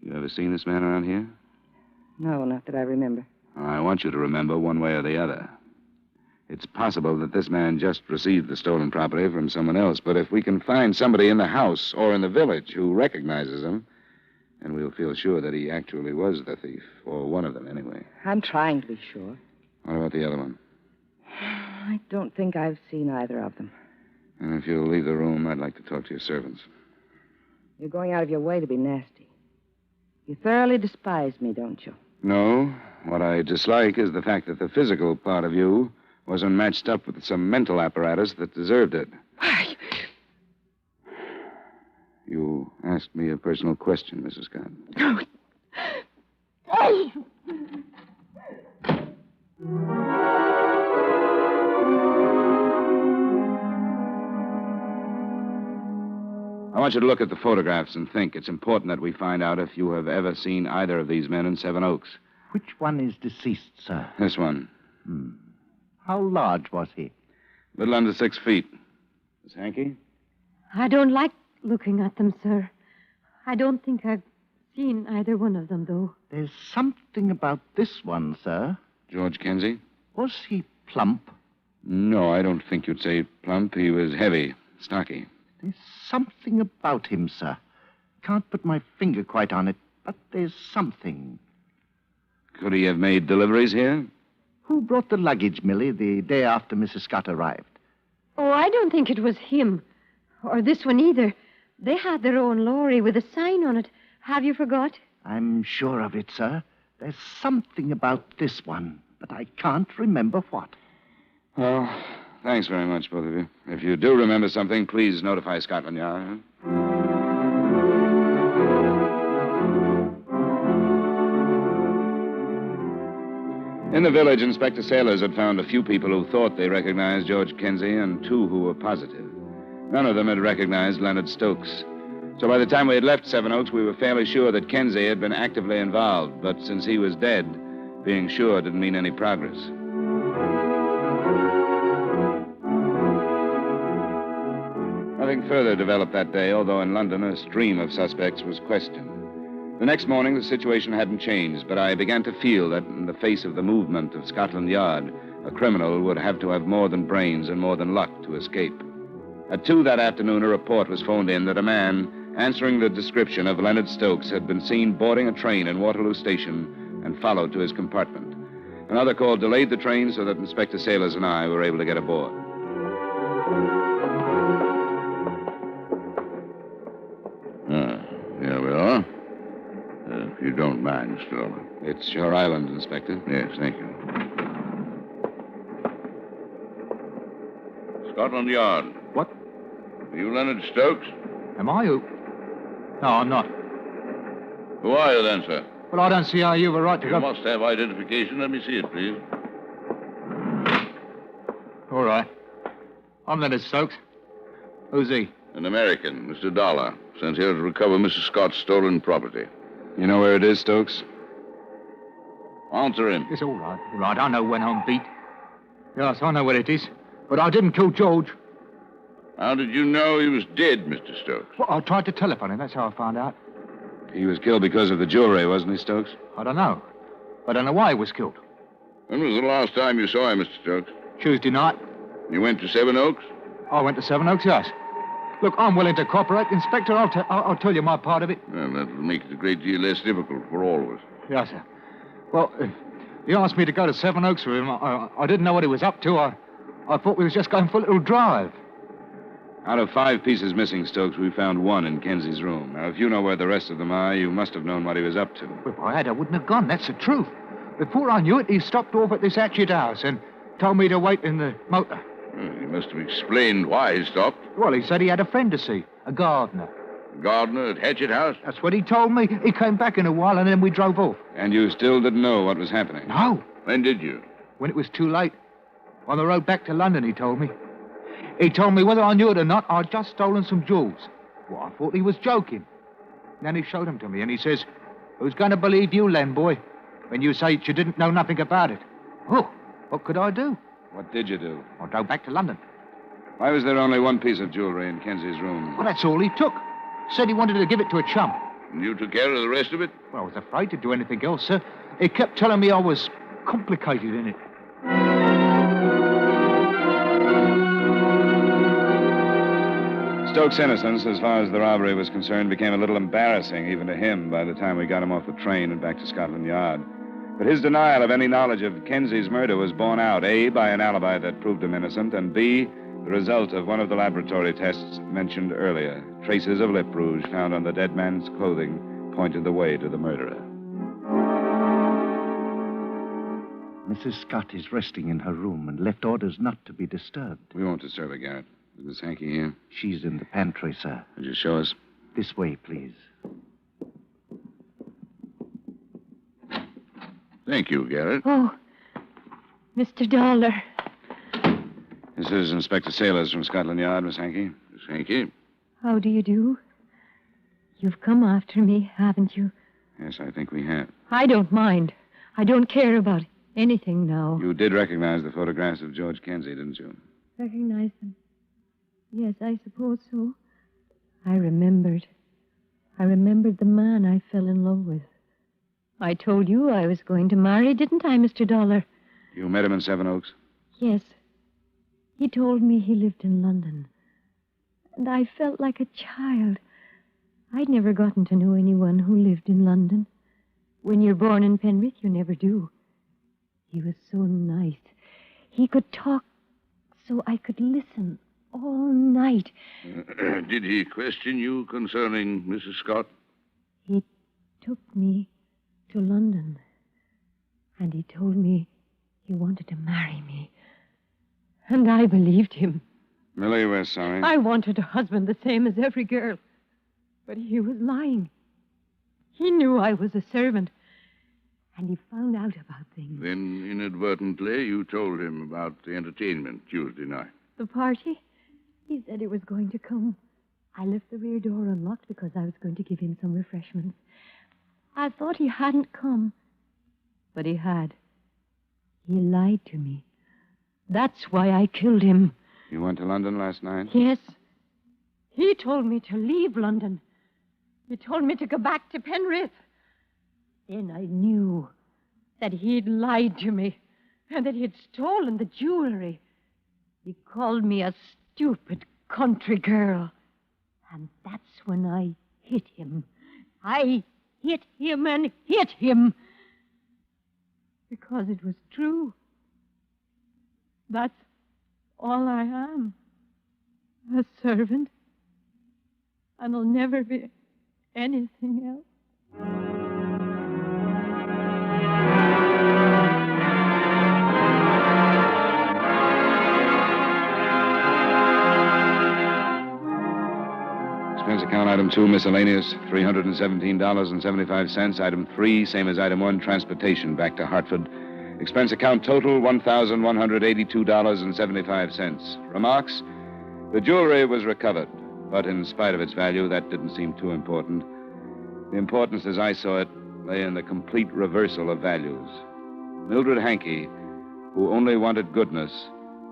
You ever seen this man around here? No, not that I remember. I want you to remember one way or the other. It's possible that this man just received the stolen property from someone else, but if we can find somebody in the house or in the village who recognizes him, then we'll feel sure that he actually was the thief, or one of them anyway. I'm trying to be sure. What about the other one? I don't think I've seen either of them. And if you'll leave the room, I'd like to talk to your servants. You're going out of your way to be nasty. You thoroughly despise me, don't you? No. What I dislike is the fact that the physical part of you wasn't matched up with some mental apparatus that deserved it. Why? You asked me a personal question, Mrs. Scott. I want you to look at the photographs and think. It's important that we find out if you have ever seen either of these men in Seven Oaks. Which one is deceased, sir? This one. How large was he? A little under 6 feet. Miss Hankey? I don't like looking at them, sir. I don't think I've seen either one of them, though. There's something about this one, sir. George Kinsey? Was he plump? No, I don't think you'd say plump. He was heavy, stocky. There's something about him, sir. Can't put my finger quite on it, but there's something. Could he have made deliveries here? Who brought the luggage, Millie, the day after Mrs. Scott arrived? Oh, I don't think it was him. Or this one either. They had their own lorry with a sign on it. Have you forgot? I'm sure of it, sir. There's something about this one, but I can't remember what. Well, thanks very much, both of you. If you do remember something, please notify Scotland Yard. In the village, Inspector Sailors had found a few people who thought they recognized George Kinsey and 2 who were positive. None of them had recognized Leonard Stokes. So by the time we had left Seven Oaks, we were fairly sure that Kinsey had been actively involved. But since he was dead, Being sure didn't mean any progress. Nothing further developed that day, although in London a stream of suspects was questioned. The next morning, the situation hadn't changed, but I began to feel that in the face of the movement of Scotland Yard, a criminal would have to have more than brains and more than luck to escape. At 2 that afternoon, a report was phoned in that a man answering the description of Leonard Stokes had been seen boarding a train in Waterloo Station and followed to his compartment. Another call delayed the train so that Inspector Sailors and I were able to get aboard. Here we are. If you don't mind, Mr. Elmer. It's your island, Inspector. Yes, thank you. Scotland Yard. What? Are you Leonard Stokes? Am I who? No, I'm not. Who are you then, sir? Well, I don't see how you have a right to You go... must have identification. Let me see it, please. All right. I'm Leonard Stokes. Who's he? An American, Mr. Dollar, sent here to recover Mrs. Scott's stolen property. You know where it is, Stokes? Answer him. It's all right. All right, I know when I'm beat. Yes, I know where it is. But I didn't kill George. How did you know he was dead, Mr. Stokes? Well, I tried to telephone him. That's how I found out. He was killed because of the jewelry, wasn't he, Stokes? I don't know. I don't know why he was killed. When was the last time you saw him, Mr. Stokes? Tuesday night. You went to Seven Oaks? I went to Seven Oaks, yes. Look, I'm willing to cooperate. Inspector, I'll tell you my part of it. Well, that will make it a great deal less difficult for all of us. Yes, sir. Well, he asked me to go to Seven Oaks with him. I didn't know what he was up to. I thought we was just going for a little drive. Out of 5 pieces missing, Stokes, we found 1 in Kenzie's room. Now, if you know where the rest of them are, you must have known what he was up to. Well, if I had, I wouldn't have gone. That's the truth. Before I knew it, he stopped off at this Hatchet house and told me to wait in the motor. He must have explained why he stopped. Well, he said he had a friend to see, a gardener. Gardener at Hatchet House? That's what he told me. He came back in a while, and then we drove off. And you still didn't know what was happening? No. When did you? When it was too late. On the road back to London, he told me. He told me whether I knew it or not, I'd just stolen some jewels. Well, I thought he was joking. Then he showed them to me, and he says, "Who's going to believe you, Len boy, when you say you didn't know nothing about it?" Oh, what could I do? What did you do? I drove back to London. Why was there only 1 piece of jewelry in Kenzie's room? Well, that's all he took. Said he wanted to give it to a chum. And you took care of the rest of it? Well, I was afraid to do anything else, sir. He kept telling me I was complicated in it. Stokes' innocence, as far as the robbery was concerned, became a little embarrassing even to him by the time we got him off the train and back to Scotland Yard. But his denial of any knowledge of Kenzie's murder was borne out, A, by an alibi that proved him innocent, and B, the result of one of the laboratory tests mentioned earlier. Traces of lip rouge found on the dead man's clothing pointed the way to the murderer. Mrs. Scott is resting in her room and left orders not to be disturbed. We won't disturb her, Garrett. Is Miss Hankey here? She's in the pantry, sir. Would you show us? This way, please. Thank you, Garrett. Oh, Mr. Dollar. This is Inspector Sailors from Scotland Yard, Miss Hankey. Miss Hankey? How do you do? You've come after me, haven't you? Yes, I think we have. I don't mind. I don't care about anything now. You did recognize the photographs of George Kenzie, didn't you? Recognize them? Yes, I suppose so. I remembered. I remembered the man I fell in love with. I told you I was going to marry, didn't I, Mr. Dollar? You met him in Seven Oaks? Yes. He told me he lived in London. And I felt like a child. I'd never gotten to know anyone who lived in London. When you're born in Penrith, you never do. He was so nice. He could talk so I could listen all night. Did he question you concerning Mrs. Scott? He took me to London. And he told me he wanted to marry me. And I believed him. Millie, we're sorry. I wanted a husband the same as every girl. But he was lying. He knew I was a servant. And he found out about things. Then, inadvertently, you told him about the entertainment Tuesday night. The party? He said he was going to come. I left the rear door unlocked because I was going to give him some refreshments. I thought he hadn't come. But he had. He lied to me. That's why I killed him. You went to London last night? Yes. He told me to leave London. He told me to go back to Penrith. Then I knew that he'd lied to me and that he'd stolen the jewelry. He called me a stupid country girl. And that's when I hit him. I hit him and hit him. Because it was true. That's all I am. A servant. And I'll never be anything else. Expense account item 2, miscellaneous, $317.75. Item 3, same as item 1, transportation back to Hartford. Expense account total, $1,182.75. Remarks? The jewelry was recovered, but in spite of its value, that didn't seem too important. The importance, as I saw it, lay in the complete reversal of values. Mildred Hankey, who only wanted goodness,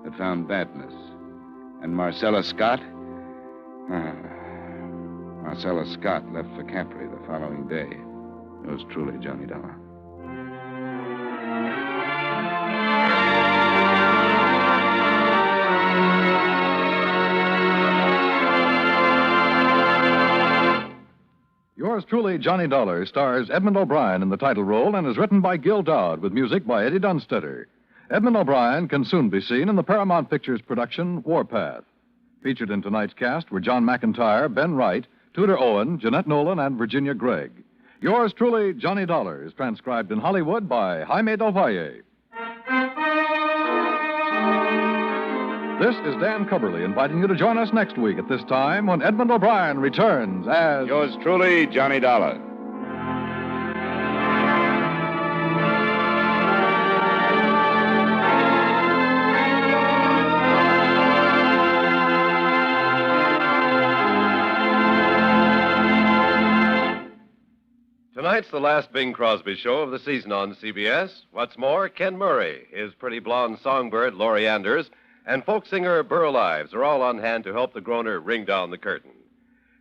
had found badness. And Marcella Scott? Marcella Scott left for Capri the following day. Yours truly, Johnny Dollar. Yours truly, Johnny Dollar, stars Edmund O'Brien in the title role and is written by Gil Dodd with music by Eddie Dunstetter. Edmund O'Brien can soon be seen in the Paramount Pictures production Warpath. Featured in tonight's cast were John McIntyre, Ben Wright, Tudor Owen, Jeanette Nolan, and Virginia Gregg. Yours truly, Johnny Dollar, is transcribed in Hollywood by Jaime Del Valle. This is Dan Cubberly inviting you to join us next week at this time when Edmund O'Brien returns as... Yours truly, Johnny Dollar. Tonight's the last Bing Crosby show of the season on CBS. What's more, Ken Murray, his pretty blonde songbird, Laurie Anders, and folk singer Burl Ives are all on hand to help the groaner ring down the curtain.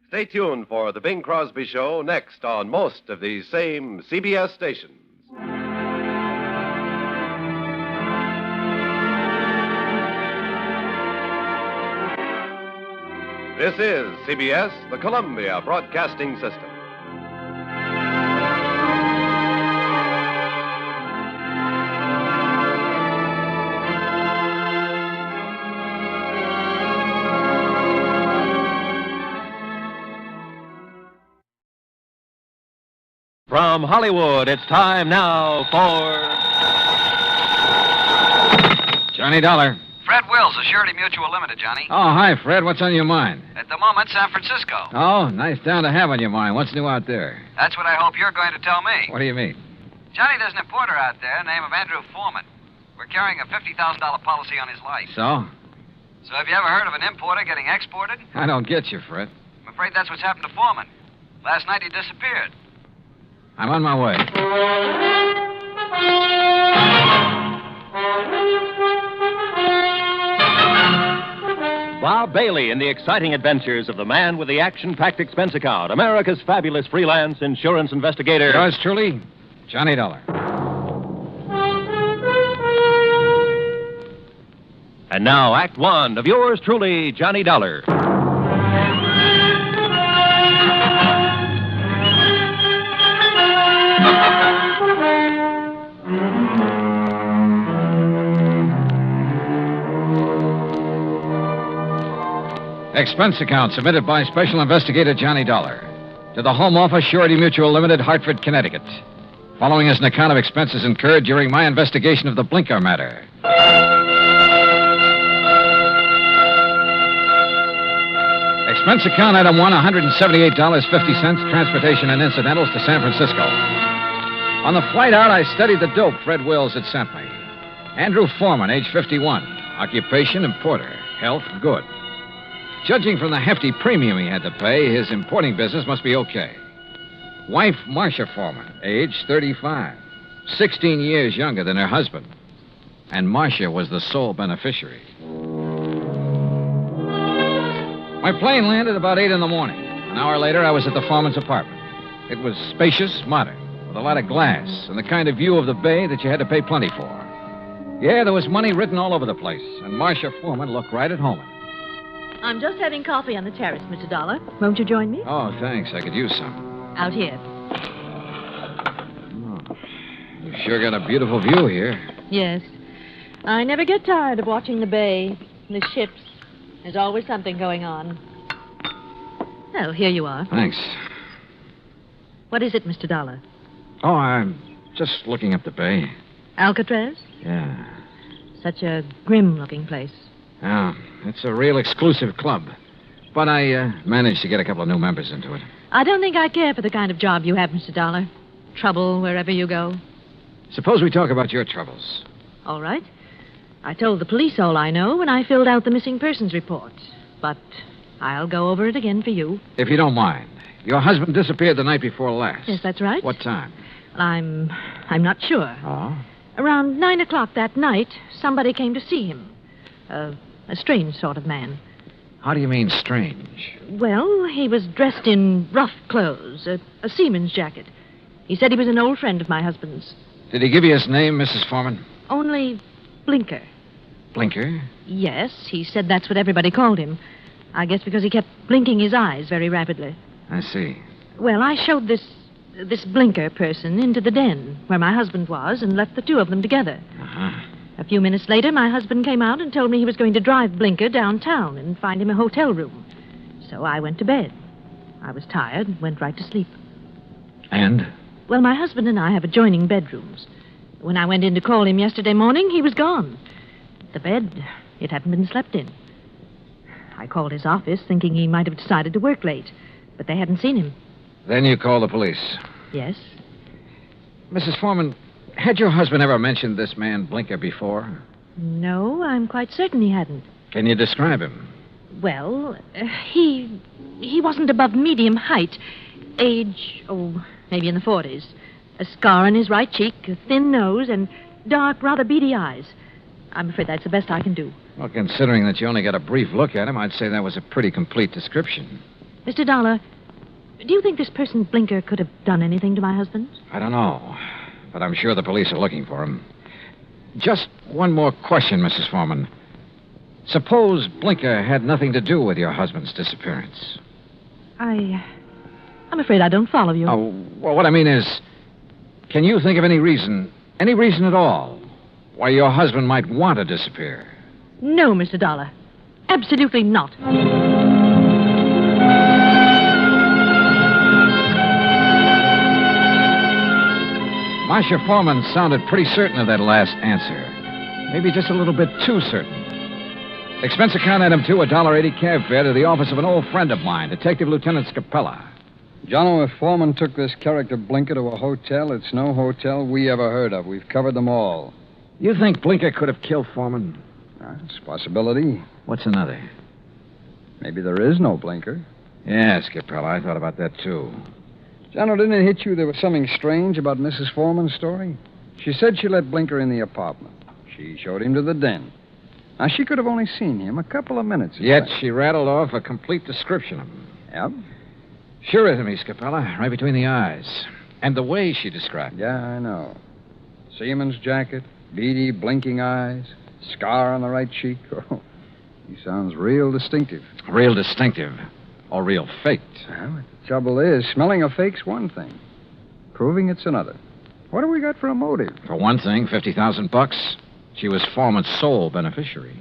Stay tuned for the Bing Crosby Show next on most of these same CBS stations. This is CBS, the Columbia Broadcasting System. From Hollywood, it's time now for... Johnny Dollar. Fred Wills of Surety Mutual Limited, Johnny. Oh, hi, Fred. What's on your mind? At the moment, San Francisco. Oh, nice town to have on your mind. What's new out there? That's what I hope you're going to tell me. What do you mean? Johnny, there's an importer out there named Andrew Foreman. We're carrying a $50,000 policy on his life. So? So have you ever heard of an importer getting exported? I don't get you, Fred. I'm afraid that's what's happened to Foreman. Last night he disappeared. I'm on my way. Bob Bailey in the exciting adventures of the man with the action-packed expense account, America's fabulous freelance insurance investigator. Yours truly, Johnny Dollar. And now, Act One of yours truly, Johnny Dollar. Expense account submitted by Special Investigator Johnny Dollar to the Home Office, Surety Mutual Limited, Hartford, Connecticut. Following is an account of expenses incurred during my investigation of the Blinker matter. Expense account item 1, $178.50, transportation and incidentals to San Francisco. On the flight out, I studied the dope Fred Wills had sent me. Andrew Foreman, age 51. Occupation, importer. Health, good. Judging from the hefty premium he had to pay, his importing business must be okay. Wife, Marcia Foreman, age 35. 16 years younger than her husband. And Marcia was the sole beneficiary. My plane landed about 8 in the morning. An hour later, I was at the foreman's apartment. It was spacious, modern, with a lot of glass and the kind of view of the bay that you had to pay plenty for. Yeah, there was money written all over the place, and Marcia Foreman looked right at home. I'm just having coffee on the terrace, Mr. Dollar. Won't you join me? Oh, thanks. I could use some. Out here. Oh, you've sure got a beautiful view here. Yes. I never get tired of watching the bay, the ships. There's always something going on. Oh, here you are. Thanks. What is it, Mr. Dollar? Oh, I'm just looking up the bay. Alcatraz? Yeah. Such a grim-looking place. Yeah, it's a real exclusive club. But I managed to get a couple of new members into it. I don't think I care for the kind of job you have, Mr. Dollar. Trouble wherever you go. Suppose we talk about your troubles. All right. I told the police all I know when I filled out the missing persons report. But I'll go over it again for you. If you don't mind. Your husband disappeared the night before last. Yes, that's right. What time? I'm not sure. Oh? Around 9 o'clock that night, somebody came to see him. A strange sort of man. How do you mean strange? Well, he was dressed in rough clothes, a seaman's jacket. He said he was an old friend of my husband's. Did he give you his name, Mrs. Foreman? Only Blinker. Blinker? Yes, he said that's what everybody called him. I guess because he kept blinking his eyes very rapidly. I see. Well, I showed this Blinker person into the den where my husband was and left the two of them together. Uh-huh. A few minutes later, my husband came out and told me he was going to drive Blinker downtown and find him a hotel room. So I went to bed. I was tired and went right to sleep. And? Well, my husband and I have adjoining bedrooms. When I went in to call him yesterday morning, he was gone. The bed, it hadn't been slept in. I called his office thinking he might have decided to work late, but they hadn't seen him. Then you called the police. Yes. Mrs. Foreman, had your husband ever mentioned this man Blinker before? No, I'm quite certain he hadn't. Can you describe him? Well, he wasn't above medium height. Age, maybe in the 40s. A scar on his right cheek, a thin nose, and dark, rather beady eyes. I'm afraid that's the best I can do. Well, considering that you only got a brief look at him, I'd say that was a pretty complete description. Mr. Dollar, do you think this person Blinker could have done anything to my husband? I don't know, but I'm sure the police are looking for him. Just one more question, Mrs. Foreman. Suppose Blinker had nothing to do with your husband's disappearance. I'm afraid I don't follow you. Oh, well, what I mean is, can you think of any reason at all, why your husband might want to disappear? No, Mr. Dollar. Absolutely not. Marcia Foreman sounded pretty certain of that last answer. Maybe just a little bit too certain. Expense account item 2, $1.80 cab fare to the office of an old friend of mine, Detective Lieutenant Scapella. Jono, if Foreman took this character Blinker to a hotel, it's no hotel we ever heard of. We've covered them all. You think Blinker could have killed Foreman? It's a possibility. What's another? Maybe there is no Blinker. Yeah, Scapella, I thought about that, too. Jono, didn't it hit you there was something strange about Mrs. Foreman's story? She said she let Blinker in the apartment. She showed him to the den. Now, she could have only seen him a couple of minutes. Yet she rattled off a complete description of him. Yep. Sure is to me, Scapella, right between the eyes. And the way she described it. Yeah, I know. Seaman's jacket, beady, blinking eyes, scar on the right cheek. Oh, he sounds real distinctive. Real distinctive. Or real faked. Well, the trouble is, smelling a fake's one thing. Proving it's another. What do we got for a motive? For one thing, $50,000. She was Foreman's sole beneficiary.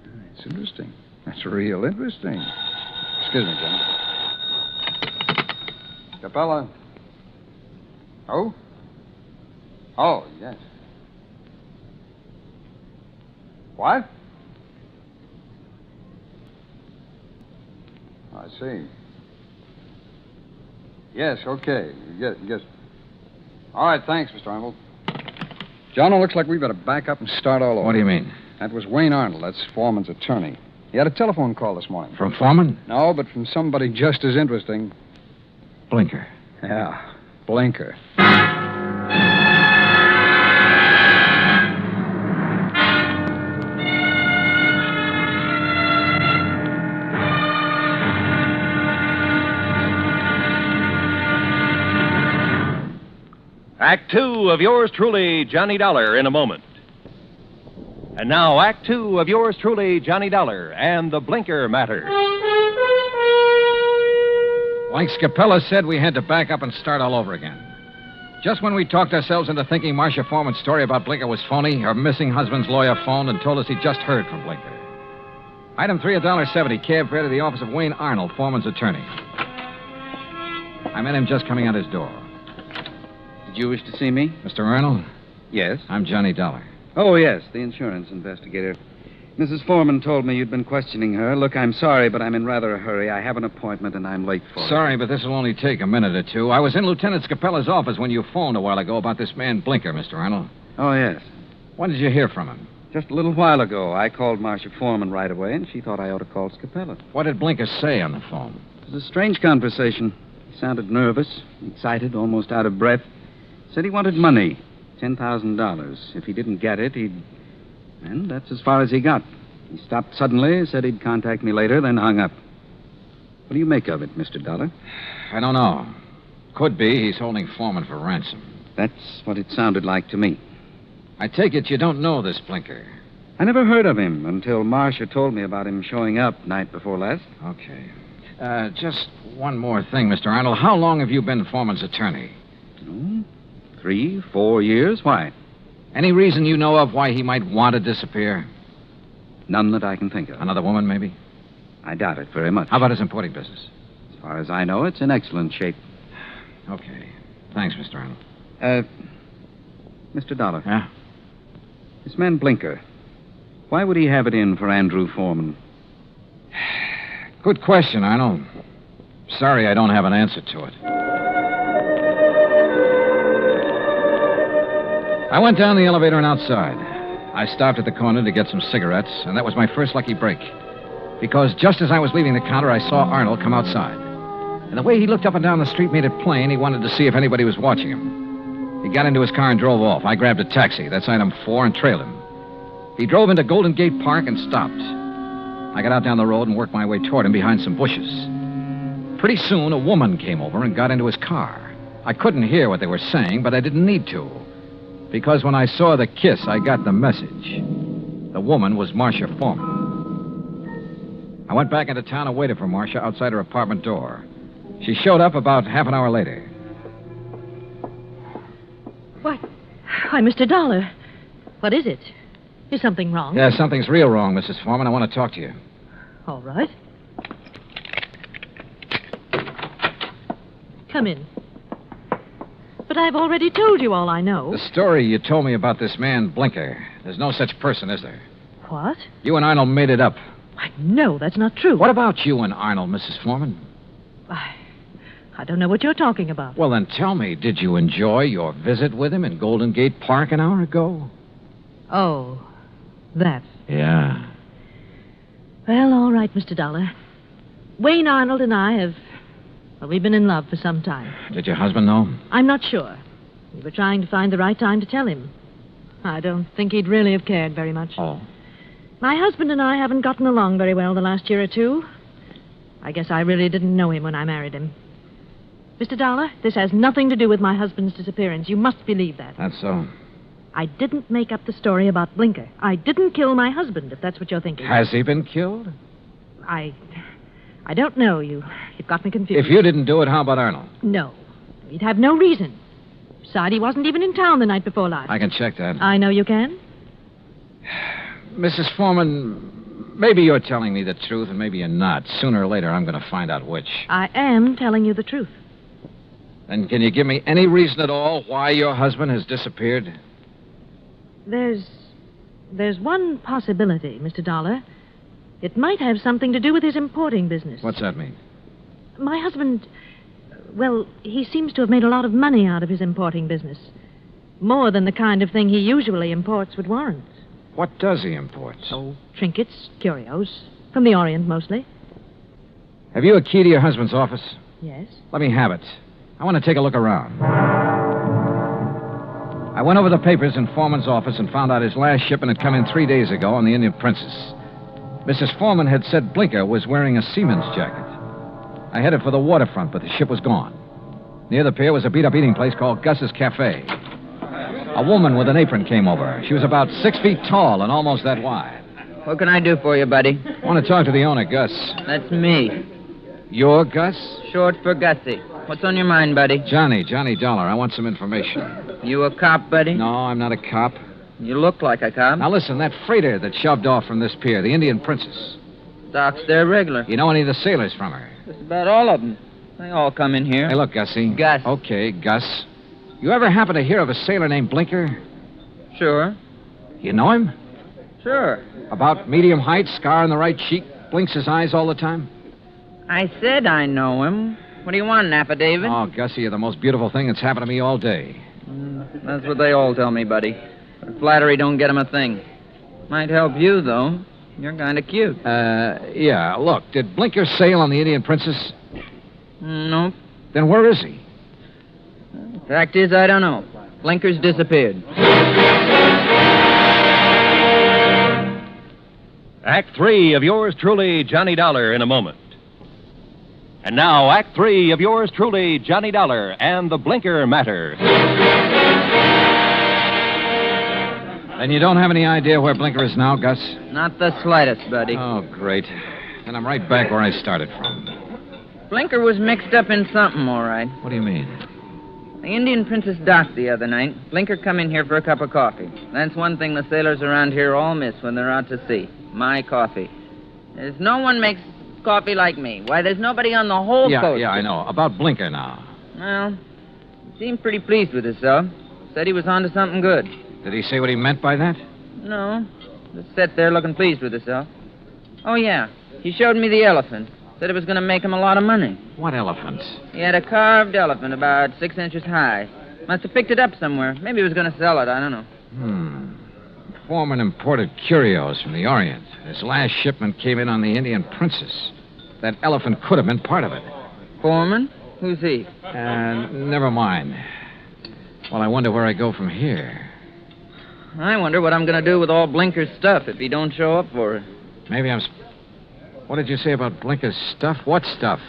That's interesting. That's real interesting. Excuse me, Jimmy. Capella. Oh? Oh, yes. What? I see. Yes, okay. Yes. All right, thanks, Mr. Arnold. Jono, looks like we better back up and start all over. What do you mean? That was Wayne Arnold. That's Foreman's attorney. He had a telephone call this morning. From Foreman? No, but from somebody just as interesting. Blinker. Yeah, Blinker. Act Two of yours truly, Johnny Dollar, in a moment. And now, Act Two of yours truly, Johnny Dollar, and the Blinker matter. Like Scapella said, we had to back up and start all over again. Just when we talked ourselves into thinking Marcia Foreman's story about Blinker was phony, her missing husband's lawyer phoned and told us he'd just heard from Blinker. Item 3, $1.70, cab fare to the office of Wayne Arnold, Foreman's attorney. I met him just coming out his door. Did you wish to see me? Mr. Arnold? Yes. I'm Johnny Dollar. Oh, yes, the insurance investigator. Mrs. Foreman told me you'd been questioning her. Look, I'm sorry, but I'm in rather a hurry. I have an appointment, and I'm late for it. Sorry, but this will only take a minute or two. I was in Lieutenant Scapella's office when you phoned a while ago about this man Blinker, Mr. Arnold. Oh, yes. When did you hear from him? Just a little while ago. I called Marcia Foreman right away, and she thought I ought to call Scapella. What did Blinker say on the phone? It was a strange conversation. He sounded nervous, excited, almost out of breath. Said he wanted money, $10,000. If he didn't get it, he'd... And that's as far as he got. He stopped suddenly, said he'd contact me later, then hung up. What do you make of it, Mr. Dollar? I don't know. Could be he's holding Foreman for ransom. That's what it sounded like to me. I take it you don't know this Blinker. I never heard of him until Marcia told me about him showing up night before last. Okay. Just one more thing, Mr. Arnold. How long have you been Foreman's attorney? 3, 4 years. Why? Any reason you know of why he might want to disappear? None that I can think of. Another woman, maybe? I doubt it very much. How about his importing business? As far as I know, it's in excellent shape. Okay. Thanks, Mr. Arnold. Mr. Dollar. Yeah? This man Blinker, why would he have it in for Andrew Foreman? Good question, Arnold. Sorry I don't have an answer to it. I went down the elevator and outside. I stopped at the corner to get some cigarettes, and that was my first lucky break. Because just as I was leaving the counter, I saw Arnold come outside. And the way he looked up and down the street made it plain he wanted to see if anybody was watching him. He got into his car and drove off. I grabbed a taxi, that's item 4, and trailed him. He drove into Golden Gate Park and stopped. I got out down the road and worked my way toward him behind some bushes. Pretty soon, a woman came over and got into his car. I couldn't hear what they were saying, but I didn't need to. Because when I saw the kiss, I got the message. The woman was Marcia Foreman. I went back into town and waited for Marcia outside her apartment door. She showed up about half an hour later. What? Why, Mr. Dollar. What is it? Is something wrong? Yeah, something's real wrong, Mrs. Foreman. I want to talk to you. All right. Come in. But I've already told you all I know. The story you told me about this man, Blinker, there's no such person, is there? What? You and Arnold made it up. No, that's not true. What about you and Arnold, Mrs. Foreman? I don't know what you're talking about. Well, then tell me, did you enjoy your visit with him in Golden Gate Park an hour ago? Oh, that. Yeah. Well, all right, Mr. Dollar. Wayne Arnold and I have... Well, we've been in love for some time. Did your husband know? I'm not sure. We were trying to find the right time to tell him. I don't think he'd really have cared very much. Oh. My husband and I haven't gotten along very well the last year or two. I guess I really didn't know him when I married him. Mr. Dollar, this has nothing to do with my husband's disappearance. You must believe that. That's so. I didn't make up the story about Blinker. I didn't kill my husband, if that's what you're thinking. Has he been killed? I don't know. You've got me confused. If you didn't do it, how about Arnold? No. He'd have no reason. Besides, he wasn't even in town the night before last. I can check that. I know you can. Mrs. Foreman, maybe you're telling me the truth and maybe you're not. Sooner or later, I'm going to find out which. I am telling you the truth. Then can you give me any reason at all why your husband has disappeared? There's one possibility, Mr. Dollar. It might have something to do with his importing business. What's that mean? My husband, well, he seems to have made a lot of money out of his importing business. More than the kind of thing he usually imports would warrant. What does he import? Oh, trinkets, curios. From the Orient, mostly. Have you a key to your husband's office? Yes. Let me have it. I want to take a look around. I went over the papers in Foreman's office and found out his last shipment had come in 3 days ago on the Indian Princess. Mrs. Foreman had said Blinker was wearing a seaman's jacket. I headed for the waterfront, but the ship was gone. Near the pier was a beat-up eating place called Gus's Cafe. A woman with an apron came over. She was about 6 feet tall and almost that wide. What can I do for you, buddy? I want to talk to the owner, Gus. That's me. You're Gus? Short for Gussie. What's on your mind, buddy? Johnny Dollar. I want some information. You a cop, buddy? No, I'm not a cop. You look like a cop. Now listen, that freighter that shoved off from this pier, the Indian Princess. Docks there regular. You know any of the sailors from her? Just about all of them. They all come in here. Hey, look, Gussie. Gus. Okay, Gus. You ever happen to hear of a sailor named Blinker? Sure. You know him? Sure. About medium height, scar on the right cheek, blinks his eyes all the time? I said I know him. What do you want, an affidavit? Oh, Gussie, you're the most beautiful thing that's happened to me all day. That's what they all tell me, buddy. But flattery don't get 'em a thing. Might help you, though. You're kind of cute. Yeah. Look, did Blinker sail on the Indian Princess? Nope. Then where is he? Fact is, I don't know. Blinker's disappeared. Act 3 of yours truly, Johnny Dollar, in a moment. And now, Act 3 of yours truly, Johnny Dollar and the Blinker Matter. Then you don't have any idea where Blinker is now, Gus? Not the slightest, buddy. Oh, great. Then I'm right back where I started from. Blinker was mixed up in something, all right. What do you mean? The Indian Princess docked the other night. Blinker come in here for a cup of coffee. That's one thing the sailors around here all miss when they're out to sea. My coffee. There's no one makes coffee like me. Why, there's nobody on the whole coast. Yeah, I know. About Blinker now. Well, he seemed pretty pleased with himself. Said he was onto something good. Did he say what he meant by that? No. Just sat there looking pleased with himself. Oh, yeah. He showed me the elephant. Said it was going to make him a lot of money. What elephant? He had a carved elephant about 6 inches high. Must have picked it up somewhere. Maybe he was going to sell it. I don't know. Foreman imported curios from the Orient. His last shipment came in on the Indian Princess. That elephant could have been part of it. Foreman? Who's he? Never mind. Well, I wonder where I go from here. I wonder what I'm going to do with all Blinker's stuff if he don't show up for it. Maybe I'm... What did you say about Blinker's stuff? What stuff?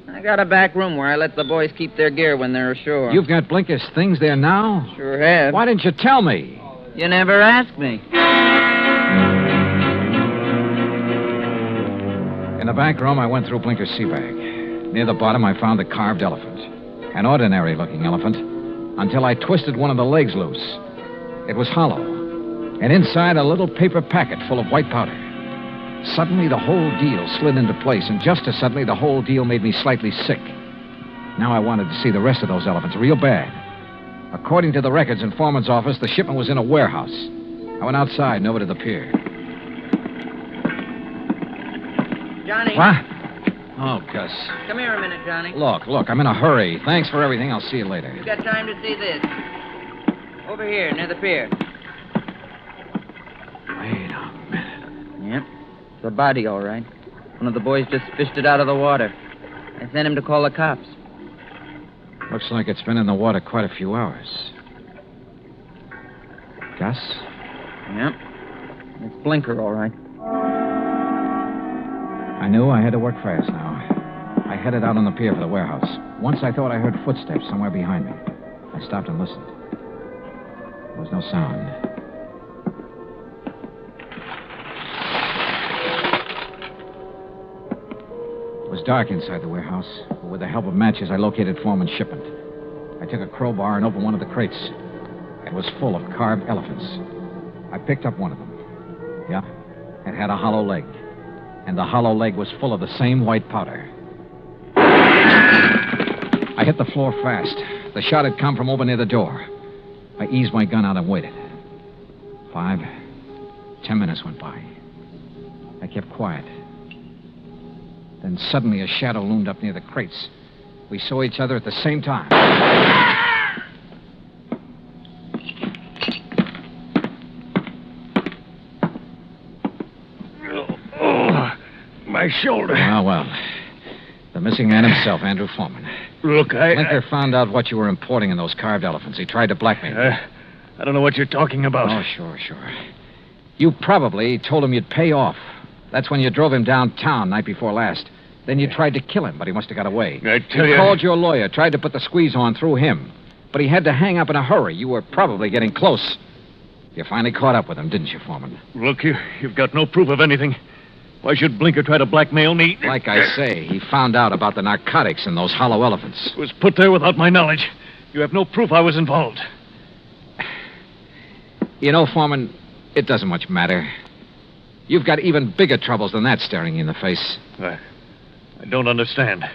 I got a back room where I let the boys keep their gear when they're ashore. You've got Blinker's things there now? Sure have. Why didn't you tell me? You never asked me. In the back room, I went through Blinker's sea bag. Near the bottom, I found a carved elephant. An ordinary-looking elephant, until I twisted one of the legs loose. It was hollow, and inside a little paper packet full of white powder. Suddenly, the whole deal slid into place, and just as suddenly, the whole deal made me slightly sick. Now I wanted to see the rest of those elephants real bad. According to the records in Foreman's office, the shipment was in a warehouse. I went outside and over to the pier. Johnny. What? Oh, Gus. Come here a minute, Johnny. Look, I'm in a hurry. Thanks for everything. I'll see you later. You got time to see this? Over here, near the pier. Wait a minute. Yep. It's a body, all right. One of the boys just fished it out of the water. I sent him to call the cops. Looks like it's been in the water quite a few hours. Gus? Yep. It's Blinker, all right. I knew I had to work fast now. I headed out on the pier for the warehouse. Once I thought I heard footsteps somewhere behind me. I stopped and listened. There was no sound. It was dark inside the warehouse, but with the help of matches, I located Foreman's shipment. I took a crowbar and opened one of the crates. It was full of carved elephants. I picked up one of them. Yeah, it had a hollow leg. And the hollow leg was full of the same white powder. I hit the floor fast. The shot had come from over near the door. I eased my gun out and waited. 5, 10 minutes went by. I kept quiet. Then suddenly a shadow loomed up near the crates. We saw each other at the same time. My shoulder. Well. The missing man himself, Andrew Foreman. Look, Blinker found out what you were importing in those carved elephants. He tried to blackmail you. I don't know what you're talking about. Oh, sure. You probably told him you'd pay off. That's when you drove him downtown night before last. Then you tried to kill him, but he must have got away. I tell you... You called your lawyer, tried to put the squeeze on through him. but he had to hang up in a hurry. You were probably getting close. You finally caught up with him, didn't you, Foreman? Look, you've got no proof of anything. Why should Blinker try to blackmail me? Like I say, he found out about the narcotics in those hollow elephants. It was put there without my knowledge. You have no proof I was involved. You know, Foreman, it doesn't much matter. You've got even bigger troubles than that staring you in the face. I don't understand.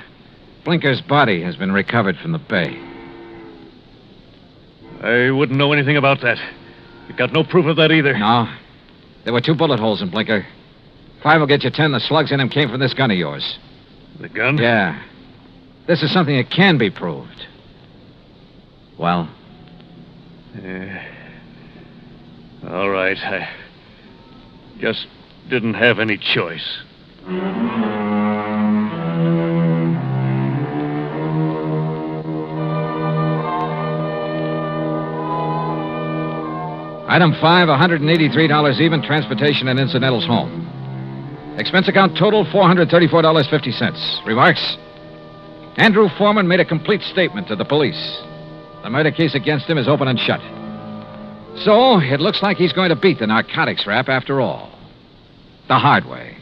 Blinker's body has been recovered from the bay. I wouldn't know anything about that. You've got no proof of that either. No. There were 2 bullet holes in Blinker. 5 will get you 10. The slugs in him came from this gun of yours. The gun? Yeah. This is something that can be proved. Well? All right. I just didn't have any choice. Item 5, $183 even, transportation and incidentals home. Expense account total, $434.50. Remarks? Andrew Foreman made a complete statement to the police. The murder case against him is open and shut. So, it looks like he's going to beat the narcotics rap after all. The hard way.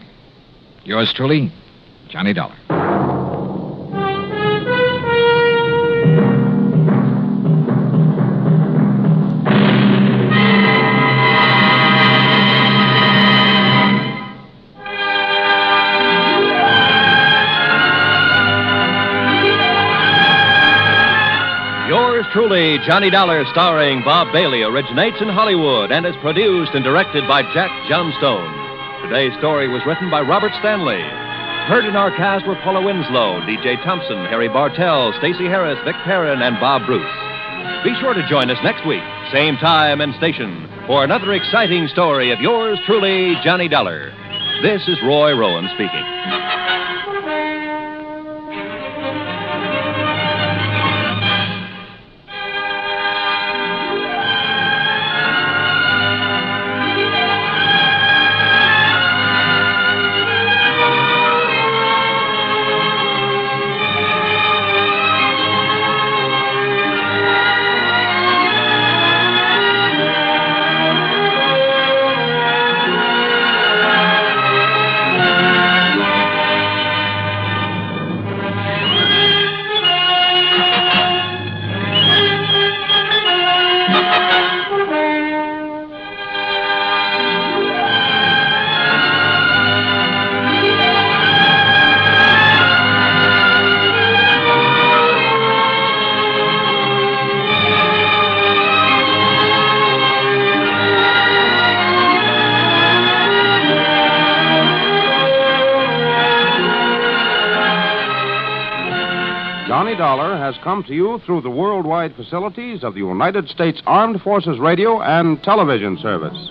Yours truly, Johnny Dollar. Truly, Johnny Dollar, starring Bob Bailey, originates in Hollywood and is produced and directed by Jack Johnstone. Today's story was written by Robert Stanley. Heard in our cast were Paula Winslow, D.J. Thompson, Harry Bartell, Stacey Harris, Vic Perrin, and Bob Bruce. Be sure to join us next week, same time and station, for another exciting story of yours truly, Johnny Dollar. This is Roy Rowan speaking. Johnny Dollar has come to you through the worldwide facilities of the United States Armed Forces Radio and Television Service.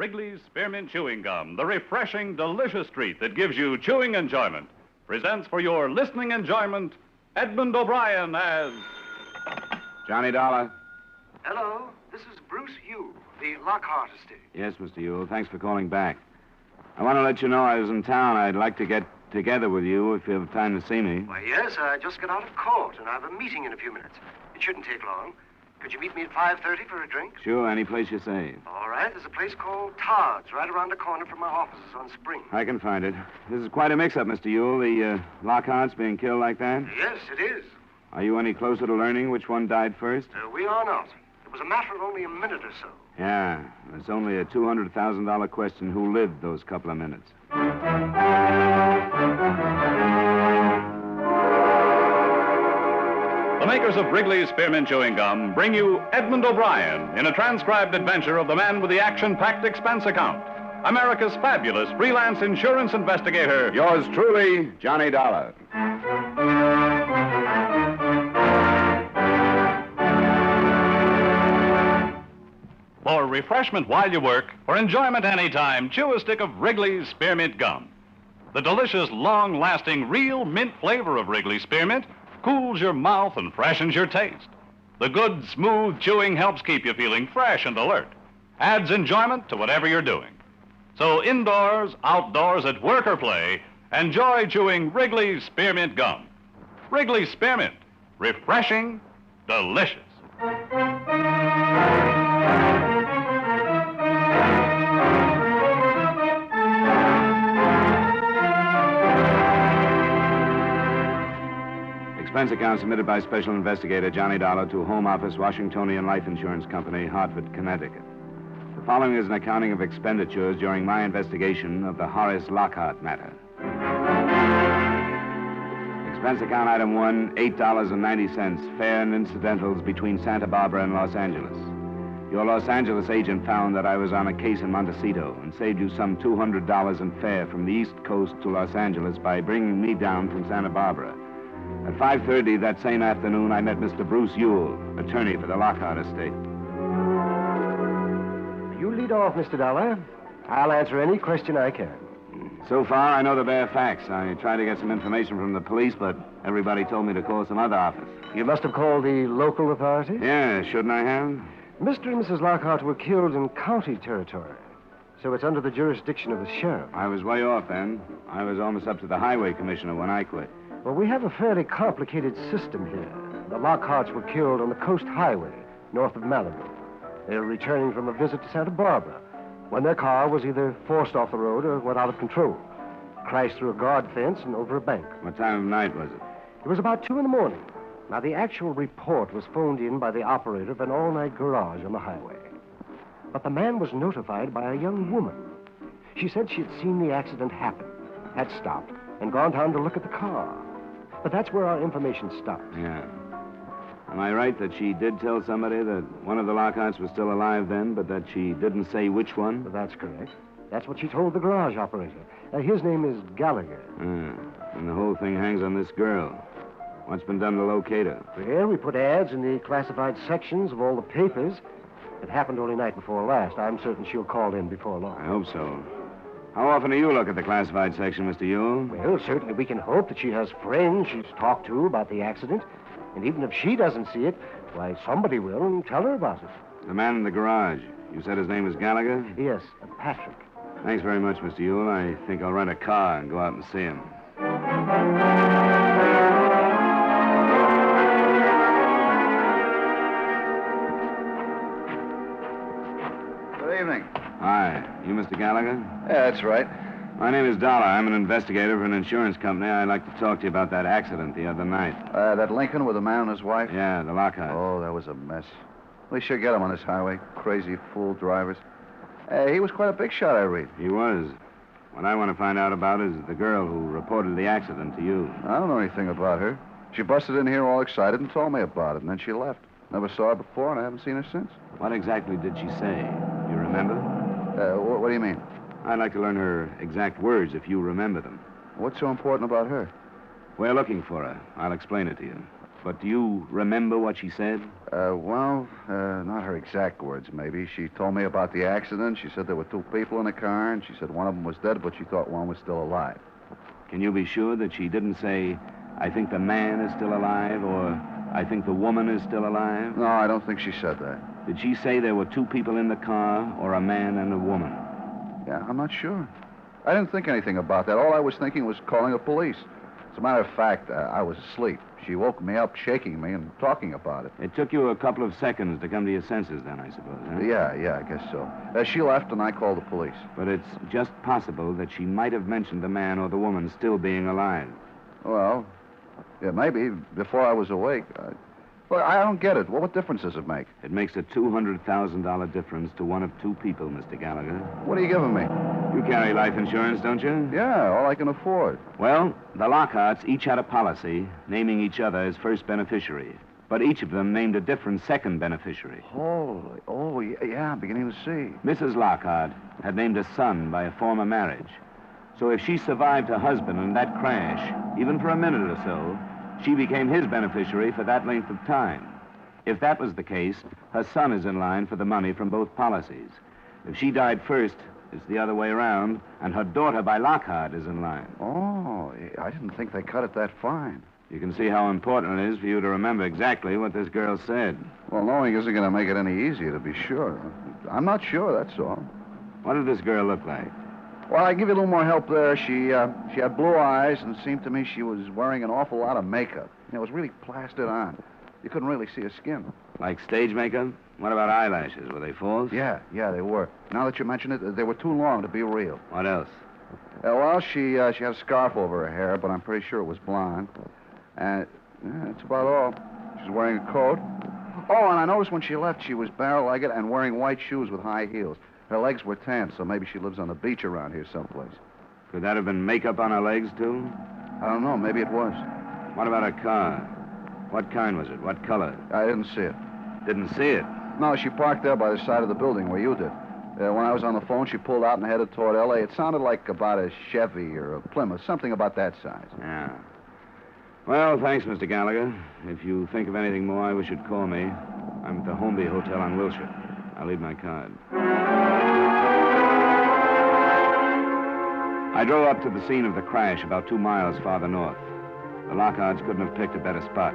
Wrigley's Spearmint Chewing Gum, the refreshing, delicious treat that gives you chewing enjoyment, presents for your listening enjoyment Edmund O'Brien as... Johnny Dollar. Hello, this is Bruce Yule, the Lockhart estate. Yes, Mr. Yule. Thanks for calling back. I want to let you know I was in town. I'd like to get together with you if you have time to see me. Why, yes, I just got out of court, and I have a meeting in a few minutes. It shouldn't take long. Could you meet me at 5:30 for a drink? Sure, any place you say. All right, there's a place called Todd's right around the corner from my offices on Spring. I can find it. This is quite a mix-up, Mr. Yule. The Lockhart's being killed like that? Yes, it is. Are you any closer to learning which one died first? We are not. It was a matter of only a minute or so. Yeah, it's only a $200,000 question who lived those couple of minutes. The makers of Wrigley's Spearmint Chewing Gum bring you Edmund O'Brien in a transcribed adventure of the man with the action-packed expense account, America's fabulous freelance insurance investigator. Yours truly, Johnny Dollar. For refreshment while you work, for enjoyment anytime, chew a stick of Wrigley's Spearmint Gum. The delicious, long-lasting, real mint flavor of Wrigley's Spearmint cools your mouth and freshens your taste. The good, smooth chewing helps keep you feeling fresh and alert. Adds enjoyment to whatever you're doing. So indoors, outdoors, at work or play, enjoy chewing Wrigley's Spearmint Gum. Wrigley's Spearmint. Refreshing, delicious. Expense account submitted by Special Investigator Johnny Dollar to Home Office, Washingtonian Life Insurance Company, Hartford, Connecticut. The following is an accounting of expenditures during my investigation of the Horace Lockhart matter. Expense account item 1, $8.90, fare and incidentals between Santa Barbara and Los Angeles. Your Los Angeles agent found that I was on a case in Montecito and saved you some $200 in fare from the East Coast to Los Angeles by bringing me down from Santa Barbara. At 5:30 that same afternoon, I met Mr. Bruce Yule, attorney for the Lockhart estate. You lead off, Mr. Dollar. I'll answer any question I can. So far, I know the bare facts. I tried to get some information from the police, but everybody told me to call some other office. You must have called the local authorities? Yeah, shouldn't I have? Mr. and Mrs. Lockhart were killed in county territory, so it's under the jurisdiction of the sheriff. I was way off then. I was almost up to the highway commissioner when I quit. Well, we have a fairly complicated system here. The Lockharts were killed on the Coast Highway, north of Malibu. They were returning from a visit to Santa Barbara when their car was either forced off the road or went out of control. Crashed through a guard fence and over a bank. What time of night was it? It was about 2 in the morning. Now, the actual report was phoned in by the operator of an all-night garage on the highway. But the man was notified by a young woman. She said she had seen the accident happen, had stopped, and gone down to look at the car. But that's where our information stopped. Yeah. Am I right that she did tell somebody that one of the Lockharts was still alive then, but that she didn't say which one? That's correct. That's what she told the garage operator. His name is Gallagher. And the whole thing hangs on this girl. What's been done to locate her? Well, we put ads in the classified sections of all the papers. It happened only night before last. I'm certain she'll call in before long. I hope so. How often do you look at the classified section, Mr. Yule? Well, certainly we can hope that she has friends she's talked to about the accident. And even if she doesn't see it, why, somebody will and tell her about it. The man in the garage. You said his name was Gallagher? Yes, Patrick. Thanks very much, Mr. Yule. I think I'll rent a car and go out and see him. Good evening. Hi. You Mr. Gallagher? Yeah, that's right. My name is Dollar. I'm an investigator for an insurance company. I'd like to talk to you about that accident the other night. That Lincoln with the man and his wife? Yeah, the Lockhart. Oh, that was a mess. We should get him on this highway. Crazy fool drivers. He was quite a big shot, I read. He was. What I want to find out about is the girl who reported the accident to you. I don't know anything about her. She busted in here all excited and told me about it, and then she left. Never saw her before, and I haven't seen her since. What exactly did she say? You remember? What do you mean? I'd like to learn her exact words if you remember them. What's so important about her? We're looking for her. I'll explain it to you. but do you remember what she said? Not her exact words, maybe. She told me about the accident. She said there were two people in the car, and she said one of them was dead, but she thought one was still alive. Can you be sure that she didn't say, I think the man is still alive, or I think the woman is still alive? No, I don't think she said that. Did she say there were two people in the car, or a man and a woman? Yeah, I'm not sure. I didn't think anything about that. All I was thinking was calling the police. As a matter of fact, I was asleep. She woke me up, shaking me, and talking about it. It took you a couple of seconds to come to your senses then, I suppose, huh? Yeah, I guess so. She left, and I called the police. But it's just possible that she might have mentioned the man or the woman still being alive. Well, yeah, maybe, before I was awake. Well, I don't get it. What difference does it make? It makes a $200,000 difference to one of two people, Mr. Gallagher. What are you giving me? You carry life insurance, don't you? Yeah, all I can afford. Well, the Lockharts each had a policy naming each other as first beneficiary, but each of them named a different second beneficiary. Yeah, I'm beginning to see. Mrs. Lockhart had named a son by a former marriage. So if she survived her husband in that crash, even for a minute or so, she became his beneficiary for that length of time. If that was the case, her son is in line for the money from both policies. If she died first, it's the other way around, and her daughter by Lockhart is in line. Oh, I didn't think they cut it that fine. You can see how important it is for you to remember exactly what this girl said. Well, knowing isn't going to make it any easier, to be sure. I'm not sure, that's all. What did this girl look like? Well, I give you a little more help there. She had blue eyes, and it seemed to me she was wearing an awful lot of makeup. It was really plastered on. You couldn't really see her skin. Like stage makeup? What about eyelashes? Were they false? Yeah, they were. Now that you mention it, they were too long to be real. What else? She had a scarf over her hair, but I'm pretty sure it was blonde. And that's about all. She's wearing a coat. Oh, and I noticed when she left, she was barrel-legged and wearing white shoes with high heels. Her legs were tan, so maybe she lives on the beach around here someplace. Could that have been makeup on her legs, too? I don't know. Maybe it was. What about her car? What kind was it? What color? I didn't see it. Didn't see it? No, she parked there by the side of the building where you did. When I was on the phone, she pulled out and headed toward L.A. It sounded like about a Chevy or a Plymouth, something about that size. Yeah. Well, thanks, Mr. Gallagher. If you think of anything more, I wish you'd call me. I'm at the Holmby Hotel on Wilshire. I'll leave my card. I drove up to the scene of the crash about 2 miles farther north. The Lockharts couldn't have picked a better spot.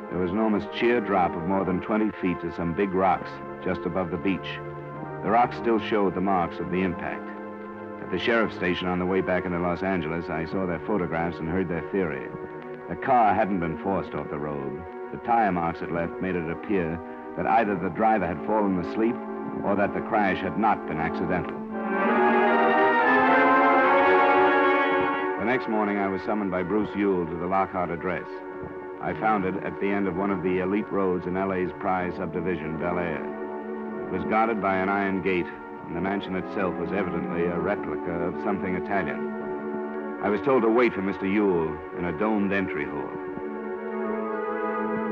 There was an almost sheer drop of more than 20 feet to some big rocks just above the beach. The rocks still showed the marks of the impact. At the sheriff's station on the way back into Los Angeles, I saw their photographs and heard their theory. The car hadn't been forced off the road. The tire marks it left made it appear that either the driver had fallen asleep or that the crash had not been accidental. The next morning, I was summoned by Bruce Ewell to the Lockhart address. I found it at the end of one of the elite roads in L.A.'s prize subdivision, Bel Air. It was guarded by an iron gate, and the mansion itself was evidently a replica of something Italian. I was told to wait for Mr. Ewell in a domed entry hall.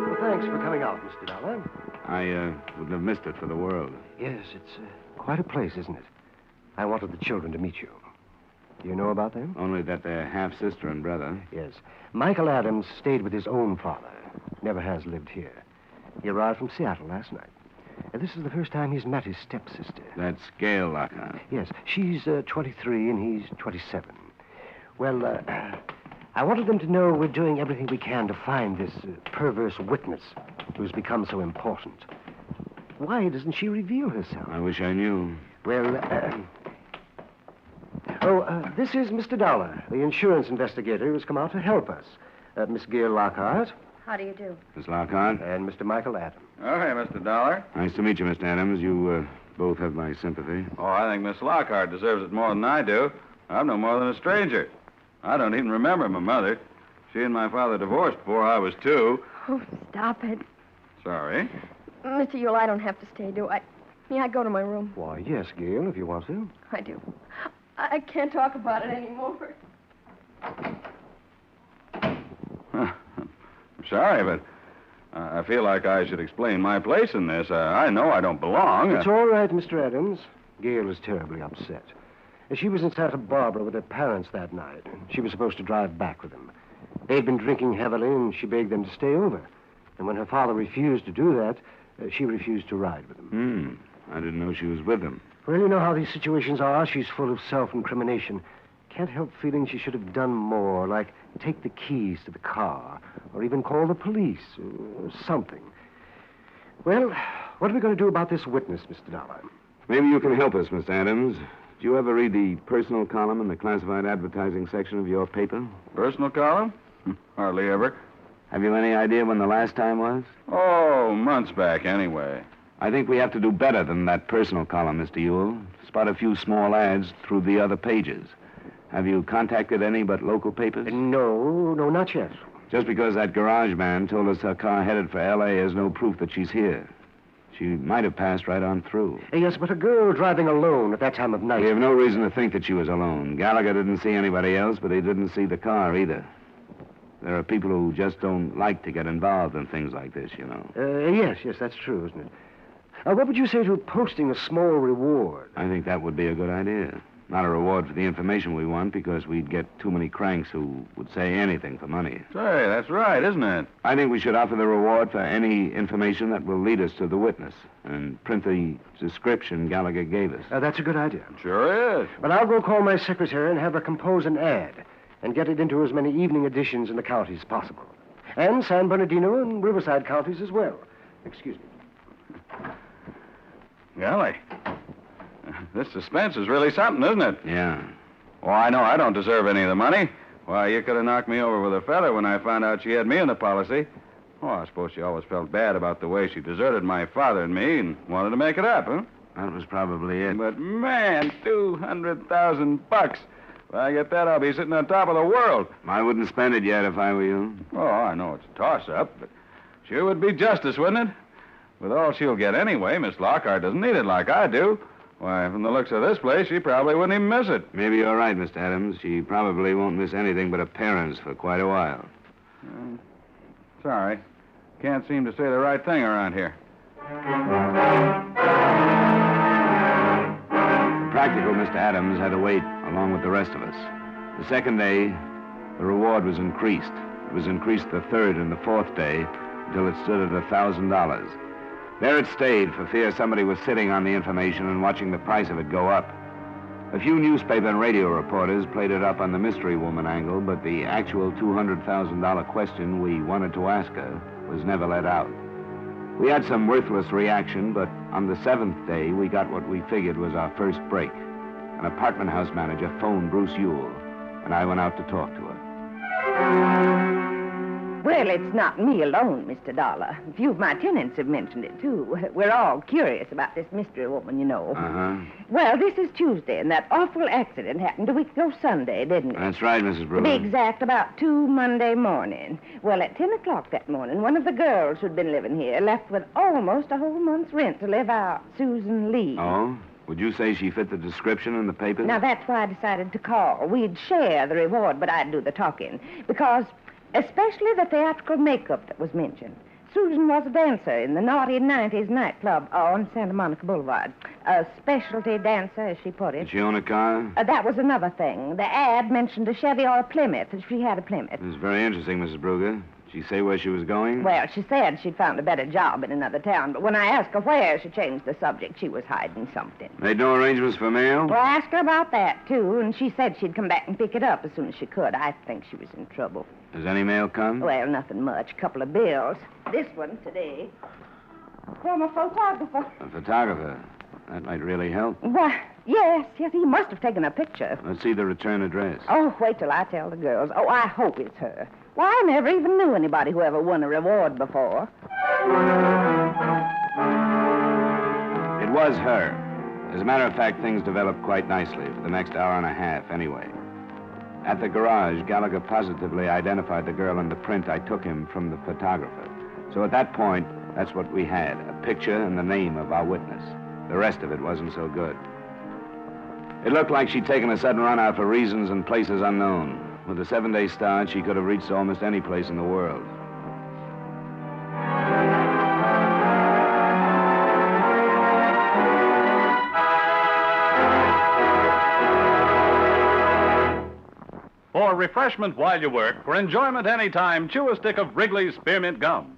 Well, thanks for coming out, Mr. Dollar. I wouldn't have missed it for the world. Yes, it's quite a place, isn't it? I wanted the children to meet you. Do you know about them? Only that they're half-sister and brother. Yes. Michael Adams stayed with his own father. Never has lived here. He arrived from Seattle last night. And this is the first time he's met his stepsister. That's Gail Lockhart. Yes. She's 23 and he's 27. Well, I wanted them to know we're doing everything we can to find this perverse witness who's become so important. Why doesn't she reveal herself? I wish I knew. Well, this is Mr. Dollar, the insurance investigator who's come out to help us. Miss Gail Lockhart. How do you do? Miss Lockhart. And Mr. Michael Adams. Oh, hey, Mr. Dollar. Nice to meet you, Mr. Adams. You both have my sympathy. Oh, I think Miss Lockhart deserves it more than I do. I'm no more than a stranger. I don't even remember my mother. She and my father divorced before I was 2. Oh, stop it. Sorry. Mr. Ewell, I don't have to stay, do I? May I go to my room? Why, yes, Gail, if you want to. I do. I can't talk about it anymore. I'm sorry, but I feel like I should explain my place in this. I know I don't belong. It's all right, Mr. Adams. Gail is terribly upset. She was in Santa Barbara with her parents that night. She was supposed to drive back with them. They'd been drinking heavily, and she begged them to stay over. And when her father refused to do that, she refused to ride with them. I didn't know she was with them. Well, you know how these situations are. She's full of self-incrimination. Can't help feeling she should have done more, like take the keys to the car, or even call the police, or something. Well, what are we going to do about this witness, Mr. Dollar? Maybe you can help us, Mr. Adams. Do you ever read the personal column in the classified advertising section of your paper? Personal column? Hardly ever. Have you any idea when the last time was? Oh, months back, anyway. I think we have to do better than that personal column, Mr. Ewell. Spot a few small ads through the other pages. Have you contacted any but local papers? No, not yet. Just because that garage man told us her car headed for L.A. is no proof that she's here. She might have passed right on through. Yes, but a girl driving alone at that time of night... We have no reason to think that she was alone. Gallagher didn't see anybody else, but he didn't see the car either. There are people who just don't like to get involved in things like this, you know. Yes, that's true, isn't it? What would you say to posting a small reward? I think that would be a good idea. Not a reward for the information we want, because we'd get too many cranks who would say anything for money. Say, that's right, isn't it? I think we should offer the reward for any information that will lead us to the witness, and print the description Gallagher gave us. That's a good idea. Sure is. But I'll go call my secretary and have her compose an ad and get it into as many evening editions in the counties as possible. And San Bernardino and Riverside counties as well. Excuse me. Golly. This suspense is really something, isn't it? Yeah. Well, I know I don't deserve any of the money. Why, you could have knocked me over with a feather when I found out she had me in the policy. Oh, I suppose she always felt bad about the way she deserted my father and me and wanted to make it up, huh? That was probably it. But, man, $200,000. If I get that, I'll be sitting on top of the world. I wouldn't spend it yet if I were you. Oh, I know it's a toss-up, but sure would be justice, wouldn't it? With all she'll get anyway, Miss Lockhart doesn't need it like I do. Why, from the looks of this place, she probably wouldn't even miss it. Maybe you're right, Mr. Adams. She probably won't miss anything but appearance for quite a while. Sorry. Can't seem to say the right thing around here. The practical Mr. Adams had to wait along with the rest of us. The second day, the reward was increased. It was increased the third and the fourth day until it stood at $1,000. There it stayed for fear somebody was sitting on the information and watching the price of it go up. A few newspaper and radio reporters played it up on the mystery woman angle, but the actual $200,000 question we wanted to ask her was never let out. We had some worthless reaction, but on the seventh day, we got what we figured was our first break. An apartment house manager phoned Bruce Ewell, and I went out to talk to her. Well, it's not me alone, Mr. Dollar. A few of my tenants have mentioned it, too. We're all curious about this mystery woman, you know. Uh-huh. Well, this is Tuesday, and that awful accident happened a week ago Sunday, didn't it? That's right, Mrs. Brewer. To be exact, about 2 Monday morning. Well, at 10 o'clock that morning, one of the girls who'd been living here left with almost a whole month's rent to live out, Susan Lee. Oh? Would you say she fit the description in the papers? Now, that's why I decided to call. We'd share the reward, but I'd do the talking. Because... especially the theatrical makeup that was mentioned. Susan was a dancer in the naughty 90s nightclub on Santa Monica Boulevard. A specialty dancer, as she put it. Did she own a car? That was another thing. The ad mentioned a Chevy or a Plymouth, if she had a Plymouth. It was very interesting, Mrs. Brugger. Did she say where she was going? Well, she said she'd found a better job in another town, but when I asked her where, she changed the subject. She was hiding something. Made no arrangements for mail? Well, I asked her about that, too, and she said she'd come back and pick it up as soon as she could. I think she was in trouble. Has any mail come? Well, nothing much. A couple of bills. This one today. From a photographer. A photographer? That might really help. Why, yes, he must have taken a picture. Let's see the return address. Oh, wait till I tell the girls. Oh, I hope it's her. Why, I never even knew anybody who ever won a reward before. It was her. As a matter of fact, things developed quite nicely for the next hour and a half, anyway. At the garage, Gallagher positively identified the girl in the print I took him from the photographer. So at that point, that's what we had, a picture and the name of our witness. The rest of it wasn't so good. It looked like she'd taken a sudden run out for reasons and places unknown. With a 7-day start, she could have reached almost any place in the world. For refreshment while you work, for enjoyment anytime, chew a stick of Wrigley's Spearmint Gum.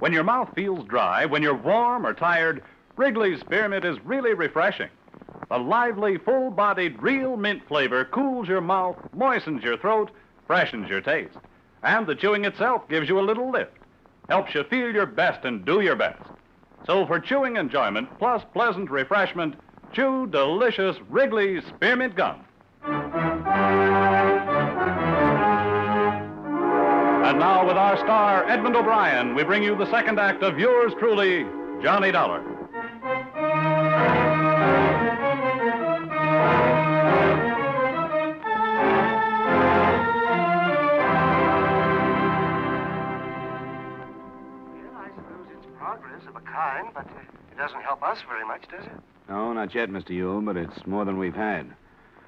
When your mouth feels dry, when you're warm or tired, Wrigley's Spearmint is really refreshing. The lively, full-bodied, real mint flavor cools your mouth, moistens your throat, freshens your taste. And the chewing itself gives you a little lift, helps you feel your best and do your best. So for chewing enjoyment plus pleasant refreshment, chew delicious Wrigley's Spearmint Gum. And now with our star, Edmund O'Brien, we bring you the second act of yours truly, Johnny Dollar. Of a kind, but it doesn't help us very much, does it? No, not yet, Mr. Yule, but it's more than we've had.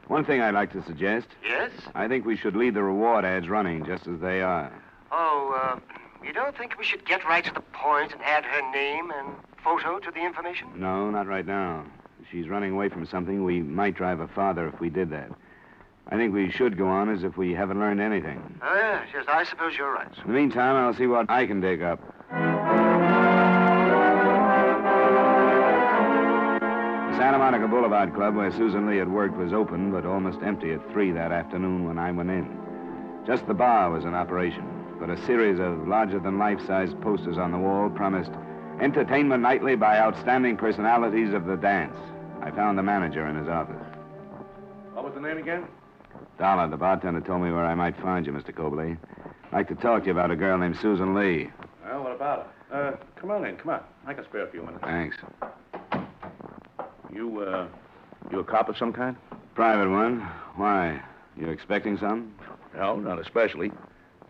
One thing I'd like to suggest. Yes? I think we should leave the reward ads running just as they are. Oh, you don't think we should get right to the point and add her name and photo to the information? No, not right now. If she's running away from something, we might drive her farther if we did that. I think we should go on as if we haven't learned anything. Oh, yes, I suppose you're right. In the meantime, I'll see what I can dig up. The Santa Monica Boulevard Club where Susan Lee had worked was open, but almost empty at 3 that afternoon when I went in. Just the bar was in operation, but a series of larger-than-life-sized posters on the wall promised entertainment nightly by outstanding personalities of the dance. I found the manager in his office. What was the name again? Dollar, the bartender, told me where I might find you, Mr. Cobley. I'd like to talk to you about a girl named Susan Lee. Well, what about her? Come on in, come on. I can spare a few minutes. Thanks. You a cop of some kind? Private one. Why? You expecting some? No, not especially.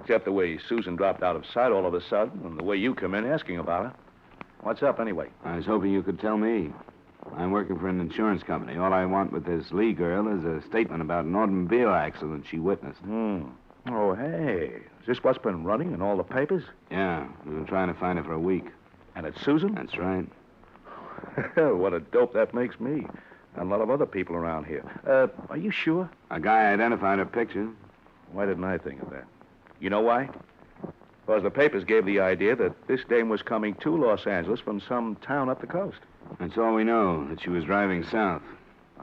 Except the way Susan dropped out of sight all of a sudden and the way you come in asking about her. What's up, anyway? I was hoping you could tell me. I'm working for an insurance company. All I want with this Lee girl is a statement about an automobile accident she witnessed. Oh, hey. Is this what's been running in all the papers? Yeah. We've been trying to find her for a week. And it's Susan? That's right. What a dope that makes me. And a lot of other people around here. Are you sure? A guy identified her picture. Why didn't I think of that? You know why? Because the papers gave the idea that this dame was coming to Los Angeles from some town up the coast. That's all we know, that she was driving south.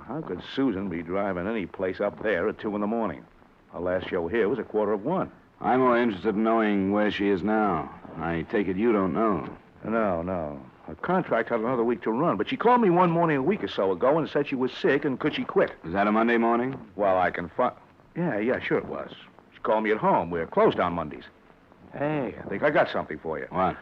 How could Susan be driving any place up there at 2 in the morning? Our last show here was at 1:15. I'm more interested in knowing where she is now. I take it you don't know. No. Her contract had another week to run, but she called me one morning a week or so ago and said she was sick and could she quit. Was that a Monday morning? Well, I can find... Yeah, sure it was. She called me at home. We're closed on Mondays. Hey, I think I got something for you. What?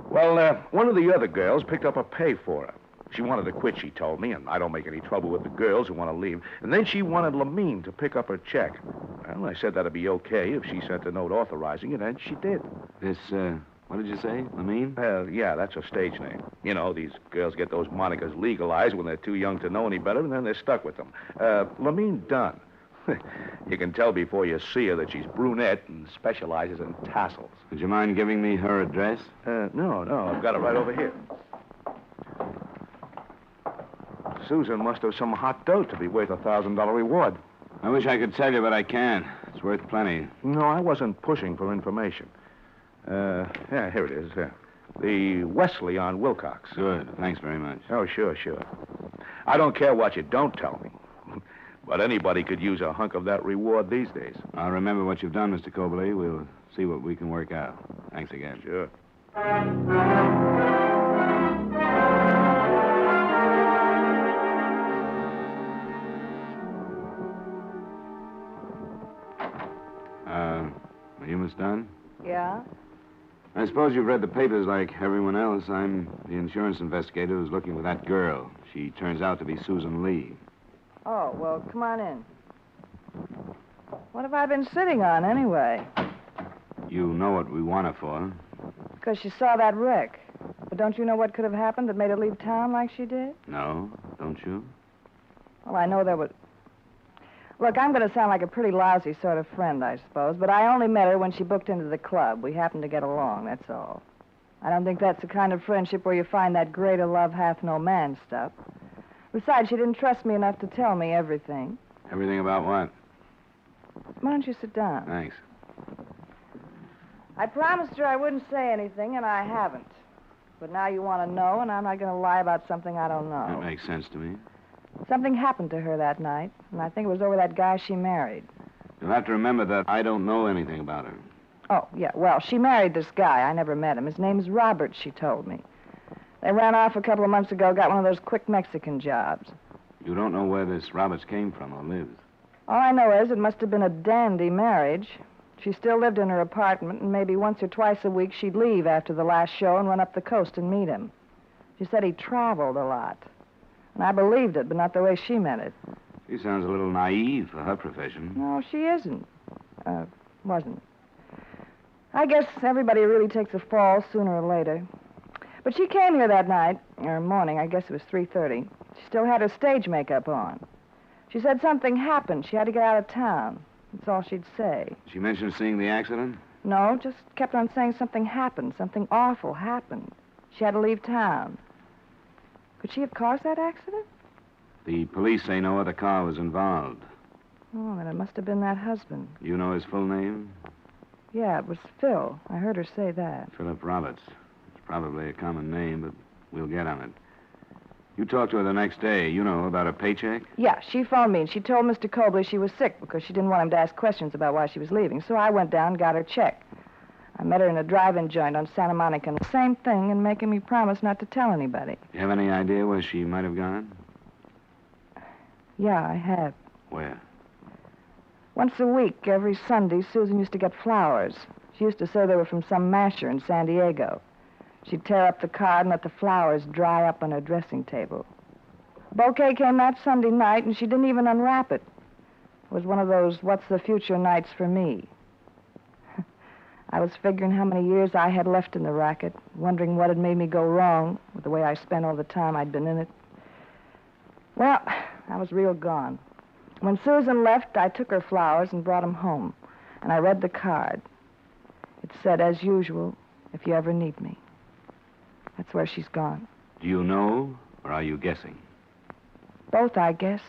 Well, one of the other girls picked up a pay for her. She wanted to quit, she told me, and I don't make any trouble with the girls who want to leave. And then she wanted Lamine to pick up her check. Well, I said that'd be okay if she sent a note authorizing it, and she did. This, what did you say, Lamine? Yeah, that's her stage name. You know, these girls get those monikers legalized when they're too young to know any better, and then they're stuck with them. Lamine Dunn. You can tell before you see her that she's brunette and specializes in tassels. Would you mind giving me her address? No, I've got it right over here. Susan must have some hot dough to be worth a $1,000 reward. I wish I could tell you, but I can't. It's worth plenty. No, I wasn't pushing for information. Yeah, here it is. The Wesley on Wilcox. Good. Thanks very much. Oh, sure. I don't care what you don't tell me. But anybody could use a hunk of that reward these days. I'll remember what you've done, Mr. Cobley. We'll see what we can work out. Thanks again. Sure. Are you Miss Dunn? Yeah? I suppose you've read the papers like everyone else. I'm the insurance investigator who's looking for that girl. She turns out to be Susan Lee. Oh, well, come on in. What have I been sitting on, anyway? You know what we want her for. Because she saw that wreck. But don't you know what could have happened that made her leave town like she did? No, don't you? Well, I know there was... Look, I'm going to sound like a pretty lousy sort of friend, I suppose, but I only met her when she booked into the club. We happened to get along, that's all. I don't think that's the kind of friendship where you find that greater love hath no man stuff. Besides, she didn't trust me enough to tell me everything. Everything about what? Why don't you sit down? Thanks. I promised her I wouldn't say anything, and I haven't. But now you want to know, and I'm not going to lie about something I don't know. That makes sense to me. Something happened to her that night, and I think it was over that guy she married. You'll have to remember that I don't know anything about her. Oh, yeah, well, she married this guy. I never met him. His name's Robert, she told me. They ran off a couple of months ago, got one of those quick Mexican jobs. You don't know where this Roberts came from or lives. All I know is it must have been a dandy marriage. She still lived in her apartment, and maybe once or twice a week she'd leave after the last show and run up the coast and meet him. She said he traveled a lot. And I believed it, but not the way she meant it. She sounds a little naive for her profession. No, she isn't. Wasn't. I guess everybody really takes a fall sooner or later. But she came here that night, or morning, I guess it was 3:30. She still had her stage makeup on. She said something happened. She had to get out of town. That's all she'd say. She mentioned seeing the accident? No, just kept on saying something happened. Something awful happened. She had to leave town. Could she have caused that accident? The police say no other car was involved. Oh, then it must have been that husband. You know his full name? Yeah, it was Phil. I heard her say that. Philip Roberts. It's probably a common name, but we'll get on it. You talked to her the next day, you know, about a paycheck? Yeah, she phoned me, and she told Mr. Cobley she was sick because she didn't want him to ask questions about why she was leaving. So I went down and got her check. I met her in a drive-in joint on Santa Monica, and the same thing, and making me promise not to tell anybody. You have any idea where she might have gone? Yeah, I have. Where? Once a week, every Sunday, Susan used to get flowers. She used to say they were from some masher in San Diego. She'd tear up the card and let the flowers dry up on her dressing table. A bouquet came that Sunday night, and she didn't even unwrap it. It was one of those what's the future nights for me. I was figuring how many years I had left in the racket, wondering what had made me go wrong with the way I spent all the time I'd been in it. Well, I was real gone. When Susan left, I took her flowers and brought them home, and I read the card. It said, as usual, if you ever need me. That's where she's gone. Do you know, or are you guessing? Both, I guess.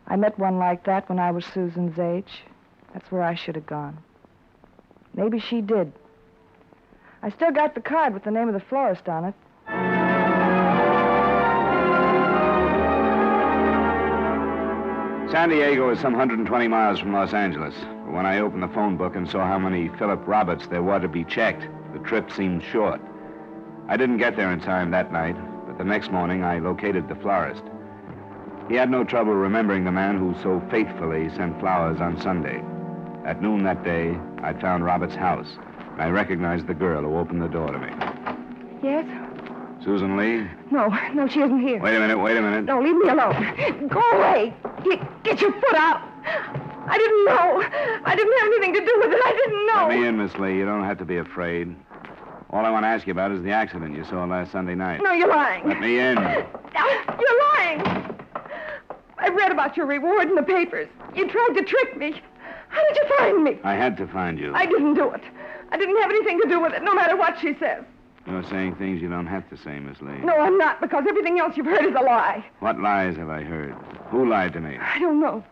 I met one like that when I was Susan's age. That's where I should have gone. Maybe she did. I still got the card with the name of the florist on it. San Diego is some 120 miles from Los Angeles. But when I opened the phone book and saw how many Philip Roberts there were to be checked, the trip seemed short. I didn't get there in time that night, but the next morning I located the florist. He had no trouble remembering the man who so faithfully sent flowers on Sunday. At noon that day, I'd found Robert's house, and I recognized the girl who opened the door to me. Yes? Susan Lee? No, she isn't here. Wait a minute. No, leave me alone. Go away. Get your foot out. I didn't know. I didn't have anything to do with it. I didn't know. Let me in, Miss Lee. You don't have to be afraid. All I want to ask you about is the accident you saw last Sunday night. No, you're lying. Let me in. You're lying. I've read about your reward in the papers. You tried to trick me. How did you find me? I had to find you. I didn't do it. I didn't have anything to do with it, no matter what she says. You're saying things you don't have to say, Miss Lee. No, I'm not, because everything else you've heard is a lie. What lies have I heard? Who lied to me? I don't know.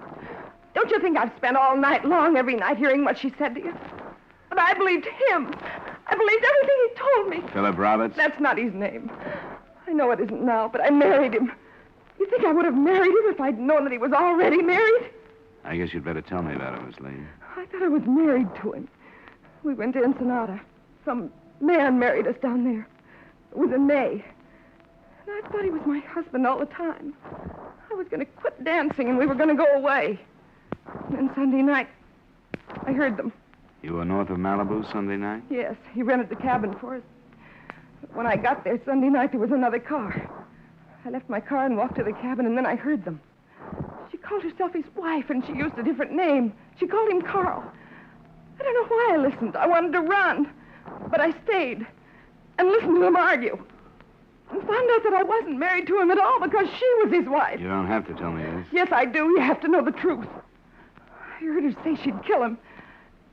Don't you think I've spent all night long, every night, hearing what she said to you? But I believed him. I believed everything he told me. Philip Roberts? That's not his name. I know it isn't now, but I married him. You think I would have married him if I'd known that he was already married? I guess you'd better tell me about it, Miss Lee. I thought I was married to him. We went to Ensenada. Some man married us down there. It was in May. And I thought he was my husband all the time. I was going to quit dancing and we were going to go away. And then Sunday night, I heard them. You were north of Malibu Sunday night? Yes, he rented the cabin for us. But when I got there Sunday night, there was another car. I left my car and walked to the cabin, and then I heard them. She called herself his wife, and she used a different name. She called him Carl. I don't know why I listened. I wanted to run. But I stayed and listened to them argue. And found out that I wasn't married to him at all because she was his wife. You don't have to tell me this. Yes, I do. You have to know the truth. I heard her say she'd kill him.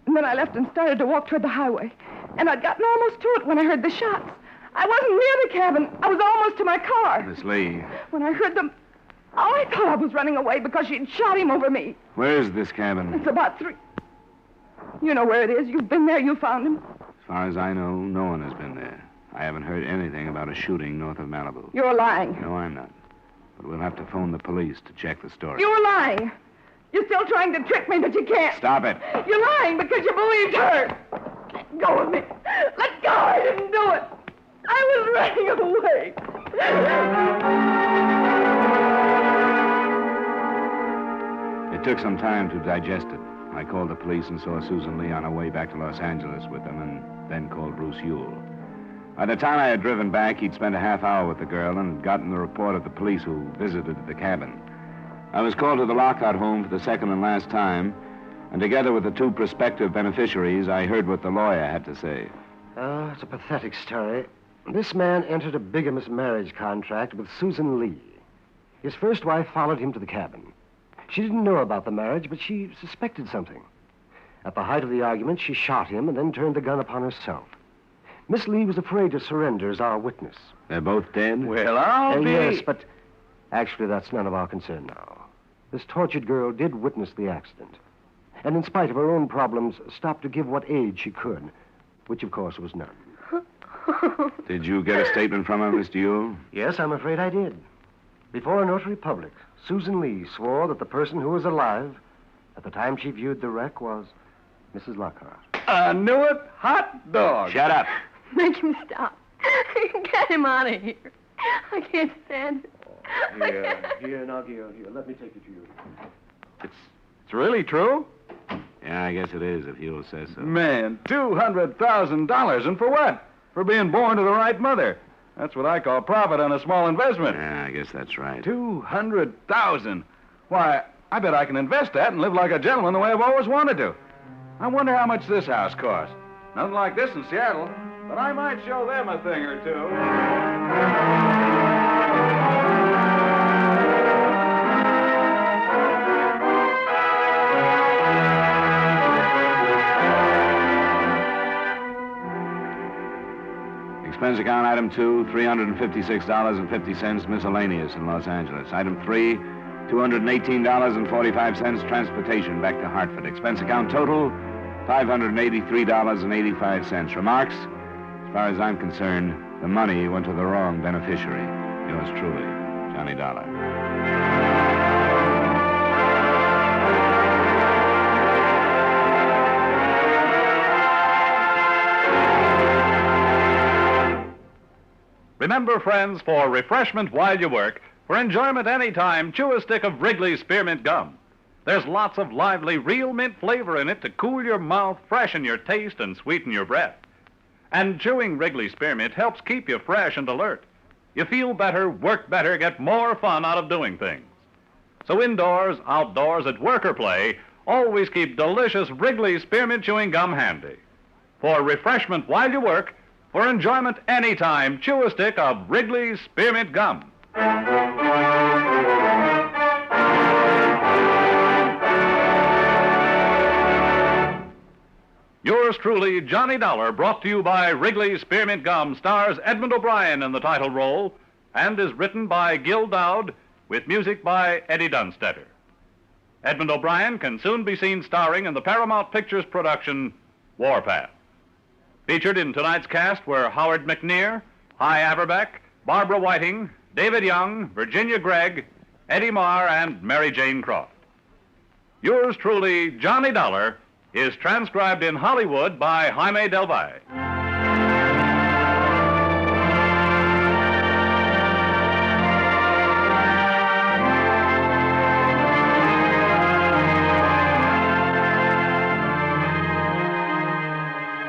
And then I left and started to walk toward the highway. And I'd gotten almost to it when I heard the shots. I wasn't near the cabin. I was almost to my car. Miss Lee. When I heard them, Oh, I thought I was running away because she'd shot him over me. Where is this cabin? It's about 3. You know where it is. You've been there. You found him. As far as I know, no one has been there. I haven't heard anything about a shooting north of Malibu. You're lying. No, I'm not. But we'll have to phone the police to check the story. You're lying. You're still trying to trick me, but you can't. Stop it. You're lying because you believed her. Let go of me. Let go. I didn't do it. I was running away. It took some time to digest it. I called the police and saw Susan Lee on her way back to Los Angeles with them, and then called Bruce Ewell. By the time I had driven back, he'd spent a half hour with the girl and had gotten the report of the police who visited the cabin. I was called to the Lockhart home for the second and last time, and together with the 2 prospective beneficiaries, I heard what the lawyer had to say. Oh, it's a pathetic story. This man entered a bigamous marriage contract with Susan Lee. His first wife followed him to the cabin. She didn't know about the marriage, but she suspected something. At the height of the argument, she shot him and then turned the gun upon herself. Miss Lee was afraid to surrender as our witness. They're both dead? Well, I'll be... Yes, but actually that's none of our concern now. This tortured girl did witness the accident. And in spite of her own problems, stopped to give what aid she could, which of course was none. Did you get a statement from her, Mr. Ewell? Yes, I'm afraid I did. Before a notary public, Susan Lee swore that the person who was alive at the time she viewed the wreck was Mrs. Lockhart. I knew it. Hot dog. Shut up. Make him stop. Get him out of here. I can't stand it. Here, now, here. Let me take it to you. It's really true? Yeah, I guess it is, if Ewell says so. Man, $200,000. And for what? For being born to the right mother. That's what I call profit on a small investment. Yeah, I guess that's right. $200,000. Why, I bet I can invest that and live like a gentleman the way I've always wanted to. I wonder how much this house costs. Nothing like this in Seattle, but I might show them a thing or two. Expense account item 2, $356.50 miscellaneous in Los Angeles. Item 3, $218.45 transportation back to Hartford. Expense account total, $583.85. Remarks? As far as I'm concerned, the money went to the wrong beneficiary. Yours truly, Johnny Dollar. Remember, friends, for refreshment while you work, for enjoyment any time, chew a stick of Wrigley's Spearmint Gum. There's lots of lively, real mint flavor in it to cool your mouth, freshen your taste, and sweeten your breath. And chewing Wrigley's Spearmint helps keep you fresh and alert. You feel better, work better, get more fun out of doing things. So indoors, outdoors, at work or play, always keep delicious Wrigley's Spearmint Chewing Gum handy. For refreshment while you work, for enjoyment anytime, chew a stick of Wrigley's Spearmint Gum. Yours truly, Johnny Dollar, brought to you by Wrigley's Spearmint Gum, stars Edmund O'Brien in the title role and is written by Gil Dowd with music by Eddie Dunstetter. Edmund O'Brien can soon be seen starring in the Paramount Pictures production Warpath. Featured in tonight's cast were Howard McNear, Hy Averbeck, Barbara Whiting, David Young, Virginia Gregg, Eddie Marr, and Mary Jane Croft. Yours truly, Johnny Dollar, is transcribed in Hollywood by Jaime Del Valle.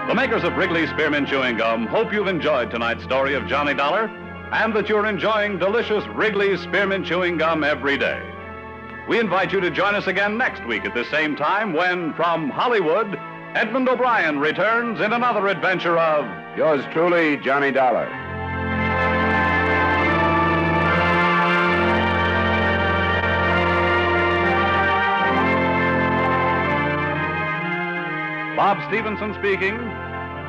The makers of Wrigley's Spearmint Chewing Gum hope you've enjoyed tonight's story of Johnny Dollar and that you're enjoying delicious Wrigley's Spearmint Chewing Gum every day. We invite you to join us again next week at the same time when, from Hollywood, Edmund O'Brien returns in another adventure of... Yours truly, Johnny Dollar. Bob Stevenson speaking.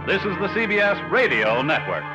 This is the CBS Radio Network.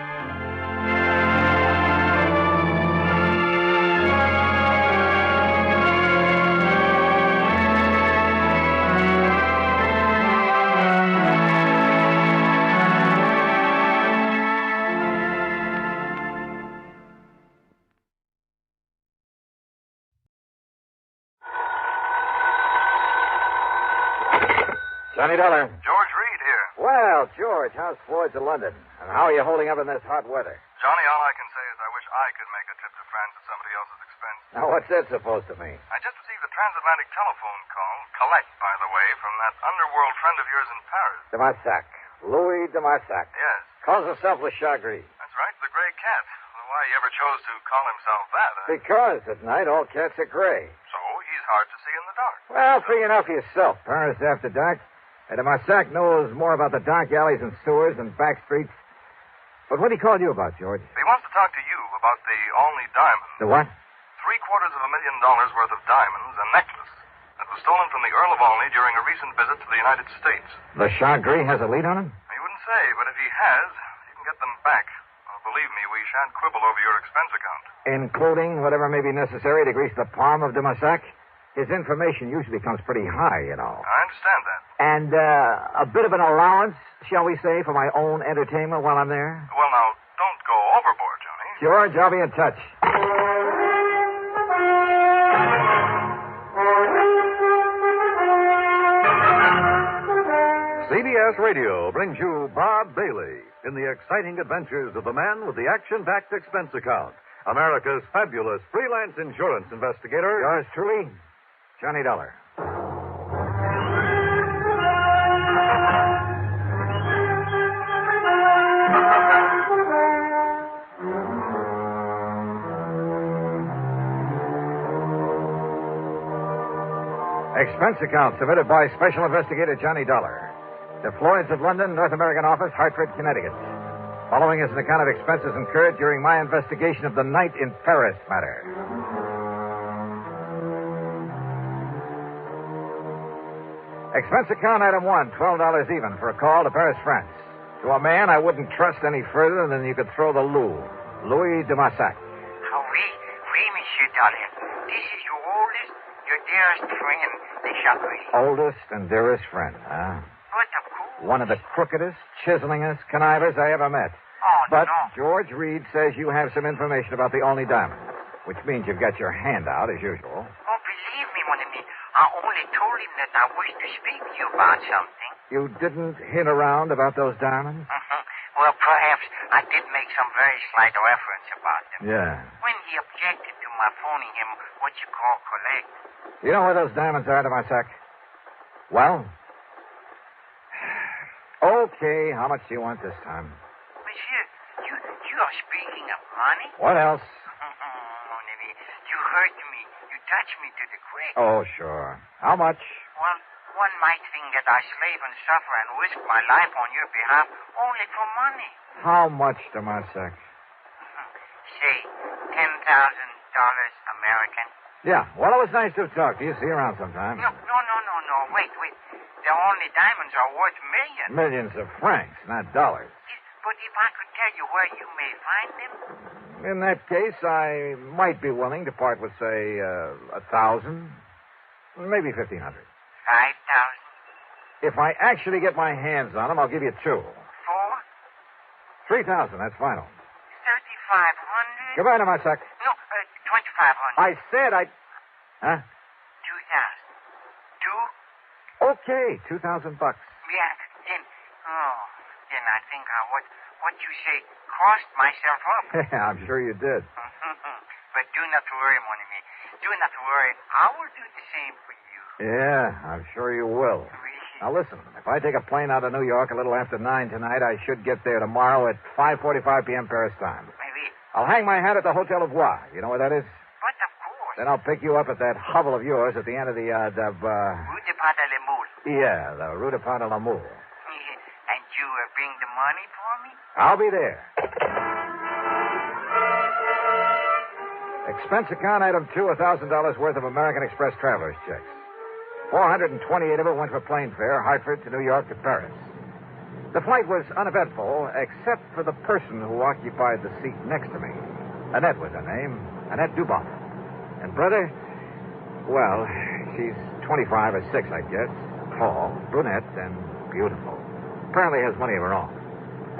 Johnny Dollar. George Reed here. Well, George, how's Floyd's of London? And how are you holding up in this hot weather? Johnny, all I can say is I wish I could make a trip to France at somebody else's expense. Now, what's that supposed to mean? I just received a transatlantic telephone call, collect, by the way, from that underworld friend of yours in Paris. De Marsac. Louis de Marsac. Yes. Calls himself Le Chagris. That's right, the Gray Cat. Well, why he ever chose to call himself that, Because at night all cats are gray. So he's hard to see in the dark. Well, figure enough for yourself. Paris after dark. De Marsac knows more about the dark alleys and sewers and back streets. But what did he call you about, George? He wants to talk to you about the Olney diamond. The what? $750,000 worth of diamonds, a necklace that was stolen from the Earl of Olney during a recent visit to the United States. Le Chagris has a lead on him? He wouldn't say, but if he has, you can get them back. Believe me, we shan't quibble over your expense account. Including whatever may be necessary to grease the palm of de Marsac? His information usually comes pretty high, you know. I understand that. And a bit of an allowance, shall we say, for my own entertainment while I'm there? Well, now, don't go overboard, Johnny. George, I'll be in touch. CBS Radio brings you Bob Bailey in the exciting adventures of the man with the action-packed expense account, America's fabulous freelance insurance investigator. Yours truly, Johnny Dollar. Expense account submitted by Special Investigator Johnny Dollar. The Floyd's of London, North American Office, Hartford, Connecticut. Following is an account of expenses incurred during my investigation of the night in Paris matter. Expense account item 1, $12 even for a call to Paris, France. To a man I wouldn't trust any further than you could throw the Louis de Marsac. Oui, Monsieur Dollar. This is your oldest, your dearest friend, the Chagris. Oldest and dearest friend, huh? But of course. One of the crookedest, chiselingest connivers I ever met. Oh, but no. George Reed says you have some information about the Olney diamonds, which means you've got your hand out, as usual. Oh, believe me, mon ami. I only told him that I wished to speak to you about something. You didn't hint around about those diamonds? Mm-hmm. Well, perhaps I did make some very slight reference about them. Yeah. When he objected to my phoning him what you call collect. You know where those diamonds are, de Marsac? Well? Okay, how much do you want this time? Monsieur, you are speaking of money? What else? Mon ami, you hurt me. You touched me to the quick. Oh, sure. How much? Well, one might think that I slave and suffer and risk my life on your behalf only for money. How much, de Marsac? Say, $10,000 American. Yeah, well, it was nice to talk to you. See you around sometime. No. Wait. The only diamonds are worth millions. Millions of francs, not dollars. But if I could tell you where you may find them? In that case, I might be willing to part with, say, 1,000, maybe 1,500. 5,000? If I actually get my hands on them, I'll give you 2. 4? 3,000, that's final. 3,500? Goodbye, de Marsac. No, 2,500. I said I... Huh? 2,000. 2? Okay, $2,000. Yeah, then I think what you say crossed myself up. Yeah, I'm sure you did. But do not worry, mon ami. Do not worry. I will do the same for you. Yeah, I'm sure you will. Now, listen, if I take a plane out of New York a little after 9 tonight, I should get there tomorrow at 5:45 p.m. Paris time. Maybe. I'll hang my hat at the Hotel of Bois. You know where that is? But of course. Then I'll pick you up at that hovel of yours at the end of the, Rue de Pas de la Moule. Yeah, the Rue de Pas de la Moule. And you bring the money for me? I'll be there. Expense account item 2, $1,000 worth of American Express traveler's checks. 428 of it went for plane fare, Hartford to New York to Paris. The flight was uneventful, except for the person who occupied the seat next to me. Annette was her name, Annette Dubon. And brother, well, she's 25 or 6, I guess. Tall, brunette, and beautiful. Apparently has money of her own.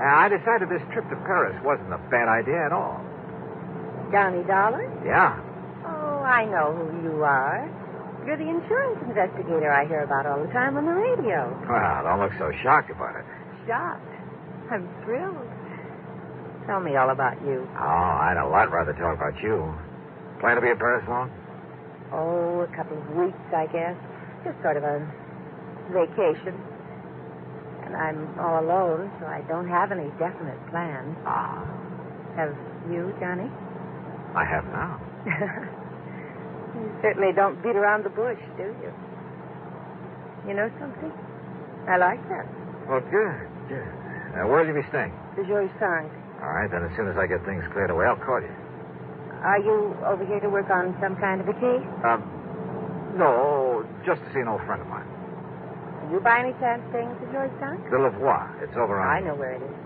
I decided this trip to Paris wasn't a bad idea at all. Johnny Dollar? Yeah. Oh, I know who you are. You're the insurance investigator I hear about all the time on the radio. Well, don't look so shocked about it. Shocked. I'm thrilled. Tell me all about you. Oh, I'd a lot rather talk about you. Plan to be in Paris long? Oh, a couple of weeks, I guess. Just sort of a vacation. And I'm all alone, so I don't have any definite plans. Ah. Have you, Johnny? I have now. You certainly don't beat around the bush, do you? You know something? I like that. Well, good. Where'll you be staying? The Joy Sang. All right, then as soon as I get things cleared away, I'll call you. Are you over here to work on some kind of a case? No, just to see an old friend of mine. Are you by any chance staying at the Joy Sang? The Lavoie. It's over on... I know where it is.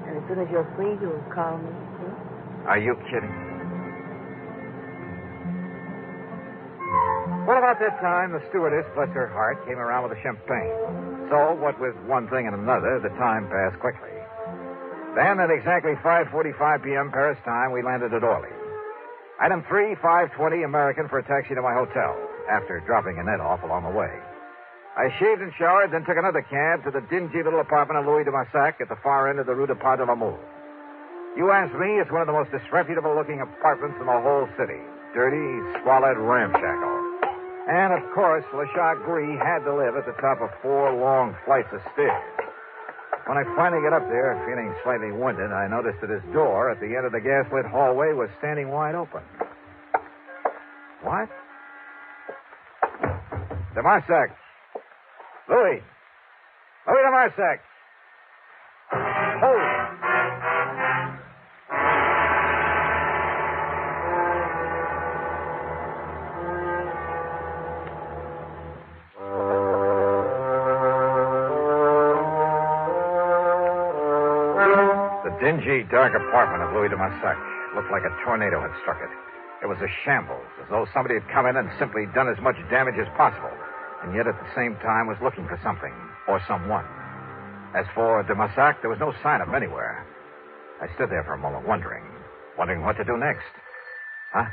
And as soon as you're free, you'll call me, too? Are you kidding? Well, about that time, the stewardess, bless her heart, came around with a champagne. So, what with one thing and another, the time passed quickly. Then, at exactly 5:45 p.m. Paris time, we landed at Orly. Item 3, 5:20 American for a taxi to my hotel, after dropping Annette off along the way. I shaved and showered, then took another cab to the dingy little apartment of Louis de Marsac at the far end of the Rue de Pas de l'Amour. You ask me, it's one of the most disreputable-looking apartments in the whole city. Dirty, squalid, ramshackle. And, of course, Le Chat Gris had to live at the top of 4 long flights of stairs. When I finally got up there, feeling slightly winded, I noticed that his door at the end of the gas-lit hallway was standing wide open. What? De Marsac. Louis de Marsac. Hold. Dingy, dark apartment of Louis de Marsac looked like a tornado had struck it. It was a shambles, as though somebody had come in and simply done as much damage as possible, and yet at the same time was looking for something or someone. As for de Marsac, there was no sign of him anywhere. I stood there for a moment wondering what to do next. Huh?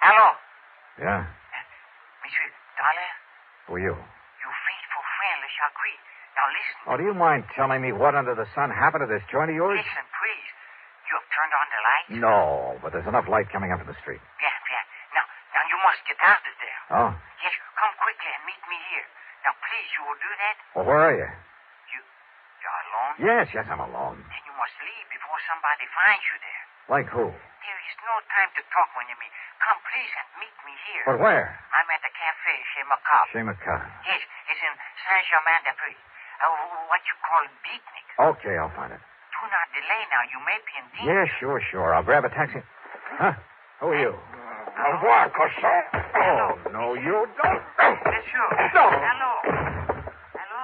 Hello. Yeah? Monsieur Dollar? Who are you? Now listen. Oh, do you mind telling me what under the sun happened to this joint of yours? Listen, please. You have turned on the lights? No, but there's enough light coming up to the street. Yeah. Now you must get out of there. Oh? Yes, come quickly and meet me here. Now, please, you will do that? Well, where are you? You're alone? Yes, I'm alone. Then you must leave before somebody finds you there. Like who? There is no time to talk when you meet. Come, please, and meet me here. But where? I'm at the cafe chez Macabre. Chez Macabre. Yes, it's in Saint-Germain-des-Prés. What you call beatnik. Okay, I'll find it. Do not delay now. You may be in danger. Yeah, sure. I'll grab a taxi. Huh? Who are you? Au revoir, cochon. Oh, no, you don't. Monsieur. No. Hello.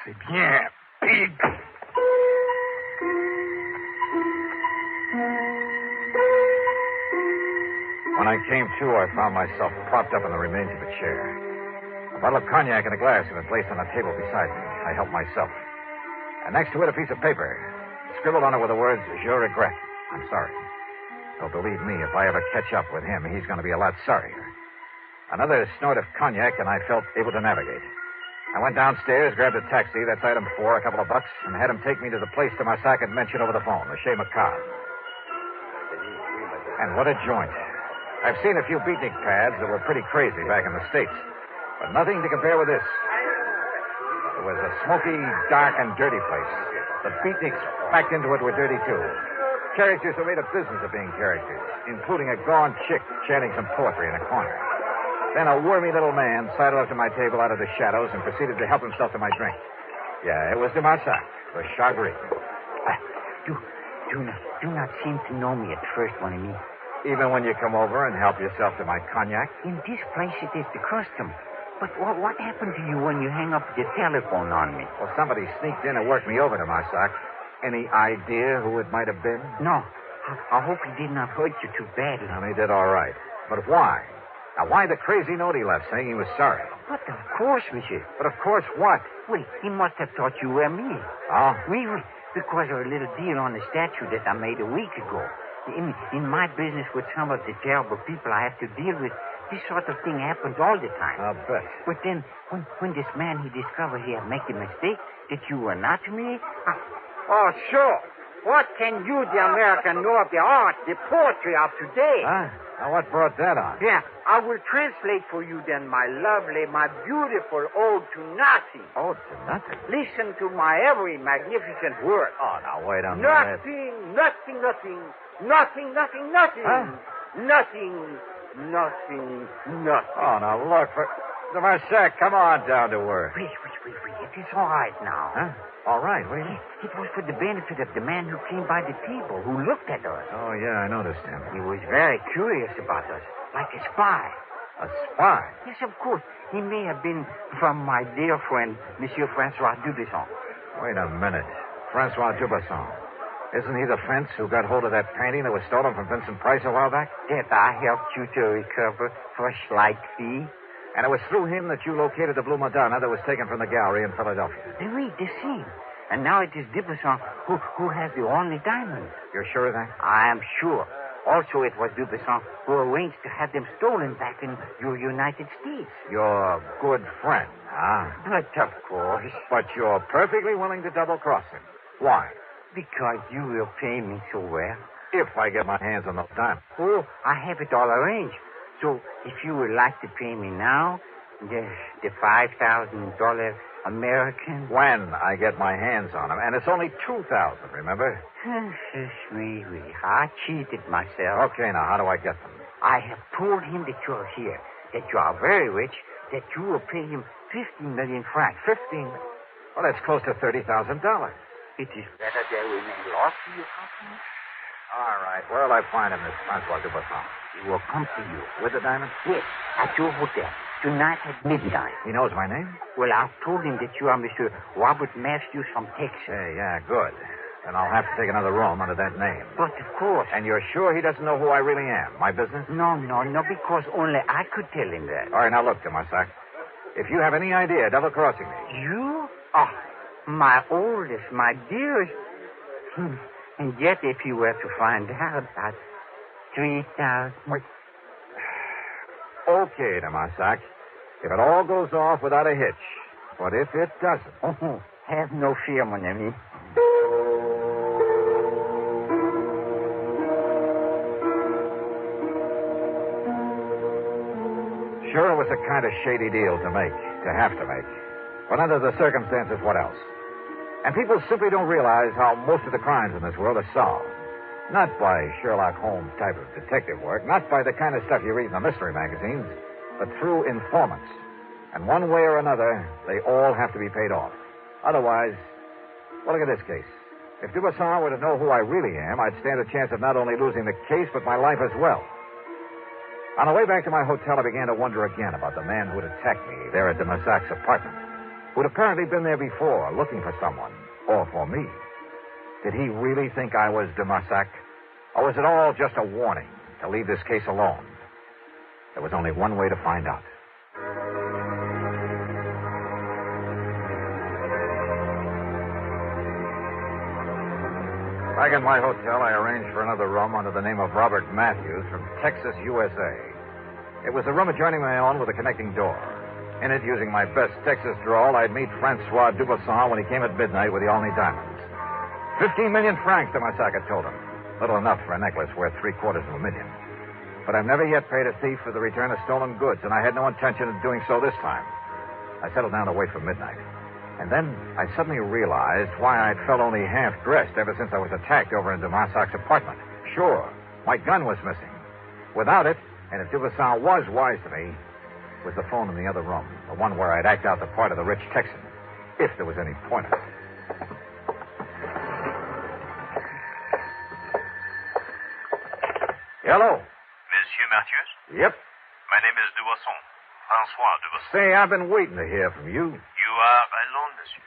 C'est bien, pig. When I came to, I found myself propped up in the remains of a chair. A bottle of cognac and a glass had been placed on a table beside me. I helped myself. And next to it, a piece of paper. Scribbled on it were the words, Je regrette. I'm sorry. Though believe me, if I ever catch up with him, he's going to be a lot sorrier. Another snort of cognac, and I felt able to navigate. I went downstairs, grabbed a taxi, that's item 4, a couple of bucks, and had him take me to the place de Marsac had mentioned over the phone, the Chez Macabre. And what a joint. I've seen a few beatnik pads that were pretty crazy back in the States, but nothing to compare with this. It was a smoky, dark, and dirty place. The beatniks packed into it were dirty, too. Characters who made a business of being characters, including a gaunt chick chanting some poetry in a corner. Then a wormy little man sidled up to my table out of the shadows and proceeded to help himself to my drink. Yeah, it was de Marsac, the Chagrin. Do not seem to know me at first, mon ami. Even when you come over and help yourself to my cognac? In this place, it is the custom. But what happened to you when you hang up the telephone on me? Well, somebody sneaked in and worked me over to Marsac. Any idea who it might have been? No. I hope he did not hurt you too badly. No, he did all right. But why? Now, why the crazy note he left saying he was sorry? But of course, monsieur. But of course what? Well, he must have thought you were me. Oh? Oui. because of a little deal on the statue that I made a week ago. In my business with some of the terrible people I have to deal with, this sort of thing happens all the time. I'll bet. But then, when this man, he discovered he had made a mistake, that you were not me... Oh, sure. What can you, the American, know of the art, the poetry of today? Huh? Now, what brought that on? Yeah, I will translate for you then, my lovely, my beautiful ode to nothing. Ode to nothing? Listen to my every magnificent word. Oh, now, wait a minute. Nothing, nothing, nothing. Nothing, nothing, nothing. Huh? Nothing, nothing, nothing. Oh, now, look. Marsac, come on down to earth. Wait. It is all right now. Huh? All right, what do you mean? It was for the benefit of the man who came by the table, who looked at us. Oh, yeah, I noticed him. He was very curious about us, like a spy. A spy? Yes, of course. He may have been from my dear friend, Monsieur Francois Dubesson. Wait a minute. Francois Dubesson. Isn't he the fence who got hold of that painting that was stolen from Vincent Price a while back? That I helped you to recover for a slight fee. And it was through him that you located the Blue Madonna that was taken from the gallery in Philadelphia. Oui, the same. And now it is Dubesson who has the only diamonds. You're sure of that? I am sure. Also, it was Dubesson who arranged to have them stolen back in your United States. Your good friend, huh? But of course. But you're perfectly willing to double-cross him. Why? Because you will pay me so well. If I get my hands on those diamonds. Oh, I have it all arranged. So, if you would like to pay me now, the $5,000 American... When I get my hands on him. And it's only $2,000, remember? Oui. I cheated myself. Okay, now, how do I get them? I have told him that you're here, that you are very rich, that you will pay him 15 million francs. 15? Well, that's close to $30,000. It is better there remain lost to you, Falkner. All right. Where'll I find him, Miss Francois Dubesson? He will come to you. With the diamonds? Yes, at your hotel. Tonight at midnight. He knows my name? Well, I've told him that you are Mr. Robert Matthews from Texas. Yeah, good. Then I'll have to take another room under that name. But of course. And you're sure he doesn't know who I really am? My business? No, because only I could tell him that. All right, now look, Demarsac. If you have any idea double-crossing me... You? Oh, my oldest, my dearest. And yet, if you were to find out about 3,000... Wait. Okay, Demarsac. If it all goes off without a hitch. But if it doesn't... Oh, have no fear, mon ami. Sure, it was a kind of shady deal to make, to have to make. But under the circumstances, what else? And people simply don't realize how most of the crimes in this world are solved. Not by Sherlock Holmes type of detective work, not by the kind of stuff you read in the mystery magazines, but through informants. And one way or another, they all have to be paid off. Otherwise, well, look at this case. If Dubesson were to know who I really am, I'd stand a chance of not only losing the case, but my life as well. On the way back to my hotel, I began to wonder again about the man who'd attacked me there at Demarsac's apartment, who'd apparently been there before, looking for someone, or for me. Did he really think I was Demarsac? Or was it all just a warning to leave this case alone? There was only one way to find out. Back in my hotel, I arranged for another room under the name of Robert Matthews from Texas, USA. It was a room adjoining my own with a connecting door. In it, using my best Texas drawl, I'd meet Francois Dubesson when he came at midnight with the Olney diamonds. 15 million francs, Demarsac had told him. Little enough for a necklace worth $750,000. But I've never yet paid a thief for the return of stolen goods, and I had no intention of doing so this time. I settled down to wait for midnight. And then I suddenly realized why I'd felt only half-dressed ever since I was attacked over in Demarsac's apartment. Sure, my gun was missing. Without it, and if Dubesson was wise to me, was the phone in the other room, the one where I'd act out the part of the rich Texan, if there was any point of it. Hello. Monsieur Matthews? Yep. My name is Dubesson. Francois Dubesson. Say, I've been waiting to hear from you. You are alone, monsieur.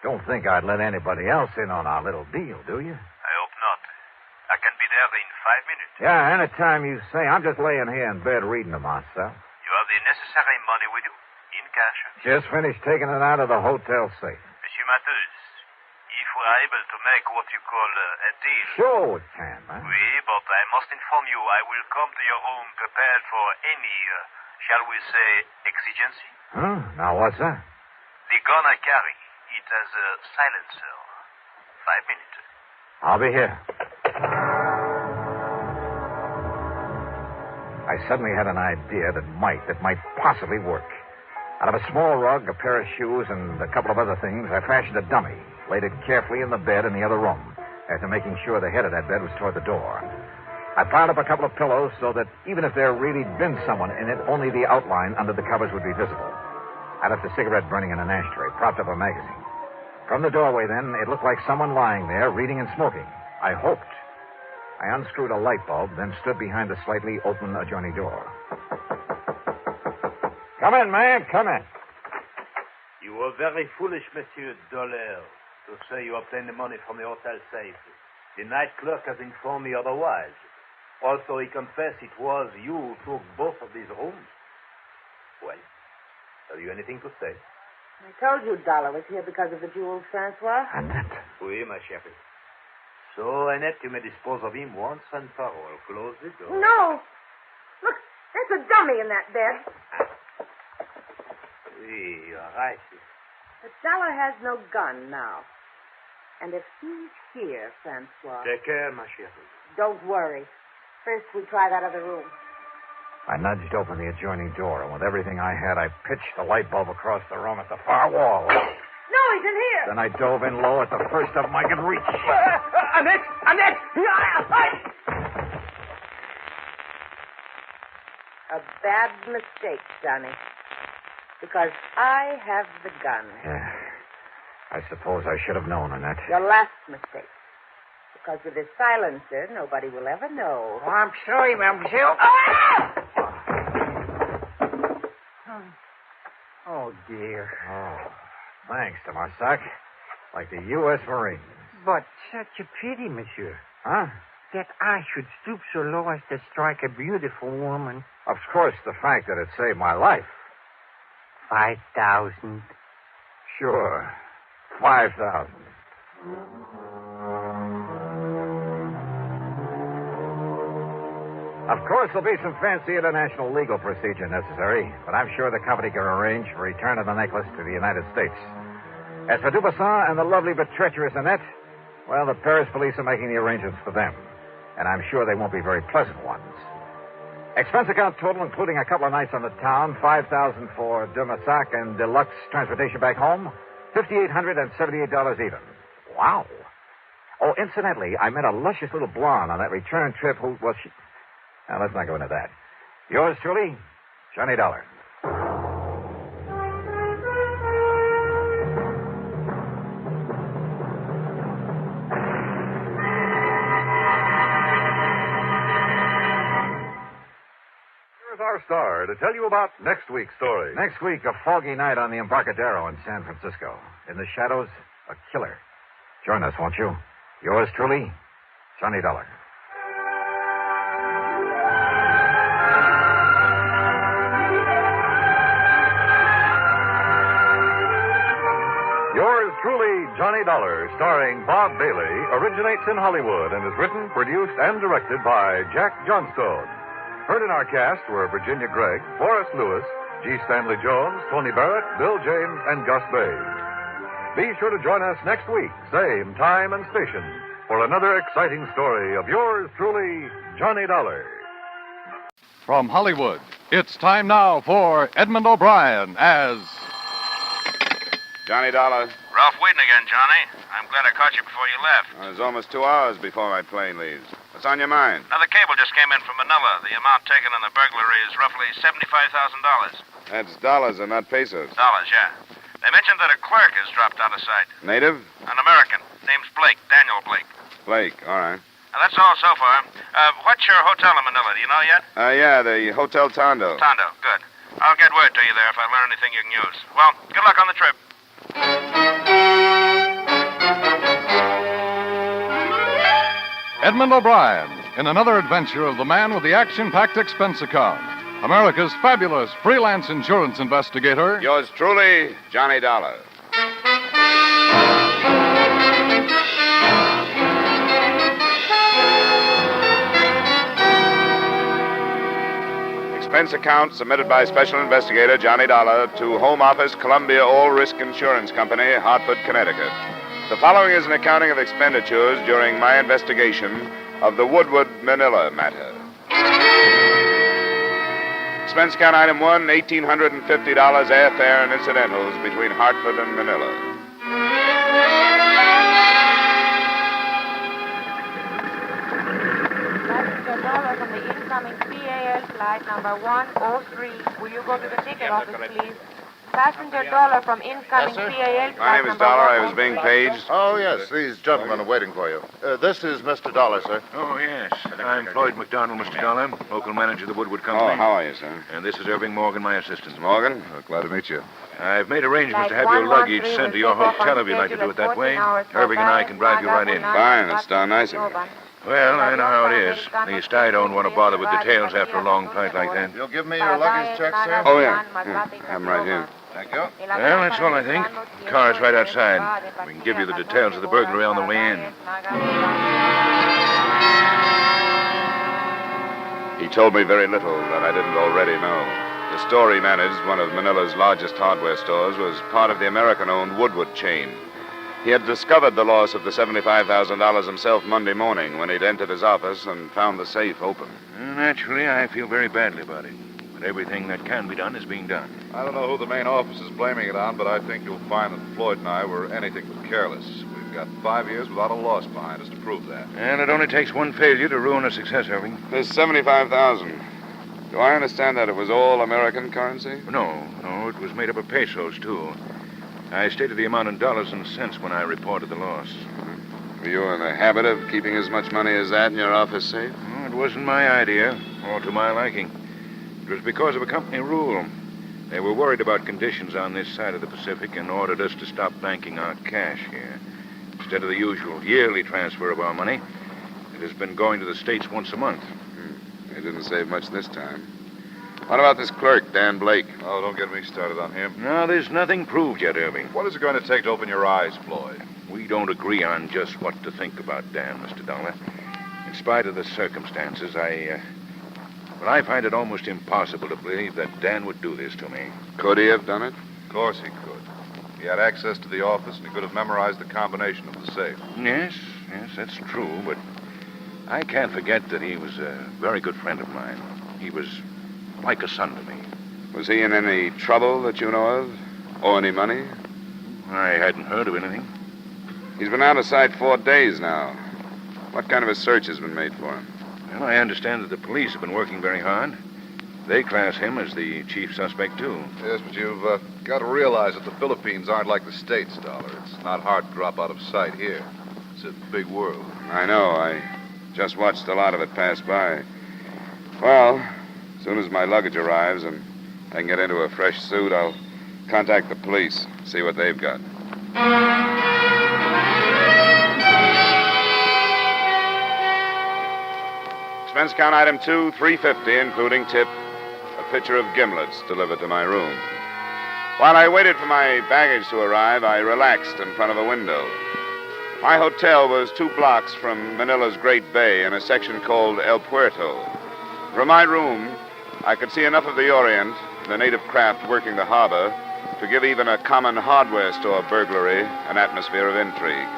Don't think I'd let anybody else in on our little deal, do you? I hope not. I can be there in 5 minutes. Yeah, anytime you say. I'm just laying here in bed reading to myself. You have the necessary money with you? In cash? Just finished taking it out of the hotel safe. Monsieur Matthews, if we're able to make what you call a deal. Sure we can, man. Oui, but I must inform you, I will come to your room prepared for any, shall we say, exigency. Huh? Now, what's that? The gun I carry, it has a silencer. 5 minutes. I'll be here. I suddenly had an idea that might possibly work. Out of a small rug, a pair of shoes, and a couple of other things, I fashioned a dummy, laid it carefully in the bed in the other room, after making sure the head of that bed was toward the door. I piled up a couple of pillows so that even if there really been someone in it, only the outline under the covers would be visible. I left a cigarette burning in an ashtray, propped up a magazine. From the doorway, then, it looked like someone lying there, reading and smoking. I hoped. I unscrewed a light bulb, then stood behind the slightly open adjoining door. Come in, man, come in. You were very foolish, Monsieur Dollar, to say you obtained the money from the hotel safe. The night clerk has informed me otherwise. Also, he confessed it was you who took both of these rooms. Well, have you anything to say? I told you Dollar was here because of the jewels, Francois. Annette. Oui, ma chérie. So, Annette, you may dispose of him once and for all. Close the door. No! Look, there's a dummy in that bed. Oui, you're right. But Dollar has no gun now. And if he's here, Francois... Take care, ma chérie. Don't worry. First, we try that other room. I nudged open the adjoining door, and with everything I had, I pitched the light bulb across the room at the far wall. No, he's in here! Then I dove in low at the first of them I could reach. Annette! Annette! A bad mistake, Johnny. Because I have the gun. Yeah. I suppose I should have known, Annette. Your last mistake. Because with this silencer, nobody will ever know. Oh, I'm sorry, Mademoiselle. Oh, dear. Oh, thanks, Tomasak. Like the U.S. Marines. But such a pity, monsieur. Huh? That I should stoop so low as to strike a beautiful woman. Of course, the fact that it saved my life. 5,000. Sure. 5,000. Of course, there'll be some fancy international legal procedure necessary, but I'm sure the company can arrange for return of the necklace to the United States. As for Dubuisson and the lovely but treacherous Annette, well, the Paris police are making the arrangements for them, and I'm sure they won't be very pleasant ones. Expense account total, including a couple of nights on the town, $5,000 for Dubuisson and deluxe transportation back home, $5,878 even. Wow. Oh, incidentally, I met a luscious little blonde on that return trip who was... Now, let's not go into that. Yours truly, Johnny Dollar. Here's our star to tell you about next week's story. Next week, a foggy night on the Embarcadero in San Francisco. In the shadows, a killer. Join us, won't you? Yours truly, Johnny Dollar. Yours truly, Johnny Dollar, starring Bob Bailey, originates in Hollywood and is written, produced, and directed by Jack Johnstone. Heard in our cast were Virginia Gregg, Forrest Lewis, G. Stanley Jones, Tony Barrett, Bill James, and Gus Bays. Be sure to join us next week, same time and station, for another exciting story of yours truly, Johnny Dollar. From Hollywood, it's time now for Edmund O'Brien as... Johnny Dollar. Ralph waiting again, Johnny. I'm glad I caught you before you left. It was almost 2 hours before my plane leaves. What's on your mind? Another cable just came in from Manila. The amount taken in the burglary is roughly $75,000. That's dollars and not pesos. Dollars, yeah. They mentioned that a clerk has dropped out of sight. Native? An American. Name's Blake. Daniel Blake. Blake, all right. Now, that's all so far. What's your hotel in Manila? Do you know yet? Yeah, the Hotel Tondo. Tondo. Good. I'll get word to you there if I learn anything you can use. Well, good luck on the trip. Edmund O'Brien, in another adventure of the man with the action-packed expense account. America's fabulous freelance insurance investigator. Yours truly, Johnny Dollar. Expense account submitted by Special Investigator Johnny Dollar to Home Office, Columbia All Risk Insurance Company, Hartford, Connecticut. The following is an accounting of expenditures during my investigation of the Woodward, Manila matter. Expense account item 1, $1,850 airfare and incidentals between Hartford and Manila. Passenger Dollar from the incoming PAL flight number 103. Will you go to the ticket office, please? Passenger Dollar from incoming PAL flight My name is Dollar. I was being paged. Oh, yes. These gentlemen are waiting for you. This is Mr. Dollar, sir. Oh, yes. I'm Floyd McDonald, Mr. Dollar, local manager of the Woodward Company. Oh, how are you, sir? And this is Irving Morgan, my assistant. Morgan? Glad to meet you. I've made arrangements to have your luggage sent to your hotel if you'd like to do it that way. Irving and I can drive you right in. Fine. That's darn nice of you. Well, I know how it is. At least I don't want to bother with details after a long flight like that. You'll give me your luggage check, sir? Oh, yeah. I'm right here. Thank you. Well, that's all, I think. The car's right outside. We can give you the details of the burglary on the way in. He told me very little that I didn't already know. The store he managed, one of Manila's largest hardware stores, was part of the American-owned Woodward chain. He had discovered the loss of the $75,000 himself Monday morning when he'd entered his office and found the safe open. Naturally, I feel very badly about it. But everything that can be done is being done. I don't know who the main office is blaming it on, but I think you'll find that Floyd and I were anything but careless. We've got 5 years without a loss behind us to prove that. And it only takes one failure to ruin a success, Irving. There's $75,000. Do I understand that it was all American currency? No, it was made up of pesos, too. I stated the amount in dollars and cents when I reported the loss. Were you in the habit of keeping as much money as that in your office safe? Oh, it wasn't my idea, or to my liking. It was because of a company rule. They were worried about conditions on this side of the Pacific and ordered us to stop banking our cash here. Instead of the usual yearly transfer of our money, it has been going to the States once a month. They didn't save much this time. What about this clerk, Dan Blake? Oh, don't get me started on him. No, there's nothing proved yet, Irving. What is it going to take to open your eyes, Floyd? We don't agree on just what to think about Dan, Mr. Dollar. In spite of the circumstances, I find it almost impossible to believe that Dan would do this to me. Could he have done it? Of course he could. He had access to the office, and he could have memorized the combination of the safe. Yes, that's true, but I can't forget that he was a very good friend of mine. He was like a son to me. Was he in any trouble that you know of? Owe any money? I hadn't heard of anything. He's been out of sight 4 days now. What kind of a search has been made for him? Well, I understand that the police have been working very hard. They class him as the chief suspect, too. Yes, but you've got to realize that the Philippines aren't like the States, Dollar. It's not hard to drop out of sight here. It's a big world. I know. I just watched a lot of it pass by. Well, as soon as my luggage arrives and I can get into a fresh suit, I'll contact the police, see what they've got. Expense account item 2, $350, including tip, a pitcher of gimlets delivered to my room. While I waited for my baggage to arrive, I relaxed in front of a window. My hotel was 2 blocks from Manila's Great Bay in a section called El Puerto. From my room, I could see enough of the Orient, the native craft working the harbor, to give even a common hardware store burglary an atmosphere of intrigue.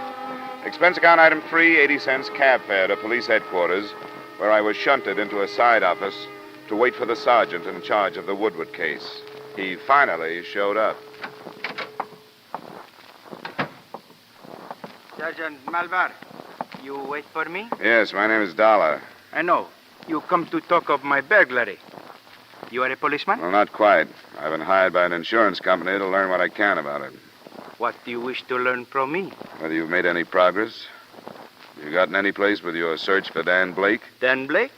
Expense account item 3, 80 cents cab fare to police headquarters, where I was shunted into a side office to wait for the sergeant in charge of the Woodward case. He finally showed up. Sergeant Malvar, you wait for me? Yes, my name is Dollar. I know. You come to talk of my burglary. You are a policeman? Well, not quite. I've been hired by an insurance company to learn what I can about it. What do you wish to learn from me? Whether you've made any progress. Have you gotten any place with your search for Dan Blake? Dan Blake?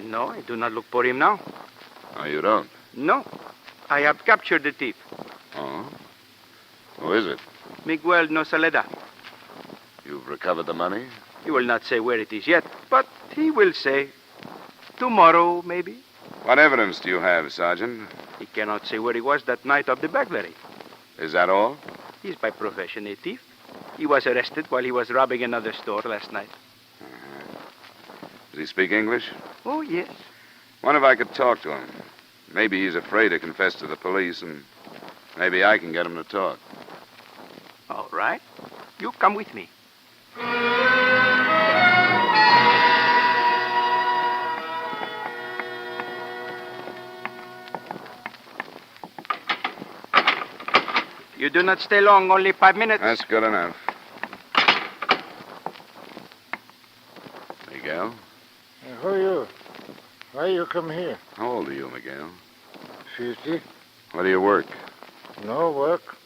No, I do not look for him now. Oh, you don't? No. I have captured the thief. Oh? Who is it? Miguel No Soledad. You've recovered the money? He will not say where it is yet, but he will say. Tomorrow, maybe. What evidence do you have, Sergeant? He cannot say where he was that night of the burglary. Is that all? He's by profession a thief. He was arrested while he was robbing another store last night. Does he speak English? Oh, yes. Wonder if I could talk to him. Maybe he's afraid to confess to the police, and maybe I can get him to talk. All right. You come with me. You do not stay long, only 5 minutes. That's good enough. Miguel? Who are you? Why you come here? How old are you, Miguel? 50. Where do you work? No work.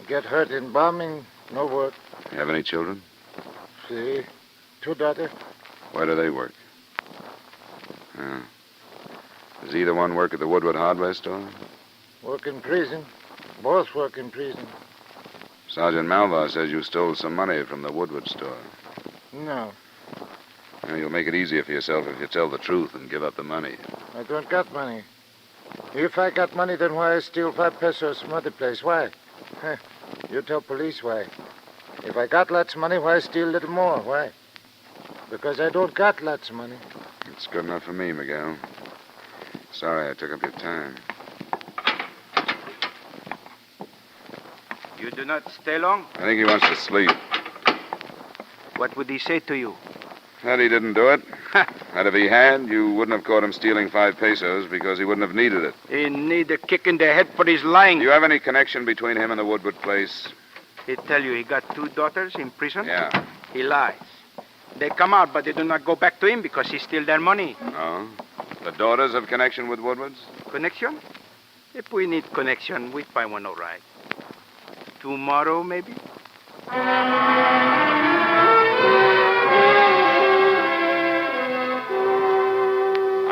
Get hurt in bombing, no work. You have any children? See, 2 daughters. Where do they work? Does either one work at the Woodward hardware store? Work in prison. Both work in prison. Sergeant Malvar says you stole some money from the Woodward store. No, Well, you'll make it easier for yourself if you tell the truth and give up the money. I don't got money. If I got money, then why I steal 5 pesos from other place? Why? You tell police why. If I got lots of money, why steal a little more? Why? Because I don't got lots of money. It's good enough for me, Miguel. Sorry I took up your time. You do not stay long? I think he wants to sleep. What would he say to you? That he didn't do it. And if he had, you wouldn't have caught him stealing 5 pesos because he wouldn't have needed it. He need a kick in the head for his lying. Do you have any connection between him and the Woodward place? He tell you he got 2 daughters in prison? Yeah. He lies. They come out, but they do not go back to him because he steal their money. Oh? The daughters have connection with Woodward's? Connection? If we need connection, we find one all right. Tomorrow, maybe?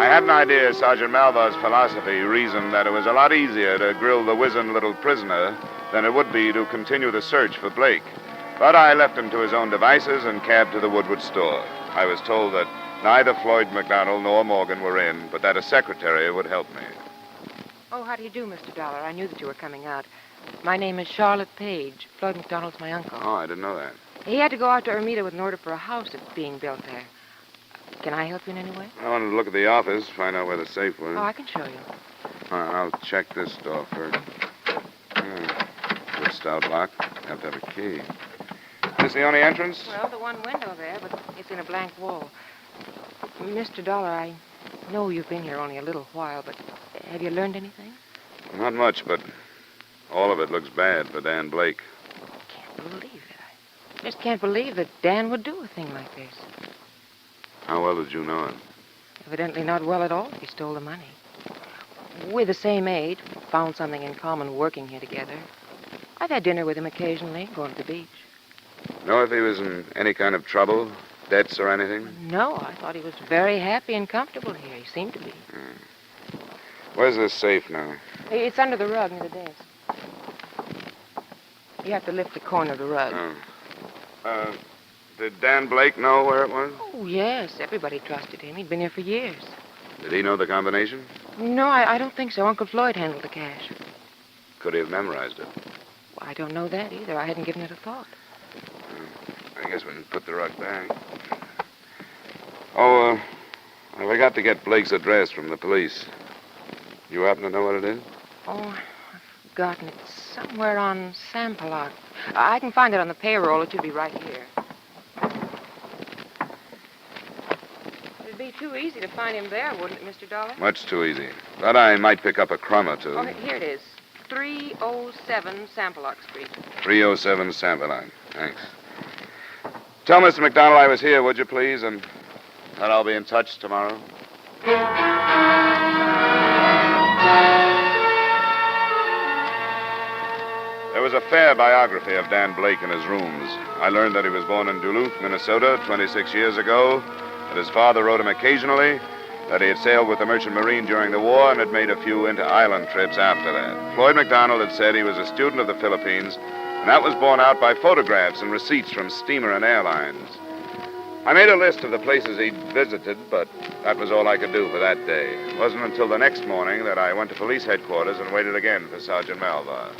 I had an idea Sergeant Malvar's philosophy reasoned that it was a lot easier to grill the wizened little prisoner than it would be to continue the search for Blake. But I left him to his own devices and cabbed to the Woodward store. I was told that neither Floyd McDonald nor Morgan were in, but that a secretary would help me. Oh, how do you do, Mr. Dollar? I knew that you were coming out. My name is Charlotte Page. Floyd McDonald's my uncle. Oh, I didn't know that. He had to go out to Ermita with an order for a house that's being built there. Can I help you in any way? I wanted to look at the office, find out where the safe was. Oh, I can show you. All right, I'll check this door first. Good stout lock. Have to have a key. Is this the only entrance? Well, the one window there, but it's in a blank wall. Mr. Dollar, I know you've been here only a little while, but have you learned anything? Not much, but all of it looks bad for Dan Blake. Can't believe it. I just can't believe that Dan would do a thing like this. How well did you know him? Evidently not well at all if he stole the money. We're the same age, found something in common working here together. I've had dinner with him occasionally, going to the beach. Know if he was in any kind of trouble, debts or anything? No, I thought he was very happy and comfortable here. He seemed to be. Where's this safe now? It's under the rug near the desk. You have to lift the corner of the rug. Oh. Did Dan Blake know where it was? Oh, yes. Everybody trusted him. He'd been here for years. Did he know the combination? No, I don't think so. Uncle Floyd handled the cash. Could he have memorized it? Well, I don't know that either. I hadn't given it a thought. I guess we can put the rug back. Oh, I forgot to get Blake's address from the police. You happen to know what it is? Oh, I've forgotten. It's somewhere on Sampaloc. I can find it on the payroll. It should be right here. It'd be too easy to find him there, wouldn't it, Mr. Dollar? Much too easy. Thought I might pick up a crumb or two. Oh, here it is. 307 Sampaloc Street. 307 Sampaloc. Thanks. Tell Mr. McDonald I was here, would you, please? And that I'll be in touch tomorrow. There was a fair biography of Dan Blake in his rooms. I learned that he was born in Duluth, Minnesota, 26 years ago, that his father wrote him occasionally, that he had sailed with the Merchant Marine during the war and had made a few inter-island trips after that. Floyd McDonald had said he was a student of the Philippines, and that was borne out by photographs and receipts from steamer and airlines. I made a list of the places he'd visited, but that was all I could do for that day. It wasn't until the next morning that I went to police headquarters and waited again for Sergeant Malvar.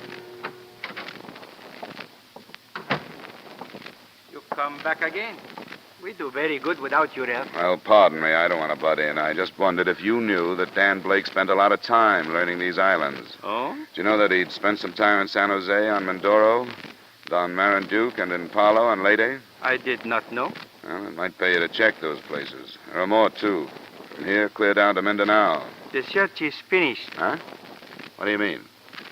You come back again. We do very good without you, Ralph. Well, pardon me. I don't want to butt in. I just wondered if you knew that Dan Blake spent a lot of time learning these islands. Oh? Did you know that he'd spent some time in San Jose on Mindoro, on Marinduque, and in Palo on Leyte? I did not know. Well, it might pay you to check those places. There are more, too. From here, clear down to Mindanao. The search is finished. Huh? What do you mean?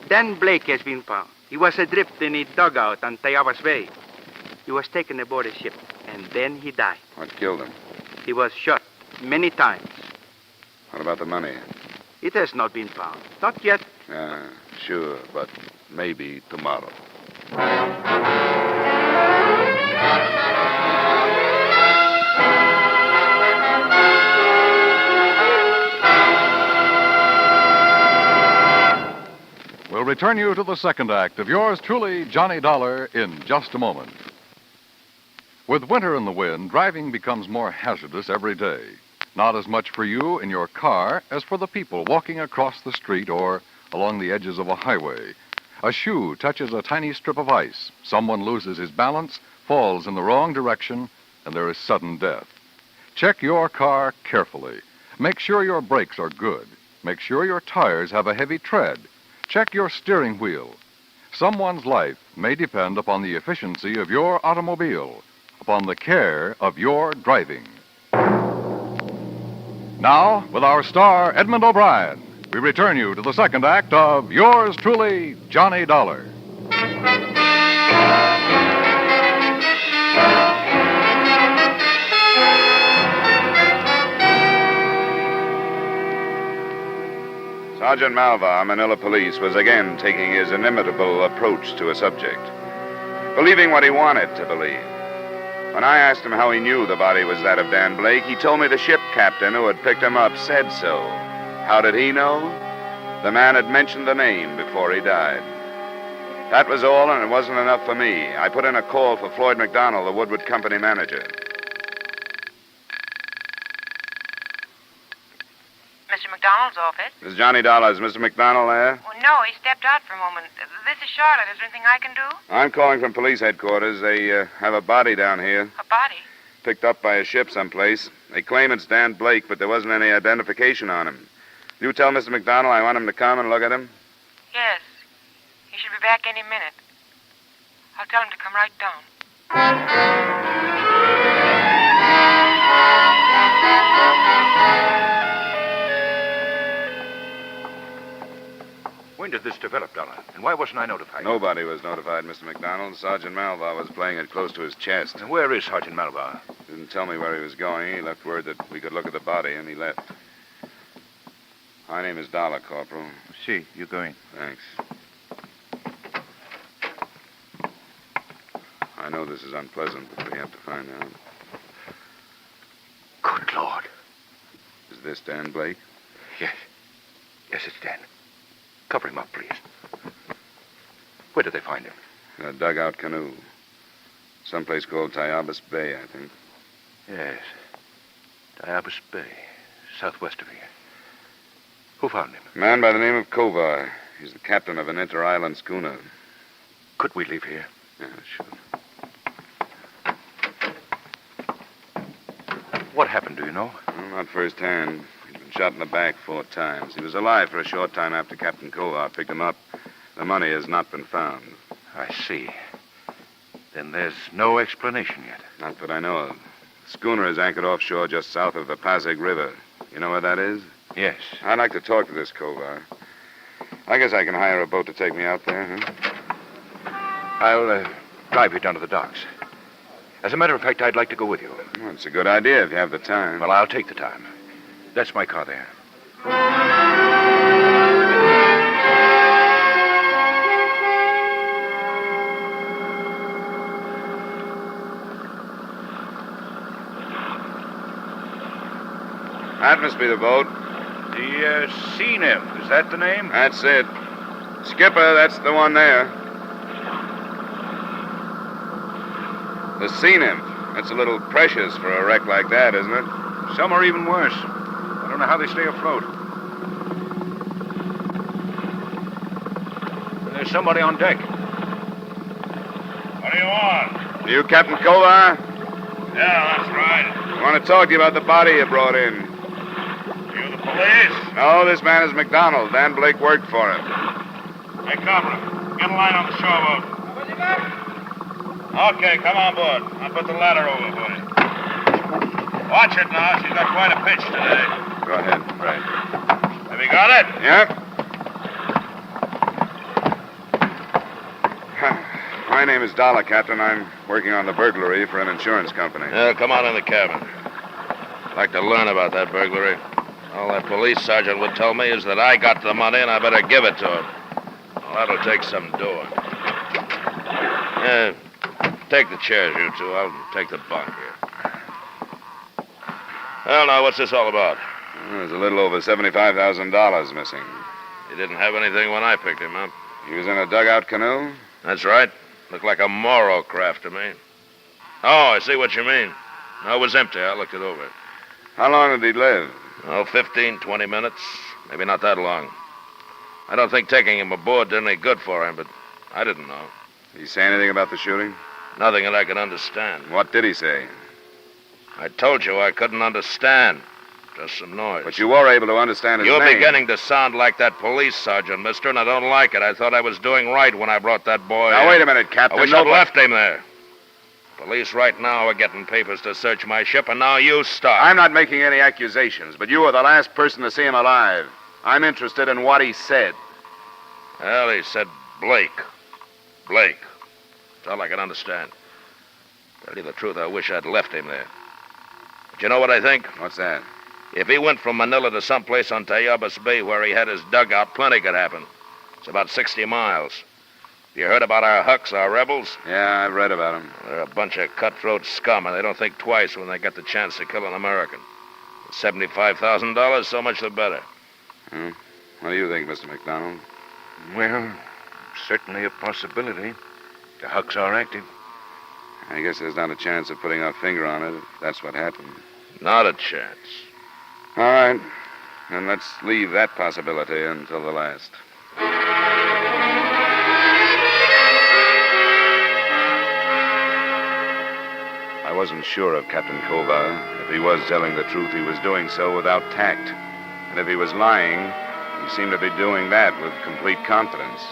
Dan Blake has been found. He was adrift in a dugout on Tayabas Bay. He was taken aboard a ship, and then he died. What killed him? He was shot many times. What about the money? It has not been found. Not yet. Sure, but maybe tomorrow. We'll return you to the second act of yours truly, Johnny Dollar, in just a moment. With winter in the wind, driving becomes more hazardous every day. Not as much for you in your car as for the people walking across the street or along the edges of a highway. A shoe touches a tiny strip of ice. Someone loses his balance, falls in the wrong direction, and there is sudden death. Check your car carefully. Make sure your brakes are good. Make sure your tires have a heavy tread. Check your steering wheel. Someone's life may depend upon the efficiency of your automobile, upon the care of your driving. Now, with our star, Edmund O'Brien, we return you to the second act of yours truly, Johnny Dollar. Sergeant Malva, Manila Police, was again taking his inimitable approach to a subject, believing what he wanted to believe. When I asked him how he knew the body was that of Dan Blake, he told me the ship captain who had picked him up said so. How did he know? The man had mentioned the name before he died. That was all, and it wasn't enough for me. I put in a call for Floyd McDonald, the Woodward Company manager. Mr. McDonald's office? This is Johnny Dollar. Is Mr. McDonald there? Well, no, he stepped out for a moment. This is Charlotte. Is there anything I can do? I'm calling from police headquarters. They have a body down here. A body? Picked up by a ship someplace. They claim it's Dan Blake, but there wasn't any identification on him. You tell Mr. McDonald I want him to come and look at him? Yes. He should be back any minute. I'll tell him to come right down. When did this develop, Dollar? And why wasn't I notified? Nobody was notified, Mr. McDonald. Sergeant Malva was playing it close to his chest. And where is Sergeant Malva? Didn't tell me where he was going. He left word that we could look at the body, and he left. My name is Dollar, Corporal. See, you go in. Thanks. I know this is unpleasant, but we have to find out. Good Lord. Is this Dan Blake? Yes. Yes, it's Dan. Cover him up, please. Where did they find him? In a dugout canoe. Someplace called Tayabas Bay, I think. Yes. Tayabas Bay, southwest of here. Who found him? A man by the name of Kovar. He's the captain of an inter-island schooner. Could we leave here? Yeah, sure. What happened, do you know? Well, not firsthand. He'd been shot in the back 4 times. He was alive for a short time after Captain Kovar picked him up. The money has not been found. I see. Then there's no explanation yet. Not that I know of. The schooner is anchored offshore just south of the Pasig River. You know where that is? Yes. I'd like to talk to this Kovar. I guess I can hire a boat to take me out there, huh? I'll drive you down to the docks. As a matter of fact, I'd like to go with you. Well, it's a good idea if you have the time. Well, I'll take the time. That's my car there. That must be the boat. The Sea Nymph. Is that the name? That's it. Skipper, that's the one there. The Sea Nymph. That's a little precious for a wreck like that, isn't it? Some are even worse. I don't know how they stay afloat. There's somebody on deck. What do you want? You Captain Kovar? Yeah, that's right. I want to talk to you about the body you brought in. You the police? No, this man is McDonald. Dan Blake worked for him. Hey, Copper, get a line on the shoreboat. Okay, come on board. I'll put the ladder over for you. Watch it now. She's got quite a pitch today. Go ahead. Right. Have you got it? Yep. My name is Dollar, Captain. I'm working on the burglary for an insurance company. Yeah, come on in the cabin. I'd like to learn about that burglary. All that police sergeant would tell me is that I got the money and I better give it to him. Well, that'll take some doing. Yeah, take the chairs, you two. I'll take the bunk here. Well, now, what's this all about? There's a little over $75,000 missing. He didn't have anything when I picked him up. He was in a dugout canoe? That's right. Looked like a Moro craft to me. Oh, I see what you mean. No, it was empty. I looked it over. How long did he live? Oh, 15, 20 minutes. Maybe not that long. I don't think taking him aboard did any good for him, but I didn't know. Did he say anything about the shooting? Nothing that I could understand. What did he say? I told you I couldn't understand. Just some noise. But you were able to understand his You're name. beginning to sound like that police sergeant, mister, and I don't like it. I thought I was doing right when I brought that boy Now, in. wait a minute, Captain. I wish I'd left him there. Police right now are getting papers to search my ship, and now you stop. I'm not making any accusations, but you were the last person to see him alive. I'm interested in what he said. Well, he said Blake. Blake. That's all I can understand. Tell you the truth, I wish I'd left him there. But you know what I think? What's that? If he went from Manila to someplace on Tayabas Bay where he had his dugout, plenty could happen. It's about 60 miles. You heard about our Hucks, our rebels? Yeah, I've read about them. They're a bunch of cutthroat scum, and they don't think twice when they get the chance to kill an American. $75,000, so much the better. What do you think, Mr. McDonald? Well, certainly a possibility. The Hucks are active. I guess there's not a chance of putting our finger on it if that's what happened. Not a chance. All right. Then let's leave that possibility until the last. I wasn't sure of Captain Kova. If he was telling the truth, he was doing so without tact. And if he was lying, he seemed to be doing that with complete confidence.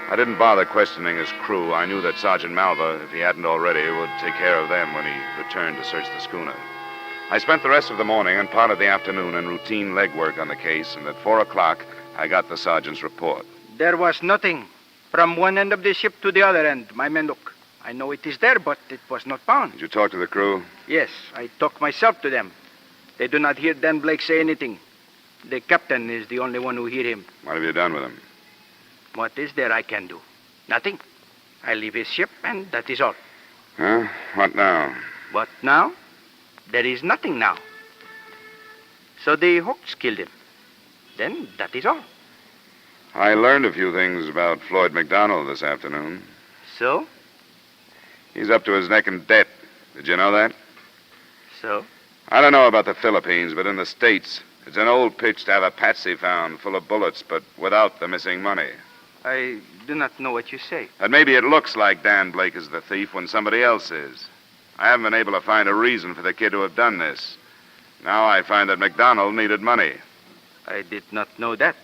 I didn't bother questioning his crew. I knew that Sergeant Malva, if he hadn't already, would take care of them when he returned to search the schooner. I spent the rest of the morning and part of the afternoon in routine legwork on the case, and at 4 o'clock, I got the sergeant's report. There was nothing. From one end of the ship to the other end, my men look. I know it is there, but it was not found. Did you talk to the crew? Yes, I talked myself to them. They do not hear Dan Blake say anything. The captain is the only one who hear him. What have you done with him? What is there I can do? Nothing. I leave his ship, and that is all. Huh? What now? What now? There is nothing now. So the Hawks killed him. Then that is all. I learned a few things about Floyd McDonald this afternoon. So? He's up to his neck in debt. Did you know that? So? I don't know about the Philippines, but in the States, it's an old pitch to have a patsy found full of bullets, but without the missing money. I do not know what you say. And maybe it looks like Dan Blake is the thief when somebody else is. I haven't been able to find a reason for the kid to have done this. Now I find that McDonald needed money. I did not know that.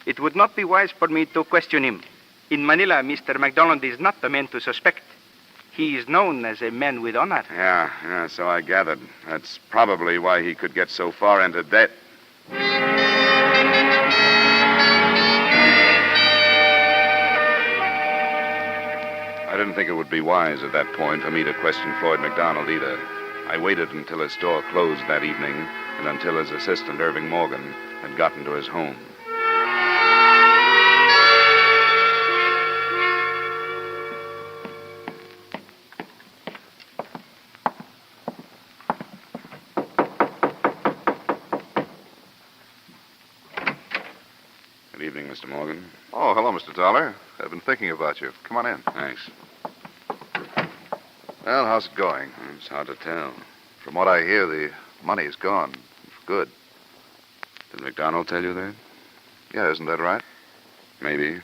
It would not be wise for me to question him. In Manila, Mr. McDonald is not the man to suspect. He is known as a man with honor. Yeah, so I gathered. That's probably why he could get so far into debt. I didn't think it would be wise at that point for me to question Floyd McDonald either. I waited until his store closed that evening and until his assistant, Irving Morgan, had gotten to his home. Good evening, Mr. Morgan. Oh, hello, Mr. Dollar. I've been thinking about you. Come on in. Thanks. Well, how's it going? It's hard to tell. From what I hear, the money's gone. For good. Did McDonald tell you that? Yeah, isn't that right? Maybe.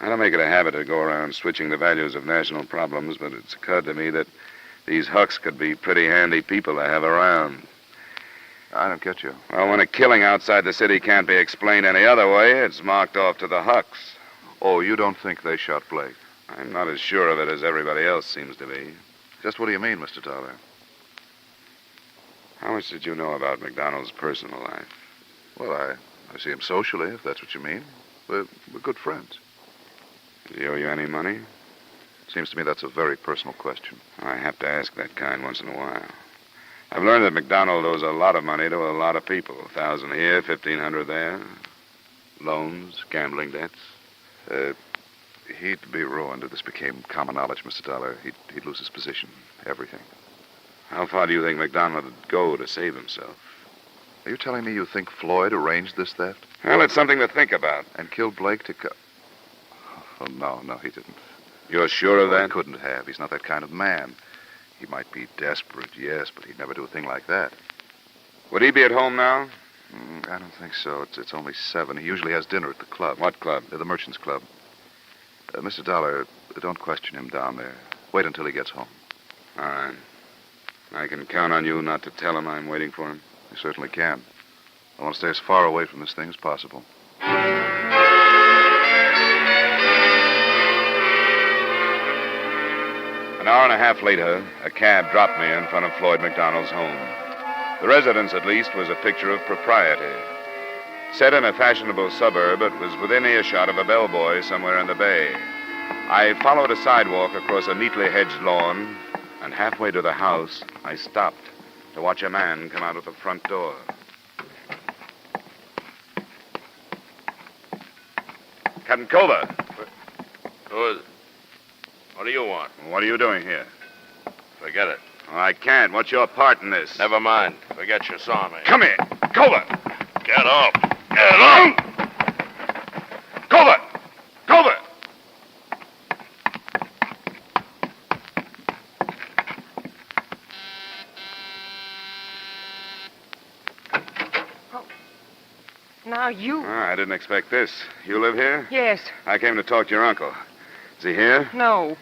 I don't make it a habit to go around switching the values of national problems, but it's occurred to me that These Hucks could be pretty handy people to have around. I don't get you. Well, when a killing outside the city can't be explained any other way, it's marked off to the Hucks. Oh, you don't think they shot Blake? I'm not as sure of it as everybody else seems to be. Just what do you mean, Mr. Dollar? How much did you know about McDonald's personal life? Well, I see him socially, if that's what you mean. We're good friends. Does he owe you any money? Seems to me that's a very personal question. I have to ask that kind once in a while. I've learned that McDonald owes a lot of money to a lot of people. 1,000 here, 1,500 there. Loans, gambling debts. He'd be ruined if this became common knowledge, Mr. Dollar. He'd lose his position, everything. How far do you think McDonald would go to save himself? Are you telling me you think Floyd arranged this theft? Well, it's something to think about. And killed Blake to Oh, no, he didn't. You're sure of that? He couldn't have. He's not that kind of man. He might be desperate, yes, but he'd never do a thing like that. Would he be at home now? I don't think so. It's only 7. He usually has dinner at the club. What club? The Merchants Club. Mr. Dollar, don't question him down there. Wait until he gets home. All right. I can count on you not to tell him I'm waiting for him? You certainly can. I want to stay as far away from this thing as possible. An hour and a half later, a cab dropped me in front of Floyd McDonald's home. The residence, at least, was a picture of propriety. Set in a fashionable suburb, it was within earshot of a bellboy somewhere in the bay. I followed a sidewalk across a neatly hedged lawn, and halfway to the house, I stopped to watch a man come out of the front door. Captain Culver. Who is it? What do you want? What are you doing here? Forget it. Oh, I can't. What's your part in this? Never mind. Forget you saw me. Come here. Culver. Get up. Get up. Culver. Culver. Now you. I didn't expect this. You live here? Yes. I came to talk to your uncle. Is he here? No.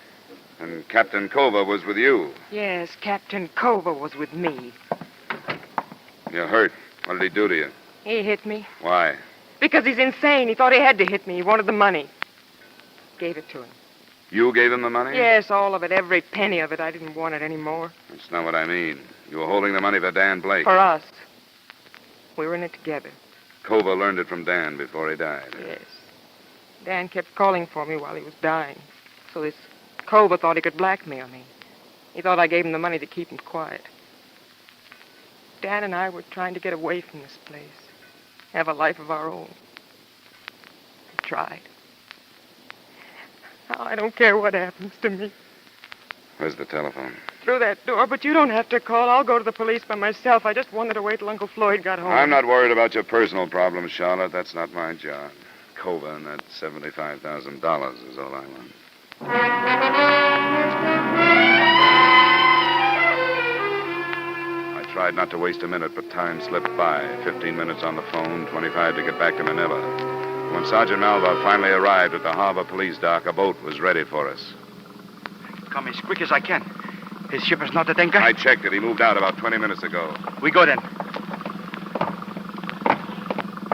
And Captain Culver was with you. Yes, Captain Culver was with me. You're hurt. What did he do to you? He hit me. Why? Because he's insane. He thought he had to hit me. He wanted the money. Gave it to him. You gave him the money? Yes, all of it. Every penny of it. I didn't want it anymore. That's not what I mean. You were holding the money for Dan Blake. For us. We were in it together. Culver learned it from Dan before he died. Yes. Dan kept calling for me while he was dying. So this Culver thought he could blackmail me. He thought I gave him the money to keep him quiet. Dan and I were trying to get away from this place. Have a life of our own. We tried. Now I don't care what happens to me. Where's the telephone? Through that door, but you don't have to call. I'll go to the police by myself. I just wanted to wait till Uncle Floyd got home. I'm not worried about your personal problems, Charlotte. That's not my job. Culver and that $75,000 is all I want. I tried not to waste a minute, but time slipped by. 15 minutes on the phone, 25 to get back to Manila. When Sergeant Malva finally arrived at the harbor police dock, a boat was ready for us. Come as quick as I can. His ship is not at anchor? I checked it. He moved out about 20 minutes ago. We go then.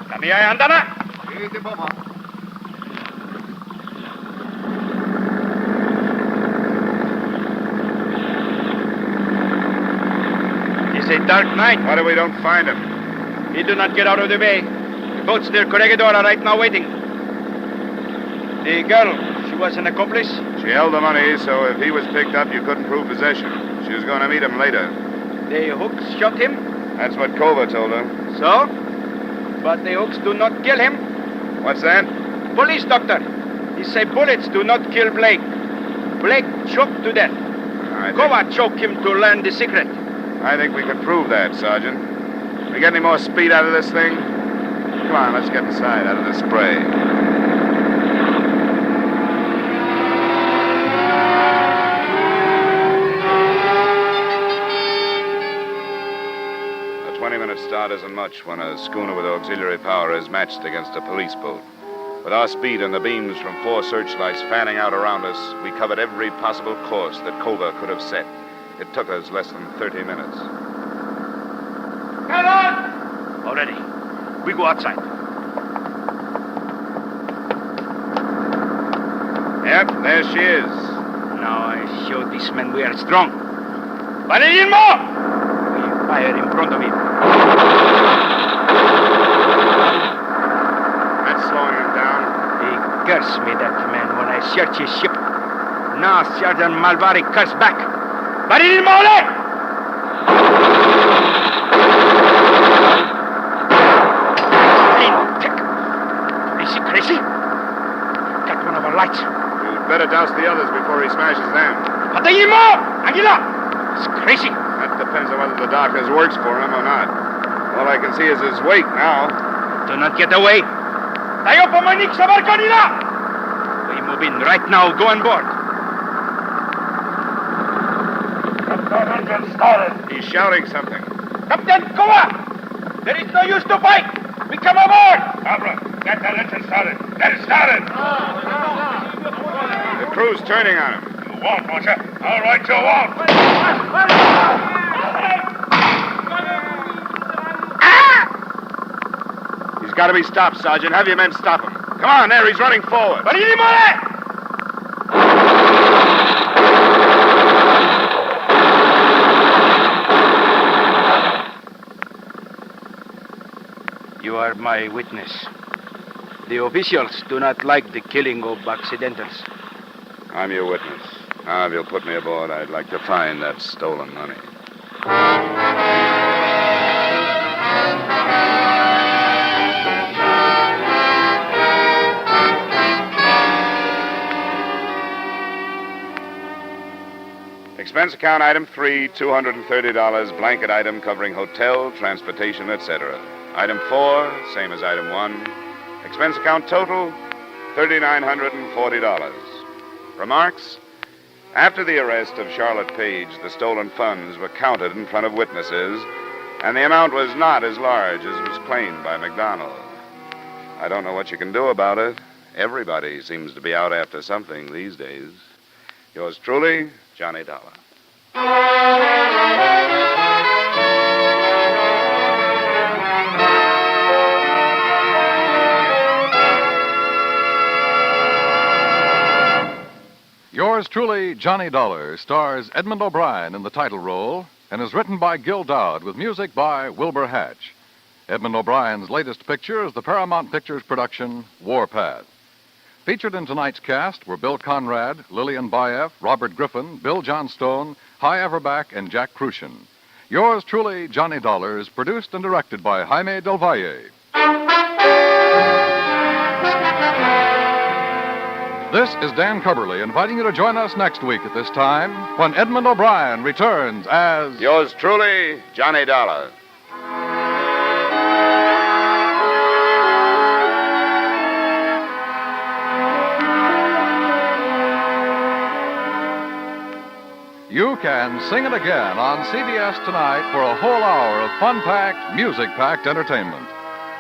Kami ay handa na. It's a dark night. What if we don't find him? He do not get out of the bay. The boats near Corregidor are right now waiting. The girl, she was an accomplice? She held the money, so if he was picked up, you couldn't prove possession. She was going to meet him later. The hooks shot him? That's what Culver told her. So? But the hooks do not kill him. What's that? Police doctor. He say bullets do not kill Blake. Blake choked to death. Kova choked him to learn the secret. I think we can prove that, Sergeant. We get any more speed out of this thing? Come on, let's get inside out of the spray. A 20-minute start isn't much when a schooner with auxiliary power is matched against a police boat. With our speed and the beams from 4 searchlights fanning out around us, we covered every possible course that Culver could have set. It took us less than 30 minutes. Come on! Already. We go outside. Yep, there she is. Now I show this man we are strong. But I need more! We fire in front of him. That's slowing him down. He cursed me, that man, when I searched his ship. Now Sergeant Malvari cursed back. But I need more! Is he crazy? Got one of our lights. You'd better douse the others before he smashes them. But they need more! Anguilla! It's crazy. That depends on whether the darkness works for him or not. All I can see is his wake now. Do not get away. Tayo pamanik sa barko nila! We move in right now. Go on board. That engine started. He's shouting something. Captain, come on! There is no use to fight. We come aboard. Alfred, get that engine started. Get it started. The crew's turning on him. You won't, won't you? All right, you won't. He's got to be stopped, Sergeant. Have your men stop him. Come on, there. He's running forward. You are my witness. The officials do not like the killing of accidentals. I'm your witness. Now, if you'll put me aboard, I'd like to find that stolen money. Expense account item 3, $230, blanket item covering hotel, transportation, etc. Item 4, same as item 1. Expense account total, $3,940. Remarks? After the arrest of Charlotte Page, the stolen funds were counted in front of witnesses, and the amount was not as large as was claimed by McDonald. I don't know what you can do about it. Everybody seems to be out after something these days. Yours truly, Johnny Dollar. Yours truly, Johnny Dollar, stars Edmund O'Brien in the title role and is written by Gil Dowd with music by Wilbur Hatch. Edmund O'Brien's latest picture is the Paramount Pictures production, Warpath. Featured in tonight's cast were Bill Conrad, Lillian Baeff, Robert Griffin, Bill Johnstone, Hy Averback, and Jack Crucian. Yours truly, Johnny Dollar, is produced and directed by Jaime Del Valle. This is Dan Cubberly inviting you to join us next week at this time when Edmund O'Brien returns as... Yours truly, Johnny Dollar. You can sing it again on CBS tonight for a whole hour of fun-packed, music-packed entertainment.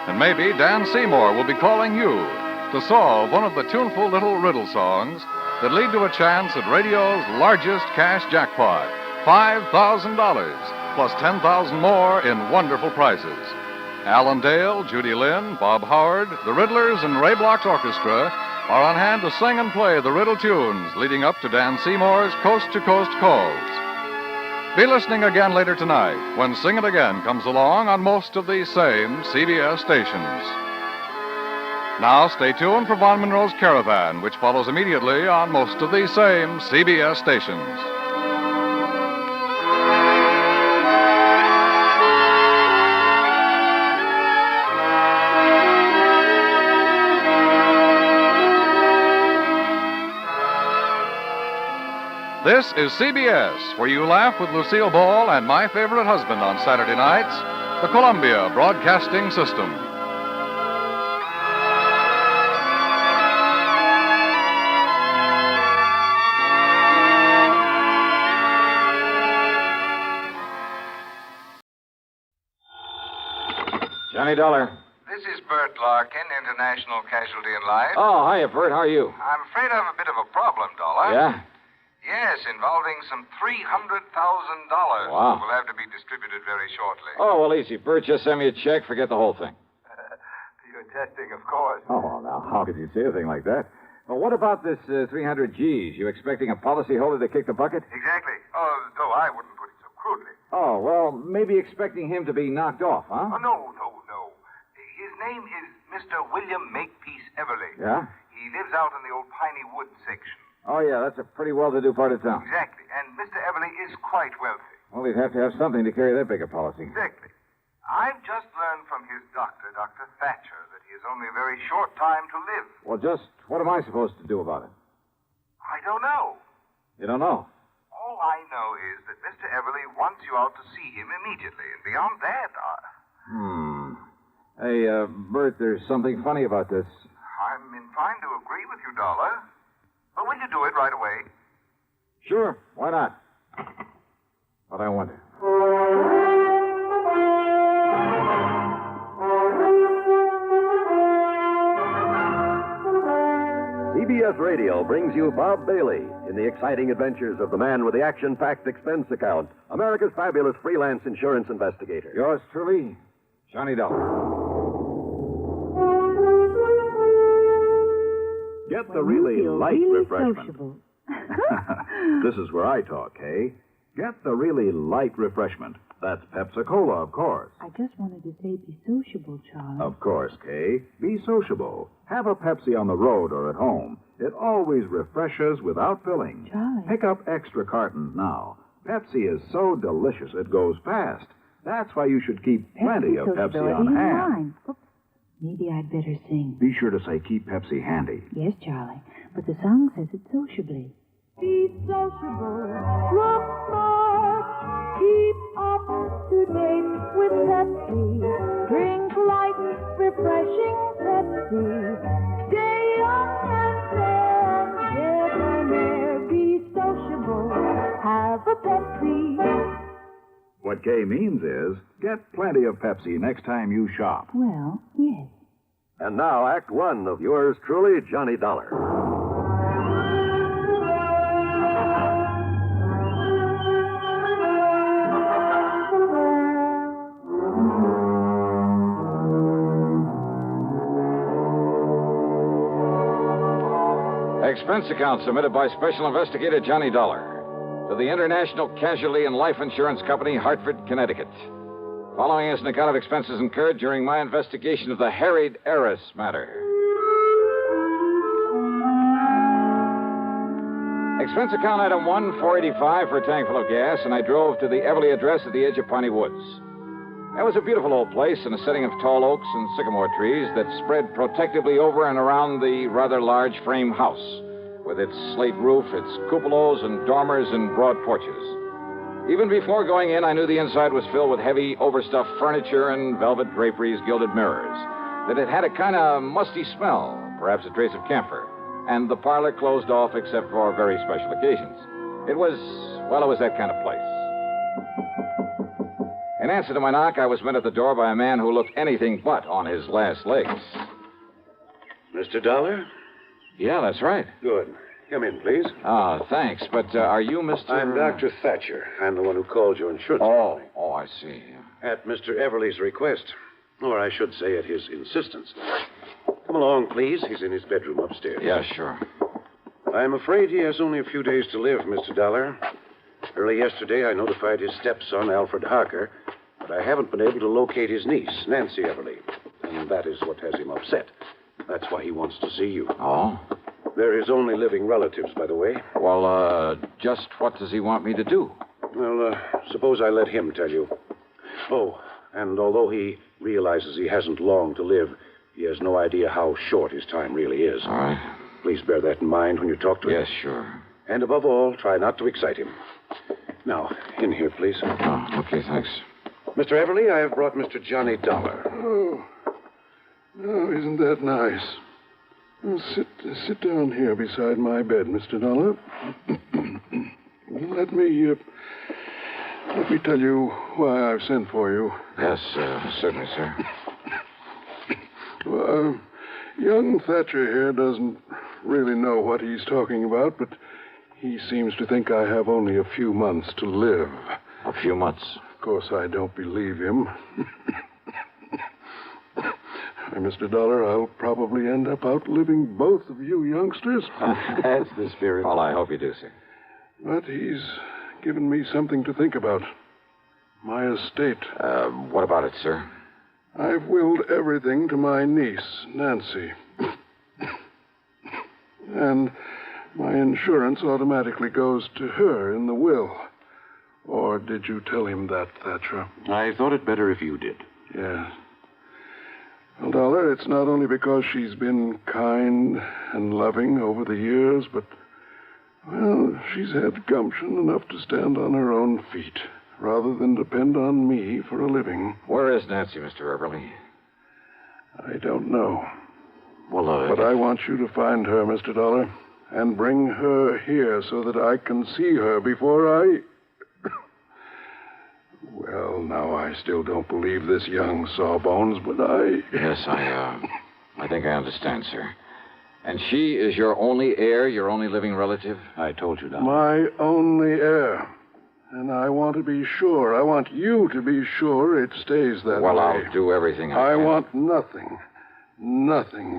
And maybe Dan Seymour will be calling you to solve one of the tuneful little riddle songs that lead to a chance at radio's largest cash jackpot, $5,000, plus $10,000 more in wonderful prizes. Alan Dale, Judy Lynn, Bob Howard, the Riddlers, and Ray Bloch's orchestra are on hand to sing and play the riddle tunes leading up to Dan Seymour's coast-to-coast calls. Be listening again later tonight when Sing It Again comes along on most of these same CBS stations. Now stay tuned for Von Monroe's Caravan, which follows immediately on most of these same CBS stations. This is CBS, where you laugh with Lucille Ball and My Favorite Husband on Saturday nights, the Columbia Broadcasting System. Johnny Dollar. This is Bert Larkin, International Casualty and Life. Oh, hiya, Bert. How are you? I'm afraid I have a bit of a problem, Dollar. Yeah? Yes, involving some $300,000. Wow. Will have to be distributed very shortly. Oh, well, easy. Bert, just send me a check. Forget the whole thing. You're testing, of course. Oh, well, now, how could you say a thing like that? Well, what about this 300 G's? You expecting a policyholder to kick the bucket? Exactly. Oh, though I wouldn't put it so crudely. Oh, well, maybe expecting him to be knocked off, huh? Oh, no. His name is Mr. William Makepeace Everly. Yeah? He lives out in the old Piney Woods section. Oh, yeah, that's a pretty well-to-do part of town. Exactly. And Mr. Everly is quite wealthy. Well, he'd have to have something to carry that big a policy. Exactly. I've just learned from his doctor, Dr. Thatcher, that he has only a very short time to live. Well, just what am I supposed to do about it? I don't know. You don't know? All I know is that Mr. Everly wants you out to see him immediately. And beyond that, Hey, Bert, there's something funny about this. I'm inclined to agree with you, Dollar. But will you do it right away? Sure, why not? But I wonder. CBS Radio brings you Bob Bailey in the exciting adventures of the man with the action-packed expense account, America's fabulous freelance insurance investigator. Yours truly, Johnny Dollar. Get the really light refreshment. This is where I talk, Kay. Get the really light refreshment. That's Pepsi-Cola, of course. I just wanted to say be sociable, Charlie. Of course, Kay. Be sociable. Have a Pepsi on the road or at home. It always refreshes without filling. Charlie. Pick up extra cartons now. Pepsi is so delicious it goes fast. That's why you should keep plenty of Pepsi on hand. Oops. Maybe I'd better sing. Be sure to say keep Pepsi handy. Yes, Charlie. But the song says it sociably. Be sociable. Look smart. Keep up to date with Pepsi. Drink light, refreshing Pepsi. Stay young and fair. Debonair. Be sociable. Have a Pepsi. What Kay means is, get plenty of Pepsi next time you shop. Well, yes. And now, Act One of yours truly, Johnny Dollar. Expense account submitted by Special Investigator Johnny Dollar to the International Casualty and Life Insurance Company, Hartford, Connecticut. Following is an account of expenses incurred during my investigation of the Harried Heiress matter. Expense account item 1, $4.85 for a tank full of gas, and I drove to the Everly address at the edge of Piney Woods. It was a beautiful old place in a setting of tall oaks and sycamore trees that spread protectively over and around the rather large frame house, with its slate roof, its cupolas and dormers and broad porches. Even before going in, I knew the inside was filled with heavy, overstuffed furniture and velvet draperies, gilded mirrors, that it had a kind of musty smell, perhaps a trace of camphor, and the parlor closed off except for very special occasions. It was that kind of place. In answer to my knock, I was met at the door by a man who looked anything but on his last legs. Mr. Dollar? Yeah, that's right. Good. Come in, please. Ah, thanks. But are you Mr. I'm Dr. Thatcher. I'm the one who called your insurance company. Oh, I see. At Mr. Everly's request. Or I should say at his insistence. Come along, please. He's in his bedroom upstairs. Yeah, sure. I'm afraid he has only a few days to live, Mr. Dollar. Early yesterday, I notified his stepson, Alfred Harker, but I haven't been able to locate his niece, Nancy Everly. And that is what has him upset. That's why he wants to see you. Oh? They're his only living relatives, by the way. Well, just what does he want me to do? Well, suppose I let him tell you. Oh, and although he realizes he hasn't long to live, he has no idea how short his time really is. All right. Please bear that in mind when you talk to him. Yes, sure. And above all, try not to excite him. Now, in here, please. Oh, okay, thanks. Mr. Everly, I have brought Mr. Johnny Dollar. Oh, isn't that nice? Well, sit down here beside my bed, Mr. Dollar. Let me tell you why I've sent for you. Yes, certainly, sir. Well, young Thatcher here doesn't really know what he's talking about, but He seems to think I have only a few months to live. A few months? Of course, I don't believe him. Mr. Dollar, I'll probably end up outliving both of you youngsters. That's the spirit. Well, I hope you do, sir. But he's given me something to think about. My estate. What about it, sir? I've willed everything to my niece, Nancy. And my insurance automatically goes to her in the will. Or did you tell him that, Thatcher? I thought it better if you did. Yes. Well, Dollar, it's not only because she's been kind and loving over the years, but, well, she's had gumption enough to stand on her own feet, rather than depend on me for a living. Where is Nancy, Mr. Everly? I don't know. Well, But I want you to find her, Mr. Dollar, and bring her here so that I can see her before I... Well, now, I still don't believe this young sawbones, but I... Yes, I think I understand, sir. And she is your only heir, your only living relative? I told you, Doctor. My only heir. And I want to be sure. I want you to be sure it stays that way. Well, I'll do everything I can. I want nothing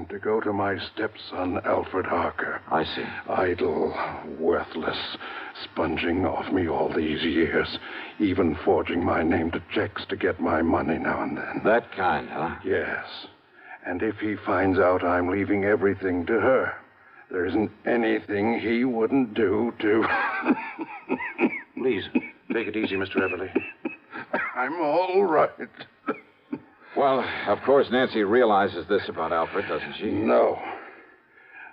to go to my stepson, Alfred Harker. I see. Idle, worthless, sponging off me all these years, even forging my name to checks to get my money now and then. That kind, huh? Yes. And if he finds out I'm leaving everything to her, there isn't anything he wouldn't do to... Please, take it easy, Mr. Everly. I'm all right. Well, of course, Nancy realizes this about Alfred, doesn't she? No.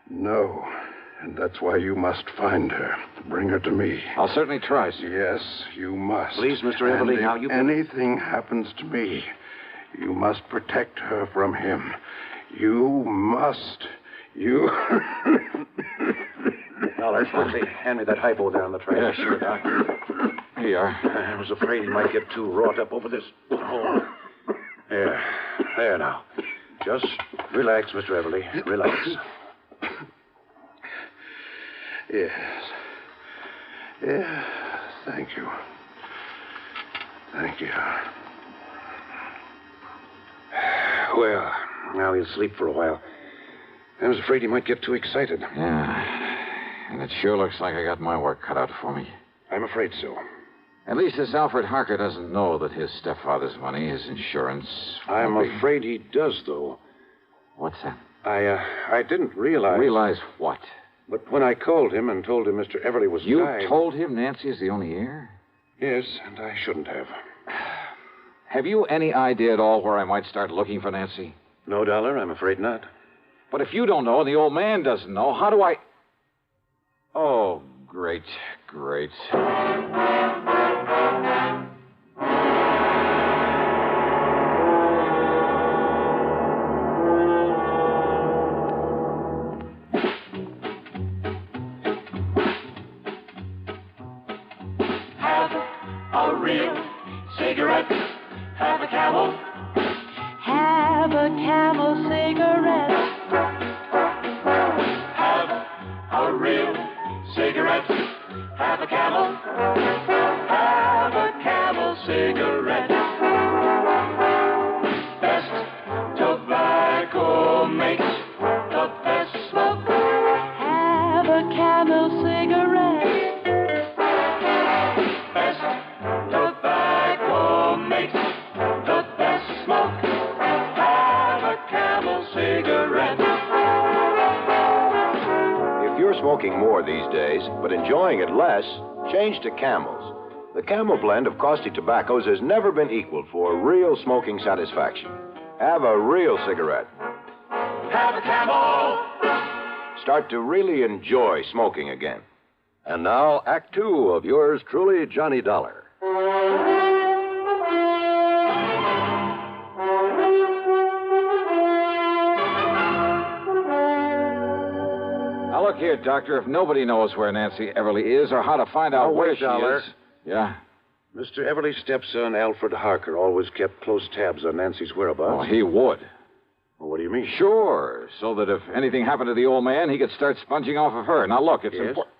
And that's why you must find her. Bring her to me. I'll certainly try, sir. Yes, you must. Please, Mr. Everly, and now if you... anything happens to me, you must protect her from him. You must. You... Dollar, hand me that hypo down the track. Yeah, sure, Doc. Here you are. I was afraid he might get too wrought up over this. Oh. There now. Just relax, Mr. Everly. Relax. Yes. Thank you. Well, now he'll sleep for a while. I was afraid he might get too excited. Yeah. And it sure looks like I got my work cut out for me. I'm afraid so. At least this Alfred Harker doesn't know that his stepfather's money, his insurance... I'm afraid he does, though. What's that? I didn't realize... Realize what? But when I called him and told him Mr. Everly was dying... You told him Nancy is the only heir? Yes, and I shouldn't have. Have you any idea at all where I might start looking for Nancy? No, Dollar, I'm afraid not. But if you don't know and the old man doesn't know, how do I... Oh, great. Have a real cigarette. Have a Camel. Have a Camel cigarette. Have a real cigarette. Have a Camel. Have a Camel cigarette. Best tobacco makes the best smoke. Have a Camel cigarette. Best tobacco makes the best smoke. Have a Camel cigarette. If you're smoking more these days, but enjoying it less, change to Camels. The Camel blend of caustic tobaccos has never been equaled for real smoking satisfaction. Have a real cigarette. Have a Camel. Start to really enjoy smoking again. And now, Act Two of yours truly, Johnny Dollar. Now, look here, Doctor. If nobody knows where Nancy Everly is or how to find out where she Dollar. is... Yeah? Mr. Everly's stepson, Alfred Harker, always kept close tabs on Nancy's whereabouts. Oh, he would. Well, what do you mean? Sure. So that if anything happened to the old man, he could start sponging off of her. Now, look, it's Yes? important.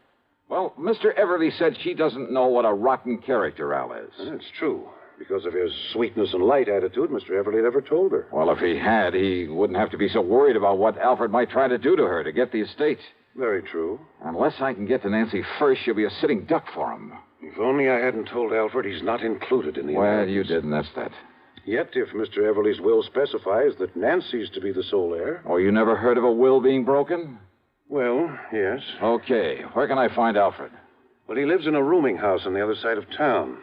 Well, Mr. Everly said she doesn't know what a rotten character Al is. That's true. Because of his sweetness and light attitude, Mr. Everly never told her. Well, if he had, he wouldn't have to be so worried about what Alfred might try to do to her to get the estate. Very true. Unless I can get to Nancy first, she'll be a sitting duck for him. If only I hadn't told Alfred he's not included in the Well, inheritance. you didn't, that's that. Yet, if Mr. Everly's will specifies that Nancy's to be the sole heir... Oh, you never heard of a will being broken? Well, yes. Okay. Where can I find Alfred? Well, he lives in a rooming house on the other side of town.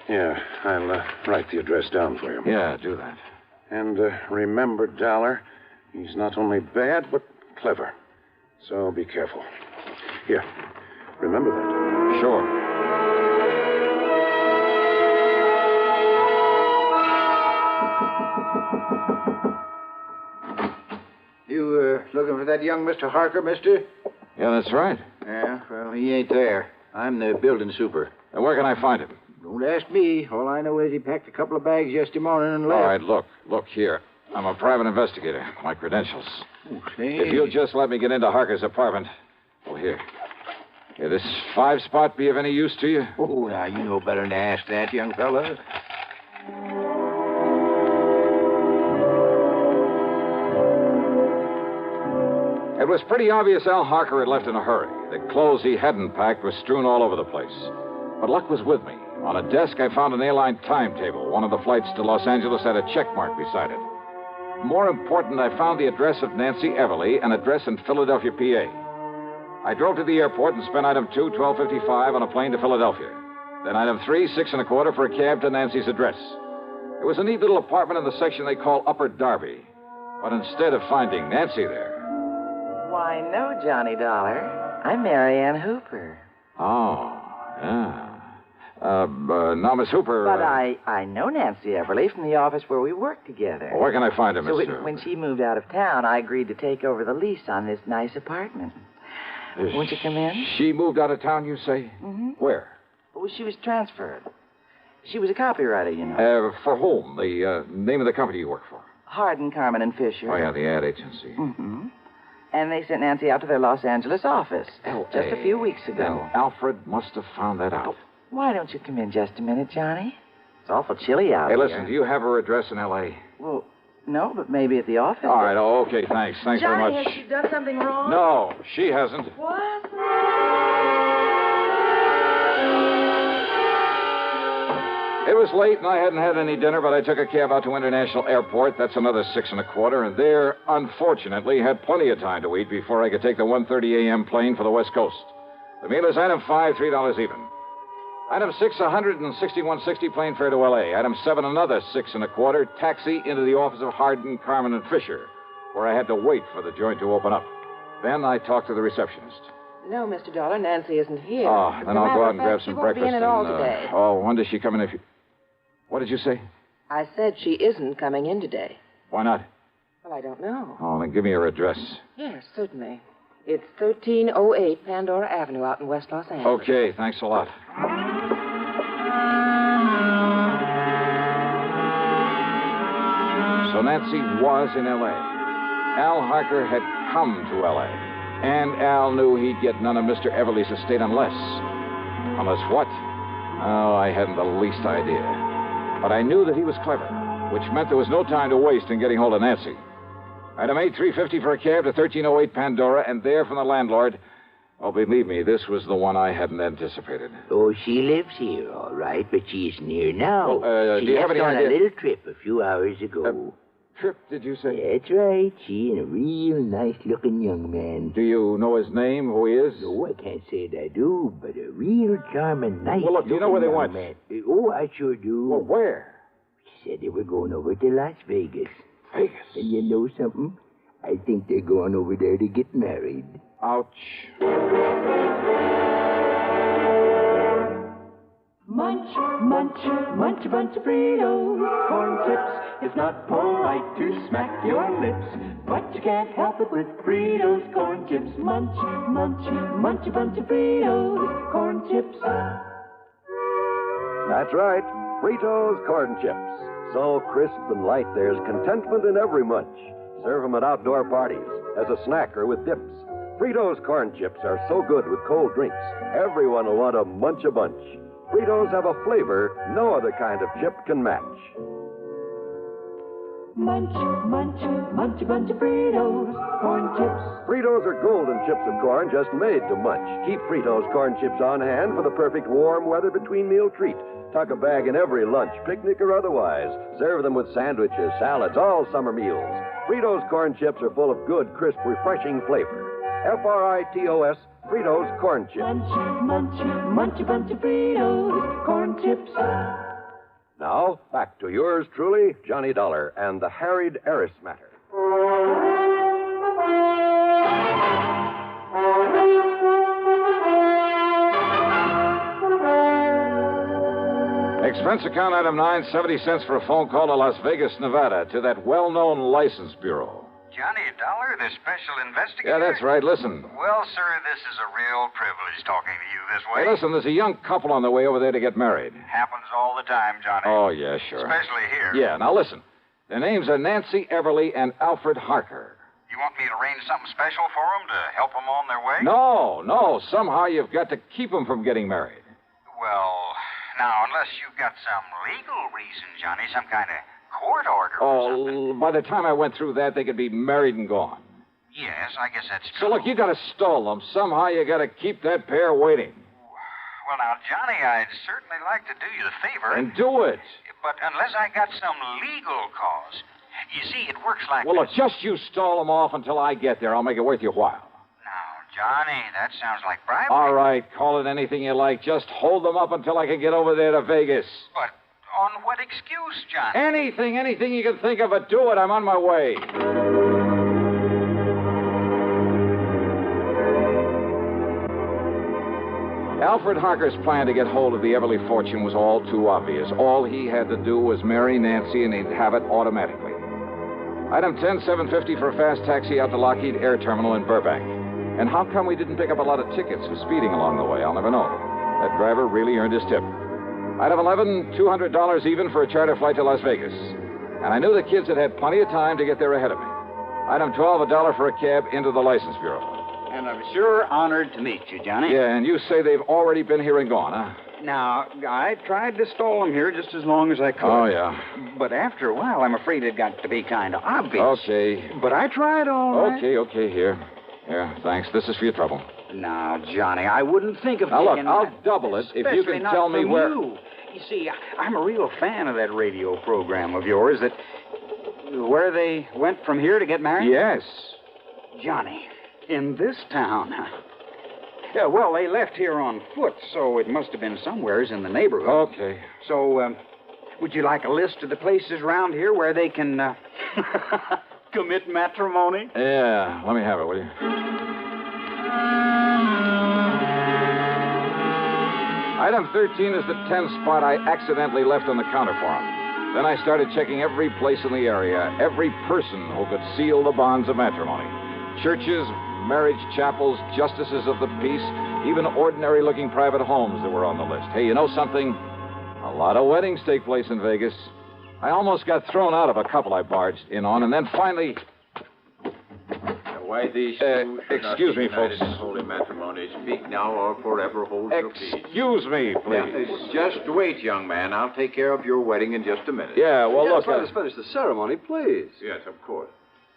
Yeah, I'll write the address down for you. Yeah, do that. And remember, Dollar, he's not only bad, but clever. So be careful. Here, remember that. Sure. You looking for that young Mr. Harker, mister? Yeah, that's right. Yeah, well, he ain't there. I'm the building super. And where can I find him? Don't ask me. All I know is he packed a couple of bags yesterday morning and left. All right, look here. I'm a private investigator. My credentials. Okay. If you'll just let me get into Harker's apartment. Oh, here. Here, this 5-spot be of any use to you? Oh, now, you know better than to ask that, young fella. It was pretty obvious Al Harker had left in a hurry. The clothes he hadn't packed were strewn all over the place. But luck was with me. On a desk, I found an airline timetable. One of the flights to Los Angeles had a check mark beside it. More important, I found the address of Nancy Everly, an address in Philadelphia, PA. I drove to the airport and spent item 2, $12.55 on a plane to Philadelphia. Then item 3, $6.25 for a cab to Nancy's address. It was a neat little apartment in the section they call Upper Darby. But instead of finding Nancy there... Why, no, Johnny Dollar. I'm Mary Ann Hooper. Oh, yeah. Now, Miss Hooper... But I know Nancy Everly from the office where we work together. Well, where can I find her, Miss So when she moved out of town, I agreed to take over the lease on this nice apartment. Won't you come in? She moved out of town, you say? Mm-hmm. Where? Well, she was transferred. She was a copywriter, you know. For whom? The name of the company you work for? Hardin, Carmen, and Fisher. Oh, yeah, the ad agency. Mm-hmm. And they sent Nancy out to their Los Angeles office just a few weeks ago. Then Alfred must have found that out. Why don't you come in just a minute, Johnny? It's awful chilly out here. here. Hey, listen, do you have her address in L.A.? Well, no, but maybe at the office. All right, okay, thanks. Thanks Johnny, very much. has she done something wrong? No, she hasn't. What? It was late, and I hadn't had any dinner, but I took a cab out to International Airport. That's another $6.25, and there, unfortunately, had plenty of time to eat before I could take the 1:30 a.m. plane for the West Coast. The meal is item 5, $3 even. Item 6, $161.60 plane fare to L.A. Item 7, another $6.25, taxi into the office of Hardin, Carmen, and Fisher, where I had to wait for the joint to open up. Then I talked to the receptionist. No, Mr. Dollar, Nancy isn't here. Oh, then I'll go out and grab some she won't breakfast. Be in at all today. Oh, when does she come in if you... What did you say? I said she isn't coming in today. Why not? Well, I don't know. Oh, then give me her address. Yes, certainly. It's 1308 Pandora Avenue out in West Los Angeles. Okay, thanks a lot. So Nancy was in L.A. Al Harker had come to L.A. And Al knew he'd get none of Mr. Everly's estate unless... Unless what? Oh, I hadn't the least idea. But I knew that he was clever, which meant there was no time to waste in getting hold of Nancy. Item 8, $3.50 for a cab to 1308 Pandora, and there from the landlord... Oh, believe me, this was the one I hadn't anticipated. Oh, she lives here, all right, but she isn't here now. Well, she do you have left any on idea? a little trip a few hours ago. Trip, did you say? That's right. She and a real nice-looking young man. Do you know his name, who he is? No, I can't say that I do, but a real charming, nice-looking Well, look, do you know where they went? man. Oh, I sure do. Well, where? She said they were going over to Las Vegas. Vegas? And you know something? I think they're going over there to get married. Ouch. Munch, munch, munch a bunch of Fritos, corn chips. It's not polite to smack your lips, but you can't help it with Fritos, corn chips. Munch, munch, munch a bunch of Fritos, corn chips. That's right, Fritos corn chips. So crisp and light, there's contentment in every munch. Serve them at outdoor parties, as a snack or with dips. Fritos corn chips are so good with cold drinks, everyone will want to munch a bunch. Fritos have a flavor no other kind of chip can match. Munch, munch, munch a bunch of Fritos, corn chips. Fritos are golden chips of corn just made to munch. Keep Fritos corn chips on hand for the perfect warm weather between meal treat. Tuck a bag in every lunch, picnic or otherwise. Serve them with sandwiches, salads, all summer meals. Fritos corn chips are full of good, crisp, refreshing flavor. Fritos, Fritos corn chips. Munch, munch, munch a bunch of Fritos, corn chips. Now, back to yours truly, Johnny Dollar, and the Harried Heiress matter. Expense account item 9, 70 cents for a phone call to Las Vegas, Nevada, to that well-known license bureau. Johnny Dollar, the special investigator? Yeah, that's right. Listen. Well, sir, this is a real privilege talking to you this way. Hey, listen, there's a young couple on the way over there to get married. Happens all the time, Johnny. Oh, yeah, sure. Especially here. Yeah, now listen. Their names are Nancy Everly and Alfred Harker. You want me to arrange something special for them to help them on their way? No. Somehow you've got to keep them from getting married. Well, now, unless you've got some legal reason, Johnny, some kind of court order or something. By the time I went through that, they could be married and gone. Yes, I guess that's So, true. look, you got to stall them. Somehow you got to keep that pair waiting. Well, now, Johnny, I'd certainly like to do you the favor. And do it. But unless I got some legal cause. You see, it works like Well, look, this. just you stall them off until I get there. I'll make it worth your while. Johnny, that sounds like bribery. All right, call it anything you like. Just hold them up until I can get over there to Vegas. But on what excuse, Johnny? Anything you can think of, but do it. I'm on my way. Alfred Harker's plan to get hold of the Everly fortune was all too obvious. All he had to do was marry Nancy, and he'd have it automatically. Item 10, $7.50 for a fast taxi out to Lockheed Air Terminal in Burbank. And how come we didn't pick up a lot of tickets for speeding along the way? I'll never know. That driver really earned his tip. Item 11, $200 even for a charter flight to Las Vegas. And I knew the kids had had plenty of time to get there ahead of me. Item 12, $1 for a cab into the license bureau. And I'm sure honored to meet you, Johnny. Yeah, and you say they've already been here and gone, huh? Now, I tried to stall them here just as long as I could. Oh, yeah. But after a while, I'm afraid it got to be kind of obvious. Okay. But I tried all right. Okay, here. Here, thanks. This is for your trouble. Now, Johnny, I wouldn't think of Now, look, taking I'll that, double it if you especially can not tell me from where... You see, I'm a real fan of that radio program of yours that... Where they went from here to get married? Yes. Johnny, in this town. Yeah, well, they left here on foot, so it must have been somewheres in the neighborhood. Okay. So, would you like a list of the places around here where they can, commit matrimony? Yeah, let me have it, will you? Item 13 is the 10 spot I accidentally left on the counter for him. Then I started checking every place in the area, every person who could seal the bonds of matrimony. Churches, marriage chapels, justices of the peace, even ordinary-looking private homes that were on the list. Hey, you know something? A lot of weddings take place in Vegas. I almost got thrown out of a couple I barged in on, and then finally... Why these two should not excuse be me, united folks. in holy matrimony. Speak now or forever hold your peace. Excuse me, please. Just wait, young man. I'll take care of your wedding in just a minute. Yeah, well, Yes, look... let us finish the ceremony, please. Yes, of course.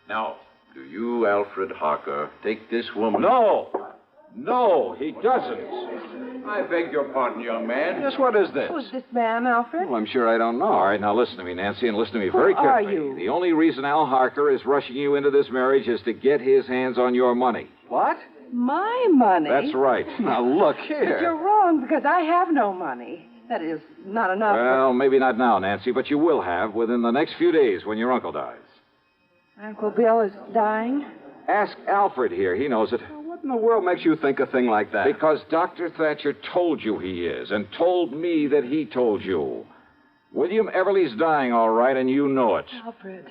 Now, do you, Alfred Harker, take this woman... No, he doesn't. I beg your pardon, young man. Yes, what is this? Who's this man, Alfred? Well, I'm sure I don't know. All right, now listen to me, Nancy, and listen to me very Who are carefully. you? The only reason Al Harker is rushing you into this marriage is to get his hands on your money. What? My money? That's right. Now, look But here. you're wrong, because I have no money. That is, not enough. Well, maybe not now, Nancy, but you will have within the next few days when your uncle dies. Uncle Bill is dying? Ask Alfred here. He knows it. What in the world makes you think a thing like that? Because Dr. Thatcher told you he is, and told me that he told you. William Everly's dying, all right, and you know it. Alfred,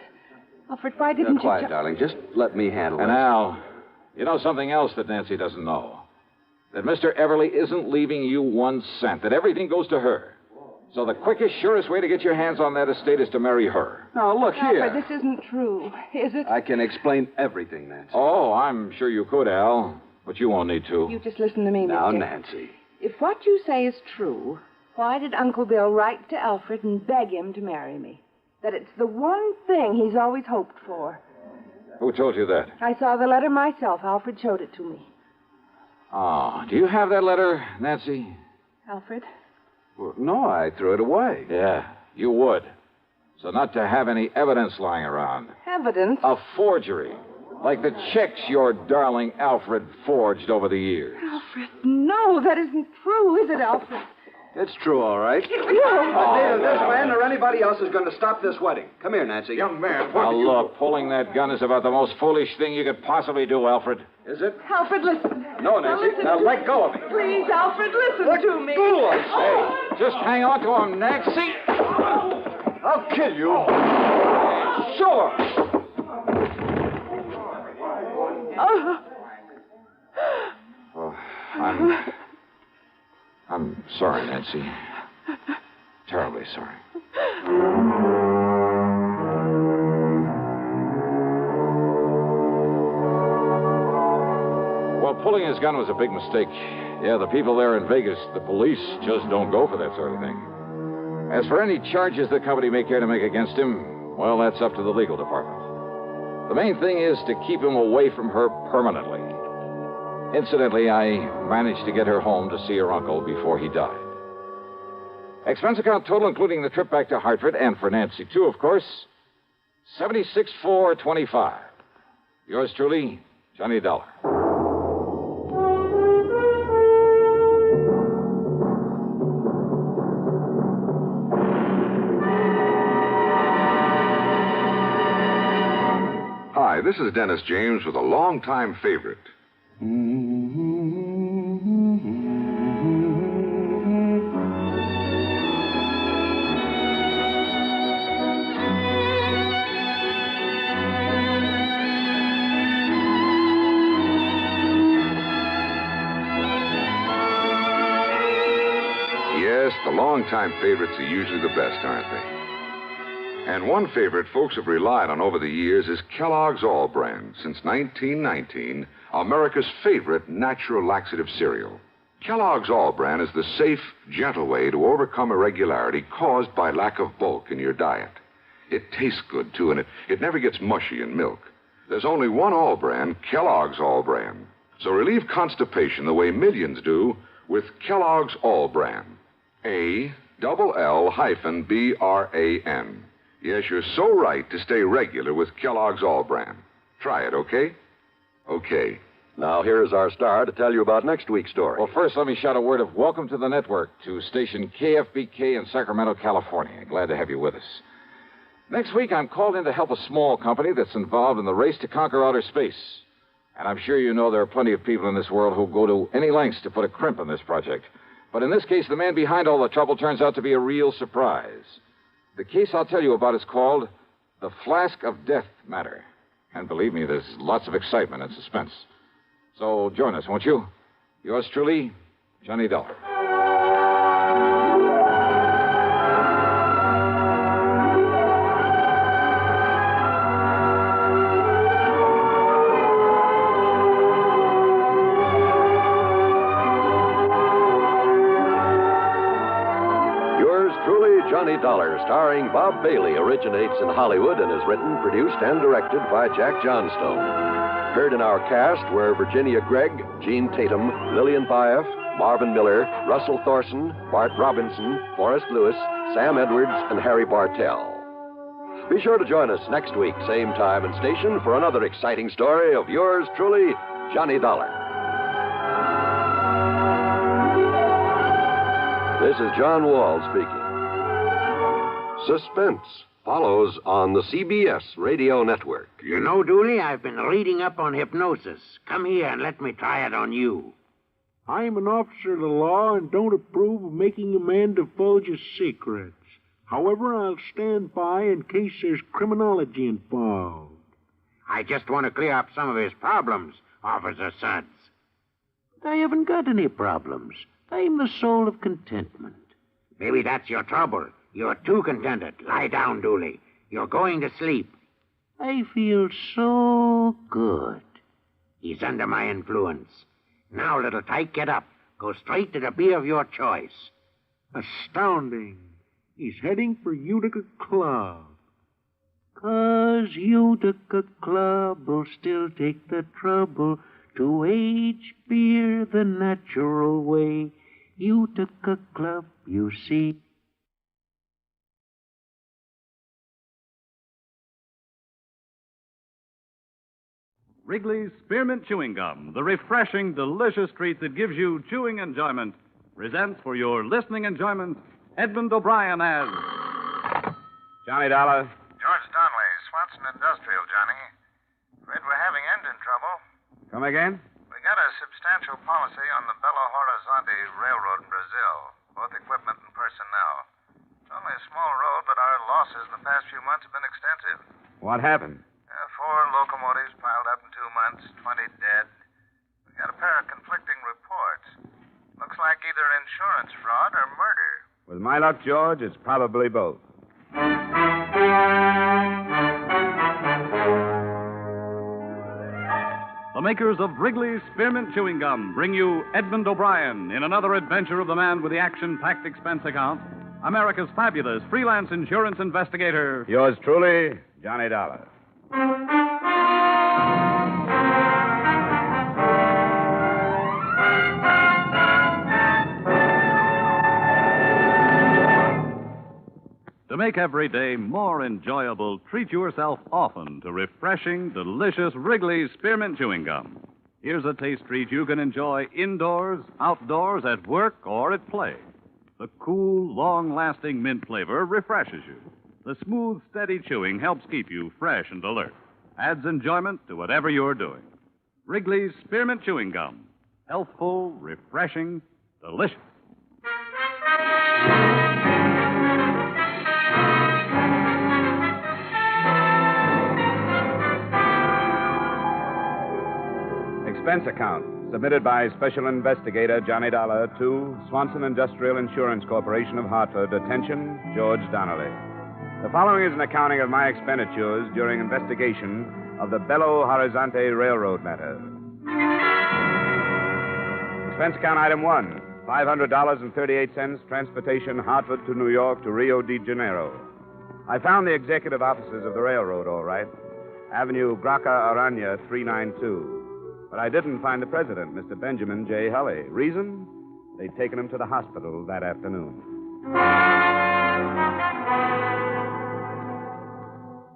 why didn't you... Quiet, darling. Just let me handle it. And Al, you know something else that Nancy doesn't know? That Mr. Everly isn't leaving you 1 cent, that everything goes to her. So the quickest, surest way to get your hands on that estate is to marry her. Now, look here. Alfred, this isn't true, is it? I can explain everything, Nancy. Oh, I'm sure you could, Al. But you won't need to. You just listen to me, Now, mister. Nancy. If what you say is true, why did Uncle Bill write to Alfred and beg him to marry me? That it's the one thing he's always hoped for. Who told you that? I saw the letter myself. Alfred showed it to me. Oh, do you have that letter, Nancy? Alfred? Well, no, I threw it away. Yeah, you would. So not to have any evidence lying around. Evidence? A forgery. Like the checks your darling Alfred forged over the years. Alfred, no, that isn't true, is it, Alfred? It's true, all right. No. Neither this man or anybody else is going to stop this wedding. Come here, Nancy. Young man, now look, pulling that gun is about the most foolish thing you could possibly do, Alfred. Is it? Alfred, listen. No, Nancy. Now let go of me. Please, Alfred, listen to me. Hey, just hang on to him, Nancy. I'll kill you. Sure. Oh, I'm sorry, Nancy. Terribly sorry. Well, pulling his gun was a big mistake. Yeah, the people there in Vegas, the police, just don't go for that sort of thing. As for any charges the company may care to make against him, well, that's up to the legal department. The main thing is to keep him away from her permanently. Incidentally, I managed to get her home to see her uncle before he died. Expense account total, including the trip back to Hartford, and for Nancy, too, of course, $76,425. Yours truly, Johnny Dollar. Hi, this is Dennis James with a longtime favorite. Yes, the longtime favorites are usually the best, aren't they? And one favorite folks have relied on over the years is Kellogg's All Brand. Since 1919, America's favorite natural laxative cereal. Kellogg's All Brand is the safe, gentle way to overcome irregularity caused by lack of bulk in your diet. It tastes good, too, and it never gets mushy in milk. There's only one All Brand, Kellogg's All Brand. So relieve constipation the way millions do with Kellogg's All Brand. ALL-BRAN. Yes, you're so right to stay regular with Kellogg's All Brand. Try it, okay? Okay. Now, here's our star to tell you about next week's story. Well, first, let me shout a word of welcome to the network, to station KFBK in Sacramento, California. Glad to have you with us. Next week, I'm called in to help a small company that's involved in the race to conquer outer space. And I'm sure you know there are plenty of people in this world who go to any lengths to put a crimp in this project. But in this case, the man behind all the trouble turns out to be a real surprise. The case I'll tell you about is called the Flask of Death Matter. And believe me, there's lots of excitement and suspense. So join us, won't you? Yours truly, Johnny Dollar. Johnny Dollar, starring Bob Bailey, originates in Hollywood and is written, produced, and directed by Jack Johnstone. Heard in our cast were Virginia Gregg, Gene Tatum, Lillian Baeff, Marvin Miller, Russell Thorson, Bart Robinson, Forrest Lewis, Sam Edwards, and Harry Bartell. Be sure to join us next week, same time and station, for another exciting story of yours truly, Johnny Dollar. This is John Wall speaking. Suspense follows on the CBS radio network. You know, Dooley, I've been reading up on hypnosis. Come here and let me try it on you. I'm an officer of the law and don't approve of making a man divulge his secrets. However, I'll stand by in case there's criminology involved. I just want to clear up some of his problems, Officer Suds. I haven't got any problems. I'm the soul of contentment. Maybe that's your trouble. You're too contented. Lie down, Dooley. You're going to sleep. I feel so good. He's under my influence. Now, little tyke, get up. Go straight to the beer of your choice. Astounding. He's heading for Utica Club. 'Cause Utica Club will still take the trouble to age beer the natural way. Utica Club, you see. Wrigley's Spearmint Chewing Gum, the refreshing, delicious treat that gives you chewing enjoyment, presents for your listening enjoyment Edmund O'Brien as Johnny Dollar. George Donnelly, Swanson Industrial, Johnny. Afraid we're having engine trouble. Come again? We got a substantial policy on the Belo-horizonte Railroad in Brazil, both equipment and personnel. It's only a small road, but our losses in the past few months have been extensive. What happened? 4 locomotives piled up in 2 months, 20 dead. We got a pair of conflicting reports. Looks like either insurance fraud or murder. With my luck, George, it's probably both. The makers of Wrigley's Spearmint Chewing Gum bring you Edmund O'Brien in another adventure of the man with the action-packed expense account, America's fabulous freelance insurance investigator. Yours truly, Johnny Dollar. To make every day more enjoyable, treat yourself often to refreshing, delicious Wrigley's Spearmint Chewing Gum. Here's a taste treat you can enjoy indoors, outdoors, at work, or at play. The cool, long-lasting mint flavor refreshes you. The smooth, steady chewing helps keep you fresh and alert. Adds enjoyment to whatever you're doing. Wrigley's Spearmint Chewing Gum. Healthful, refreshing, delicious. Expense account submitted by Special Investigator Johnny Dollar to Swanson Industrial Insurance Corporation of Hartford. Attention, George Donnelly. The following is an accounting of my expenditures during investigation of the Belo-horizonte Railroad matter. Expense account item 1, $500.38, transportation Hartford to New York to Rio de Janeiro. I found the executive offices of the railroad, all right. Avenue Graca Arana, 392. But I didn't find the president, Mr. Benjamin J. Hulley. Reason? They'd taken him to the hospital that afternoon.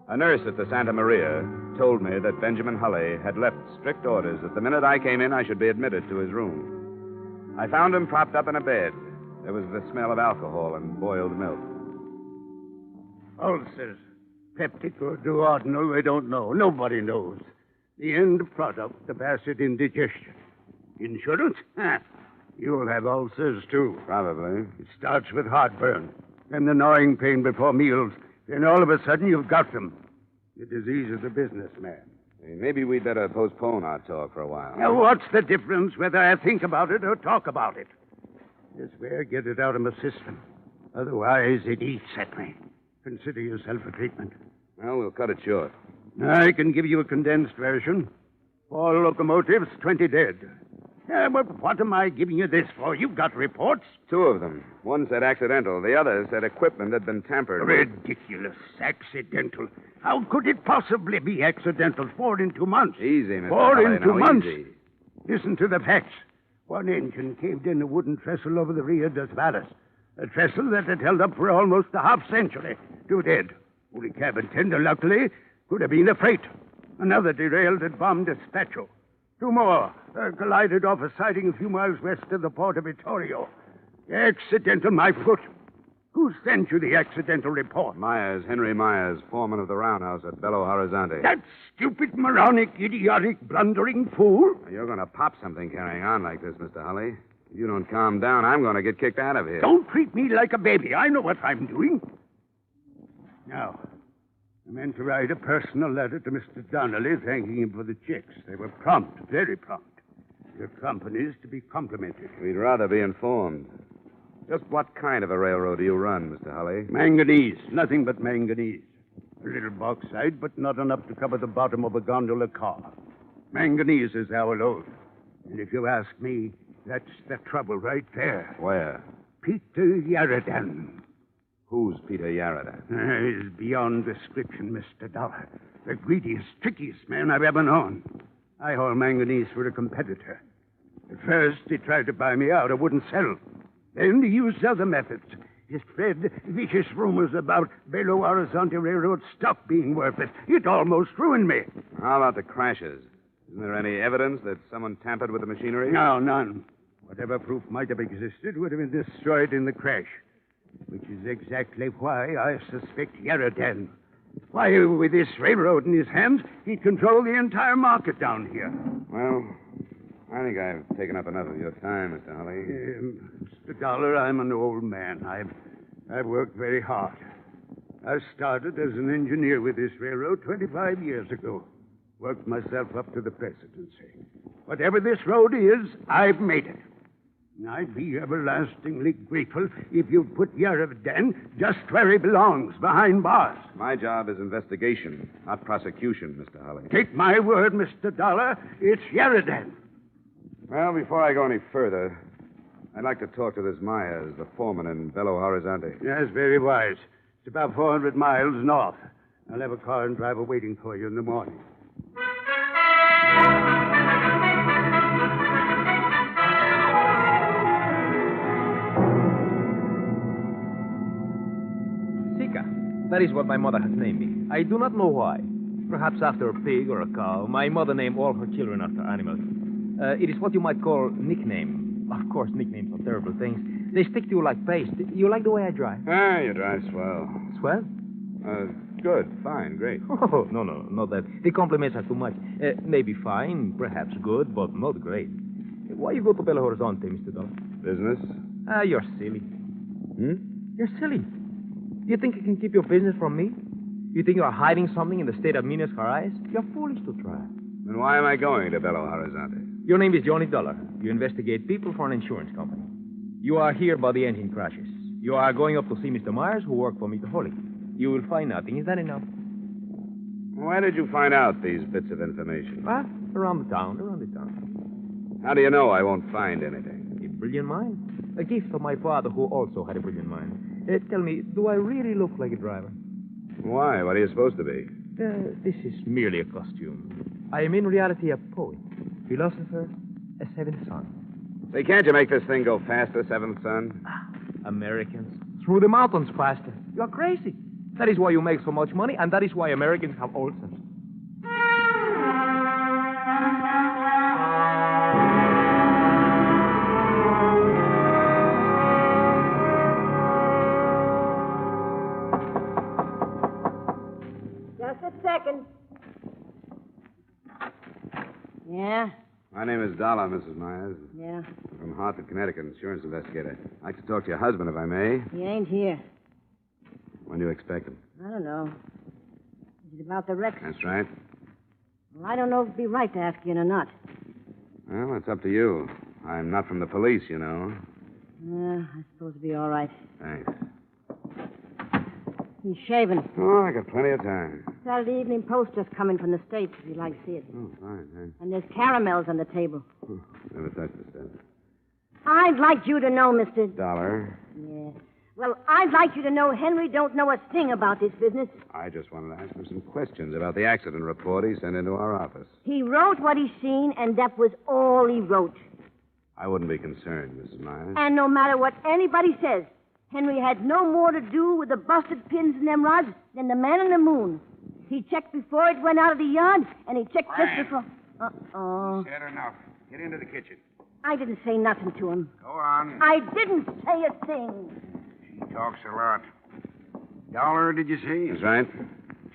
A nurse at the Santa Maria told me that Benjamin Hulley had left strict orders that the minute I came in, I should be admitted to his room. I found him propped up in a bed. There was the smell of alcohol and boiled milk. Ulcers. Peptic or duodenal, we don't know. Nobody knows. The end product of acid indigestion. Insurance? You'll have ulcers, too. Probably. It starts with heartburn, then the gnawing pain before meals. Then all of a sudden you've got them. The disease of the businessman. Hey, maybe we'd better postpone our talk for a while. Now, what's the difference whether I think about it or talk about it? This way, get it out of my system. Otherwise, it eats at me. Consider yourself a treatment. Well, we'll cut it short. I can give you a condensed version. 4 locomotives, 20 dead. But what am I giving you this for? You've got reports. 2 of them. One said accidental. The other said equipment had been tampered with. Ridiculous. Accidental. How could it possibly be accidental? 4 in 2 months. Easy, Mr. 4 Hulley, in 2 months. Easy. Listen to the facts. One engine caved in a wooden trestle over the Rio dos Valles. A trestle that had held up for almost a half-century. 2 dead. Only cabin tender, luckily, could have been a freight. Another derailed at Bom Despacho. 2 more collided off a siding a few miles west of the port of Vittorio. Accidental, my foot. Who sent you the accidental report? Myers, Henry Myers, foreman of the roundhouse at Belo-horizonte. That stupid, moronic, idiotic, blundering fool? You're going to pop something carrying on like this, Mr. Hulley. If you don't calm down, I'm going to get kicked out of here. Don't treat me like a baby. I know what I'm doing. Now, I meant to write a personal letter to Mr. Donnelly thanking him for the checks. They were prompt, very prompt. Your company's to be complimented. We'd rather be informed. Just what kind of a railroad do you run, Mr. Holly? Manganese. Nothing but manganese. A little bauxite, but not enough to cover the bottom of a gondola car. Manganese is our load. And if you ask me, that's the trouble right there. Where? Peter Yaradan. Who's Peter Yaradan? He's beyond description, Mr. Dollar. The greediest, trickiest man I've ever known. I haul manganese for a competitor. At first, he tried to buy me out. I wouldn't sell. Then he used other methods. He spread vicious rumors about Belo-horizonte Railroad stock being worth it. It almost ruined me. How about the crashes? Isn't there any evidence that someone tampered with the machinery? No, none. Whatever proof might have existed would have been destroyed in the crash. Which is exactly why I suspect Yaradan. Why, with this railroad in his hands, he'd control the entire market down here. Well, I think I've taken up enough of your time, Mr. Holly. Mr. Dollar, I'm an old man. I've worked very hard. I started as an engineer with this railroad 25 years ago. Worked myself up to the presidency. Whatever this road is, I've made it. I'd be everlastingly grateful if you'd put Yaradan just where he belongs, behind bars. My job is investigation, not prosecution, Mr. Holly. Take my word, Mr. Dollar, it's Yaradan. Well, before I go any further, I'd like to talk to this Myers, the foreman in Belo-horizonte. Yes, very wise. It's about 400 miles north. I'll have a car and driver waiting for you in the morning. That is what my mother has named me. I do not know why. Perhaps after a pig or a cow. My mother named all her children after animals. It is what you might call nickname. Of course, nicknames are terrible things. They stick to you like paste. You like the way I drive? Ah, you drive swell. Swell? Good, fine, great. Oh, no, not that. The compliments are too much. Maybe fine, perhaps good, but not great. Why you go to Belo-horizonte, Mr. Dollar? Business? You're silly. You're silly. You think you can keep your business from me? You think you are hiding something in the state of Minas Gerais? You're foolish to try. Then why am I going to Belo-horizonte? Your name is Johnny Dollar. You investigate people for an insurance company. You are here by the engine crashes. You are going up to see Mr. Myers, who worked for Mr. Holly. You will find nothing. Is that enough? Why did you find out these bits of information? What? Around the town. How do you know I won't find anything? A brilliant mind. A gift of my father, who also had a brilliant mind. Tell me, do I really look like a driver? Why? What are you supposed to be? This is merely a costume. I am in reality a poet, philosopher, a seventh son. Say, can't you make this thing go faster, seventh son? Americans. Through the mountains faster. You're crazy. That is why you make so much money, and that is why Americans have ulcers. Second. Yeah? My name is Dollar, Mrs. Myers. Yeah. I'm from Hartford, Connecticut, insurance investigator. I'd like to talk to your husband, if I may. He ain't here. When do you expect him? I don't know. Is it about the wreck? That's right. Well, I don't know if it'd be right to ask you or not. Well, it's up to you. I'm not from the police, you know. Yeah, I suppose it'd be all right. Thanks. He's shaving. Oh, I got plenty of time. Saturday Evening Post just coming from the States, if you'd like to see it. Oh, fine, thanks. And there's caramels on the table. Never touched the stuff. I'd like you to know, Mr. Dollar. Yeah. Well, I'd like you to know Henry don't know a thing about this business. I just wanted to ask him some questions about the accident report he sent into our office. He wrote what he seen, and that was all he wrote. I wouldn't be concerned, Mrs. Myers. And no matter what anybody says, Henry had no more to do with the busted pins and them rods than the man in the moon. He checked before it went out of the yard, and he checked just before... Uh-oh. Said enough. Get into the kitchen. I didn't say nothing to him. Go on. I didn't say a thing. She talks a lot. Dollar, did you say? That's right.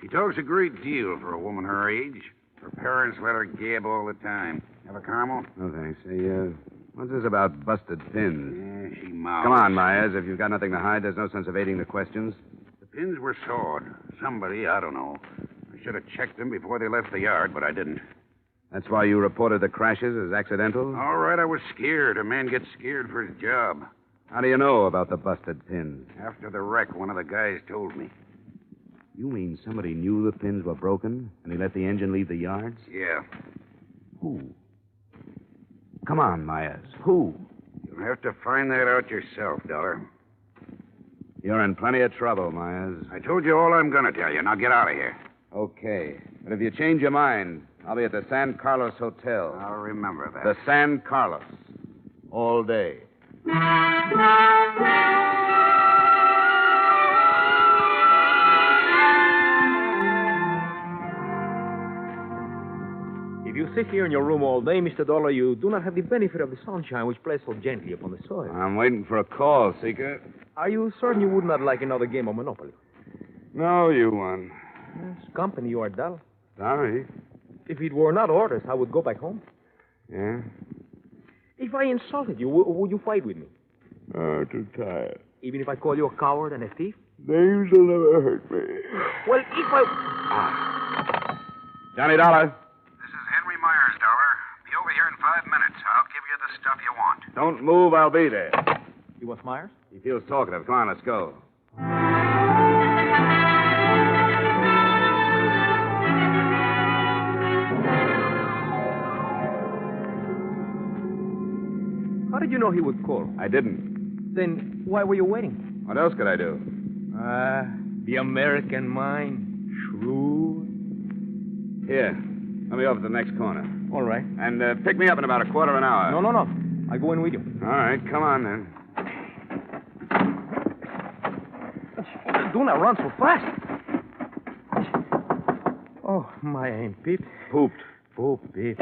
She talks a great deal for a woman her age. Her parents let her gab all the time. Have a caramel? No, thanks. Hey, what's this about busted pins? Yeah, she mouths. Come on, Myers. If you've got nothing to hide, there's no sense of evading the questions. The pins were sawed. Somebody, I don't know. I should have checked them before they left the yard, but I didn't. That's why you reported the crashes as accidental? All right, I was scared. A man gets scared for his job. How do you know about the busted pins? After the wreck, one of the guys told me. You mean somebody knew the pins were broken, and he let the engine leave the yards? Yeah. Who? Come on, Myers. Who? You'll have to find that out yourself, Dollar. You're in plenty of trouble, Myers. I told you all I'm going to tell you. Now get out of here. Okay. But if you change your mind, I'll be at the San Carlos Hotel. I'll remember that. The San Carlos. All day. If you sit here in your room all day, Mr. Dollar, you do not have the benefit of the sunshine which plays so gently upon the soil. I'm waiting for a call, Seeker. Are you certain you would not like another game of Monopoly? No, you won. Yes, company you are dull. Sorry. If it were not orders, I would go back home. Yeah? If I insulted you, would you fight with me? Oh, too tired. Even if I call you a coward and a thief? Names will never hurt me. Well, if I... Johnny Dollar. This is Henry Myers, Dollar. Be over here in 5 minutes. I'll give you the stuff you want. Don't move, I'll be there. You want Myers? He feels talkative. Come on, let's go. How did you know he would call? I didn't. Then why were you waiting? What else could I do? The American mind. Shrewd. Here. Let me over to the next corner. All right. And pick me up in about a quarter of an hour. No. I go in with you. All right, come on then. Do not run so fast. Oh, my ain't peeped. Pooped. Poop, peep.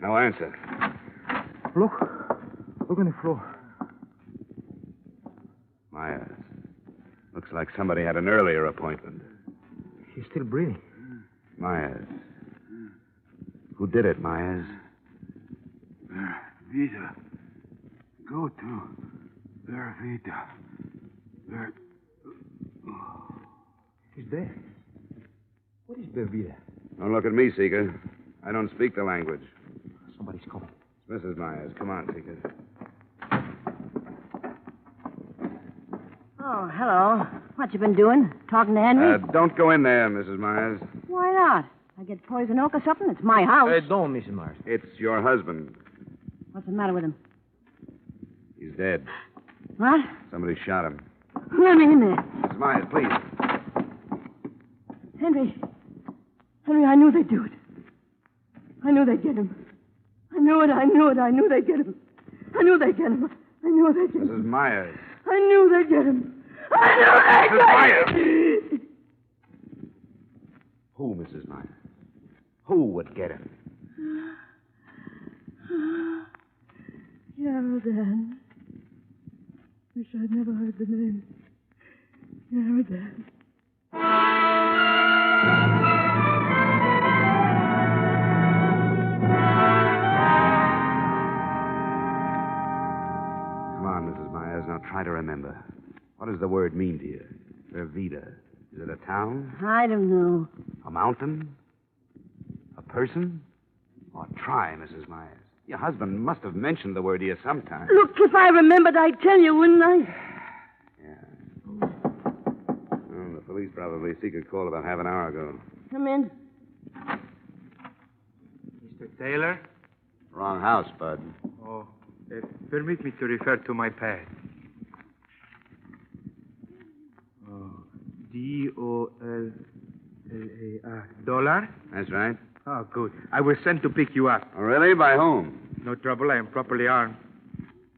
No answer. Look on the floor. Myers. Looks like somebody had an earlier appointment. He's still breathing. Myers. Who did it, Myers? Vita. Go to Vera Vita. He's dead. What is Belvita? Don't look at me, Seeker. I don't speak the language. Somebody's coming. It's Mrs. Myers. Come on, Seeker. Oh, hello. What you been doing? Talking to Henry? Don't go in there, Mrs. Myers. Why not? I get poison oak or something? It's my house. Don't, Mrs. Myers. It's your husband. What's the matter with him? He's dead. What? Somebody shot him. Let me in there. Mrs. Myers, please. Henry, I knew they'd do it. I knew they'd get him. I knew they'd get him. Mrs. Myers. I knew they'd get him. Mrs. Myers! Who, Mrs. Myers? Who would get him? Geraldine. Wish I'd never heard the name. Geraldine. Come on, Mrs. Myers. Now try to remember. What does the word mean to you? Vervita. Is it a town? I don't know. A mountain? A person? Oh, try, Mrs. Myers. Your husband must have mentioned the word to you sometime. Look, if I remembered, I'd tell you, wouldn't I? Yeah. Well, the police probably seek a call about half an hour ago. Come in. Mr. Taylor? Wrong house, Bud. Oh, permit me to refer to my pad. Oh, Dollar? Dollar? That's right. Oh, good. I was sent to pick you up. Oh, really? By whom? No trouble. I am properly armed.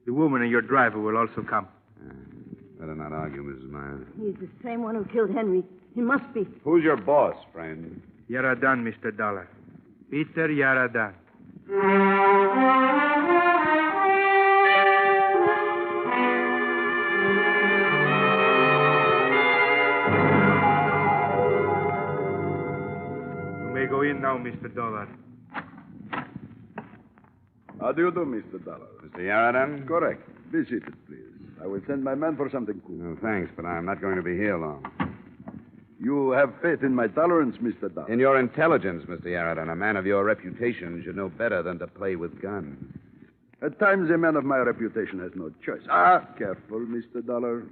The woman and your driver will also come. Better not argue, Mrs. Myers. He's the same one who killed Henry. He must be. Who's your boss, friend? Yaradan, Mr. Dollar. Peter Yaradan. You may go in now, Mr. Dollar. How do you do, Mr. Dollar? Mr. Yaradan? Correct. Be seated, please. I will send my man for something cool. No, thanks, but I'm not going to be here long. You have faith in my tolerance, Mr. Dollar. In your intelligence, Mr. Yaradan. A man of your reputation should know better than to play with guns. At times, a man of my reputation has no choice. Careful, Mr. Dollar.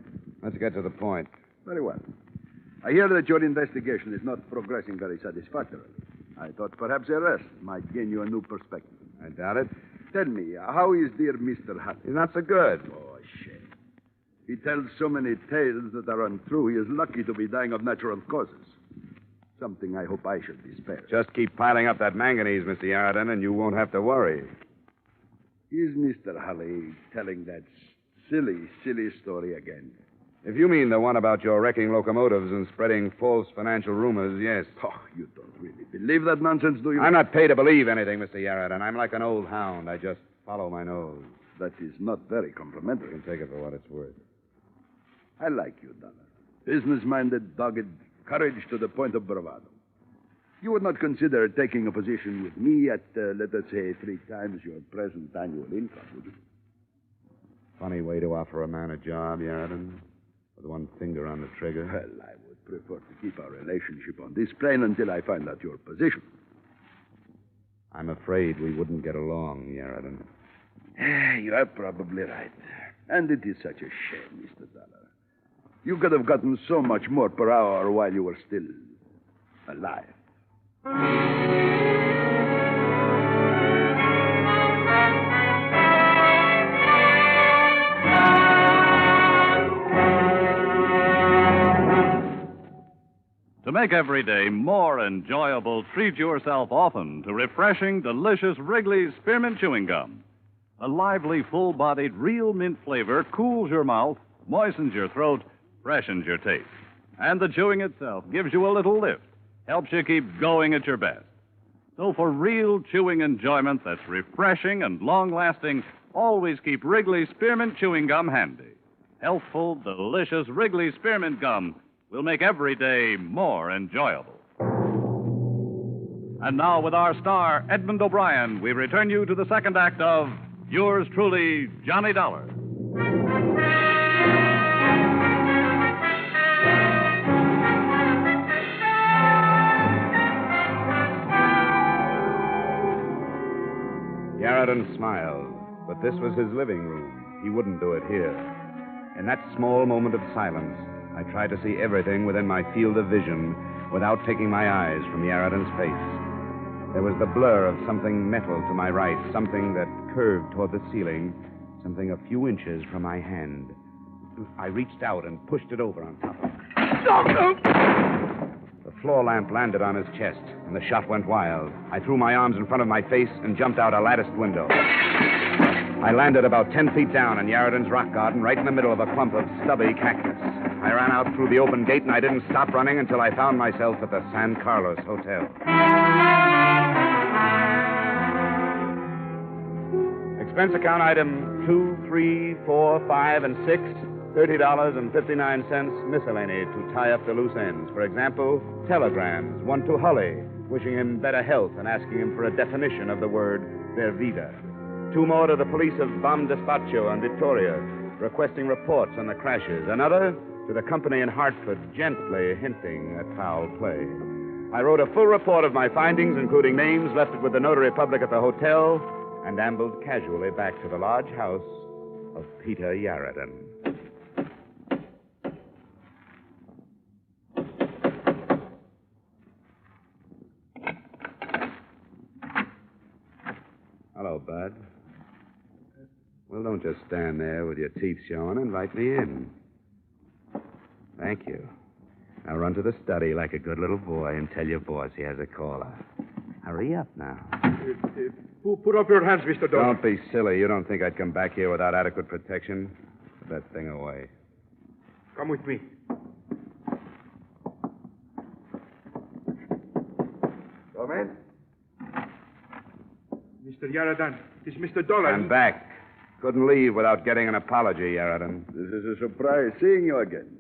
Let's get to the point. Very well. I hear that your investigation is not progressing very satisfactorily. I thought perhaps arrest might gain you a new perspective. I doubt it. Tell me, how is dear Mr. Hatchet? He's not so good. Oh, shame. He tells so many tales that are untrue, he is lucky to be dying of natural causes. Something I hope I should be spared. Just keep piling up that manganese, Mr. Yarden, and you won't have to worry. Is Mr. Holly telling that silly story again? If you mean the one about your wrecking locomotives and spreading false financial rumors, yes. Oh, you don't really believe that nonsense, do you? I'm not paid to believe anything, Mr. Yarden. I'm like an old hound. I just follow my nose. That is not very complimentary. You can take it for what it's worth. I like you, Dollar. Business-minded, dogged, courage to the point of bravado. You would not consider taking a position with me at, let us say, 3 times your present annual income, would you? Funny way to offer a man a job, Yarden. With one finger on the trigger. Well, I would prefer to keep our relationship on this plane until I find out your position. I'm afraid we wouldn't get along, Yarden. You are probably right. And it is such a shame, Mr. Dollar. You could have gotten so much more per hour while you were still alive. To make every day more enjoyable, treat yourself often to refreshing, delicious Wrigley's Spearmint Chewing Gum. A lively, full-bodied, real mint flavor cools your mouth, moistens your throat, freshens your taste. And the chewing itself gives you a little lift, helps you keep going at your best. So for real chewing enjoyment that's refreshing and long-lasting, always keep Wrigley's Spearmint Chewing Gum handy. Healthful, delicious Wrigley's Spearmint Gum will make every day more enjoyable. And now, with our star, Edmund O'Brien, we return you to the second act of Yours Truly, Johnny Dollar. Yarden smiled, but this was his living room. He wouldn't do it here. In that small moment of silence, I tried to see everything within my field of vision without taking my eyes from Yarden's face. There was the blur of something metal to my right, something that curved toward the ceiling, something a few inches from my hand. I reached out and pushed it over on top of him. The floor lamp landed on his chest, and the shot went wild. I threw my arms in front of my face and jumped out a latticed window. I landed about 10 feet down in Yarden's rock garden, right in the middle of a clump of stubby cactus. I ran out through the open gate, and I didn't stop running until I found myself at the San Carlos Hotel. Expense account item 2, 3, 4, 5, and 6, $30.59 miscellany to tie up the loose ends. For example, telegrams, one to Holly, wishing him better health and asking him for a definition of the word Vervida. 2 more to the police of Bam Despacho and Victoria, requesting reports on the crashes. Another to the company in Hartford, gently hinting at foul play. I wrote a full report of my findings, including names, left it with the notary public at the hotel, and ambled casually back to the large house of Peter Yarden. Hello, Bud. Well, don't just stand there with your teeth showing. Invite me in. Thank you. Now run to the study like a good little boy and tell your boss he has a caller. Hurry up now. Put up your hands, Mr. Dollar. Don't be silly. You don't think I'd come back here without adequate protection? Put that thing away. Come with me. Come in. Mr. Yarden, it's Mr. Dollar. I'm back. Couldn't leave without getting an apology, Yarden. This is a surprise seeing you again.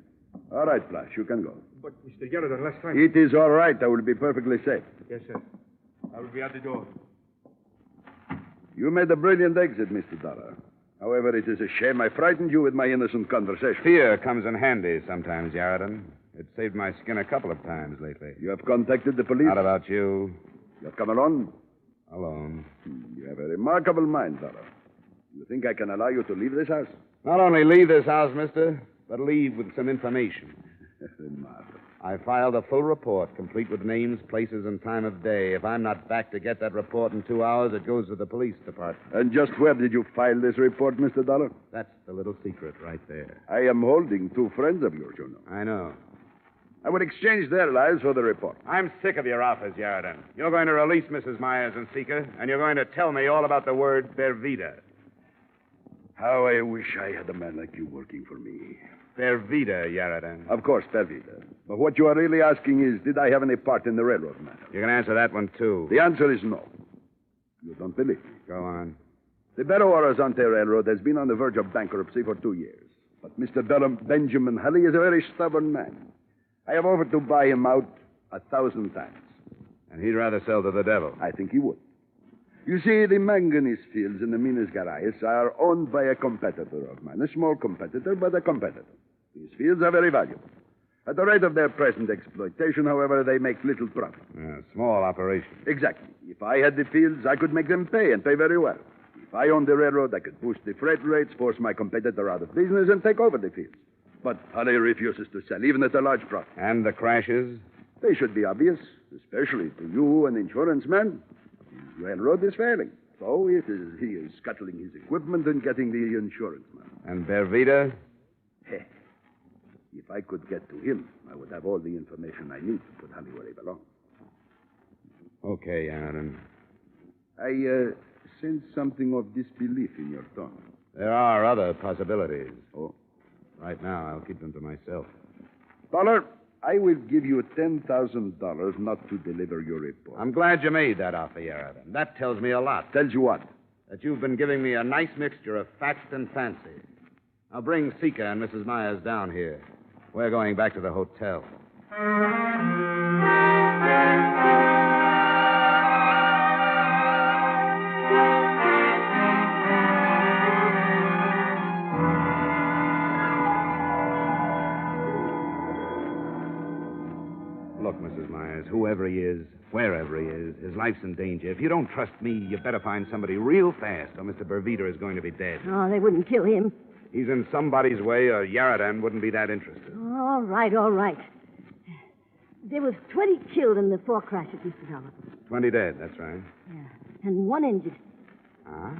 All right, Flash, you can go. But, Mr. Yarden, last time... It is all right. I will be perfectly safe. Yes, sir. I will be at the door. You made a brilliant exit, Mr. Dollar. However, it is a shame I frightened you with my innocent conversation. Fear comes in handy sometimes, Yarden. It saved my skin a couple of times lately. You have contacted the police? Not about you. You have come alone? Alone. You have a remarkable mind, Dollar. You think I can allow you to leave this house? Not only leave this house, mister, but leave with some information. I filed a full report, complete with names, places, and time of day. If I'm not back to get that report in 2 hours, it goes to the police department. And just where did you file this report, Mr. Dollar? That's the little secret right there. I am holding 2 friends of yours, you know. I know. I would exchange their lives for the report. I'm sick of your office, Yarden. You're going to release Mrs. Myers and Seeker, and you're going to tell me all about the word Bervida. How I wish I had a man like you working for me. Bervida, Yarden. Of course, Bervida. But what you are really asking is, did I have any part in the railroad matter? You can answer that one, too. The answer is no. You don't believe me. Go on. The Belo-horizonte Railroad has been on the verge of bankruptcy for 2 years. But Mr. Benjamin Halley is a very stubborn man. I have offered to buy him out 1,000 times. And he'd rather sell to the devil. I think he would. You see, the manganese fields in the Minas Gerais are owned by a competitor of mine. A small competitor, but a competitor. These fields are very valuable. At the rate of their present exploitation, however, they make little profit. Small operation. Exactly. If I had the fields, I could make them pay, and pay very well. If I owned the railroad, I could boost the freight rates, force my competitor out of business, and take over the fields. But Halley refuses to sell, even at a large profit. And the crashes? They should be obvious, especially to you, an insurance man. The railroad is failing. So he is scuttling his equipment and getting the insurance money. And Bervida? If I could get to him, I would have all the information I need to put Halley where he belongs. Okay, Aaron. I sense something of disbelief in your tone. There are other possibilities. Oh? Right now, I'll keep them to myself. Dollar, I will give you $10,000 not to deliver your report. I'm glad you made that offer, Aaron. That tells me a lot. Tells you what? That you've been giving me a nice mixture of fact and fancy. Now bring Seeker and Mrs. Myers down here. We're going back to the hotel. Look, Mrs. Myers, whoever he is, wherever he is, his life's in danger. If you don't trust me, you better find somebody real fast, or Mr. Bervida is going to be dead. Oh, they wouldn't kill him. He's in somebody's way, or Yaradan wouldn't be that interested. All right, all right. There was 20 killed in the 4 crashes, Mr. Dollar. 20 dead, that's right. Yeah, and 1 injured. Ah,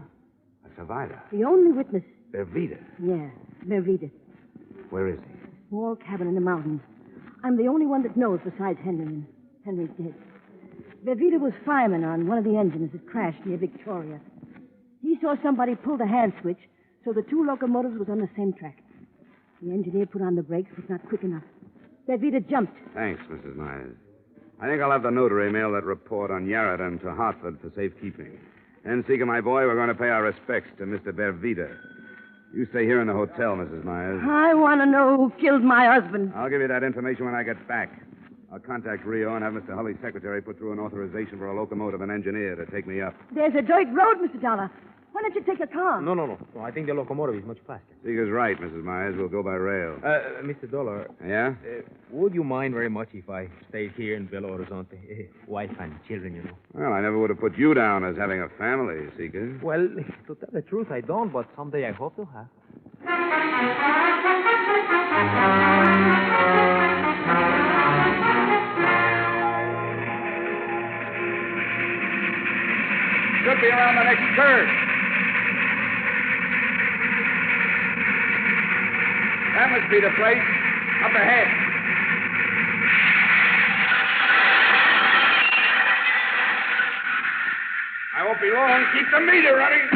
a survivor. The only witness. Bervida. Yeah, Bervida. Where is he? Small cabin in the mountains. I'm the only one that knows besides Henry, and Henry's dead. Bervida was fireman on one of the engines that crashed near Victoria. He saw somebody pull the hand switch, so the 2 locomotives was on the same track. The engineer put on the brakes, but not quick enough. Bervida jumped. Thanks, Mrs. Myers. I think I'll have the notary mail that report on Yaradan to Hartford for safekeeping. And, Seeker, my boy, we're going to pay our respects to Mr. Bervida. You stay here in the hotel, Mrs. Myers. I want to know who killed my husband. I'll give you that information when I get back. I'll contact Rio and have Mr. Hulley's secretary put through an authorization for a locomotive and engineer to take me up. There's a dirt road, Mr. Dollar. Why don't you take a car? No. I think the locomotive is much faster. Seeker's right, Mrs. Myers. We'll go by rail. Mr. Dollar. Yeah? Would you mind very much if I stayed here in Belo-horizonte? Wife and children, you know. Well, I never would have put you down as having a family, Seeker. Well, to tell the truth, I don't, but someday I hope to have. Should be around the next curve. That must be the place. Up ahead. I won't be long. Keep the meter running.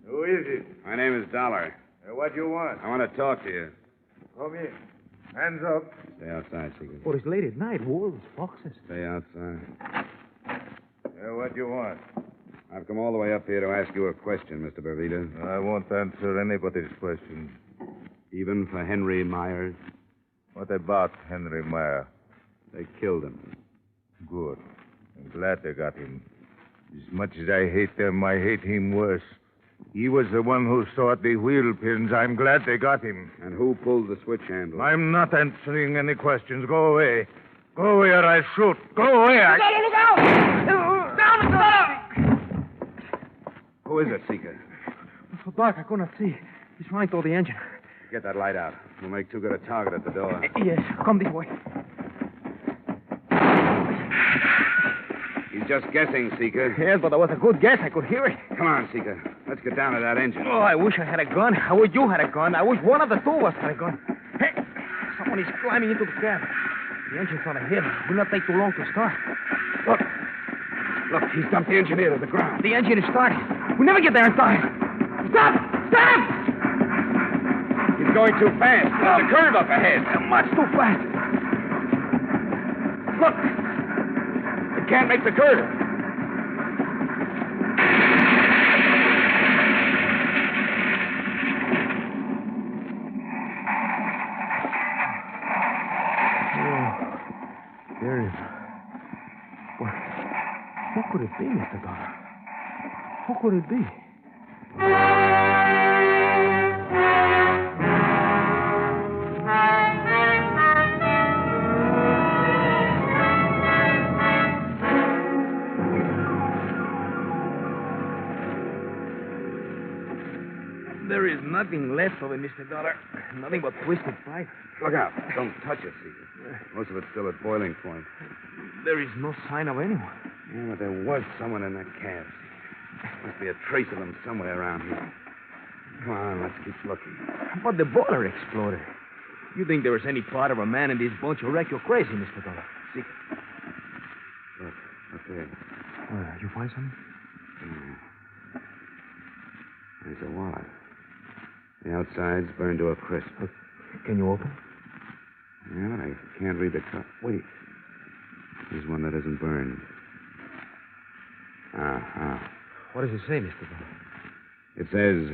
Who is it? My name is Dollar. What you want? I want to talk to you. Come in. Hands up. Stay outside, Seeker. Oh, it's late at night. Wolves, foxes. Stay outside. What you want? I've come all the way up here to ask you a question, Mr. Bervida. I won't answer anybody's questions. Even for Henry Myers? What about Henry Meyer? They killed him. Good. I'm glad they got him. As much as I hate them, I hate him worse. He was the one who sought the wheel pins. I'm glad they got him. And who pulled the switch handle? I'm not answering any questions. Go away. Go away or I shoot. Go away. Look out! Down, Mr. Dollar! Who is it, Seeker? It's so dark I could not see. He's running toward the engine. Get that light out. We'll make too good a target at the door. Yes, come this way. He's just guessing, Seeker. Yes, but that was a good guess. I could hear it. Come on, Seeker. Let's get down to that engine. Oh, I wish I had a gun. I wish you had a gun. I wish one of the two of us had a gun. Hey, someone is climbing into the cab. The engine's on ahead. It will not take too long to start. Look. Look, he's dumped the engineer to the ground. The engine is starting. We'll never get there in time. Stop! Stop! He's going too fast. There's a curve up ahead. Much too fast. Look. It can't make the curve. There is. Well, who could it be, Mr. Dollar? Who could it be? There is nothing left of it, Mr. Dollar. Nothing but twisted pipe. Look out. Don't touch it, Seeker. Most of it's still at boiling point. There is no sign of anyone. Yeah, but there was someone in that cab. Must be a trace of them somewhere around here. Come on, let's keep looking. But the boiler exploded. You think there is any part of a man in this bunch who wreck you're crazy, Mr. Dollar. Seeker. Look, up there. You find something? Yeah. There's a wallet. The outside's burned to a crisp. Can you open? Yeah, but I can't read the cut. Wait. There's one that isn't burned. What does it say, Mr. Dollar? It says,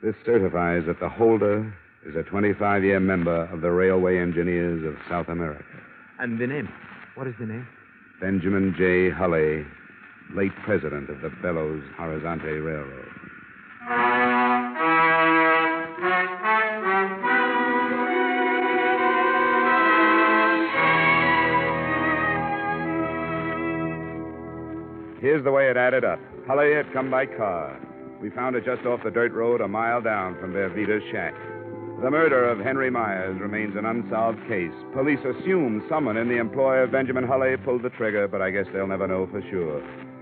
this certifies that the holder is a 25-year member of the Railway Engineers of South America. And the name? What is the name? Benjamin J. Hulley, late president of the Belo-horizonte Railroad. Here's the way it added up. Hulley had come by car. We found it just off the dirt road a mile down from their Vita's shack. The murder of Henry Myers remains an unsolved case. Police assume someone in the employ of Benjamin Hulley pulled the trigger, but I guess they'll never know for sure.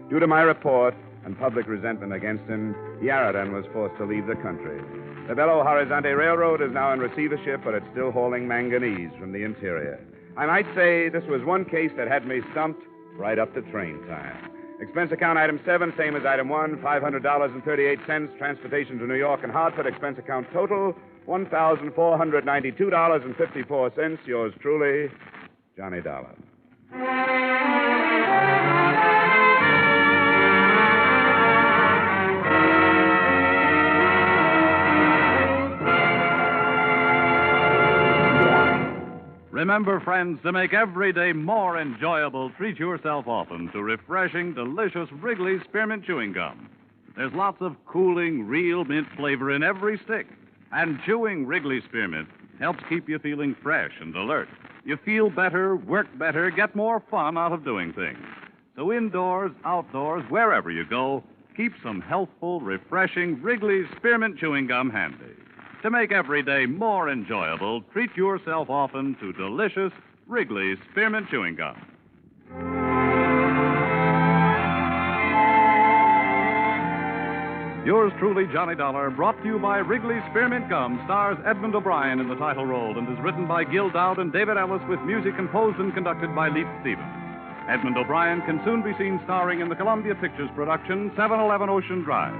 Due to my report and public resentment against him, Yarradan was forced to leave the country. The Belo-horizonte Railroad is now in receivership, but it's still hauling manganese from the interior. I might say this was one case that had me stumped right up to train time. Expense account item 7, same as item 1, $500.38. Transportation to New York and Hartford. Expense account total, $1,492.54. Yours truly, Johnny Dollar. Remember, friends, to make every day more enjoyable, treat yourself often to refreshing, delicious Wrigley's Spearmint Chewing Gum. There's lots of cooling, real mint flavor in every stick. And chewing Wrigley's Spearmint helps keep you feeling fresh and alert. You feel better, work better, get more fun out of doing things. So indoors, outdoors, wherever you go, keep some healthful, refreshing Wrigley's Spearmint Chewing Gum handy. To make every day more enjoyable, treat yourself often to delicious Wrigley's Spearmint Chewing Gum. Yours truly, Johnny Dollar, brought to you by Wrigley's Spearmint Gum, stars Edmund O'Brien in the title role and is written by Gil Dowd and David Ellis with music composed and conducted by Leif Stevens. Edmund O'Brien can soon be seen starring in the Columbia Pictures production 711 Ocean Drive.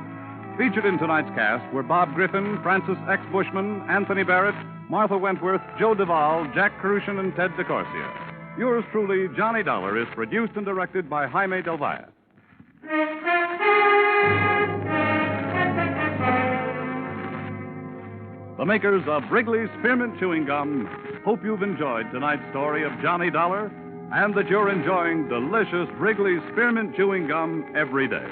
Featured in tonight's cast were Bob Griffin, Francis X. Bushman, Anthony Barrett, Martha Wentworth, Joe Duvall, Jack Crucian, and Ted DeCorsia. Yours truly, Johnny Dollar, is produced and directed by Jaime Del Valle. The makers of Wrigley's Spearmint Chewing Gum hope you've enjoyed tonight's story of Johnny Dollar and that you're enjoying delicious Wrigley's Spearmint Chewing Gum every day.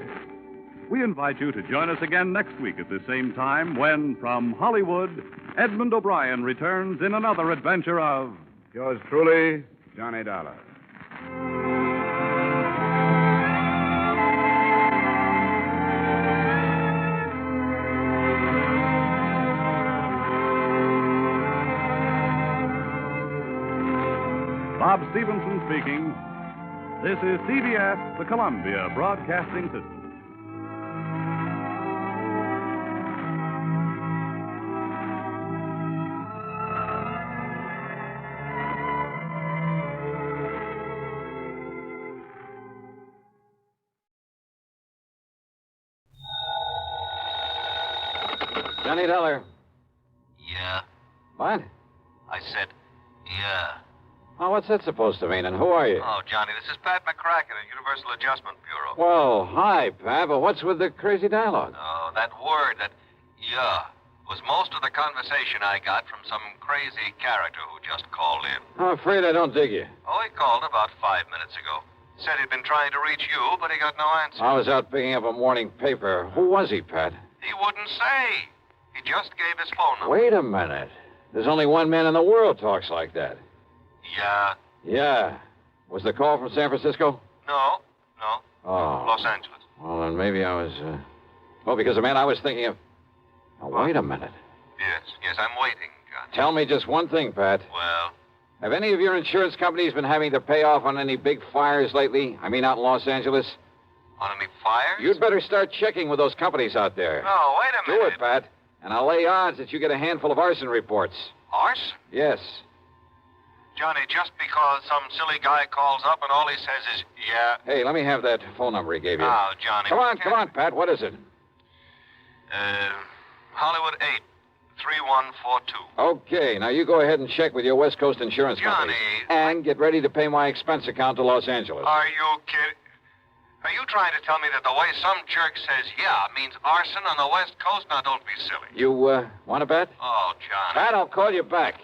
We invite you to join us again next week at the same time when, from Hollywood, Edmund O'Brien returns in another adventure of... Yours truly, Johnny Dollar. Bob Stevenson speaking. This is CBS, the Columbia Broadcasting System. Johnny Dollar. Yeah. What? I said, yeah. Oh, what's that supposed to mean, and who are you? Oh, Johnny, this is Pat McCracken at Universal Adjustment Bureau. Well, hi, Pat, but what's with the crazy dialogue? Oh, that word, that yeah, was most of the conversation I got from some crazy character who just called in. I'm afraid I don't dig you. Oh, he called about 5 minutes ago. Said he'd been trying to reach you, but he got no answer. I was out picking up a morning paper. Who was he, Pat? He wouldn't say. He just gave his phone number. Wait a minute. There's only one man in the world talks like that. Yeah. Yeah. Was the call from San Francisco? No. Oh. Los Angeles. Well, then maybe I was, Well, because the man I was thinking of... Now, wait a minute. Yes, I'm waiting, John. Tell me just one thing, Pat. Well? Have any of your insurance companies been having to pay off on any big fires lately? I mean, out in Los Angeles? On any fires? You'd better start checking with those companies out there. No, wait a minute. Do it, Pat. And I'll lay odds that you get a handful of arson reports. Arson? Yes. Johnny, just because some silly guy calls up and all he says is, yeah. Hey, let me have that phone number he gave you. Oh, Johnny. Come on, Pat. What is it? Hollywood 8, 3142. Okay, now you go ahead and check with your West Coast insurance company. And get ready to pay my expense account to Los Angeles. Are you kidding? Are you trying to tell me that the way some jerk says yeah means arson on the West Coast? Now, don't be silly. You, want to bet? Oh, Johnny. Pat, I'll call you back.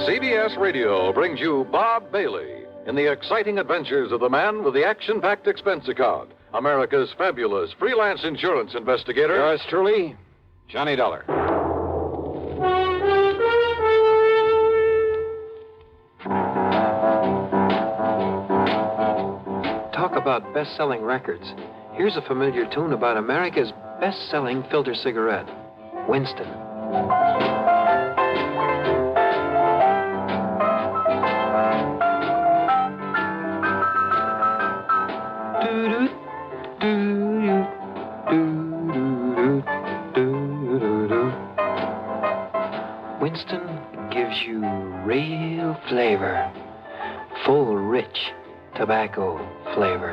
CBS Radio brings you Bob Bailey in the exciting adventures of the man with the action-packed expense account, America's fabulous freelance insurance investigator. Yours truly, Johnny Dollar. Talk about best-selling records. Here's a familiar tune about America's best-selling filter cigarette, Winston. Winston gives you real flavor, full, rich tobacco flavor.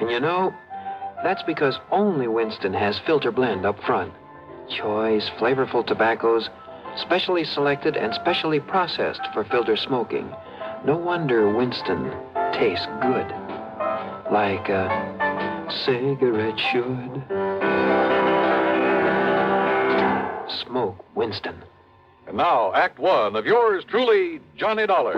And you know, that's because only Winston has filter blend up front. Choice, flavorful tobaccos, specially selected and specially processed for filter smoking. No wonder Winston tastes good, like a cigarette should. Smoke Winston. And now, Act One of yours truly, Johnny Dollar.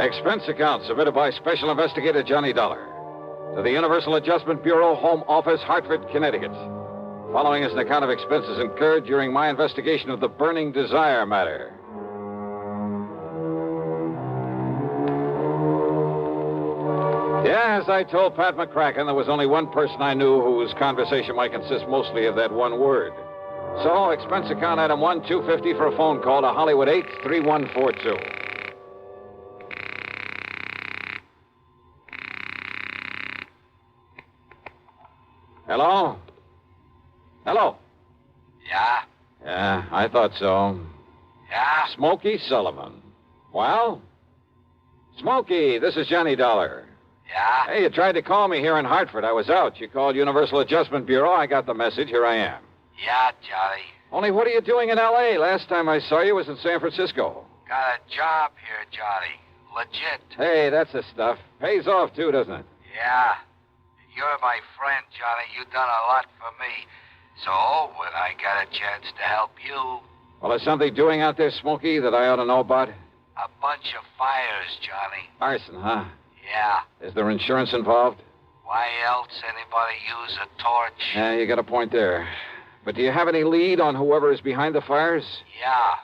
Expense account submitted by Special Investigator Johnny Dollar to the Universal Adjustment Bureau, Home Office, Hartford, Connecticut. Following is an account of expenses incurred during my investigation of the Burning Desire matter. Yeah, as I told Pat McCracken, there was only one person I knew whose conversation might consist mostly of that one word. So, expense account item 1, $250 for a phone call to Hollywood 8, 3142. Hello? Hello? Yeah? Yeah, I thought so. Yeah? Smokey Sullivan. Well? Smokey, this is Johnny Dollar. Yeah? Hey, you tried to call me here in Hartford. I was out. You called Universal Adjustment Bureau. I got the message. Here I am. Yeah, Johnny. Only what are you doing in L.A.? Last time I saw you was in San Francisco. Got a job here, Johnny. Legit. Hey, that's the stuff. Pays off, too, doesn't it? Yeah. You're my friend, Johnny. You've done a lot for me. So, when I got a chance to help you... Well, is something doing out there, Smokey, that I ought to know about? A bunch of fires, Johnny. Arson, huh? Yeah. Is there insurance involved? Why else anybody use a torch? Yeah, you got a point there. But do you have any lead on whoever is behind the fires? Yeah.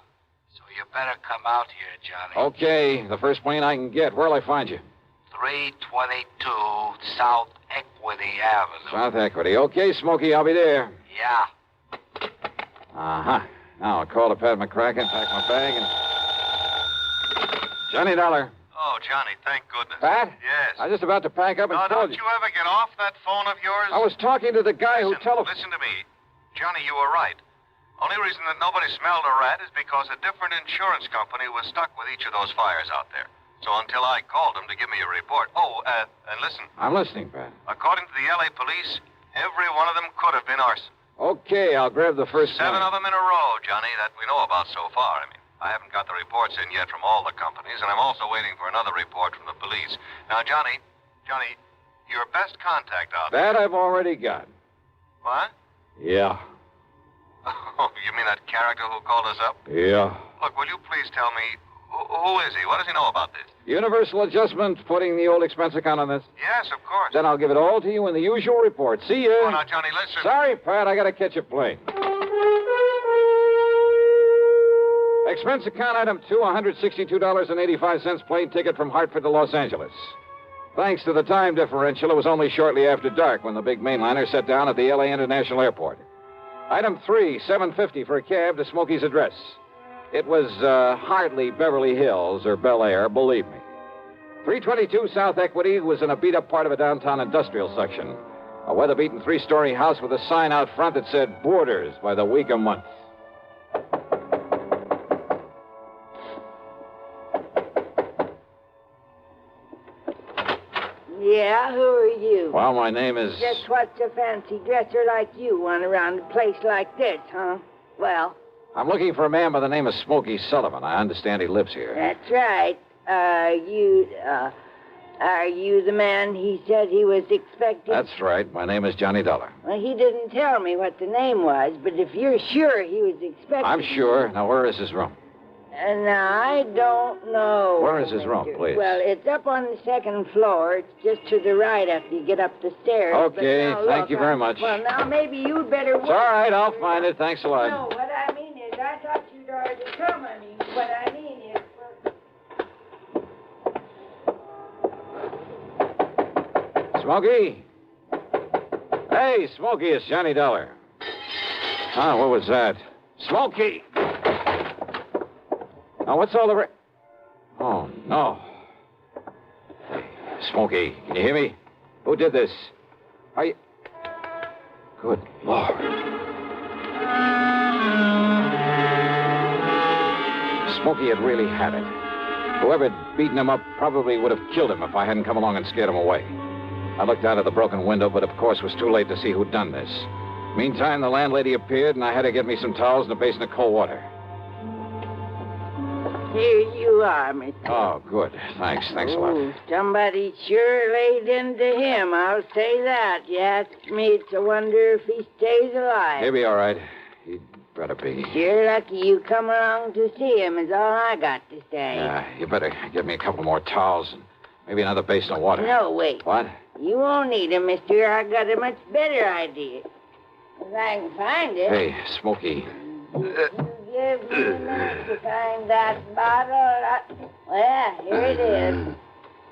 So you better come out here, Johnny. Okay, the first plane I can get. Where'll I find you? 322 South Equity Avenue. South Equity. Okay, Smokey, I'll be there. Yeah. Uh-huh. Now I'll call to Pat McCracken, pack my bag, and... Johnny Dollar. Oh, Johnny, thank goodness. Pat? Yes. I was just about to pack up and Now, call don't you ever get off that phone of yours? I was talking to the guy who Listen to me. Johnny, you were right. Only reason that nobody smelled a rat is because a different insurance company was stuck with each of those fires out there. So until I called them to give me a report... Oh, and listen. I'm listening, Pat. According to the L.A. police, every one of them could have been arson. Okay, I'll grab the first 7 plane. of them in a row, Johnny, that we know about so far. I mean, I haven't got the reports in yet from all the companies, and I'm also waiting for another report from the police. Now, Johnny, your best contact out there... That I've already got. What? Yeah. Oh, you mean that character who called us up? Yeah. Look, will you please tell me, who is he? What does he know about this? Universal Adjustment putting the old expense account on this? Yes, of course. Then I'll give it all to you in the usual report. See ya. Oh, now, Johnny, listen. Sorry, Pat, I gotta catch a plane. Expense account item 2, $162.85 plane ticket from Hartford to Los Angeles. Thanks to the time differential, it was only shortly after dark when the big mainliner set down at the L.A. International Airport. Item 3, $7.50 for a cab to Smokey's address. It was hardly Beverly Hills or Bel Air, believe me. 322 South Equity was in a beat-up part of a downtown industrial section. A weather-beaten 3-story house with a sign out front that said Boarders by the week a month. Yeah, who are you? Well, my name is... Just what's a fancy dresser like you want around a place like this, huh? Well? I'm looking for a man by the name of Smokey Sullivan. I understand he lives here. That's right. Are you the man he said he was expecting? That's right. My name is Johnny Dollar. Well, he didn't tell me what the name was, but if you're sure he was expecting... I'm sure. Now, where is his room? Now, I don't know. Where is his room, please? Well, it's up on the 2nd floor. It's just to the right after you get up the stairs. Okay, now, thank you very much. Well, now, maybe you'd better... It's all right, I'll find it. Thanks a lot. No, what I mean is, I thought you'd already come. I mean, what I mean is... Smokey? Hey, Smokey, it's Johnny Dollar. Ah, what was that? Smokey! Now, what's all the... Oh, no. Hey, Smokey, can you hear me? Who did this? Are you... Good Lord. Smokey had really had it. Whoever had beaten him up probably would have killed him if I hadn't come along and scared him away. I looked out of the broken window, but of course it was too late to see who'd done this. Meantime, the landlady appeared, and I had to get me some towels and a basin of cold water. Here you are, Mr. Oh, good. Thanks a lot. Somebody sure laid into him, I'll say that. You ask me, it's a wonder if he stays alive. He'll be all right. He'd better be. You're lucky you come along to see him, is all I got to say. You better get me a couple more towels and maybe another basin of water. No, wait. What? You won't need him, mister. I got a much better idea. If I can find it. Hey, Smokey. Give me a minute to find that bottle. Well, here it is.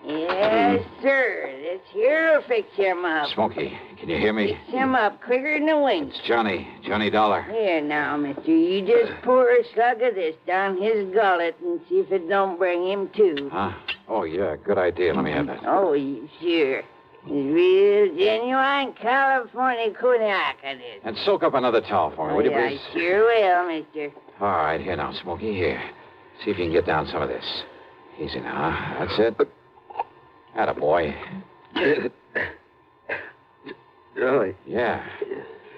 Yes, sir. This here'll fix him up. Smokey, can you hear me? Fix him up quicker than a wink. It's Johnny Dollar. Here now, mister. You just pour a slug of this down his gullet and see if it don't bring him to. Huh? Oh, yeah, good idea. Let me have that. Oh, sure. It's real genuine California cognac, it is. And soak up another towel for me, will you, please? I sure will, mister. All right, here now, Smokey, here. See if you can get down some of this. Easy now, huh? That's it. Attaboy. Really? Yeah.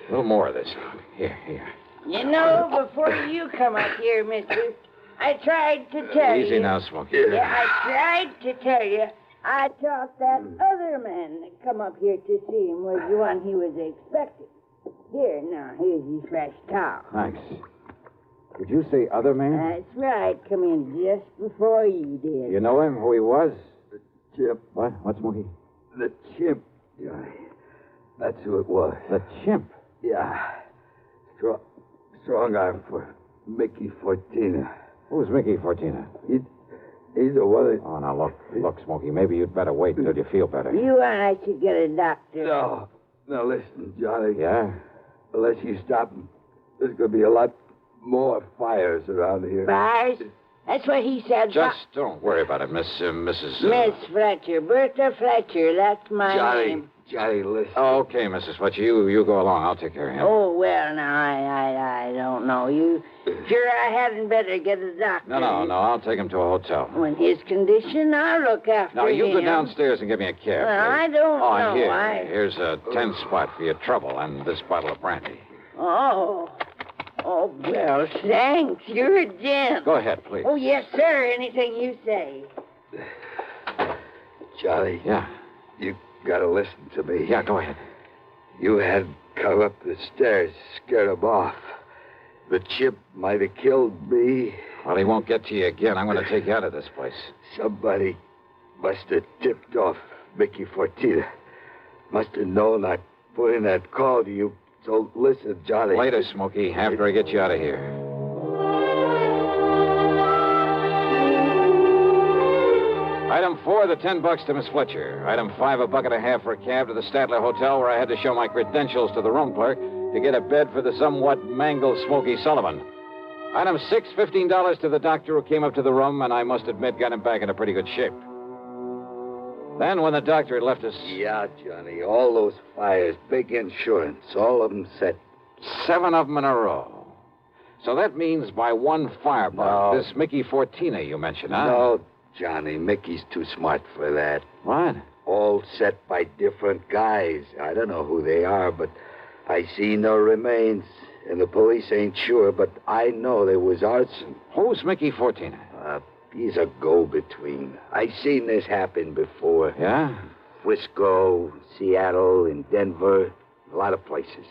A little more of this. Here. You know, before you come up here, mister, I tried to tell you. Easy now, Smokey. Yeah, I tried to tell you. I thought that other man that come up here to see him was the one he was expecting. Here, now, here's your fresh towel. Thanks. Did you say other man? That's right. Come in just before you did. You know him, who he was? The chimp. What? What, Smokey? The chimp, Johnny. That's who it was. The chimp? Yeah. Strong arm for Mickey Fortina. Who's Mickey Fortina? He's the one that... Oh, now, look, Smokey, maybe you'd better wait until you feel better. You and I should get a doctor. No. Now, listen, Johnny. Yeah? Unless you stop him, there's going to be a lot more fires around here. Fires? That's what he said. Just don't worry about it, Mrs. Miss Fletcher. Bertha Fletcher. That's my name. Johnny, listen. Oh, okay, Mrs. Fletcher. You go along. I'll take care of him. Oh, well, now, I don't know. You sure I hadn't better get a doctor? No. I'll take him to a hotel. In his condition, I'll look after him. Now, you go downstairs and give me a cab. Well, I don't know. Here's a 10 spot for your trouble and this bottle of brandy. Oh, well, thanks. You're a gent. Go ahead, please. Oh, yes, sir. Anything you say. Johnny. Yeah? You gotta listen to me. Yeah, go ahead. You had come up the stairs, scared him off. The chimp might have killed me. Well, he won't get to you again. I'm going to take you out of this place. Somebody must have tipped off Mickey Fortina. Must have known I'd put in that call to you. So listen, Johnny. Later, Smokey, after I get you out of here. Item 4, the $10 to Miss Fletcher. Item 5, $1.50 for a cab to the Statler Hotel, where I had to show my credentials to the room clerk to get a bed for the somewhat mangled Smokey Sullivan. Item 6, $15 to the doctor who came up to the room, and I must admit got him back in a pretty good shape. Then, when the doctor had left us... Yeah, Johnny, all those fires, big insurance, all of them set. 7 of them in a row. So that means by one firebug, No. this Mickey Fortina you mentioned, huh? No, Johnny, Mickey's too smart for that. What? All set by different guys. I don't know who they are, but I see no remains. And the police ain't sure, but I know there was arson. Who's Mickey Fortina? He's a go-between. I seen this happen before. Yeah? Frisco, Seattle, and Denver, a lot of places.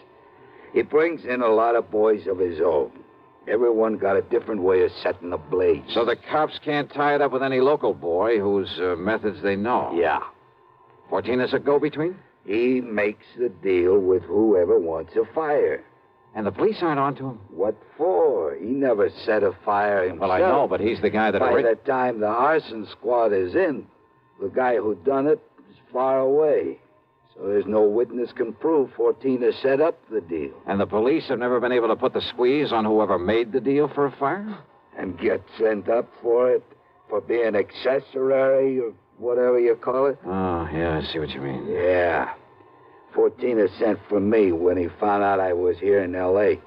He brings in a lot of boys of his own. Everyone got a different way of setting a blaze. So the cops can't tie it up with any local boy whose methods they know. Yeah. Fortina's a go-between? He makes the deal with whoever wants a fire. And the police aren't onto him? What for? He never set a fire himself. Well, I know, but he's the guy that... By the time the arson squad is in, the guy who done it is far away. So there's no witness can prove Fortina set up the deal. And the police have never been able to put the squeeze on whoever made the deal for a fire? And get sent up for it? For being accessory or whatever you call it? Oh, yeah, I see what you mean. Yeah. Fortina sent for me when he found out I was here in L.A.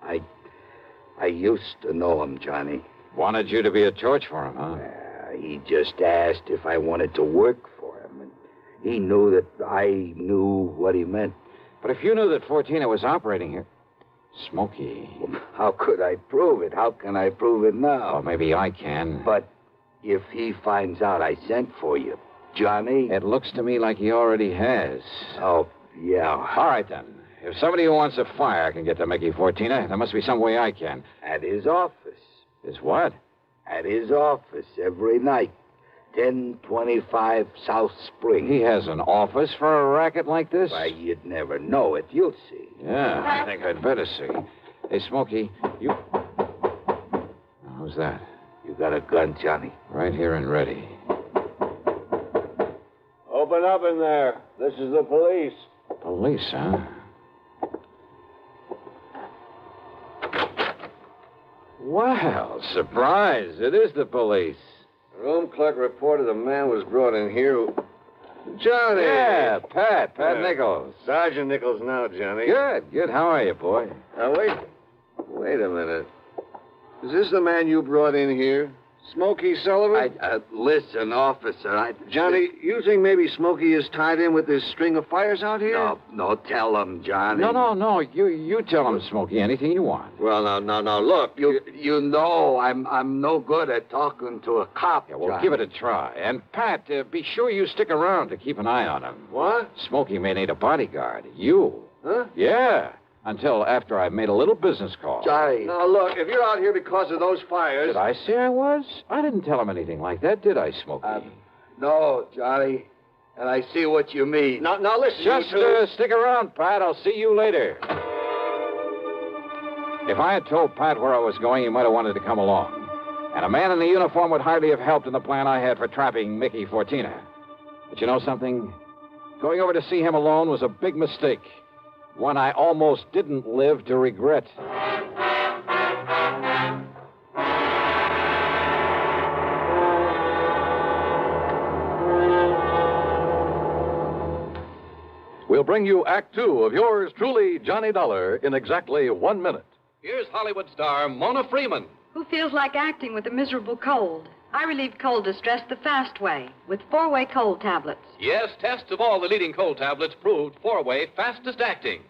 I used to know him, Johnny. Wanted you to be a torch for him, huh? He just asked if I wanted to work for him. And he knew that I knew what he meant. But if you knew that Fortina was operating here... Smokey... How could I prove it? How can I prove it now? Well, maybe I can. But if he finds out I sent for you, Johnny... It looks to me like he already has. Oh, yeah. All right, then. If somebody who wants a fire can get to Mickey Fortina, there must be some way I can. At his office. His what? At his office every night. 1025 South Spring. He has an office for a racket like this? Why, you'd never know it. You'll see. Yeah, I think I'd better see. Hey, Smokey, you... Who's that? You got a gun, Johnny? Right here and ready. Open up in there. This is the police. Police, huh? Well, surprise. It is the police. The room clerk reported a man was brought in here who... Johnny! Yeah, Pat Nichols. Sergeant Nichols now, Johnny. Good. How are you, boy? Now, wait a minute. Is this the man you brought in here? Smokey Sullivan? Listen, officer, Johnny, you think maybe Smokey is tied in with this string of fires out here? No, tell him, Johnny. No. You tell him, Smokey, anything you want. Well, no. Look, you know I'm no good at talking to a cop. Yeah, well, Johnny. give it a try. And, Pat, be sure you stick around to keep an eye on him. What? Smokey may need a bodyguard. You. Huh? Yeah. Until after I've made a little business call. Johnny. Now, look, if you're out here because of those fires... Did I say I was? I didn't tell him anything like that, did I, Smokey? No, Johnny. And I see what you mean. Now listen, Just you two. stick around, Pat. I'll see you later. If I had told Pat where I was going, he might have wanted to come along. And a man in the uniform would hardly have helped in the plan I had for trapping Mickey Fortina. But you know something? Going over to see him alone was a big mistake. One I almost didn't live to regret. We'll bring you Act Two of yours truly, Johnny Dollar, in exactly 1 minute. Here's Hollywood star Mona Freeman. Who feels like acting with a miserable cold? I relieve cold distress the fast way with 4-way cold tablets. Yes, tests of all the leading cold tablets proved 4-way fastest acting.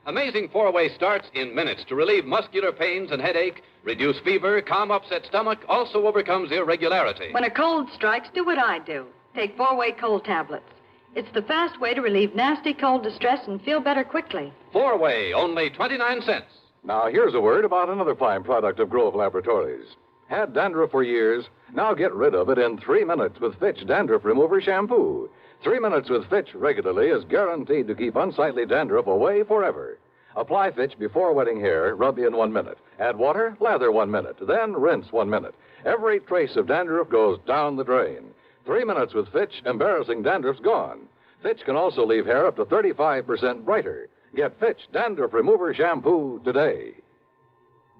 Amazing 4-way starts in minutes to relieve muscular pains and headache, reduce fever, calm upset stomach, also overcomes irregularity. When a cold strikes, do what I do. Take 4-way cold tablets. It's the fast way to relieve nasty cold distress and feel better quickly. 4-way, only 29 cents. Now, here's a word about another fine product of Grove Laboratories. Had dandruff for years? Now get rid of it in 3 minutes with Fitch Dandruff Remover Shampoo. 3 minutes with Fitch regularly is guaranteed to keep unsightly dandruff away forever. Apply Fitch before wetting hair, rub in 1 minute. Add water, lather 1 minute, then rinse 1 minute. Every trace of dandruff goes down the drain. 3 minutes with Fitch, embarrassing dandruff's gone. Fitch can also leave hair up to 35% brighter. Get Fitch Dandruff Remover Shampoo today.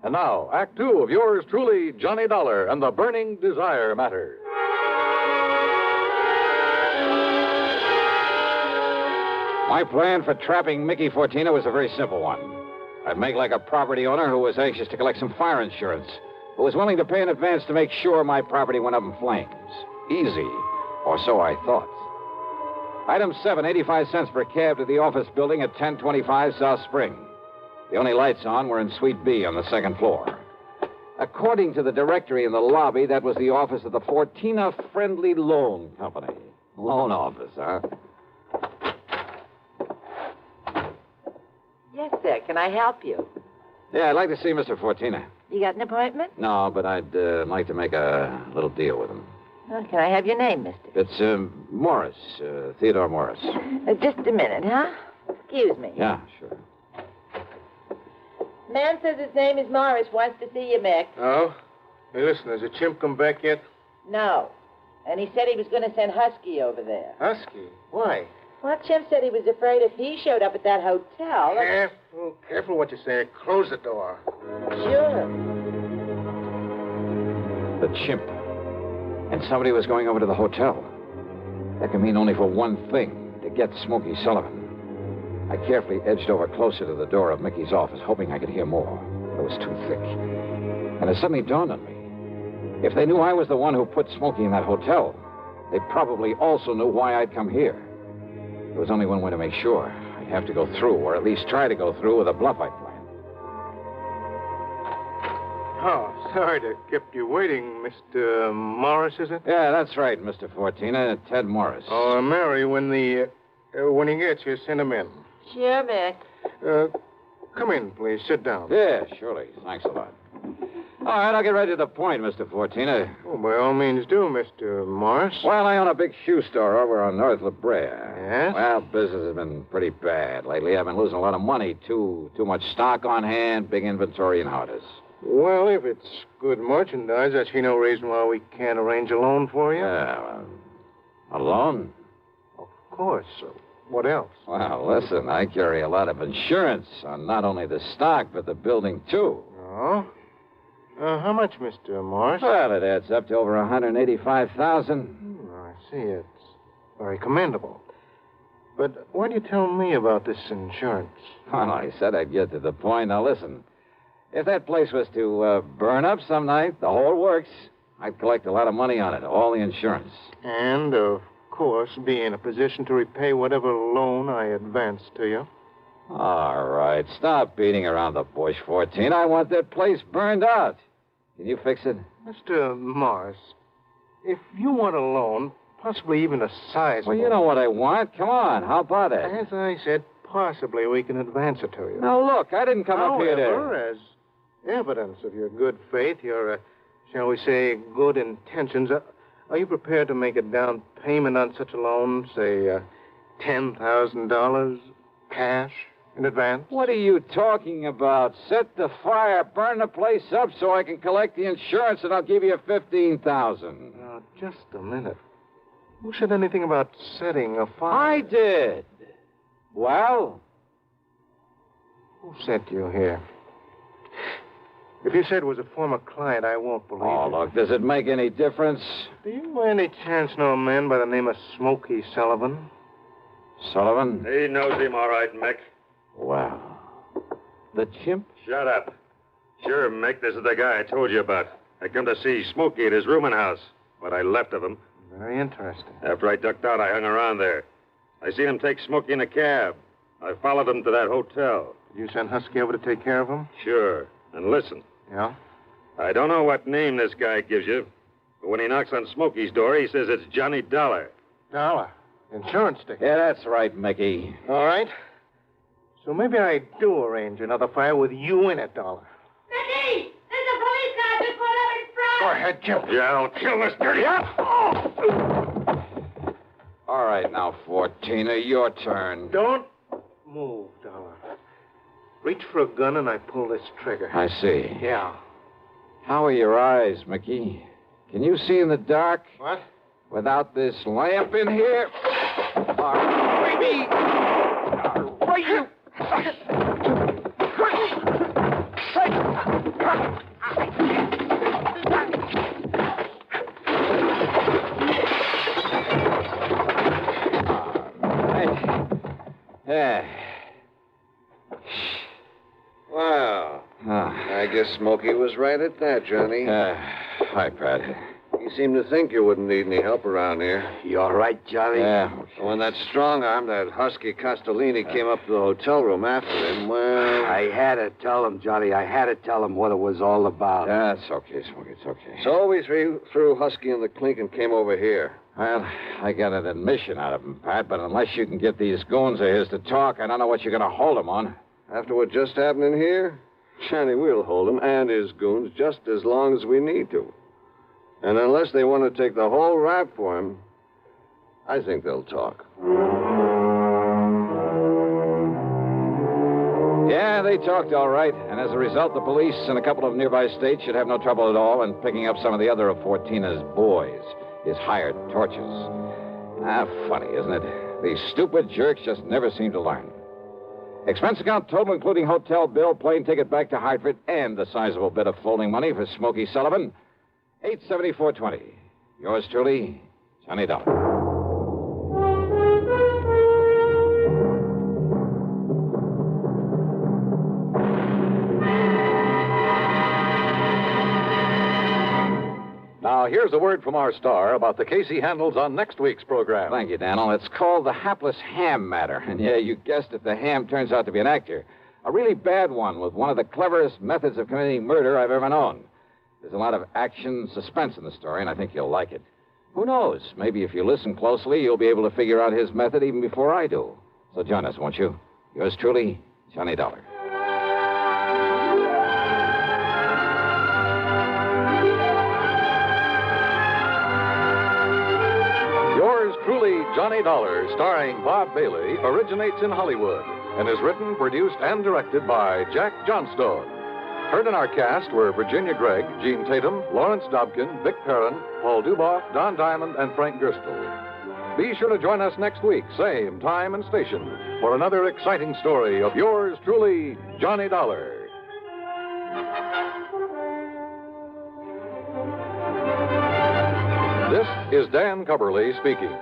And now, Act Two of yours truly, Johnny Dollar and the Burning Desire Matter. My plan for trapping Mickey Fortina was a very simple one. I'd make like a property owner who was anxious to collect some fire insurance, who was willing to pay in advance to make sure my property went up in flames. Easy, or so I thought. Item 7, 85 cents per cab to the office building at 1025 South Spring. The only lights on were in Suite B on the second floor. According to the directory in the lobby, that was the office of the Fortina Friendly Loan Company. Loan office, huh? Yes, sir. Can I help you? Yeah, I'd like to see Mr. Fortina. You got an appointment? No, but I'd like to make a little deal with him. Well, can I have your name, mister? It's Morris, Theodore Morris. Just a minute, huh? Excuse me. Yeah, sure. Man says his name is Morris, wants to see you, Mick. Oh? Hey, listen, has the chimp come back yet? No. And he said he was going to send Husky over there. Husky? Why? Well, Chimp said he was afraid if he showed up at that hotel... Careful what you say. Close the door. Sure. The chimp. And somebody was going over to the hotel. That can mean only for one thing, to get Smokey Sullivan. I carefully edged over closer to the door of Mickey's office, hoping I could hear more. But it was too thick. And it suddenly dawned on me. If they knew I was the one who put Smokey in that hotel, they probably also knew why I'd come here. There was only one way to make sure. I'd have to go through, or at least try to go through, with a bluff I'd planned. Oh, sorry to have kept you waiting, Mr. Morris, is it? Yeah, that's right, Mr. Fortina. Ted Morris. Oh, Mary, when he gets you, send him in. Sure, Mick. Come in, please. Sit down. Yeah, surely. Thanks a lot. All right, I'll get right to the point, Mr. Fortina. Oh, by all means do, Mr. Morris. Well, I own a big shoe store over on North La Brea. Yes? Well, business has been pretty bad lately. I've been losing a lot of money. Too much stock on hand, big inventory, and how it is. Well, if it's good merchandise, I see no reason why we can't arrange a loan for you. Yeah, a loan? Of course. What else? Well, listen, I carry a lot of insurance on not only the stock, but the building, too. Oh? How much, Mr. Morris? Well, it adds up to over $185,000. I see. It's very commendable. But why do you tell me about this insurance? Well, I said I'd get to the point. Now, listen. If that place was to burn up some night, the whole works, I'd collect a lot of money on it, all the insurance. And, of course, be in a position to repay whatever loan I advanced to you. All right, stop beating around the bush, 14. I want that place burned out. Can you fix it? Mr. Morris, if you want a loan, possibly even a sizable... Well, you know what I want. Come on, how about it? As I said, possibly we can advance it to you. Now, look, I didn't come up here to... However, as evidence of your good faith, your, shall we say, good intentions, are you prepared to make a down payment on such a loan, say, $10,000 cash in advance? What are you talking about? Set the fire, burn the place up so I can collect the insurance, and I'll give you $15,000. Now, just a minute. Who said anything about setting a fire? I did. Well? Who sent you here? If you said it was a former client, I won't believe it. Oh, look, does it make any difference? Do you by any chance know a man by the name of Smokey Sullivan? Sullivan? He knows him all right, Mick. Wow. The chimp? Shut up. Sure, Mick, this is the guy I told you about. I come to see Smokey at his rooming house. What I left of him. Very interesting. After I ducked out, I hung around there. I seen him take Smokey in a cab. I followed him to that hotel. Did you send Husky over to take care of him? Sure. And listen. Yeah? I don't know what name this guy gives you, but when he knocks on Smokey's door, he says it's Johnny Dollar. Dollar? Insurance ticket? Yeah, that's right, Mickey. All right. So maybe I do arrange another fire with you in it, Dollar. Mickey! There's a police car just pulled up in front! Go ahead, Jim. Yeah, don't kill this dirty... All right, now, 14er, your turn. Don't move, Dollar. Reach for a gun and I pull this trigger. I see. Yeah. How are your eyes, Mickey? Can you see in the dark? What? Without this lamp in here? All right, baby! All right, you... Yeah. Wow. I guess Smokey was right at that, Johnny. Hi, Pat. You seem to think you wouldn't need any help around here. You all right, Johnny? Yeah. When that strong arm, that husky Castellini, came up to the hotel room after him, well... I had to tell him, Johnny. I had to tell him what it was all about. Yeah, it's okay, Smokey. It's okay. So we threw Husky in the clink and came over here. Well, I got an admission out of him, Pat, but unless you can get these goons of his to talk, I don't know what you're going to hold them on. After what just happened in here? Johnny, we'll hold him and his goons just as long as we need to. And unless they want to take the whole rap for him, I think they'll talk. Yeah, they talked all right. And as a result, the police in a couple of nearby states should have no trouble at all in picking up some of the other of Fortina's boys, his hired torches. Funny, isn't it? These stupid jerks just never seem to learn. Expense account total, including hotel bill, plane ticket back to Hartford, and the sizable bit of folding money for Smokey Sullivan. $874.20. Yours truly, Johnny Dollar. Now, here's a word from our star about the case he handles on next week's program. Thank you, Daniel. It's called the hapless ham matter. And yeah, you guessed it, the ham turns out to be an actor. A really bad one with one of the cleverest methods of committing murder I've ever known. There's a lot of action, suspense in the story, and I think you'll like it. Who knows? Maybe if you listen closely, you'll be able to figure out his method even before I do. So join us, won't you? Yours truly, Johnny Dollar. Yours truly, Johnny Dollar, starring Bob Bailey, originates in Hollywood and is written, produced, and directed by Jack Johnstone. Heard in our cast were Virginia Gregg, Gene Tatum, Lawrence Dobkin, Vic Perrin, Paul Duboff, Don Diamond, and Frank Gerstle. Be sure to join us next week, same time and station, for another exciting story of yours truly, Johnny Dollar. This is Dan Cubberly speaking.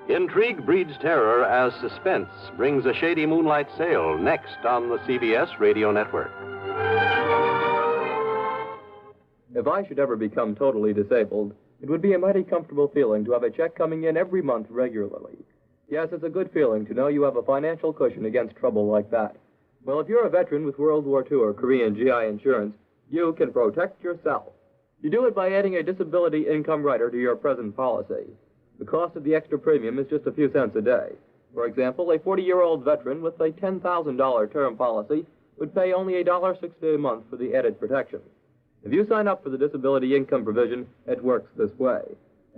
Intrigue breeds terror as suspense brings a shady moonlight sail next on the CBS Radio Network. If I should ever become totally disabled, it would be a mighty comfortable feeling to have a check coming in every month regularly. Yes, it's a good feeling to know you have a financial cushion against trouble like that. Well, if you're a veteran with World War II or Korean GI insurance, you can protect yourself. You do it by adding a disability income rider to your present policy. The cost of the extra premium is just a few cents a day. For example, a 40-year-old veteran with a $10,000 term policy would pay only $1.60 a month for the added protection. If you sign up for the disability income provision, it works this way.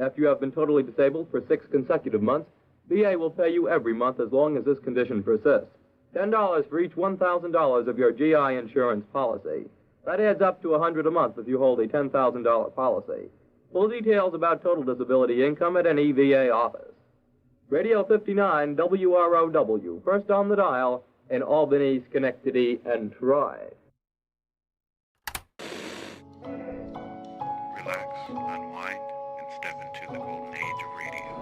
After you have been totally disabled for 6 consecutive months, VA will pay you every month as long as this condition persists. $10 for each $1,000 of your GI insurance policy. That adds up to $100 a month if you hold a $10,000 policy. Full details about total disability income at any VA office. Radio 59 WROW, first on the dial in Albany, Schenectady, and Troy. Relax, unwind, and step into the golden age of radio.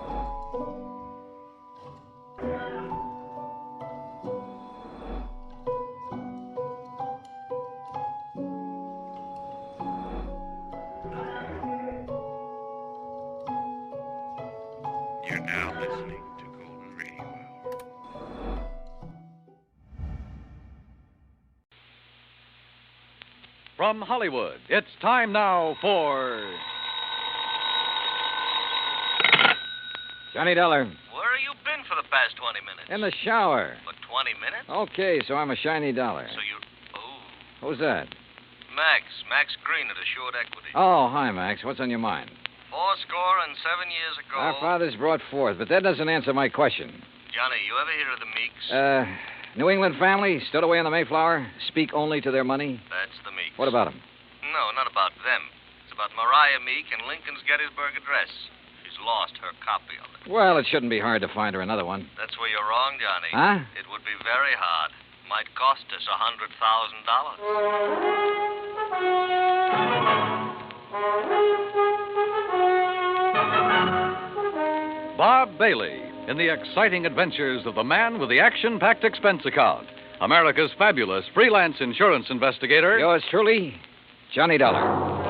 You're now listening to Golden Radio Hour. From Hollywood, it's time now for Johnny Dollar. Where have you been for the past 20 minutes? In the shower. For 20 minutes? Okay, so I'm a shiny dollar. So you... Oh. Who's that? Max Green at Assured Equity. Oh, hi, Max. What's on your mind? 7 years ago... Our fathers brought forth, but that doesn't answer my question. Johnny, you ever hear of the Meeks? New England family, stood away on the Mayflower, speak only to their money. That's the Meeks. What about them? No, not about them. It's about Mariah Meek and Lincoln's Gettysburg Address. She's lost her copy of it. Well, it shouldn't be hard to find her another one. That's where you're wrong, Johnny. Huh? It would be very hard. Might cost us $100,000. Bob Bailey in the exciting adventures of the man with the action-packed expense account, America's fabulous freelance insurance investigator. Yours truly, Johnny Dollar.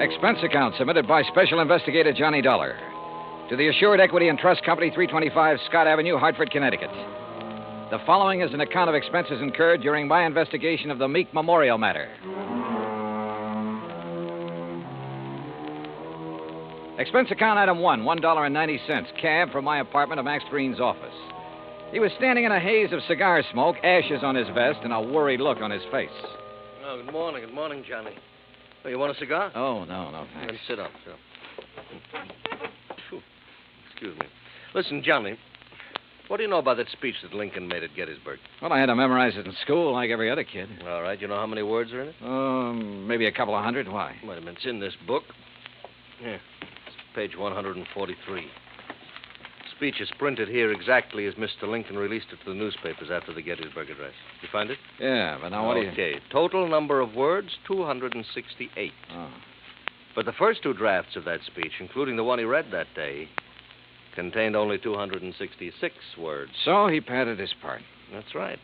Expense account submitted by Special Investigator Johnny Dollar to the Assured Equity and Trust Company, 325 Scott Avenue, Hartford, Connecticut. The following is an account of expenses incurred during my investigation of the Meek Memorial matter. Expense account item 1, $1.90, cab from my apartment to Max Green's office. He was standing in a haze of cigar smoke, ashes on his vest, and a worried look on his face. Oh, good morning, Johnny. Oh, you want a cigar? Oh, no, thanks. Then sit up, sir. Excuse me. Listen, Johnny, what do you know about that speech that Lincoln made at Gettysburg? Well, I had to memorize it in school like every other kid. All right. You know how many words are in it? Maybe a couple of hundred. Why? Wait a minute. It's in this book. Here. It's page 143. Speech is printed here exactly as Mr. Lincoln released it to the newspapers after the Gettysburg Address. You find it? Yeah, but now what do you... Okay. Total number of words, 268. Oh. But the first 2 drafts of that speech, including the one he read that day, contained only 266 words. So he padded his part. That's right.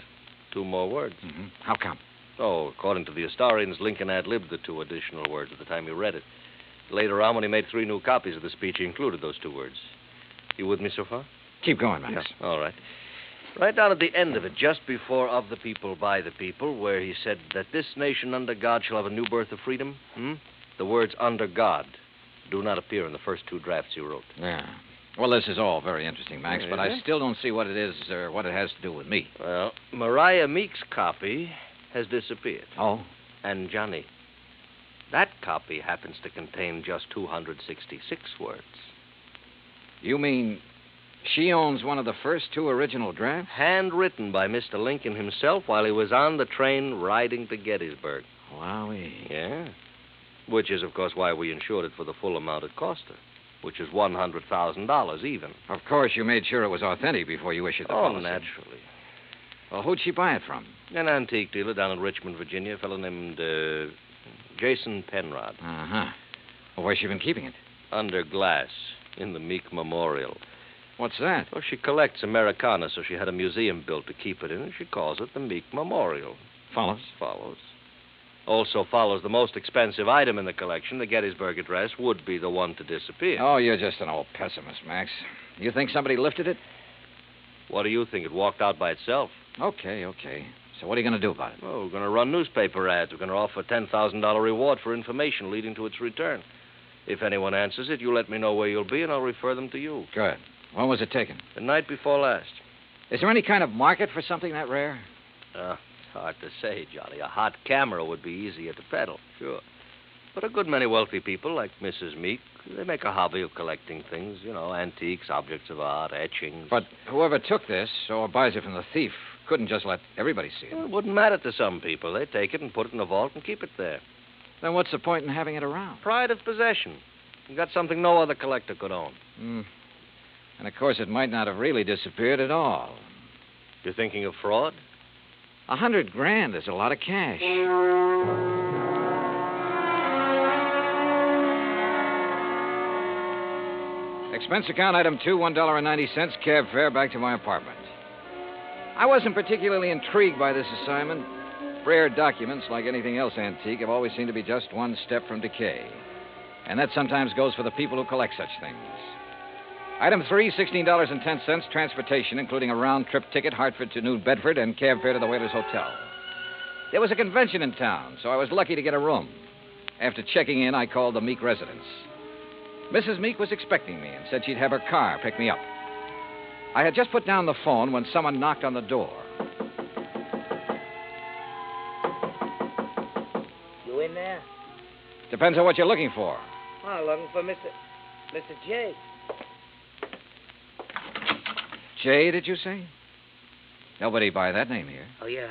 2 more words. Mm-hmm. How come? Oh, according to the historians, Lincoln ad-libbed the 2 additional words at the time he read it. Later on, when he made 3 new copies of the speech, he included those 2 words. You with me so far? Keep going, Max. Yeah. All right. Right down at the end of it, just before of the people, by the people, where he said that this nation under God shall have a new birth of freedom, the words under God do not appear in the first 2 drafts you wrote. Yeah. Well, this is all very interesting, Max, but I still don't see what it is or what it has to do with me. Well, Mariah Meek's copy has disappeared. Oh? And, Johnny, that copy happens to contain just 266 words. You mean she owns one of the first 2 original drafts? Handwritten by Mr. Lincoln himself while he was on the train riding to Gettysburg. Wowee. Yeah. Which is, of course, why we insured it for the full amount it cost her, which is $100,000 even. Of course, you made sure it was authentic before you issued the policy. Oh, naturally. Well, who'd she buy it from? An antique dealer down in Richmond, Virginia, a fellow named Jason Penrod. Uh-huh. Well, where's she been keeping it? Under glass. In the Meek Memorial. What's that? Well, she collects Americana, so she had a museum built to keep it in, and she calls it the Meek Memorial. Follows? Follows. Also follows the most expensive item in the collection, the Gettysburg Address, would be the one to disappear. Oh, you're just an old pessimist, Max. You think somebody lifted it? What do you think? It walked out by itself. Okay. So what are you going to do about it? Well, we're going to run newspaper ads. We're going to offer a $10,000 reward for information leading to its return. If anyone answers it, you let me know where you'll be, and I'll refer them to you. Good. When was it taken? The night before last. Is there any kind of market for something that rare? Hard to say, Johnny. A hot camera would be easier to peddle, sure. But a good many wealthy people, like Mrs. Meek, they make a hobby of collecting things, antiques, objects of art, etchings. But whoever took this, or buys it from the thief, couldn't just let everybody see it. Well, it wouldn't matter to some people. They take it and put it in a vault and keep it there. Then what's the point in having it around? Pride of possession. You got something no other collector could own. And, of course, it might not have really disappeared at all. You're thinking of fraud? $100,000 is a lot of cash. Expense account item 2, $1.90, cab fare back to my apartment. I wasn't particularly intrigued by this assignment. Rare documents, like anything else antique, have always seemed to be just one step from decay. And that sometimes goes for the people who collect such things. Item 3, $16.10, transportation, including a round-trip ticket, Hartford to New Bedford, and cab fare to the Whalers Hotel. There was a convention in town, so I was lucky to get a room. After checking in, I called the Meek residence. Mrs. Meek was expecting me and said she'd have her car pick me up. I had just put down the phone when someone knocked on the door. You in there? Depends on what you're looking for. Oh, looking for Mr. J. Jay, did you say? Nobody by that name here. Oh, yeah.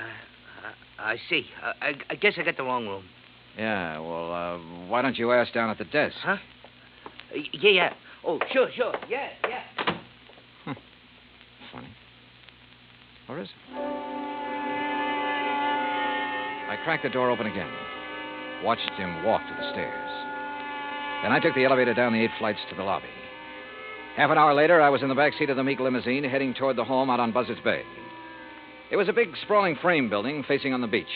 I see. I guess I got the wrong room. Yeah, well, why don't you ask down at the desk? Huh? Yeah. Oh, sure. Yeah. Funny. Or is it? I cracked the door open again. Watched him walk to the stairs. Then I took the elevator down the 8 flights to the lobby. Half an hour later, I was in the back seat of the Meek limousine heading toward the home out on Buzzards Bay. It was a big, sprawling frame building facing on the beach.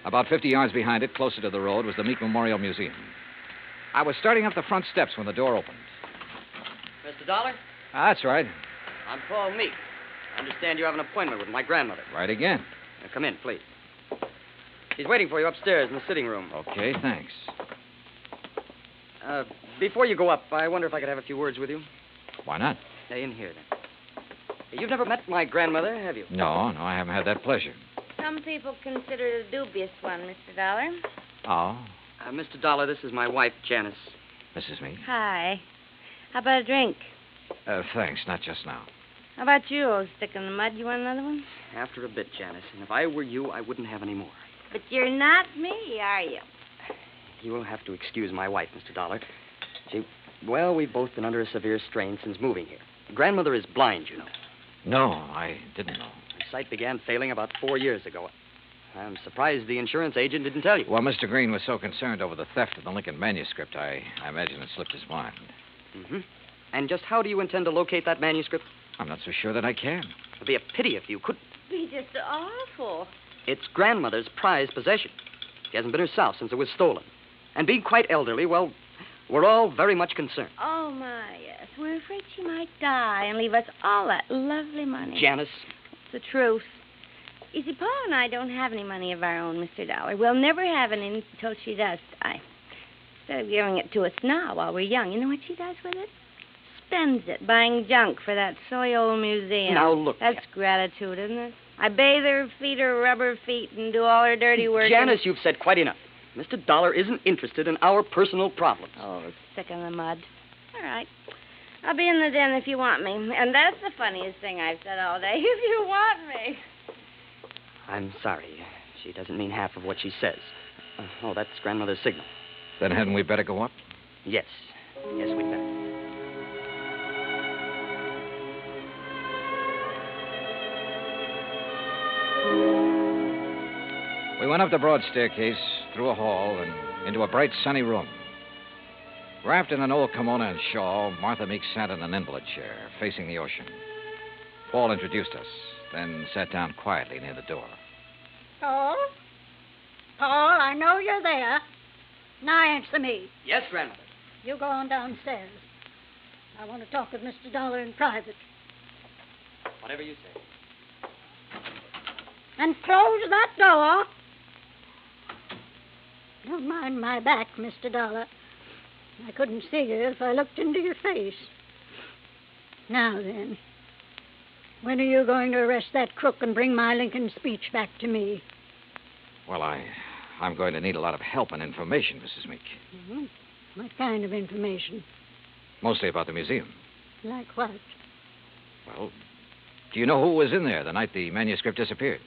About 50 yards behind it, closer to the road, was the Meek Memorial Museum. I was starting up the front steps when the door opened. Mr. Dollar? That's right. I'm Paul Meek. I understand you have an appointment with my grandmother. Right again. Now, come in, please. She's waiting for you upstairs in the sitting room. Okay, thanks. Before you go up, I wonder if I could have a few words with you. Why not? In here, then. You've never met my grandmother, have you? No, I haven't had that pleasure. Some people consider it a dubious one, Mr. Dollar. Oh? Mr. Dollar, this is my wife, Janice. Mrs. Meek? Hi. How about a drink? Thanks, not just now. How about you, old stick in the mud? You want another one? After a bit, Janice. And if I were you, I wouldn't have any more. But you're not me, are you? You will have to excuse my wife, Mr. Dollar. Well, we've both been under a severe strain since moving here. Grandmother is blind, you know. No, I didn't know. Her sight began failing about 4 years ago. I'm surprised the insurance agent didn't tell you. Well, Mr. Green was so concerned over the theft of the Lincoln manuscript, I imagine it slipped his mind. Mm-hmm. And just how do you intend to locate that manuscript? I'm not so sure that I can. It'd be a pity if you couldn't. It'd be just awful. It's grandmother's prized possession. She hasn't been herself since it was stolen. And being quite elderly, well, we're all very much concerned. Oh, my, yes. We're afraid she might die and leave us all that lovely money. Janice. It's the truth. You see, Paul and I don't have any money of our own, Mr. Dollar. We'll never have any until she does die. Instead of giving it to us now while we're young, you know what she does with it? Spends it buying junk for that silly old museum. Now, look. That's gratitude, isn't it? I bathe her, feed her rubber feet, and do all her dirty work. Janice, you've said quite enough. Mr. Dollar isn't interested in our personal problems. Oh, stick in the mud. All right. I'll be in the den if you want me. And that's the funniest thing I've said all day. If you want me. I'm sorry. She doesn't mean half of what she says. That's grandmother's signal. Then hadn't we better go up? Yes. Yes, we'd better. We went up the broad staircase, through a hall, and into a bright, sunny room. Wrapped in an old kimono and shawl, Martha Meek sat in an invalid chair, facing the ocean. Paul introduced us, then sat down quietly near the door. Paul? Paul, I know you're there. Now answer me. Yes, Grandmother. You go on downstairs. I want to talk with Mr. Dollar in private. Whatever you say. And close that door. Don't mind my back, Mr. Dollar. I couldn't see you if I looked into your face. Now then, when are you going to arrest that crook and bring my Lincoln speech back to me? Well, I'm going to need a lot of help and information, Mrs. Meek. Mm-hmm. What kind of information? Mostly about the museum. Like what? Well, do you know who was in there the night the manuscript disappeared?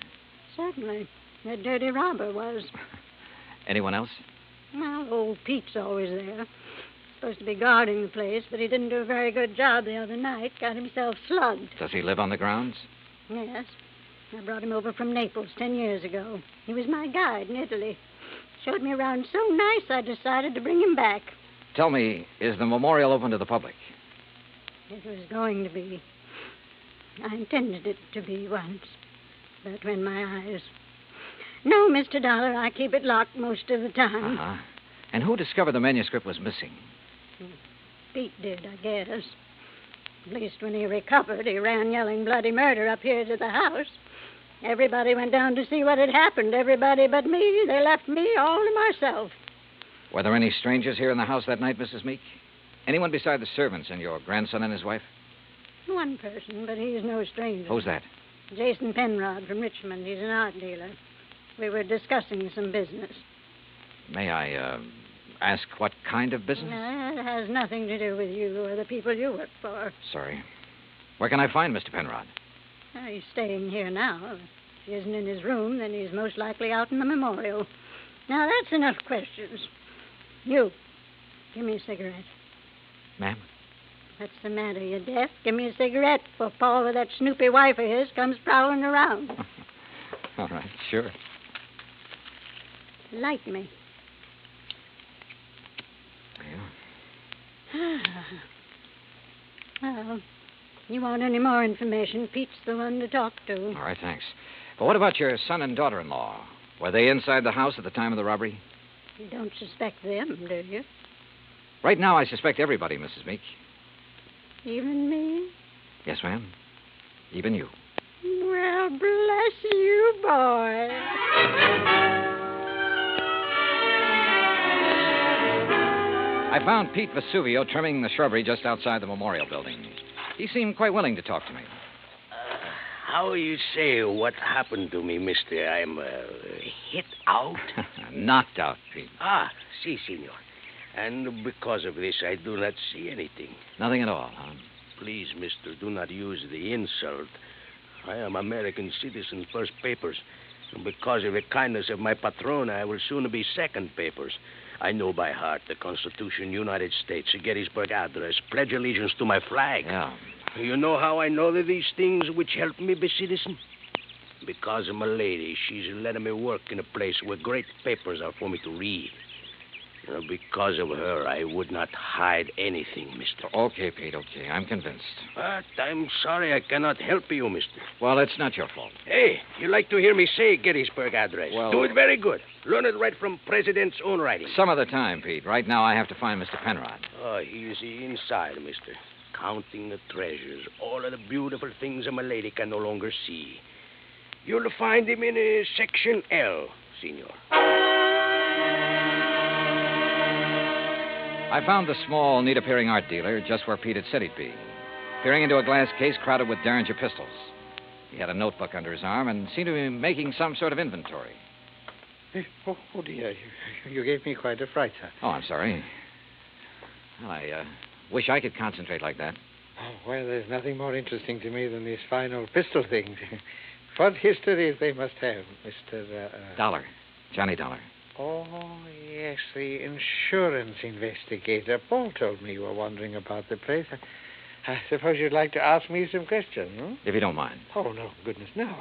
Certainly. That dirty robber was. Anyone else? Well, old Pete's always there. Supposed to be guarding the place, but he didn't do a very good job the other night. Got himself slugged. Does he live on the grounds? Yes. I brought him over from Naples 10 years ago. He was my guide in Italy. Showed me around so nice I decided to bring him back. Tell me, is the memorial open to the public? It was going to be. I intended it to be once. But when my eyes... No, Mr. Dollar, I keep it locked most of the time. Uh-huh. And who discovered the manuscript was missing? Pete did, I guess. At least when he recovered, he ran yelling bloody murder up here to the house. Everybody went down to see what had happened. Everybody but me. They left me all to myself. Were there any strangers here in the house that night, Mrs. Meek? Anyone beside the servants and your grandson and his wife? One person, but he's no stranger. Who's that? Jason Penrod from Richmond. He's an art dealer. We were discussing some business. May I, ask what kind of business? It has nothing to do with you or the people you work for. Sorry. Where can I find Mr. Penrod? He's staying here now. If he isn't in his room, then he's most likely out in the memorial. Now, that's enough questions. You, give me a cigarette. Ma'am? What's the matter? You deaf? Give me a cigarette before Paul with that snoopy wife of his comes prowling around. All right, sure. Light me. Well, you want any more information, Pete's the one to talk to. All right, thanks. But what about your son and daughter-in-law? Were they inside the house at the time of the robbery? You don't suspect them, do you? Right now, I suspect everybody, Mrs. Meek. Even me? Yes, ma'am. Even you. Well, bless you, boy. I found Pete Vesuvio trimming the shrubbery just outside the memorial building. He seemed quite willing to talk to me. How you say what happened to me, mister? I'm hit out? Knocked out, Pete. Ah, si, senor. And because of this, I do not see anything. Nothing at all, huh? Please, mister, do not use the insult. I am American citizen, first papers. And because of the kindness of my patron, I will soon be second papers. I know by heart the Constitution, United States, Gettysburg Address, pledge allegiance to my flag. Yeah. You know how I know these things which help me be citizen? Because of my lady. She's letting me work in a place where great papers are for me to read. Because of her, I would not hide anything, mister. Okay, Pete, okay. I'm convinced. But I'm sorry I cannot help you, mister. Well, it's not your fault. Hey, you like to hear me say Gettysburg Address? Well... Do it very good. Learn it right from President's own writing. Some other time, Pete. Right now, I have to find Mr. Penrod. Oh, he's inside, mister. Counting the treasures. All of the beautiful things a lady can no longer see. You'll find him in Section L, senor. I found the small, neat-appearing art dealer just where Pete had said he'd be, peering into a glass case crowded with Derringer pistols. He had a notebook under his arm and seemed to be making some sort of inventory. Oh, dear. You gave me quite a fright, sir. Oh, I'm sorry. Well, I wish I could concentrate like that. Oh, well, there's nothing more interesting to me than these fine old pistol things. What histories they must have, Mr. Dollar. Johnny Dollar. Oh, yes, the insurance investigator. Paul told me you were wandering about the place. I suppose you'd like to ask me some questions, hmm? If you don't mind. Oh, no, goodness, no.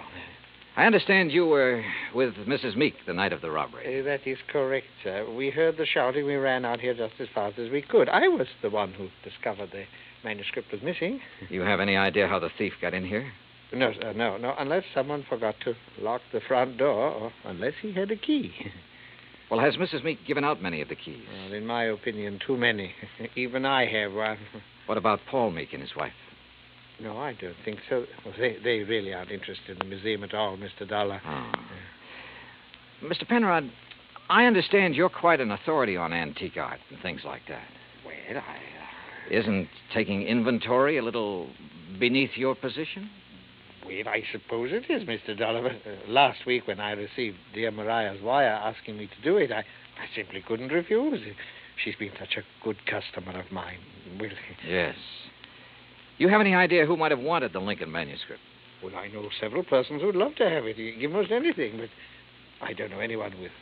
I understand you were with Mrs. Meek the night of the robbery. That is correct, sir. We heard the shouting. We ran out here just as fast as we could. I was the one who discovered the manuscript was missing. You have any idea how the thief got in here? No, sir, no. Unless someone forgot to lock the front door, or unless he had a key. Well, has Mrs. Meek given out many of the keys? Well, in my opinion, too many. Even I have one. What about Paul Meek and his wife? No, I don't think so. Well, they really aren't interested in the museum at all, Mr. Dollar. Oh. Mr. Penrod, I understand you're quite an authority on antique art and things like that. Well, Isn't taking inventory a little beneath your position? Well, I suppose it is, Mr. Dollar. Last week when I received dear Mariah's wire asking me to do it, I simply couldn't refuse. She's been such a good customer of mine. Well, yes. You have any idea who might have wanted the Lincoln manuscript? Well, I know several persons who'd love to have it. Give most anything, but I don't know anyone with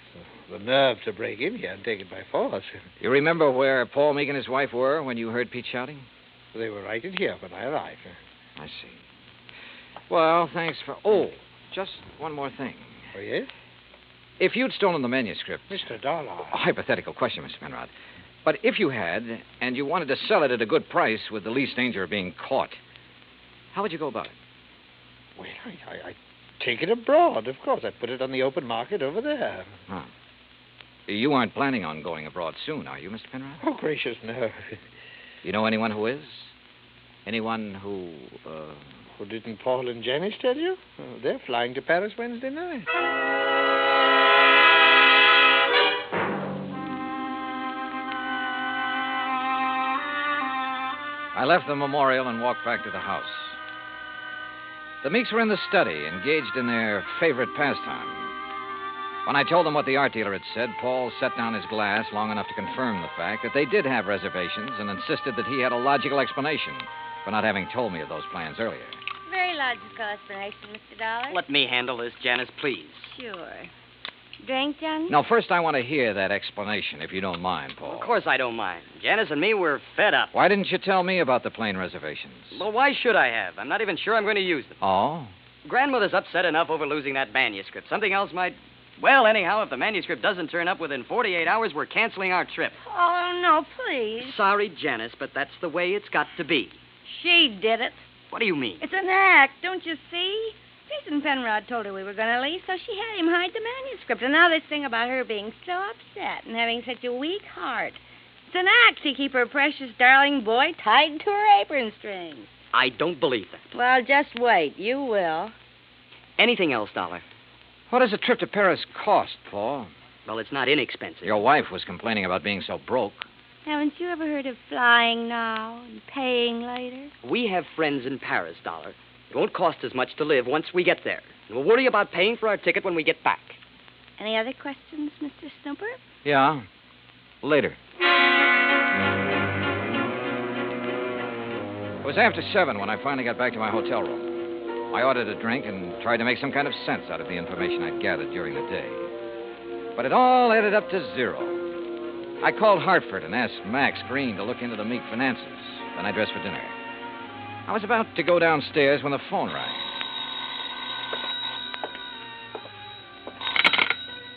the nerve to break in here and take it by force. You remember where Paul Meek and his wife were when you heard Pete shouting? They were right in here when I arrived. I see. Well, thanks for... Oh, just one more thing. Oh, yes? If you'd stolen the manuscript... Mr. Dollar. A hypothetical question, Mr. Penrod. But if you had, and you wanted to sell it at a good price with the least danger of being caught, how would you go about it? Well, I'd take it abroad, of course. I'd put it on the open market over there. Huh. You aren't planning on going abroad soon, are you, Mr. Penrod? Oh, gracious, no. You know anyone who is? Anyone who, Well, didn't Paul and Janice tell you? Oh, they're flying to Paris Wednesday night. I left the memorial and walked back to the house. The Meeks were in the study, engaged in their favorite pastime. When I told them what the art dealer had said, Paul set down his glass long enough to confirm the fact that they did have reservations and insisted that he had a logical explanation for not having told me of those plans earlier. Very logical explanation, Mr. Dollar. Let me handle this, Janice, please. Sure. Drink, Johnny? Now, first I want to hear that explanation, if you don't mind, Paul. Of course I don't mind. Janice and me, we're fed up. Why didn't you tell me about the plane reservations? Well, why should I have? I'm not even sure I'm going to use them. Oh? Grandmother's upset enough over losing that manuscript. Something else might... Well, anyhow, if the manuscript doesn't turn up within 48 hours, we're canceling our trip. Oh, no, please. Sorry, Janice, but that's the way it's got to be. She did it. What do you mean? It's an act, don't you see? Jason Penrod told her we were going to leave, so she had him hide the manuscript. And now this thing about her being so upset and having such a weak heart. It's an act to keep her precious darling boy tied to her apron strings. I don't believe that. Well, just wait. You will. Anything else, Dollar? What does a trip to Paris cost, Paul? Well, it's not inexpensive. Your wife was complaining about being so broke. Haven't you ever heard of flying now and paying later? We have friends in Paris, Dollar. It won't cost as much to live once we get there. And we'll worry about paying for our ticket when we get back. Any other questions, Mr. Snooper? Yeah. Later. It was after 7 when I finally got back to my hotel room. I ordered a drink and tried to make some kind of sense out of the information I'd gathered during the day. But it all added up to 0. I called Hartford and asked Max Green to look into the Meek finances. Then I dressed for dinner. I was about to go downstairs when the phone rang.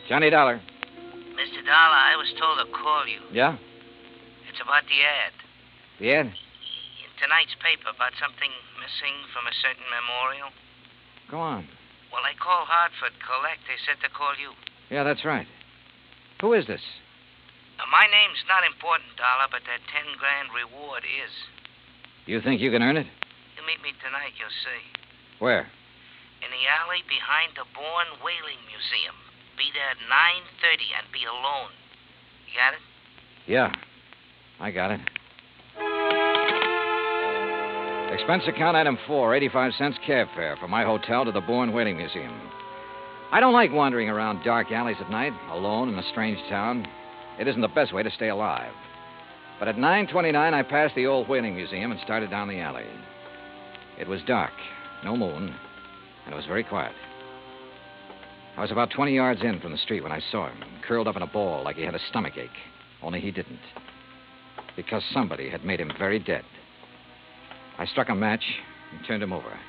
Johnny Dollar. Mr. Dollar, I was told to call you. Yeah? It's about the ad. The ad? In tonight's paper about something missing from a certain memorial. Go on. Well, I called Hartford Collect. They said to call you. Yeah, that's right. Who is this? My name's not important, Dollar, but that 10 grand reward is. You think you can earn it? You meet me tonight, you'll see. Where? In the alley behind the Bourne Whaling Museum. Be there at 9:30 and be alone. You got it? Yeah, I got it. Expense account item 4, 85 cents cab fare from my hotel to the Bourne Whaling Museum. I don't like wandering around dark alleys at night, alone in a strange town. It isn't the best way to stay alive. But at 9:29, I passed the old whaling museum and started down the alley. It was dark, no moon, and it was very quiet. I was about 20 yards in from the street when I saw him, curled up in a ball like he had a stomachache. Only he didn't. Because somebody had made him very dead. I struck a match and turned him over.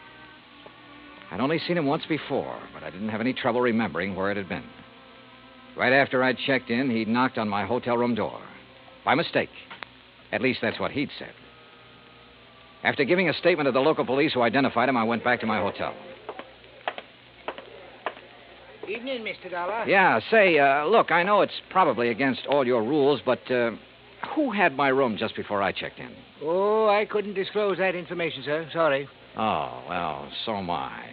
I'd only seen him once before, but I didn't have any trouble remembering where it had been. Right after I'd checked in, he'd knocked on my hotel room door. By mistake. At least that's what he'd said. After giving a statement to the local police who identified him, I went back to my hotel. Evening, Mr. Dollar. Yeah, say, look, I know it's probably against all your rules, but who had my room just before I checked in? Oh, I couldn't disclose that information, sir. Sorry. Oh, well, so am I.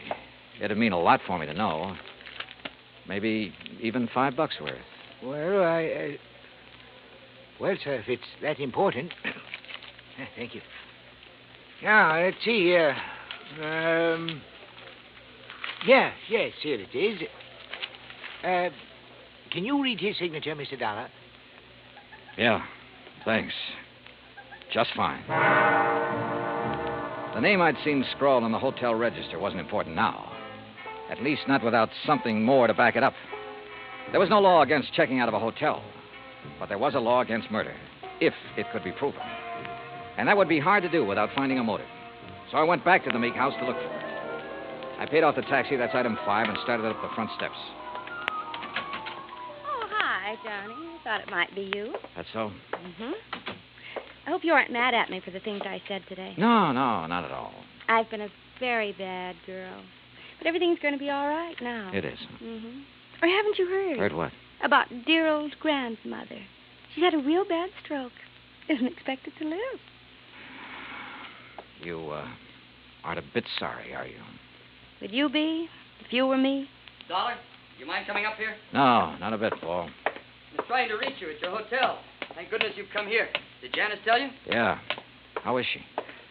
It'd mean a lot for me to know. Maybe even $5 worth. Well, well, sir, if it's that important. Thank you. Now, let's see here. Yes, here it is. Can you read his signature, Mr. Dollar? Yeah, thanks. Just fine. The name I'd seen scrawled on the hotel register wasn't important now. At least not without something more to back it up. There was no law against checking out of a hotel, but there was a law against murder, if it could be proven. And that would be hard to do without finding a motive. So I went back to the Meek house to look for it. I paid off the taxi, that's item 5, and started up the front steps. Oh, hi, Johnny. I thought it might be you. That's so? Mm-hmm. I hope you aren't mad at me for the things I said today. No, not at all. I've been a very bad girl. But everything's going to be all right now. It is. Mm-hmm. Or haven't you heard? Heard what? About dear old grandmother. She's had a real bad stroke. Isn't expected to live. You, aren't a bit sorry, are you? Would you be, if you were me? Dollar, you mind coming up here? No, not a bit, Paul. I was trying to reach you at your hotel. Thank goodness you've come here. Did Janice tell you? Yeah. How is she?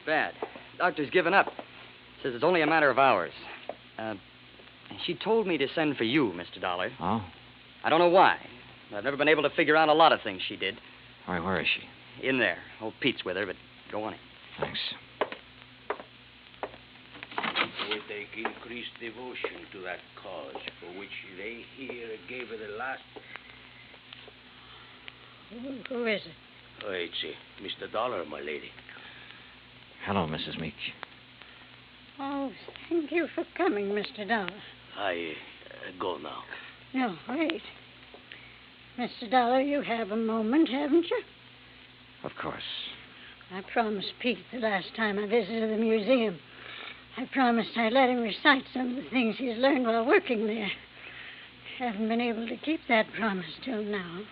Bad. Doctor's given up. Says it's only a matter of hours. She told me to send for you, Mr. Dollar. Oh? I don't know why. I've never been able to figure out a lot of things she did. All right, where is she? In there. Old Pete's with her, but go on in. Thanks. Would they increase devotion to that cause for which they here gave her the last... Who is it? Oh, it's Mr. Dollar, my lady. Hello, Mrs. Meek. Oh, thank you for coming, Mr. Dollar. I go now. No, wait. Mr. Dollar, you have a moment, haven't you? Of course. I promised Pete the last time I visited the museum. I promised I'd let him recite some of the things he's learned while working there. Haven't been able to keep that promise till now.